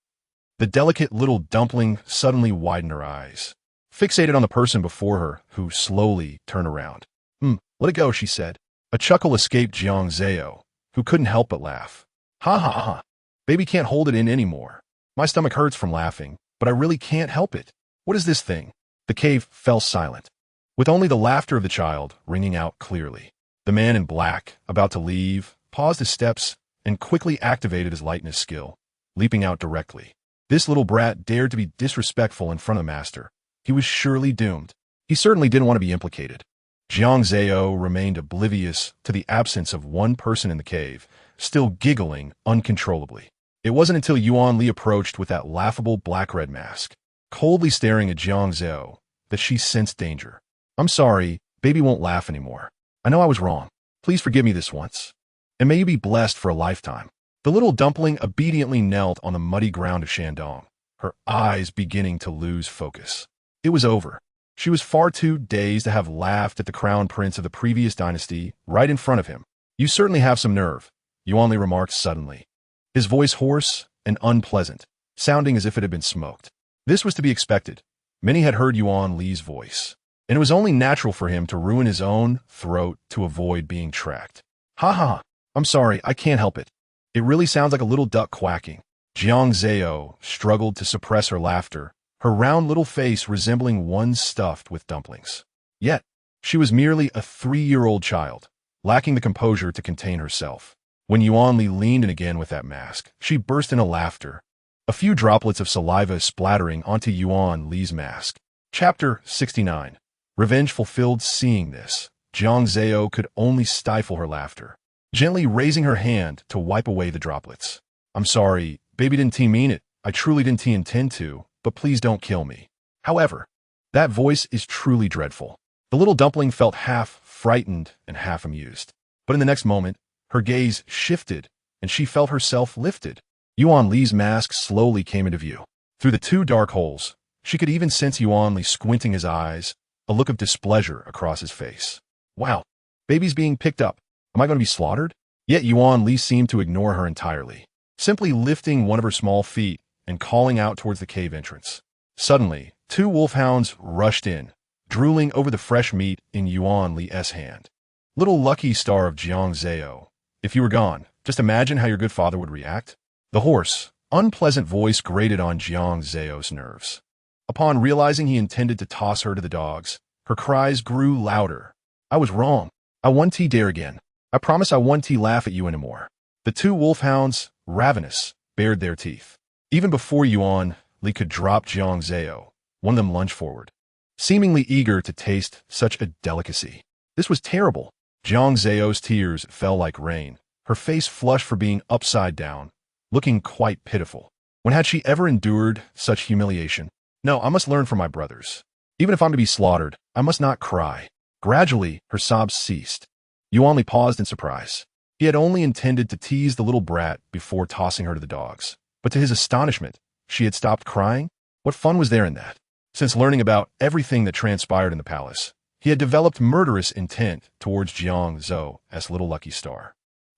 The delicate little dumpling suddenly widened her eyes, fixated on the person before her, who slowly turned around. Let it go, she said. A chuckle escaped Jiang Zao, who couldn't help but laugh. Ha ha ha. Baby can't hold it in anymore. My stomach hurts from laughing, but I really can't help it. What is this thing? The cave fell silent, with only the laughter of the child ringing out clearly. The man in black, about to leave, paused his steps and quickly activated his lightness skill, leaping out directly. This little brat dared to be disrespectful in front of the master. He was surely doomed. He certainly didn't want to be implicated. Jiang Zao remained oblivious to the absence of one person in the cave, still giggling uncontrollably. It wasn't until Yuan Li approached with that laughable black-red mask, coldly staring at Jiang Zao, that she sensed danger. I'm sorry, baby won't laugh anymore. I know I was wrong. Please forgive me this once. And may you be blessed for a lifetime. The little dumpling obediently knelt on the muddy ground of Shandong, her eyes beginning to lose focus. It was over. She was far too dazed to have laughed at the crown prince of the previous dynasty right in front of him. You certainly have some nerve, Yuan Li remarked suddenly, his voice hoarse and unpleasant, sounding as if it had been smoked. This was to be expected. Many had heard Yuan Li's voice, and it was only natural for him to ruin his own throat to avoid being tracked. Ha ha, I'm sorry, I can't help it. It really sounds like a little duck quacking. Jiang Zao struggled to suppress her laughter, her round little face resembling one stuffed with dumplings. Yet, she was merely a 3-year-old child, lacking the composure to contain herself. When Yuan Li leaned in again with that mask, she burst into laughter, a few droplets of saliva splattering onto Yuan Li's mask. Chapter 69. Revenge fulfilled. Seeing this, Jiang Zao could only stifle her laughter, gently raising her hand to wipe away the droplets. I'm sorry, baby didn't mean it. I truly didn't intend to, but please don't kill me. However, that voice is truly dreadful. The little dumpling felt half frightened and half amused. But in the next moment, her gaze shifted, and she felt herself lifted. Yuan Li's mask slowly came into view. Through the two dark holes, she could even sense Yuan Li squinting his eyes, a look of displeasure across his face. Wow, baby's being picked up. Am I going to be slaughtered? Yet Yuan Li seemed to ignore her entirely, simply lifting one of her small feet and calling out towards the cave entrance. Suddenly, 2 wolfhounds rushed in, drooling over the fresh meat in Yuan Li's hand. Little lucky star of Jiang Zao, if you were gone, just imagine how your good father would react. The hoarse, unpleasant voice grated on Jiang Zao's nerves. Upon realizing he intended to toss her to the dogs, her cries grew louder. I was wrong. I won't dare again. I promise I won't laugh at you anymore. The 2 wolfhounds, ravenous, bared their teeth. Even before Yuan Li could drop Jiang Zao, one of them lunged forward, seemingly eager to taste such a delicacy. This was terrible. Jiang Zao's tears fell like rain, her face flushed for being upside down, looking quite pitiful. When had she ever endured such humiliation? No, I must learn from my brothers. Even if I'm to be slaughtered, I must not cry. Gradually, her sobs ceased. Yuan Li paused in surprise. He had only intended to tease the little brat before tossing her to the dogs. But to his astonishment, she had stopped crying? What fun was there in that? Since learning about everything that transpired in the palace, he had developed murderous intent towards Jiang Zhao's little lucky star.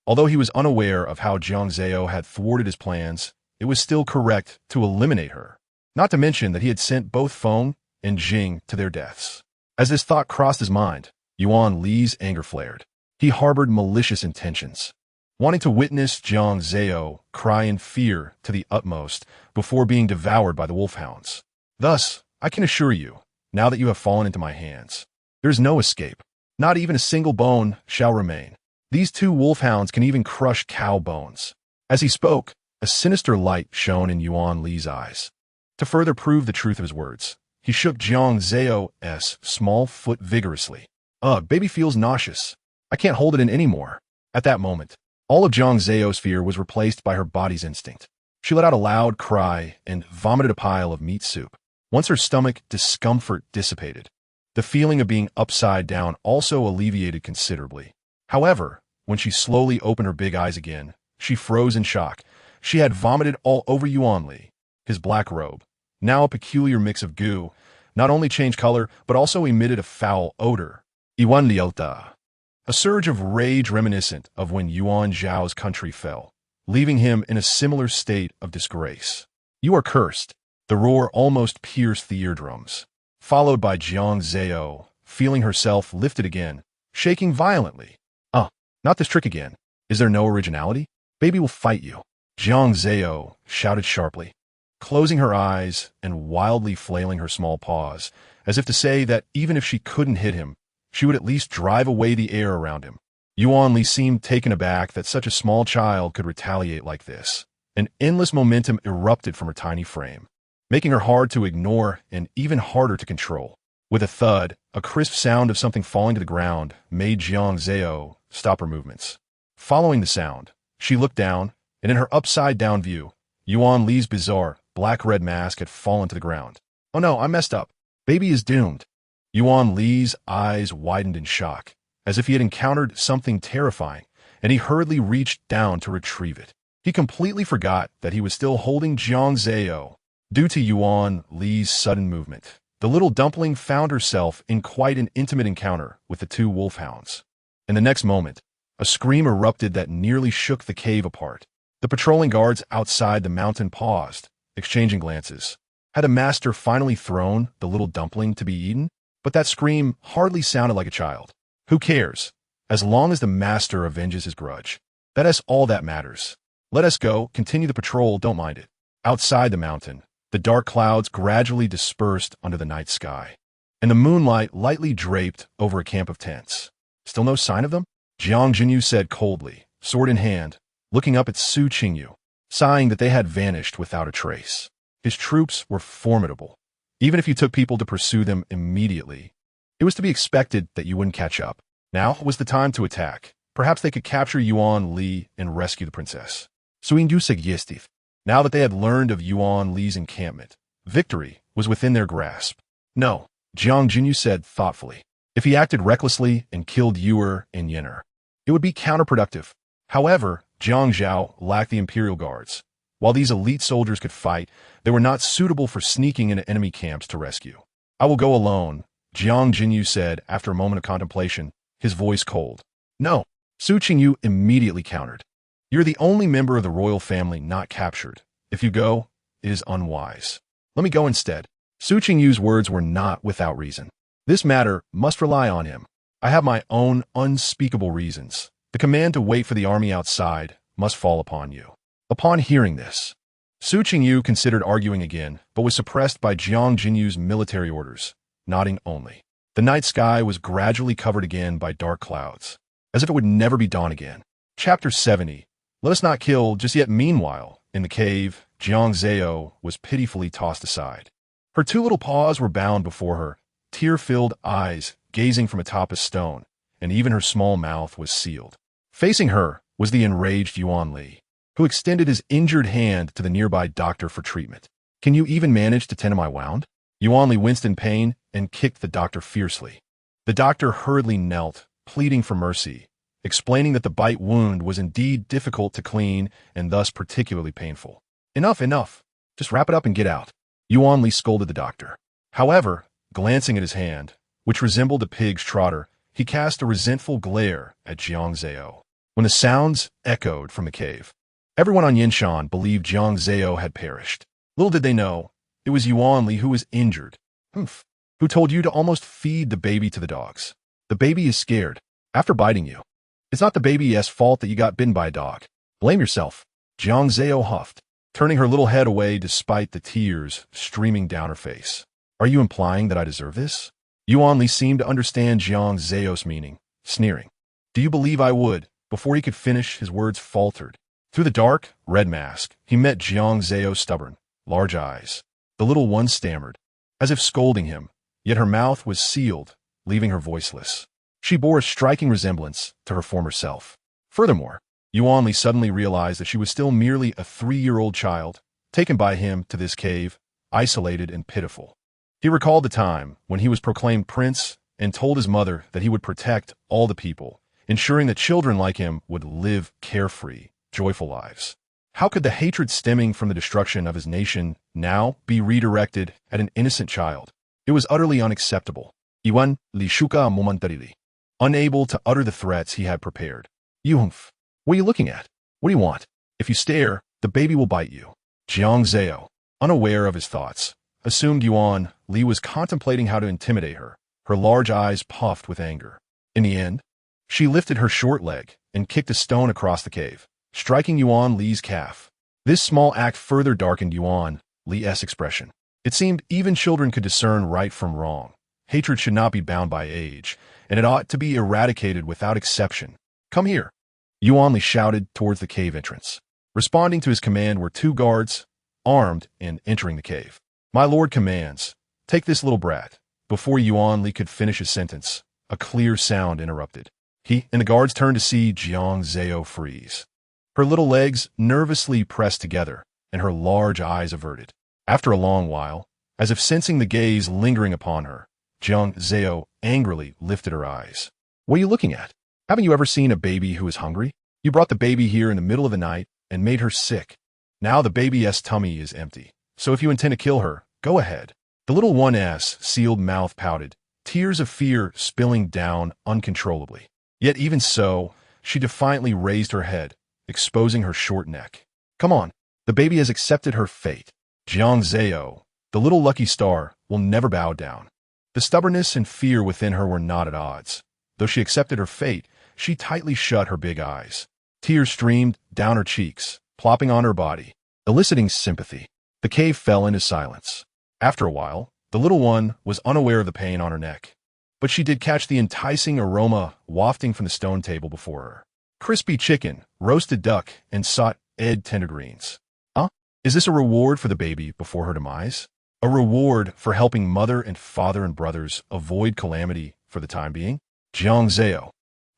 Although he was unaware of how Jiang Zhao had thwarted his plans, it was still correct to eliminate her. Not to mention that he had sent both Feng and Jing to their deaths. As this thought crossed his mind, Yuan Li's anger flared. He harbored malicious intentions, wanting to witness Jiang Zhao cry in fear to the utmost before being devoured by the wolfhounds. Thus, I can assure you, now that you have fallen into my hands, there is no escape. Not even a single bone shall remain. These two wolfhounds can even crush cow bones. As he spoke, a sinister light shone in Yuan Li's eyes. To further prove the truth of his words, he shook Jiang Zhao's small foot vigorously. Ugh, baby feels nauseous. I can't hold it in anymore. At that moment, all of Jiang Zhao's fear was replaced by her body's instinct. She let out a loud cry and vomited a pile of meat soup. Once her stomach discomfort dissipated, the feeling of being upside down also alleviated considerably. However, when she slowly opened her big eyes again, she froze in shock. She had vomited all over Yuan Li. His black robe, now a peculiar mix of goo, not only changed color, but also emitted a foul odor. Yuan Liota. A surge of rage reminiscent of when Yuan Zhao's country fell, leaving him in a similar state of disgrace. You are cursed. The roar almost pierced the eardrums, followed by Jiang Zhao, feeling herself lifted again, shaking violently. Not this trick again. Is there no originality? Baby will fight you. Jiang Zhao shouted sharply, closing her eyes and wildly flailing her small paws, as if to say that even if she couldn't hit him, she would at least drive away the air around him. Yuan Li seemed taken aback that such a small child could retaliate like this. An endless momentum erupted from her tiny frame, making her hard to ignore and even harder to control. With a thud, a crisp sound of something falling to the ground made Jiang Zhao stop her movements. Following the sound, she looked down, and in her upside-down view, Yuan Li's bizarre, black-red mask had fallen to the ground. Oh no, I messed up. Baby is doomed. Yuan Li's eyes widened in shock, as if he had encountered something terrifying, and he hurriedly reached down to retrieve it. He completely forgot that he was still holding Jiang Zhao. Due to Yuan Li's sudden movement, the little dumpling found herself in quite an intimate encounter with the two wolfhounds. In the next moment, a scream erupted that nearly shook the cave apart. The patrolling guards outside the mountain paused, exchanging glances. Had a master finally thrown the little dumpling to be eaten? But that scream hardly sounded like a child. Who cares? As long as the master avenges his grudge. That is all that matters. Let us go, continue the patrol, don't mind it. Outside the mountain, the dark clouds gradually dispersed under the night sky, and the moonlight lightly draped over a camp of tents. Still no sign of them? Jiang Jinyu said coldly, sword in hand, looking up at Su Qingyu, sighing that they had vanished without a trace. His troops were formidable. Even if you took people to pursue them immediately, it was to be expected that you wouldn't catch up. Now was the time to attack. Perhaps they could capture Yuan Li and rescue the princess. Now that they had learned of Yuan Li's encampment, victory was within their grasp. No, Jiang Jinyu said thoughtfully. If he acted recklessly and killed Yuer and Yenner, it would be counterproductive. However, Jiang Zhao lacked the imperial guards. While these elite soldiers could fight, they were not suitable for sneaking into enemy camps to rescue. I will go alone, Jiang Jinyu said after a moment of contemplation, his voice cold. No, Su Qingyu immediately countered. You're the only member of the royal family not captured. If you go, it is unwise. Let me go instead. Su Qingyu's words were not without reason. This matter must rely on him. I have my own unspeakable reasons. The command to wait for the army outside must fall upon you. Upon hearing this, Su Qingyu considered arguing again, but was suppressed by Jiang Jinyu's military orders, nodding only. The night sky was gradually covered again by dark clouds, as if it would never be dawn again. Chapter 70. Let us not kill just yet. Meanwhile, in the cave, Jiang Zhao was pitifully tossed aside. Her two little paws were bound before her, tear-filled eyes gazing from atop a stone, and even her small mouth was sealed. Facing her was the enraged Yuan Li, who extended his injured hand to the nearby doctor for treatment. Can you even manage to tend to my wound? Yuan Li winced in pain and kicked the doctor fiercely. The doctor hurriedly knelt, pleading for mercy, explaining that the bite wound was indeed difficult to clean and thus particularly painful. Enough, enough. Just wrap it up and get out. Yuan Li scolded the doctor. However, glancing at his hand, which resembled a pig's trotter, he cast a resentful glare at Jiang Zao. When the sounds echoed from the cave, everyone on Yinshan believed Jiang Zao had perished. Little did they know, it was Yuan Li who was injured. Humph. Who told you to almost feed the baby to the dogs? The baby is scared. After biting you. It's not the baby's fault that you got bitten by a dog. Blame yourself. Jiang Zao huffed, turning her little head away despite the tears streaming down her face. Are you implying that I deserve this? Yuan Li seemed to understand Jiang Zao's meaning, sneering. Do you believe I would? Before he could finish, his words faltered. Through the dark, red mask, he met Jiang Zao's stubborn, large eyes. The little one stammered, as if scolding him, yet her mouth was sealed, leaving her voiceless. She bore a striking resemblance to her former self. Furthermore, Yuan Li suddenly realized that she was still merely a 3-year-old child, taken by him to this cave, isolated and pitiful. He recalled the time when he was proclaimed prince and told his mother that he would protect all the people, ensuring that children like him would live carefree, joyful lives. How could the hatred stemming from the destruction of his nation now be redirected at an innocent child? It was utterly unacceptable. Yuan Li shuka momentarily, unable to utter the threats he had prepared. Yuhumph. What are you looking at? What do you want? If you stare, the baby will bite you. Jiang Zao, unaware of his thoughts, assumed Yuan Li was contemplating how to intimidate her, her large eyes puffed with anger. In the end, she lifted her short leg and kicked a stone across the cave, striking Yuan Li's calf. This small act further darkened Yuan Li's expression. It seemed even children could discern right from wrong. Hatred should not be bound by age, and it ought to be eradicated without exception. Come here. Yuan Li shouted towards the cave entrance. Responding to his command were 2 guards, armed and entering the cave. My lord commands, take this little brat. Before Yuan Li could finish his sentence, a clear sound interrupted. He and the guards turned to see Jiang Zao freeze. Her little legs nervously pressed together, and her large eyes averted. After a long while, as if sensing the gaze lingering upon her, Jiang Zao angrily lifted her eyes. What are you looking at? Haven't you ever seen a baby who is hungry? You brought the baby here in the middle of the night and made her sick. Now the baby's tummy is empty, so if you intend to kill her, go ahead. The little one's sealed mouth pouted, tears of fear spilling down uncontrollably. Yet even so, she defiantly raised her head, exposing her short neck. Come on, the baby has accepted her fate. Jiang Zao, the little lucky star, will never bow down. The stubbornness and fear within her were not at odds. Though she accepted her fate, she tightly shut her big eyes. Tears streamed down her cheeks, plopping on her body, eliciting sympathy. The cave fell into silence. After a while, the little one was unaware of the pain on her neck, but she did catch the enticing aroma wafting from the stone table before her. Crispy chicken, roasted duck, and sautéed tender greens. Is this a reward for the baby before her demise? A reward for helping mother and father and brothers avoid calamity for the time being? Jiang Zao,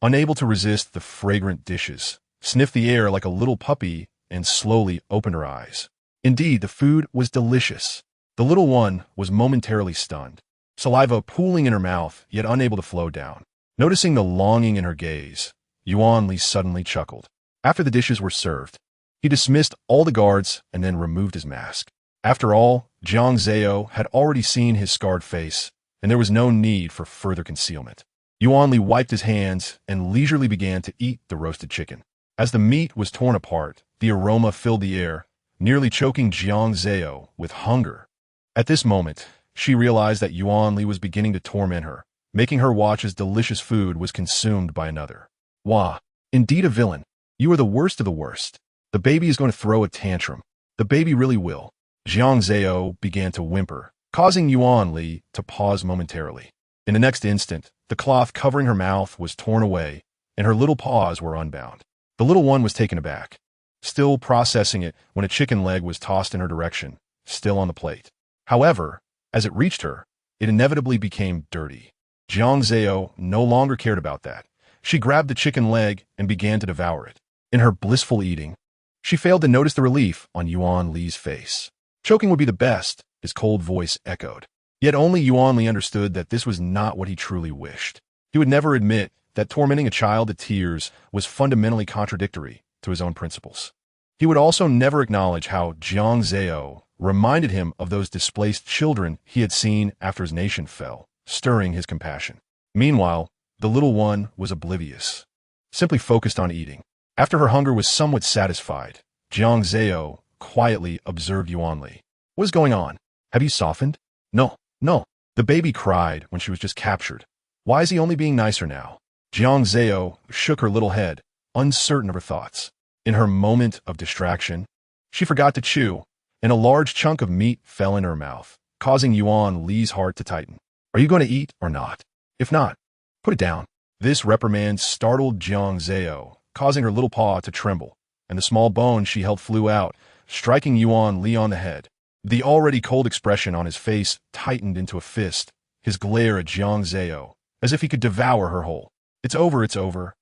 unable to resist the fragrant dishes, sniffed the air like a little puppy and slowly opened her eyes. Indeed, the food was delicious. The little one was momentarily stunned, saliva pooling in her mouth, yet unable to flow down. Noticing the longing in her gaze, Yuan Li suddenly chuckled. After the dishes were served, he dismissed all the guards and then removed his mask. After all, Jiang Zao had already seen his scarred face, and there was no need for further concealment. Yuan Li wiped his hands and leisurely began to eat the roasted chicken. As the meat was torn apart, the aroma filled the air, nearly choking Jiang Zao with hunger. At this moment, she realized that Yuan Li was beginning to torment her, making her watch as delicious food was consumed by another. Wah, indeed a villain. You are the worst of the worst. The baby is going to throw a tantrum. The baby really will. Jiang Zao began to whimper, causing Yuan Li to pause momentarily. In the next instant, the cloth covering her mouth was torn away, and her little paws were unbound. The little one was taken aback, still processing it when a chicken leg was tossed in her direction, still on the plate. However, as it reached her, it inevitably became dirty. Jiang Zao no longer cared about that. She grabbed the chicken leg and began to devour it. In her blissful eating, she failed to notice the relief on Yuan Li's face. Choking would be the best, his cold voice echoed. Yet only Yuan Li understood that this was not what he truly wished. He would never admit that tormenting a child to tears was fundamentally contradictory to his own principles. He would also never acknowledge how Jiang Zao reminded him of those displaced children he had seen after his nation fell, stirring his compassion. Meanwhile, the little one was oblivious, simply focused on eating. After her hunger was somewhat satisfied, Jiang Zao quietly observed Yuan Li. "What is going on? Have you softened?" "No, no," the baby cried when she was just captured. "Why is he only being nicer now?" Jiang Zao shook her little head, uncertain of her thoughts. In her moment of distraction, she forgot to chew, and a large chunk of meat fell in her mouth, causing Yuan Li's heart to tighten. "Are you going to eat or not? If not, put it down." This reprimand startled Jiang Zao, causing her little paw to tremble, and the small bone she held flew out, striking Yuan Li on the head. The already cold expression on his face tightened into a fist, his glare at Jiang Zao, as if he could devour her whole. "It's over, it's over.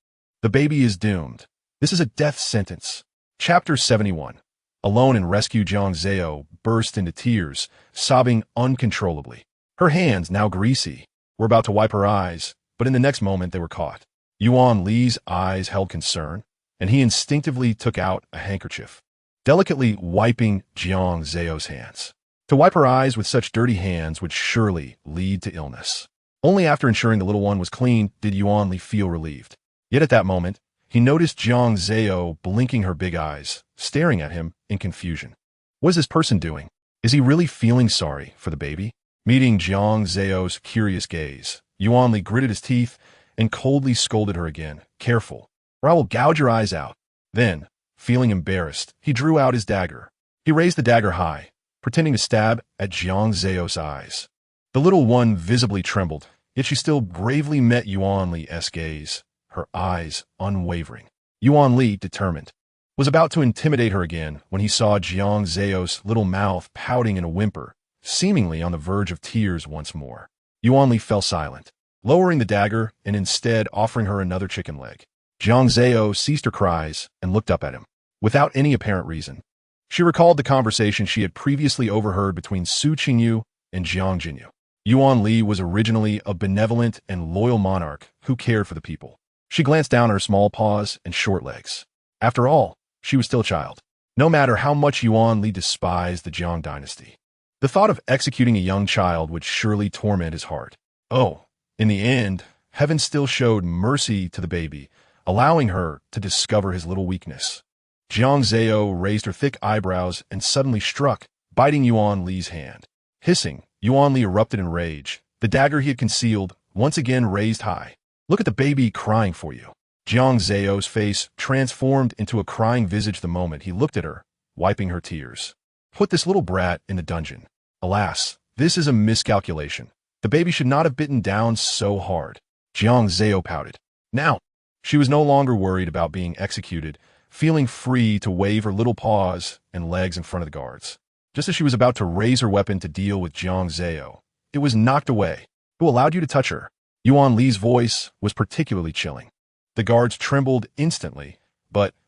The baby is doomed. This is a death sentence." Chapter 71. Alone in rescue, Jiang Zao burst into tears, sobbing uncontrollably. Her hands, now greasy, were about to wipe her eyes, but in the next moment they were caught. Yuan Li's eyes held concern, and he instinctively took out a handkerchief, delicately wiping Jiang Zao's hands. To wipe her eyes with such dirty hands would surely lead to illness. Only after ensuring the little one was clean did Yuan Li feel relieved. Yet at that moment, he noticed Jiang Zao blinking her big eyes, staring at him in confusion. What is this person doing? Is he really feeling sorry for the baby? Meeting Jiang Zao's curious gaze, Yuan Li gritted his teeth and coldly scolded her again. "Careful, or I will gouge your eyes out." Then, feeling embarrassed, he drew out his dagger. He raised the dagger high, pretending to stab at Jiang Zao's eyes. The little one visibly trembled, yet she still bravely met Yuan Li's gaze, her eyes unwavering. Yuan Li, determined, was about to intimidate her again when he saw Jiang Zao's little mouth pouting in a whimper, seemingly on the verge of tears once more. Yuan Li fell silent, lowering the dagger and instead offering her another chicken leg. Jiang Zao ceased her cries and looked up at him, without any apparent reason. She recalled the conversation she had previously overheard between Su Qingyu and Jiang Jinyu. Yuan Li was originally a benevolent and loyal monarch who cared for the people. She glanced down at her small paws and short legs. After all, she was still a child, no matter how much Yuan Li despised the Jiang Dynasty. The thought of executing a young child would surely torment his heart. Oh, in the end, heaven still showed mercy to the baby, allowing her to discover his little weakness. Jiang Zao raised her thick eyebrows and suddenly struck, biting Yuan Li's hand. Hissing, Yuan Li erupted in rage, the dagger he had concealed once again raised high. "Look at the baby crying for you." Jiang Zao's face transformed into a crying visage the moment he looked at her, wiping her tears. "Put this little brat in the dungeon." Alas, this is a miscalculation. The baby should not have bitten down so hard. Jiang Zao pouted. Now, she was no longer worried about being executed, feeling free to wave her little paws and legs in front of the guards. Just as she was about to raise her weapon to deal with Jiang Zao, it was knocked away. "Who allowed you to touch her?" Yuan Li's voice was particularly chilling. The guards trembled instantly.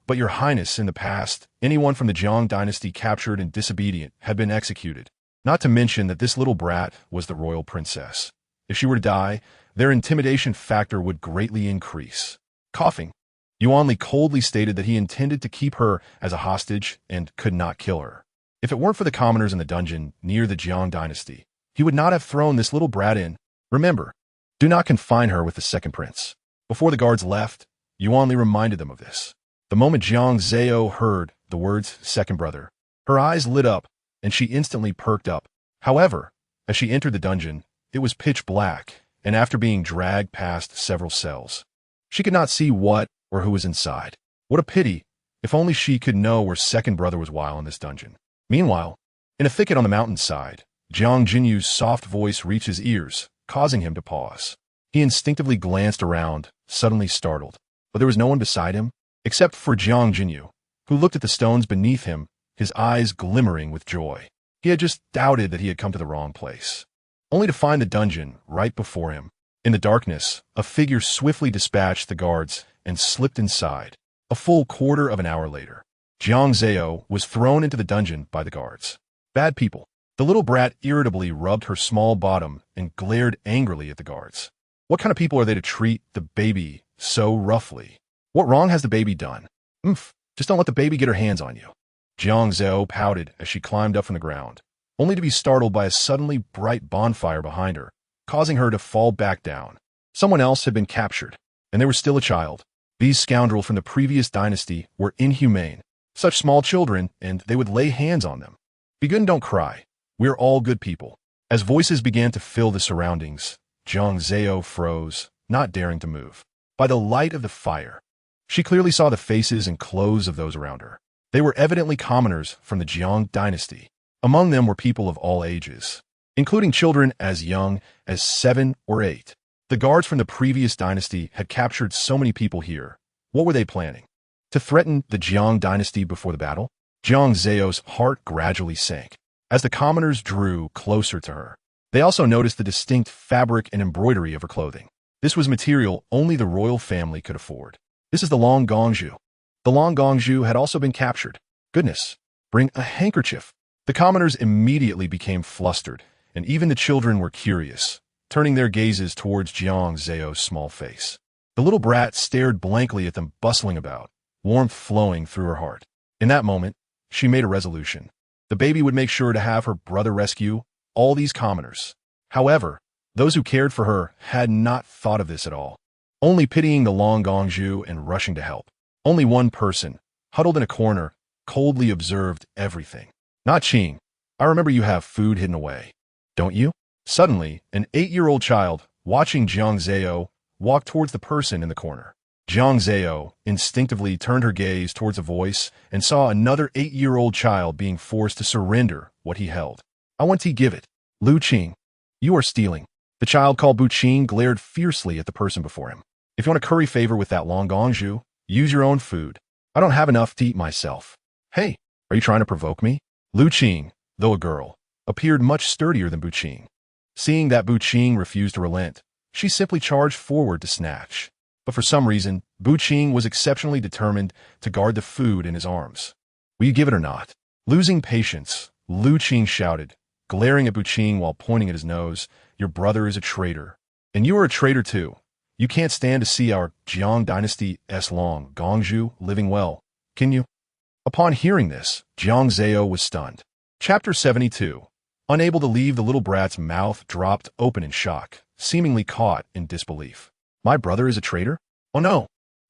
But your highness, in the past, anyone from the Jiang Dynasty captured and disobedient had been executed. Not to mention that this little brat was the royal princess. If she were to die, their intimidation factor would greatly increase. Coughing, Yuan Li coldly stated that he intended to keep her as a hostage and could not kill her. If it weren't for the commoners in the dungeon near the Jiang Dynasty, he would not have thrown this little brat in. Remember, do not confine her with the second prince. Before the guards left, Yuan Li reminded them of this. The moment Jiang Zao heard the words second brother, her eyes lit up and she instantly perked up. However, as she entered the dungeon, it was pitch black, and after being dragged past several cells, she could not see what or who was inside. What a pity! If only she could know where second brother was while in this dungeon. Meanwhile, in a thicket on the mountainside, Jiang Jinyu's soft voice reached his ears, causing him to pause. He instinctively glanced around, suddenly startled, but there was no one beside him, except for Jiang Jinyu, who looked at the stones beneath him, his eyes glimmering with joy. He had just doubted that he had come to the wrong place, only to find the dungeon right before him. In the darkness, a figure swiftly dispatched the guards and slipped inside. A full quarter of an hour later, Jiang Zao was thrown into the dungeon by the guards. Bad people. The little brat irritably rubbed her small bottom and glared angrily at the guards. What kind of people are they to treat the baby so roughly? What wrong has the baby done? Just don't let the baby get her hands on you. Jiang Zao pouted as she climbed up from the ground, only to be startled by a suddenly bright bonfire behind her, causing her to fall back down. Someone else had been captured, and they were still a child. These scoundrels from the previous dynasty were inhumane. Such small children, and they would lay hands on them. Be good and don't cry. We're all good people. As voices began to fill the surroundings, Jiang Zao froze, not daring to move. By the light of the fire, she clearly saw the faces and clothes of those around her. They were evidently commoners from the Jiang Dynasty. Among them were people of all ages, including children as young as 7 or 8. The guards from the previous dynasty had captured so many people here. What were they planning? To threaten the Jiang Dynasty before the battle? Jiang Zao's heart gradually sank as the commoners drew closer to her. They also noticed the distinct fabric and embroidery of her clothing. This was material only the royal family could afford. This is the Long Gongzhu. The Long Gongzhu had also been captured. Goodness, bring a handkerchief. The commoners immediately became flustered, and even the children were curious, turning their gazes towards Jiang Zao's small face. The little brat stared blankly at them bustling about, warmth flowing through her heart. In that moment, she made a resolution. The baby would make sure to have her brother rescue all these commoners. However, those who cared for her had not thought of this at all, only pitying the Long Gongzhu and rushing to help. Only one person, huddled in a corner, coldly observed everything. Not Qing. I remember you have food hidden away. Don't you? Suddenly, an 8-year-old child, watching Jiang Zao, walked towards the person in the corner. Jiang Zao instinctively turned her gaze towards a voice and saw another 8-year-old child being forced to surrender what he held. I want to give it. Lu Qing, you are stealing. The child called Bu Qing glared fiercely at the person before him. If you want to curry favor with that Long Gongzhu, use your own food. I don't have enough to eat myself. Hey, are you trying to provoke me? Lu Qing, though a girl, appeared much sturdier than Bu Qing. Seeing that Bu Qing refused to relent, she simply charged forward to snatch. But for some reason, Bu Qing was exceptionally determined to guard the food in his arms. Will you give it or not? Losing patience, Lu Qing shouted, glaring at Bu Qing while pointing at his nose, your brother is a traitor. And you are a traitor too. You can't stand to see our Jiang Dynasty's Long Gongzhu living well, can you? Upon hearing this, Jiang Zao was stunned. Chapter 72. Unable to leave, the little brat's mouth dropped open in shock, seemingly caught in disbelief. My brother is a traitor? Oh no.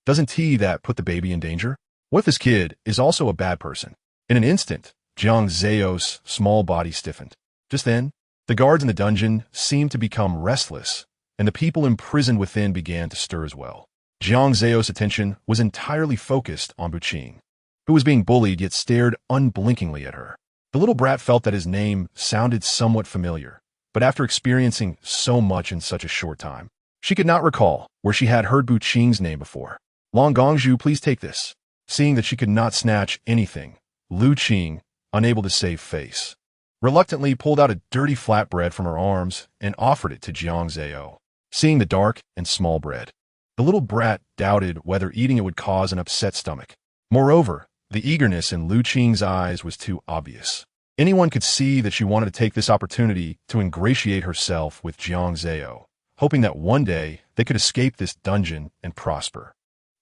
Doesn't he that put the baby in danger? What if this kid is also a bad person? In an instant, Jiang Zao's small body stiffened. Just then, the guards in the dungeon seemed to become restless, and the people imprisoned within began to stir as well. Jiang Zao's attention was entirely focused on Bu Qing, who was being bullied yet stared unblinkingly at her. The little brat felt that his name sounded somewhat familiar, but after experiencing so much in such a short time, she could not recall where she had heard Bu Qing's name before. Long Gongzhu, please take this. Seeing that she could not snatch anything, Lu Qing, unable to save face, reluctantly pulled out a dirty flatbread from her arms and offered it to Jiang Zao. Seeing the dark and small bread, the little brat doubted whether eating it would cause an upset stomach. Moreover, the eagerness in Lu Qing's eyes was too obvious. Anyone could see that she wanted to take this opportunity to ingratiate herself with Jiang Zao, hoping that one day they could escape this dungeon and prosper.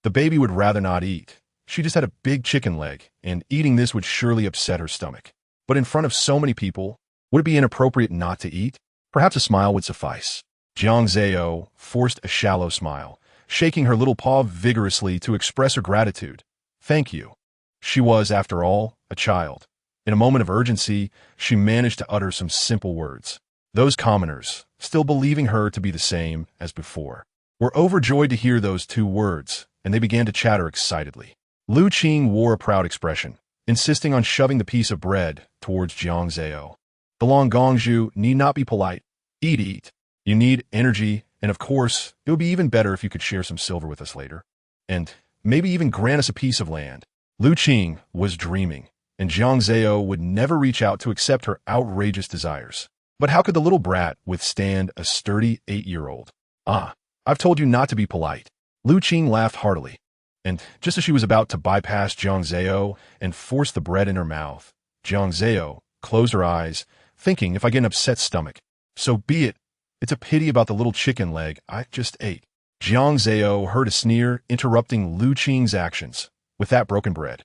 The baby would rather not eat. She just had a big chicken leg, and eating this would surely upset her stomach. But in front of so many people, would it be inappropriate not to eat? Perhaps a smile would suffice. Jiang Zao forced a shallow smile, shaking her little paw vigorously to express her gratitude. Thank you. She was, after all, a child. In a moment of urgency, she managed to utter some simple words. Those commoners, still believing her to be the same as before, were overjoyed to hear those 2 words, and they began to chatter excitedly. Lu Qing wore a proud expression, insisting on shoving the piece of bread towards Jiang Zao. The Long Gongzhu need not be polite. Eat. You need energy, and of course, it would be even better if you could share some silver with us later. And maybe even grant us a piece of land. Lu Qing was dreaming, and Jiang Zao would never reach out to accept her outrageous desires. But how could the little brat withstand a sturdy 8-year-old? Ah, I've told you not to be polite. Lu Qing laughed heartily, and just as she was about to bypass Jiang Zao and force the bread in her mouth, Jiang Zao closed her eyes, thinking, if I get an upset stomach, so be it. It's a pity about the little chicken leg I just ate. Jiang Zao heard a sneer interrupting Lu Qing's actions. With that broken bread,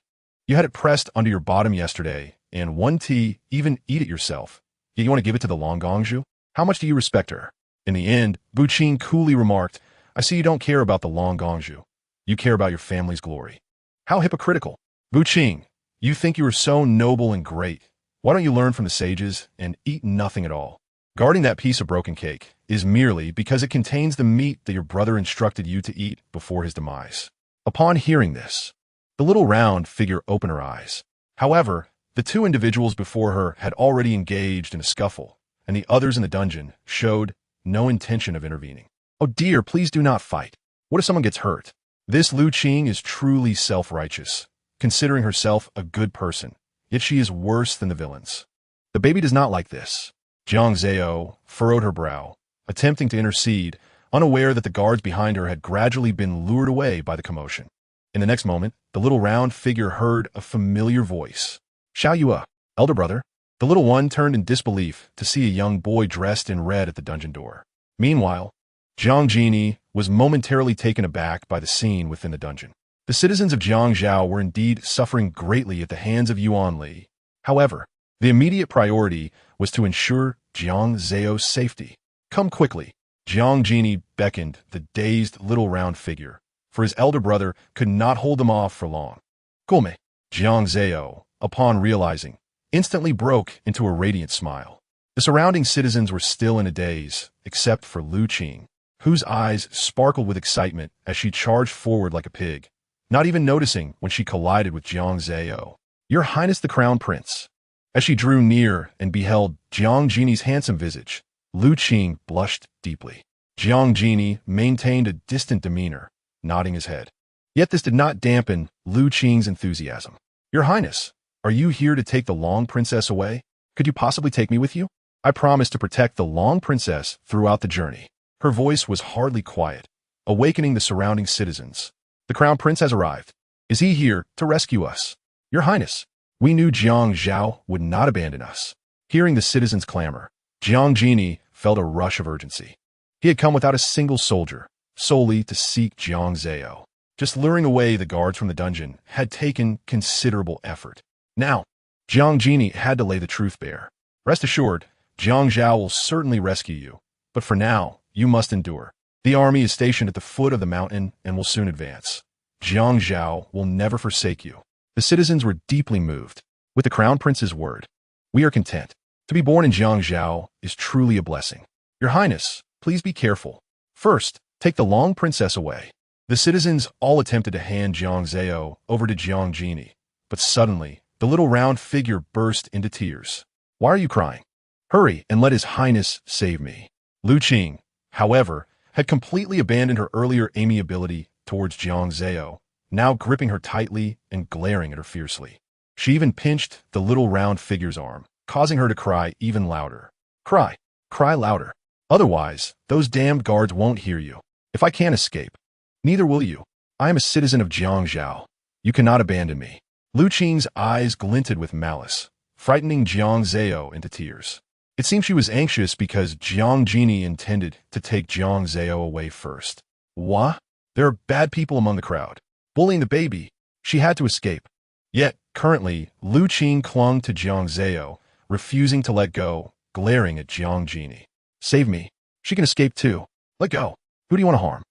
You had it pressed under your bottom yesterday, and one tea, even eat it yourself. Yet you want to give it to the Long Gongju? How much do you respect her? In the end, Bu Qing coolly remarked, I see you don't care about the Long Gongju. You care about your family's glory. How hypocritical. Bu Qing, you think you are so noble and great. Why don't you learn from the sages and eat nothing at all? Guarding that piece of broken cake is merely because it contains the meat that your brother instructed you to eat before his demise. Upon hearing this, the little round figure opened her eyes. However, the two individuals before her had already engaged in a scuffle, and the others in the dungeon showed no intention of intervening. Oh dear, please do not fight. What if someone gets hurt? This Lu Qing is truly self-righteous, considering herself a good person, yet she is worse than the villains. The baby does not like this. Jiang Zao furrowed her brow, attempting to intercede, unaware that the guards behind her had gradually been lured away by the commotion. In the next moment, the little round figure heard a familiar voice. Xiao Yue, elder brother. The little one turned in disbelief to see a young boy dressed in red at the dungeon door. Meanwhile, Jiang Dynasty was momentarily taken aback by the scene within the dungeon. The citizens of Jiang Zhao were indeed suffering greatly at the hands of Yuan Li. However, the immediate priority was to ensure Jiang Zao's safety. Come quickly. Jiang Dynasty beckoned the dazed little round figure, for his elder brother could not hold them off for long. Gome. Jiang Zao, upon realizing, instantly broke into a radiant smile. The surrounding citizens were still in a daze, except for Lu Qing, whose eyes sparkled with excitement as she charged forward like a pig, not even noticing when she collided with Jiang Zao. Your Highness the Crown Prince. As she drew near and beheld Jiang Dynasty's handsome visage, Lu Qing blushed deeply. Jiang Dynasty maintained a distant demeanor, nodding his head. Yet this did not dampen Lu Qing's enthusiasm. Your Highness, are you here to take the Long Princess away? Could you possibly take me with you? I promise to protect the Long Princess throughout the journey. Her voice was hardly quiet, awakening the surrounding citizens. The Crown Prince has arrived. Is he here to rescue us? Your Highness, we knew Jiang Zhao would not abandon us. Hearing the citizens' clamor, Jiang Dynasty felt a rush of urgency. He had come without a single soldier, solely to seek Jiang Zao. Just luring away the guards from the dungeon had taken considerable effort. Now, Jiang Dynasty had to lay the truth bare. Rest assured, Jiang Zhao will certainly rescue you, but for now, you must endure. The army is stationed at the foot of the mountain and will soon advance. Jiang Zhao will never forsake you. The citizens were deeply moved. With the Crown Prince's word, we are content. To be born in Jiang Zhao is truly a blessing. Your Highness, please be careful. First, take the Long Princess away. The citizens all attempted to hand Jiang Zao over to Jiang Dynasty, but suddenly, the little round figure burst into tears. Why are you crying? Hurry and let His Highness save me. Lu Qing, however, had completely abandoned her earlier amiability towards Jiang Zao, now gripping her tightly and glaring at her fiercely. She even pinched the little round figure's arm, causing her to cry even louder. Cry. Cry louder. Otherwise, those damned guards won't hear you. If I can't escape, neither will you. I am a citizen of Jiang Zhao. You cannot abandon me. Lu Qing's eyes glinted with malice, frightening Jiang Zao into tears. It seemed she was anxious because Jiang Dynasty intended to take Jiang Zao away first. What? There are bad people among the crowd. Bullying the baby. She had to escape. Yet, currently, Lu Qing clung to Jiang Zao, refusing to let go, glaring at Jiang Dynasty. Save me. She can escape too. Let go. Who do you want to harm?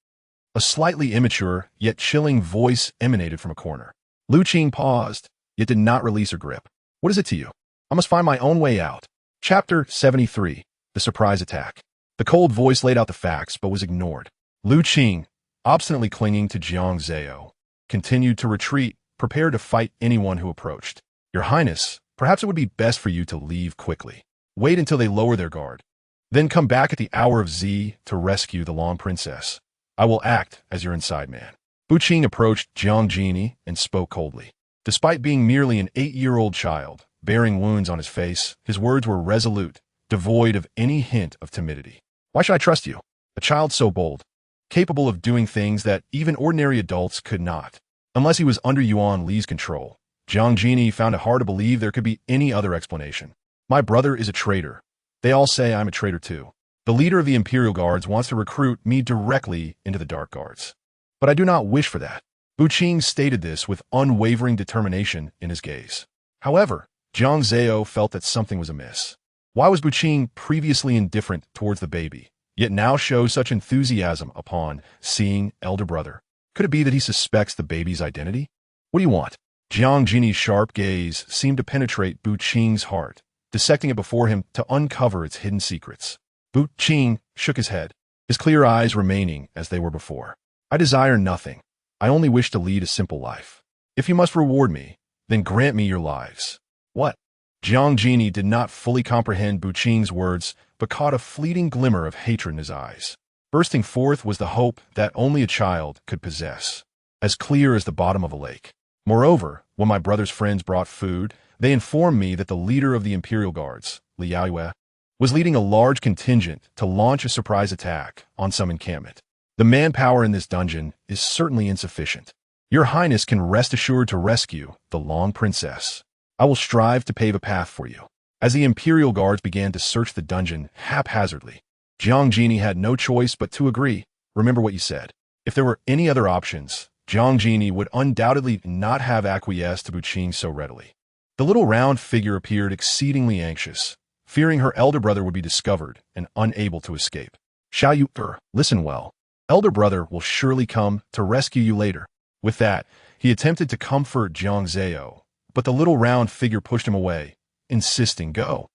A slightly immature, yet chilling voice emanated from a corner. Lu Qing paused, yet did not release her grip. What is it to you? I must find my own way out. Chapter 73. The Surprise Attack. The cold voice laid out the facts, but was ignored. Lu Qing, obstinately clinging to Jiang Zao, continued to retreat, prepared to fight anyone who approached. Your Highness, perhaps it would be best for you to leave quickly. Wait until they lower their guard. Then come back at the hour of Z to rescue the Long Princess. I will act as your inside man. Bu Qing approached Jiang Dynasty and spoke coldly. Despite being merely an 8-year-old child, bearing wounds on his face, his words were resolute, devoid of any hint of timidity. Why should I trust you? A child so bold, capable of doing things that even ordinary adults could not. Unless he was under Yuan Li's control, Jiang Dynasty found it hard to believe there could be any other explanation. My brother is a traitor. They all say I'm a traitor too. The leader of the Imperial Guards wants to recruit me directly into the Dark Guards. But I do not wish for that. Qing stated this with unwavering determination in his gaze. However, Jiang Zao felt that something was amiss. Why was Qing previously indifferent towards the baby, yet now show such enthusiasm upon seeing elder brother? Could it be that he suspects the baby's identity? What do you want? Jiang Jin's sharp gaze seemed to penetrate Qing's heart, dissecting it before him to uncover its hidden secrets. Qing shook his head, his clear eyes remaining as they were before. I desire nothing. I only wish to lead a simple life. If you must reward me, then grant me your lives. What? Jiang Jin did not fully comprehend Qing's words, but caught a fleeting glimmer of hatred in his eyes. Bursting forth was the hope that only a child could possess, as clear as the bottom of a lake. Moreover, when my brother's friends brought food, they informed me that the leader of the Imperial Guards, Liao Yue, was leading a large contingent to launch a surprise attack on some encampment. The manpower in this dungeon is certainly insufficient. Your Highness can rest assured to rescue the Long Princess. I will strive to pave a path for you. As the Imperial Guards began to search the dungeon haphazardly, Jiang Jin had no choice but to agree. Remember what you said. If there were any other options, Jiang Jin would undoubtedly not have acquiesced to Qing so readily. The little round figure appeared exceedingly anxious, fearing her elder brother would be discovered and unable to escape. Shall you, listen well. Elder brother will surely come to rescue you later. With that, he attempted to comfort Jiang Zao, but the little round figure pushed him away, insisting, Go.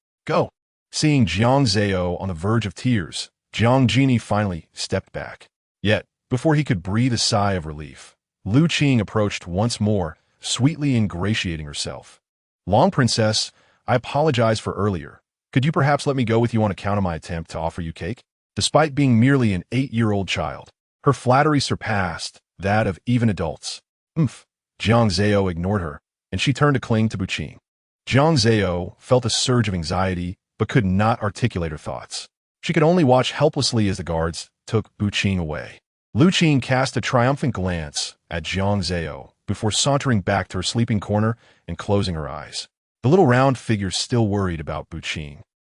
Seeing Jiang Zao on the verge of tears, Jiang Jin finally stepped back. Yet, before he could breathe a sigh of relief, Qing approached once more, sweetly ingratiating herself. Long Princess, I apologize for earlier. Could you perhaps let me go with you on account of my attempt to offer you cake? Despite being merely an 8-year-old child, her flattery surpassed that of even adults. Jiang Zao ignored her, and she turned to cling to Qing. Jiang Zao felt a surge of anxiety, but could not articulate her thoughts. She could only watch helplessly as the guards took Qing away. Qing cast a triumphant glance at Jiang Zao before sauntering back to her sleeping corner and closing her eyes. The little round figure still worried about Qing.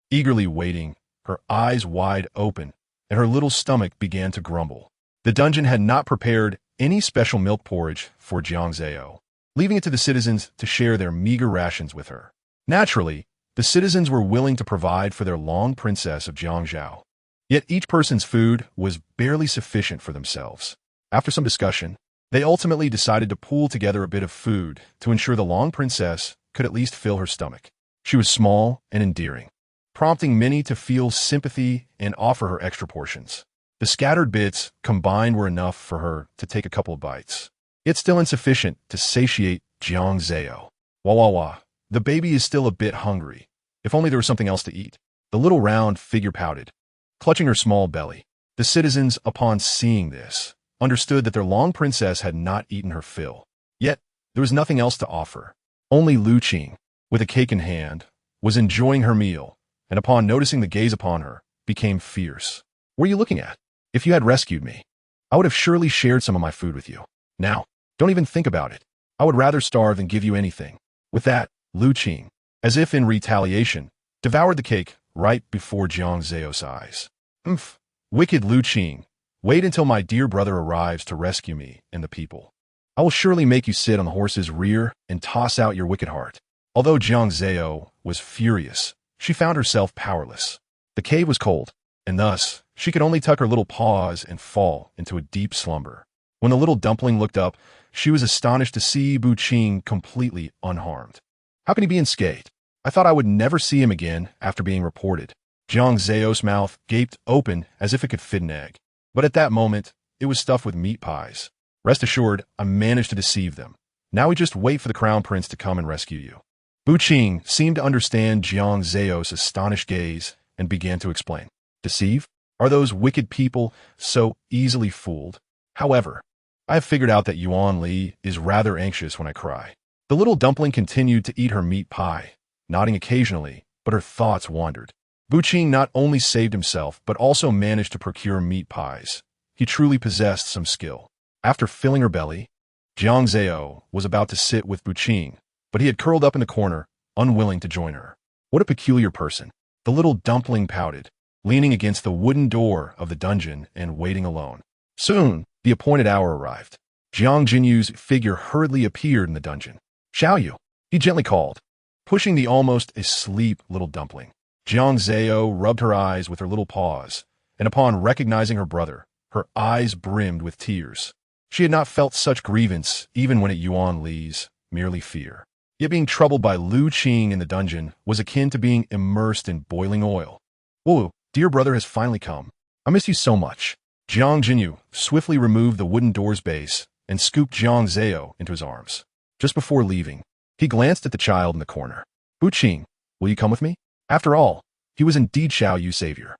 Eagerly waiting, her eyes wide open, and her little stomach began to grumble. The dungeon had not prepared any special milk porridge for Jiang Zao, leaving it to the citizens to share their meager rations with her. Naturally, the citizens were willing to provide for their Long Princess of Jiangzhou. Yet each person's food was barely sufficient for themselves. After some discussion, they ultimately decided to pool together a bit of food to ensure the Long Princess could at least fill her stomach. She was small and endearing, prompting many to feel sympathy and offer her extra portions. The scattered bits combined were enough for her to take a couple of bites, yet still insufficient to satiate Jiang Zao. Wah. The baby is still a bit hungry. If only there was something else to eat. The little round figure pouted, clutching her small belly. The citizens, upon seeing this, understood that their Long Princess had not eaten her fill. Yet, there was nothing else to offer. Only Qing, with a cake in hand, was enjoying her meal, and upon noticing the gaze upon her, became fierce. What are you looking at? If you had rescued me, I would have surely shared some of my food with you. Now, don't even think about it. I would rather starve than give you anything. With that, Qing, as if in retaliation, devoured the cake right before Jiang Zao's eyes. Wicked Qing, wait until my dear brother arrives to rescue me and the people. I will surely make you sit on the horse's rear and toss out your wicked heart. Although Jiang Zao was furious, she found herself powerless. The cave was cold, and thus she could only tuck her little paws and fall into a deep slumber. When the little dumpling looked up, she was astonished to see Qing completely unharmed. How can he be unscathed? I thought I would never see him again after being reported. Jiang Zao's mouth gaped open as if it could fit an egg. But at that moment, it was stuffed with meat pies. Rest assured, I managed to deceive them. Now we just wait for the Crown Prince to come and rescue you. Qing seemed to understand Jiang Zao's astonished gaze and began to explain. Deceive? Are those wicked people so easily fooled? However, I have figured out that Yuan Li is rather anxious when I cry. The little dumpling continued to eat her meat pie, nodding occasionally, but her thoughts wandered. Qing not only saved himself, but also managed to procure meat pies. He truly possessed some skill. After filling her belly, Jiang Zao was about to sit with Qing, but he had curled up in the corner, unwilling to join her. What a peculiar person. The little dumpling pouted, leaning against the wooden door of the dungeon and waiting alone. Soon, the appointed hour arrived. Jiang Jinyu's figure hurriedly appeared in the dungeon. "Xiao Yu," he gently called, pushing the almost asleep little dumpling. Jiang Zao rubbed her eyes with her little paws, and upon recognizing her brother, her eyes brimmed with tears. She had not felt such grievance even when at Yuan Li's, merely fear. Yet being troubled by Lu Qing in the dungeon was akin to being immersed in boiling oil. "Whoa, dear brother has finally come. I miss you so much." Jiang Jinyu swiftly removed the wooden door's base and scooped Jiang Zao into his arms. Just before leaving, he glanced at the child in the corner. "Bu Qing, will you come with me?" After all, he was indeed Xiao Yu's savior,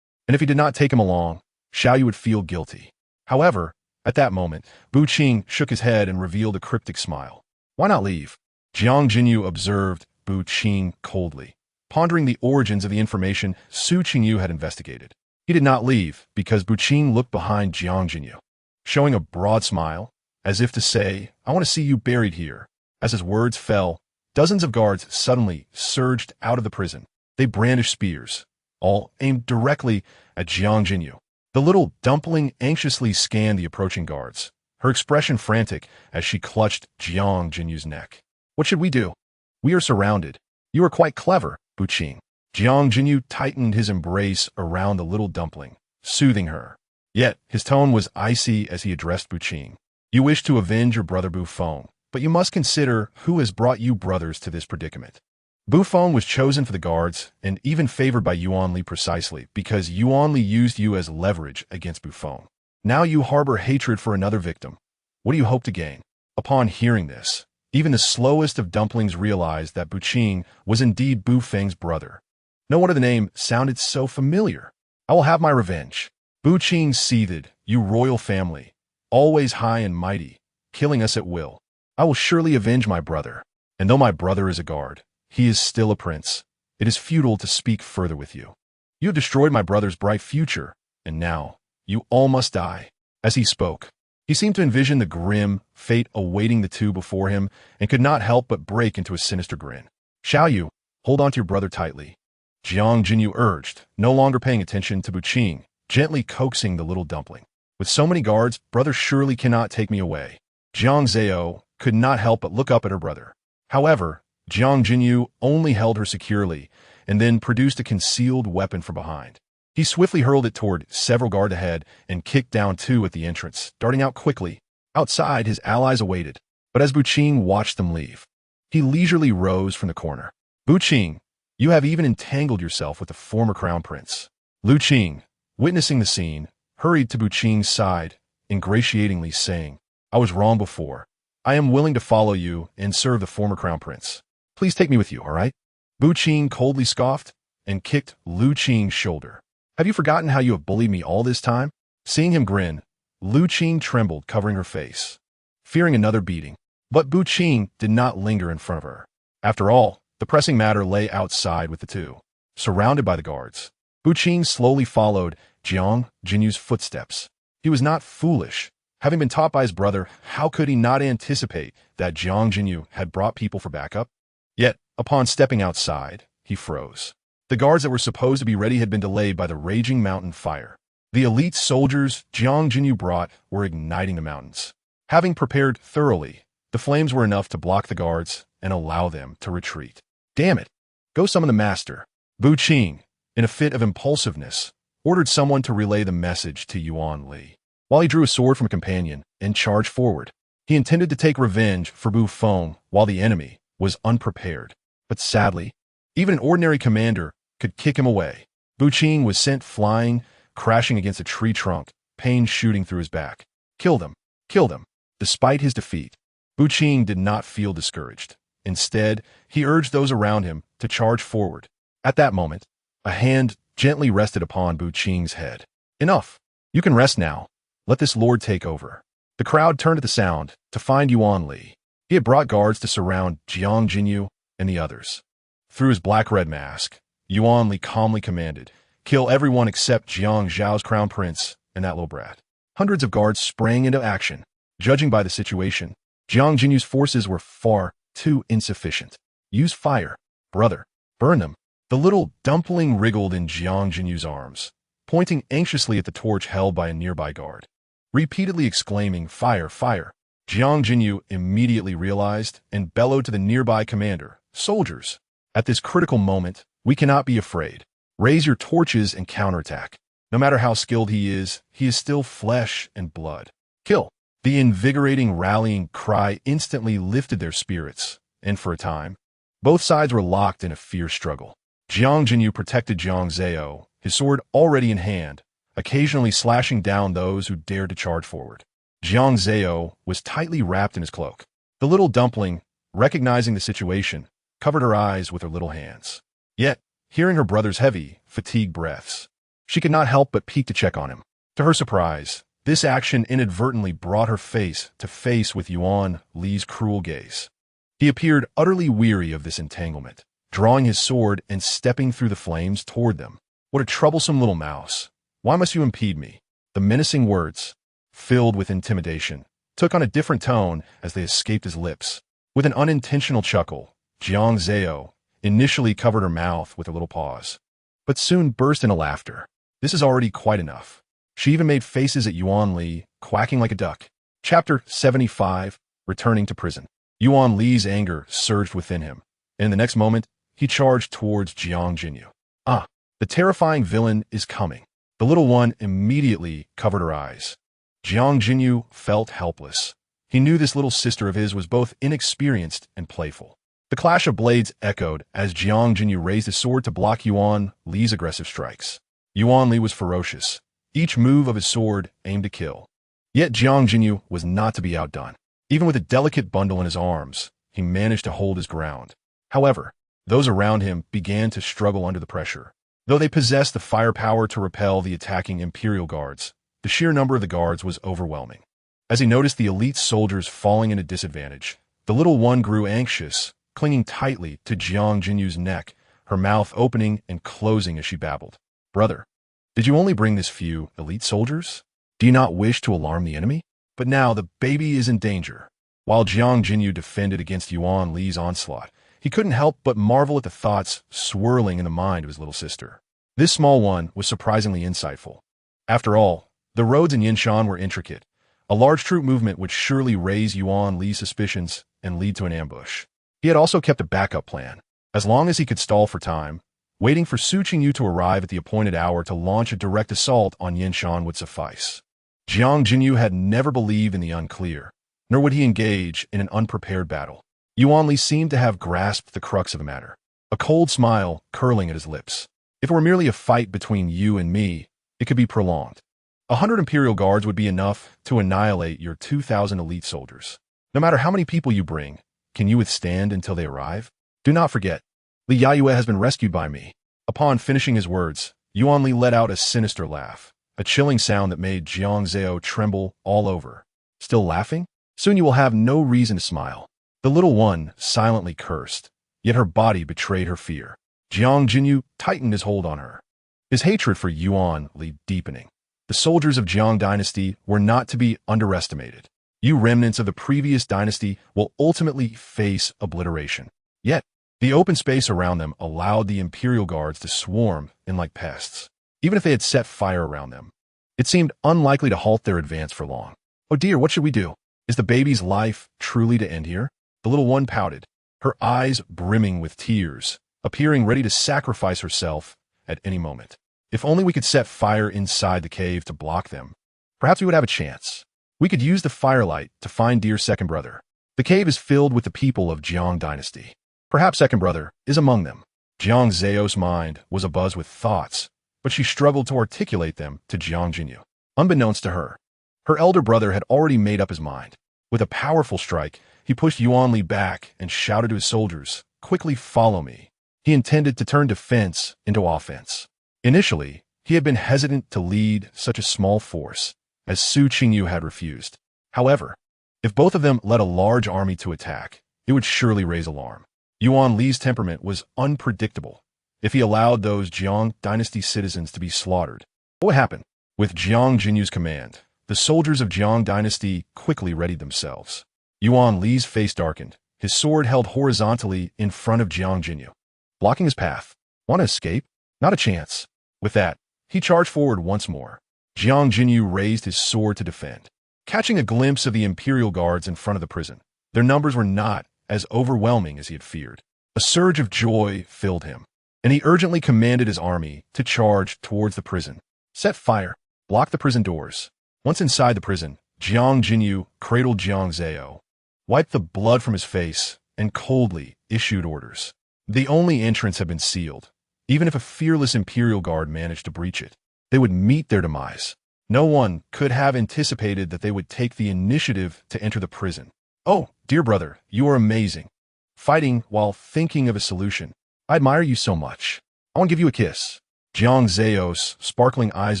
and if he did not take him along, Xiao Yu would feel guilty. However, at that moment, Bu Qing shook his head and revealed a cryptic smile. "Why not leave?" Jiang Jinyu observed Bu Qing coldly, pondering the origins of the information Su Qingyu had investigated. He did not leave because Bu Qing looked behind Jiang Jinyu, showing a broad smile, as if to say, "I want to see you buried here." As his words fell, dozens of guards suddenly surged out of the prison. They brandished spears, all aimed directly at Jiang Jinyu. The little dumpling anxiously scanned the approaching guards, her expression frantic as she clutched Jiang Jinyu's neck. "What should we do? We are surrounded." "You are quite clever, Bu Qing." Jiang Jinyu tightened his embrace around the little dumpling, soothing her. Yet his tone was icy as he addressed Bu Qing. "You wish to avenge your brother Bu Feng, but you must consider who has brought you brothers to this predicament." Bu Feng was chosen for the guards and even favored by Yuan Li precisely because Yuan Li used you as leverage against Bu Feng. Now you harbor hatred for another victim. What do you hope to gain? Upon hearing this, even the slowest of dumplings realized that Bu Qing was indeed Bu Feng's brother. No wonder the name sounded so familiar. "I will have my revenge." Bu Qing seethed, "You royal family, always high and mighty, killing us at will. I will surely avenge my brother. And though my brother is a guard, he is still a prince. It is futile to speak further with you. You have destroyed my brother's bright future, and now you all must die." As he spoke, he seemed to envision the grim fate awaiting the two before him and could not help but break into a sinister grin. "Xiao Yu, hold on to your brother tightly," Jiang Jinyu urged, no longer paying attention to Bu Qing, gently coaxing the little dumpling. "With so many guards, brother surely cannot take me away." Jiang Zao could not help but look up at her brother. However, Jiang Jinyu only held her securely and then produced a concealed weapon from behind. He swiftly hurled it toward several guards ahead and kicked down two at the entrance, darting out quickly. Outside, his allies awaited, but as Bu Qing watched them leave, he leisurely rose from the corner. "Bu Qing, you have even entangled yourself with the former crown prince." Lu Qing, witnessing the scene, hurried to Bu Qing's side, ingratiatingly saying, "I was wrong before. I am willing to follow you and serve the former crown prince. Please take me with you, all right?" Bu Qing coldly scoffed and kicked Lu Qing's shoulder. "Have you forgotten how you have bullied me all this time?" Seeing him grin, Lu Qing trembled, covering her face, fearing another beating. But Bu Qing did not linger in front of her. After all, the pressing matter lay outside with the two. Surrounded by the guards, Bu Qing slowly followed Jiang Jinyu's footsteps. He was not foolish. Having been taught by his brother, how could he not anticipate that Jiang Jinyu had brought people for backup? Yet, upon stepping outside, he froze. The guards that were supposed to be ready had been delayed by the raging mountain fire. The elite soldiers Jiang Jinyu brought were igniting the mountains. Having prepared thoroughly, the flames were enough to block the guards and allow them to retreat. "Damn it! Go summon the master." Bu Qing, in a fit of impulsiveness, ordered someone to relay the message to Yuan Li. While he drew a sword from a companion and charged forward, he intended to take revenge for Bu Feng while the enemy was unprepared. But sadly, even an ordinary commander could kick him away. Bu Qing was sent flying, crashing against a tree trunk, pain shooting through his back. Kill them! Kill them! Despite his defeat, Bu Qing did not feel discouraged. Instead, he urged those around him to charge forward. At that moment, a hand gently rested upon Bu Qing's head. "Enough! You can rest now. Let this lord take over." The crowd turned at the sound to find Yuan Li. He had brought guards to surround Jiang Jinyu and the others. Through his black-red mask, Yuan Li calmly commanded, "Kill everyone except Jiang Zhao's crown prince and that little brat." Hundreds of guards sprang into action. Judging by the situation, Jiang Jinyu's forces were far too insufficient. "Use fire, brother. Burn them." The little dumpling wriggled in Jiang Jinyu's arms, pointing anxiously at the torch held by a nearby guard, repeatedly exclaiming, "Fire, fire." Jiang Jinyu immediately realized and bellowed to the nearby commander, "Soldiers, at this critical moment, we cannot be afraid. Raise your torches and counterattack. No matter how skilled he is still flesh and blood. Kill." The invigorating rallying cry instantly lifted their spirits, and for a time, both sides were locked in a fierce struggle. Jiang Jinyu protected Jiang Zao, his sword already in hand, occasionally slashing down those who dared to charge forward. Jiang Zao was tightly wrapped in his cloak. The little dumpling, recognizing the situation, covered her eyes with her little hands. Yet, hearing her brother's heavy, fatigued breaths, she could not help but peek to check on him. To her surprise, this action inadvertently brought her face to face with Yuan Li's cruel gaze. He appeared utterly weary of this entanglement, drawing his sword and stepping through the flames toward them. "What a troublesome little mouse. Why must you impede me?" The menacing words, filled with intimidation, took on a different tone as they escaped his lips. With an unintentional chuckle, Jiang Zao initially covered her mouth with her little paws, but soon burst into laughter. This is already quite enough. She even made faces at Yuan Li, quacking like a duck. Chapter 75, Returning to Prison. Yuan Li's anger surged within him, and in the next moment, he charged towards Jiang Jinyu. "Ah, the terrifying villain is coming." The little one immediately covered her eyes. Jiang Jinyu felt helpless. He knew this little sister of his was both inexperienced and playful. The clash of blades echoed as Jiang Jinyu raised his sword to block Yuan Li's aggressive strikes. Yuan Li was ferocious. Each move of his sword aimed to kill. Yet Jiang Jinyu was not to be outdone. Even with a delicate bundle in his arms, he managed to hold his ground. However, those around him began to struggle under the pressure. Though they possessed the firepower to repel the attacking Imperial Guards, the sheer number of the guards was overwhelming. As he noticed the elite soldiers falling into disadvantage, the little one grew anxious, clinging tightly to Jiang Jinyu's neck, her mouth opening and closing as she babbled. "Brother, did you only bring this few elite soldiers? Do you not wish to alarm the enemy?" But now the baby is in danger. While Jiang Jinyu defended against Yuan Li's onslaught, he couldn't help but marvel at the thoughts swirling in the mind of his little sister. This small one was surprisingly insightful. After all, the roads in Yinshan were intricate. A large troop movement would surely raise Yuan Li's suspicions and lead to an ambush. He had also kept a backup plan. As long as he could stall for time, waiting for Su Qingyu to arrive at the appointed hour to launch a direct assault on Yinshan would suffice. Jiang Jinyu had never believed in the unclear, nor would he engage in an unprepared battle. Yuan Li seemed to have grasped the crux of the matter, a cold smile curling at his lips. "If it were merely a fight between you and me, it could be prolonged. 100 Imperial Guards would be enough to annihilate your 2,000 elite soldiers. No matter how many people you bring, can you withstand until they arrive? Do not forget, Li Yayue has been rescued by me." Upon finishing his words, Yuan Li let out a sinister laugh, a chilling sound that made Jiang Zao tremble all over. "Still laughing? Soon you will have no reason to smile." The little one silently cursed, yet her body betrayed her fear. Jiang Jinyu tightened his hold on her, his hatred for Yuan Li deepening. The soldiers of Jiang Dynasty were not to be underestimated. You remnants of the previous dynasty will ultimately face obliteration. Yet, the open space around them allowed the Imperial Guards to swarm in like pests. Even if they had set fire around them, it seemed unlikely to halt their advance for long. "Oh dear, what should we do? Is the baby's life truly to end here?" The little one pouted, her eyes brimming with tears, appearing ready to sacrifice herself at any moment. "If only we could set fire inside the cave to block them, perhaps we would have a chance. We could use the firelight to find dear Second Brother. The cave is filled with the people of Jiang Dynasty. Perhaps Second Brother is among them." Jiang Zao's mind was abuzz with thoughts, but she struggled to articulate them to Jiang Jinyu. Unbeknownst to her, her elder brother had already made up his mind. With a powerful strike, he pushed Yuan Li back and shouted to his soldiers, "Quickly follow me." He intended to turn defense into offense. Initially, he had been hesitant to lead such a small force, as Su Qingyu had refused. However, if both of them led a large army to attack, it would surely raise alarm. Yuan Li's temperament was unpredictable. If he allowed those Jiang Dynasty citizens to be slaughtered, what would happen? With Jiang Jinyu's command, the soldiers of Jiang Dynasty quickly readied themselves. Yuan Li's face darkened, his sword held horizontally in front of Jiang Jinyu, blocking his path. Want to escape? Not a chance. With that, he charged forward once more. Jiang Jinyu raised his sword to defend. catching a glimpse of the imperial guards in front of the prison. Their numbers were not as overwhelming as he had feared. A surge of joy filled him, and he urgently commanded his army to charge towards the prison. Set fire, block the prison doors. Once inside the prison, Jiang Jinyu cradled Jiang Zao, wiped the blood from his face, and coldly issued orders. The only entrance had been sealed. Even if a fearless imperial guard managed to breach it, they would meet their demise. No one could have anticipated that they would take the initiative to enter the prison. Oh, dear brother, you are amazing. Fighting while thinking of a solution. I admire you so much. I want to give you a kiss. Jiang Zao's sparkling eyes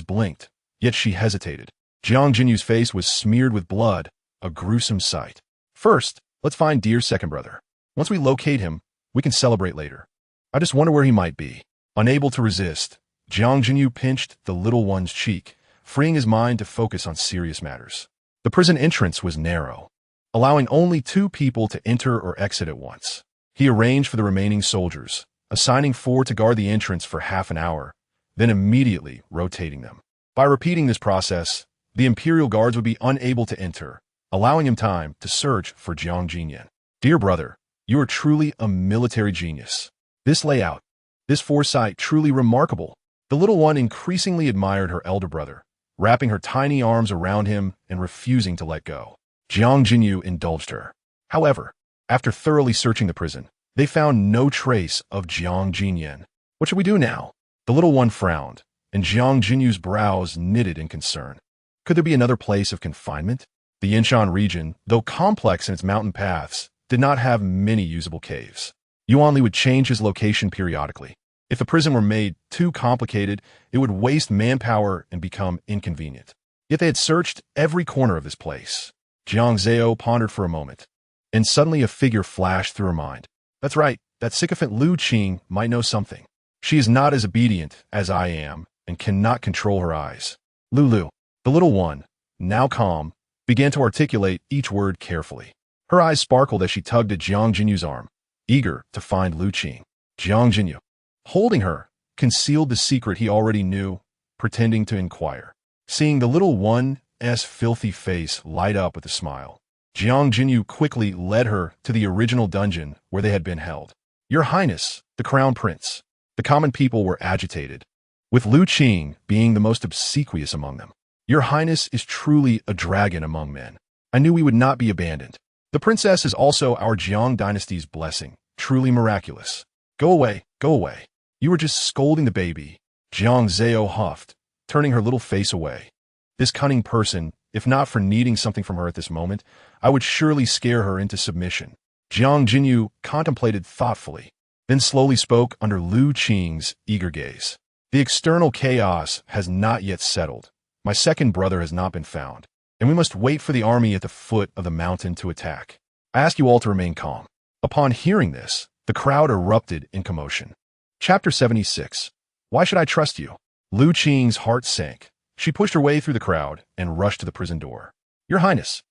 blinked, yet she hesitated. Jiang Jinyu's face was smeared with blood, a gruesome sight. First, let's find dear second brother. Once we locate him, we can celebrate later. I just wonder where he might be. Unable to resist, Jiang Jinyu pinched the little one's cheek, freeing his mind to focus on serious matters. The prison entrance was narrow, allowing only 2 people to enter or exit at once. He arranged for the remaining soldiers, assigning 4 to guard the entrance for half an hour, then immediately rotating them. By repeating this process, the imperial guards would be unable to enter, allowing him time to search for Jiang Jinyan. Dear brother, you are truly a military genius. This layout, this foresight, truly remarkable. The little one increasingly admired her elder brother, wrapping her tiny arms around him and refusing to let go. Jiang Jinyu indulged her. However, after thoroughly searching the prison, they found no trace of Jiang Jinyan. What should we do now? The little one frowned, and Jiang Jinyu's brows knitted in concern. Could there be another place of confinement? The Yinshan region, though complex in its mountain paths, did not have many usable caves. Yuanli would change his location periodically. If the prison were made too complicated, it would waste manpower and become inconvenient. Yet they had searched every corner of this place. Jiang Zao pondered for a moment, and suddenly a figure flashed through her mind. That's right, that sycophant Lu Qing might know something. She is not as obedient as I am and cannot control her eyes. Lulu, the little one, now calm, began to articulate each word carefully. Her eyes sparkled as she tugged at Jiang Jinyu's arm, eager to find Lu Qing. Jiang Jinyu, holding her, concealed the secret he already knew, pretending to inquire. Seeing the little one's filthy face light up with a smile, Jiang Jinyu quickly led her to the original dungeon where they had been held. Your Highness, the Crown Prince. The common people were agitated, with Lu Qing being the most obsequious among them. Your Highness is truly a dragon among men. I knew we would not be abandoned. The princess is also our Jiang Dynasty's blessing, truly miraculous. Go away, go away. You were just scolding the baby. Jiang Zao huffed, turning her little face away. This cunning person, if not for needing something from her at this moment, I would surely scare her into submission. Jiang Jinyu contemplated thoughtfully, then slowly spoke under Lu Qing's eager gaze. The external chaos has not yet settled. My second brother has not been found, and we must wait for the army at the foot of the mountain to attack. I ask you all to remain calm. Upon hearing this, the crowd erupted in commotion. Chapter 76. Why should I trust you? Lu Qing's heart sank. She pushed her way through the crowd and rushed to the prison door. Your Highness,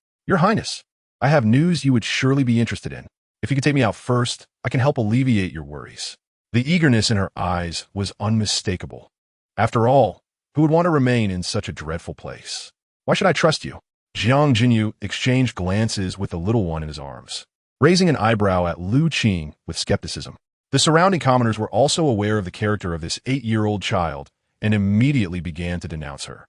I have news you would surely be interested in. If you could take me out first, I can help alleviate your worries. The eagerness in her eyes was unmistakable. After all, who would want to remain in such a dreadful place? Why should I trust you? Jiang Jinyu exchanged glances with the little one in his arms, raising an eyebrow at Lu Qing with skepticism. The surrounding commoners were also aware of the character of this 8-year-old child and immediately began to denounce her.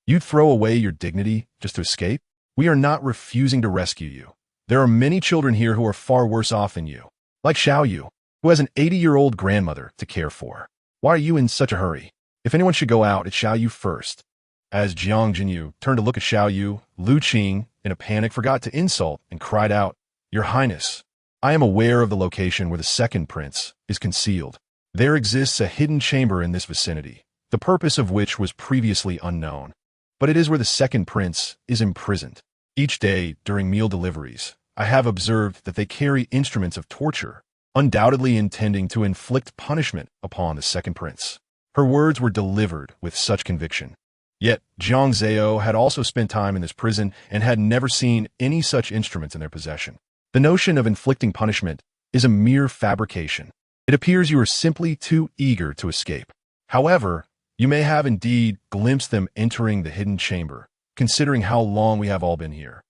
You'd throw away your dignity just to escape? We are not refusing to rescue you. There are many children here who are far worse off than you, like Xiao Yu, who has an 80-year-old grandmother to care for. Why are you in such a hurry? If anyone should go out, it's Xiao Yu first. As Jiang Jinyu turned to look at Xiao Yu, Lu Qing, in a panic, forgot to insult and cried out, Your Highness, I am aware of the location where the second prince is concealed. There exists a hidden chamber in this vicinity, the purpose of which was previously unknown. But it is where the second prince is imprisoned. Each day, during meal deliveries, I have observed that they carry instruments of torture, undoubtedly intending to inflict punishment upon the second prince. Her words were delivered with such conviction. Yet, Jiang Zao had also spent time in this prison and had never seen any such instruments in their possession. The notion of inflicting punishment is a mere fabrication. It appears you are simply too eager to escape. However, you may have indeed glimpsed them entering the hidden chamber, considering how long we have all been here.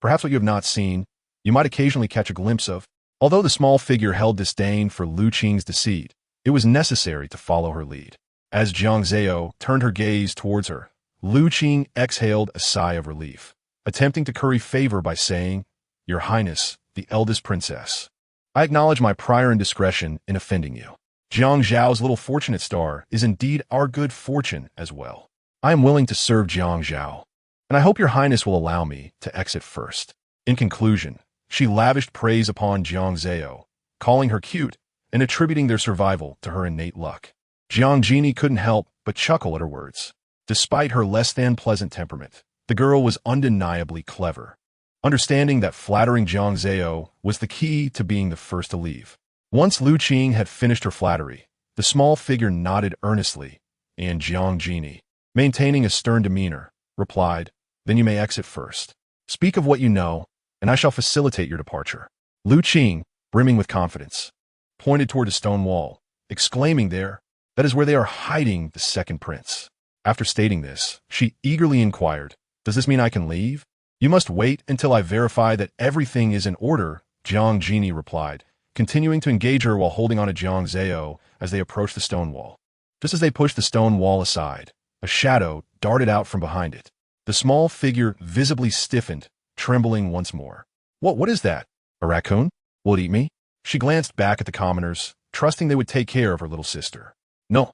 Perhaps what you have not seen, you might occasionally catch a glimpse of. Although the small figure held disdain for Lu Qing's deceit, it was necessary to follow her lead. As Jiang Zao turned her gaze towards her, Lu Qing exhaled a sigh of relief, attempting to curry favor by saying, "Your Highness, the eldest princess. I acknowledge my prior indiscretion in offending you. Jiang Zhao's little fortunate star is indeed our good fortune as well. I am willing to serve Jiang Zhao, and I hope your Highness will allow me to exit first." In conclusion, she lavished praise upon Jiang Zao, calling her cute and attributing their survival to her innate luck. Jiang Genie couldn't help but chuckle at her words. Despite her less-than-pleasant temperament, the girl was undeniably clever, understanding that flattering Jiang Zao was the key to being the first to leave. Once Lu Qing had finished her flattery, the small figure nodded earnestly, and Jiang Genie, maintaining a stern demeanor, replied, "Then you may exit first. Speak of what you know, and I shall facilitate your departure." Lu Qing, brimming with confidence, pointed toward a stone wall, exclaiming there, "That is where they are hiding the second prince." After stating this, she eagerly inquired, "Does this mean I can leave?" "You must wait until I verify that everything is in order," Jiang Genie replied, continuing to engage her while holding on to Jiang Zao as they approached the stone wall. Just as they pushed the stone wall aside, a shadow darted out from behind it. The small figure visibly stiffened, trembling once more. What is that? A raccoon? Will it eat me?" She glanced back at the commoners, trusting they would take care of her little sister. No.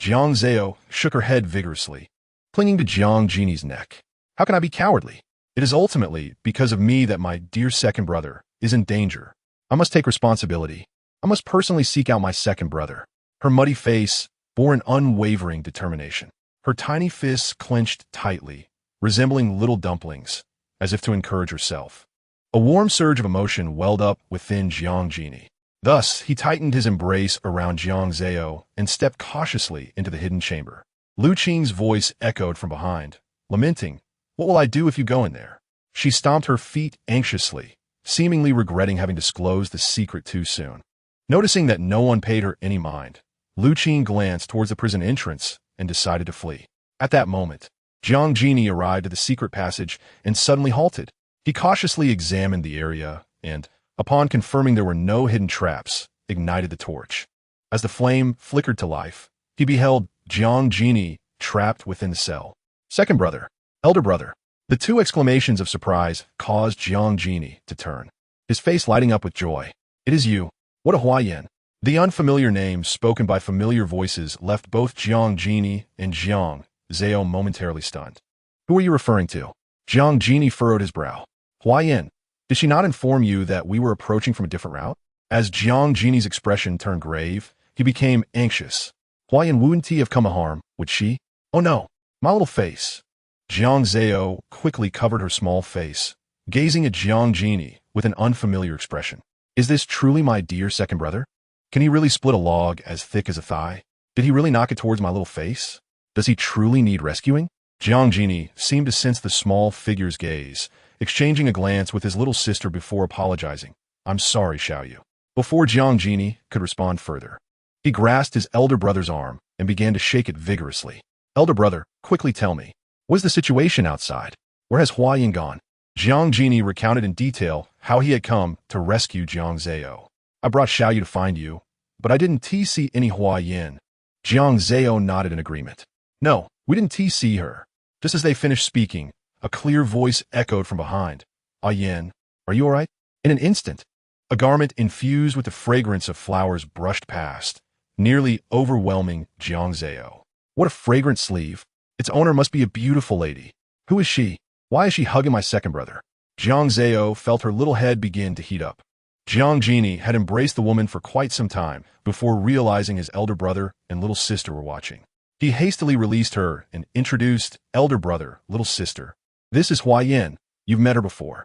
Jiang Zao shook her head vigorously, clinging to Jiang Genie's neck. "How can I be cowardly? It is ultimately because of me that my dear second brother is in danger. I must take responsibility. I must personally seek out my second brother." Her muddy face bore an unwavering determination. Her tiny fists clenched tightly, resembling little dumplings, as if to encourage herself. A warm surge of emotion welled up within Jiang Genie. Thus, he tightened his embrace around Jiang Zao and stepped cautiously into the hidden chamber. Lu Qing's voice echoed from behind, lamenting, "What will I do if you go in there?" She stomped her feet anxiously, seemingly regretting having disclosed the secret too soon. Noticing that no one paid her any mind, Lu Qing glanced towards the prison entrance and decided to flee. At that moment, Jiang Genie arrived at the secret passage and suddenly halted. He cautiously examined the area and, upon confirming there were no hidden traps, ignited the torch. As the flame flickered to life, he beheld Jiang Genie trapped within the cell. "Second brother, elder brother." The two exclamations of surprise caused Jiang Genie to turn, his face lighting up with joy. "It is you. What a Huayan." The unfamiliar names spoken by familiar voices left both Jiang Genie and Jiang Zao momentarily stunned. "Who are you referring to?" Jiang Genie furrowed his brow. "Huayan. Did she not inform you that we were approaching from a different route?" As Jiang Genie's expression turned grave, he became anxious. "Huayan wouldn't have come a harm, would she?" "Oh no, my little face." Jiang Zao quickly covered her small face, gazing at Jiang Genie with an unfamiliar expression. "Is this truly my dear second brother? Can he really split a log as thick as a thigh? Did he really knock it towards my little face? Does he truly need rescuing?" Jiang Genie seemed to sense the small figure's gaze, exchanging a glance with his little sister before apologizing. "I'm sorry, Xiaoyu." Before Jiang Genie could respond further, he grasped his elder brother's arm and began to shake it vigorously. "Elder brother, quickly tell me, what is the situation outside? Where has Huayan gone?" Jiang Genie recounted in detail how he had come to rescue Jiang Zao. "I brought Xiaoyu to find you, but I didn't see any Huayan." Jiang Zao nodded in agreement. "No, we didn't see her." Just as they finished speaking, a clear voice echoed from behind. "Ah Yen, are you all right?" In an instant, a garment infused with the fragrance of flowers brushed past, nearly overwhelming Jiang Zao. "What a fragrant sleeve. Its owner must be a beautiful lady. Who is she? Why is she hugging my second brother?" Jiang Zao felt her little head begin to heat up. Jiang Genie had embraced the woman for quite some time before realizing his elder brother and little sister were watching. He hastily released her and introduced elder brother, little sister. "This is Huayan. You've met her before."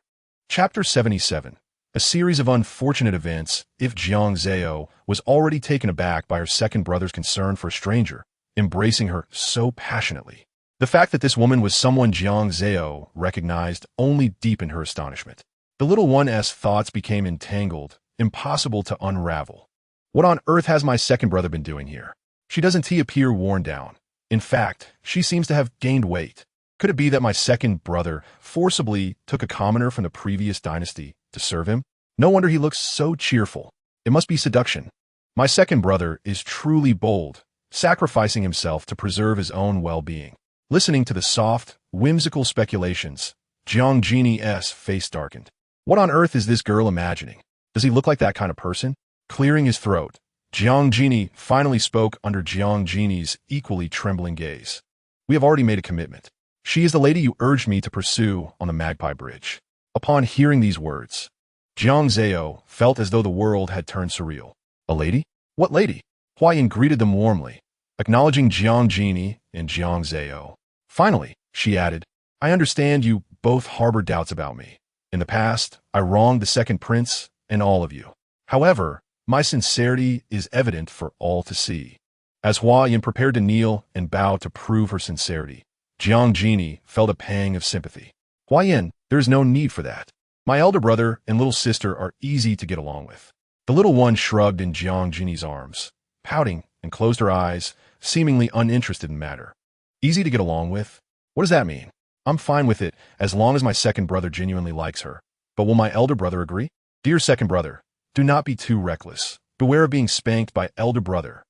Chapter 77. A series of unfortunate events. If Jiang Zao was already taken aback by her second brother's concern for a stranger, embracing her so passionately, the fact that this woman was someone Jiang Zao recognized only deepened her astonishment. The little one's thoughts became entangled, impossible to unravel. What on earth has my second brother been doing here? She doesn't appear worn down. In fact, she seems to have gained weight. Could it be that my second brother forcibly took a commoner from the previous dynasty to serve him? No wonder he looks so cheerful. It must be seduction. My second brother is truly bold, sacrificing himself to preserve his own well-being. Listening to the soft, whimsical speculations, Jiang Genie's face darkened. What on earth is this girl imagining? Does he look like that kind of person? Clearing his throat, Jiang Genie finally spoke under Jiang Genie's equally trembling gaze. We have already made a commitment. She is the lady you urged me to pursue on the Magpie Bridge. Upon hearing these words, Jiang Zao felt as though the world had turned surreal. A lady? What lady? Huayan greeted them warmly, acknowledging Jiang Genie and Jiang Zao. Finally, she added, I understand you both harbor doubts about me. In the past, I wronged the second prince and all of you. However, my sincerity is evident for all to see. As Huayan prepared to kneel and bow to prove her sincerity, Jiang Genie felt a pang of sympathy. Huayan, there is no need for that. My elder brother and little sister are easy to get along with. The little one shrugged in Jiang Genie's arms, pouting, and closed her eyes, seemingly uninterested in the matter. Easy to get along with? What does that mean? I'm fine with it as long as my second brother genuinely likes her. But will my elder brother agree? Dear second brother, do not be too reckless. Beware of being spanked by elder brother.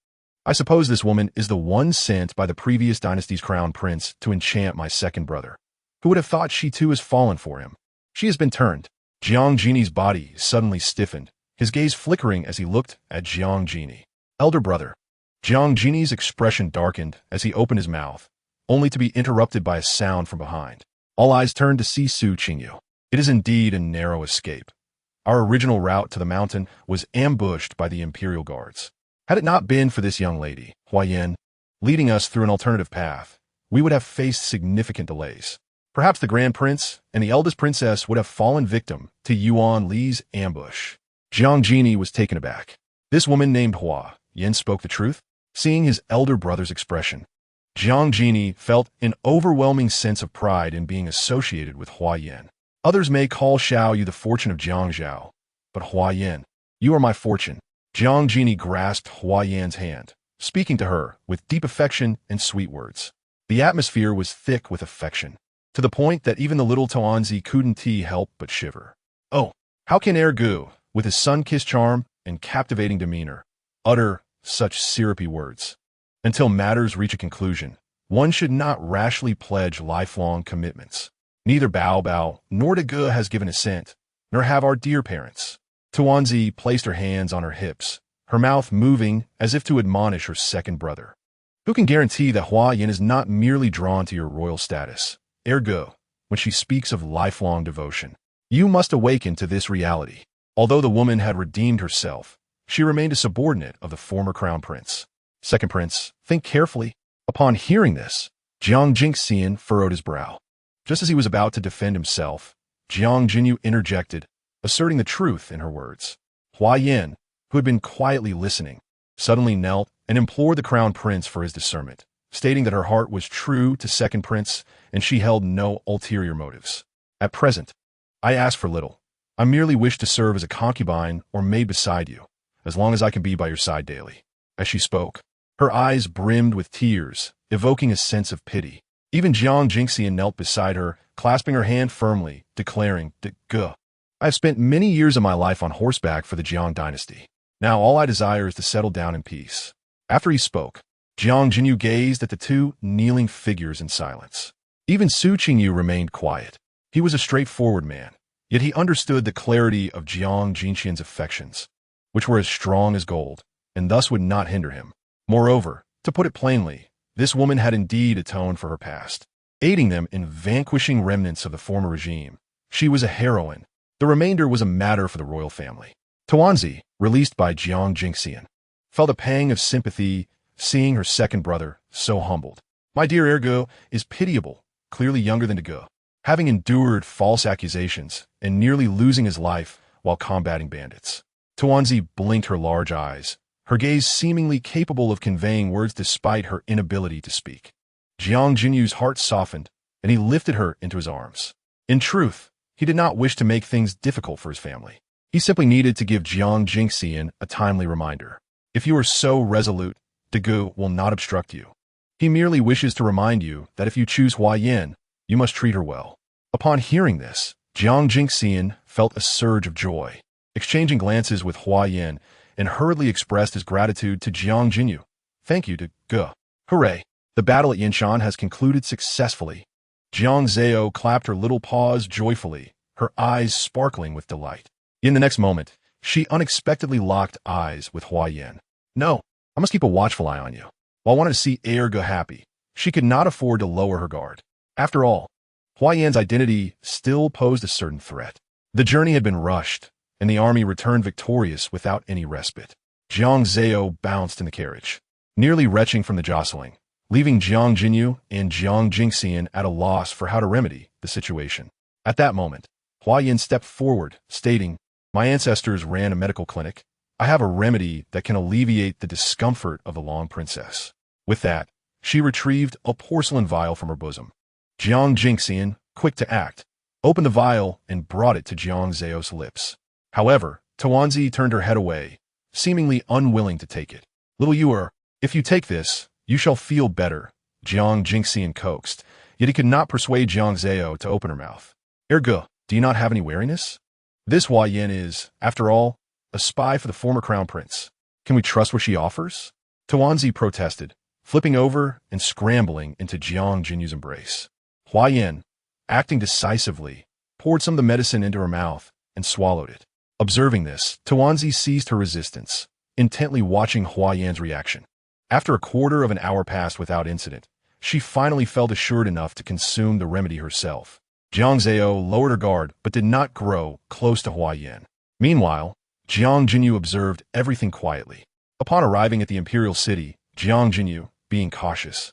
I suppose this woman is the one sent by the previous dynasty's crown prince to enchant my second brother. Who would have thought she too has fallen for him? She has been turned. Jiang Genie's body suddenly stiffened, his gaze flickering as he looked at Jiang Genie. Elder brother. Jiang Genie's expression darkened as he opened his mouth, only to be interrupted by a sound from behind. All eyes turned to see Su Qingyu. It is indeed a narrow escape. Our original route to the mountain was ambushed by the imperial guards. Had it not been for this young lady, Huayan, leading us through an alternative path, we would have faced significant delays. Perhaps the Grand Prince and the eldest princess would have fallen victim to Yuan Li's ambush. Jiang Genie was taken aback. This woman named Huayan spoke the truth? Seeing his elder brother's expression, Jiang Genie felt an overwhelming sense of pride in being associated with Huayan. Others may call Xiao Yu the fortune of Jiang Zhao, but Huayan, you are my fortune. Jiang Genie grasped Huayan's hand, speaking to her with deep affection and sweet words. The atmosphere was thick with affection, to the point that even the little Tuanzi couldn't help but shiver. Oh, how can Ergu, with his sun-kissed charm and captivating demeanor, utter such syrupy words? Until matters reach a conclusion, one should not rashly pledge lifelong commitments. Neither Bao Bao nor De Ge has given assent, nor have our dear parents. Tuanzi placed her hands on her hips, her mouth moving as if to admonish her second brother. Who can guarantee that Huayan is not merely drawn to your royal status? Ergo, when she speaks of lifelong devotion, you must awaken to this reality. Although the woman had redeemed herself, she remained a subordinate of the former crown prince. Second prince, think carefully. Upon hearing this, Jiang Jingxian furrowed his brow. Just as he was about to defend himself, Jiang Jinyu interjected, asserting the truth in her words. Huayan, who had been quietly listening, suddenly knelt and implored the crown prince for his discernment, stating that her heart was true to second prince and she held no ulterior motives. At present, I ask for little. I merely wish to serve as a concubine or maid beside you, as long as I can be by your side daily. As she spoke, her eyes brimmed with tears, evoking a sense of pity. Even Jiang Jingxian knelt beside her, clasping her hand firmly, declaring, De Ge, I have spent many years of my life on horseback for the Jiang Dynasty. Now all I desire is to settle down in peace. After he spoke, Jiang Jinyu gazed at the two kneeling figures in silence. Even Su Qingyu remained quiet. He was a straightforward man, yet he understood the clarity of Jiang Jingxian's affections, which were as strong as gold, and thus would not hinder him. Moreover, to put it plainly, this woman had indeed atoned for her past, aiding them in vanquishing remnants of the former regime. She was a heroine. The remainder was a matter for the royal family. Tuanzi, released by Jiang Jingxian, felt a pang of sympathy seeing her second brother so humbled. My dear Ergo is pitiable, clearly younger than De Ge, having endured false accusations and nearly losing his life while combating bandits. Tuanzi blinked her large eyes, her gaze seemingly capable of conveying words despite her inability to speak. Jiang Jinyu's heart softened, and he lifted her into his arms. In truth, he did not wish to make things difficult for his family. He simply needed to give Jiang Jingxian a timely reminder. If you are so resolute, De Ge will not obstruct you. He merely wishes to remind you that if you choose Huayan, You must treat her well." Upon hearing this, Jiang Jingxian felt a surge of joy. Exchanging glances with Hua Yin, and hurriedly expressed his gratitude to Jiang Jinyu. "Thank you to Ge. Hooray! The battle at Yinshan has concluded successfully." Jiang Zao clapped her little paws joyfully, her eyes sparkling with delight. In the next moment, she unexpectedly locked eyes with Hua Yin. "No, I must keep a watchful eye on you." While wanting to see Ge happy, she could not afford to lower her guard. After all, Hua Yin's identity still posed a certain threat. The journey had been rushed, and the army returned victorious without any respite. Jiang Zao bounced in the carriage, nearly retching from the jostling, leaving Jiang Jinyu and Jiang Jingxian at a loss for how to remedy the situation. At that moment, Hua Yin stepped forward, stating, "My ancestors ran a medical clinic. I have a remedy that can alleviate the discomfort of the long princess." With that, she retrieved a porcelain vial from her bosom. Jiang Jingxian, quick to act, opened the vial and brought it to Jiang Zao's lips. However, Tuanzi turned her head away, seemingly unwilling to take it. "Little Yuer, if you take this, you shall feel better," Jiang Jingxian coaxed, yet he could not persuade Jiang Zao to open her mouth. "Ge, do you not have any wariness? This Hua Yin is, after all, a spy for the former crown prince. Can we trust what she offers?" Tuanzi protested, flipping over and scrambling into Jiang Jinyu's embrace. Hua Yin, acting decisively, poured some of the medicine into her mouth and swallowed it. Observing this, Tuanzi ceased her resistance, intently watching Hua Yin's reaction. After a quarter of an hour passed without incident, she finally felt assured enough to consume the remedy herself. Jiang Zao lowered her guard but did not grow close to Hua Yin. Meanwhile, Jiang Jinyu observed everything quietly. Upon arriving at the imperial city, Jiang Jinyu, being cautious,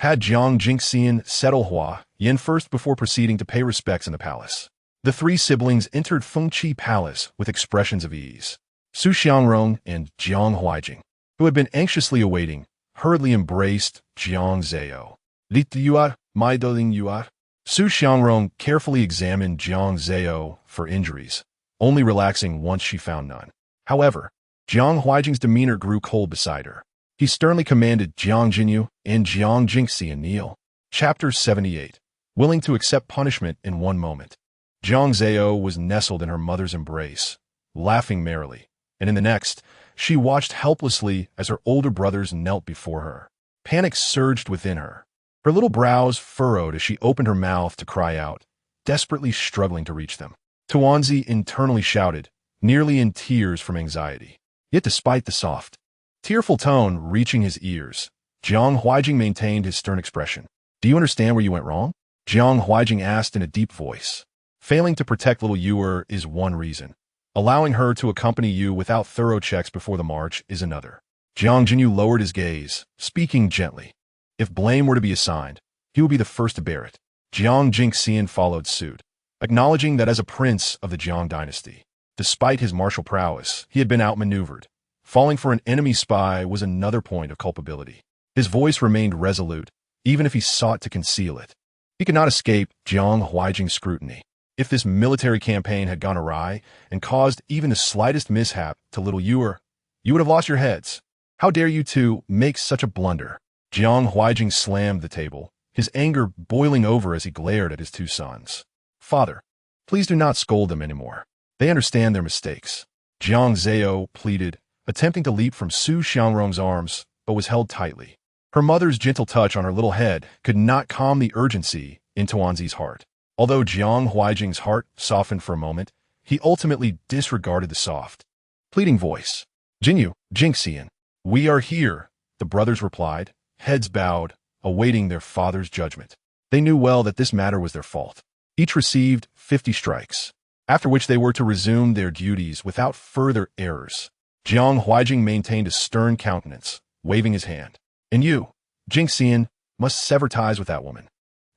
had Jiang Jingxian settle Hua Yin first before proceeding to pay respects in the palace. The three siblings entered Fengqi Palace with expressions of ease. Su Xiangrong and Jiang Huaijing, who had been anxiously awaiting, hurriedly embraced Jiang Zao. "Li Yuar, my darling Yuar." Su Xiangrong carefully examined Jiang Zao for injuries, only relaxing once she found none. However, Jiang Huaijing's demeanor grew cold beside her. He sternly commanded Jiang Jinyu and Jiang Jingxian kneel. Chapter 78. Willing to accept punishment in one moment. Jiang Zao was nestled in her mother's embrace, laughing merrily, and in the next, she watched helplessly as her older brothers knelt before her. Panic surged within her. Her little brows furrowed as she opened her mouth to cry out, desperately struggling to reach them. Tuanzi internally shouted, nearly in tears from anxiety. Yet despite the soft, tearful tone reaching his ears, Jiang Huaijing maintained his stern expression. "Do you understand where you went wrong?" Jiang Huaijing asked in a deep voice. "Failing to protect little Yuer is one reason. Allowing her to accompany you without thorough checks before the march is another." Jiang Jinyu lowered his gaze, speaking gently. If blame were to be assigned, he would be the first to bear it. Jiang Jingxian followed suit, acknowledging that as a prince of the Jiang Dynasty, despite his martial prowess, he had been outmaneuvered. Falling for an enemy spy was another point of culpability. His voice remained resolute, even if he sought to conceal it. He could not escape Jiang Huaijing's scrutiny. If this military campaign had gone awry and caused even the slightest mishap to little Yuer, you would have lost your heads. How dare you two make such a blunder? Jiang Huaijing slammed the table, his anger boiling over as he glared at his two sons. "Father, please do not scold them anymore. They understand their mistakes." Jiang Zao pleaded, attempting to leap from Su Xiangrong's arms, but was held tightly. Her mother's gentle touch on her little head could not calm the urgency in Tuanzi's heart. Although Jiang Huaijing's heart softened for a moment, he ultimately disregarded the soft, pleading voice. "Jinyu, Jingxian, we are here," the brothers replied, heads bowed, awaiting their father's judgment. They knew well that this matter was their fault. Each received 50 strikes, after which they were to resume their duties without further errors. Jiang Huaijing maintained a stern countenance, waving his hand. "And you, Jingxian, must sever ties with that woman.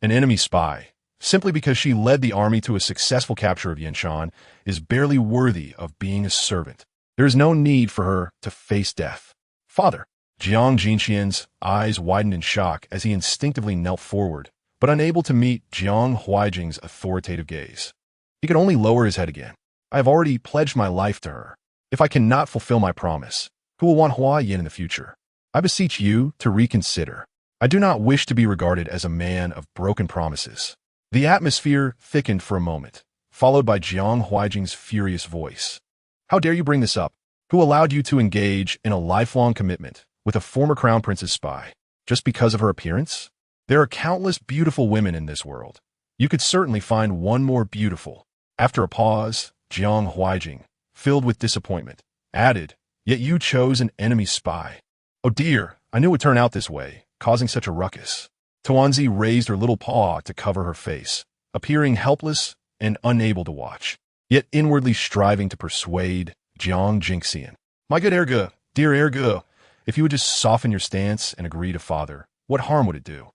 An enemy spy, simply because she led the army to a successful capture of Yinshan, is barely worthy of being a servant. There is no need for her to face death." "Father." Jiang Jingxian's eyes widened in shock as he instinctively knelt forward, but unable to meet Jiang Huaijing's authoritative gaze. He could only lower his head again. "I have already pledged my life to her. If I cannot fulfill my promise, who will want Hua Yin in the future? I beseech you to reconsider. I do not wish to be regarded as a man of broken promises." The atmosphere thickened for a moment, followed by Jiang Huaijing's furious voice. How dare you bring this up? Who allowed you to engage in a lifelong commitment with a former crown prince's spy, just because of her appearance? There are countless beautiful women in this world. You could certainly find one more beautiful. After a pause, Jiang Huaijing, filled with disappointment, added, Yet you chose an enemy spy. Oh dear, I knew it would turn out this way, causing such a ruckus. Tuanzi raised her little paw to cover her face, appearing helpless and unable to watch, yet inwardly striving to persuade Jiang Jinxian. My good Erge, dear Erge, if you would just soften your stance and agree to father, what harm would it do?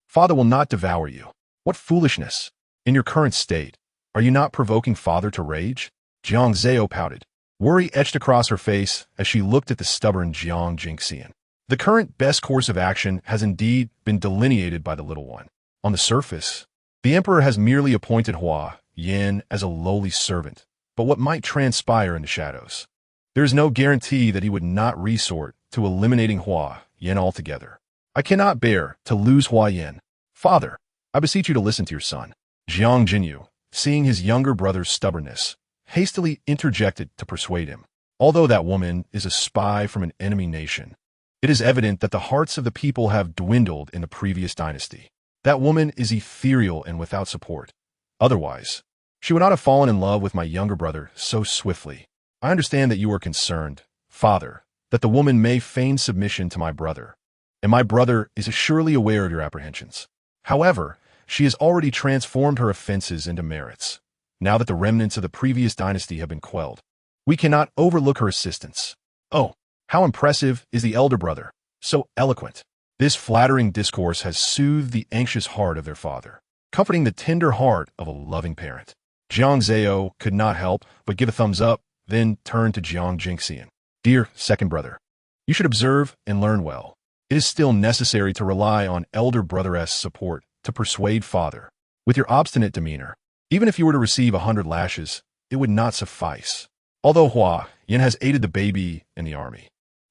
Father will not devour you. What foolishness! In your current state, are you not provoking father to rage? Jiang Zao pouted. Worry etched across her face as she looked at the stubborn Jiang Jinxian. The current best course of action has indeed been delineated by the little one. On the surface, the emperor has merely appointed Hua Yan as a lowly servant, but what might transpire in the shadows? There is no guarantee that he would not resort to eliminating Hua Yan altogether. I cannot bear to lose Hua Yan. Father, I beseech you to listen to your son. Jiang Jinyu, seeing his younger brother's stubbornness, hastily interjected to persuade him. Although that woman is a spy from an enemy nation, it is evident that the hearts of the people have dwindled in the previous dynasty. That woman is ethereal and without support. Otherwise, she would not have fallen in love with my younger brother so swiftly. I understand that you are concerned, father, that the woman may feign submission to my brother, and my brother is surely aware of your apprehensions. However, she has already transformed her offenses into merits. Now that the remnants of the previous dynasty have been quelled, we cannot overlook her assistance. Oh, how impressive is the elder brother, so eloquent. This flattering discourse has soothed the anxious heart of their father, comforting the tender heart of a loving parent. Jiang Zao could not help but give a thumbs up, then turned to Jiang Jinxian. Dear second brother, you should observe and learn well. It is still necessary to rely on elder brother's support to persuade father. With your obstinate demeanor, even if you were to receive 100 lashes, it would not suffice. Although Hua Yan has aided the baby in the army,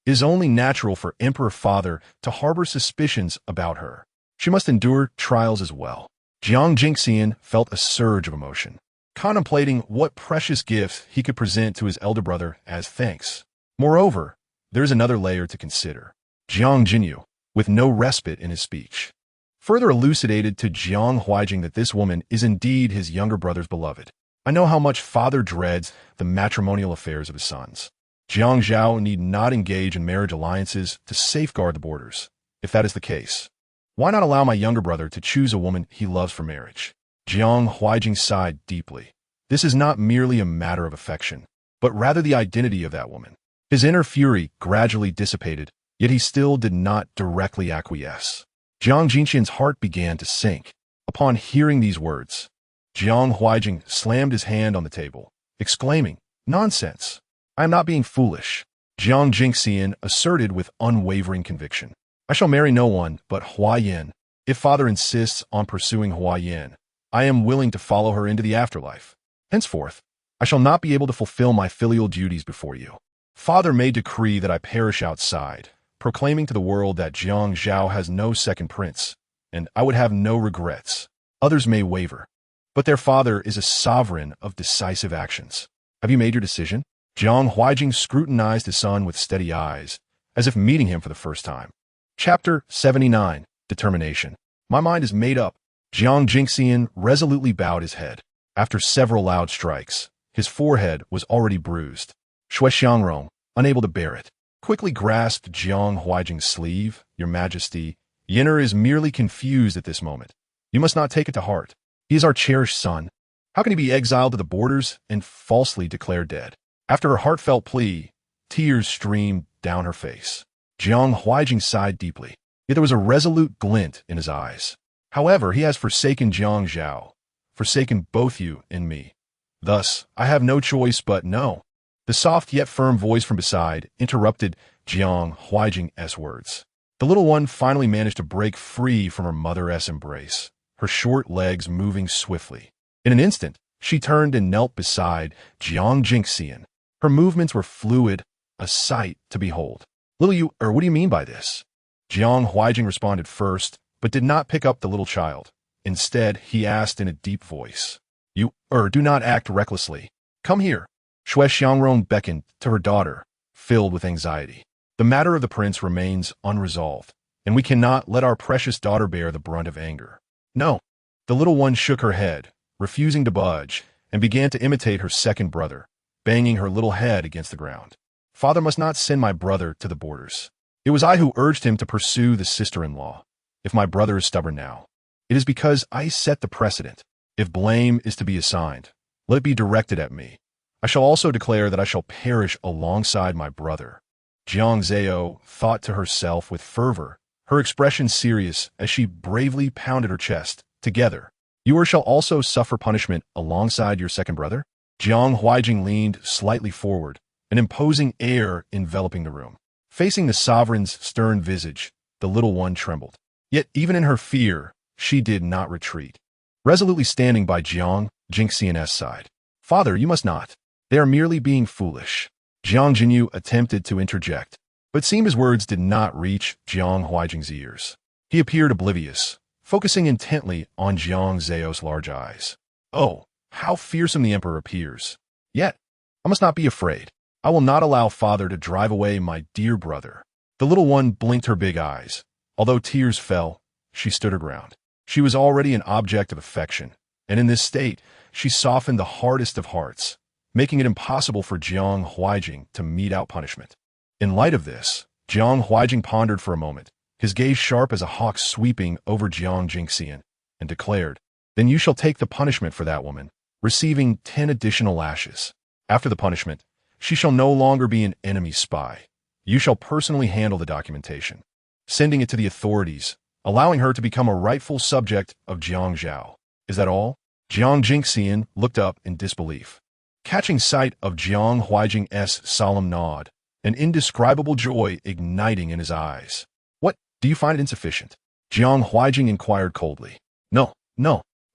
it is only natural for Emperor Father to harbor suspicions about her. She must endure trials as well. Jiang Jinxian felt a surge of emotion, contemplating what precious gifts he could present to his elder brother as thanks. Moreover, there is another layer to consider. Jiang Jinyu, with no respite in his speech, further elucidated to Jiang Huaijing that this woman is indeed his younger brother's beloved. I know how much father dreads the matrimonial affairs of his sons. Jiang Zhao need not engage in marriage alliances to safeguard the borders. If that is the case, why not allow my younger brother to choose a woman he loves for marriage? Jiang Huaijing sighed deeply. This is not merely a matter of affection, but rather the identity of that woman. His inner fury gradually dissipated, yet he still did not directly acquiesce. Jiang Jinxian's heart began to sink. Upon hearing these words, Jiang Huaijing slammed his hand on the table, exclaiming, Nonsense! I am not being foolish. Jiang Jinxian asserted with unwavering conviction. I shall marry no one but Hua Yan. If father insists on pursuing Hua Yan, I am willing to follow her into the afterlife. Henceforth, I shall not be able to fulfill my filial duties before you. Father may decree that I perish outside, proclaiming to the world that Jiang Zhao has no second prince, and I would have no regrets. Others may waver, but their father is a sovereign of decisive actions. Have you made your decision? Jiang Huaijing scrutinized his son with steady eyes, as if meeting him for the first time. Chapter 79. Determination. My mind is made up. Jiang Jinxian resolutely bowed his head. After several loud strikes, his forehead was already bruised. Shui Xiangrong, unable to bear it, quickly grasped Jiang Huaijing's sleeve. Your Majesty, Yinner is merely confused at this moment. You must not take it to heart. He is our cherished son. How can he be exiled to the borders and falsely declared dead? After her heartfelt plea, tears streamed down her face. Jiang Huaijing sighed deeply, yet there was a resolute glint in his eyes. However, he has forsaken Jiang Zhao, forsaken both you and me. Thus, I have no choice but no. The soft yet firm voice from beside interrupted Jiang Huaijing's words. The little one finally managed to break free from her mother's embrace, her short legs moving swiftly. In an instant, she turned and knelt beside Jiang Jinxian. Her movements were fluid, a sight to behold. What do you mean by this? Jiang Huaijing responded first, but did not pick up the little child. Instead, he asked in a deep voice, do not act recklessly. Come here. Shui Xiangrong beckoned to her daughter, filled with anxiety. The matter of the prince remains unresolved, and we cannot let our precious daughter bear the brunt of anger. No. The little one shook her head, refusing to budge, and began to imitate her second brother, banging her little head against the ground. Father must not send my brother to the borders. It was I who urged him to pursue the sister-in-law. If my brother is stubborn now, it is because I set the precedent. If blame is to be assigned, let it be directed at me. I shall also declare that I shall perish alongside my brother. Jiang Zao thought to herself with fervor, her expression serious as she bravely pounded her chest. Together, you shall also suffer punishment alongside your second brother? Jiang Huaijing leaned slightly forward, an imposing air enveloping the room. Facing the sovereign's stern visage, the little one trembled. Yet even in her fear, she did not retreat. Resolutely standing by Jiang Jingxian's side. Father, you must not. They are merely being foolish. Jiang Jinyu attempted to interject, but it seemed his words did not reach Jiang Huaijing's ears. He appeared oblivious, focusing intently on Jiang Zao's large eyes. Oh, how fearsome the emperor appears. Yet, I must not be afraid. I will not allow father to drive away my dear brother. The little one blinked her big eyes. Although tears fell, she stood her ground. She was already an object of affection, and in this state, she softened the hardest of hearts, making it impossible for Jiang Huaijing to mete out punishment. In light of this, Jiang Huaijing pondered for a moment, his gaze sharp as a hawk sweeping over Jiang Jingxian, and declared, Then you shall take the punishment for that woman, receiving 10 additional lashes. After the punishment, she shall no longer be an enemy spy. You shall personally handle the documentation, sending it to the authorities, allowing her to become a rightful subject of Jiang Zhao. Is that all? Jiang Jingxian looked up in disbelief. Catching sight of Jiang Huaijing's solemn nod, an indescribable joy igniting in his eyes. What, do you find it insufficient? Jiang Huaijing inquired coldly. No,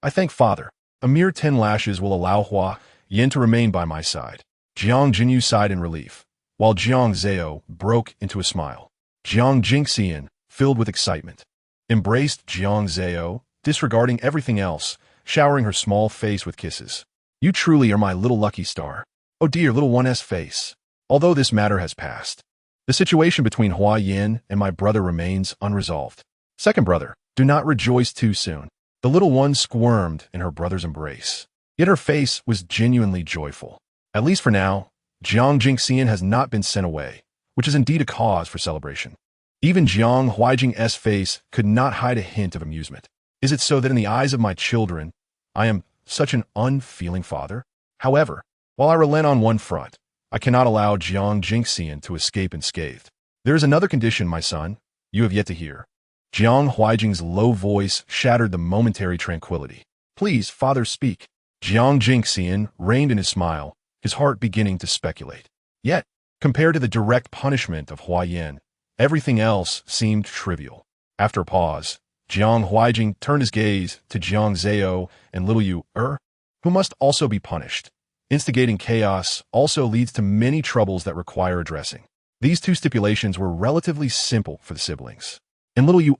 I thank father. A mere 10 lashes will allow Hua Yin to remain by my side. Jiang Jinyu sighed in relief, while Jiang Zao broke into a smile. Jiang Jingxian, filled with excitement, embraced Jiang Zao, disregarding everything else, showering her small face with kisses. You truly are my little lucky star. Oh dear little one's face. Although this matter has passed, the situation between Hua Yin and my brother remains unresolved. Second brother, do not rejoice too soon. The little one squirmed in her brother's embrace, yet her face was genuinely joyful. At least for now, Jiang Jingxian has not been sent away, which is indeed a cause for celebration. Even Jiang Huaijing's face could not hide a hint of amusement. Is it so that in the eyes of my children, I am such an unfeeling father? However, while I relent on one front, I cannot allow Jiang Jingxian to escape unscathed. There is another condition, my son, you have yet to hear. Jiang Huaijing's low voice shattered the momentary tranquility. Please, father, speak. Jiang Jingxian reined in his smile, his heart beginning to speculate. Yet, compared to the direct punishment of Hua Yin, everything else seemed trivial. After a pause, Jiang Huaijing turned his gaze to Jiang Zao and little Yu, who must also be punished. Instigating chaos also leads to many troubles that require addressing. These two stipulations were relatively simple for the siblings. And little Yu,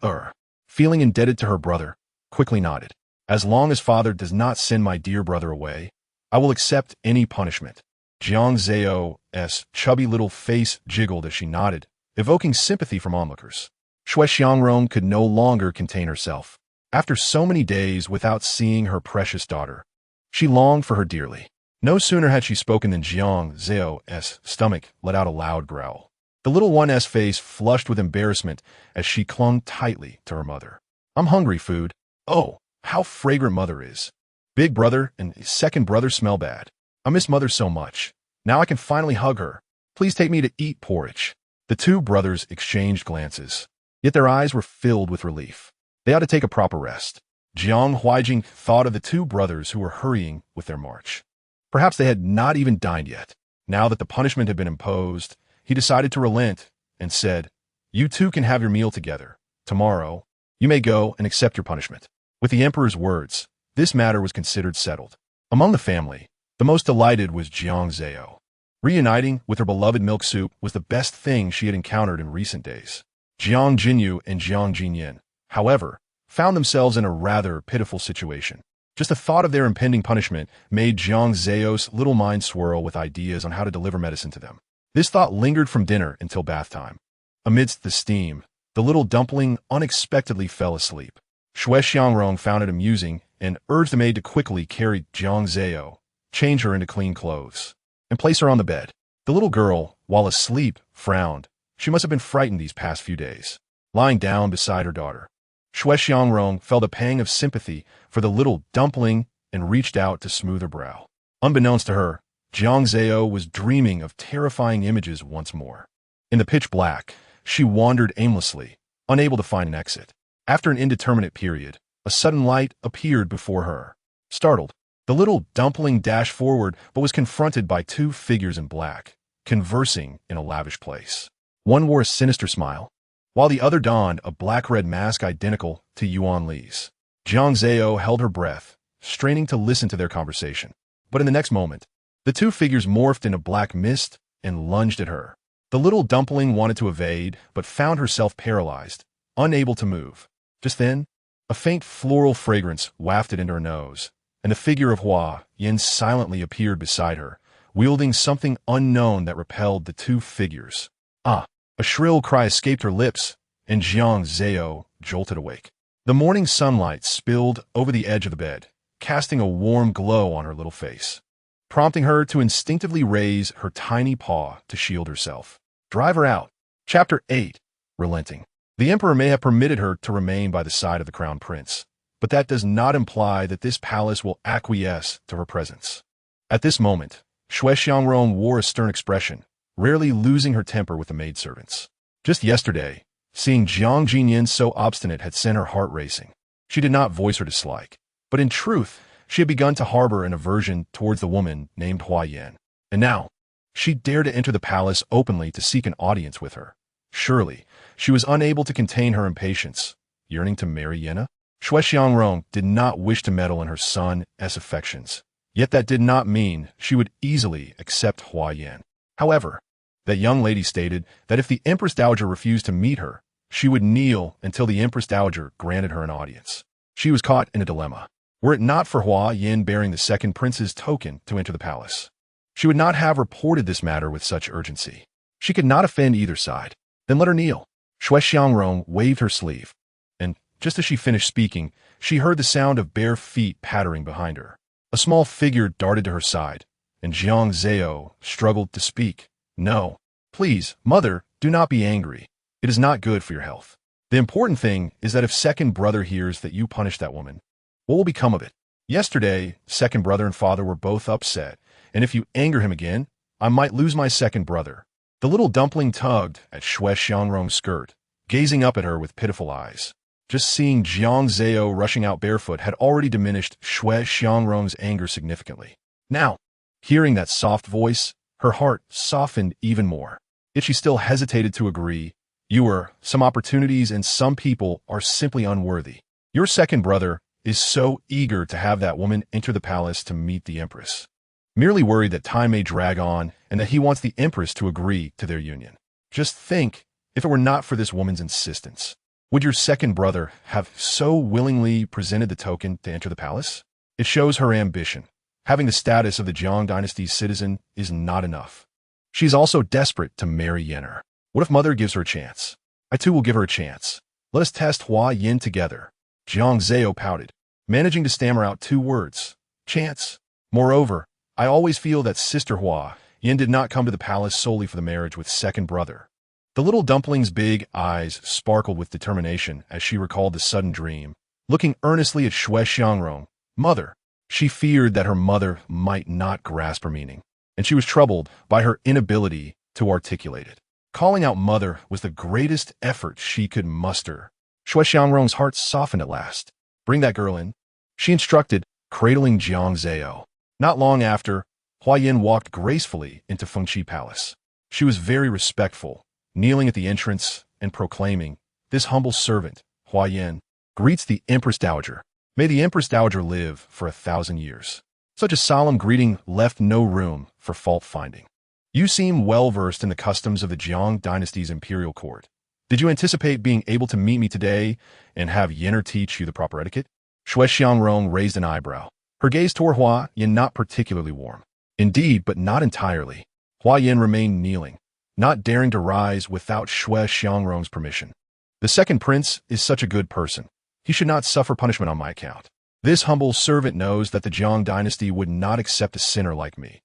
feeling indebted to her brother, quickly nodded. As long as father does not send my dear brother away, I will accept any punishment. Jiang Zao's chubby little face jiggled as she nodded, evoking sympathy from onlookers. Shui Xiangrong could no longer contain herself. After so many days without seeing her precious daughter, she longed for her dearly. No sooner had she spoken than Jiang Zao's stomach let out a loud growl. The little one's face flushed with embarrassment as she clung tightly to her mother. I'm hungry, food. Oh, how fragrant mother is. Big brother and second brother smell bad. I miss mother so much. Now I can finally hug her. Please take me to eat porridge. The two brothers exchanged glances, yet their eyes were filled with relief. They ought to take a proper rest. Jiang Huaijing thought of the two brothers who were hurrying with their march. Perhaps they had not even dined yet. Now that the punishment had been imposed, he decided to relent and said, You two can have your meal together. Tomorrow, you may go and accept your punishment. With the emperor's words, this matter was considered settled. Among the family, the most delighted was Jiang Zao. Reuniting with her beloved milk soup was the best thing she had encountered in recent days. Jiang Jinyu and Jiang Jinyin, however, found themselves in a rather pitiful situation. Just the thought of their impending punishment made Jiang Zao's little mind swirl with ideas on how to deliver medicine to them. This thought lingered from dinner until bath time. Amidst the steam, the little dumpling unexpectedly fell asleep. Shui Xiangrong found it amusing and urged the maid to quickly carry Jiang Zao, change her into clean clothes, and place her on the bed. The little girl, while asleep, frowned. She must have been frightened these past few days. Lying down beside her daughter, Shui Xiangrong felt a pang of sympathy for the little dumpling and reached out to smooth her brow. Unbeknownst to her, Jiang Zao was dreaming of terrifying images once more. In the pitch black, she wandered aimlessly, unable to find an exit. After an indeterminate period, a sudden light appeared before her. Startled, the little dumpling dashed forward but was confronted by two figures in black, conversing in a lavish place. One wore a sinister smile, while the other donned a black-red mask identical to Yuan Li's. Jiang Zao held her breath, straining to listen to their conversation. But in the next moment, the two figures morphed into black mist and lunged at her. The little dumpling wanted to evade, but found herself paralyzed, unable to move. Just then, a faint floral fragrance wafted into her nose, and the figure of Hua Yin silently appeared beside her, wielding something unknown that repelled the two figures. Ah! A shrill cry escaped her lips, and Jiang Zao jolted awake. The morning sunlight spilled over the edge of the bed, casting a warm glow on her little face, prompting her to instinctively raise her tiny paw to shield herself. Drive her out. Chapter 8. Relenting. The emperor may have permitted her to remain by the side of the crown prince, but that does not imply that this palace will acquiesce to her presence. At this moment, Shui Xiangrong wore a stern expression, rarely losing her temper with the maidservants. Just yesterday, seeing Jiang Jinyan so obstinate had sent her heart racing. She did not voice her dislike, but in truth, she had begun to harbor an aversion towards the woman named Hua Yin. And now, she dared to enter the palace openly to seek an audience with her. Surely, she was unable to contain her impatience, yearning to marry Yenna. Shui Xiangrong did not wish to meddle in her son's affections, yet that did not mean she would easily accept Hua Yin. However, that young lady stated that if the Empress Dowager refused to meet her, she would kneel until the Empress Dowager granted her an audience. She was caught in a dilemma. Were it not for Hua Yin bearing the second prince's token to enter the palace, she would not have reported this matter with such urgency. She could not offend either side. Then let her kneel. Shui Xiangrong waved her sleeve, and just as she finished speaking, she heard the sound of bare feet pattering behind her. A small figure darted to her side, and Jiang Zao struggled to speak. No, please, mother, do not be angry. It is not good for your health. The important thing is that if second brother hears that you punished that woman, what will become of it? Yesterday, second brother and father were both upset, and if you anger him again, I might lose my second brother. The little dumpling tugged at Shui Xiangrong's skirt, gazing up at her with pitiful eyes. Just seeing Jiang Zao rushing out barefoot had already diminished Shui Xiangrong's anger significantly. Now, hearing that soft voice, her heart softened even more. Yet she still hesitated to agree. Some opportunities and some people are simply unworthy. Your second brother is so eager to have that woman enter the palace to meet the Empress, merely worried that time may drag on and that he wants the Empress to agree to their union. Just think, if it were not for this woman's insistence, would your second brother have so willingly presented the token to enter the palace? It shows her ambition. Having the status of the Jiang Dynasty's citizen is not enough. She's also desperate to marry Yenner. What if mother gives her a chance? I too will give her a chance. Let us test Hua Yin together. Jiang Zao pouted, managing to stammer out two words. Chance. Moreover, I always feel that Sister Hua Yin did not come to the palace solely for the marriage with second brother. The little dumpling's big eyes sparkled with determination as she recalled the sudden dream, looking earnestly at Shui Xiangrong. Mother. She feared that her mother might not grasp her meaning, and she was troubled by her inability to articulate it. Calling out mother was the greatest effort she could muster. Shui Xiangrong's heart softened at last. Bring that girl in, she instructed, cradling Jiang Zao. Not long after, Hua Yin walked gracefully into Fengqi Palace. She was very respectful, kneeling at the entrance and proclaiming, "This humble servant, Hua Yin, greets the Empress Dowager. May the Empress Dowager live for 1,000 years." Such a solemn greeting left no room for fault-finding. You seem well-versed in the customs of the Jiang Dynasty's imperial court. Did you anticipate being able to meet me today and have Yenner teach you the proper etiquette? Shui Xiangrong raised an eyebrow. Her gaze toward Hua Yin not particularly warm. Indeed, but not entirely. Hua Yin remained kneeling, not daring to rise without Shui Xiangrong's permission. The second prince is such a good person. He should not suffer punishment on my account. This humble servant knows that the Jiang Dynasty would not accept a sinner like me.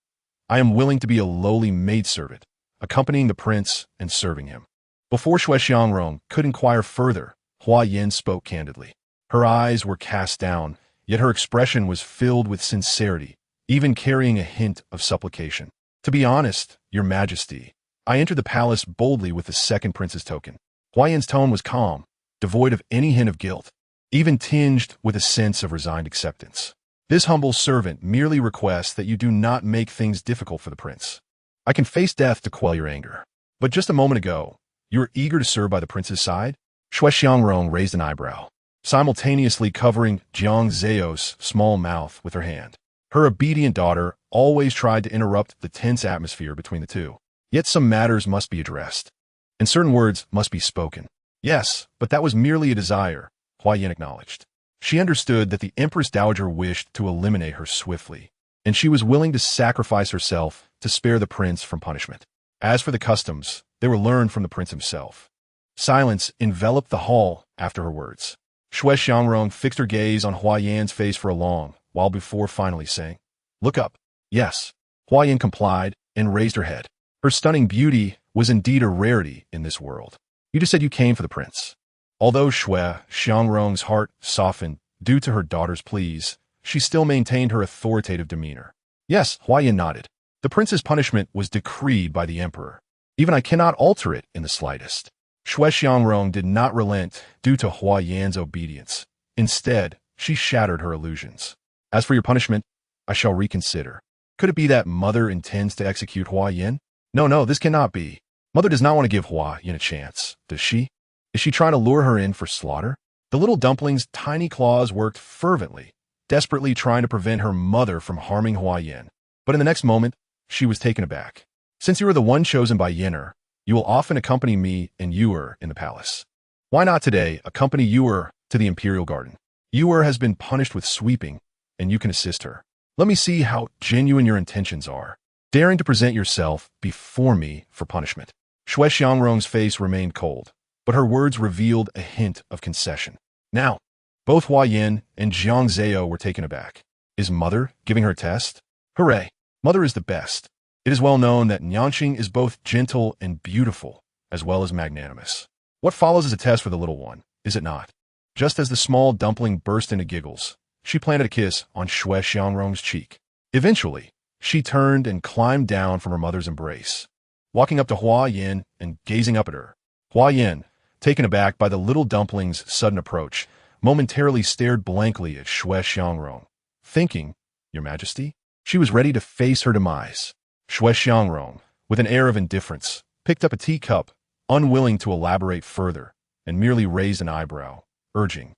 I am willing to be a lowly maidservant, accompanying the prince and serving him. Before Shui Xiangrong could inquire further, Hua Yin spoke candidly. Her eyes were cast down, yet her expression was filled with sincerity, even carrying a hint of supplication. To be honest, your majesty, I entered the palace boldly with the second prince's token. Hua Yin's tone was calm, devoid of any hint of guilt, even tinged with a sense of resigned acceptance. This humble servant merely requests that you do not make things difficult for the prince. I can face death to quell your anger. But just a moment ago, you were eager to serve by the prince's side? Shui Xiangrong raised an eyebrow, simultaneously covering Jiang Zao's small mouth with her hand. Her obedient daughter always tried to interrupt the tense atmosphere between the two. Yet some matters must be addressed, and certain words must be spoken. Yes, but that was merely a desire, Hua Yin acknowledged. She understood that the Empress Dowager wished to eliminate her swiftly, and she was willing to sacrifice herself to spare the prince from punishment. As for the customs, they were learned from the prince himself. Silence enveloped the hall after her words. Shui Xiangrong fixed her gaze on Hua Yan's face for a long while before finally saying, "Look up." Yes. Hua Yan complied and raised her head. Her stunning beauty was indeed a rarity in this world. You just said you came for the prince. Although Shui Xiangrong's heart softened due to her daughter's pleas, she still maintained her authoritative demeanor. Yes, Hua Yan nodded. The prince's punishment was decreed by the emperor. Even I cannot alter it in the slightest. Shui Xiangrong did not relent due to Hua Yan's obedience. Instead, she shattered her illusions. As for your punishment, I shall reconsider. Could it be that Mother intends to execute Hua Yin? No, this cannot be. Mother does not want to give Hua Yin a chance, does she? Is she trying to lure her in for slaughter? The little dumpling's tiny claws worked fervently, desperately trying to prevent her mother from harming Hua Yin. But in the next moment, she was taken aback. Since you are the one chosen by Yenner, you will often accompany me and Yuer in the palace. Why not today accompany Yuer to the Imperial Garden? Yuer has been punished with sweeping, and you can assist her. Let me see how genuine your intentions are, daring to present yourself before me for punishment. Shui Xiangrong's face remained cold, but her words revealed a hint of concession. Now, both Hua Yin and Jiang Zao were taken aback. Is Mother giving her a test? Hooray! Mother is the best. It is well known that Nyanqing is both gentle and beautiful, as well as magnanimous. What follows is a test for the little one, is it not? Just as the small dumpling burst into giggles, she planted a kiss on Shui Xiangrong's cheek. Eventually, she turned and climbed down from her mother's embrace, walking up to Hua Yin and gazing up at her. Hua Yin, taken aback by the little dumpling's sudden approach, momentarily stared blankly at Shui Xiangrong, thinking, Your Majesty? She was ready to face her demise. Shui Xiangrong, with an air of indifference, picked up a teacup, unwilling to elaborate further, and merely raised an eyebrow, urging,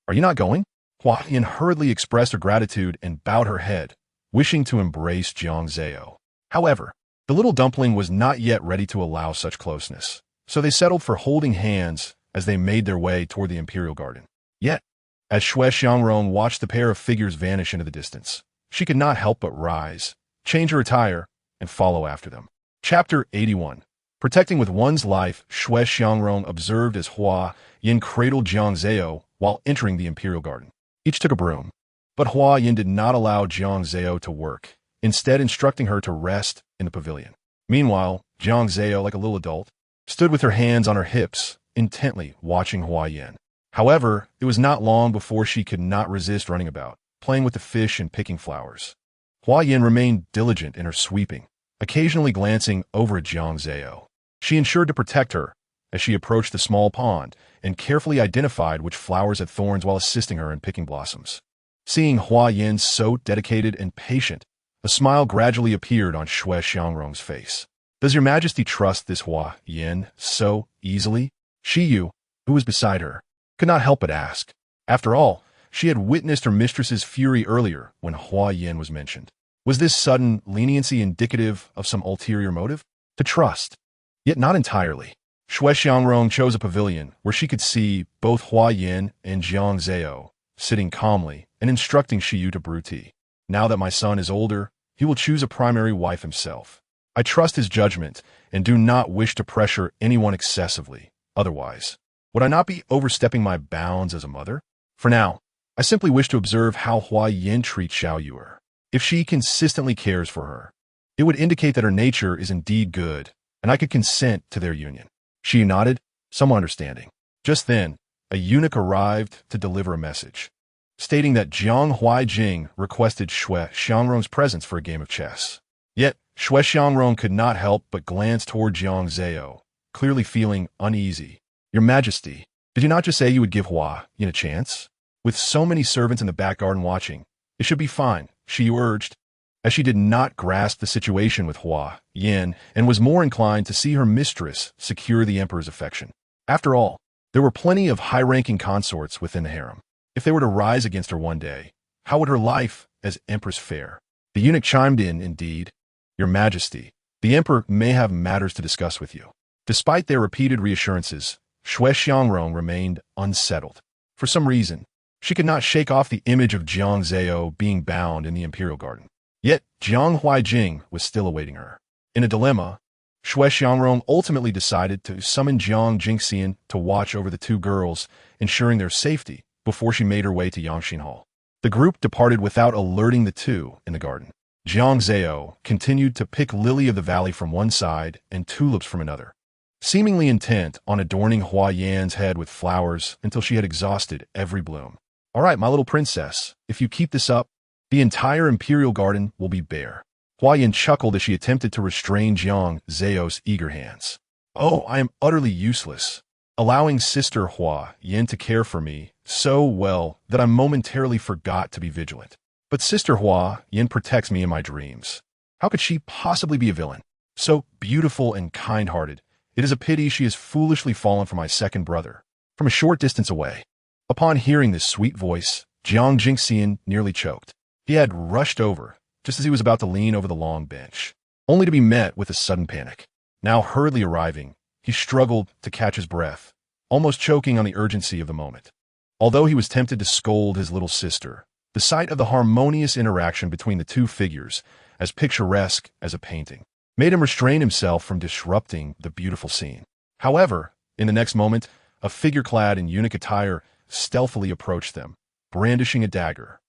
Are you not going? Hua Yin hurriedly expressed her gratitude and bowed her head, wishing to embrace Jiang Zao. However, the little dumpling was not yet ready to allow such closeness, so they settled for holding hands as they made their way toward the Imperial Garden. Yet, as Shui Xiangrong watched the pair of figures vanish into the distance, she could not help but rise, change her attire, and follow after them. Chapter 81. Protecting with one's life, Shui Xiangrong observed as Hua Yin cradled Jiang Zao while entering the Imperial Garden. Each took a broom, but Hua Yin did not allow Jiang Zao to work, instead instructing her to rest in the pavilion. Meanwhile, Jiang Zao, like a little adult, stood with her hands on her hips, intently watching Hua Yin. However, it was not long before she could not resist running about, playing with the fish and picking flowers. Hua Yin remained diligent in her sweeping, occasionally glancing over at Jiang Zao. She ensured to protect her as she approached the small pond and carefully identified which flowers had thorns while assisting her in picking blossoms. Seeing Hua Yin so dedicated and patient, a smile gradually appeared on Shui Xiangrong's face. Does your Majesty trust this Hua Yin so easily? Shi Yu, who was beside her, could not help but ask. After all, she had witnessed her mistress's fury earlier when Hua Yin was mentioned. Was this sudden leniency indicative of some ulterior motive? To trust. Yet not entirely. Shui Xiangrong chose a pavilion where she could see both Hua Yin and Jiang Zao sitting calmly and instructing Shiyu to brew tea. Now that my son is older, he will choose a primary wife himself. I trust his judgment and do not wish to pressure anyone excessively. Otherwise, would I not be overstepping my bounds as a mother? For now, I simply wish to observe how Hua Yin treats Xiao Yuer. If she consistently cares for her, it would indicate that her nature is indeed good, and I could consent to their union. She nodded, somewhat understanding. Just then, a eunuch arrived to deliver a message, stating that Jiang Huaijing requested Shui Xiangrong's presence for a game of chess. Yet, Shui Xiangrong could not help but glance toward Jiang Zao, clearly feeling uneasy. Your Majesty, did you not just say you would give Hua Yin a chance? With so many servants in the back garden watching, it should be fine, she urged, as she did not grasp the situation with Hua Yin and was more inclined to see her mistress secure the emperor's affection. After all, there were plenty of high-ranking consorts within the harem. If they were to rise against her one day, how would her life as empress fare? The eunuch chimed in, indeed. Your Majesty, the emperor may have matters to discuss with you. Despite their repeated reassurances, Shui Xiangrong remained unsettled. For some reason, she could not shake off the image of Jiang Zao being bound in the imperial garden. Yet, Jiang Huaijing was still awaiting her. In a dilemma, Shui Xiangrong ultimately decided to summon Jiang Jingxian to watch over the two girls, ensuring their safety before she made her way to Yangxin Hall. The group departed without alerting the two in the garden. Jiang Zao continued to pick lily of the valley from one side and tulips from another, seemingly intent on adorning Hua Yan's head with flowers until she had exhausted every bloom. All right, my little princess, if you keep this up, the entire imperial garden will be bare. Hua Yan chuckled as she attempted to restrain Jiang Zao's eager hands. Oh, I am utterly useless, allowing Sister Hua Yin to care for me so well that I momentarily forgot to be vigilant. But Sister Hua Yin protects me in my dreams. How could she possibly be a villain? So beautiful and kind-hearted, it is a pity she has foolishly fallen for my second brother, from a short distance away. Upon hearing this sweet voice, Jiang Jingxian nearly choked. He had rushed over, just as he was about to lean over the long bench, only to be met with a sudden panic. Now hurriedly arriving, he struggled to catch his breath, almost choking on the urgency of the moment. Although he was tempted to scold his little sister, the sight of the harmonious interaction between the two figures, as picturesque as a painting, made him restrain himself from disrupting the beautiful scene. However, in the next moment, a figure clad in eunuch attire stealthily approached them, brandishing a dagger.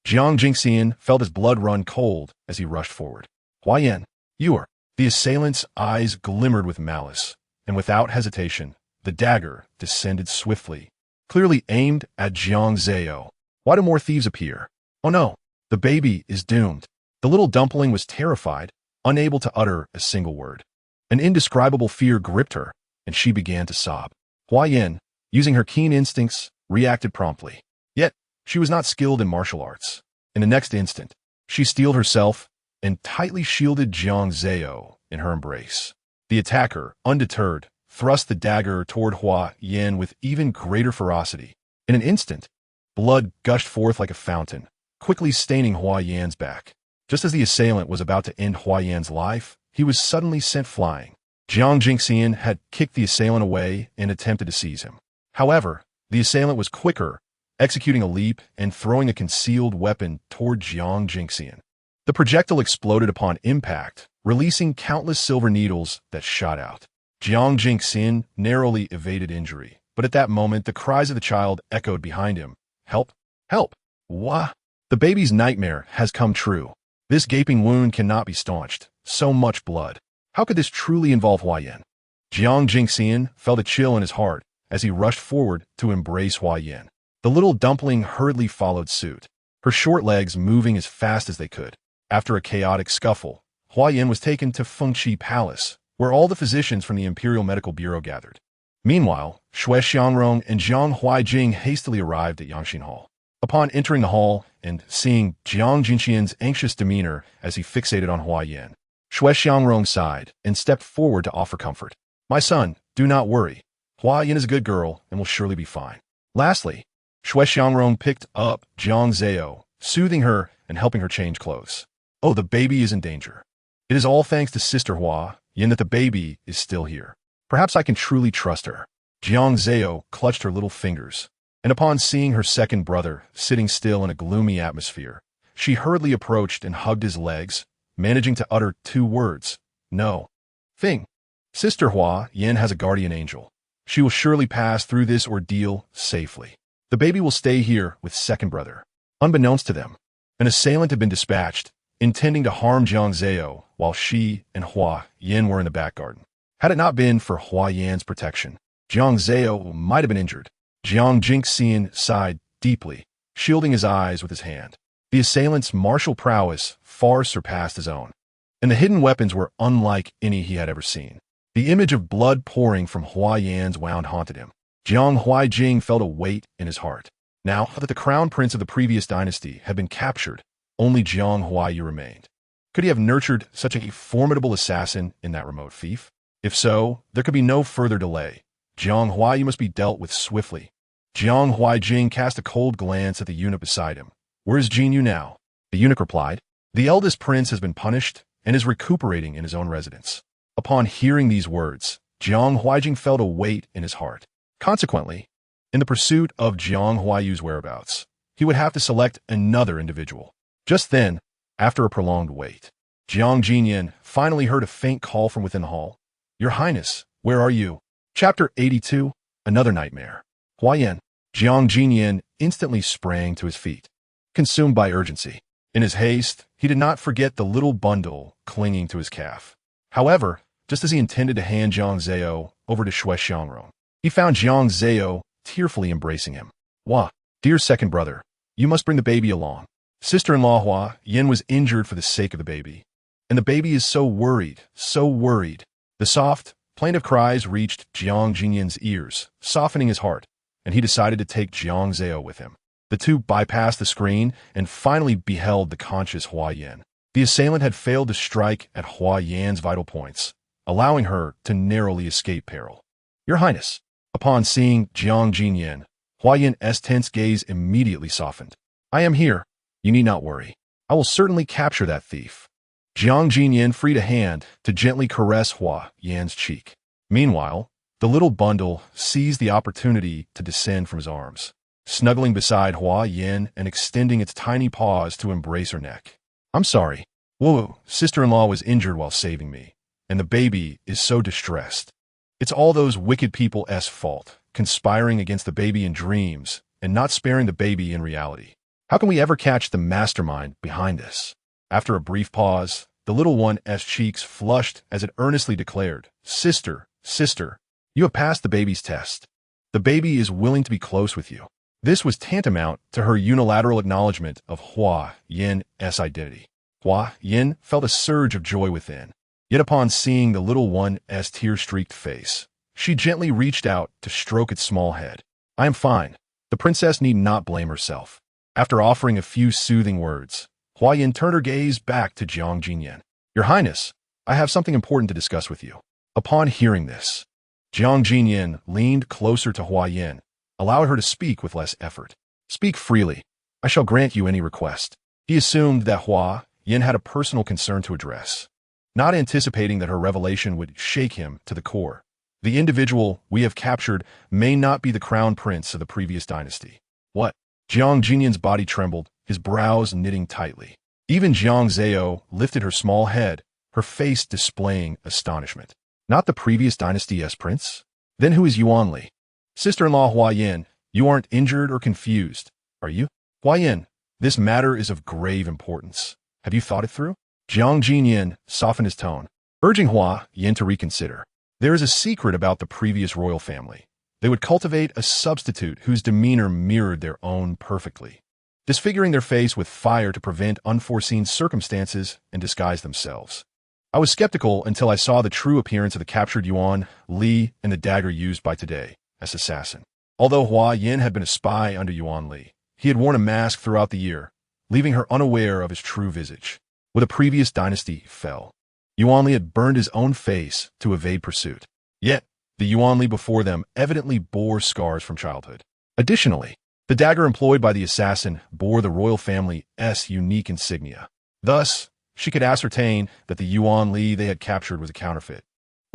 Jiang Jingxian felt his blood run cold as he rushed forward. Hua Yan, you are. The assailant's eyes glimmered with malice, and without hesitation, the dagger descended swiftly, clearly aimed at Jiang Zao. Why do more thieves appear? Oh no, the baby is doomed. The little dumpling was terrified, unable to utter a single word. An indescribable fear gripped her, and she began to sob. Hua Yan, using her keen instincts, reacted promptly. Yet, she was not skilled in martial arts. In the next instant, she steeled herself and tightly shielded Jiang Zao in her embrace. The attacker, undeterred, thrust the dagger toward Hua Yan with even greater ferocity. In an instant, blood gushed forth like a fountain, quickly staining Hua Yan's back. Just as the assailant was about to end Hua Yan's life, he was suddenly sent flying. Jiang Jingxian had kicked the assailant away and attempted to seize him. However, the assailant was quicker, executing a leap and throwing a concealed weapon toward Jiang Jingxian. The projectile exploded upon impact, releasing countless silver needles that shot out. Jiang Jingxian narrowly evaded injury, but at that moment the cries of the child echoed behind him. Help! Help! Wah! The baby's nightmare has come true. This gaping wound cannot be staunched. So much blood. How could this truly involve Hua Yan? Jiang Jingxian felt a chill in his heart as he rushed forward to embrace Hua Yan. The little dumpling hurriedly followed suit, her short legs moving as fast as they could. After a chaotic scuffle, Hua Yan was taken to Fengqi Palace, where all the physicians from the Imperial Medical Bureau gathered. Meanwhile, Shui Xiangrong and Jiang Huaijing hastily arrived at Yangxin Hall. Upon entering the hall and seeing Jiang Jingxian's anxious demeanor as he fixated on Hua Yan, Shui Xiangrong sighed and stepped forward to offer comfort. My son, do not worry. Hua Yan is a good girl and will surely be fine. Lastly, Shui Xiangrong picked up Jiang Zao, soothing her and helping her change clothes. Oh, the baby is in danger. It is all thanks to Sister Hua Yan that the baby is still here. Perhaps I can truly trust her. Jiang Zao clutched her little fingers, and upon seeing her second brother sitting still in a gloomy atmosphere, she hurriedly approached and hugged his legs, managing to utter 2 words. No. Thing. Sister Hua Yin has a guardian angel. She will surely pass through this ordeal safely. The baby will stay here with second brother. Unbeknownst to them, an assailant had been dispatched, intending to harm Jiang Zao while she and Hua Yin were in the back garden. Had it not been for Hua Yan's protection, Jiang Zao might have been injured. Jiang Jingxian sighed deeply, shielding his eyes with his hand. The assailant's martial prowess far surpassed his own, and the hidden weapons were unlike any he had ever seen. The image of blood pouring from Hua Yan's wound haunted him. Jiang Huaijing felt a weight in his heart. Now that the crown prince of the previous dynasty had been captured, only Jiang Huaiyu remained. Could he have nurtured such a formidable assassin in that remote fief? If so, there could be no further delay. Jiang Huaiyu must be dealt with swiftly. Jiang Huaijing cast a cold glance at the eunuch beside him. Where is Jin Yu now? The eunuch replied. The eldest prince has been punished and is recuperating in his own residence. Upon hearing these words, Jiang Huaijing felt a weight in his heart. Consequently, in the pursuit of Jiang Huaiyu's whereabouts, he would have to select another individual. Just then, after a prolonged wait, Jiang Jinyan finally heard a faint call from within the hall. Your Highness, where are you? Chapter 82, Another Nightmare. Huayan. Jiang Jinyan instantly sprang to his feet, consumed by urgency. In his haste, he did not forget the little bundle clinging to his calf. However, just as he intended to hand Jiang Zao over to Shui Xiangrong, he found Jiang Zao tearfully embracing him. Hua, dear second brother, you must bring the baby along. Sister-in-law Hua Yin was injured for the sake of the baby, and the baby is so worried, so worried. The soft, plaintive cries reached Jiang Jinyan's ears, softening his heart, and he decided to take Jiang Zao with him. The two bypassed the screen and finally beheld the conscious Hua Yin. The assailant had failed to strike at Hua Yan's vital points, allowing her to narrowly escape peril. Your Highness. Upon seeing Jiang Jinyan, Hua Yin's tense gaze immediately softened. I am here. You need not worry. I will certainly capture that thief. Jiang Jinyan freed a hand to gently caress Hua Yan's cheek. Meanwhile, the little bundle seized the opportunity to descend from his arms, snuggling beside Hua Yin and extending its tiny paws to embrace her neck. I'm sorry. Whoa, sister-in-law was injured while saving me, and the baby is so distressed. It's all those wicked people's fault, conspiring against the baby in dreams and not sparing the baby in reality. How can we ever catch the mastermind behind this? After a brief pause, the little one's cheeks flushed as it earnestly declared, Sister, sister, you have passed the baby's test. The baby is willing to be close with you. This was tantamount to her unilateral acknowledgement of Hua Yin's identity. Hua Yin felt a surge of joy within. Yet upon seeing the little one's tear-streaked face, she gently reached out to stroke its small head. I am fine. The princess need not blame herself. After offering a few soothing words, Hua Yin turned her gaze back to Jiang Jinyan. Your Highness, I have something important to discuss with you. Upon hearing this, Jiang Jinyan leaned closer to Hua Yin, allowed her to speak with less effort. Speak freely. I shall grant you any request. He assumed that Hua Yin had a personal concern to address, not anticipating that her revelation would shake him to the core. The individual we have captured may not be the crown prince of the previous dynasty. What? Jiang Jinyan's body trembled, his brows knitting tightly. Even Jiang Zao lifted her small head, her face displaying astonishment. Not the previous dynasty's prince? Then who is Yuan Li? Sister-in-law Hua Yin, you aren't injured or confused, are you? Hua Yin, this matter is of grave importance. Have you thought it through? Jiang Jinyan softened his tone, urging Hua Yin to reconsider. There is a secret about the previous royal family. They would cultivate a substitute whose demeanor mirrored their own perfectly, disfiguring their face with fire to prevent unforeseen circumstances and disguise themselves. I was skeptical until I saw the true appearance of the captured Yuan Li and the dagger used by today's assassin. Although Hua Yin had been a spy under Yuan Li, he had worn a mask throughout the year, leaving her unaware of his true visage. When the previous dynasty fell, Yuan Li had burned his own face to evade pursuit. Yet, the Yuan Li before them evidently bore scars from childhood. Additionally, the dagger employed by the assassin bore the royal family's unique insignia. Thus, she could ascertain that the Yuan Li they had captured was a counterfeit.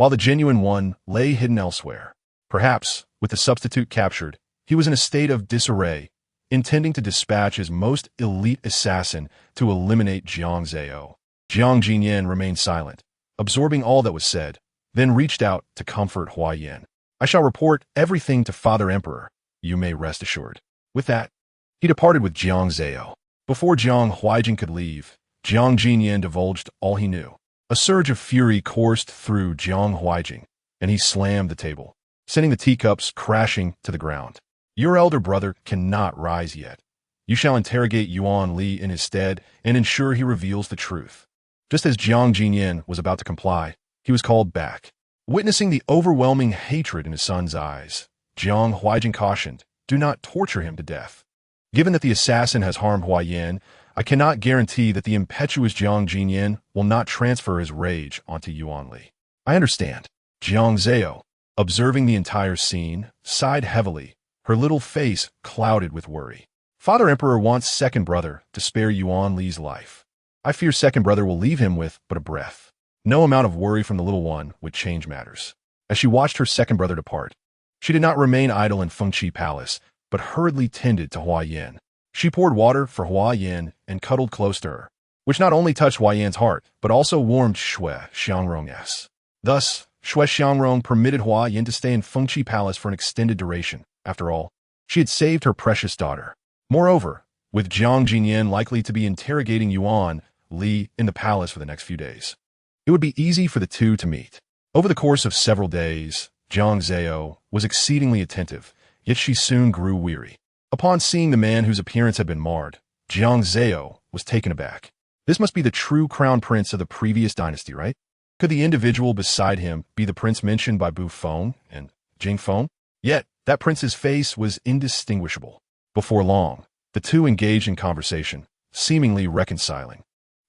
while the genuine one lay hidden elsewhere. Perhaps, with the substitute captured, he was in a state of disarray, intending to dispatch his most elite assassin to eliminate Jiang Zao. Jiang Jinyan remained silent, absorbing all that was said, then reached out to comfort Huayan. I shall report everything to Father Emperor, you may rest assured. With that, he departed with Jiang Zao. Before Jiang Huaijing could leave, Jiang Jinyan divulged all he knew. A surge of fury coursed through Jiang Huaijing, and he slammed the table, sending the teacups crashing to the ground. Your elder brother cannot rise yet. You shall interrogate Yuan Li in his stead and ensure he reveals the truth. Just as Jiang Jinyan was about to comply, he was called back. Witnessing the overwhelming hatred in his son's eyes, Jiang Huaijing cautioned, do not torture him to death. Given that the assassin has harmed Huayan, I cannot guarantee that the impetuous Jiang Jinyan will not transfer his rage onto Yuan Li. I understand. Jiang Zao, observing the entire scene, sighed heavily, her little face clouded with worry. Father Emperor wants Second Brother to spare Yuan Li's life. I fear Second Brother will leave him with but a breath. No amount of worry from the little one would change matters. As she watched her second brother depart, she did not remain idle in Fengqi Palace, but hurriedly tended to Huayan. She poured water for Huayan and cuddled close to her, which not only touched Huayan's heart, but also warmed Shui Xiangrong's. Thus, Shui Xiangrong permitted Huayan to stay in Fengqi Palace for an extended duration. After all, she had saved her precious daughter. Moreover, with Jiang Jinyan likely to be interrogating Yuan Li in the palace for the next few days, it would be easy for the two to meet. Over the course of several days, Jiang Zao was exceedingly attentive, yet she soon grew weary. Upon seeing the man whose appearance had been marred, Jiang Zao was taken aback. This must be the true crown prince of the previous dynasty, right? Could the individual beside him be the prince mentioned by Bu Feng and Jing Feng? Yet, that prince's face was indistinguishable. Before long, the two engaged in conversation, seemingly reconciling,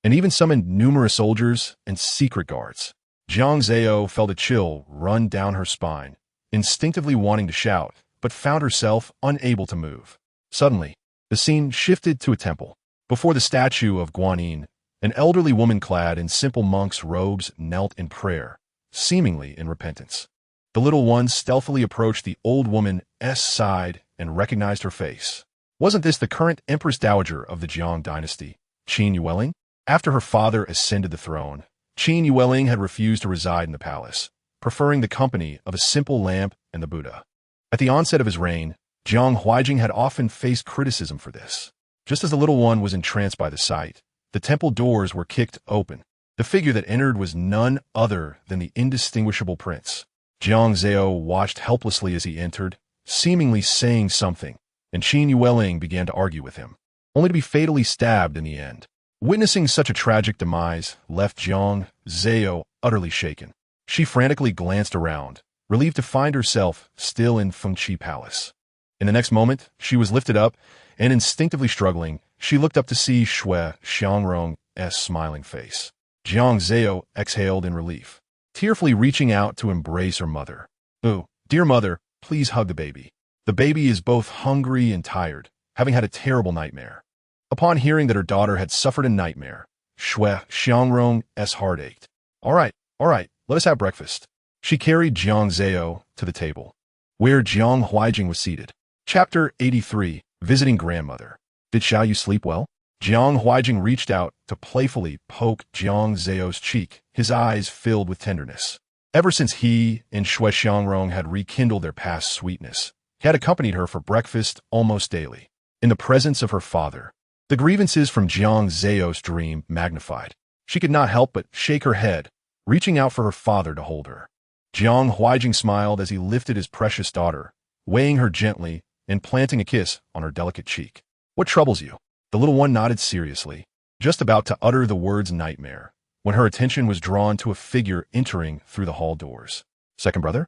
and even summoned numerous soldiers and secret guards. Jiang Zao felt a chill run down her spine, instinctively wanting to shout, but found herself unable to move. Suddenly, the scene shifted to a temple. Before the statue of Guanyin, an elderly woman clad in simple monk's robes knelt in prayer, seemingly in repentance. The little one stealthily approached the old woman's side and recognized her face. Wasn't this the current Empress Dowager of the Jiang Dynasty, Qin Yueling? After her father ascended the throne, Qin Yueling had refused to reside in the palace, preferring the company of a simple lamp and the Buddha. At the onset of his reign, Jiang Huaijing had often faced criticism for this. Just as the little one was entranced by the sight, the temple doors were kicked open. The figure that entered was none other than the indistinguishable prince. Jiang Zao watched helplessly as he entered, seemingly saying something, and Qin Yueling began to argue with him, only to be fatally stabbed in the end. Witnessing such a tragic demise left Jiang Zao utterly shaken. She frantically glanced around, relieved to find herself still in Fengqi Palace. In the next moment, she was lifted up, and instinctively struggling, she looked up to see Shui Xiangrong's smiling face. Jiang Zao exhaled in relief, tearfully reaching out to embrace her mother. "Oh, dear mother, please hug the baby. The baby is both hungry and tired, having had a terrible nightmare." Upon hearing that her daughter had suffered a nightmare, Shui Xiangrong's heart ached. All right, let us have breakfast." She carried Jiang Zao to the table, where Jiang Huaijing was seated. Chapter 83, Visiting Grandmother. Did Xiaoyu sleep well? Jiang Huaijing reached out to playfully poke Jiang Zao's cheek, his eyes filled with tenderness. Ever since he and Shui Xiangrong had rekindled their past sweetness, he had accompanied her for breakfast almost daily, in the presence of her father. The grievances from Jiang Zao's dream magnified. She could not help but shake her head, reaching out for her father to hold her. Jiang Huaijing smiled as he lifted his precious daughter, weighing her gently and planting a kiss on her delicate cheek. "What troubles you?" The little one nodded seriously, just about to utter the words nightmare, when her attention was drawn to a figure entering through the hall doors. Second brother?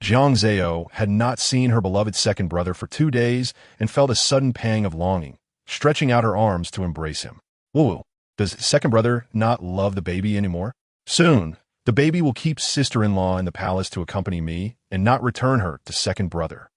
Jiang Zao had not seen her beloved second brother for 2 days and felt a sudden pang of longing, stretching out her arms to embrace him. "Woo, does second brother not love the baby anymore? Soon, the baby will keep sister-in-law in the palace to accompany me and not return her to second brother."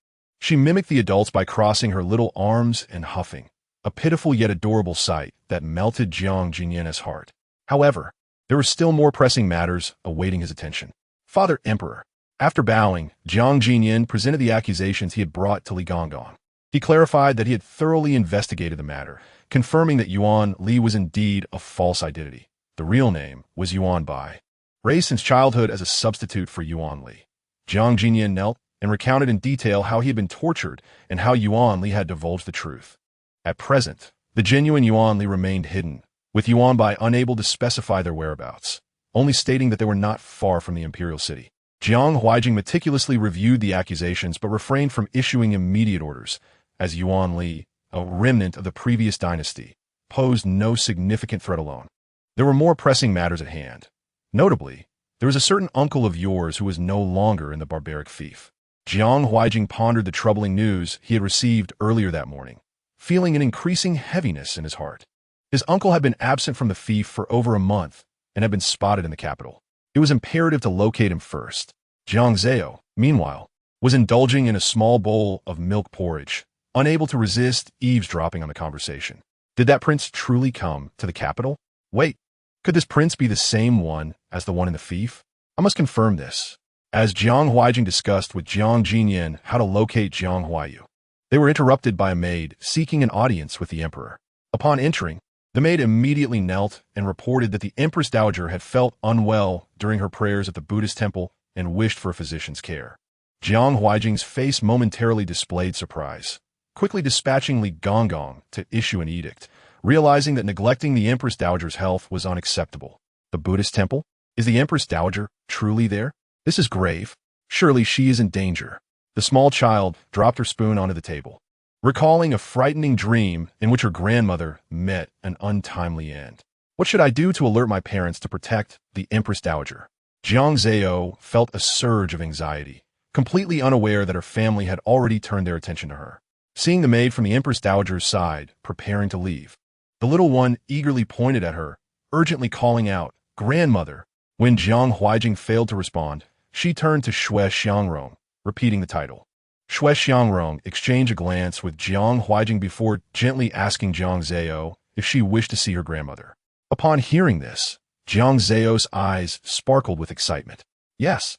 She mimicked the adults by crossing her little arms and huffing, a pitiful yet adorable sight that melted Jiang Jinyan's heart. However, there were still more pressing matters awaiting his attention. Father Emperor. After bowing, Jiang Jinyan presented the accusations he had brought to Li Gonggong. He clarified that he had thoroughly investigated the matter, confirming that Yuan Li was indeed a false identity. The real name was Yuan Bai, raised since childhood as a substitute for Yuan Li. Jiang Jinyan knelt and recounted in detail how he had been tortured and how Yuan Li had divulged the truth. At present, the genuine Yuan Li remained hidden, with Yuan Bai unable to specify their whereabouts, only stating that they were not far from the imperial city. Jiang Huaijing meticulously reviewed the accusations but refrained from issuing immediate orders, as Yuan Li, a remnant of the previous dynasty, posed no significant threat alone. There were more pressing matters at hand. Notably, there was a certain uncle of yours who was no longer in the barbaric fief. Jiang Huaijing pondered the troubling news he had received earlier that morning, feeling an increasing heaviness in his heart. His uncle had been absent from the fief for over a month and had been spotted in the capital. It was imperative to locate him first. Jiang Zao, meanwhile, was indulging in a small bowl of milk porridge, unable to resist eavesdropping on the conversation. Did that prince truly come to the capital? Wait, could this prince be the same one as the one in the fief? I must confirm this. As Jiang Huaijing discussed with Jiang Jinyan how to locate Jiang Huaiyu, they were interrupted by a maid seeking an audience with the emperor. Upon entering, the maid immediately knelt and reported that the Empress Dowager had felt unwell during her prayers at the Buddhist temple and wished for a physician's care. Jiang Huaijing's face momentarily displayed surprise, quickly dispatching Li Gonggong to issue an edict, realizing that neglecting the Empress Dowager's health was unacceptable. The Buddhist temple? Is the Empress Dowager truly there? This is grave. Surely she is in danger. The small child dropped her spoon onto the table, recalling a frightening dream in which her grandmother met an untimely end. What should I do to alert my parents to protect the Empress Dowager? Jiang Zao felt a surge of anxiety, completely unaware that her family had already turned their attention to her. Seeing the maid from the Empress Dowager's side preparing to leave, the little one eagerly pointed at her, urgently calling out, "Grandmother!" When Jiang Huaijing failed to respond, she turned to Xue Xiangrong, repeating the title. Xue Xiangrong exchanged a glance with Jiang Huaijing before gently asking Jiang Zao if she wished to see her grandmother. Upon hearing this, Jiang Zao's eyes sparkled with excitement. Yes,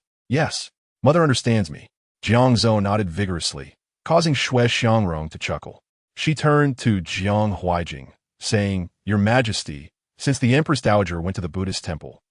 mother understands me. Jiang Zao nodded vigorously, causing Xue Xiangrong to chuckle. She turned to Jiang Huaijing, saying, "Your Majesty, since the Empress Dowager went to the Buddhist temple,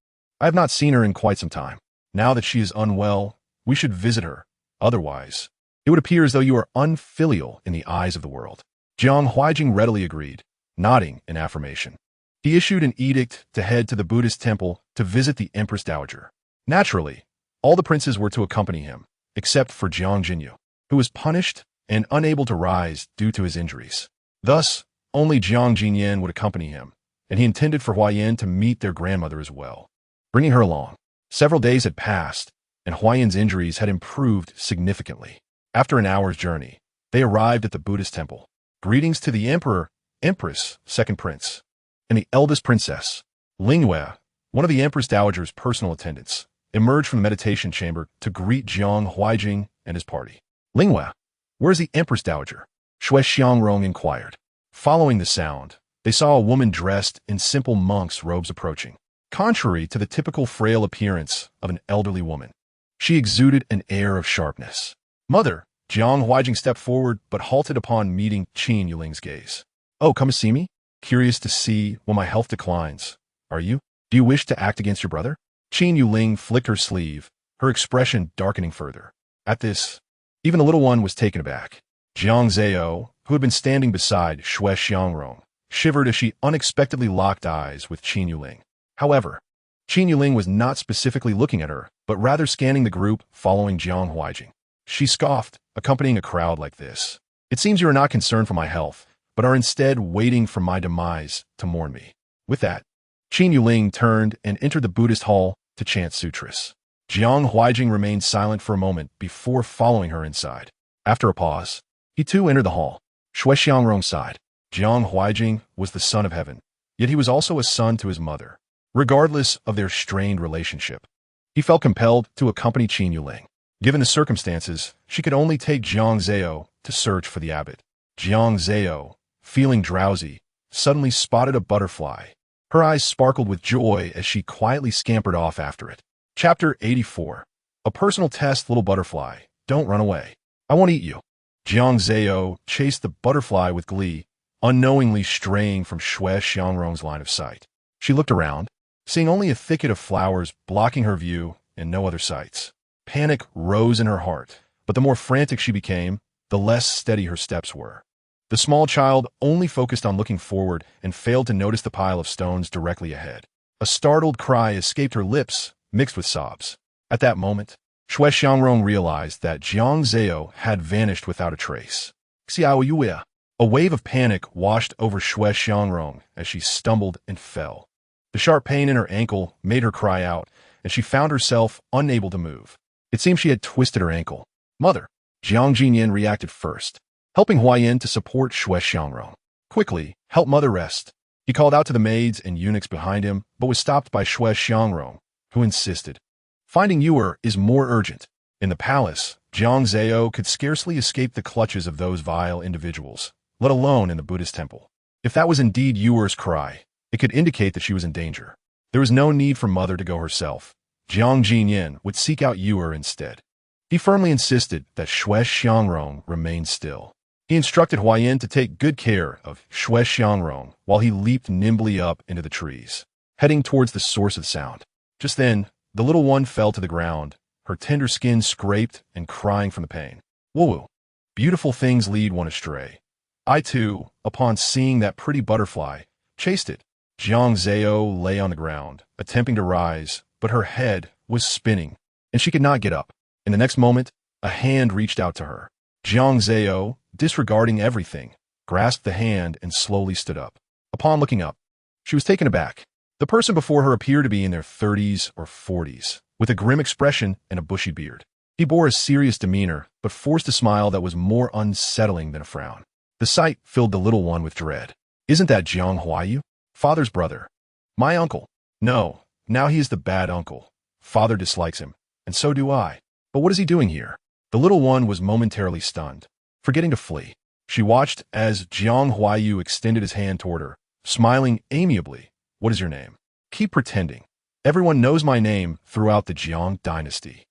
I have not seen her in quite some time. Now that she is unwell, we should visit her. Otherwise, it would appear as though you are unfilial in the eyes of the world." Jiang Huaijing readily agreed, nodding in affirmation. He issued an edict to head to the Buddhist temple to visit the Empress Dowager. Naturally, all the princes were to accompany him, except for Jiang Jinyu, who was punished and unable to rise due to his injuries. Thus, only Jiang Jinyan would accompany him, and he intended for Huaiyan to meet their grandmother as well, bringing her along. Several days had passed, and Huaiyan's injuries had improved significantly. After an hour's journey, they arrived at the Buddhist temple. Greetings to the Emperor, Empress, Second Prince, and the eldest princess. Lingyue, one of the Empress Dowager's personal attendants, emerged from the meditation chamber to greet Jiang Huaijing and his party. Lingyue, where is the Empress Dowager? Xue Xiangrong inquired. Following the sound, they saw a woman dressed in simple monk's robes approaching. Contrary to the typical frail appearance of an elderly woman, she exuded an air of sharpness. Mother, Jiang Huaijing stepped forward but halted upon meeting Qin Yuling's gaze. Oh, come to see me? Curious to see when my health declines, are you? Do you wish to act against your brother? Qin Yuling flicked her sleeve, her expression darkening further. At this, even the little one was taken aback. Jiang Zao, who had been standing beside Xue Xiangrong, shivered as she unexpectedly locked eyes with Qin Yuling. However, Qin Yuling was not specifically looking at her, but rather scanning the group following Jiang Huaijing. She scoffed, accompanying a crowd like this. It seems you are not concerned for my health, but are instead waiting for my demise to mourn me. With that, Qin Yuling turned and entered the Buddhist hall to chant sutras. Jiang Huaijing remained silent for a moment before following her inside. After a pause, he too entered the hall. Xue Xiangrong sighed. Jiang Huaijing was the son of heaven, yet he was also a son to his mother. Regardless of their strained relationship, he felt compelled to accompany Qin Yuling. Given the circumstances, she could only take Jiang Zao to search for the abbot. Jiang Zao, feeling drowsy, suddenly spotted a butterfly. Her eyes sparkled with joy as she quietly scampered off after it. Chapter 84. A personal test, little butterfly. Don't run away. I won't eat you. Jiang Zao chased the butterfly with glee, unknowingly straying from Xue Xiangrong's line of sight. She looked around, seeing only a thicket of flowers blocking her view and no other sights. Panic rose in her heart, but the more frantic she became, the less steady her steps were. The small child only focused on looking forward and failed to notice the pile of stones directly ahead. A startled cry escaped her lips, mixed with sobs. At that moment, Xue Xiangrong realized that Jiang Zao had vanished without a trace. Xiao Yue. A wave of panic washed over Xue Xiangrong as she stumbled and fell. The sharp pain in her ankle made her cry out, and she found herself unable to move. It seemed she had twisted her ankle. Mother! Jiang Jinyan reacted first, helping Huayan to support Xue Xiangrong. Quickly, help Mother rest. He called out to the maids and eunuchs behind him, but was stopped by Xue Xiangrong, who insisted. Finding Yuer is more urgent. In the palace, Jiang Zao could scarcely escape the clutches of those vile individuals, let alone in the Buddhist temple. If that was indeed Yuer's cry, it could indicate that she was in danger. There was no need for Mother to go herself. Jiang Jinyan would seek out Yuer instead. He firmly insisted that Xue Xiangrong remain still. He instructed Huayan to take good care of Xue Xiangrong while he leaped nimbly up into the trees, heading towards the source of sound. Just then, the little one fell to the ground, her tender skin scraped and crying from the pain. Woo-woo. Beautiful things lead one astray. I too, upon seeing that pretty butterfly, chased it. Jiang Zao lay on the ground, attempting to rise, but her head was spinning, and she could not get up. In the next moment, a hand reached out to her. Jiang Zao, disregarding everything, grasped the hand and slowly stood up. Upon looking up, she was taken aback. The person before her appeared to be in their 30s or 40s, with a grim expression and a bushy beard. He bore a serious demeanor, but forced a smile that was more unsettling than a frown. The sight filled the little one with dread. Isn't that Jiang Huayu? Father's brother. My uncle. No, now he is the bad uncle. Father dislikes him, and so do I. But what is he doing here? The little one was momentarily stunned, forgetting to flee. She watched as Jiang Huayu extended his hand toward her, smiling amiably. What is your name? Keep pretending. Everyone knows my name throughout the Jiang Dynasty.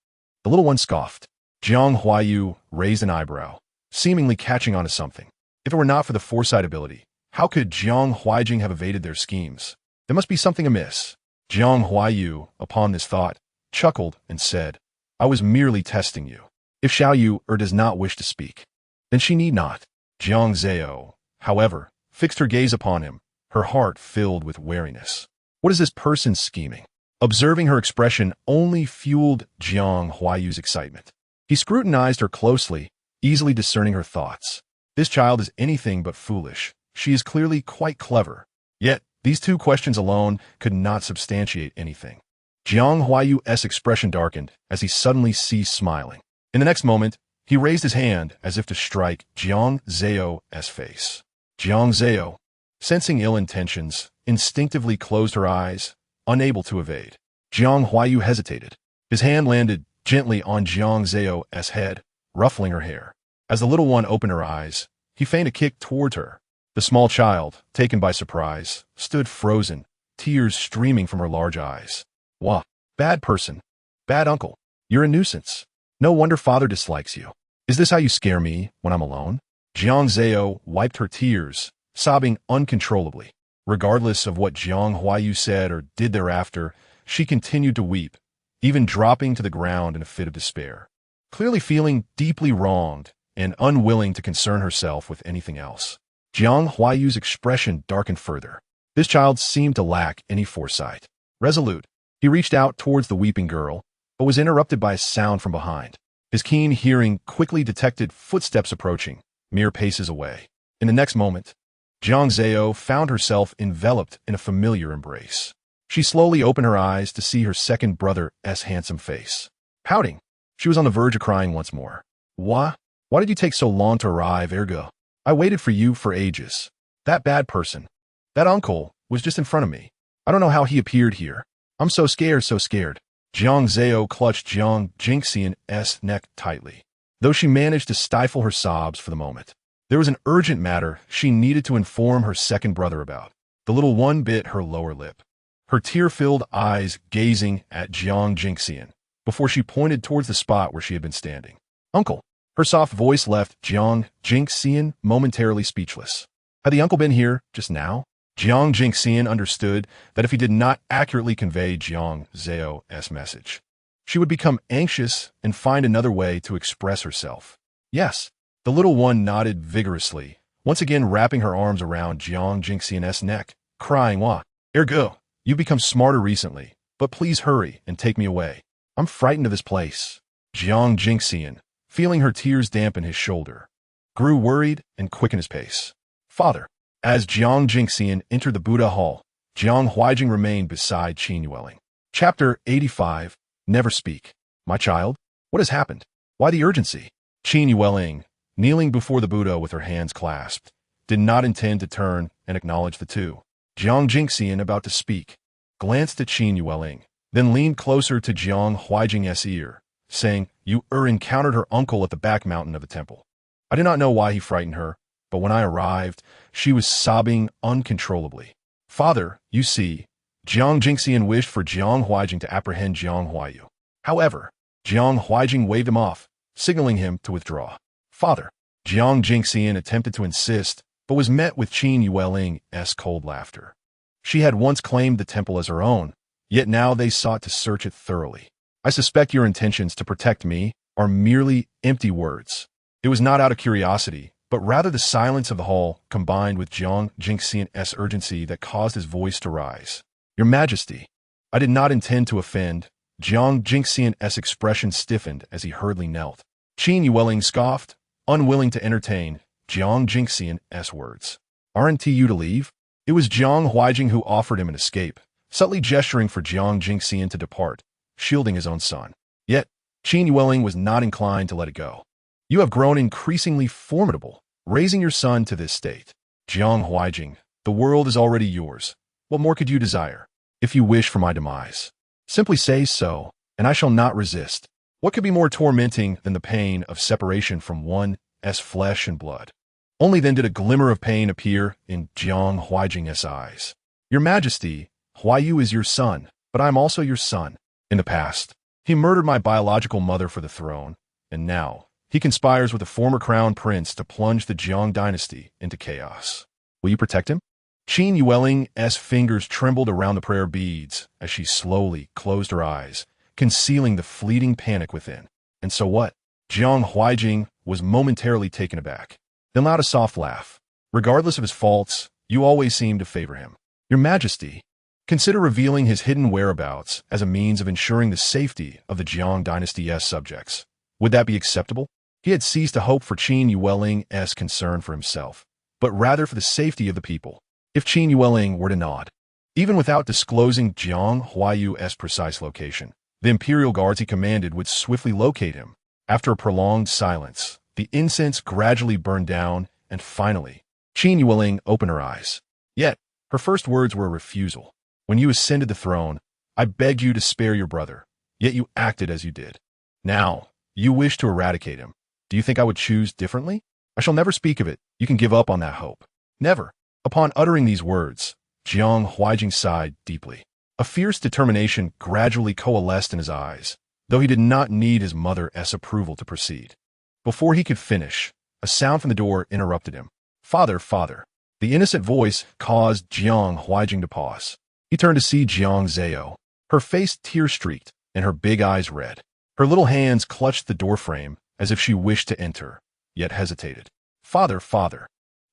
The little one scoffed. Jiang Huayu raised an eyebrow, seemingly catching on to something. If it were not for the foresight ability, how could Jiang Huaijing have evaded their schemes? There must be something amiss. Jiang Huayu, upon this thought, chuckled and said, I was merely testing you. If Xiaoyu does not wish to speak, then she need not. Jiang Zao, however, fixed her gaze upon him, her heart filled with wariness. What is this person scheming? Observing her expression only fueled Jiang Huayu's excitement. He scrutinized her closely, easily discerning her thoughts. This child is anything but foolish. She is clearly quite clever. Yet, these two questions alone could not substantiate anything. Jiang Huayu's expression darkened as he suddenly ceased smiling. In the next moment, he raised his hand as if to strike Jiang Zao's face. Jiang Zao, sensing ill intentions, instinctively closed her eyes, unable to evade. Jiang Huayu hesitated. His hand landed gently on Jiang Zao's head, ruffling her hair. As the little one opened her eyes, he feigned a kick towards her. The small child, taken by surprise, stood frozen, tears streaming from her large eyes. Wah, bad person. Bad uncle. You're a nuisance. No wonder father dislikes you. Is this how you scare me when I'm alone? Jiang Zao wiped her tears, sobbing uncontrollably. Regardless of what Jiang Huayu said or did thereafter, she continued to weep, even dropping to the ground in a fit of despair. Clearly feeling deeply wronged and unwilling to concern herself with anything else. Jiang Huayu's expression darkened further. This child seemed to lack any foresight. Resolute, he reached out towards the weeping girl, but was interrupted by a sound from behind. His keen hearing quickly detected footsteps approaching, mere paces away. In the next moment, Jiang Zao found herself enveloped in a familiar embrace. She slowly opened her eyes to see her second brother's handsome face. Pouting, she was on the verge of crying once more. Why did you take so long to arrive, ergo? I waited for you for ages. That bad person, that uncle, was just in front of me. I don't know how he appeared here. I'm so scared, so scared. Jiang Zao clutched Jiang Jinxian's neck tightly, though she managed to stifle her sobs for the moment. There was an urgent matter she needed to inform her second brother about. The little one bit her lower lip, her tear-filled eyes gazing at Jiang Jinxian, before she pointed towards the spot where she had been standing. "Uncle." Her soft voice left Jiang Jingxian momentarily speechless. Had the uncle been here just now? Jiang Jingxian understood that if he did not accurately convey Jiang Zao's message, she would become anxious and find another way to express herself. Yes, the little one nodded vigorously, once again wrapping her arms around Jiang Jingxian's neck, crying, "Wah, ergo, you've become smarter recently, but please hurry and take me away. I'm frightened of this place." Jiang Jingxian, feeling her tears dampen his shoulder, grew worried and quickened his pace. "Father." As Jiang Jingxian entered the Buddha hall, Jiang Huaijing remained beside Qin Yueling. Chapter 85. Never speak. "My child, what has happened? Why the urgency?" Qin Yueling, kneeling before the Buddha with her hands clasped, did not intend to turn and acknowledge the two. Jiang Jingxian, about to speak, glanced at Qin Yueling, then leaned closer to Jiang Huaijing's ear, saying, "You encountered her uncle at the back mountain of the temple. I did not know why he frightened her, but when I arrived, she was sobbing uncontrollably. Father, you see." Jiang Jingxian wished for Jiang Huaijing to apprehend Jiang Huayu. However, Jiang Huaijing waved him off, signaling him to withdraw. "Father." Jiang Jingxian attempted to insist, but was met with Qin Yueling's cold laughter. She had once claimed the temple as her own, yet now they sought to search it thoroughly. "I suspect your intentions to protect me are merely empty words." It was not out of curiosity, but rather the silence of the hall combined with Jiang Jingxian's urgency that caused his voice to rise. "Your Majesty, I did not intend to offend." Jiang Jingxian's expression stiffened as he hurriedly knelt. Qin Yueling scoffed, unwilling to entertain Jiang Jingxian's words. "Aren't you to leave?" It was Jiang Huaijing who offered him an escape, subtly gesturing for Jiang Jingxian to depart, shielding his own son. Yet, Qin Yueling was not inclined to let it go. "You have grown increasingly formidable, raising your son to this state. Jiang Huaijing, the world is already yours. What more could you desire? If you wish for my demise, simply say so, and I shall not resist. What could be more tormenting than the pain of separation from one's flesh and blood?" Only then did a glimmer of pain appear in Jiang Huaijing's eyes. "Your Majesty, Huayu is your son, but I am also your son. In the past, he murdered my biological mother for the throne, and now he conspires with the former crown prince to plunge the Jiang Dynasty into chaos. Will you protect him?" Qin Yueling's fingers trembled around the prayer beads as she slowly closed her eyes, concealing the fleeting panic within. "And so what?" Jiang Huaijing was momentarily taken aback, then allowed a soft laugh. "Regardless of his faults, you always seem to favor him. Your Majesty, consider revealing his hidden whereabouts as a means of ensuring the safety of the Jiang Dynasty's subjects. Would that be acceptable?" He had ceased to hope for Qin Yueling's concern for himself, but rather for the safety of the people. If Qin Yueling were to nod, even without disclosing Jiang Huayu's precise location, the imperial guards he commanded would swiftly locate him. After a prolonged silence, the incense gradually burned down, and finally, Qin Yueling opened her eyes. Yet, her first words were a refusal. "When you ascended the throne, I begged you to spare your brother, yet you acted as you did. Now, you wish to eradicate him. Do you think I would choose differently? I shall never speak of it. You can give up on that hope. Never." Upon uttering these words, Jiang Huaijing sighed deeply. A fierce determination gradually coalesced in his eyes, though he did not need his mother's approval to proceed. Before he could finish, a sound from the door interrupted him. "Father, father." The innocent voice caused Jiang Huaijing to pause. He turned to see Jiang Zao, her face tear-streaked and her big eyes red. Her little hands clutched the doorframe as if she wished to enter, yet hesitated. "Father, father,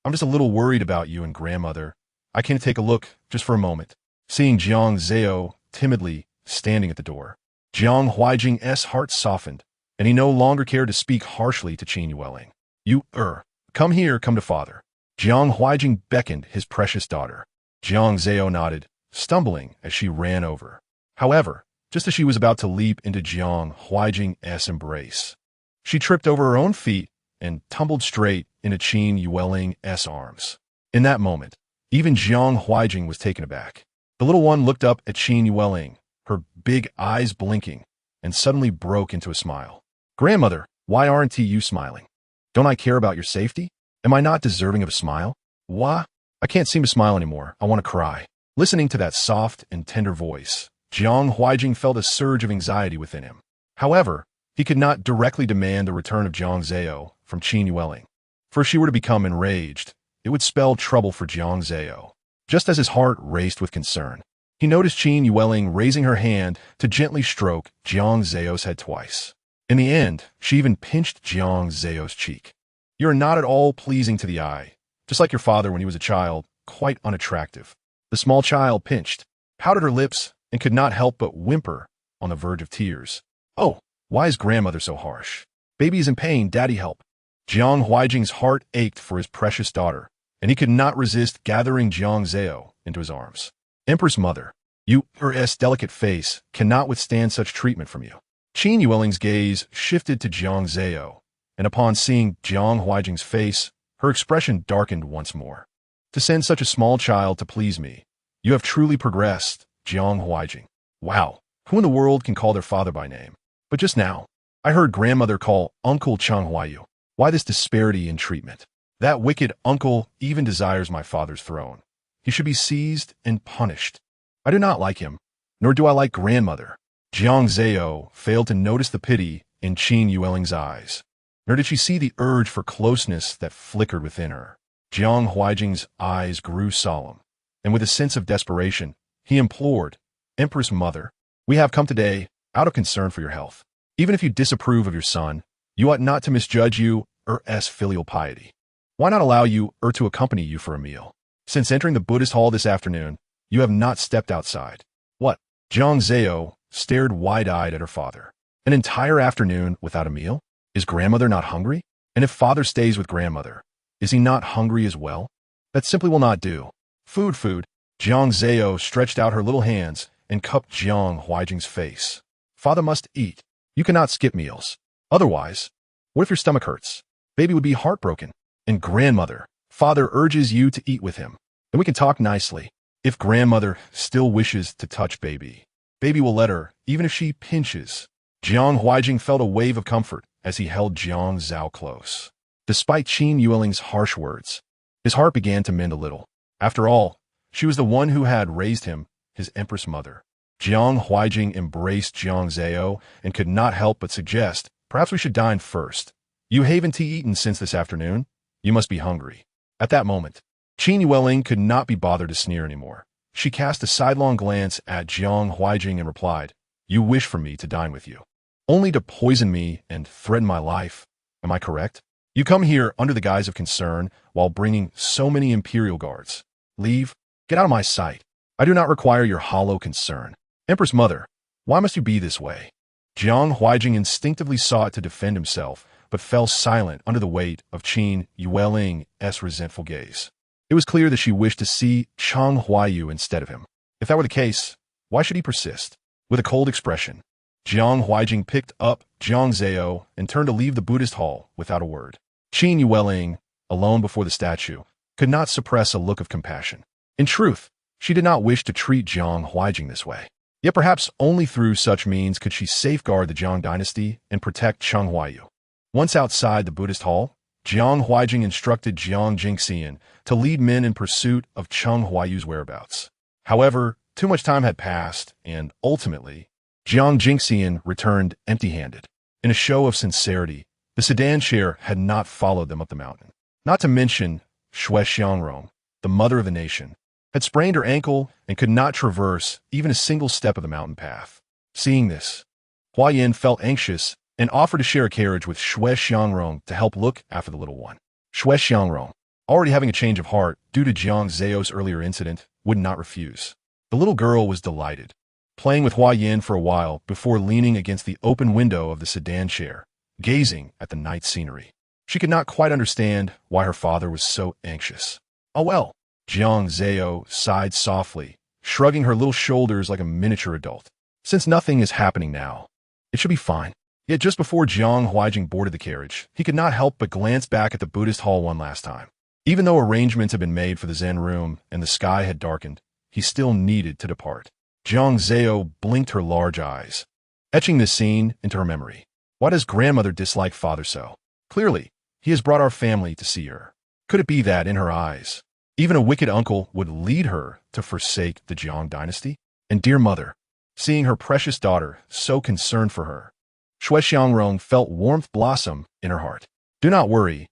I'm just a little worried about you and grandmother. I can take a look, just for a moment." Seeing Jiang Zao timidly standing at the door, Jiang Huaijing's heart softened, and he no longer cared to speak harshly to Qin Yueling. "You, come here, come to father." Jiang Huaijing beckoned his precious daughter. Jiang Zao nodded, stumbling as she ran over. However, just as she was about to leap into Jiang Huaijing's embrace, she tripped over her own feet and tumbled straight into Qin Yueling's arms. In that moment, even Jiang Huaijing was taken aback. The little one looked up at Qin Yueling, her big eyes blinking, and suddenly broke into a smile. "Grandmother, why aren't you smiling? Don't I care about your safety? Am I not deserving of a smile? Why? I can't seem to smile anymore. I want to cry." Listening to that soft and tender voice, Jiang Huaijing felt a surge of anxiety within him. However, he could not directly demand the return of Jiang Zao from Qin Yueling, for if she were to become enraged, it would spell trouble for Jiang Zao. Just as his heart raced with concern, he noticed Qin Yueling raising her hand to gently stroke Jiang Zao's head twice. In the end, she even pinched Jiang Zao's cheek. "You are not at all pleasing to the eye, just like your father when he was a child, quite unattractive." The small child pinched, pouted her lips, and could not help but whimper on the verge of tears. "Oh, why is grandmother so harsh? Baby is in pain, daddy help." Jiang Huaijing's heart ached for his precious daughter, and he could not resist gathering Jiang Zao into his arms. "Empress Mother, her delicate face cannot withstand such treatment from you." Qin Yueling's gaze shifted to Jiang Zao, and upon seeing Jiang Huaijing's face, her expression darkened once more. "To send such a small child to please me, you have truly progressed, Jiang Huaijing. Wow, who in the world can call their father by name? But just now, I heard grandmother call Uncle Cheng Huayu. Why this disparity in treatment? That wicked uncle even desires my father's throne. He should be seized and punished. I do not like him, nor do I like grandmother." Jiang Zao failed to notice the pity in Qin Yueling's eyes, nor did she see the urge for closeness that flickered within her. Jiang Huaijing's eyes grew solemn, and with a sense of desperation, he implored, "Empress Mother, we have come today out of concern for your health. Even if you disapprove of your son, you ought not to misjudge s filial piety. Why not allow to accompany you for a meal? Since entering the Buddhist hall this afternoon, you have not stepped outside." "What?" Jiang Zao stared wide-eyed at her father. "An entire afternoon without a meal? Is grandmother not hungry? And if father stays with grandmother, is he not hungry as well? That simply will not do. Food. Jiang Zao stretched out her little hands and cupped Jiang Huaijing's face. "Father must eat. You cannot skip meals. Otherwise, what if your stomach hurts? Baby would be heartbroken. And grandmother, father urges you to eat with him. Then we can talk nicely. If grandmother still wishes to touch baby will let her, even if she pinches." Jiang Huaijing felt a wave of comfort as he held Jiang Zao close. Despite Qin Yueling's harsh words, his heart began to mend a little. After all, she was the one who had raised him, his Empress Mother. Jiang Huaijing embraced Jiang Zao and could not help but suggest, "Perhaps we should dine first. You haven't eaten since this afternoon. You must be hungry." At that moment, Qin Yueling could not be bothered to sneer anymore. She cast a sidelong glance at Jiang Huaijing and replied, "You wish for me to dine with you, only to poison me and threaten my life. Am I correct? You come here under the guise of concern while bringing so many imperial guards. Leave. Get out of my sight. I do not require your hollow concern. Empress Mother, why must you be this way?" Jiang Huaijing instinctively sought to defend himself, but fell silent under the weight of Qin Yueling's resentful gaze. It was clear that she wished to see Cheng Huayu instead of him. If that were the case, why should he persist? With a cold expression, Jiang Huaijing picked up Jiang Zao and turned to leave the Buddhist hall without a word. Qin Yueling, alone before the statue, could not suppress a look of compassion. In truth, she did not wish to treat Jiang Huaijing this way. Yet perhaps only through such means could she safeguard the Jiang Dynasty and protect Cheng Huayu. Once outside the Buddhist hall, Jiang Huaijing instructed Jiang Jingxian to lead men in pursuit of Cheng Huayu's whereabouts. However, too much time had passed, and ultimately, Jiang Jingxian returned empty-handed. In a show of sincerity, the sedan chair had not followed them up the mountain. Not to mention, Shui Xiangrong, the mother of the nation, had sprained her ankle and could not traverse even a single step of the mountain path. Seeing this, Hua Yin felt anxious and offered to share a carriage with Shui Xiangrong to help look after the little one. Shui Xiangrong, already having a change of heart due to Jiang Zao's earlier incident, would not refuse. The little girl was delighted, playing with Hua Yin for a while before leaning against the open window of the sedan chair, gazing at the night scenery. She could not quite understand why her father was so anxious. "Oh well," Jiang Zao sighed softly, shrugging her little shoulders like a miniature adult. "Since nothing is happening now, it should be fine." Yet just before Jiang Huaijing boarded the carriage, he could not help but glance back at the Buddhist hall one last time. Even though arrangements had been made for the Zen room and the sky had darkened, he still needed to depart. Jiang Zao blinked her large eyes, etching this scene into her memory. Why does grandmother dislike father so? Clearly, he has brought our family to see her. Could it be that, in her eyes, even a wicked uncle would lead her to forsake the Jiang Dynasty? And dear mother, seeing her precious daughter so concerned for her, Shui Xiangrong felt warmth blossom in her heart. Do not worry,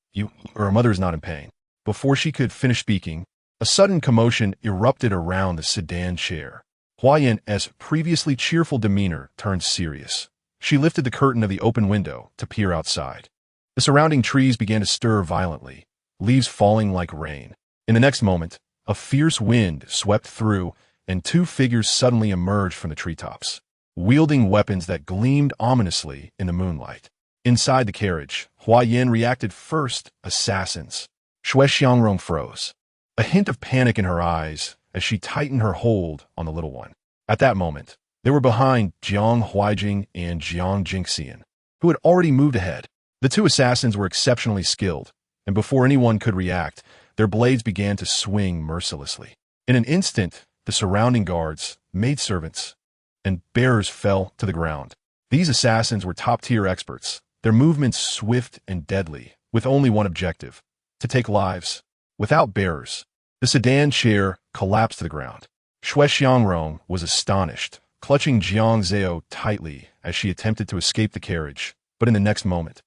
her mother is not in pain. Before she could finish speaking, a sudden commotion erupted around the sedan chair. Hua Yin's previously cheerful demeanor turned serious. She lifted the curtain of the open window to peer outside. The surrounding trees began to stir violently, leaves falling like rain. In the next moment, a fierce wind swept through, and two figures suddenly emerged from the treetops, wielding weapons that gleamed ominously in the moonlight. Inside the carriage, Hua Yin reacted first. Assassins. Shui Xiangrong froze, a hint of panic in her eyes as she tightened her hold on the little one. At that moment, they were behind Jiang Huijing and Jiang Jingxian, who had already moved ahead. The two assassins were exceptionally skilled, and before anyone could react, their blades began to swing mercilessly. In an instant, the surrounding guards, maidservants, and bearers fell to the ground. These assassins were top-tier experts, their movements swift and deadly, with only one objective: to take lives. Without bearers, the sedan chair collapsed to the ground. Shui Xiangrong was astonished, clutching Jiang Zao tightly as she attempted to escape the carriage, but in the next moment,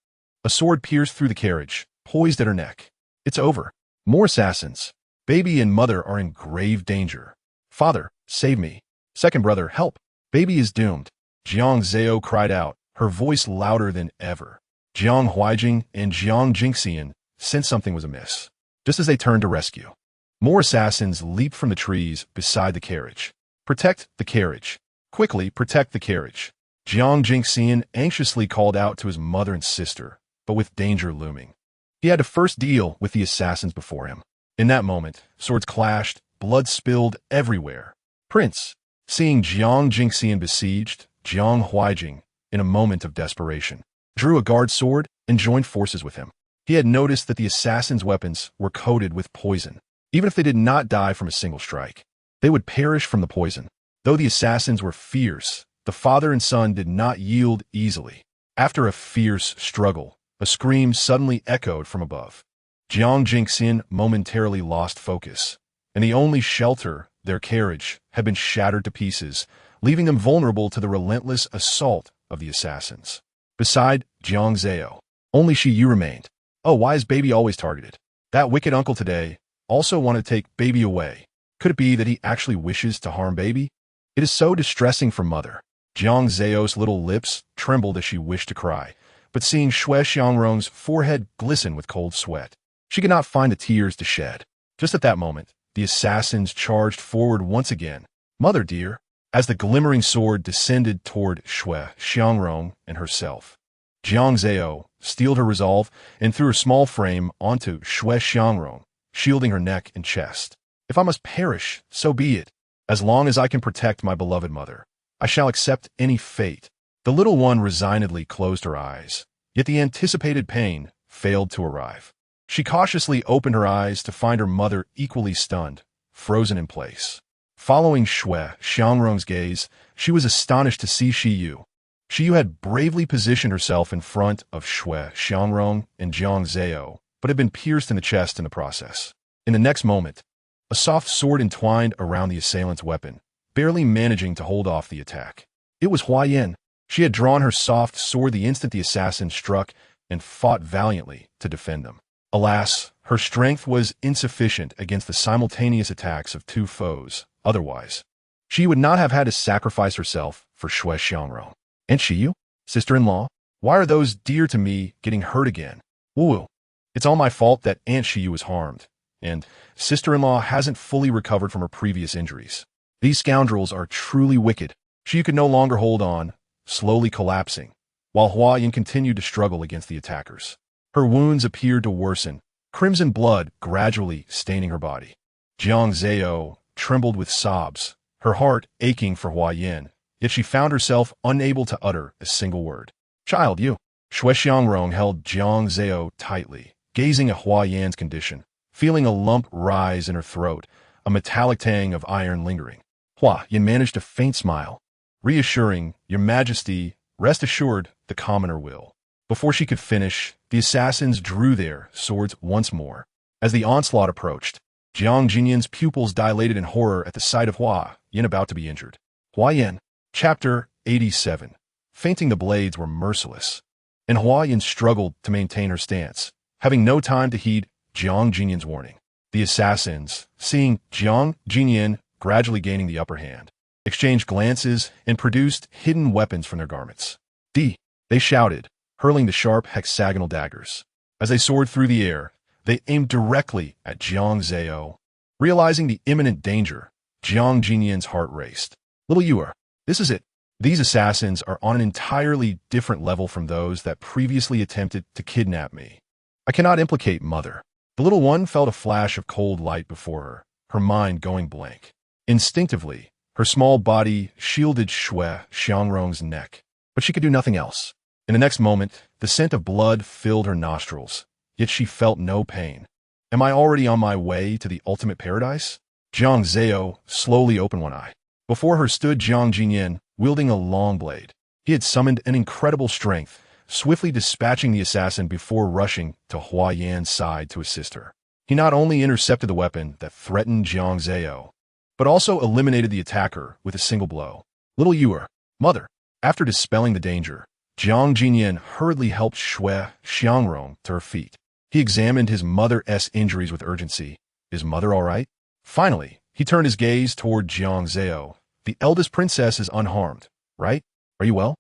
a sword pierced through the carriage, poised at her neck. It's over. More assassins. Baby and mother are in grave danger. Father, save me. Second brother, help. Baby is doomed. Jiang Zao cried out, her voice louder than ever. Jiang Huijing and Jiang Jingxian sensed something was amiss. Just as they turned to rescue, more assassins leaped from the trees beside the carriage. Protect the carriage. Quickly, protect the carriage. Jiang Jingxian anxiously called out to his mother and sister, but with danger looming. He had to first deal with the assassins before him. In that moment, swords clashed, blood spilled everywhere. Prince, seeing Jiang Jingxian besieged, Jiang Huijing, in a moment of desperation, drew a guard sword and joined forces with him. He had noticed that the assassins' weapons were coated with poison. Even if they did not die from a single strike, they would perish from the poison. Though the assassins were fierce, the father and son did not yield easily. After a fierce struggle, a scream suddenly echoed from above. Jiang Jingxian momentarily lost focus, and the only shelter, their carriage, had been shattered to pieces, leaving them vulnerable to the relentless assault of the assassins. Beside Jiang Zao, only Shi Yu remained. Oh, why is baby always targeted? That wicked uncle today also wanted to take baby away. Could it be that he actually wishes to harm baby? It is so distressing for mother. Jiang Zao's little lips trembled as she wished to cry, but seeing Shui Xiangrong's forehead glisten with cold sweat, she could not find the tears to shed. Just at that moment, the assassins charged forward once again. Mother dear, as the glimmering sword descended toward Shui Xiangrong and herself, Jiang Zao steeled her resolve and threw her small frame onto Shui Xiangrong, shielding her neck and chest. If I must perish, so be it. As long as I can protect my beloved mother, I shall accept any fate. The little one resignedly closed her eyes, yet the anticipated pain failed to arrive. She cautiously opened her eyes to find her mother equally stunned, frozen in place. Following Shui Xiangrong's gaze, she was astonished to see Shi Yu. Shi Yu had bravely positioned herself in front of Shui Xiangrong and Jiang Zao, but had been pierced in the chest in the process. In the next moment, a soft sword entwined around the assailant's weapon, barely managing to hold off the attack. It was Hua Yin. She had drawn her soft sword the instant the assassin struck and fought valiantly to defend them. Alas, her strength was insufficient against the simultaneous attacks of two foes. Otherwise, she would not have had to sacrifice herself for Shui Xiangrong. And Shi Yu, sister-in-law, why are those dear to me getting hurt again? Woo-woo. It's all my fault that Aunt Shi Yu was harmed, and sister-in-law hasn't fully recovered from her previous injuries. These scoundrels are truly wicked. Shi Yu could no longer hold on, slowly collapsing, while Hua Yin continued to struggle against the attackers. Her wounds appeared to worsen, crimson blood gradually staining her body. Jiang Zao trembled with sobs, her heart aching for Hua Yin, yet she found herself unable to utter a single word. Child, you. Shui Xiangrong held Jiang Zao tightly, gazing at Hua Yan's condition, feeling a lump rise in her throat, a metallic tang of iron lingering. Hua Yin managed a faint smile, reassuring, Your Majesty, rest assured, the commoner will. Before she could finish, the assassins drew their swords once more. As the onslaught approached, Jiang Jinyan's pupils dilated in horror at the sight of Hua Yin about to be injured. Hua Yin, Chapter 87. feinting the blades were merciless. And Hua Yin struggled to maintain her stance, having no time to heed Jiang Jinyan's warning. The assassins, seeing Jiang Jinyan gradually gaining the upper hand, exchanged glances and produced hidden weapons from their garments. They shouted, hurling the sharp hexagonal daggers. As they soared through the air, they aimed directly at Jiang Zao. Realizing the imminent danger, Jiang Jinyan's heart raced. Little Yuer, this is it. These assassins are on an entirely different level from those that previously attempted to kidnap me. I cannot implicate Mother. The little one felt a flash of cold light before her mind going blank. Instinctively, her small body shielded Shui Xiangrong's neck, but she could do nothing else. In the next moment, the scent of blood filled her nostrils, yet she felt no pain. Am I already on my way to the ultimate paradise? Jiang Zao slowly opened one eye. Before her stood Jiang Jinyan, wielding a long blade. He had summoned an incredible strength, swiftly dispatching the assassin before rushing to Hua Yan's side to assist her. He not only intercepted the weapon that threatened Jiang Zao, but also eliminated the attacker with a single blow. Little Yuer, Mother. After dispelling the danger, Jiang Jinyan hurriedly helped Shui Xiangrong to her feet. He examined his mother's injuries with urgency. Is Mother all right? Finally, he turned his gaze toward Jiang Zao. The eldest princess is unharmed, right? Are you well?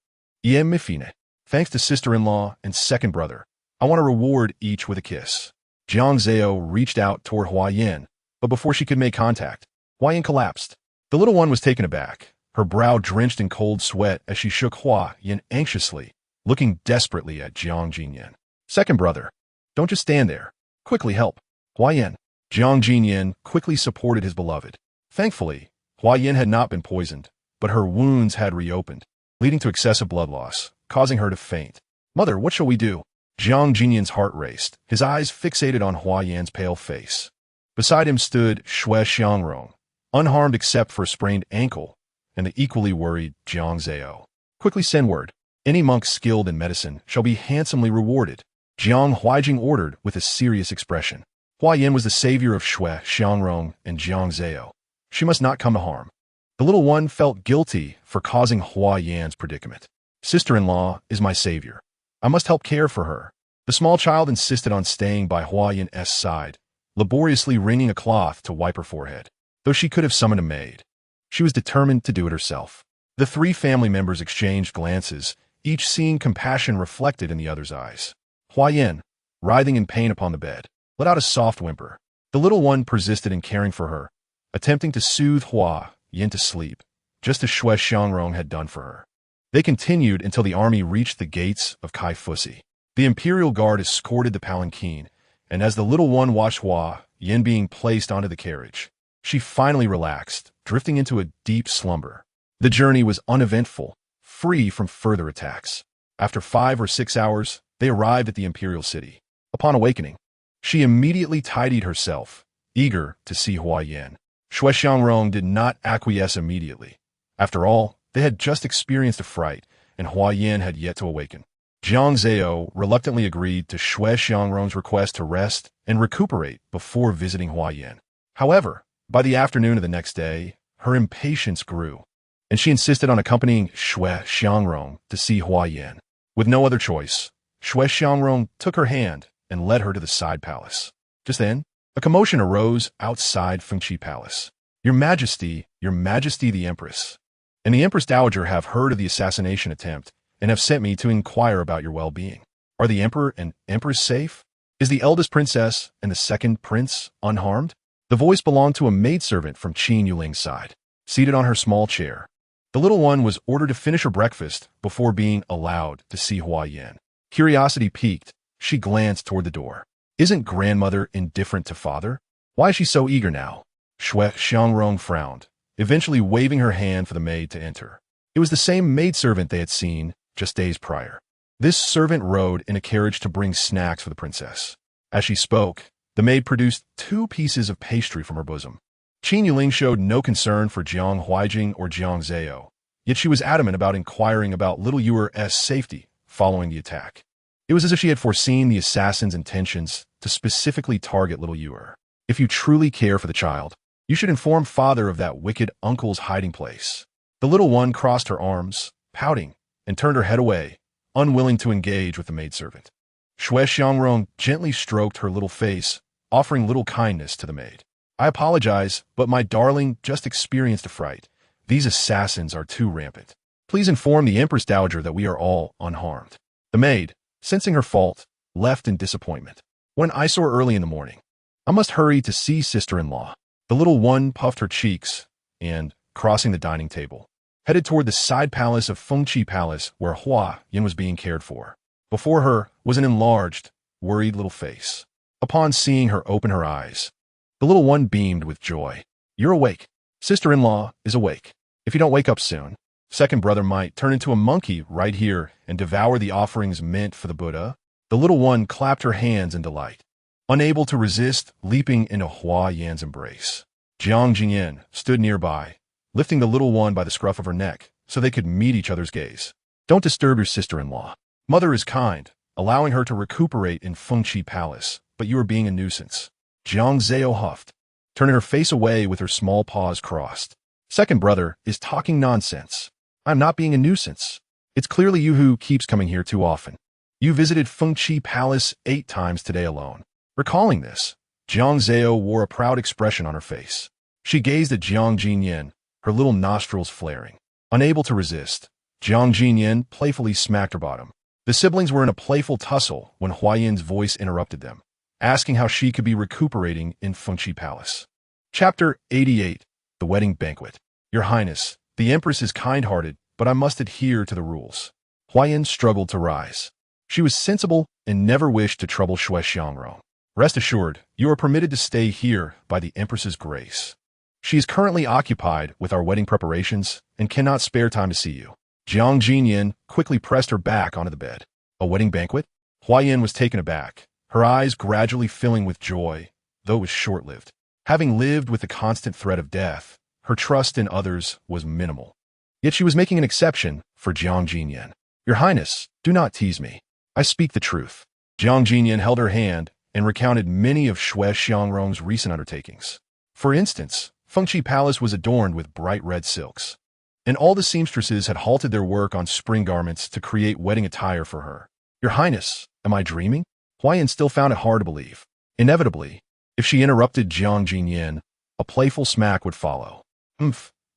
Iem Mifine. Thanks to sister-in-law and second brother, I want to reward each with a kiss. Jiang Zao reached out toward Hua Yin, but before she could make contact, Hua Yin collapsed. The little one was taken aback, her brow drenched in cold sweat as she shook Hua Yin anxiously, looking desperately at Jiang Jinyan. Second brother, don't just stand there. Quickly help. Hua Yin. Jiang Jinyan quickly supported his beloved. Thankfully, Hua Yin had not been poisoned, but her wounds had reopened, leading to excessive blood loss, causing her to faint. Mother, what shall we do? Jiang Jinyan's heart raced, his eyes fixated on Hua Yan's pale face. Beside him stood Shui Xiangrong, unharmed except for a sprained ankle, and the equally worried Jiang Zao. Quickly send word. Any monk skilled in medicine shall be handsomely rewarded, Jiang Huaijing ordered with a serious expression. Hua Yin was the savior of Shui Xiangrong and Jiang Zao. She must not come to harm. The little one felt guilty for causing Hua Yan's predicament. Sister-in-law is my savior. I must help care for her. The small child insisted on staying by Hua Yin's side, laboriously wringing a cloth to wipe her forehead. Though she could have summoned a maid, she was determined to do it herself. The three family members exchanged glances, each seeing compassion reflected in the other's eyes. Hua Yin, writhing in pain upon the bed, let out a soft whimper. The little one persisted in caring for her, attempting to soothe Hua Yin to sleep, just as Shui Xiangrong had done for her. They continued until the army reached the gates of Kai Fusi. The imperial guard escorted the palanquin, and as the little one watched Hua Yin being placed onto the carriage, she finally relaxed, drifting into a deep slumber. The journey was uneventful, free from further attacks. After 5 or 6 hours, they arrived at the imperial city. Upon awakening, she immediately tidied herself, eager to see Hua Yin. Shui Xiangrong did not acquiesce immediately. After all, they had just experienced a fright, and Hua Yin had yet to awaken. Jiang Zao reluctantly agreed to Shui Xiangrong's request to rest and recuperate before visiting Hua Yin. However, by the afternoon of the next day, her impatience grew, and she insisted on accompanying Shui Xiangrong to see Hua Yin. With no other choice, Shui Xiangrong took her hand and led her to the side palace. Just then, a commotion arose outside Fengqi Palace. Your Majesty the Empress, and the Empress Dowager have heard of the assassination attempt and have sent me to inquire about your well-being. Are the Emperor and Empress safe? Is the eldest princess and the second prince unharmed? The voice belonged to a maidservant from Qin Yuling's side, seated on her small chair. The little one was ordered to finish her breakfast before being allowed to see Hua Yin. Curiosity piqued, she glanced toward the door. Isn't grandmother indifferent to father? Why is she so eager now? Shui Xiangrong frowned, eventually waving her hand for the maid to enter. It was the same maidservant they had seen just days prior. This servant rode in a carriage to bring snacks for the princess. As she spoke, the maid produced 2 pieces of pastry from her bosom. Qin Yuling showed no concern for Jiang Huaijing or Jiang Zao, yet she was adamant about inquiring about little Yuer's safety following the attack. It was as if she had foreseen the assassin's intentions to specifically target little Yuer. If you truly care for the child, you should inform father of that wicked uncle's hiding place. The little one crossed her arms, pouting, and turned her head away, unwilling to engage with the maidservant. Xue Xiangrong gently stroked her little face, offering little kindness to the maid. I apologize, but my darling just experienced a fright. These assassins are too rampant. Please inform the Empress Dowager that we are all unharmed. The maid, sensing her fault, left in disappointment. When I saw her early in the morning, I must hurry to see sister-in-law. The little one puffed her cheeks and, crossing the dining table, headed toward the side palace of Fengqi Palace where Hua Yin was being cared for. Before her was an enlarged, worried little face. Upon seeing her open her eyes, the little one beamed with joy. You're awake. Sister-in-law is awake. If you don't wake up soon, second brother might turn into a monkey right here and devour the offerings meant for the Buddha. The little one clapped her hands in delight, unable to resist leaping into Hua Yan's embrace. Jiang Jingyan stood nearby, lifting the little one by the scruff of her neck so they could meet each other's gaze. Don't disturb your sister-in-law. Mother is kind, allowing her to recuperate in Fengqi Palace, but you are being a nuisance. Jiang Zao huffed, turning her face away with her small paws crossed. Second brother is talking nonsense. I'm not being a nuisance. It's clearly you who keeps coming here too often. You visited Fengqi Palace 8 times today alone. Recalling this, Jiang Zao wore a proud expression on her face. She gazed at Jiang Jingyan, her little nostrils flaring. Unable to resist, Jiang Jingyan playfully smacked her bottom. The siblings were in a playful tussle when Hua Yin's voice interrupted them, asking how she could be recuperating in Fengqi Palace. Chapter 88. The Wedding Banquet. Your Highness, the Empress is kind-hearted, but I must adhere to the rules. Hua Yin struggled to rise. She was sensible and never wished to trouble Xue Xiangrong. Rest assured, you are permitted to stay here by the Empress's grace. She is currently occupied with our wedding preparations and cannot spare time to see you. Jiang Jingyan quickly pressed her back onto the bed. A wedding banquet? Hua Yin was taken aback, her eyes gradually filling with joy, though it was short-lived. Having lived with the constant threat of death, her trust in others was minimal. Yet she was making an exception for Jiang Jingyan. Your Highness, do not tease me. I speak the truth. Jiang Jingyan held her hand and recounted many of Xue Xiangrong's recent undertakings. For instance, Fengqi Palace was adorned with bright red silks, and all the seamstresses had halted their work on spring garments to create wedding attire for her. Your Highness, am I dreaming? Hua Yin still found it hard to believe. Inevitably, if she interrupted Jiang Jingyan, a playful smack would follow.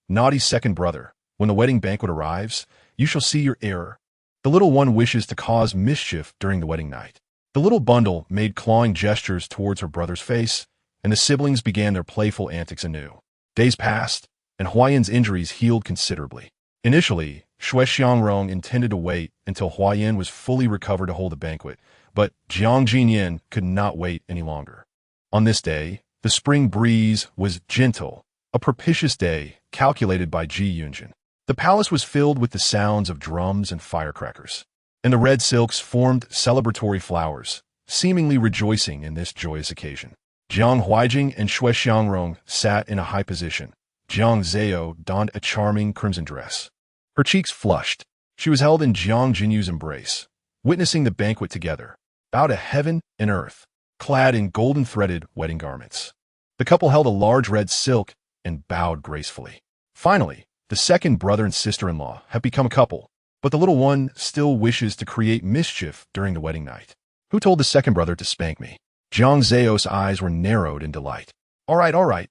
Naughty second brother, when the wedding banquet arrives, you shall see your error. The little one wishes to cause mischief during the wedding night. The little bundle made clawing gestures towards her brother's face, and the siblings began their playful antics anew. Days passed, and Hua Yin's injuries healed considerably. Initially, Xue Xiangrong intended to wait until Hua Yin was fully recovered to hold the banquet, but Jiang Jingyan could not wait any longer. On this day, the spring breeze was gentle, a propitious day calculated by Ji Yunjin. The palace was filled with the sounds of drums and firecrackers, and the red silks formed celebratory flowers, seemingly rejoicing in this joyous occasion. Jiang Huijing and Xue Xiangrong sat in a high position. Jiang Zao donned a charming crimson dress. Her cheeks flushed. She was held in Jiang Jinyu's embrace, witnessing the banquet together, bowed to heaven and earth, clad in golden-threaded wedding garments. The couple held a large red silk and bowed gracefully. Finally, the second brother and sister-in-law have become a couple, but the little one still wishes to create mischief during the wedding night. Who told the second brother to spank me? Jiang Zao's eyes were narrowed in delight. All right.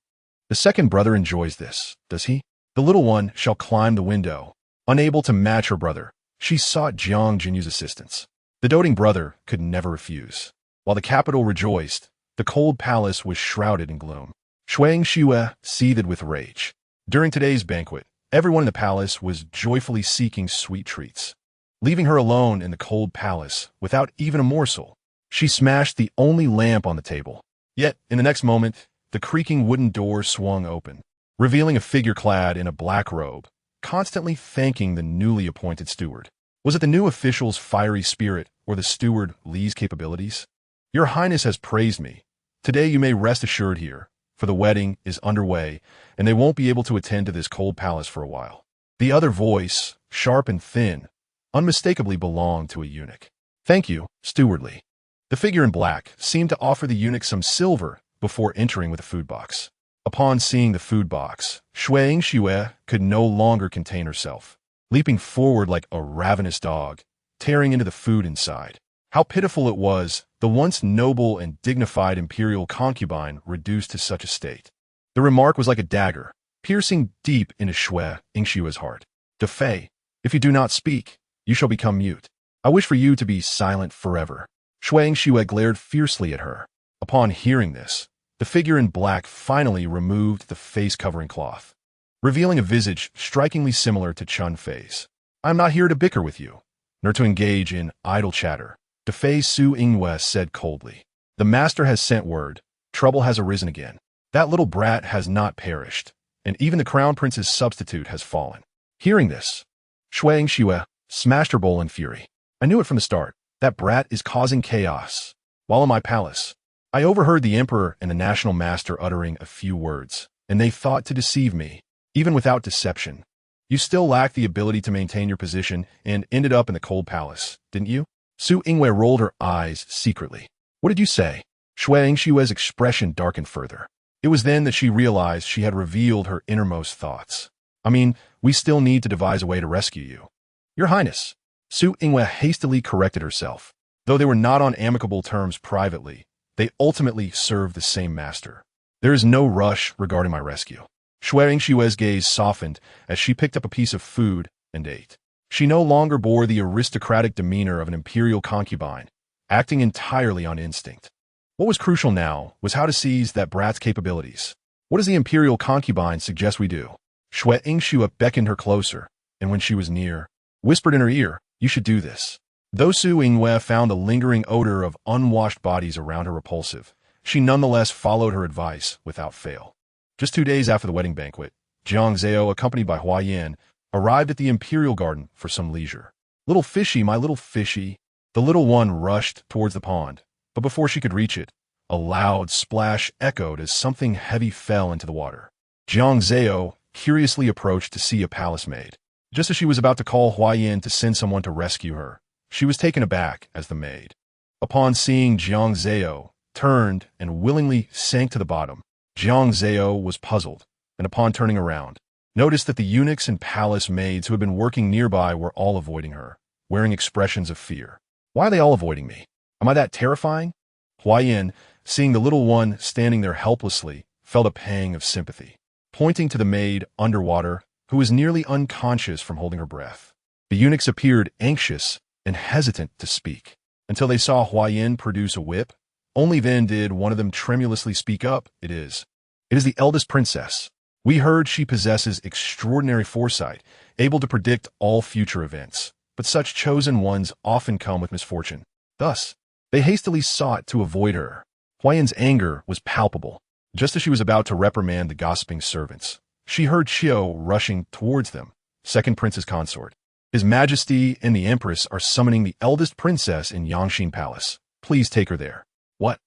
The second brother enjoys this, does he? The little one shall climb the window. Unable to match her brother, she sought Jiang Jinyu's assistance. The doting brother could never refuse. While the capital rejoiced, the cold palace was shrouded in gloom. Shuang Xue seethed with rage. During today's banquet, everyone in the palace was joyfully seeking sweet treats. Leaving her alone in the cold palace without even a morsel, she smashed the only lamp on the table. Yet, in the next moment, the creaking wooden door swung open, revealing a figure clad in a black robe, constantly thanking the newly appointed steward. Was it the new official's fiery spirit or the steward Li's capabilities? Your Highness has praised me. Today you may rest assured here, for the wedding is underway, and they won't be able to attend to this cold palace for a while. The other voice, sharp and thin, unmistakably belonged to a eunuch. Thank you, Steward Li. The figure in black seemed to offer the eunuch some silver before entering with a food box. Upon seeing the food box, Shuang Xue could no longer contain herself. leaping forward like a ravenous dog, tearing into the food inside. How pitiful it was, the once noble and dignified imperial concubine reduced to such a state. The remark was like a dagger, piercing deep into Shui Yingshua's heart. "De Fei, if you do not speak, you shall become mute. I wish for you to be silent forever." Shui Yingxue glared fiercely at her. Upon hearing this, the figure in black finally removed the face-covering cloth, revealing a visage strikingly similar to Chun Fei's. "I am not here to bicker with you, nor to engage in idle chatter," De Fei Su Yingwei said coldly. "The master has sent word. Trouble has arisen again. That little brat has not perished, and even the crown prince's substitute has fallen." Hearing this, Shui Yingxue smashed her bowl in fury. "I knew it from the start. That brat is causing chaos. While in my palace, I overheard the emperor and the national master uttering a few words, and they thought to deceive me. Even without deception, you still lack the ability to maintain your position and ended up in the cold palace, didn't you?" Su Yingwei rolled her eyes secretly. "What did you say?" Shui Yingshue's expression darkened further. It was then that she realized she had revealed her innermost thoughts. "I mean, we still need to devise a way to rescue you." "Your Highness." Su Yingwei hastily corrected herself. Though they were not on amicable terms privately, they ultimately served the same master. "There is no rush regarding my rescue." Shui Yingshue's gaze softened as she picked up a piece of food and ate. She no longer bore the aristocratic demeanor of an imperial concubine, acting entirely on instinct. What was crucial now was how to seize that brat's capabilities. "What does the imperial concubine suggest we do?" Shui Yingxue beckoned her closer, and when she was near, whispered in her ear, "You should do this." Though Su Yingwei found the lingering odor of unwashed bodies around her repulsive, she nonetheless followed her advice without fail. Just 2 days after the wedding banquet, Jiang Zao, accompanied by Hua Yan, arrived at the imperial garden for some leisure. "Little fishy, my little fishy." The little one rushed towards the pond, but before she could reach it, a loud splash echoed as something heavy fell into the water. Jiang Zao curiously approached to see a palace maid. Just as she was about to call Hua Yan to send someone to rescue her, she was taken aback as the maid, upon seeing Jiang Zao, turned and willingly sank to the bottom. Jiang Zao was puzzled, and upon turning around, noticed that the eunuchs and palace maids who had been working nearby were all avoiding her, wearing expressions of fear. "Why are they all avoiding me? Am I that terrifying?" Hua Yan, seeing the little one standing there helplessly, felt a pang of sympathy. Pointing to the maid underwater, who was nearly unconscious from holding her breath, the eunuchs appeared anxious and hesitant to speak, until they saw Hua Yan produce a whip. Only then did one of them tremulously speak up. It is the eldest princess. We heard she possesses extraordinary foresight, able to predict all future events, but such chosen ones often come with misfortune. Thus, they hastily sought to avoid her." Hua Yan's anger was palpable. Just as she was about to reprimand the gossiping servants, she heard Qiu rushing towards them. "Second Prince's consort. His Majesty and the Empress are summoning the eldest princess in Yangxin Palace. Please take her there." What?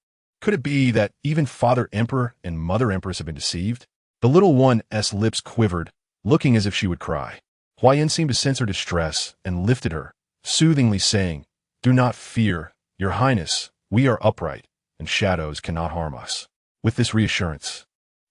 Could it be that even Father Emperor and Mother Empress have been deceived? The little one's lips quivered, looking as if she would cry. Hua Yan seemed to sense her distress and lifted her, soothingly saying, "Do not fear, Your Highness, we are upright, and shadows cannot harm us." With this reassurance,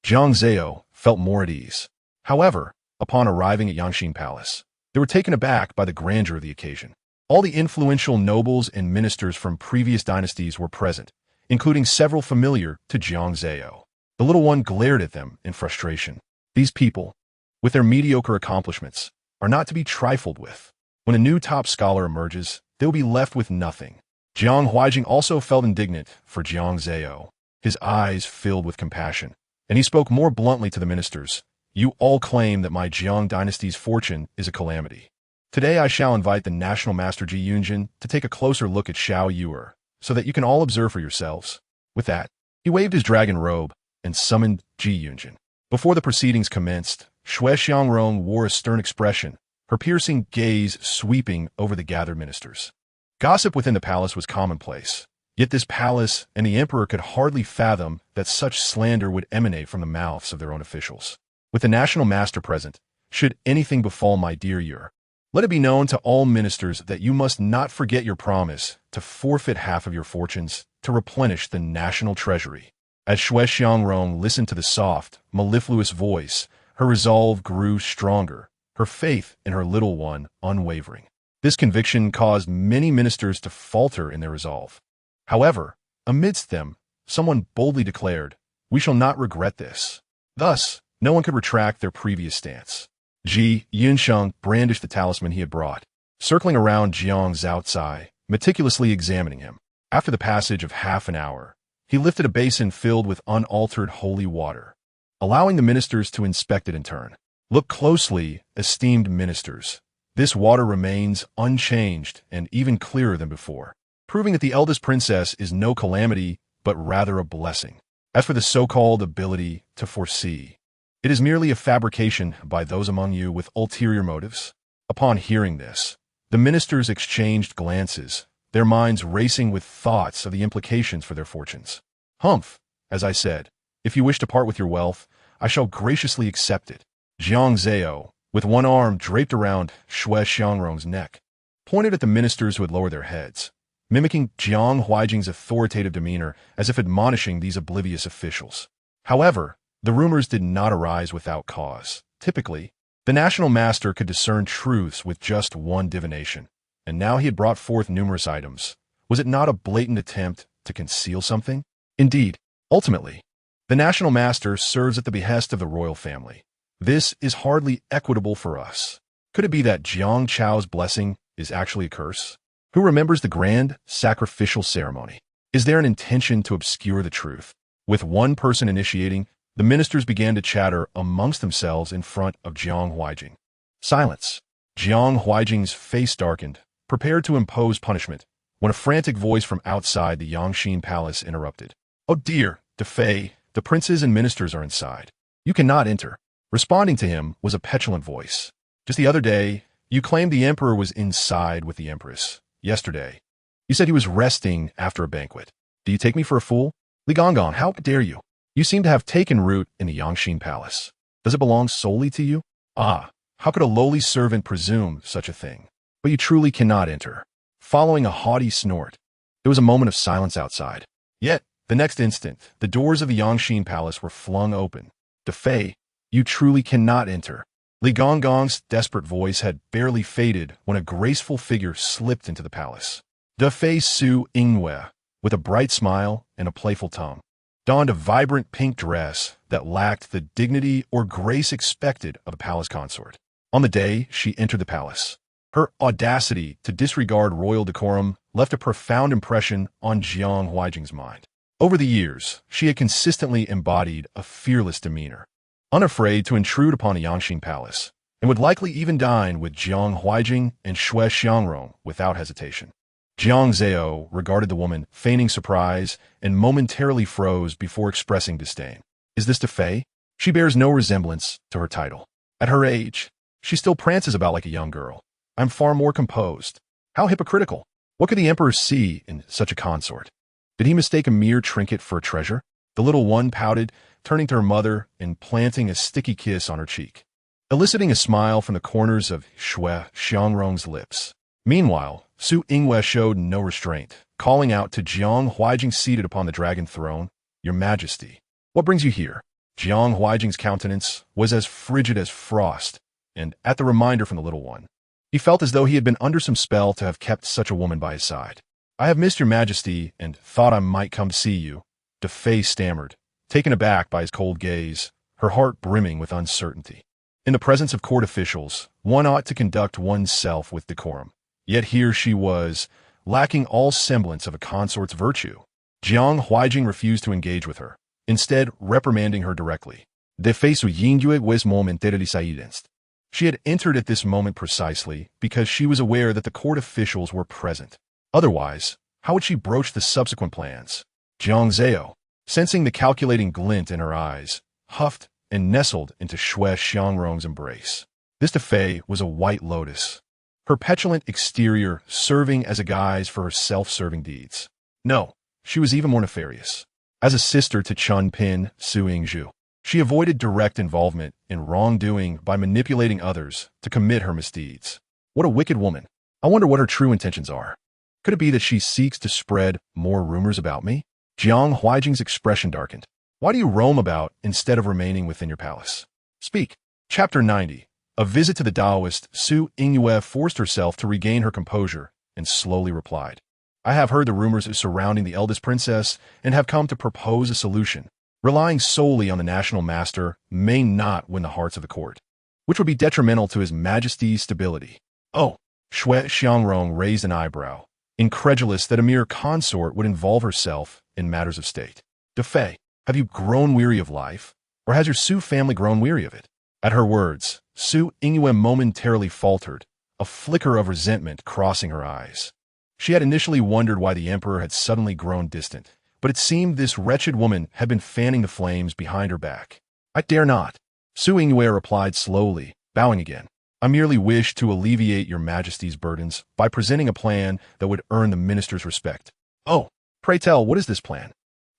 Jiang Zao felt more at ease. However, upon arriving at Yangxin Palace, they were taken aback by the grandeur of the occasion. All the influential nobles and ministers from previous dynasties were present, including several familiar to Jiang Zao. The little one glared at them in frustration. These people, with their mediocre accomplishments, are not to be trifled with. When a new top scholar emerges, they will be left with nothing. Jiang Huaijing also felt indignant for Jiang Zao. His eyes filled with compassion, and he spoke more bluntly to the ministers. "You all claim that my Jiang Dynasty's fortune is a calamity. Today I shall invite the National Master Ji Yunjin to take a closer look at Xiao Yuer, so that you can all observe for yourselves." With that, he waved his dragon robe and summoned Ji Yunjin. Before the proceedings commenced, Shui Xiangrong wore a stern expression, her piercing gaze sweeping over the gathered ministers. Gossip within the palace was commonplace, yet this palace and the emperor could hardly fathom that such slander would emanate from the mouths of their own officials. With the national master present, should anything befall my dear Yuer, let it be known to all ministers that you must not forget your promise to forfeit half of your fortunes to replenish the national treasury. As Shui Xiangrong listened to the soft, mellifluous voice, her resolve grew stronger, her faith in her little one unwavering. This conviction caused many ministers to falter in their resolve. However, amidst them, someone boldly declared, "We shall not regret this." Thus, no one could retract their previous stance. Ji Yunsheng brandished the talisman he had brought, circling around Jiang Zao Time, meticulously examining him. After the passage of half an hour, he lifted a basin filled with unaltered holy water, allowing the ministers to inspect it in turn. "Look closely, esteemed ministers. This water remains unchanged and even clearer than before, proving that the eldest princess is no calamity, but rather a blessing. As for the so-called ability to foresee, it is merely a fabrication by those among you with ulterior motives." Upon hearing this, the ministers exchanged glances, their minds racing with thoughts of the implications for their fortunes. "Humph, as I said, if you wish to part with your wealth, I shall graciously accept it." Jiang Zao, with one arm draped around Shui Xiangrong's neck, pointed at the ministers who had lowered their heads, mimicking Jiang Huaijing's authoritative demeanor as if admonishing these oblivious officials. However, the rumors did not arise without cause. Typically, the national master could discern truths with just one divination, and now he had brought forth numerous items. Was it not a blatant attempt to conceal something? Indeed, ultimately, the national master serves at the behest of the royal family. This is hardly equitable for us. Could it be that Jiang Chao's blessing is actually a curse? Who remembers the grand sacrificial ceremony? Is there an intention to obscure the truth? With one person initiating, the ministers began to chatter amongst themselves in front of Jiang Huaijing. Silence. Jiang Huaijing's face darkened, prepared to impose punishment, when a frantic voice from outside the Yangxin Palace interrupted. "Oh dear, Defei, the princes and ministers are inside. You cannot enter." Responding to him was a petulant voice. "Just the other day, you claimed the emperor was inside with the empress. Yesterday, you said he was resting after a banquet. Do you take me for a fool? Li Gongong, how dare you? You seem to have taken root in the Yangxin Palace. Does it belong solely to you? Ah, how could a lowly servant presume such a thing? But you truly cannot enter." Following a haughty snort, there was a moment of silence outside. Yet, the next instant, the doors of the Yangxin Palace were flung open. "Defei, you truly cannot enter." Li Gongong's desperate voice had barely faded when a graceful figure slipped into the palace. Defei Su Ingwe, with a bright smile and a playful tongue, donned a vibrant pink dress that lacked the dignity or grace expected of a palace consort. On the day she entered the palace, her audacity to disregard royal decorum left a profound impression on Jiang Huaijing's mind. Over the years, she had consistently embodied a fearless demeanor, unafraid to intrude upon a Yangxin Palace, and would likely even dine with Jiang Huaijing and Shui Xiangrong without hesitation. Jiang Zao regarded the woman, feigning surprise, and momentarily froze before expressing disdain. "Is this Defei? She bears no resemblance to her title. At her age, she still prances about like a young girl. I'm far more composed. How hypocritical! What could the emperor see in such a consort? Did he mistake a mere trinket for a treasure?" The little one pouted, turning to her mother and planting a sticky kiss on her cheek, eliciting a smile from the corners of Shui Xiangrong's lips. Meanwhile, Su Ingwe showed no restraint, calling out to Jiang Huaijing seated upon the dragon throne, "Your Majesty, what brings you here?" Jiang Huaijing's countenance was as frigid as frost, and at the reminder from the little one, he felt as though he had been under some spell to have kept such a woman by his side. "I have missed your Majesty and thought I might come to see you," Defei stammered, taken aback by his cold gaze, her heart brimming with uncertainty. In the presence of court officials, one ought to conduct oneself with decorum. Yet here she was, lacking all semblance of a consort's virtue. Jiang Huaijing refused to engage with her, instead reprimanding her directly. "Defei su yingyue wes momentarily silenced." She had entered at this moment precisely because she was aware that the court officials were present. Otherwise, how would she broach the subsequent plans? Jiang Zao, sensing the calculating glint in her eyes, huffed and nestled into Shui Xiangrong's embrace. This Defei was a white lotus, her petulant exterior serving as a guise for her self-serving deeds. No, she was even more nefarious. As a sister to Chun Pin Su Yingzhu, she avoided direct involvement in wrongdoing by manipulating others to commit her misdeeds. What a wicked woman. I wonder what her true intentions are. Could it be that she seeks to spread more rumors about me? Jiang Huaijing's expression darkened. "Why do you roam about instead of remaining within your palace? Speak." Chapter 90. A visit to the Taoist, Su Yingyue forced herself to regain her composure and slowly replied, I have heard the rumors surrounding the eldest princess and have come to propose a solution. Relying solely on the national master may not win the hearts of the court, which would be detrimental to his majesty's stability. Oh, Shui Xiangrong raised an eyebrow, incredulous that a mere consort would involve herself in matters of state. De Fei, have you grown weary of life, or has your Su family grown weary of it? At her words, Su Yingyue momentarily faltered, a flicker of resentment crossing her eyes. She had initially wondered why the emperor had suddenly grown distant, but it seemed this wretched woman had been fanning the flames behind her back. I dare not. Su Yingyue replied slowly, bowing again. I merely wish to alleviate your majesty's burdens by presenting a plan that would earn the minister's respect. Oh, pray tell, what is this plan?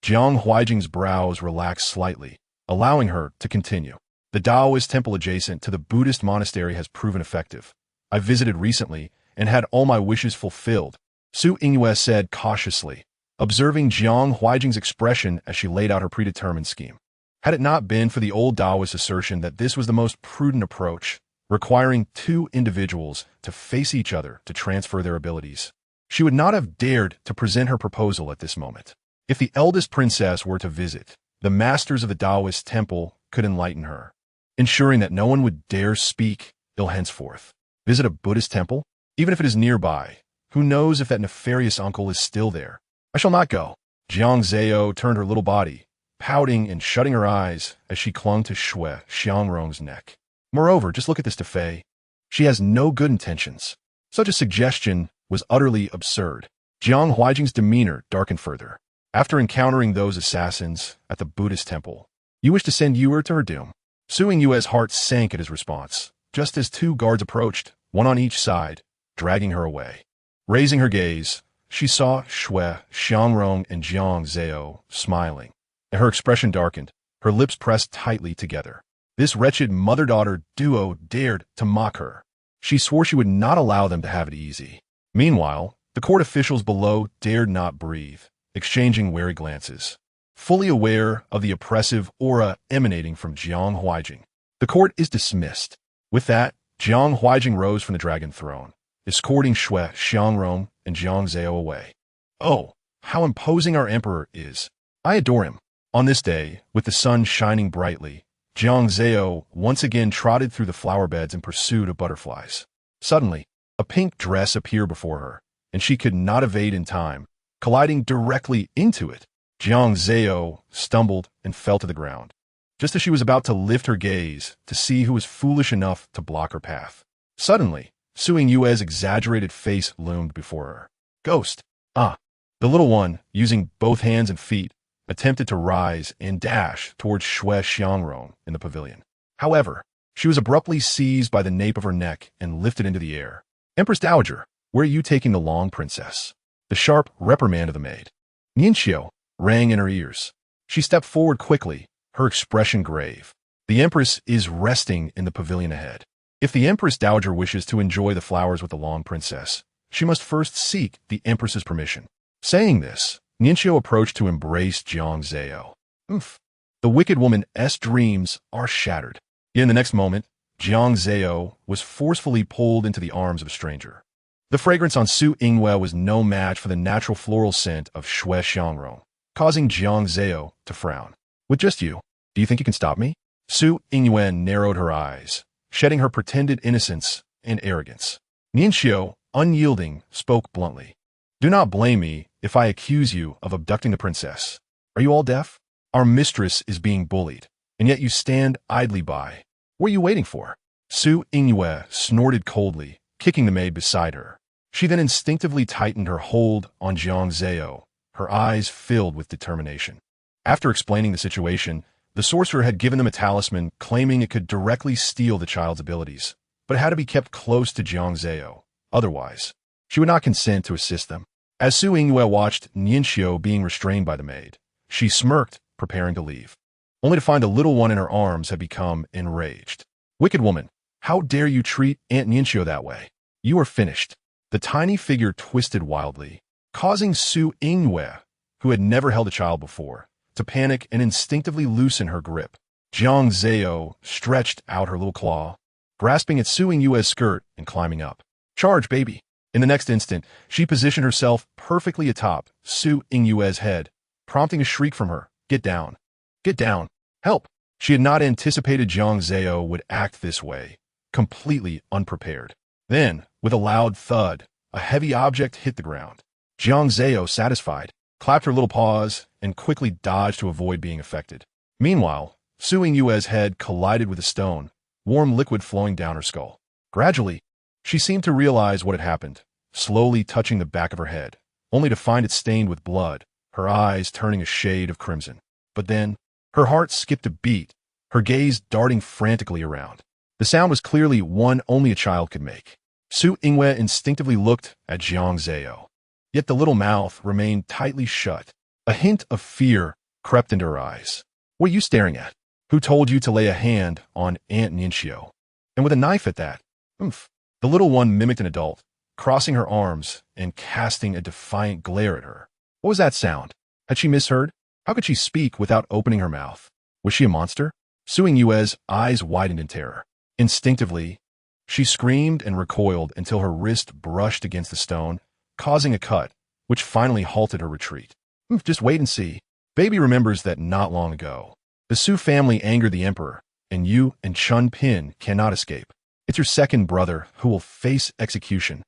Jiang Huaijing's brows relaxed slightly, allowing her to continue. The Taoist temple adjacent to the Buddhist monastery has proven effective. I visited recently and had all my wishes fulfilled, Su Yingyue said cautiously, observing Jiang Huaijing's expression as she laid out her predetermined scheme. Had it not been for the old Taoist assertion that this was the most prudent approach, requiring two individuals to face each other to transfer their abilities, she would not have dared to present her proposal at this moment. If the eldest princess were to visit, the masters of the Taoist temple could enlighten her, ensuring that no one would dare speak ill henceforth. Visit a Buddhist temple? Even if it is nearby, who knows if that nefarious uncle is still there? I shall not go. Jiang Zao turned her little body, pouting and shutting her eyes as she clung to Shui Xiangrong's neck. Moreover, just look at this De Fei. She has no good intentions. Such a suggestion was utterly absurd. Jiang Huaijing's demeanor darkened further. After encountering those assassins at the Buddhist temple, you wish to send Yuer to her doom? Su Yingyue's heart sank at his response, just as two guards approached, one on each side, dragging her away. Raising her gaze, she saw Shui Xiangrong and Jiang Zao smiling, and her expression darkened, her lips pressed tightly together. This wretched mother-daughter duo dared to mock her. She swore she would not allow them to have it easy. Meanwhile, the court officials below dared not breathe, exchanging wary glances, fully aware of the oppressive aura emanating from Jiang Huaijing. The court is dismissed. With that, Jiang Huaijing rose from the dragon throne, escorting Shui Xiangrong and Jiang Zao away. Oh, how imposing our emperor is. I adore him. On this day, with the sun shining brightly, Jiang Zao once again trotted through the flower beds in pursuit of butterflies. Suddenly, a pink dress appeared before her, and she could not evade in time, colliding directly into it. Jiang Zao stumbled and fell to the ground, just as she was about to lift her gaze to see who was foolish enough to block her path. Suddenly, Su Yingyue's exaggerated face loomed before her. Ghost! Ah! The little one, using both hands and feet, attempted to rise and dash towards Shui Xiangrong in the pavilion. However, she was abruptly seized by the nape of her neck and lifted into the air. Empress Dowager, where are you taking the long princess? The sharp reprimand of the maid, Nianxiu, rang in her ears. She stepped forward quickly, her expression grave. The Empress is resting in the pavilion ahead. If the Empress Dowager wishes to enjoy the flowers with the long princess, she must first seek the Empress's permission. Saying this, Nianxiu approached to embrace Jiang Zao. Oof. The wicked woman's dreams are shattered. Yet in the next moment, Jiang Zao was forcefully pulled into the arms of a stranger. The fragrance on Su Yingyue was no match for the natural floral scent of Shui Xiangrong, causing Jiang Zao to frown. With just you, do you think you can stop me? Su Yingyue narrowed her eyes, shedding her pretended innocence and arrogance. Nianxiu, unyielding, spoke bluntly. Do not blame me if I accuse you of abducting the princess. Are you all deaf? Our mistress is being bullied, and yet you stand idly by. What are you waiting for? Su Yingyue snorted coldly, kicking the maid beside her. She then instinctively tightened her hold on Jiang Zao, her eyes filled with determination. After explaining the situation, the sorcerer had given them a talisman claiming it could directly steal the child's abilities, but it had to be kept close to Jiang Zao. Otherwise, she would not consent to assist them. As Su Yingyue watched Nianxiu being restrained by the maid, she smirked, preparing to leave, only to find the little one in her arms had become enraged. Wicked woman, how dare you treat Aunt Nianxiu that way? You are finished. The tiny figure twisted wildly, causing Su Yingyue, who had never held a child before, to panic and instinctively loosen her grip. Jiang Zao stretched out her little claw, grasping at Su Yingyue's skirt and climbing up. "Charge, baby!" In the next instant, she positioned herself perfectly atop Su Yingyue's head, prompting a shriek from her. "Get down! Get down! Help!" She had not anticipated Jiang Zao would act this way, completely unprepared. Then, with a loud thud, a heavy object hit the ground. Jiang Zao, satisfied, clapped her little paws and quickly dodged to avoid being affected. Meanwhile, Su Yingyue's head collided with a stone, warm liquid flowing down her skull. Gradually, she seemed to realize what had happened, slowly touching the back of her head, only to find it stained with blood, her eyes turning a shade of crimson. But then, her heart skipped a beat, her gaze darting frantically around. The sound was clearly one only a child could make. Su Yingyu instinctively looked at Jiang Zao. Yet the little mouth remained tightly shut. A hint of fear crept into her eyes. "What are you staring at? Who told you to lay a hand on Aunt Ningxiu? And with a knife at that?" "Oomph." The little one mimicked an adult, crossing her arms and casting a defiant glare at her. What was that sound? Had she misheard? How could she speak without opening her mouth? Was she a monster? Su Yingyue's eyes widened in terror. Instinctively, she screamed and recoiled until her wrist brushed against the stone, causing a cut, which finally halted her retreat. "Just wait and see." Baby remembers that not long ago, the Su family angered the emperor, and you and Chun Pin cannot escape. It's your second brother who will face execution.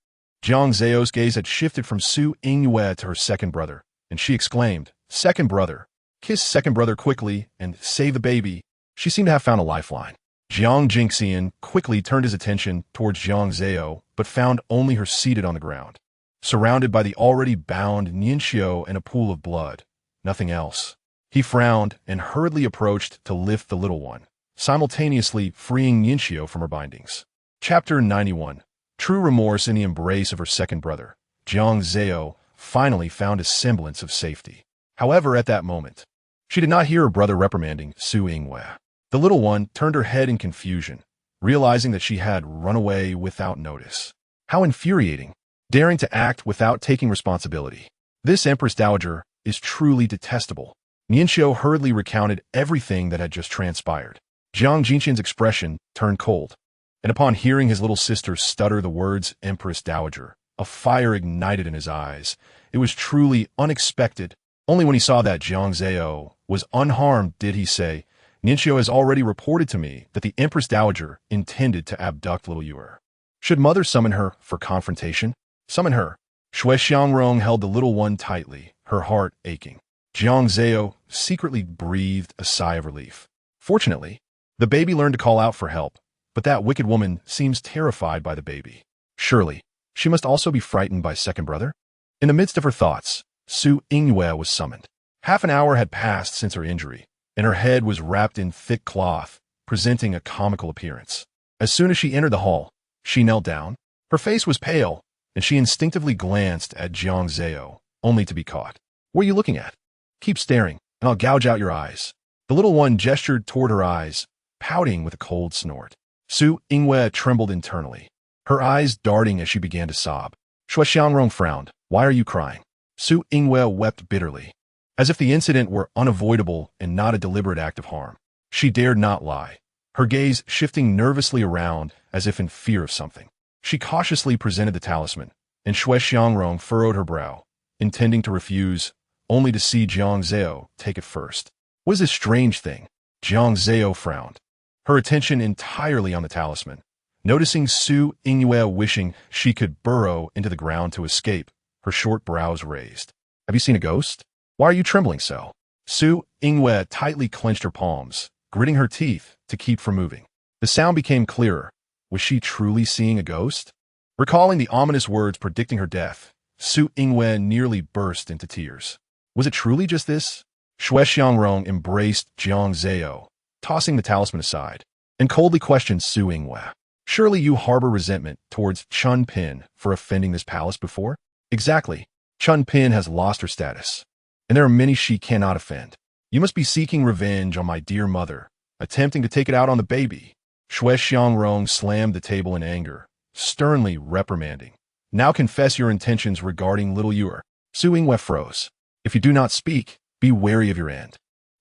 Jiang Zao's gaze had shifted from Su Yingyue to her second brother, and she exclaimed, "Second brother, kiss second brother quickly and save the baby." She seemed to have found a lifeline. Jiang Jingxian quickly turned his attention towards Jiang Zao, but found only her seated on the ground, surrounded by the already bound Ningxiu and a pool of blood. Nothing else. He frowned and hurriedly approached to lift the little one, simultaneously freeing Ningxiu from her bindings. Chapter 91. True remorse in the embrace of her second brother. Jiang Zao finally found a semblance of safety. However, at that moment, she did not hear her brother reprimanding Su Yingyu. The little one turned her head in confusion, realizing that she had run away without notice. How infuriating, daring to act without taking responsibility. This Empress Dowager is truly detestable. Ningxiu hurriedly recounted everything that had just transpired. Jiang Jingxian's expression turned cold, and upon hearing his little sister stutter the words Empress Dowager, a fire ignited in his eyes. It was truly unexpected. Only when he saw that Jiang Zao was unharmed did he say, "Ningxiu has already reported to me that the Empress Dowager intended to abduct little Yuer. Should mother summon her for confrontation? Summon her." Shui Xiangrong held the little one tightly, her heart aching. Jiang Zao secretly breathed a sigh of relief. Fortunately, the baby learned to call out for help, but that wicked woman seems terrified by the baby. Surely, she must also be frightened by second brother? In the midst of her thoughts, Su Yingyue was summoned. Half an hour had passed since her injury, and her head was wrapped in thick cloth, presenting a comical appearance. As soon as she entered the hall, she knelt down. Her face was pale, and she instinctively glanced at Jiang Zao, only to be caught. "What are you looking at? Keep staring, and I'll gouge out your eyes." The little one gestured toward her eyes, pouting with a cold snort. Su Yingyue trembled internally, her eyes darting as she began to sob. Shui Xiangrong frowned. "Why are you crying?" Su Yingyue wept bitterly, as if the incident were unavoidable and not a deliberate act of harm. She dared not lie, her gaze shifting nervously around as if in fear of something. She cautiously presented the talisman, and Shui Xiangrong furrowed her brow, intending to refuse, only to see Jiang Zao take it first. What is this strange thing? Jiang Zao frowned, her attention entirely on the talisman. Noticing Su Yingyue wishing she could burrow into the ground to escape, her short brows raised. "Have you seen a ghost? Why are you trembling so?" Su Yingyue tightly clenched her palms, gritting her teeth to keep from moving. The sound became clearer. Was she truly seeing a ghost? Recalling the ominous words predicting her death, Su Yingyue nearly burst into tears. Was it truly just this? Shui Xiangrong embraced Jiang Zao, tossing the talisman aside, and coldly questioned Su Yingyue. "Surely you harbor resentment towards Chun Pin for offending this palace before?" "Exactly. Chun Pin has lost her status, and there are many she cannot offend. You must be seeking revenge on my dear mother, attempting to take it out on the baby." Shui Xiangrong slammed the table in anger, sternly reprimanding. "Now confess your intentions regarding little Yuer." Su Yingyue froze. "If you do not speak, be wary of your end."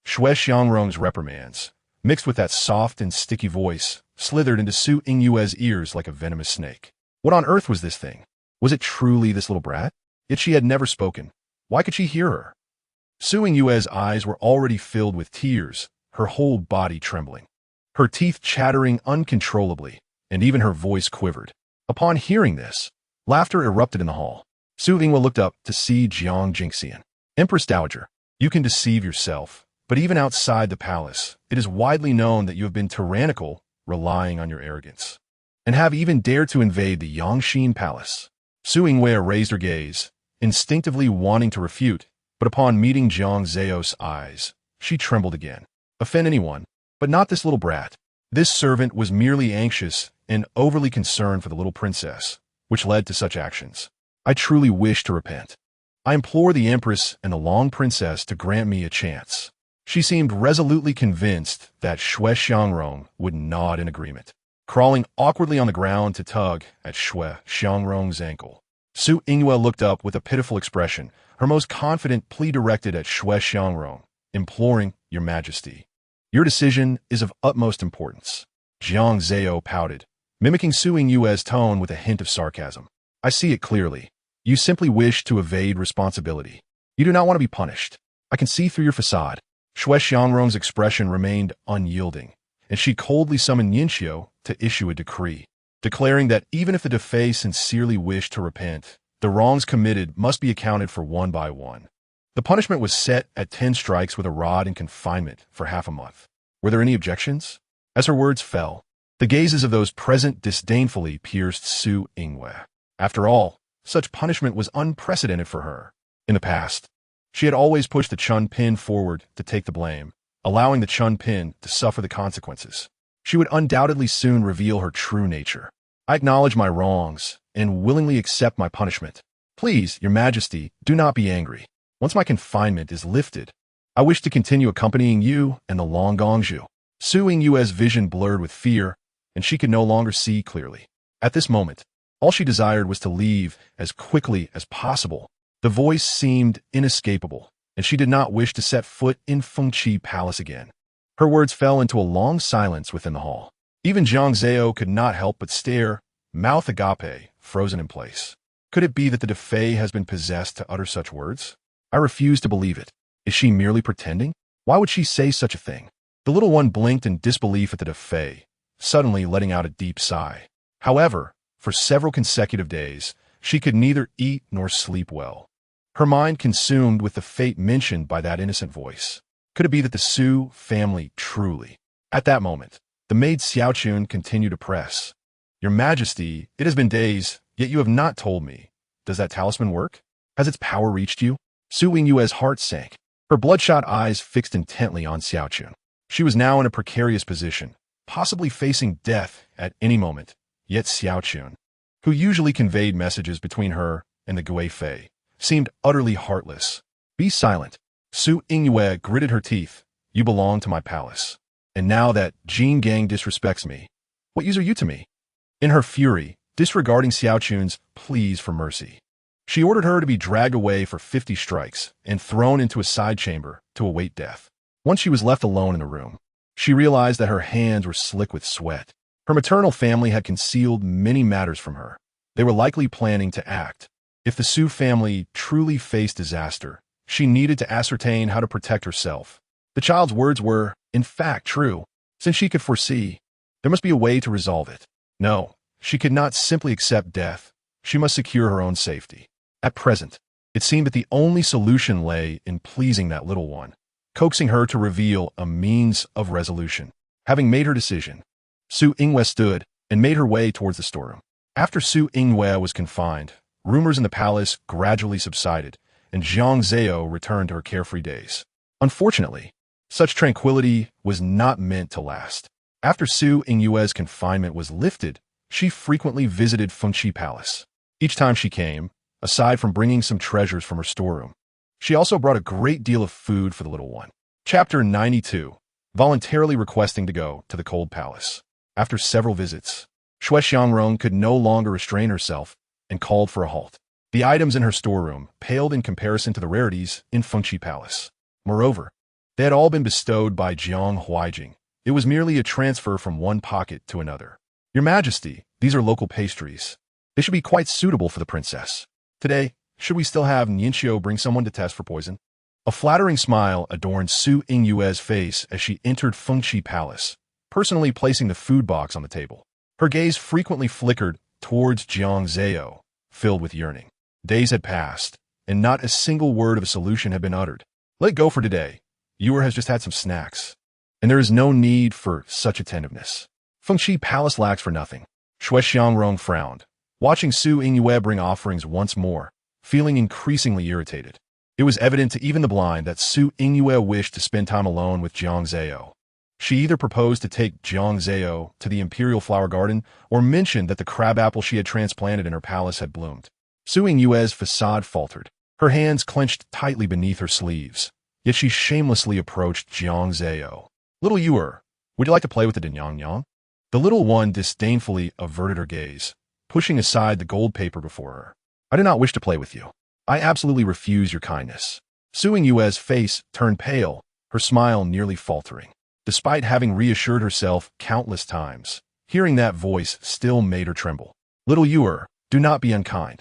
Shui Xiangrong's reprimands, mixed with that soft and sticky voice, slithered into Su Yingyue's ears like a venomous snake. What on earth was this thing? Was it truly this little brat? Yet she had never spoken. Why could she hear her? Su Yingyue's eyes were already filled with tears, her whole body trembling. Her teeth chattering uncontrollably, and even her voice quivered. Upon hearing this, laughter erupted in the hall. Su Yingyue looked up to see Jiang Jingxian. Empress Dowager, you can deceive yourself, but even outside the palace, it is widely known that you have been tyrannical, relying on your arrogance, and have even dared to invade the Yangxin Palace. Su Yingyue raised her gaze, instinctively wanting to refute, but upon meeting Jiang Zao's eyes, she trembled again. Offend anyone, but not this little brat. This servant was merely anxious and overly concerned for the little princess, which led to such actions. I truly wish to repent. I implore the Empress and the Long Princess to grant me a chance. She seemed resolutely convinced that Shui Xiangrong would nod in agreement, crawling awkwardly on the ground to tug at Shui Xiangrong's ankle. Su Yingyue looked up with a pitiful expression, her most confident plea directed at Shui Xiangrong, imploring, Your Majesty, your decision is of utmost importance. Jiang Zao pouted, mimicking Su Yingyue's tone with a hint of sarcasm. I see it clearly. You simply wish to evade responsibility. You do not want to be punished. I can see through your facade. Shui Xiangrong's expression remained unyielding, and she coldly summoned Yinxiu to issue a decree, declaring that even if the Defei sincerely wished to repent, the wrongs committed must be accounted for one by one. The punishment was set at 10 strikes with a rod and confinement for half a month. Were there any objections? As her words fell, the gazes of those present disdainfully pierced Su Yingyue. After all, such punishment was unprecedented for her. In the past, she had always pushed the Chun Pin forward to take the blame, allowing the Chun Pin to suffer the consequences. She would undoubtedly soon reveal her true nature. I acknowledge my wrongs and willingly accept my punishment. Please, Your Majesty, do not be angry. Once my confinement is lifted, I wish to continue accompanying you and the Long Gongzhu. Su Yingyue's vision blurred with fear, and she could no longer see clearly. At this moment, all she desired was to leave as quickly as possible. The voice seemed inescapable, and she did not wish to set foot in Fengqi Palace again. Her words fell into a long silence within the hall. Even Jiang Zao could not help but stare, mouth agape, frozen in place. Could it be that the Defei has been possessed to utter such words? I refuse to believe it. Is she merely pretending? Why would she say such a thing? The little one blinked in disbelief at the Defei, suddenly letting out a deep sigh. However, for several consecutive days, she could neither eat nor sleep well. Her mind consumed with the fate mentioned by that innocent voice. Could it be that the Su family truly? At that moment, the maid Xiaochun continued to press. Your Majesty, it has been days, yet you have not told me. Does that talisman work? Has its power reached you? Su Yingyue's heart sank, her bloodshot eyes fixed intently on Xiaochun. She was now in a precarious position, possibly facing death at any moment. Yet Xiaochun, who usually conveyed messages between her and the Gui Fei, seemed utterly heartless. Be silent. Su Yingyue gritted her teeth. You belong to my palace. And now that Jin Gang disrespects me, what use are you to me? In her fury, disregarding Xiaochun's pleas for mercy, she ordered her to be dragged away for 50 strikes and thrown into a side chamber to await death. Once she was left alone in the room, she realized that her hands were slick with sweat. Her maternal family had concealed many matters from her. They were likely planning to act. If the Su family truly faced disaster, she needed to ascertain how to protect herself. The child's words were, in fact, true. Since she could foresee, there must be a way to resolve it. No, she could not simply accept death. She must secure her own safety. At present, it seemed that the only solution lay in pleasing that little one, coaxing her to reveal a means of resolution. Having made her decision, Su Yingyue stood and made her way towards the storeroom. After Su Yingyue was confined, rumors in the palace gradually subsided, and Jiang Zao returned to her carefree days. Unfortunately, such tranquility was not meant to last. After Su Yingyue's confinement was lifted, she frequently visited Fengqi Palace. Each time she came, aside from bringing some treasures from her storeroom, she also brought a great deal of food for the little one. Chapter 92. Voluntarily requesting to go to the cold palace. After several visits, Shui Xiangrong could no longer restrain herself and called for a halt. The items in her storeroom paled in comparison to the rarities in Fengqi Palace. Moreover, they had all been bestowed by Jiang Huaijing, It was merely a transfer from one pocket to another. Your Majesty, these are local pastries. They should be quite suitable for the princess. Today, should we still have Nuncio bring someone to test for poison? A flattering smile adorned Su Yingyue's face as she entered Fengqi Palace, personally placing the food box on the table. Her gaze frequently flickered towards Jiang Zao, filled with yearning. Days had passed, and not a single word of a solution had been uttered. Let it go for today. Yuer has just had some snacks, and there is no need for such attentiveness. Fengqi Palace lacks for nothing. Shui Xiangrong frowned, watching Su Yingyue bring offerings once more, feeling increasingly irritated. It was evident to even the blind that Su Yingyue wished to spend time alone with Jiang Zao. She either proposed to take Jiang Zao to the Imperial Flower Garden or mentioned that the crabapple she had transplanted in her palace had bloomed. Su Yingyue's facade faltered, her hands clenched tightly beneath her sleeves, yet she shamelessly approached Jiang Zao. Little Yuer, would you like to play with the Danyang? The little one disdainfully averted her gaze, pushing aside the gold paper before her. I do not wish to play with you. I absolutely refuse your kindness. Su Yingyue's face turned pale, her smile nearly faltering. Despite having reassured herself countless times, hearing that voice still made her tremble. Little Yuer, do not be unkind.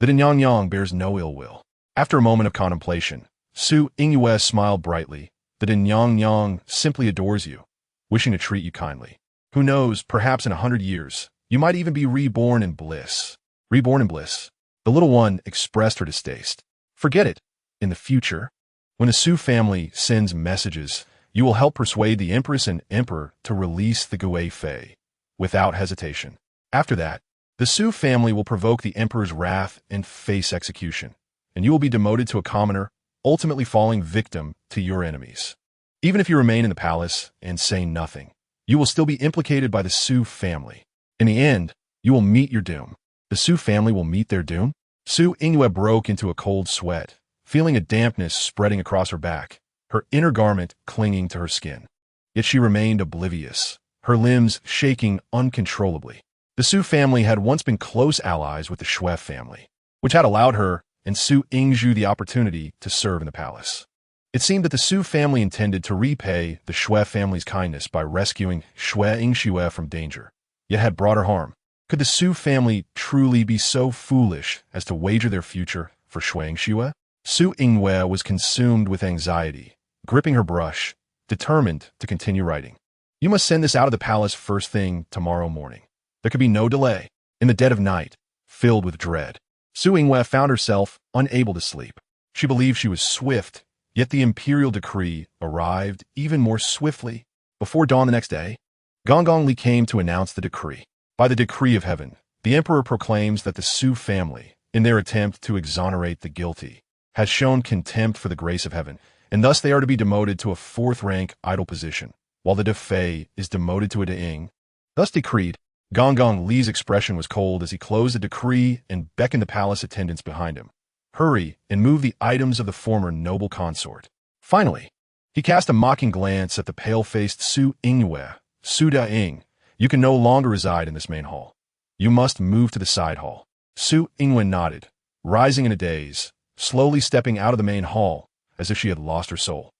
The Danyang bears no ill will. After a moment of contemplation, Su Yingyue smiled brightly. The Danyang simply adores you, wishing to treat you kindly. Who knows, perhaps in 100 years, you might even be reborn in bliss. Reborn in bliss? The little one expressed her distaste. Forget it. In the future, when the Su family sends messages, you will help persuade the Empress and Emperor to release the Gui Fei, without hesitation. After that, the Su family will provoke the Emperor's wrath and face execution, and you will be demoted to a commoner, ultimately falling victim to your enemies. Even if you remain in the palace and say nothing, you will still be implicated by the Su family. In the end, you will meet your doom. The Su family will meet their doom? Su Yingyue broke into a cold sweat, feeling a dampness spreading across her back, her inner garment clinging to her skin. Yet she remained oblivious, her limbs shaking uncontrollably. The Su family had once been close allies with the Shui family, which had allowed her and Su Yingzhu the opportunity to serve in the palace. It seemed that the Su family intended to repay the Shui family's kindness by rescuing Shui Yingxue from danger, yet had brought her harm. Could the Su family truly be so foolish as to wager their future for Shui Yingxue? Su Yingyue was consumed with anxiety, gripping her brush, determined to continue writing. You must send this out of the palace first thing tomorrow morning. There could be no delay. In the dead of night, filled with dread, Su Yingyue found herself unable to sleep. She believed she was swift, yet the imperial decree arrived even more swiftly. Before dawn the next day, Gongli came to announce the decree. By the decree of heaven, the emperor proclaims that the Su family, in their attempt to exonerate the guilty, has shown contempt for the grace of heaven, and thus they are to be demoted to a fourth-rank idle position, while the De Fei is demoted to a Deing. Thus decreed, Gong Li's expression was cold as he closed the decree and beckoned the palace attendants behind him. Hurry and move the items of the former noble consort. Finally, he cast a mocking glance at the pale-faced Su Yingyue. Su Daing, you can no longer reside in this main hall. You must move to the side hall. Su Yingyue nodded, rising in a daze, slowly stepping out of the main hall, as if she had lost her soul.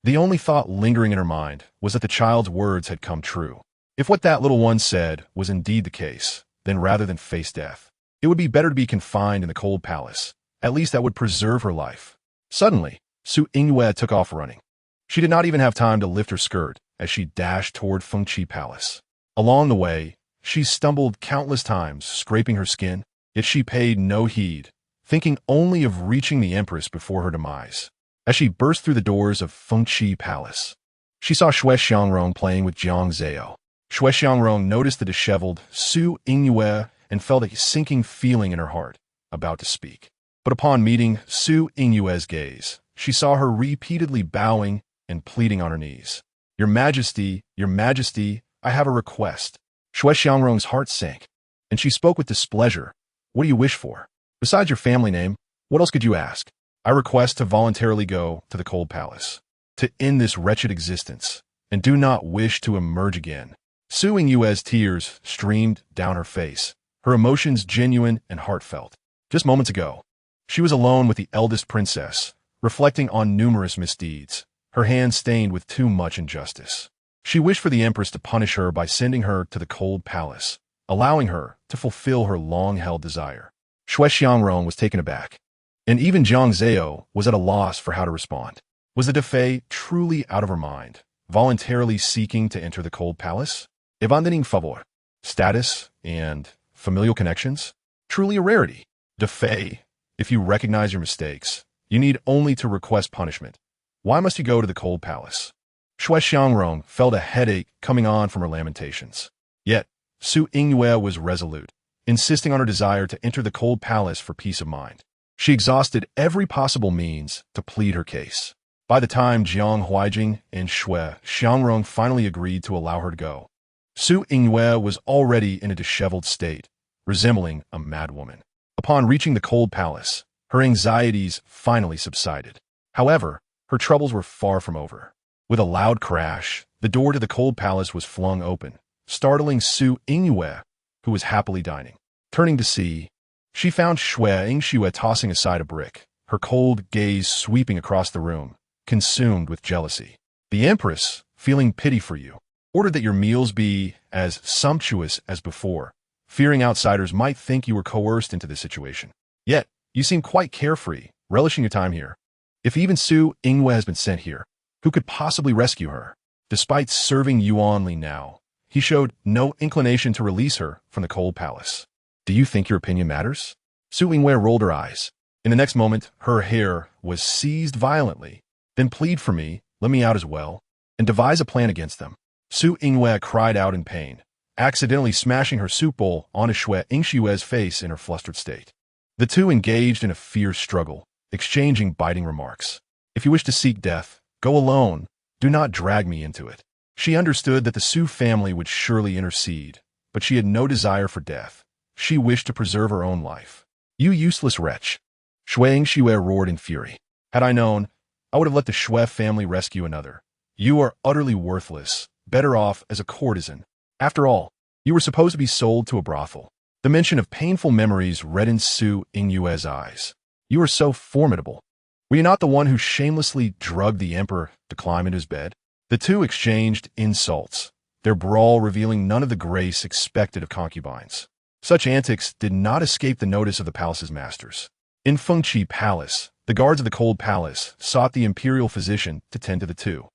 The only thought lingering in her mind was that the child's words had come true. If what that little one said was indeed the case, then rather than face death, it would be better to be confined in the cold palace. At least that would preserve her life. Suddenly, Su Yingyue took off running. She did not even have time to lift her skirt as she dashed toward Fengqi Palace. Along the way, she stumbled countless times, scraping her skin, yet she paid no heed, thinking only of reaching the Empress before her demise. As she burst through the doors of Fengqi Palace, she saw Shui Xiangrong playing with Jiang Zao. Shui Xiangrong noticed the disheveled Su Yingyue and felt a sinking feeling in her heart, about to speak. But upon meeting Su Yingyue's gaze, she saw her repeatedly bowing and pleading on her knees. Your Majesty, I have a request. Shui Xiangrong's heart sank, and she spoke with displeasure. What do you wish for? Besides your family name, what else could you ask? I request to voluntarily go to the cold palace, to end this wretched existence, and do not wish to emerge again. Su Yingyue's tears streamed down her face, her emotions genuine and heartfelt. Just moments ago, she was alone with the eldest princess, reflecting on numerous misdeeds, her hands stained with too much injustice. She wished for the Empress to punish her by sending her to the cold palace, allowing her to fulfill her long-held desire. Shui Xiangrong was taken aback, and even Jiang Zao was at a loss for how to respond. Was the Defei truly out of her mind, voluntarily seeking to enter the cold palace? Abandoning favor, status, and familial connections? Truly a rarity. Defei, if you recognize your mistakes, you need only to request punishment. Why must you go to the cold palace? Shui Xiangrong felt a headache coming on from her lamentations. Yet, Su Yingyue was resolute, insisting on her desire to enter the cold palace for peace of mind. She exhausted every possible means to plead her case. By the time Jiang Huijing and Shui Xiangrong finally agreed to allow her to go, Su Yingyue was already in a disheveled state, resembling a madwoman. Upon reaching the cold palace, her anxieties finally subsided. However, her troubles were far from over. With a loud crash, the door to the cold palace was flung open, startling Su Yingyue, who was happily dining. Turning to see, she found Shui Yingyue tossing aside a brick, her cold gaze sweeping across the room, consumed with jealousy. The Empress, feeling pity for you, ordered that your meals be as sumptuous as before, fearing outsiders might think you were coerced into this situation. Yet, you seem quite carefree, relishing your time here. If even Su Yingyue has been sent here, who could possibly rescue her? Despite serving Yuan Li now, he showed no inclination to release her from the cold palace. Do you think your opinion matters? Su Yingyue rolled her eyes. In the next moment, her hair was seized violently. Then plead for me, let me out as well, and devise a plan against them. Su Yingyue cried out in pain, accidentally smashing her soup bowl onto Shui Yingyue's face in her flustered state. The two engaged in a fierce struggle, exchanging biting remarks. If you wish to seek death, go alone. Do not drag me into it. She understood that the Su family would surely intercede, but she had no desire for death. She wished to preserve her own life. You useless wretch! Shui Yingyue roared in fury. Had I known, I would have let the Shui family rescue another. You are utterly worthless, better off as a courtesan. After all, you were supposed to be sold to a brothel. The mention of painful memories reddened Su Yingyue's eyes. You are so formidable. Were you not the one who shamelessly drugged the emperor to climb into his bed? The two exchanged insults, their brawl revealing none of the grace expected of concubines. Such antics did not escape the notice of the palace's masters. In Fengqi Palace, the guards of the cold palace sought the imperial physician to tend to the two.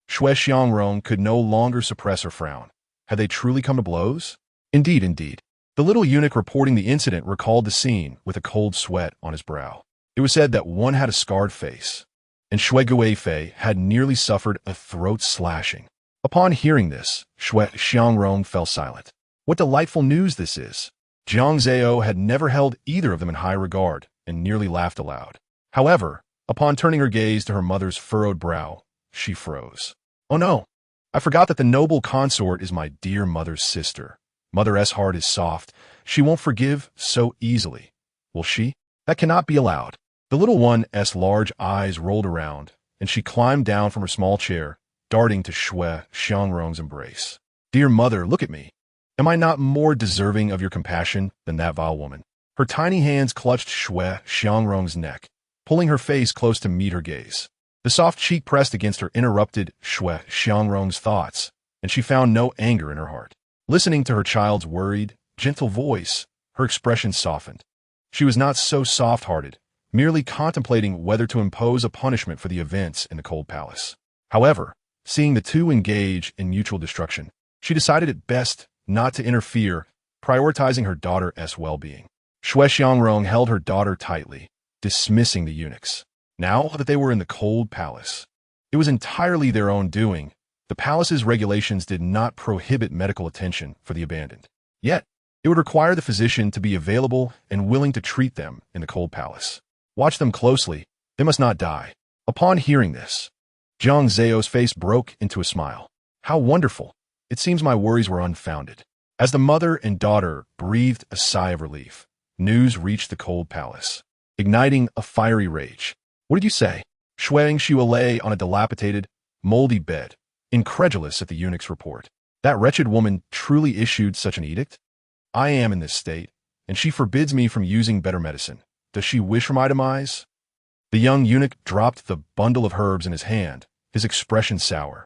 Shui Xiangrong could no longer suppress her frown. Had they truly come to blows? Indeed. The little eunuch reporting the incident recalled the scene with a cold sweat on his brow. It was said that one had a scarred face, and Shui Guifei had nearly suffered a throat slashing. Upon hearing this, Shui Xiangrong fell silent. What delightful news this is! Jiang Zao had never held either of them in high regard and nearly laughed aloud. However, upon turning her gaze to her mother's furrowed brow, she froze. Oh no! I forgot that the noble consort is my dear mother's sister. Mother's heart is soft. She won't forgive so easily. Will she? That cannot be allowed. The little one's large eyes rolled around, and she climbed down from her small chair, darting to Shui Xiangrong's embrace. Dear mother, look at me. Am I not more deserving of your compassion than that vile woman? Her tiny hands clutched Shui Xiangrong's neck, pulling her face close to meet her gaze. The soft cheek pressed against her interrupted Shui Xiangrong's thoughts, and she found no anger in her heart. Listening to her child's worried, gentle voice, her expression softened. She was not so soft-hearted, merely contemplating whether to impose a punishment for the events in the cold palace. However, seeing the two engage in mutual destruction, she decided it best not to interfere, prioritizing her daughter's well-being. Shui Xiangrong held her daughter tightly, dismissing the eunuchs. Now that they were in the cold palace, it was entirely their own doing. The palace's regulations did not prohibit medical attention for the abandoned. Yet, it would require the physician to be available and willing to treat them in the cold palace. Watch them closely. They must not die. Upon hearing this, Jiang Zao's face broke into a smile. How wonderful. It seems my worries were unfounded. As the mother and daughter breathed a sigh of relief, news reached the cold palace, igniting a fiery rage. What did you say? Shui Yingyue lay on a dilapidated, moldy bed, incredulous at the eunuch's report. That wretched woman truly issued such an edict? I am in this state, and she forbids me from using better medicine. Does she wish for my demise? The young eunuch dropped the bundle of herbs in his hand, his expression sour.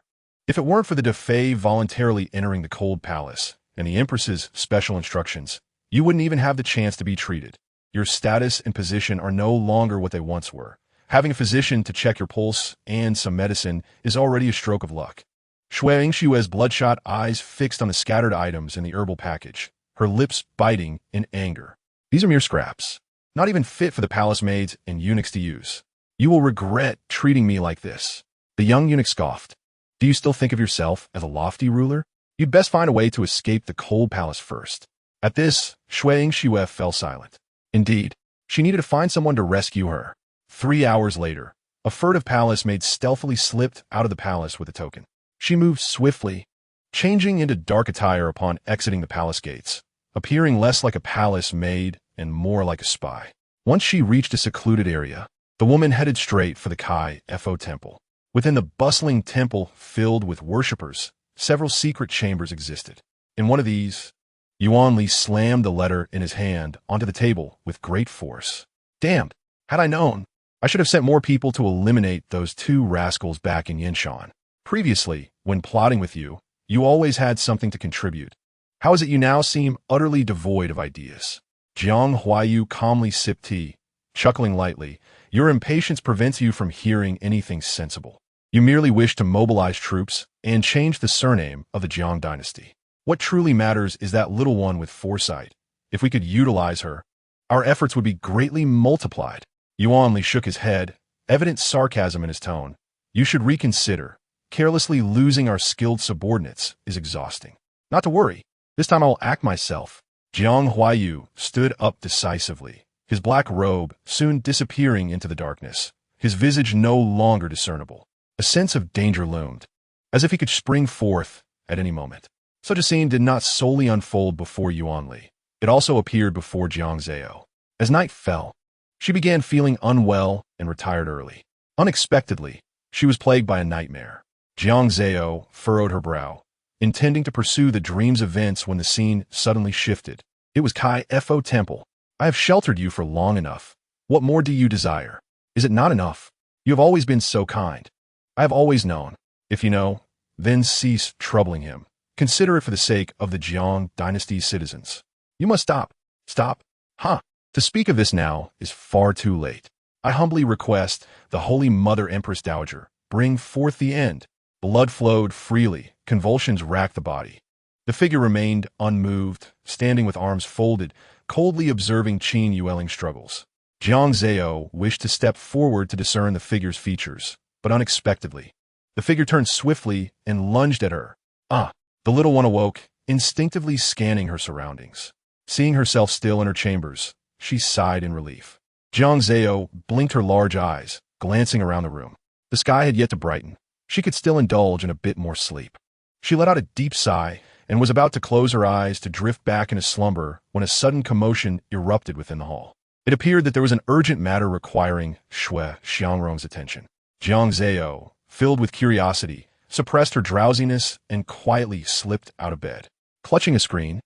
If it weren't for the Defei voluntarily entering the cold palace and the Empress's special instructions, you wouldn't even have the chance to be treated. Your status and position are no longer what they once were. Having a physician to check your pulse and some medicine is already a stroke of luck. Shui Yingshue's bloodshot eyes fixed on the scattered items in the herbal package, her lips biting in anger. These are mere scraps, not even fit for the palace maids and eunuchs to use. You will regret treating me like this. The young eunuch scoffed. Do you still think of yourself as a lofty ruler? You'd best find a way to escape the cold palace first. At this, Shui Yingxue fell silent. Indeed, she needed to find someone to rescue her. 3 hours later, a furtive palace maid stealthily slipped out of the palace with a token. She moved swiftly, changing into dark attire upon exiting the palace gates, appearing less like a palace maid and more like a spy. Once she reached a secluded area, the woman headed straight for the Kai-Fo temple. Within the bustling temple filled with worshippers, several secret chambers existed. In one of these, Yuan Li slammed the letter in his hand onto the table with great force. Damned! Had I known, I should have sent more people to eliminate those 2 rascals back in Yinshan. Previously, when plotting with you, you always had something to contribute. How is it you now seem utterly devoid of ideas? Jiang Huayu calmly sipped tea, chuckling lightly. Your impatience prevents you from hearing anything sensible. You merely wish to mobilize troops and change the surname of the Jiang Dynasty. What truly matters is that little one with foresight. If we could utilize her, our efforts would be greatly multiplied. Yuan Li shook his head, evident sarcasm in his tone. You should reconsider. Carelessly losing our skilled subordinates is exhausting. Not to worry. This time I will act myself. Jiang Huayu stood up decisively, his black robe soon disappearing into the darkness, his visage no longer discernible. A sense of danger loomed, as if he could spring forth at any moment. Such a scene did not solely unfold before Yuan Li. It also appeared before Jiang Zao. As night fell, she began feeling unwell and retired early. Unexpectedly, she was plagued by a nightmare. Jiang Zao furrowed her brow, intending to pursue the dream's events when the scene suddenly shifted. It was Kai-Fo Temple. I have sheltered you for long enough. What more do you desire? Is it not enough? You have always been so kind. I have always known. If you know, then cease troubling him. Consider it for the sake of the Jiang Dynasty's citizens. You must stop. Stop? Huh. To speak of this now is far too late. I humbly request the Holy Mother Empress Dowager, bring forth the end. Blood flowed freely, convulsions racked the body. The figure remained unmoved, standing with arms folded, coldly observing Qin Yueling's struggles. Jiang Zao wished to step forward to discern the figure's features, but unexpectedly, the figure turned swiftly and lunged at her. The little one awoke, instinctively scanning her surroundings. Seeing herself still in her chambers, she sighed in relief. Jiang Zao blinked her large eyes, glancing around the room. The sky had yet to brighten. She could still indulge in a bit more sleep. She let out a deep sigh and was about to close her eyes to drift back into slumber when a sudden commotion erupted within the hall. It appeared that there was an urgent matter requiring Shui Xiangrong's attention. Jiang Zao, filled with curiosity, suppressed her drowsiness and quietly slipped out of bed. Clutching a screen,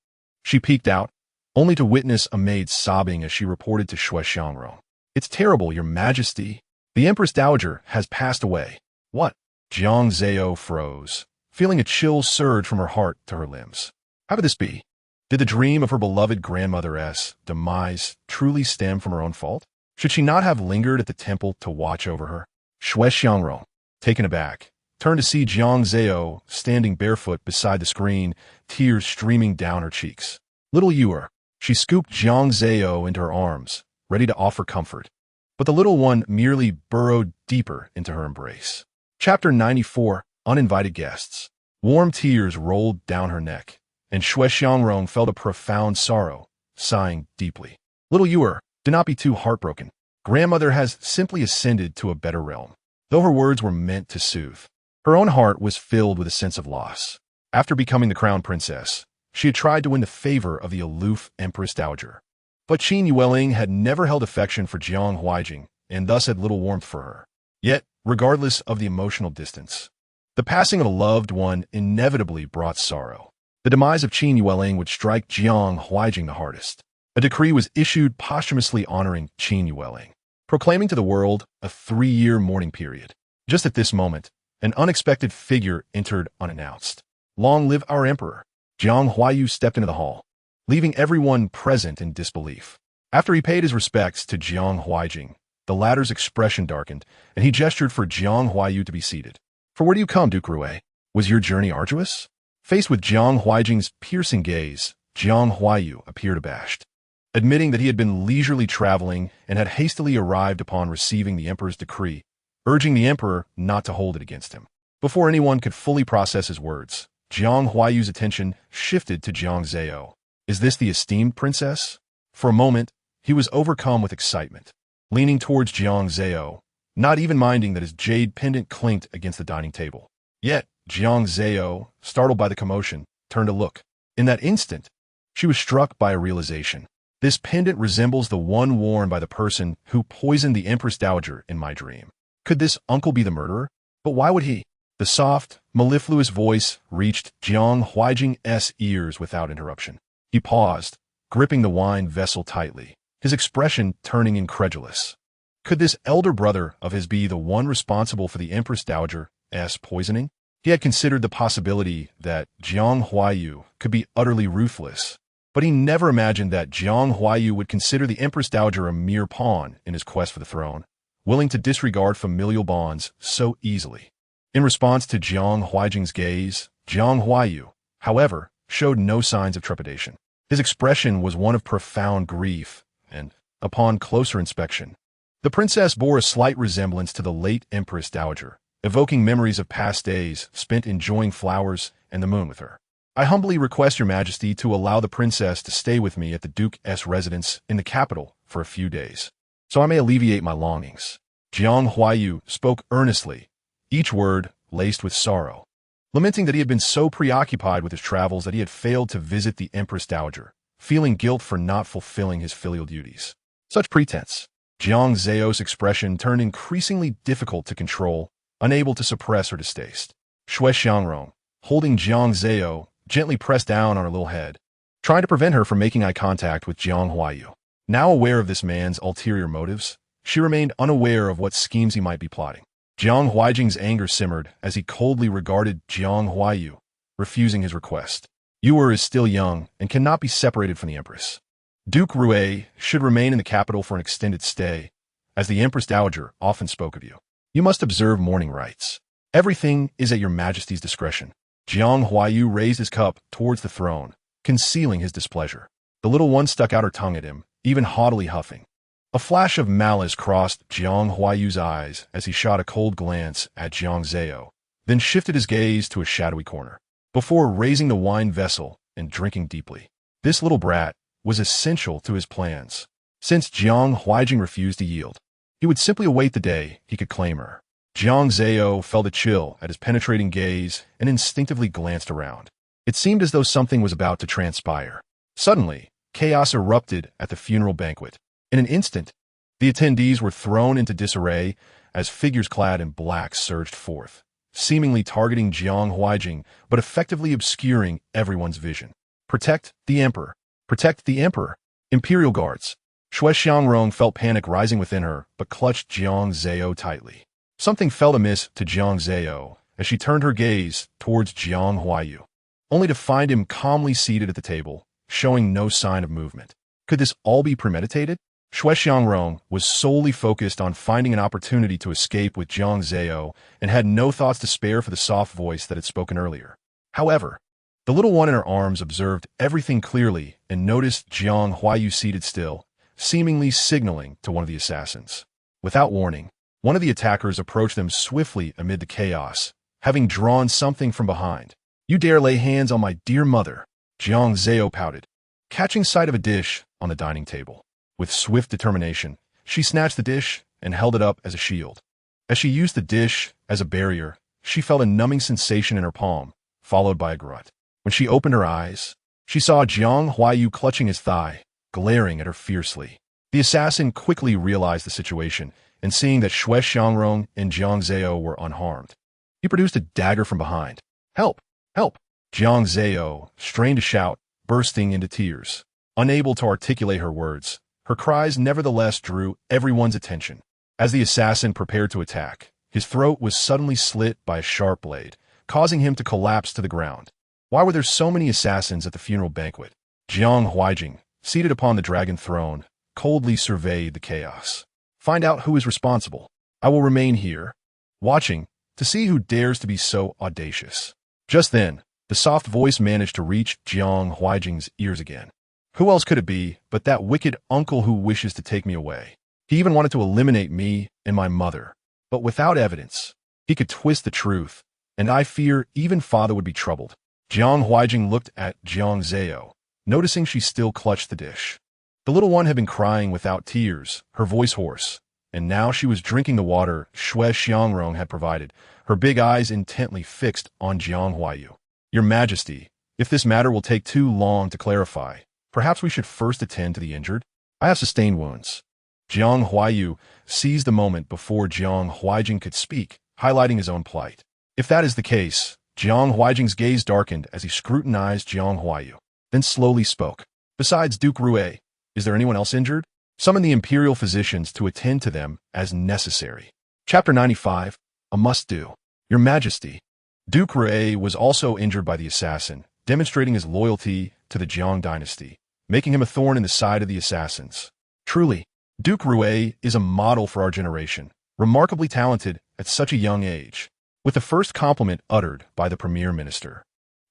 she peeked out, only to witness a maid sobbing as she reported to Shui Xiangrong. It's terrible, Your Majesty. The Empress Dowager has passed away. What? Jiang Zao froze, feeling a chill surge from her heart to her limbs. How could this be? Did the dream of her beloved grandmother's demise truly stem from her own fault? Should she not have lingered at the temple to watch over her? Shui Xiangrong, taken aback, turned to see Jiang Zao standing barefoot beside the screen, tears streaming down her cheeks. Little Yuer, she scooped Jiang Zao into her arms, ready to offer comfort. But the little one merely burrowed deeper into her embrace. Chapter 94, Uninvited Guests. Warm tears rolled down her neck, and Shui Xiangrong felt a profound sorrow, sighing deeply. Little Yuer, do not be too heartbroken. Grandmother has simply ascended to a better realm. Though her words were meant to soothe, her own heart was filled with a sense of loss. After becoming the crown princess, she had tried to win the favor of the aloof Empress Dowager. But Qin Yueling had never held affection for Jiang Huaijing, and thus had little warmth for her. Yet, regardless of the emotional distance, the passing of a loved one inevitably brought sorrow. The demise of Qin Yueling would strike Jiang Huaijing the hardest. A decree was issued posthumously honoring Qin Yueling, proclaiming to the world a 3-year mourning period. Just at this moment, an unexpected figure entered unannounced. "Long live our emperor!" Jiang Huaiyu stepped into the hall, leaving everyone present in disbelief. After he paid his respects to Jiang Huaijing, the latter's expression darkened, and he gestured for Jiang Huaiyu to be seated. "For where do you come, Duke Rui? Was your journey arduous?" Faced with Jiang Huaijing's piercing gaze, Jiang Huaiyu appeared abashed, admitting that he had been leisurely traveling and had hastily arrived upon receiving the emperor's decree, urging the emperor not to hold it against him. Before anyone could fully process his words, Jiang Huaiyu's attention shifted to Jiang Zao. "Is this the esteemed princess?" For a moment, he was overcome with excitement, leaning towards Jiang Zao, not even minding that his jade pendant clinked against the dining table. Yet, Jiang Zao, startled by the commotion, turned to look. In that instant, she was struck by a realization. This pendant resembles the one worn by the person who poisoned the Empress Dowager in my dream. Could this uncle be the murderer? But why would he? The soft, mellifluous voice reached Jiang Huaijing's ears without interruption. He paused, gripping the wine vessel tightly, his expression turning incredulous. Could this elder brother of his be the one responsible for the Empress Dowager's poisoning? He had considered the possibility that Jiang Huaiyu could be utterly ruthless, but he never imagined that Jiang Huaiyu would consider the Empress Dowager a mere pawn in his quest for the throne, willing to disregard familial bonds so easily. In response to Jiang Huaijing's gaze, Jiang Huaiyu, however, showed no signs of trepidation. His expression was one of profound grief, and, upon closer inspection, the princess bore a slight resemblance to the late Empress Dowager, evoking memories of past days spent enjoying flowers and the moon with her. "I humbly request your majesty to allow the princess to stay with me at the Duke's residence in the capital for a few days, so I may alleviate my longings." Jiang Huaiyu spoke earnestly, each word laced with sorrow, lamenting that he had been so preoccupied with his travels that he had failed to visit the Empress Dowager, feeling guilt for not fulfilling his filial duties. Such pretense. Jiang Zao's expression turned increasingly difficult to control, unable to suppress her distaste. Shui Xiangrong, holding Jiang Zao, gently pressed down on her little head, trying to prevent her from making eye contact with Jiang Huaiyu. Now aware of this man's ulterior motives, she remained unaware of what schemes he might be plotting. Jiang Huaijing's anger simmered as he coldly regarded Jiang Huaiyu, refusing his request. "You is still young and cannot be separated from the Empress. Duke Rui should remain in the capital for an extended stay, as the Empress Dowager often spoke of you. You must observe mourning rites. Everything is at your majesty's discretion." Jiang Huaiyu raised his cup towards the throne, concealing his displeasure. The little one stuck out her tongue at him, even haughtily huffing. A flash of malice crossed Jiang Huaiyu's eyes as he shot a cold glance at Jiang Zao, then shifted his gaze to a shadowy corner, before raising the wine vessel and drinking deeply. This little brat was essential to his plans. Since Jiang Huaijing refused to yield, he would simply await the day he could claim her. Jiang Zao felt a chill at his penetrating gaze and instinctively glanced around. It seemed as though something was about to transpire. Suddenly, chaos erupted at the funeral banquet. In an instant, the attendees were thrown into disarray as figures clad in black surged forth, seemingly targeting Jiang Huaijing but effectively obscuring everyone's vision. "Protect the emperor! Protect the emperor!" Imperial guards. Shui Xiangrong felt panic rising within her but clutched Jiang Zao tightly. Something felt amiss to Jiang Zao as she turned her gaze towards Jiang Huaiyu, only to find him calmly seated at the table, showing no sign of movement. Could this all be premeditated? Shui Xiangrong was solely focused on finding an opportunity to escape with Jiang Zao and had no thoughts to spare for the soft voice that had spoken earlier. However, the little one in her arms observed everything clearly and noticed Jiang Huaiyu seated still, seemingly signaling to one of the assassins. Without warning, one of the attackers approached them swiftly amid the chaos, having drawn something from behind. "You dare lay hands on my dear mother," Jiang Zao pouted, catching sight of a dish on the dining table. With swift determination, she snatched the dish and held it up as a shield. As she used the dish as a barrier, she felt a numbing sensation in her palm, followed by a grunt. When she opened her eyes, she saw Jiang Huaiyu clutching his thigh, glaring at her fiercely. The assassin quickly realized the situation, and seeing that Shui Xiangrong and Jiang Zao were unharmed, he produced a dagger from behind. "Help! Help!" Jiang Zao strained to shout, bursting into tears. Unable to articulate her words, her cries nevertheless drew everyone's attention. As the assassin prepared to attack, His throat was suddenly slit by a sharp blade, causing him to collapse to the ground. Why were there so many assassins at the funeral banquet? Jiang Huaijing, seated upon the dragon throne, coldly surveyed the chaos. Find out who is responsible. I will remain here, watching, to see who dares to be so audacious. Just then, the soft voice managed to reach Jiang Huaijing's ears again. Who else could it be but that wicked uncle who wishes to take me away? He even wanted to eliminate me and my mother, but without evidence. He could twist the truth, and I fear even father would be troubled. Jiang Huaijing looked at Jiang Zao, noticing she still clutched the dish. The little one had been crying without tears, her voice hoarse, and now she was drinking the water Shui Xiangrong had provided, her big eyes intently fixed on Jiang Huaiyu. Your Majesty, if this matter will take too long to clarify, perhaps we should first attend to the injured. I have sustained wounds. Jiang Huaiyu seized the moment before Jiang Huaijing could speak, highlighting his own plight. If that is the case, Jiang Huaijing's gaze darkened as he scrutinized Jiang Huaiyu, then slowly spoke. Besides Duke Rue, is there anyone else injured? Summon the imperial physicians to attend to them as necessary. Chapter 95, A Must-Do. Your Majesty. Duke Rue was also injured by the assassin, demonstrating his loyalty to the Jiang Dynasty, making him a thorn in the side of the assassins. Truly, Duke Rue is a model for our generation, remarkably talented at such a young age, with the first compliment uttered by the Premier Minister.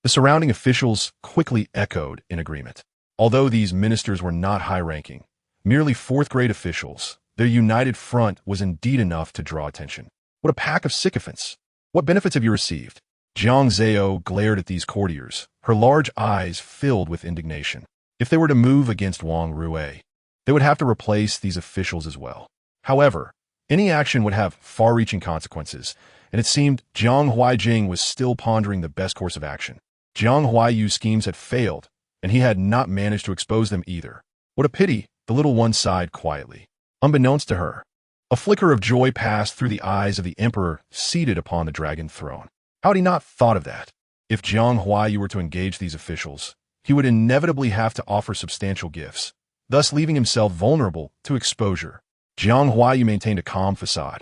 The surrounding officials quickly echoed in agreement. Although these ministers were not high-ranking, merely fourth-grade officials, their united front was indeed enough to draw attention. What a pack of sycophants! What benefits have you received? Jiang Zao glared at these courtiers, her large eyes filled with indignation. If they were to move against Wang Rue, they would have to replace these officials as well. However, any action would have far-reaching consequences, and it seemed Jiang Huaijing was still pondering the best course of action. Jiang Huaiyu's schemes had failed, and he had not managed to expose them either. What a pity, the little one sighed quietly. Unbeknownst to her, a flicker of joy passed through the eyes of the emperor seated upon the dragon throne. How had he not thought of that? If Jiang Huaiyu were to engage these officials, he would inevitably have to offer substantial gifts, thus leaving himself vulnerable to exposure. Jiang Huaiyu maintained a calm facade,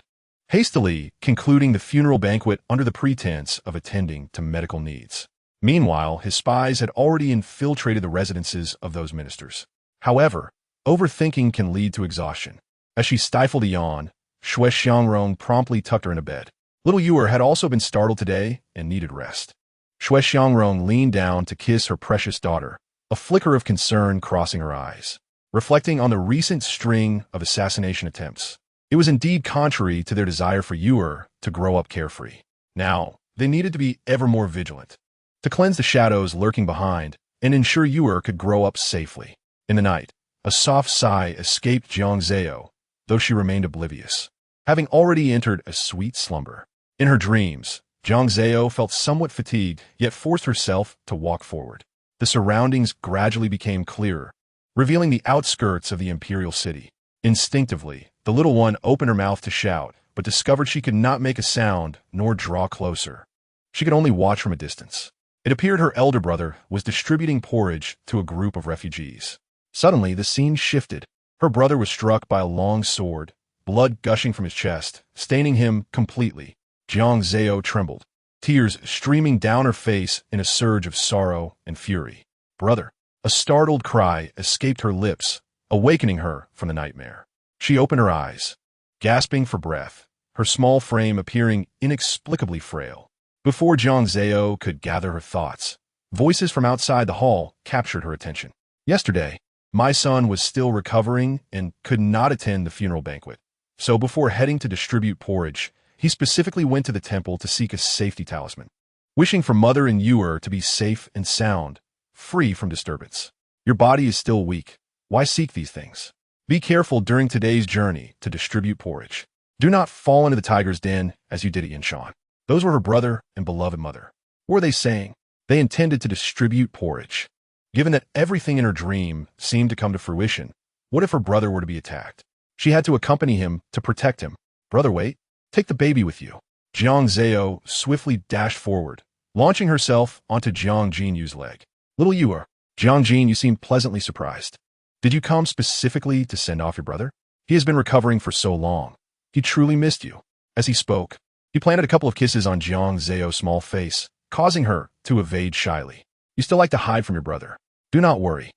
hastily concluding the funeral banquet under the pretense of attending to medical needs. Meanwhile, his spies had already infiltrated the residences of those ministers. However, overthinking can lead to exhaustion. As she stifled a yawn, Shui Xiangrong promptly tucked her in a bed. Little Yuer had also been startled today and needed rest. Shui Xiangrong leaned down to kiss her precious daughter, a flicker of concern crossing her eyes. Reflecting on the recent string of assassination attempts, it was indeed contrary to their desire for Yuer to grow up carefree. Now, they needed to be ever more vigilant, to cleanse the shadows lurking behind and ensure Yuer could grow up safely. In the night, a soft sigh escaped Jiang Zao, though she remained oblivious, having already entered a sweet slumber. In her dreams, Jiang Zao felt somewhat fatigued, yet forced herself to walk forward. The surroundings gradually became clearer, revealing the outskirts of the imperial city. Instinctively, the little one opened her mouth to shout, but discovered she could not make a sound nor draw closer. She could only watch from a distance. It appeared her elder brother was distributing porridge to a group of refugees. Suddenly, the scene shifted. Her brother was struck by a long sword, blood gushing from his chest, staining him completely. Jiang Zao trembled, tears streaming down her face in a surge of sorrow and fury. Brother! A startled cry escaped her lips, awakening her from the nightmare. She opened her eyes, gasping for breath, her small frame appearing inexplicably frail. Before Jiang Zao could gather her thoughts, voices from outside the hall captured her attention. Yesterday, my son was still recovering and could not attend the funeral banquet. So before heading to distribute porridge, he specifically went to the temple to seek a safety talisman, wishing for Mother and Yuer to be safe and sound, free from disturbance. Your body is still weak. Why seek these things? Be careful during today's journey to distribute porridge. Do not fall into the tiger's den as you did at Yinshan. Those were her brother and beloved mother. What were they saying? They intended to distribute porridge. Given that everything in her dream seemed to come to fruition, what if her brother were to be attacked? She had to accompany him to protect him. Brother, wait. Take the baby with you. Jiang Zao swiftly dashed forward, launching herself onto Jiang Jinyu's leg. Little Yuer, Jiang Jin, you seem pleasantly surprised. Did you come specifically to send off your brother? He has been recovering for so long. He truly missed you. As he spoke, He planted a couple of kisses on Jiang Zao's small face, causing her to evade shyly. You still like to hide from your brother. Do not worry.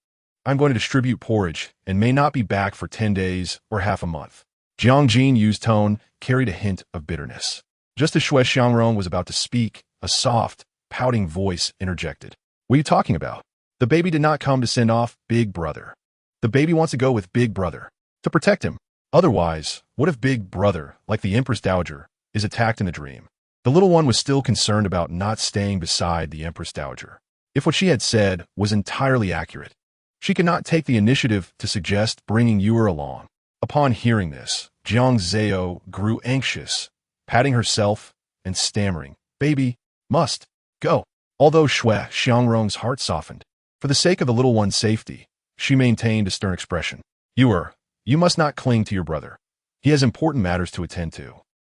I'm going to distribute porridge and may not be back for 10 days or half a month. Jiang Jinyu's tone carried a hint of bitterness. Just as Shui Xiangrong was about to speak, a soft, pouting voice interjected. What are you talking about? The baby did not come to send off Big Brother. The baby wants to go with Big Brother, to protect him. Otherwise, what if Big Brother, like the Empress Dowager, is attacked in the dream? The little one was still concerned about not staying beside the Empress Dowager. If what she had said was entirely accurate, she could not take the initiative to suggest bringing Yuer along. Upon hearing this, Jiang Zao grew anxious, patting herself and stammering, Baby, must go. Although Shui Xiangrong's heart softened, for the sake of the little one's safety, she maintained a stern expression. Yuer, you must not cling to your brother. He has important matters to attend to.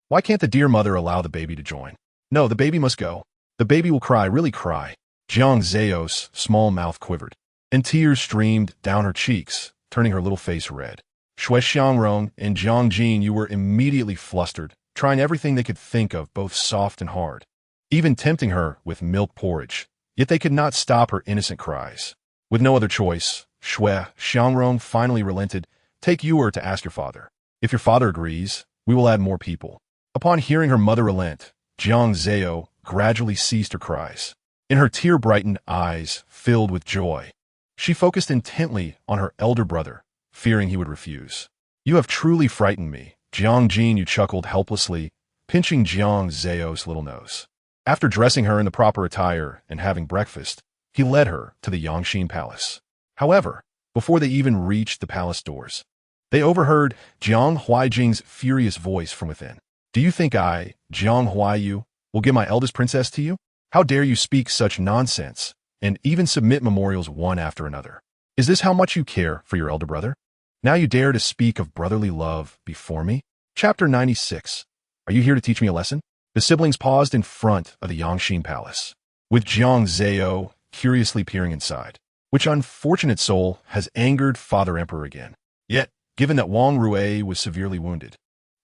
Why can't the dear mother allow the baby to join? No, the baby must go. The baby will cry, really cry. Jiang Zao's small mouth quivered, and tears streamed down her cheeks, turning her little face red. Shui Xiangrong and Jiang Jinyu were immediately flustered, trying everything they could think of, both soft and hard, even tempting her with milk porridge. Yet they could not stop her innocent cries. With no other choice, Shui Xiangrong finally relented. Take Yuer to ask your father. If your father agrees, we will add more people. Upon hearing her mother relent, Jiang Zao gradually ceased her cries. In her tear-brightened eyes filled with joy, she focused intently on her elder brother, fearing he would refuse. You have truly frightened me, Jiang Jinyu chuckled helplessly, pinching Jiang Zao's little nose. After dressing her in the proper attire and having breakfast, he led her to the Yangxin Palace. However, before they even reached the palace doors, they overheard Jiang Huaijing's furious voice from within. Do you think I, Jiang Huaiyu, will give my eldest princess to you? How dare you speak such nonsense, and even submit memorials one after another? Is this how much you care for your elder brother? Now you dare to speak of brotherly love before me? Chapter 96. Are you here to teach me a lesson? The siblings paused in front of the Yangxin Palace, with Jiang Zao curiously peering inside. Which unfortunate soul has angered Father Emperor again? Yet, given that Wang Rui was severely wounded,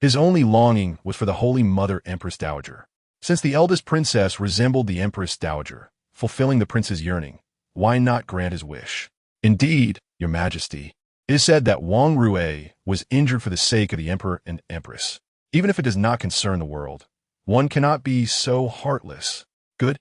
his only longing was for the Holy Mother Empress Dowager. Since the eldest princess resembled the Empress Dowager, fulfilling the prince's yearning, why not grant his wish? Indeed, your majesty, it is said that Wang Rui was injured for the sake of the emperor and empress. Even if it does not concern the world, one cannot be so heartless. Good.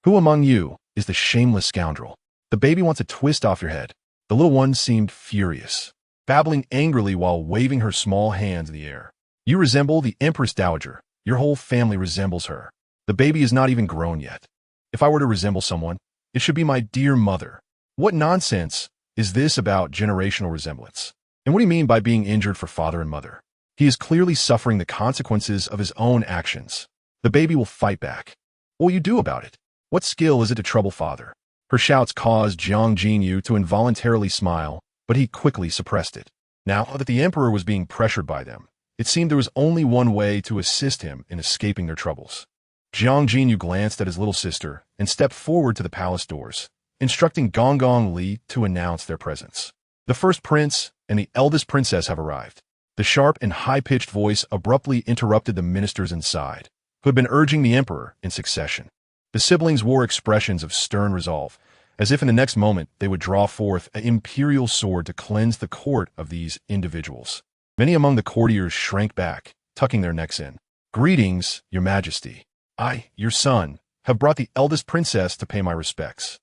Who among you is the shameless scoundrel? The baby wants a twist off your head. The little one seemed furious, babbling angrily while waving her small hands in the air. You resemble the Empress Dowager. Your whole family resembles her. The baby is not even grown yet. If I were to resemble someone, it should be my dear mother. What nonsense is this about generational resemblance? And what do you mean by being injured for father and mother? He is clearly suffering the consequences of his own actions. The baby will fight back. What will you do about it? What skill is it to trouble father? Her shouts caused Jiang Jinyu to involuntarily smile, but he quickly suppressed it. Now that the emperor was being pressured by them, it seemed there was only one way to assist him in escaping their troubles. Jiang Jinyu glanced at his little sister and stepped forward to the palace doors, instructing Gong Li to announce their presence. The first prince and the eldest princess have arrived. The sharp and high-pitched voice abruptly interrupted the ministers inside, who had been urging the emperor in succession. The siblings wore expressions of stern resolve, as if in the next moment they would draw forth an imperial sword to cleanse the court of these individuals. Many among the courtiers shrank back, tucking their necks in. Greetings, your majesty. I, your son, have brought the eldest princess to pay my respects.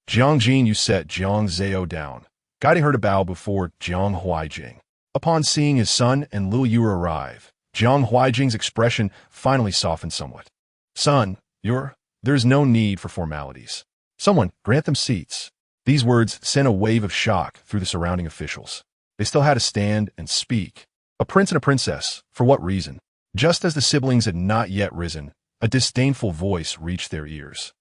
Jiang Jinyu set Jiang Zao down, guiding her to bow before Jiang Huaijing. Upon seeing his son and Liu Yuer arrive, Jiang Huaijing's expression finally softened somewhat. Son, there is no need for formalities. Someone, grant them seats. These words sent a wave of shock through the surrounding officials. They still had to stand and speak. A prince and a princess, for what reason? Just as the siblings had not yet risen, a disdainful voice reached their ears.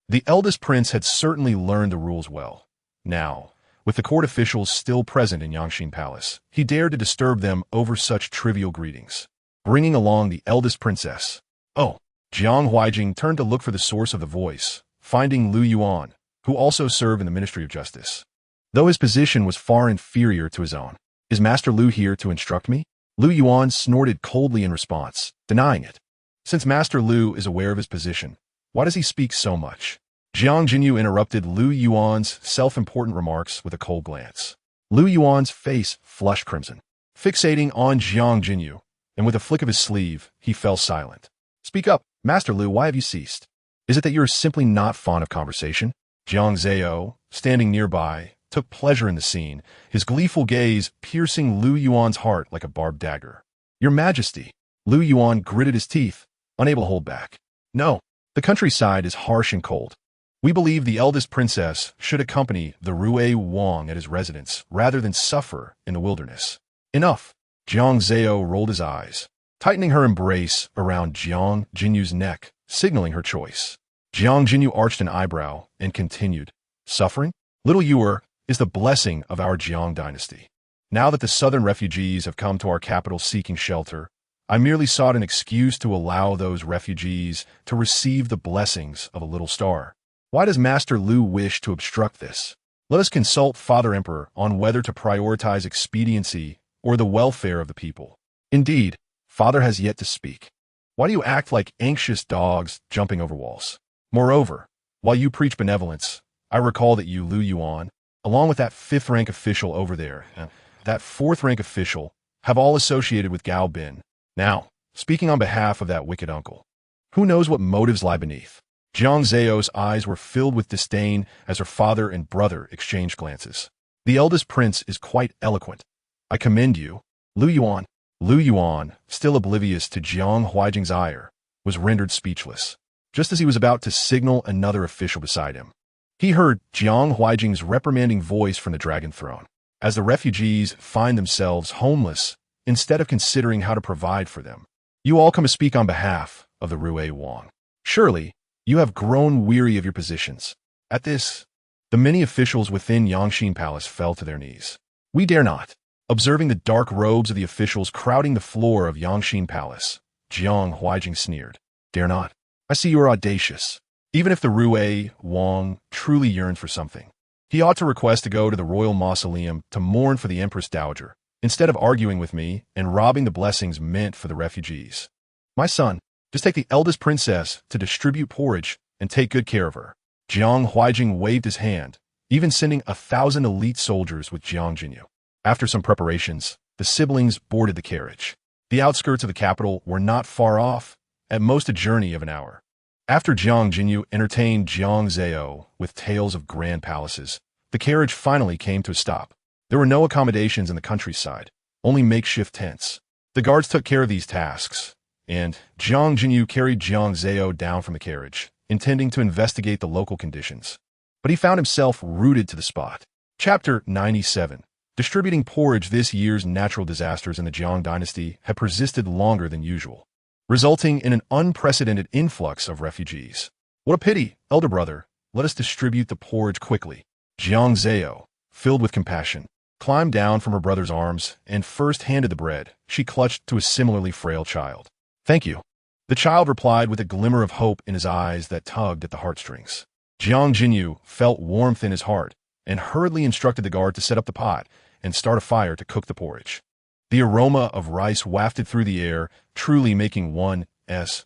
The eldest prince had certainly learned the rules well. Now, with the court officials still present in Yangxin Palace, he dared to disturb them over such trivial greetings. Bringing along the eldest princess. Oh, Jiang Huaijing turned to look for the source of the voice, finding Lu Yuan, who also served in the Ministry of Justice. Though his position was far inferior to his own, is Master Lu here to instruct me? Lu Yuan snorted coldly in response, denying it. Since Master Lu is aware of his position, why does he speak so much? Jiang Jinyu interrupted Lu Yuan's self-important remarks with a cold glance. Lu Yuan's face flushed crimson. Fixating on Jiang Jinyu, and with a flick of his sleeve, he fell silent. Speak up, Master Lu, why have you ceased? Is it that you are simply not fond of conversation? Jiang Zao, standing nearby, took pleasure in the scene, his gleeful gaze piercing Lu Yuan's heart like a barbed dagger. Your Majesty. Lu Yuan gritted his teeth, unable to hold back. No, the countryside is harsh and cold. We believe the eldest princess should accompany the Rui Wang at his residence rather than suffer in the wilderness. Enough. Jiang Zao rolled his eyes, tightening her embrace around Jiang Jinyu's neck, signaling her choice. Jiang Jinyu arched an eyebrow and continued. Suffering? Little Yuer is the blessing of our Jiang Dynasty. Now that the southern refugees have come to our capital seeking shelter, I merely sought an excuse to allow those refugees to receive the blessings of a little star. Why does Master Lu wish to obstruct this? Let us consult Father Emperor on whether to prioritize expediency or the welfare of the people. Indeed, Father has yet to speak. Why do you act like anxious dogs jumping over walls? Moreover, while you preach benevolence, I recall that you, Lu Yuan, along with that fifth-rank official over there, that fourth-rank official, have all associated with Gao Bin. Now, speaking on behalf of that wicked uncle, who knows what motives lie beneath? Jiang Zao's eyes were filled with disdain as her father and brother exchanged glances. The eldest prince is quite eloquent. I commend you. Lu Yuan. Lu Yuan, still oblivious to Jiang Huaijing's ire, was rendered speechless, just as he was about to signal another official beside him. He heard Jiang Huaijing's reprimanding voice from the Dragon Throne. As the refugees find themselves homeless, instead of considering how to provide for them, you all come to speak on behalf of the Rui Wang. Surely, you have grown weary of your positions. At this, the many officials within Yangxin Palace fell to their knees. We dare not. Observing the dark robes of the officials crowding the floor of Yangxin Palace, Jiang Huaijing sneered. Dare not. I see you are audacious. Even if the Rui Wang truly yearned for something, he ought to request to go to the royal mausoleum to mourn for the Empress Dowager, instead of arguing with me and robbing the blessings meant for the refugees. My son, just take the eldest princess to distribute porridge and take good care of her. Jiang Huaijing waved his hand, even sending 1,000 elite soldiers with Jiang Jinyu. After some preparations, the siblings boarded the carriage. The outskirts of the capital were not far off, at most a journey of an hour. After Jiang Jinyu entertained Jiang Zao with tales of grand palaces, the carriage finally came to a stop. There were no accommodations in the countryside, only makeshift tents. The guards took care of these tasks, and Jiang Jinyu carried Jiang Zao down from the carriage, intending to investigate the local conditions. But he found himself rooted to the spot. Chapter 97. Distributing porridge. This year's natural disasters in the Jiang Dynasty had persisted longer than usual, resulting in an unprecedented influx of refugees. What a pity, elder brother. Let us distribute the porridge quickly. Jiang Zao, filled with compassion, climbed down from her brother's arms and first handed the bread she clutched to a similarly frail child. Thank you. The child replied with a glimmer of hope in his eyes that tugged at the heartstrings. Jiang Jinyu felt warmth in his heart and hurriedly instructed the guard to set up the pot and start a fire to cook the porridge. The aroma of rice wafted through the air, truly making one's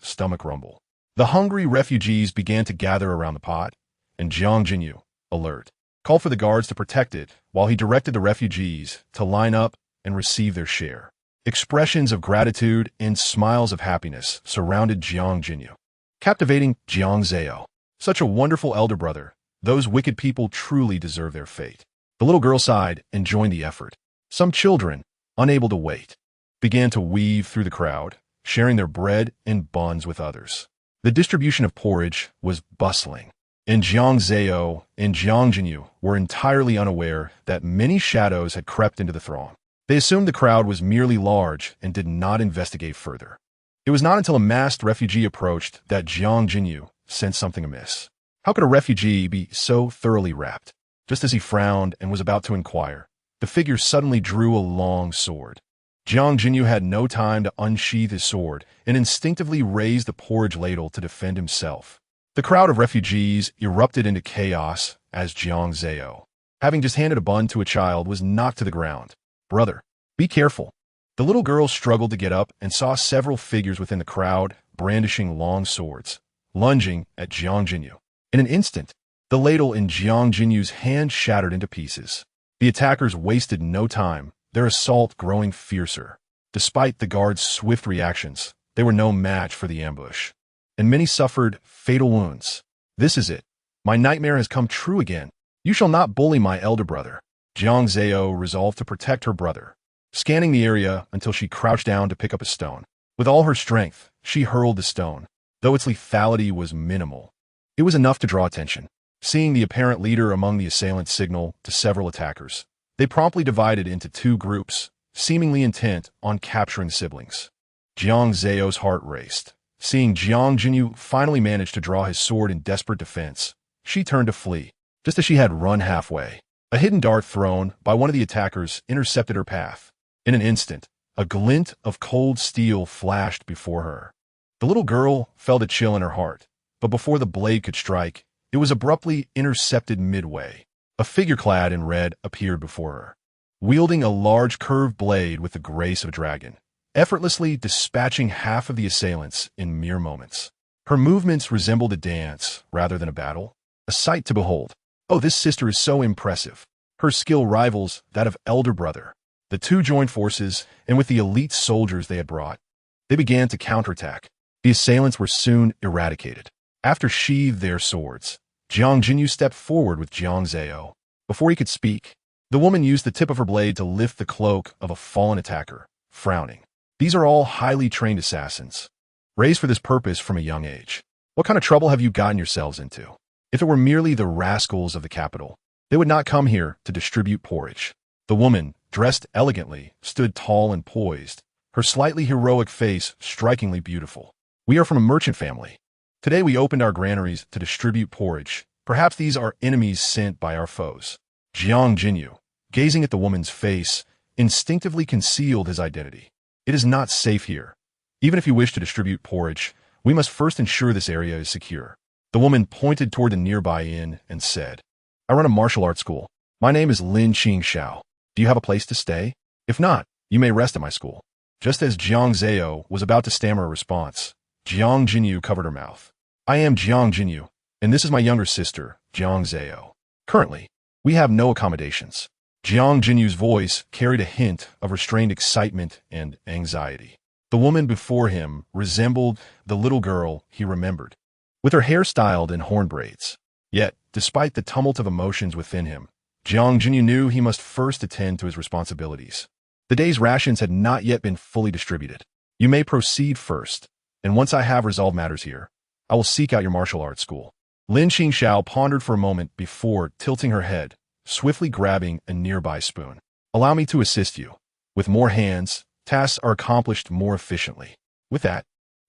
stomach rumble. The hungry refugees began to gather around the pot, and Jiang Jinyu, alert, called for the guards to protect it while he directed the refugees to line up and receive their share. Expressions of gratitude and smiles of happiness surrounded Jiang Jinyu, captivating Jiang Zao. Such a wonderful elder brother. Those wicked people truly deserve their fate. The little girl sighed and joined the effort. Some children, unable to wait, began to weave through the crowd, sharing their bread and buns with others. The distribution of porridge was bustling, and Jiang Zao and Jiang Jinyu were entirely unaware that many shadows had crept into the throng. They assumed the crowd was merely large and did not investigate further. It was not until a masked refugee approached that Jiang Jinyu sensed something amiss. How could a refugee be so thoroughly wrapped? Just as he frowned and was about to inquire, the figure suddenly drew a long sword. Jiang Jinyu had no time to unsheath his sword and instinctively raised the porridge ladle to defend himself. The crowd of refugees erupted into chaos as Jiang Zao, having just handed a bun to a child, was knocked to the ground. Brother, be careful. The little girl struggled to get up and saw several figures within the crowd brandishing long swords, lunging at Jiang Jinyu. In an instant, the ladle in Jiang Jinyu's hand shattered into pieces. The attackers wasted no time, their assault growing fiercer. Despite the guards' swift reactions, they were no match for the ambush, and many suffered fatal wounds. "This is it. My nightmare has come true again. You shall not bully my elder brother." Jiang Zao resolved to protect her brother, scanning the area until she crouched down to pick up a stone. With all her strength, she hurled the stone. Though its lethality was minimal, it was enough to draw attention. Seeing the apparent leader among the assailants signal to several attackers, they promptly divided into two groups, seemingly intent on capturing the siblings. Jiang Zao's heart raced. Seeing Jiang Jinyu finally manage to draw his sword in desperate defense, she turned to flee. Just as she had run halfway, a hidden dart thrown by one of the attackers intercepted her path. In an instant, a glint of cold steel flashed before her. The little girl felt a chill in her heart, but before the blade could strike, it was abruptly intercepted midway. A figure clad in red appeared before her, wielding a large curved blade with the grace of a dragon, effortlessly dispatching half of the assailants in mere moments. Her movements resembled a dance rather than a battle, a sight to behold. Oh, this sister is so impressive. Her skill rivals that of elder brother. The two joined forces, and with the elite soldiers they had brought, they began to counterattack. The assailants were soon eradicated. After sheathed their swords, Jiang Jinyu stepped forward with Jiang Zao. Before he could speak, the woman used the tip of her blade to lift the cloak of a fallen attacker, frowning. "These are all highly trained assassins, raised for this purpose from a young age. What kind of trouble have you gotten yourselves into? If it were merely the rascals of the capital, they would not come here to distribute porridge." The woman, dressed elegantly, stood tall and poised, her slightly heroic face strikingly beautiful. "We are from a merchant family. Today we opened our granaries to distribute porridge. Perhaps these are enemies sent by our foes." Jiang Jinyu, gazing at the woman's face, instinctively concealed his identity. "It is not safe here. Even if you wish to distribute porridge, we must first ensure this area is secure." The woman pointed toward the nearby inn and said, "I run a martial arts school. My name is Lin Qingxiao. Do you have a place to stay? If not, you may rest at my school." Just as Jiang Zao was about to stammer a response, Jiang Jinyu covered her mouth. "I am Jiang Jinyu, and this is my younger sister, Jiang Zao. Currently, we have no accommodations." Jiang Jinyu's voice carried a hint of restrained excitement and anxiety. The woman before him resembled the little girl he remembered, with her hair styled in horn braids. Yet, despite the tumult of emotions within him, Jiang Jinyu knew he must first attend to his responsibilities. The day's rations had not yet been fully distributed. "You may proceed first, and once I have resolved matters here, I will seek out your martial arts school." Lin Qingxiao pondered for a moment before tilting her head, swiftly grabbing a nearby spoon. "Allow me to assist you. With more hands, tasks are accomplished more efficiently." With that,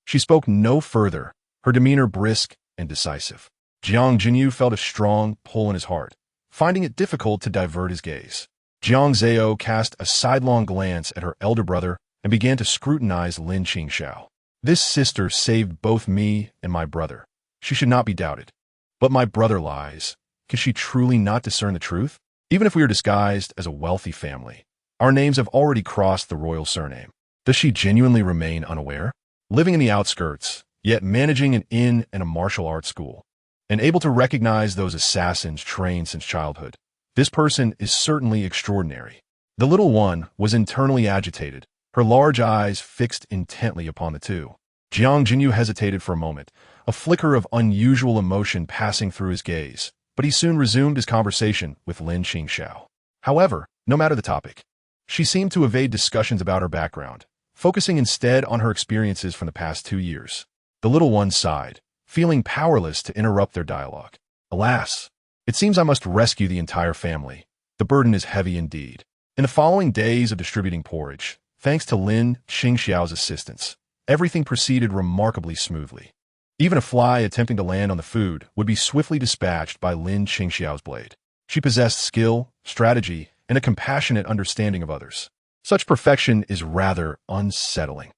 she spoke no further, her demeanor brisk and decisive. Jiang Jinyu felt a strong pull in his heart, finding it difficult to divert his gaze. Jiang Zao cast a sidelong glance at her elder brother and began to scrutinize Lin Qingxiao. "This sister saved both me and my brother. She should not be doubted. But my brother lies. Can she truly not discern the truth? Even if we are disguised as a wealthy family, our names have already crossed the royal surname. Does she genuinely remain unaware? Living in the outskirts, yet managing an inn and a martial arts school, and able to recognize those assassins trained since childhood. This person is certainly extraordinary." The little one was internally agitated, her large eyes fixed intently upon the two. Jiang Jinyu hesitated for a moment, a flicker of unusual emotion passing through his gaze, but he soon resumed his conversation with Lin Qingxiao. However, no matter the topic, she seemed to evade discussions about her background, focusing instead on her experiences from the past 2 years. The little one sighed, feeling powerless to interrupt their dialogue. "Alas, it seems I must rescue the entire family. The burden is heavy indeed." In the following days of distributing porridge, thanks to Lin Qingxiao's assistance, everything proceeded remarkably smoothly. Even a fly attempting to land on the food would be swiftly dispatched by Lin Qingxiao's blade. She possessed skill, strategy, and a compassionate understanding of others. Such perfection is rather unsettling.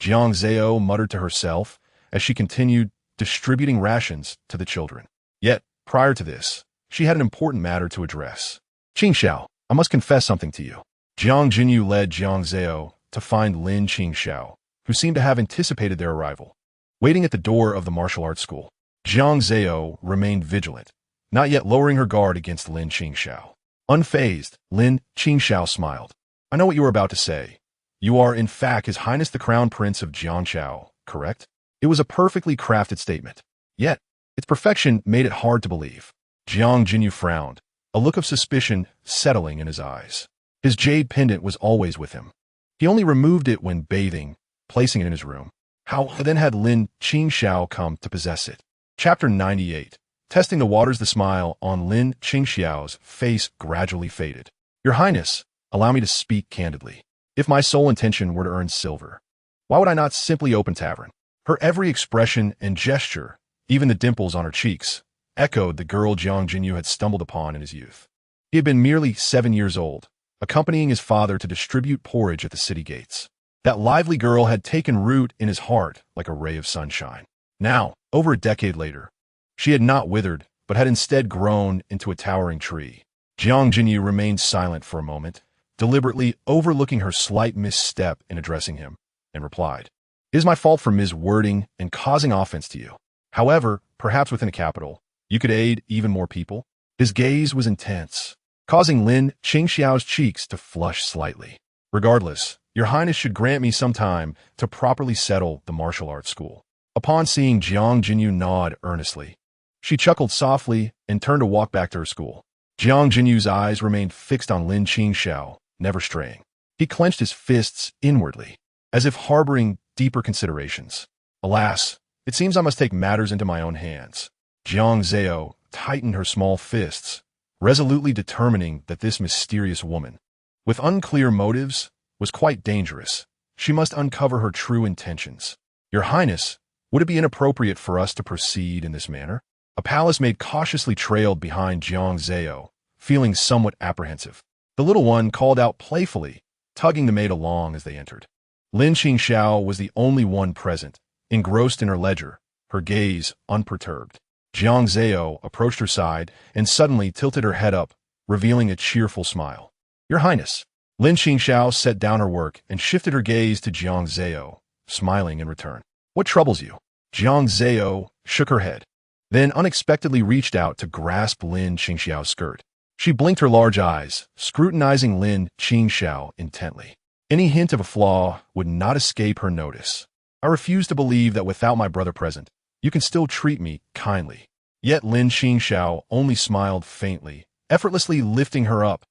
Jiang Zao muttered to herself as she continued distributing rations to the children. Yet, prior to this, she had an important matter to address. "Qingxiao, I must confess something to you." Jiang Jinyu led Jiang Zao to find Lin Qingxiao, who seemed to have anticipated their arrival. Waiting at the door of the martial arts school, Jiang Zao remained vigilant, not yet lowering her guard against Lin Qingxiao. Unfazed, Lin Qingxiao smiled. I know what you are about to say. You are, in fact, His Highness the Crown Prince of Jiangqiao, correct? It was a perfectly crafted statement. Yet, its perfection made it hard to believe. Jiang Jinyu frowned, a look of suspicion settling in his eyes. His jade pendant was always with him. He only removed it when bathing, placing it in his room. How then had Lin Qingxiao come to possess it? Chapter 98. Testing the waters. The smile on Lin Qingxiao's face gradually faded. Your Highness, allow me to speak candidly. If my sole intention were to earn silver, why would I not simply open tavern? Her every expression and gesture, even the dimples on her cheeks, echoed the girl Jiang Jinyu had stumbled upon in his youth. He had been merely 7 years old, accompanying his father to distribute porridge at the city gates. That lively girl had taken root in his heart like a ray of sunshine. Now, over a decade later, she had not withered, but had instead grown into a towering tree. Jiang Jinyu remained silent for a moment, deliberately overlooking her slight misstep in addressing him, and replied, It is my fault for miswording and causing offense to you. However, perhaps within the capital, you could aid even more people. His gaze was intense, causing Lin Qingxiao's cheeks to flush slightly. Regardless, Your Highness should grant me some time to properly settle the martial arts school. Upon seeing Jiang Jinyu nod earnestly, she chuckled softly and turned to walk back to her school. Jiang Jinyu's eyes remained fixed on Lin Qingxiao, never straying. He clenched his fists inwardly, as if harboring deeper considerations. Alas, it seems I must take matters into my own hands. Jiang Zao tightened her small fists, resolutely determining that this mysterious woman, with unclear motives, was quite dangerous. She must uncover her true intentions. Your Highness, would it be inappropriate for us to proceed in this manner? A palace maid cautiously trailed behind Jiang Zao, feeling somewhat apprehensive. The little one called out playfully, tugging the maid along as they entered. Lin Qingxiao was the only one present, engrossed in her ledger, her gaze unperturbed. Jiang Zao approached her side and suddenly tilted her head up, revealing a cheerful smile. Your Highness. Lin Qingxiao set down her work and shifted her gaze to Jiang Zao, smiling in return. What troubles you? Jiang Zao shook her head, then unexpectedly reached out to grasp Lin Qingxiao's skirt. She blinked her large eyes, scrutinizing Lin Qingxiao intently. Any hint of a flaw would not escape her notice. I refuse to believe that without my brother present, you can still treat me kindly. Yet Lin Qingxiao only smiled faintly, effortlessly lifting her up.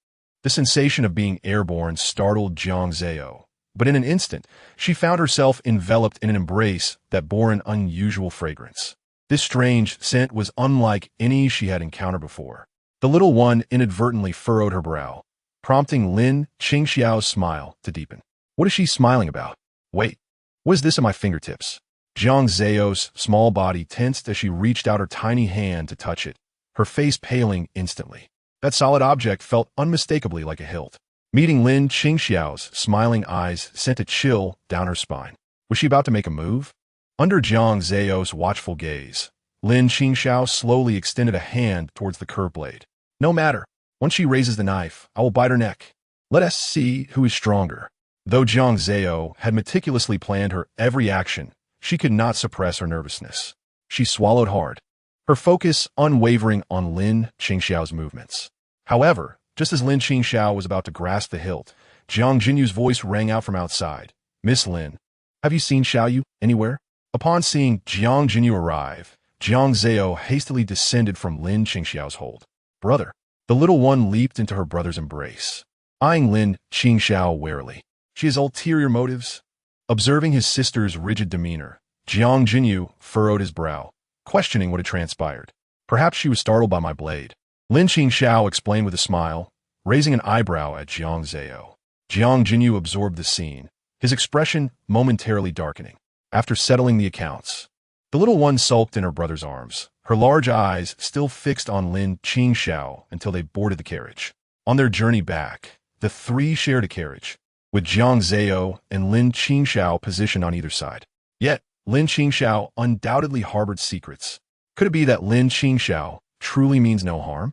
The sensation of being airborne startled Jiang Zao, but in an instant, she found herself enveloped in an embrace that bore an unusual fragrance. This strange scent was unlike any she had encountered before. The little one inadvertently furrowed her brow, prompting Lin Qingxiao's smile to deepen. What is she smiling about? Wait, what is this at my fingertips? Jiang Zao's small body tensed as she reached out her tiny hand to touch it, her face paling instantly. That solid object felt unmistakably like a hilt. Meeting Lin Qingxiao's smiling eyes sent a chill down her spine. Was she about to make a move? Under Jiang Zao's watchful gaze, Lin Qingxiao slowly extended a hand towards the curved blade. No matter. Once she raises the knife, I will bite her neck. Let us see who is stronger. Though Jiang Zao had meticulously planned her every action, she could not suppress her nervousness. She swallowed hard, her focus unwavering on Lin Qingxiao's movements. However, just as Lin Qingxiao was about to grasp the hilt, Jiang Jinyu's voice rang out from outside. Miss Lin, have you seen Xiaoyu anywhere? Upon seeing Jiang Jinyu arrive, Jiang Zao hastily descended from Lin Qingxiao's hold. Brother. The little one leaped into her brother's embrace, eyeing Lin Qingxiao warily. She has ulterior motives. Observing his sister's rigid demeanor, Jiang Jinyu furrowed his brow, questioning what had transpired. Perhaps she was startled by my blade. Lin Qingxiao explained with a smile, raising an eyebrow at Jiang Zao. Jiang Jinyu absorbed the scene, his expression momentarily darkening. After settling the accounts, the little one sulked in her brother's arms, her large eyes still fixed on Lin Qingxiao until they boarded the carriage. On their journey back, the three shared a carriage, with Jiang Zao and Lin Qingxiao positioned on either side. Yet, Lin Qingxiao undoubtedly harbored secrets. Could it be that Lin Qingxiao truly means no harm?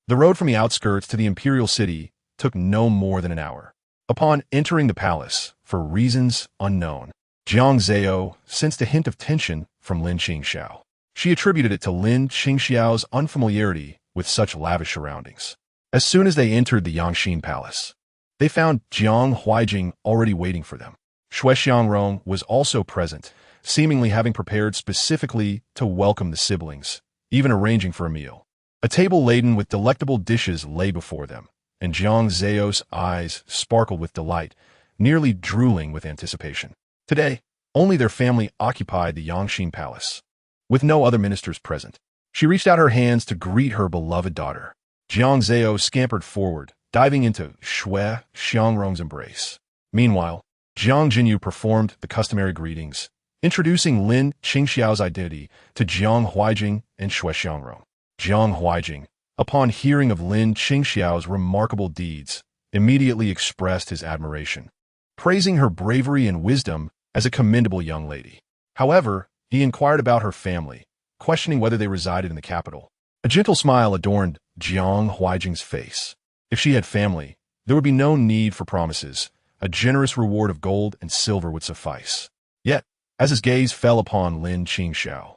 The road from the outskirts to the imperial city took no more than an hour. Upon entering the palace, for reasons unknown, Jiang Zao sensed a hint of tension from Lin Qingxiao. She attributed it to Lin Qingxiao's unfamiliarity with such lavish surroundings. As soon as they entered the Yangxin Palace, they found Jiang Huaijing already waiting for them. Xue Xiangrong was also present, seemingly having prepared specifically to welcome the siblings, even arranging for a meal. A table laden with delectable dishes lay before them, and Jiang Zao's eyes sparkled with delight, nearly drooling with anticipation. Today, only their family occupied the Yangxin Palace, with no other ministers present. She reached out her hands to greet her beloved daughter. Jiang Zao scampered forward, diving into Xue Xiangrong's embrace. Meanwhile, Jiang Jinyu performed the customary greetings, introducing Lin Qingxiao's identity to Jiang Huaijing and Xue Xiangrong. Jiang Huaijing, upon hearing of Lin Qingxiao's remarkable deeds, immediately expressed his admiration, praising her bravery and wisdom as a commendable young lady. However, he inquired about her family, questioning whether they resided in the capital. A gentle smile adorned Jiang Huaijing's face. If she had family, there would be no need for promises. A generous reward of gold and silver would suffice. Yet, as his gaze fell upon Lin Qingxiao,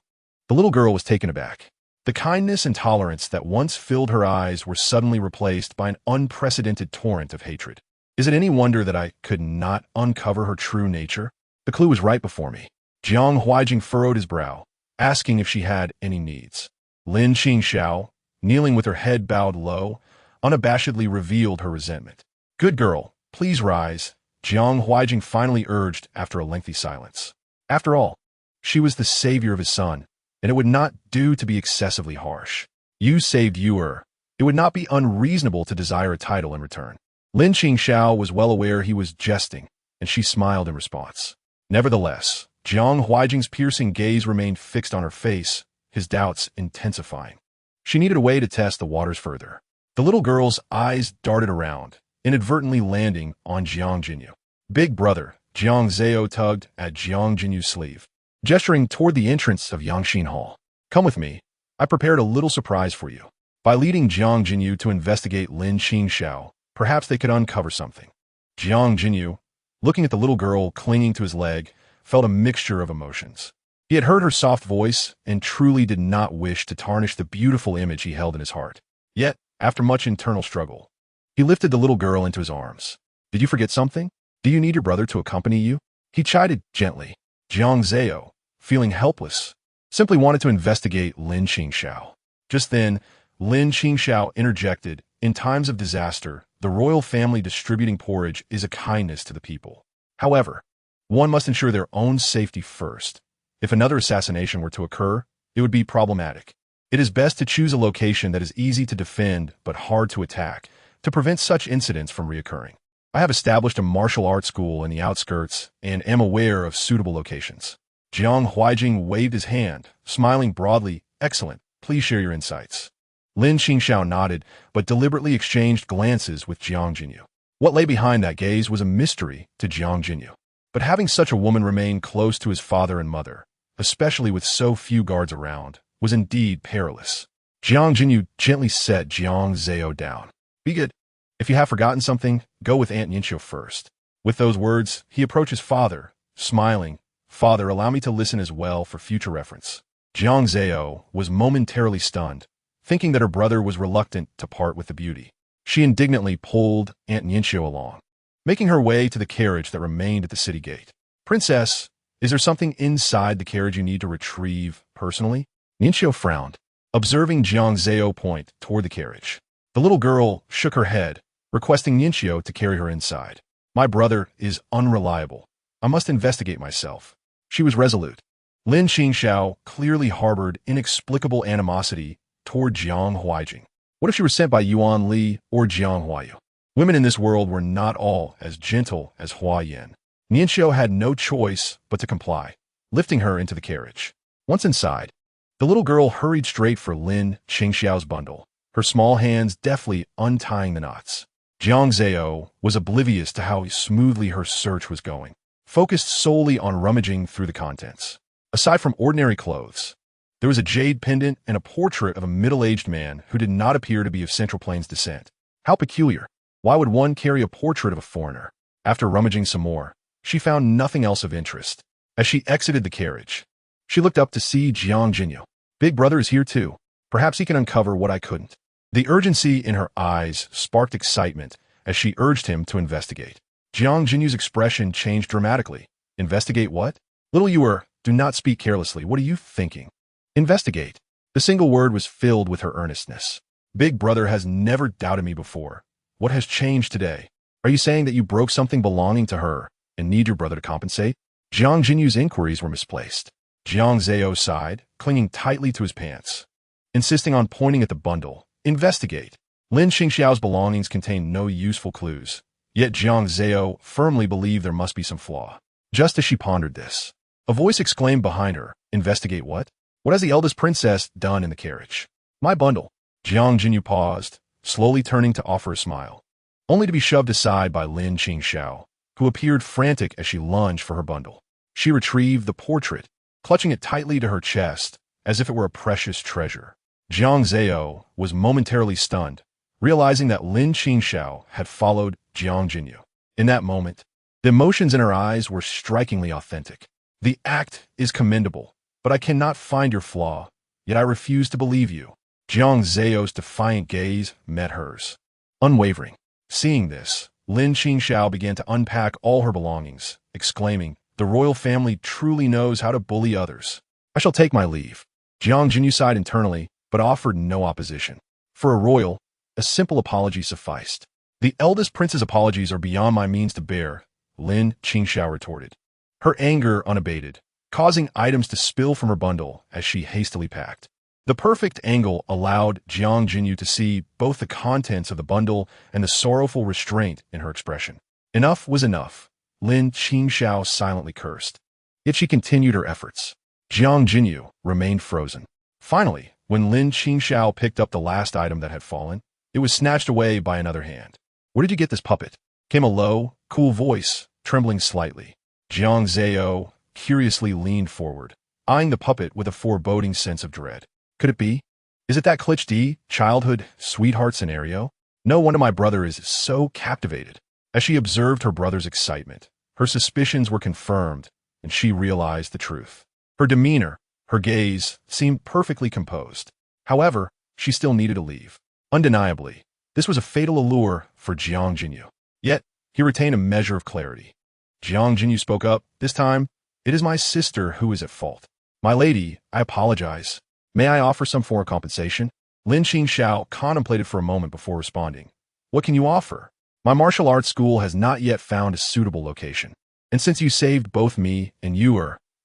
the little girl was taken aback. The kindness and tolerance that once filled her eyes were suddenly replaced by an unprecedented torrent of hatred. Is it any wonder that I could not uncover her true nature? The clue was right before me. Jiang Huaijing furrowed his brow, asking if she had any needs. Lin Qingxiao, kneeling with her head bowed low, unabashedly revealed her resentment. Good girl, please rise, Jiang Huaijing finally urged after a lengthy silence. After all, she was the savior of his son, and it would not do to be excessively harsh. You saved Yuer. It would not be unreasonable to desire a title in return. Lin Qingxiao was well aware he was jesting, and she smiled in response. Nevertheless, Jiang Huaijing's piercing gaze remained fixed on her face, his doubts intensifying. She needed a way to test the waters further. The little girl's eyes darted around, inadvertently landing on Jiang Jinyu. Big brother, Jiang Zao tugged at Jiang Jinyu's sleeve, gesturing toward the entrance of Yangxin Hall. Come with me. I prepared a little surprise for you. By leading Jiang Jinyu to investigate Lin Qingxiao, perhaps they could uncover something. Jiang Jinyu, looking at the little girl clinging to his leg, felt a mixture of emotions. He had heard her soft voice and truly did not wish to tarnish the beautiful image he held in his heart. Yet, after much internal struggle, he lifted the little girl into his arms. Did you forget something? Do you need your brother to accompany you? He chided gently. Jiang Zao, feeling helpless, simply wanted to investigate Lin Qingxiao. Just then, Lin Qingxiao interjected, in times of disaster, the royal family distributing porridge is a kindness to the people. However, one must ensure their own safety first. If another assassination were to occur, it would be problematic. It is best to choose a location that is easy to defend but hard to attack, to prevent such incidents from reoccurring. I have established a martial arts school in the outskirts and am aware of suitable locations. Jiang Huaijing waved his hand, smiling broadly. Excellent. Please share your insights. Lin Qingxiao nodded, but deliberately exchanged glances with Jiang Jinyu. What lay behind that gaze was a mystery to Jiang Jinyu. But having such a woman remain close to his father and mother, especially with so few guards around, was indeed perilous. Jiang Jinyu gently set Jiang Zao down. Be good. If you have forgotten something, go with Aunt Ningxiu first. With those words, he approached his father, smiling. Father, allow me to listen as well for future reference. Jiang Zao was momentarily stunned, thinking that her brother was reluctant to part with the beauty. She indignantly pulled Aunt Ningxiu along, making her way to the carriage that remained at the city gate. Princess, is there something inside the carriage you need to retrieve personally? Ningxiu frowned, observing Jiang Zao point toward the carriage. The little girl shook her head, requesting Ningxiu to carry her inside. My brother is unreliable. I must investigate myself. She was resolute. Lin Qingxiao clearly harbored inexplicable animosity toward Jiang Huaijing. What if she were sent by Yuan Li or Jiang Huayu? Women in this world were not all as gentle as Hua Yin. Ningxiu had no choice but to comply, lifting her into the carriage. Once inside, the little girl hurried straight for Lin Qingxiao's bundle, her small hands deftly untying the knots. Jiang Zao was oblivious to how smoothly her search was going, focused solely on rummaging through the contents. Aside from ordinary clothes, there was a jade pendant and a portrait of a middle-aged man who did not appear to be of Central Plains descent. How peculiar. Why would one carry a portrait of a foreigner? After rummaging some more, she found nothing else of interest. As she exited the carriage, she looked up to see Jiang Jinyu. Big Brother is here too. Perhaps he can uncover what I couldn't. The urgency in her eyes sparked excitement as she urged him to investigate. Jiang Jinyu's expression changed dramatically. Investigate what? Little you do not speak carelessly. What are you thinking? Investigate. The single word was filled with her earnestness. Big Brother has never doubted me before. What has changed today? Are you saying that you broke something belonging to her and need your brother to compensate? Jiang Jinyu's inquiries were misplaced. Jiang Zao sighed, clinging tightly to his pants, insisting on pointing at the bundle. Investigate. Lin Qingxiao's belongings contained no useful clues, yet Jiang Zao firmly believed there must be some flaw. Just as she pondered this, a voice exclaimed behind her, Investigate what? What has the eldest princess done in the carriage? My bundle. Jiang Jinyu paused, slowly turning to offer a smile, only to be shoved aside by Lin Qingxiao, who appeared frantic as she lunged for her bundle. She retrieved the portrait, clutching it tightly to her chest, as if it were a precious treasure. Jiang Zao was momentarily stunned, realizing that Lin Qingxiao had followed Jiang Jinyu. In that moment, the emotions in her eyes were strikingly authentic. The act is commendable, but I cannot find your flaw, yet I refuse to believe you. Jiang Zao's defiant gaze met hers, unwavering. Seeing this, Lin Qingxiao began to unpack all her belongings, exclaiming, The royal family truly knows how to bully others. I shall take my leave. Jiang Jinyu sighed internally, but offered no opposition. For a royal, a simple apology sufficed. The eldest prince's apologies are beyond my means to bear, Lin Qingxiao retorted, her anger unabated, causing items to spill from her bundle as she hastily packed. The perfect angle allowed Jiang Jinyu to see both the contents of the bundle and the sorrowful restraint in her expression. Enough was enough. Lin Qingxiao silently cursed. Yet she continued her efforts. Jiang Jinyu remained frozen. Finally, when Lin Qingxiao picked up the last item that had fallen, it was snatched away by another hand. Where did you get this puppet? Came a low, cool voice, trembling slightly. Jiang Zao curiously leaned forward, eyeing the puppet with a foreboding sense of dread. Could it be? Is it that cliché childhood sweetheart scenario? No wonder my brother is so captivated. As she observed her brother's excitement, her suspicions were confirmed, and she realized the truth. Her demeanor, her gaze, seemed perfectly composed. However, she still needed to leave. Undeniably, this was a fatal allure for Jiang Jinyu. Yet, he retained a measure of clarity. Jiang Jinyu spoke up. This time, it is my sister who is at fault. My lady, I apologize. May I offer some form of compensation? Lin Qingxiao contemplated for a moment before responding. What can you offer? My martial arts school has not yet found a suitable location. And since you saved both me and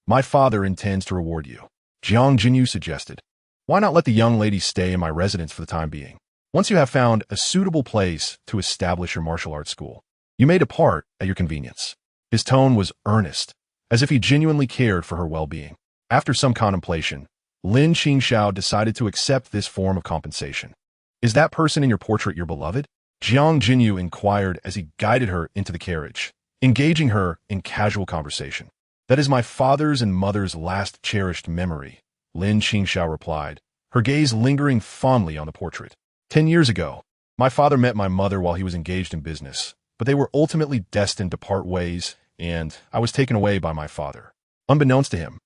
my father intends to reward you. Jiang Jinyu suggested. Why not let the young lady stay in my residence for the time being? Once you have found a suitable place to establish your martial arts school, you may depart at your convenience. His tone was earnest, as if he genuinely cared for her well-being. After some contemplation, Lin Qingxiao decided to accept this form of compensation. Is that person in your portrait your beloved? Jiang Jinyu inquired as he guided her into the carriage, engaging her in casual conversation. That is my father's and mother's last cherished memory, Lin Qingxiao replied, her gaze lingering fondly on the portrait. 10 years ago, my father met my mother while he was engaged in business, but they were ultimately destined to part ways, and I was taken away by my father. Unbeknownst to him,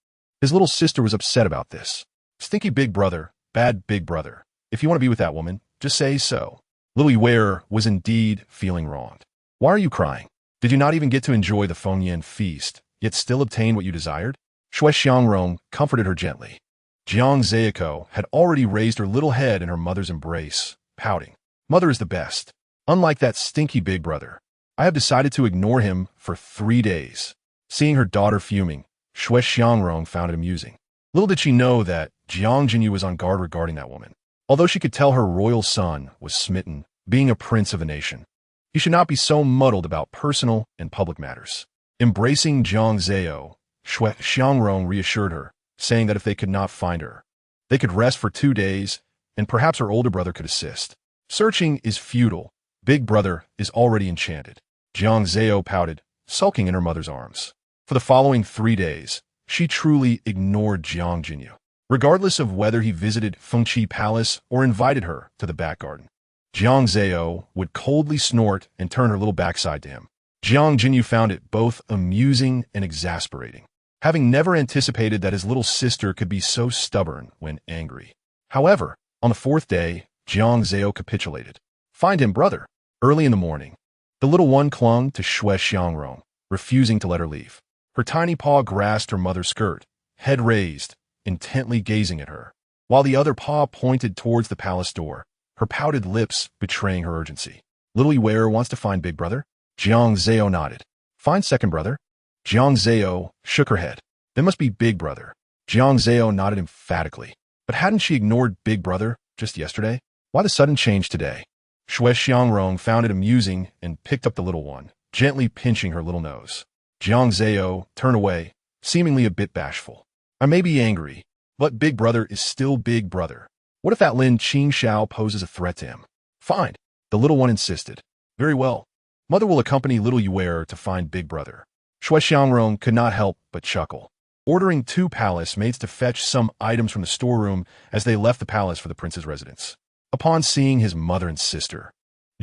his little sister was upset about this. Stinky big brother, bad big brother. If you want to be with that woman, just say so. Little Yuer was indeed feeling wronged. Why are you crying? Did you not even get to enjoy the Fengyan feast, yet still obtain what you desired? Shui Xiangrong comforted her gently. Jiang Zao had already raised her little head in her mother's embrace, pouting. Mother is the best. Unlike that stinky big brother, I have decided to ignore him for 3 days. Seeing her daughter fuming, Shui Xiangrong found it amusing. Little did she know that Jiang Jinyu was on guard regarding that woman. Although she could tell her royal son was smitten, being a prince of a nation, he should not be so muddled about personal and public matters. Embracing Jiang Zao, Shui Xiangrong reassured her, saying that if they could not find her, they could rest for 2 days, and perhaps her older brother could assist. Searching is futile. Big brother is already enchanted. Jiang Zao pouted, sulking in her mother's arms. For the following 3 days, she truly ignored Jiang Jinyu, regardless of whether he visited Fengqi Palace or invited her to the back garden. Jiang Zao would coldly snort and turn her little backside to him. Jiang Jinyu found it both amusing and exasperating. having never anticipated that his little sister could be so stubborn when angry. However, on the fourth day, Jiang Zao capitulated. Find him, brother. Early in the morning, the little one clung to Shui Xiangrong, refusing to let her leave. Her tiny paw grasped her mother's skirt, head raised, intently gazing at her, while the other paw pointed towards the palace door, her pouted lips betraying her urgency. Little Yuer wants to find big brother? Jiang Zao nodded. Find second brother? Jiang Zao shook her head. That must be big brother. Jiang Zao nodded emphatically. But hadn't she ignored big brother just yesterday? Why the sudden change today? Shui Xiangrong found it amusing and picked up the little one, gently pinching her little nose. Jiang Zao turned away, seemingly a bit bashful. I may be angry, but big brother is still big brother. What if that Lin Qingxiao poses a threat to him? Fine, the little one insisted. Very well. Mother will accompany little Yuer to find big brother. Shui Xiangrong could not help but chuckle, ordering 2 palace maids to fetch some items from the storeroom as they left the palace for the prince's residence. Upon seeing his mother and sister,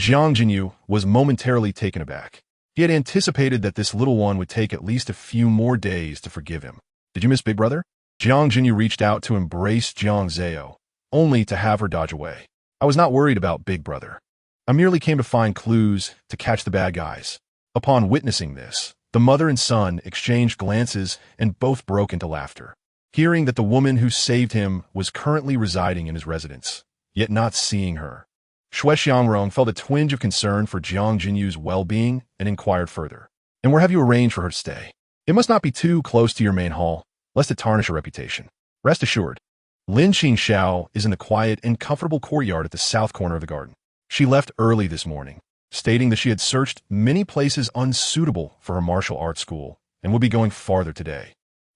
Jiang Jinyu was momentarily taken aback. He had anticipated that this little one would take at least a few more days to forgive him. Did you miss big brother? Jiang Jinyu reached out to embrace Jiang Zao, only to have her dodge away. I was not worried about big brother. I merely came to find clues to catch the bad guys. Upon witnessing this, the mother and son exchanged glances and both broke into laughter, hearing that the woman who saved him was currently residing in his residence, yet not seeing her. Shui Xiangrong felt a twinge of concern for Jiang Jinyu's well-being and inquired further. And where have you arranged for her to stay? It must not be too close to your main hall, lest it tarnish her reputation. Rest assured, Lin Qingxiao is in the quiet and comfortable courtyard at the south corner of the garden. She left early this morning, stating that she had searched many places unsuitable for her martial arts school and would be going farther today.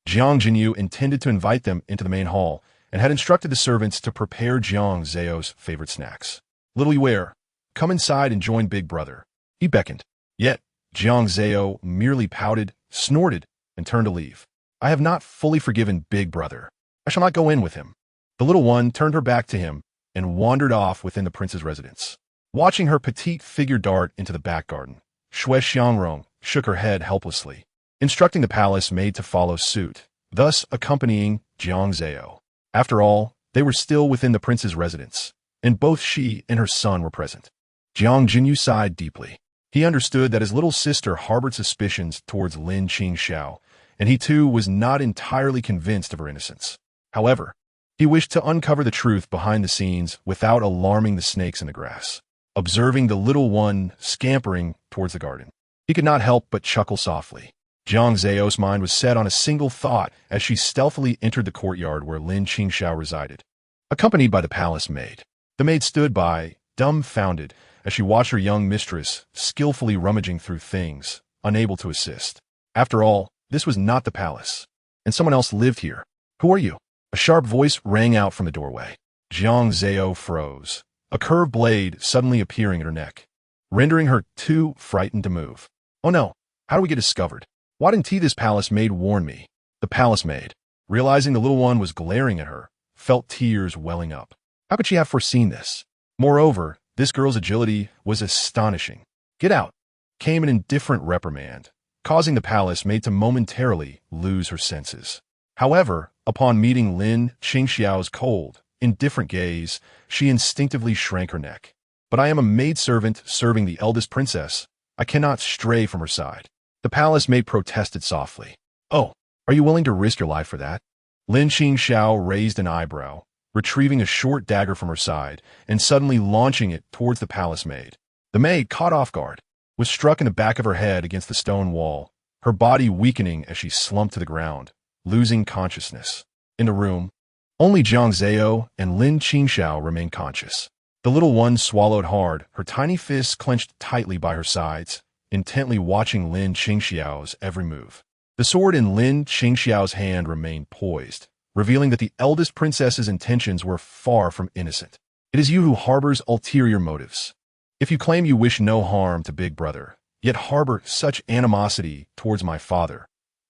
Jiang Jinyu intended to invite them into the main hall and had instructed the servants to prepare Jiang Zao's favorite snacks. Little Yuer, come inside and join big brother. He beckoned. Yet, Jiang Zao merely pouted, snorted, and turned to leave. I have not fully forgiven big brother. I shall not go in with him. The little one turned her back to him and wandered off within the prince's residence. Watching her petite figure dart into the back garden, Shui Xiangrong shook her head helplessly, instructing the palace maid to follow suit, thus accompanying Jiang Zao. After all, they were still within the prince's residence, and both she and her son were present. Jiang Jinyu sighed deeply. He understood that his little sister harbored suspicions towards Lin Qingxiao, and he too was not entirely convinced of her innocence. However, he wished to uncover the truth behind the scenes without alarming the snakes in the grass. Observing the little one scampering towards the garden, he could not help but chuckle softly. Jiang Zao's mind was set on a single thought as she stealthily entered the courtyard where Lin Qingxiao resided. Accompanied by the palace maid, the maid stood by, dumbfounded, as she watched her young mistress skillfully rummaging through things, unable to assist. After all, this was not the palace, and someone else lived here. Who are you? A sharp voice rang out from the doorway. Jiang Zao froze, a curved blade suddenly appearing at her neck, rendering her too frightened to move. Oh no, how do we get discovered? Why didn't this palace maid warn me? The palace maid, realizing the little one was glaring at her, felt tears welling up. How could she have foreseen this? Moreover, this girl's agility was astonishing. Get out, came an indifferent reprimand, causing the palace maid to momentarily lose her senses. However, upon meeting Lin Qingxiao's cold, indifferent gaze, she instinctively shrank her neck. But I am a maidservant serving the eldest princess. I cannot stray from her side. The palace maid protested softly. Oh, are you willing to risk your life for that? Lin Qingxiao raised an eyebrow, retrieving a short dagger from her side and suddenly launching it towards the palace maid. The maid, caught off guard, was struck in the back of her head against the stone wall, her body weakening as she slumped to the ground, losing consciousness. In the room, only Jiang Zao and Lin Qingxiao remained conscious. The little one swallowed hard, her tiny fists clenched tightly by her sides, intently watching Lin Qingxiao's every move. The sword in Lin Qingxiao's hand remained poised, revealing that the eldest princess's intentions were far from innocent. It is you who harbors ulterior motives. If you claim you wish no harm to big brother, yet harbor such animosity towards my father,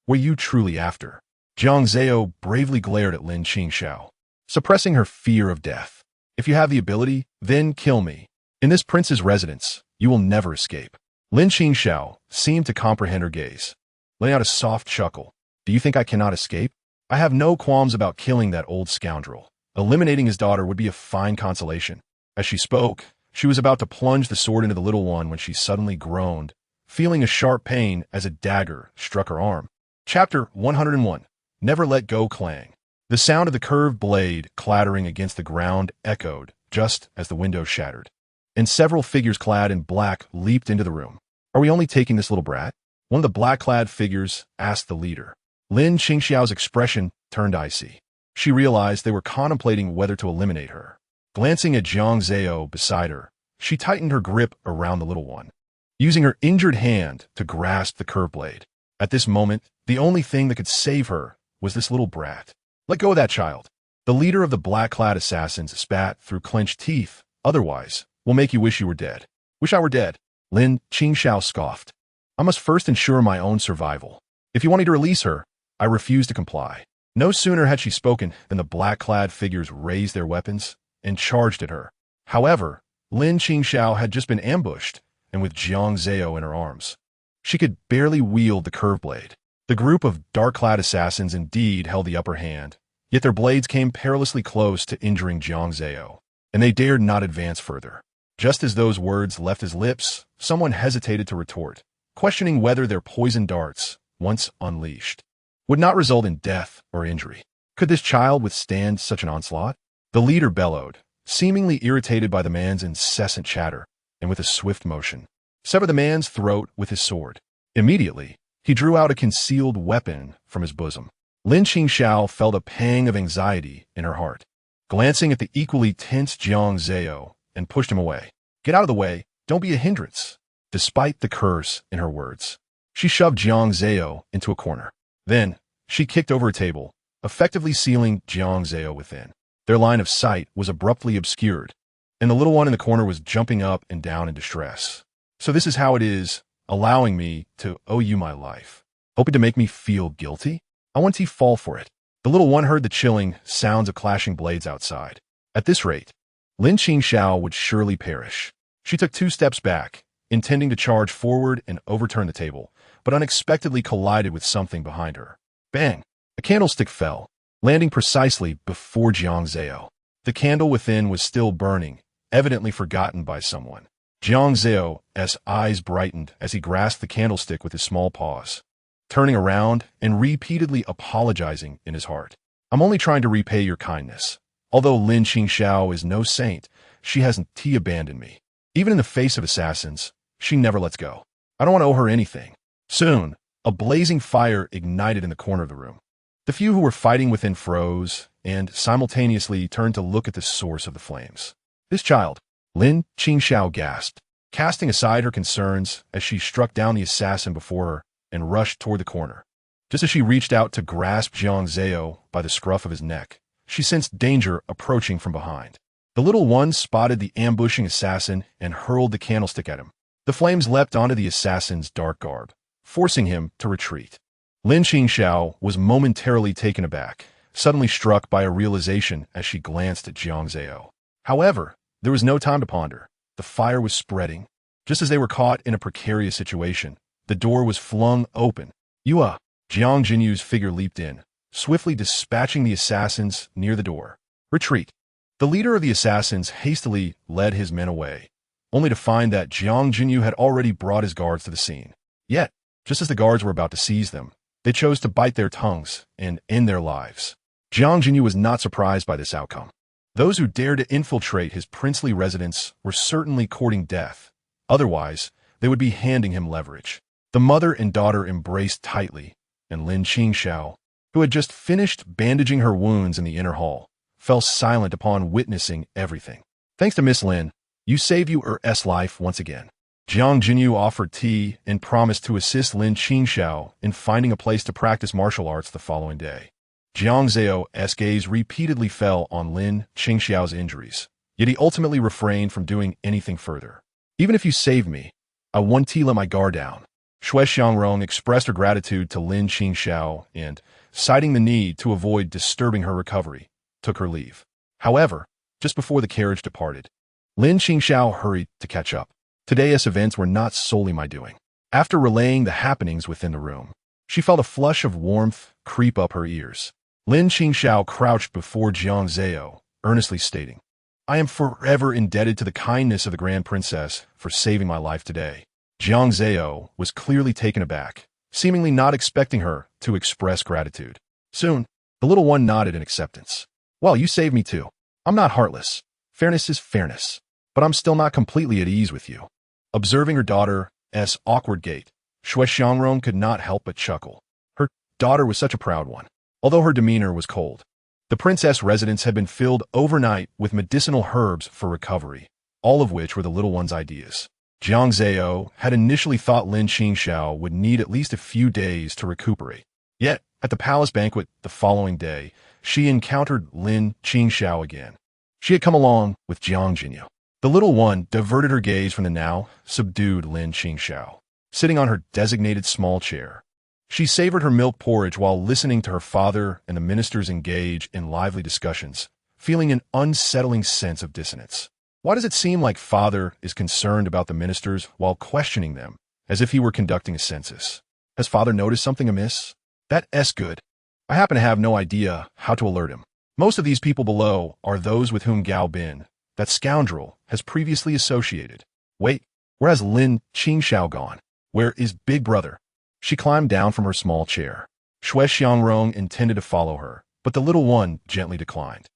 were you truly after? Jiang Zao bravely glared at Lin Qingxiao, suppressing her fear of death. If you have the ability, then kill me. In this prince's residence, you will never escape. Lin Qingxiao seemed to comprehend her gaze, letting out a soft chuckle. Do you think I cannot escape? I have no qualms about killing that old scoundrel. Eliminating his daughter would be a fine consolation. As she spoke, she was about to plunge the sword into the little one when she suddenly groaned, feeling a sharp pain as a dagger struck her arm. Chapter 101. Never Let Go Clang. The sound of the curved blade clattering against the ground echoed just as the window shattered, and several figures clad in black leaped into the room. Are we only taking this little brat? One of the black-clad figures asked the leader. Lin Qingxiao's expression turned icy. She realized they were contemplating whether to eliminate her. Glancing at Jiang Zao beside her, she tightened her grip around the little one, using her injured hand to grasp the curved blade. At this moment, the only thing that could save her was this little brat. Let go of that child. The leader of the black-clad assassins spat through clenched teeth. Otherwise, we'll make you wish you were dead. Wish I were dead. Lin Qingxiao scoffed. I must first ensure my own survival. If you want me to release her, I refuse to comply. No sooner had she spoken than the black-clad figures raised their weapons and charged at her. However, Lin Qingxiao had just been ambushed, and with Jiang Zao in her arms, she could barely wield the curved blade. The group of dark-clad assassins indeed held the upper hand, yet their blades came perilously close to injuring Jiang Zao, and they dared not advance further. Just as those words left his lips, someone hesitated to retort, questioning whether their poisoned darts, once unleashed, would not result in death or injury. Could this child withstand such an onslaught? The leader bellowed, seemingly irritated by the man's incessant chatter, and with a swift motion, severed the man's throat with his sword. Immediately, he drew out a concealed weapon from his bosom. Lin Qingxiao felt a pang of anxiety in her heart, glancing at the equally tense Jiang Zao, and pushed him away. Get out of the way, don't be a hindrance. Despite the curse in her words, she shoved Jiang Zao into a corner. Then, she kicked over a table, effectively sealing Jiang Zao within. Their line of sight was abruptly obscured, and the little one in the corner was jumping up and down in distress. So this is how it is, allowing me to owe you my life. Hoping to make me feel guilty? I want to fall for it. The little one heard the chilling sounds of clashing blades outside. At this rate, Lin Qingxiao would surely perish. She took 2 steps back, intending to charge forward and overturn the table, but unexpectedly collided with something behind her. Bang! A candlestick fell, landing precisely before Jiang Zao. The candle within was still burning, evidently forgotten by someone. Jiang Zao's eyes brightened as he grasped the candlestick with his small paws, turning around and repeatedly apologizing in his heart. I'm only trying to repay your kindness. Although Lin Qingxiao is no saint, she hasn't abandoned me. Even in the face of assassins, she never lets go. I don't want to owe her anything. Soon, a blazing fire ignited in the corner of the room. The few who were fighting within froze and simultaneously turned to look at the source of the flames. This child, Lin Qingxiao gasped, casting aside her concerns as she struck down the assassin before her and rushed toward the corner. Just as she reached out to grasp Jiang Zao by the scruff of his neck, she sensed danger approaching from behind. The little one spotted the ambushing assassin and hurled the candlestick at him. The flames leapt onto the assassin's dark garb, forcing him to retreat. Lin Qingxiao was momentarily taken aback, suddenly struck by a realization as she glanced at Jiang Zao. However, there was no time to ponder. The fire was spreading. Just as they were caught in a precarious situation, the door was flung open. Jiang Jinyu's figure leaped in, swiftly dispatching the assassins near the door. Retreat. The leader of the assassins hastily led his men away, only to find that Jiang Jinyu had already brought his guards to the scene. Yet, just as the guards were about to seize them, they chose to bite their tongues and end their lives. Jiang Jinyu was not surprised by this outcome. Those who dared to infiltrate his princely residence were certainly courting death. Otherwise, they would be handing him leverage. The mother and daughter embraced tightly, and Lin Qingxiao, who had just finished bandaging her wounds in the inner hall, fell silent upon witnessing everything. Thanks to Miss Lin, you saved your life once again. Jiang Jinyu offered tea and promised to assist Lin Qingxiao in finding a place to practice martial arts the following day. Jiang Zao's gaze repeatedly fell on Lin Qingxiao's injuries, yet he ultimately refrained from doing anything further. Even if you save me, I won't let my guard down. Shui Xiangrong expressed her gratitude to Lin Qingxiao and, citing the need to avoid disturbing her recovery, took her leave. However, just before the carriage departed, Lin Qingxiao hurried to catch up. Today's events were not solely my doing. After relaying the happenings within the room, she felt a flush of warmth creep up her ears. Lin Qingxiao crouched before Jiang Zao, earnestly stating, "I am forever indebted to the kindness of the Grand Princess for saving my life today." Jiang Zao was clearly taken aback, seemingly not expecting her to express gratitude. Soon, the little one nodded in acceptance. "Well, you saved me too. I'm not heartless. Fairness is fairness. But I'm still not completely at ease with you." Observing her daughter's awkward gait, Shui Xiangrong could not help but chuckle. Her daughter was such a proud one, although her demeanor was cold. The princess residence had been filled overnight with medicinal herbs for recovery, all of which were the little one's ideas. Jiang Zao had initially thought Lin Qingxiao would need at least a few days to recuperate. Yet, at the palace banquet the following day, she encountered Lin Qingxiao again. She had come along with Jiang Jinyu. The little one diverted her gaze from the now subdued Lin Qingxiao, sitting on her designated small chair. She savored her milk porridge while listening to her father and the ministers engage in lively discussions, feeling an unsettling sense of dissonance. Why does it seem like father is concerned about the ministers while questioning them, as if he were conducting a census? Has father noticed something amiss? That's good. I happen to have no idea how to alert him. Most of these people below are those with whom Gao Bin, that scoundrel, has previously associated. Wait, where has Lin Qingxiao gone? Where is Big Brother? She climbed down from her small chair. Shui Xiangrong intended to follow her, but the little one gently declined.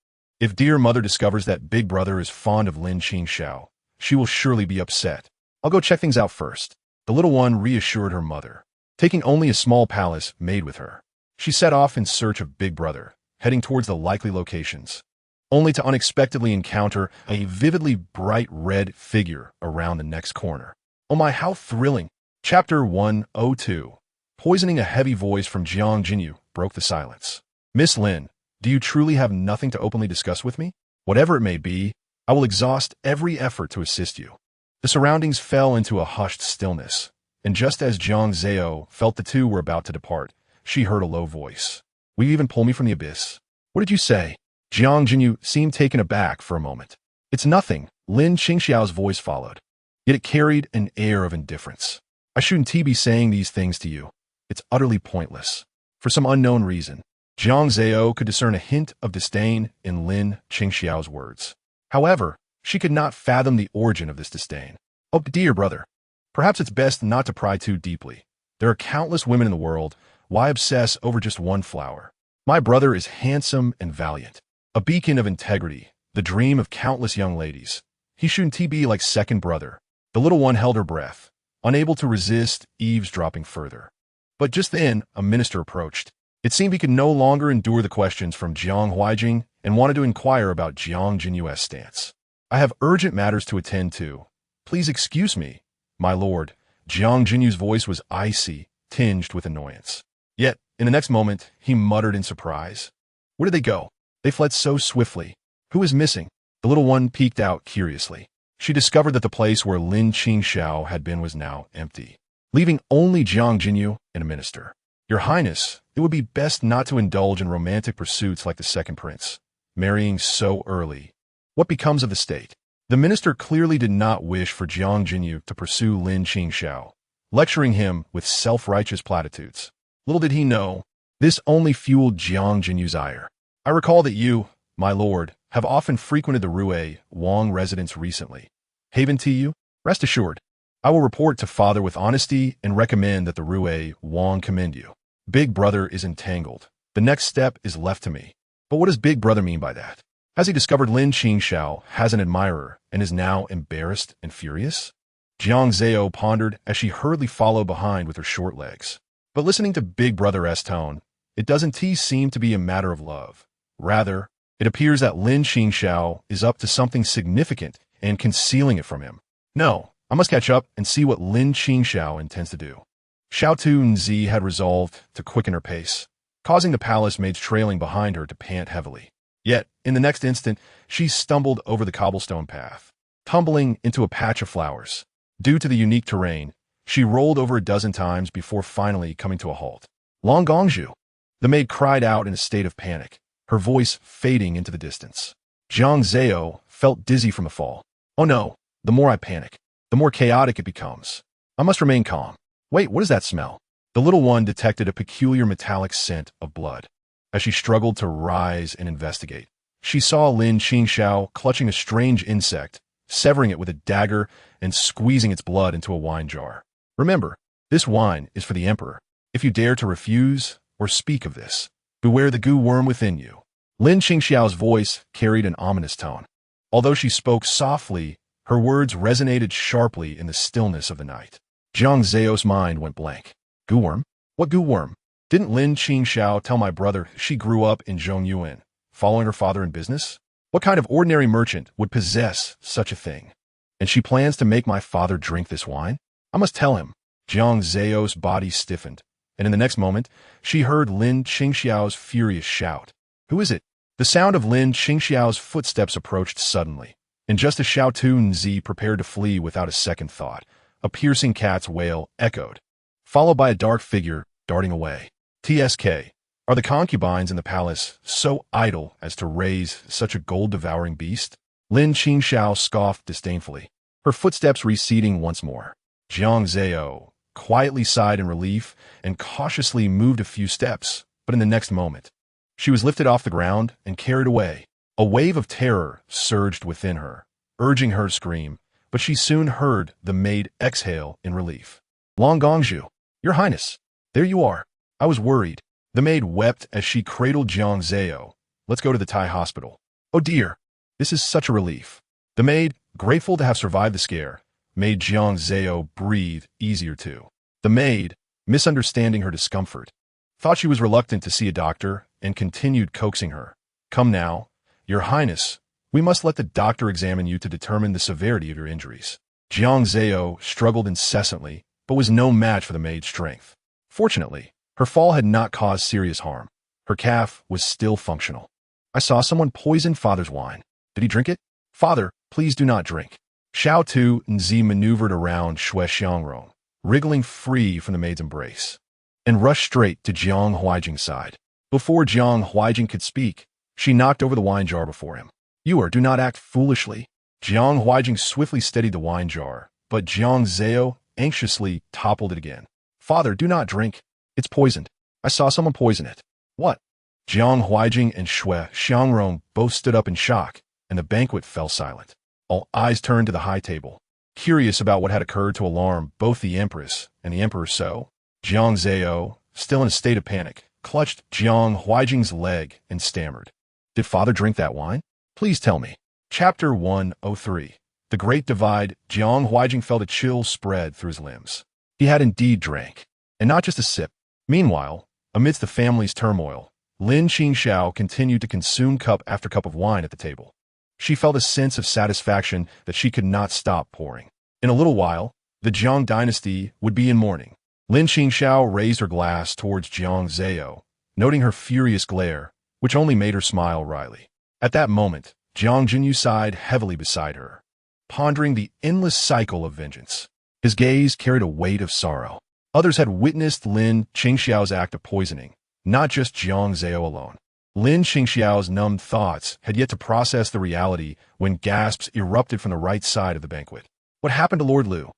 If dear mother discovers that Big Brother is fond of Lin Qingxiao, she will surely be upset. I'll go check things out first. The little one reassured her mother, taking only a small palace maid with her. She set off in search of Big Brother, heading towards the likely locations, only to unexpectedly encounter a vividly bright red figure around the next corner. Oh my, how thrilling! Chapter 102. Poisoning. A heavy voice from Jiang Jinyu broke the silence. "Miss Lin, do you truly have nothing to openly discuss with me? Whatever it may be, I will exhaust every effort to assist you." The surroundings fell into a hushed stillness, and just as Jiang Zao felt the two were about to depart, she heard a low voice. "Will you even pull me from the abyss?" "What did you say?" Jiang Jinyu seemed taken aback for a moment. "It's nothing," Lin Qingxiao's voice followed, yet it carried an air of indifference. "I shouldn't be saying these things to you. It's utterly pointless." For some unknown reason, Jiang Zao could discern a hint of disdain in Lin Qingxiao's words. However, she could not fathom the origin of this disdain. "Oh, dear brother, perhaps it's best not to pry too deeply. There are countless women in the world. Why obsess over just one flower? My brother is handsome and valiant, a beacon of integrity, the dream of countless young ladies. He shouldn't be like second brother." The little one held her breath, unable to resist eavesdropping further. But just then, a minister approached. It seemed he could no longer endure the questions from Jiang Huaijing and wanted to inquire about Jiang Jinyu's stance. "I have urgent matters to attend to. Please excuse me, my lord." Jiang Jinyu's voice was icy, tinged with annoyance. Yet, in the next moment, he muttered in surprise. "Where did they go? They fled so swiftly. Who is missing?" The little one peeked out curiously. She discovered that the place where Lin Qingxiao had been was now empty, leaving only Jiang Jinyu and a minister. "Your Highness, it would be best not to indulge in romantic pursuits like the second prince, marrying so early. What becomes of the state?" The minister clearly did not wish for Jiang Jinyu to pursue Lin Qingxiao, lecturing him with self-righteous platitudes. Little did he know, this only fueled Jiang Jinyu's ire. "I recall that you, my lord, have often frequented the Rue Wang residence recently. Haven to you? Rest assured, I will report to father with honesty and recommend that the Rue Wang commend you. Big Brother is entangled. The next step is left to me." But what does Big Brother mean by that? Has he discovered Lin Qingxiao has an admirer and is now embarrassed and furious? Jiang Zao pondered as she hurriedly followed behind with her short legs. But listening to Big Brother's tone, it doesn't seem to be a matter of love. Rather, it appears that Lin Qingxiao is up to something significant and concealing it from him. No, I must catch up and see what Lin Qingxiao intends to do. Xiao Tunzi had resolved to quicken her pace, causing the palace maids trailing behind her to pant heavily. Yet, in the next instant, she stumbled over the cobblestone path, tumbling into a patch of flowers. Due to the unique terrain, she rolled over a dozen times before finally coming to a halt. "Long Gongzhu!" The maid cried out in a state of panic, her voice fading into the distance. Jiang Zao felt dizzy from the fall. "Oh no, the more I panic, the more chaotic it becomes. I must remain calm. Wait, what is that smell?" The little one detected a peculiar metallic scent of blood. As she struggled to rise and investigate, she saw Lin Qingxiao clutching a strange insect, severing it with a dagger and squeezing its blood into a wine jar. Remember, this wine is for the emperor. If you dare to refuse or speak of this, beware the goo worm within you. Lin Qingxiao's voice carried an ominous tone. Although she spoke softly, her words resonated sharply in the stillness of the night. Jiang Zao's mind went blank. Goo worm? What goo worm? Didn't Lin Qingxiao tell my brother she grew up in Zhongyuan, following her father in business? What kind of ordinary merchant would possess such a thing? And she plans to make my father drink this wine? I must tell him. Jiang Zao's body stiffened, and in the next moment, she heard Lin Qingxiao's furious shout. Who is it? The sound of Lin Qingxiao's footsteps approached suddenly, and just as Xiao Tunzi prepared to flee without a second thought, a piercing cat's wail echoed, followed by a dark figure darting away. TSK. Are the concubines in the palace so idle as to raise such a gold-devouring beast? Lin Qingxiao scoffed disdainfully, her footsteps receding once more. Jiang Zao quietly sighed in relief and cautiously moved a few steps, but in the next moment, she was lifted off the ground and carried away. A wave of terror surged within her, urging her to scream, but she soon heard the maid exhale in relief. Long Gongzhu, Your Highness, there you are. I was worried. The maid wept as she cradled Jiang Zao. Let's go to the Thai hospital. Oh dear, this is such a relief. The maid, grateful to have survived the scare, made Jiang Zao breathe easier too. The maid, misunderstanding her discomfort, thought she was reluctant to see a doctor and continued coaxing her. Come now, Your Highness, we must let the doctor examine you to determine the severity of your injuries. Jiang Zao struggled incessantly, but was no match for the maid's strength. Fortunately, her fall had not caused serious harm. Her calf was still functional. I saw someone poison Father's wine. Did he drink it? Father, please do not drink. Xiao Tunzi maneuvered around Shui Xiangrong, wriggling free from the maid's embrace, and rushed straight to Jiang Huaijing's side. Before Jiang Huaijing could speak, she knocked over the wine jar before him. Do not act foolishly. Jiang Huaijing swiftly steadied the wine jar, but Jiang Zao anxiously toppled it again. Father, do not drink. It's poisoned. I saw someone poison it. What? Jiang Huaijing and Shui Xiangrong both stood up in shock, and the banquet fell silent. All eyes turned to the high table, curious about what had occurred to alarm both the Empress and the Emperor. So, Jiang Zao, still in a state of panic, clutched Jiang Huaijing's leg and stammered. Did Father drink that wine? Please tell me. Chapter 103. The Great Divide. Jiang Huaijing felt a chill spread through his limbs. He had indeed drank, and not just a sip. Meanwhile, amidst the family's turmoil, Lin Qingxiao continued to consume cup after cup of wine at the table. She felt a sense of satisfaction that she could not stop pouring. In a little while, the Jiang Dynasty would be in mourning. Lin Qingxiao raised her glass towards Jiang Zao, noting her furious glare, which only made her smile wryly. At that moment, Jiang Jinyu sighed heavily beside her, pondering the endless cycle of vengeance. His gaze carried a weight of sorrow. Others had witnessed Lin Qingxiao's act of poisoning, not just Jiang Zao alone. Lin Qingxiao's numbed thoughts had yet to process the reality when gasps erupted from the right side of the banquet. What happened to Lord Liu?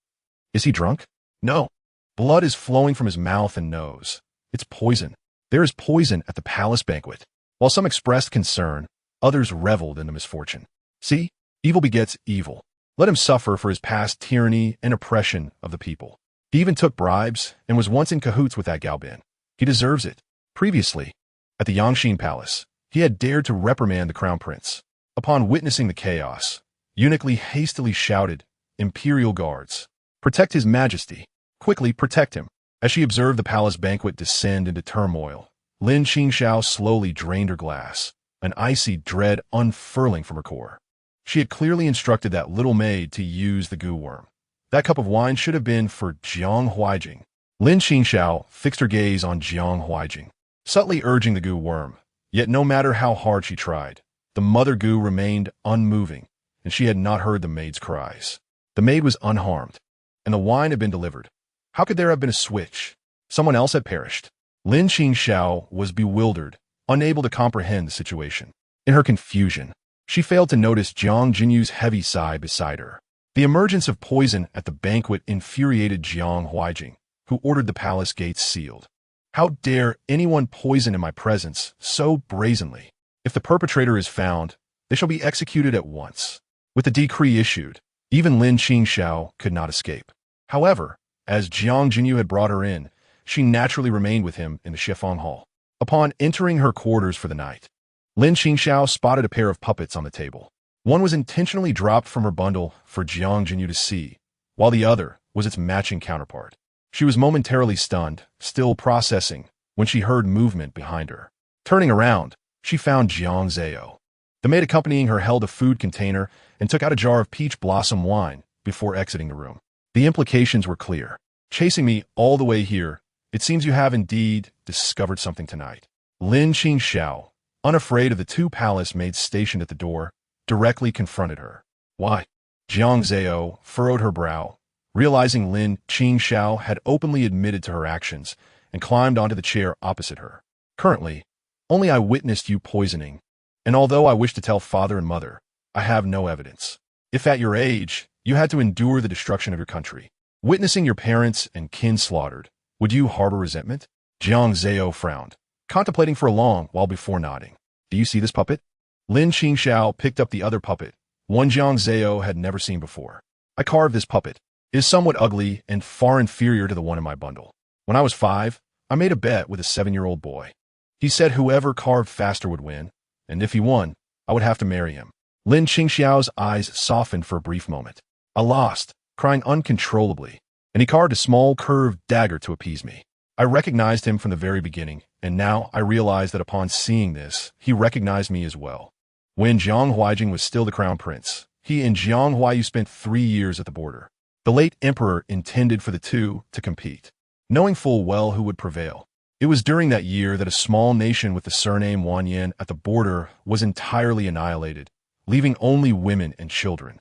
Is he drunk? No. Blood is flowing from his mouth and nose. It's poison. There is poison at the palace banquet. While some expressed concern, others reveled in the misfortune. See, evil begets evil. Let him suffer for his past tyranny and oppression of the people. He even took bribes and was once in cahoots with that Gaobin. He deserves it. Previously, at the Yangxin Palace, he had dared to reprimand the crown prince. Upon witnessing the chaos, Eunuch Li hastily shouted, "Imperial guards, protect his majesty. Quickly protect him." As she observed the palace banquet descend into turmoil, Lin Qingxiao slowly drained her glass, an icy dread unfurling from her core. She had clearly instructed that little maid to use the goo worm. That cup of wine should have been for Jiang Huaijing. Lin Qingxiao fixed her gaze on Jiang Huaijing, subtly urging the goo worm. Yet no matter how hard she tried, the mother goo remained unmoving, and she had not heard the maid's cries. The maid was unharmed, and the wine had been delivered. How could there have been a switch? Someone else had perished. Lin Qingxiao was bewildered, unable to comprehend the situation. In her confusion, she failed to notice Jiang Jinyu's heavy sigh beside her. The emergence of poison at the banquet infuriated Jiang Huaijing, who ordered the palace gates sealed. How dare anyone poison in my presence so brazenly? If the perpetrator is found, they shall be executed at once. With the decree issued, even Lin Qingxiao could not escape. However, as Jiang Jinyu had brought her in, she naturally remained with him in the chiffon hall. Upon entering her quarters for the night, Lin Qingxiao spotted a pair of puppets on the table. One was intentionally dropped from her bundle for Jiang Jinyu to see, while the other was its matching counterpart. She was momentarily stunned, still processing, when she heard movement behind her. Turning around, she found Jiang Zao. The maid accompanying her held a food container and took out a jar of peach blossom wine before exiting the room. The implications were clear. Chasing me all the way here, it seems you have indeed discovered something tonight. Lin Qingxiao, unafraid of the two palace maids stationed at the door, directly confronted her. Why? Jiang Zao furrowed her brow, realizing Lin Qingxiao had openly admitted to her actions, and climbed onto the chair opposite her. Currently, only I witnessed you poisoning, and although I wish to tell father and mother, I have no evidence. If at your age, you had to endure the destruction of your country, witnessing your parents and kin slaughtered, would you harbor resentment? Jiang Zao frowned, contemplating for a long while before nodding. Do you see this puppet? Lin Qingxiao picked up the other puppet, one Jiang Zao had never seen before. I carved this puppet. It is somewhat ugly and far inferior to the one in my bundle. When I was 5, I made a bet with a 7-year-old boy. He said whoever carved faster would win, and if he won, I would have to marry him. Lin Qingxiao's eyes softened for a brief moment. I lost, crying uncontrollably, and he carved a small curved dagger to appease me. I recognized him from the very beginning, and now I realized that upon seeing this, he recognized me as well. When Jiang Huaijing was still the crown prince, he and Jiang Huaiyu spent 3 years at the border. The late emperor intended for the two to compete, knowing full well who would prevail. It was during that year that a small nation with the surname Wanyan at the border was entirely annihilated, leaving only women and children,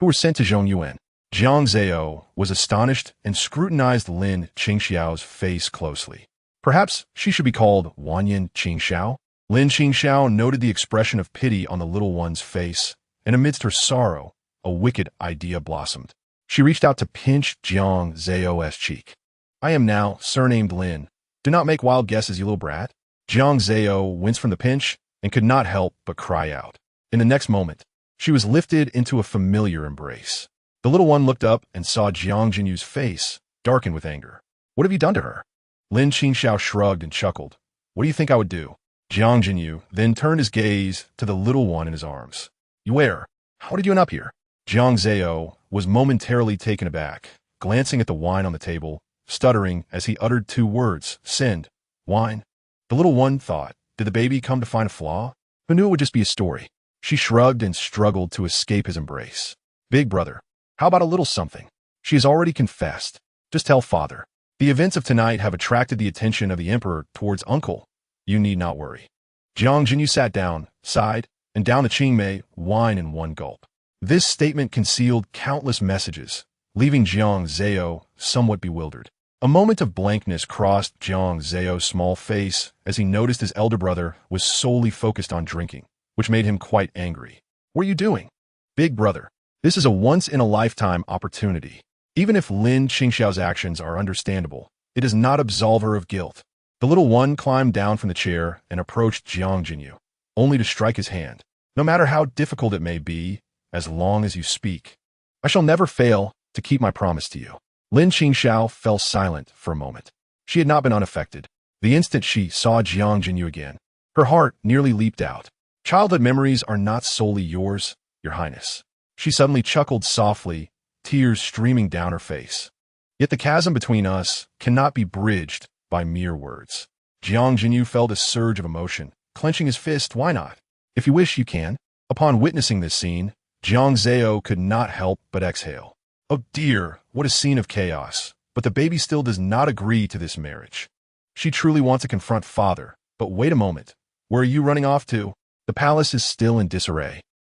who were sent to Zhongyuan. Jiang Zao was astonished and scrutinized Lin Qingxiao's face closely. Perhaps she should be called Wanyan Qingxiao? Lin Qingxiao noted the expression of pity on the little one's face, and amidst her sorrow, a wicked idea blossomed. She reached out to pinch Jiang Zao's cheek. I am now surnamed Lin. Do not make wild guesses, you little brat. Jiang Zao winced from the pinch and could not help but cry out. In the next moment, she was lifted into a familiar embrace. The little one looked up and saw Jiang Jinyu's face darken with anger. What have you done to her? Lin Qingxiao shrugged and chuckled. What do you think I would do? Jiang Jinyu then turned his gaze to the little one in his arms. Where? How did you end up here? Jiang Zao was momentarily taken aback, glancing at the wine on the table, stuttering as he uttered 2 words, send, wine. The little one thought, did the baby come to find a flaw? Who knew it would just be a story? She shrugged and struggled to escape his embrace. Big brother, how about a little something? She has already confessed. Just tell father. The events of tonight have attracted the attention of the emperor towards uncle. You need not worry. Jiang Jinyu sat down, sighed, and downed the Qingmei wine in one gulp. This statement concealed countless messages, leaving Jiang Zao somewhat bewildered. A moment of blankness crossed Jiang Zao's small face as he noticed his elder brother was solely focused on drinking, which made him quite angry. What are you doing? Big brother, this is a once-in-a-lifetime opportunity. Even if Lin Qingxiao's actions are understandable, it does not absolve her of guilt. The little one climbed down from the chair and approached Jiang Jinyu, only to strike his hand. No matter how difficult it may be, as long as you speak, I shall never fail to keep my promise to you. Lin Qingxiao fell silent for a moment. She had not been unaffected. The instant she saw Jiang Jinyu again, her heart nearly leaped out. Childhood memories are not solely yours, Your Highness. She suddenly chuckled softly, tears streaming down her face. Yet the chasm between us cannot be bridged by mere words. Jiang Jinyu felt a surge of emotion, clenching his fist. Why not? If you wish, you can. Upon witnessing this scene, Jiang Zao could not help but exhale. Oh dear, what a scene of chaos. But the baby still does not agree to this marriage. She truly wants to confront father. But wait a moment. Where are you running off to? The palace is still in disarray.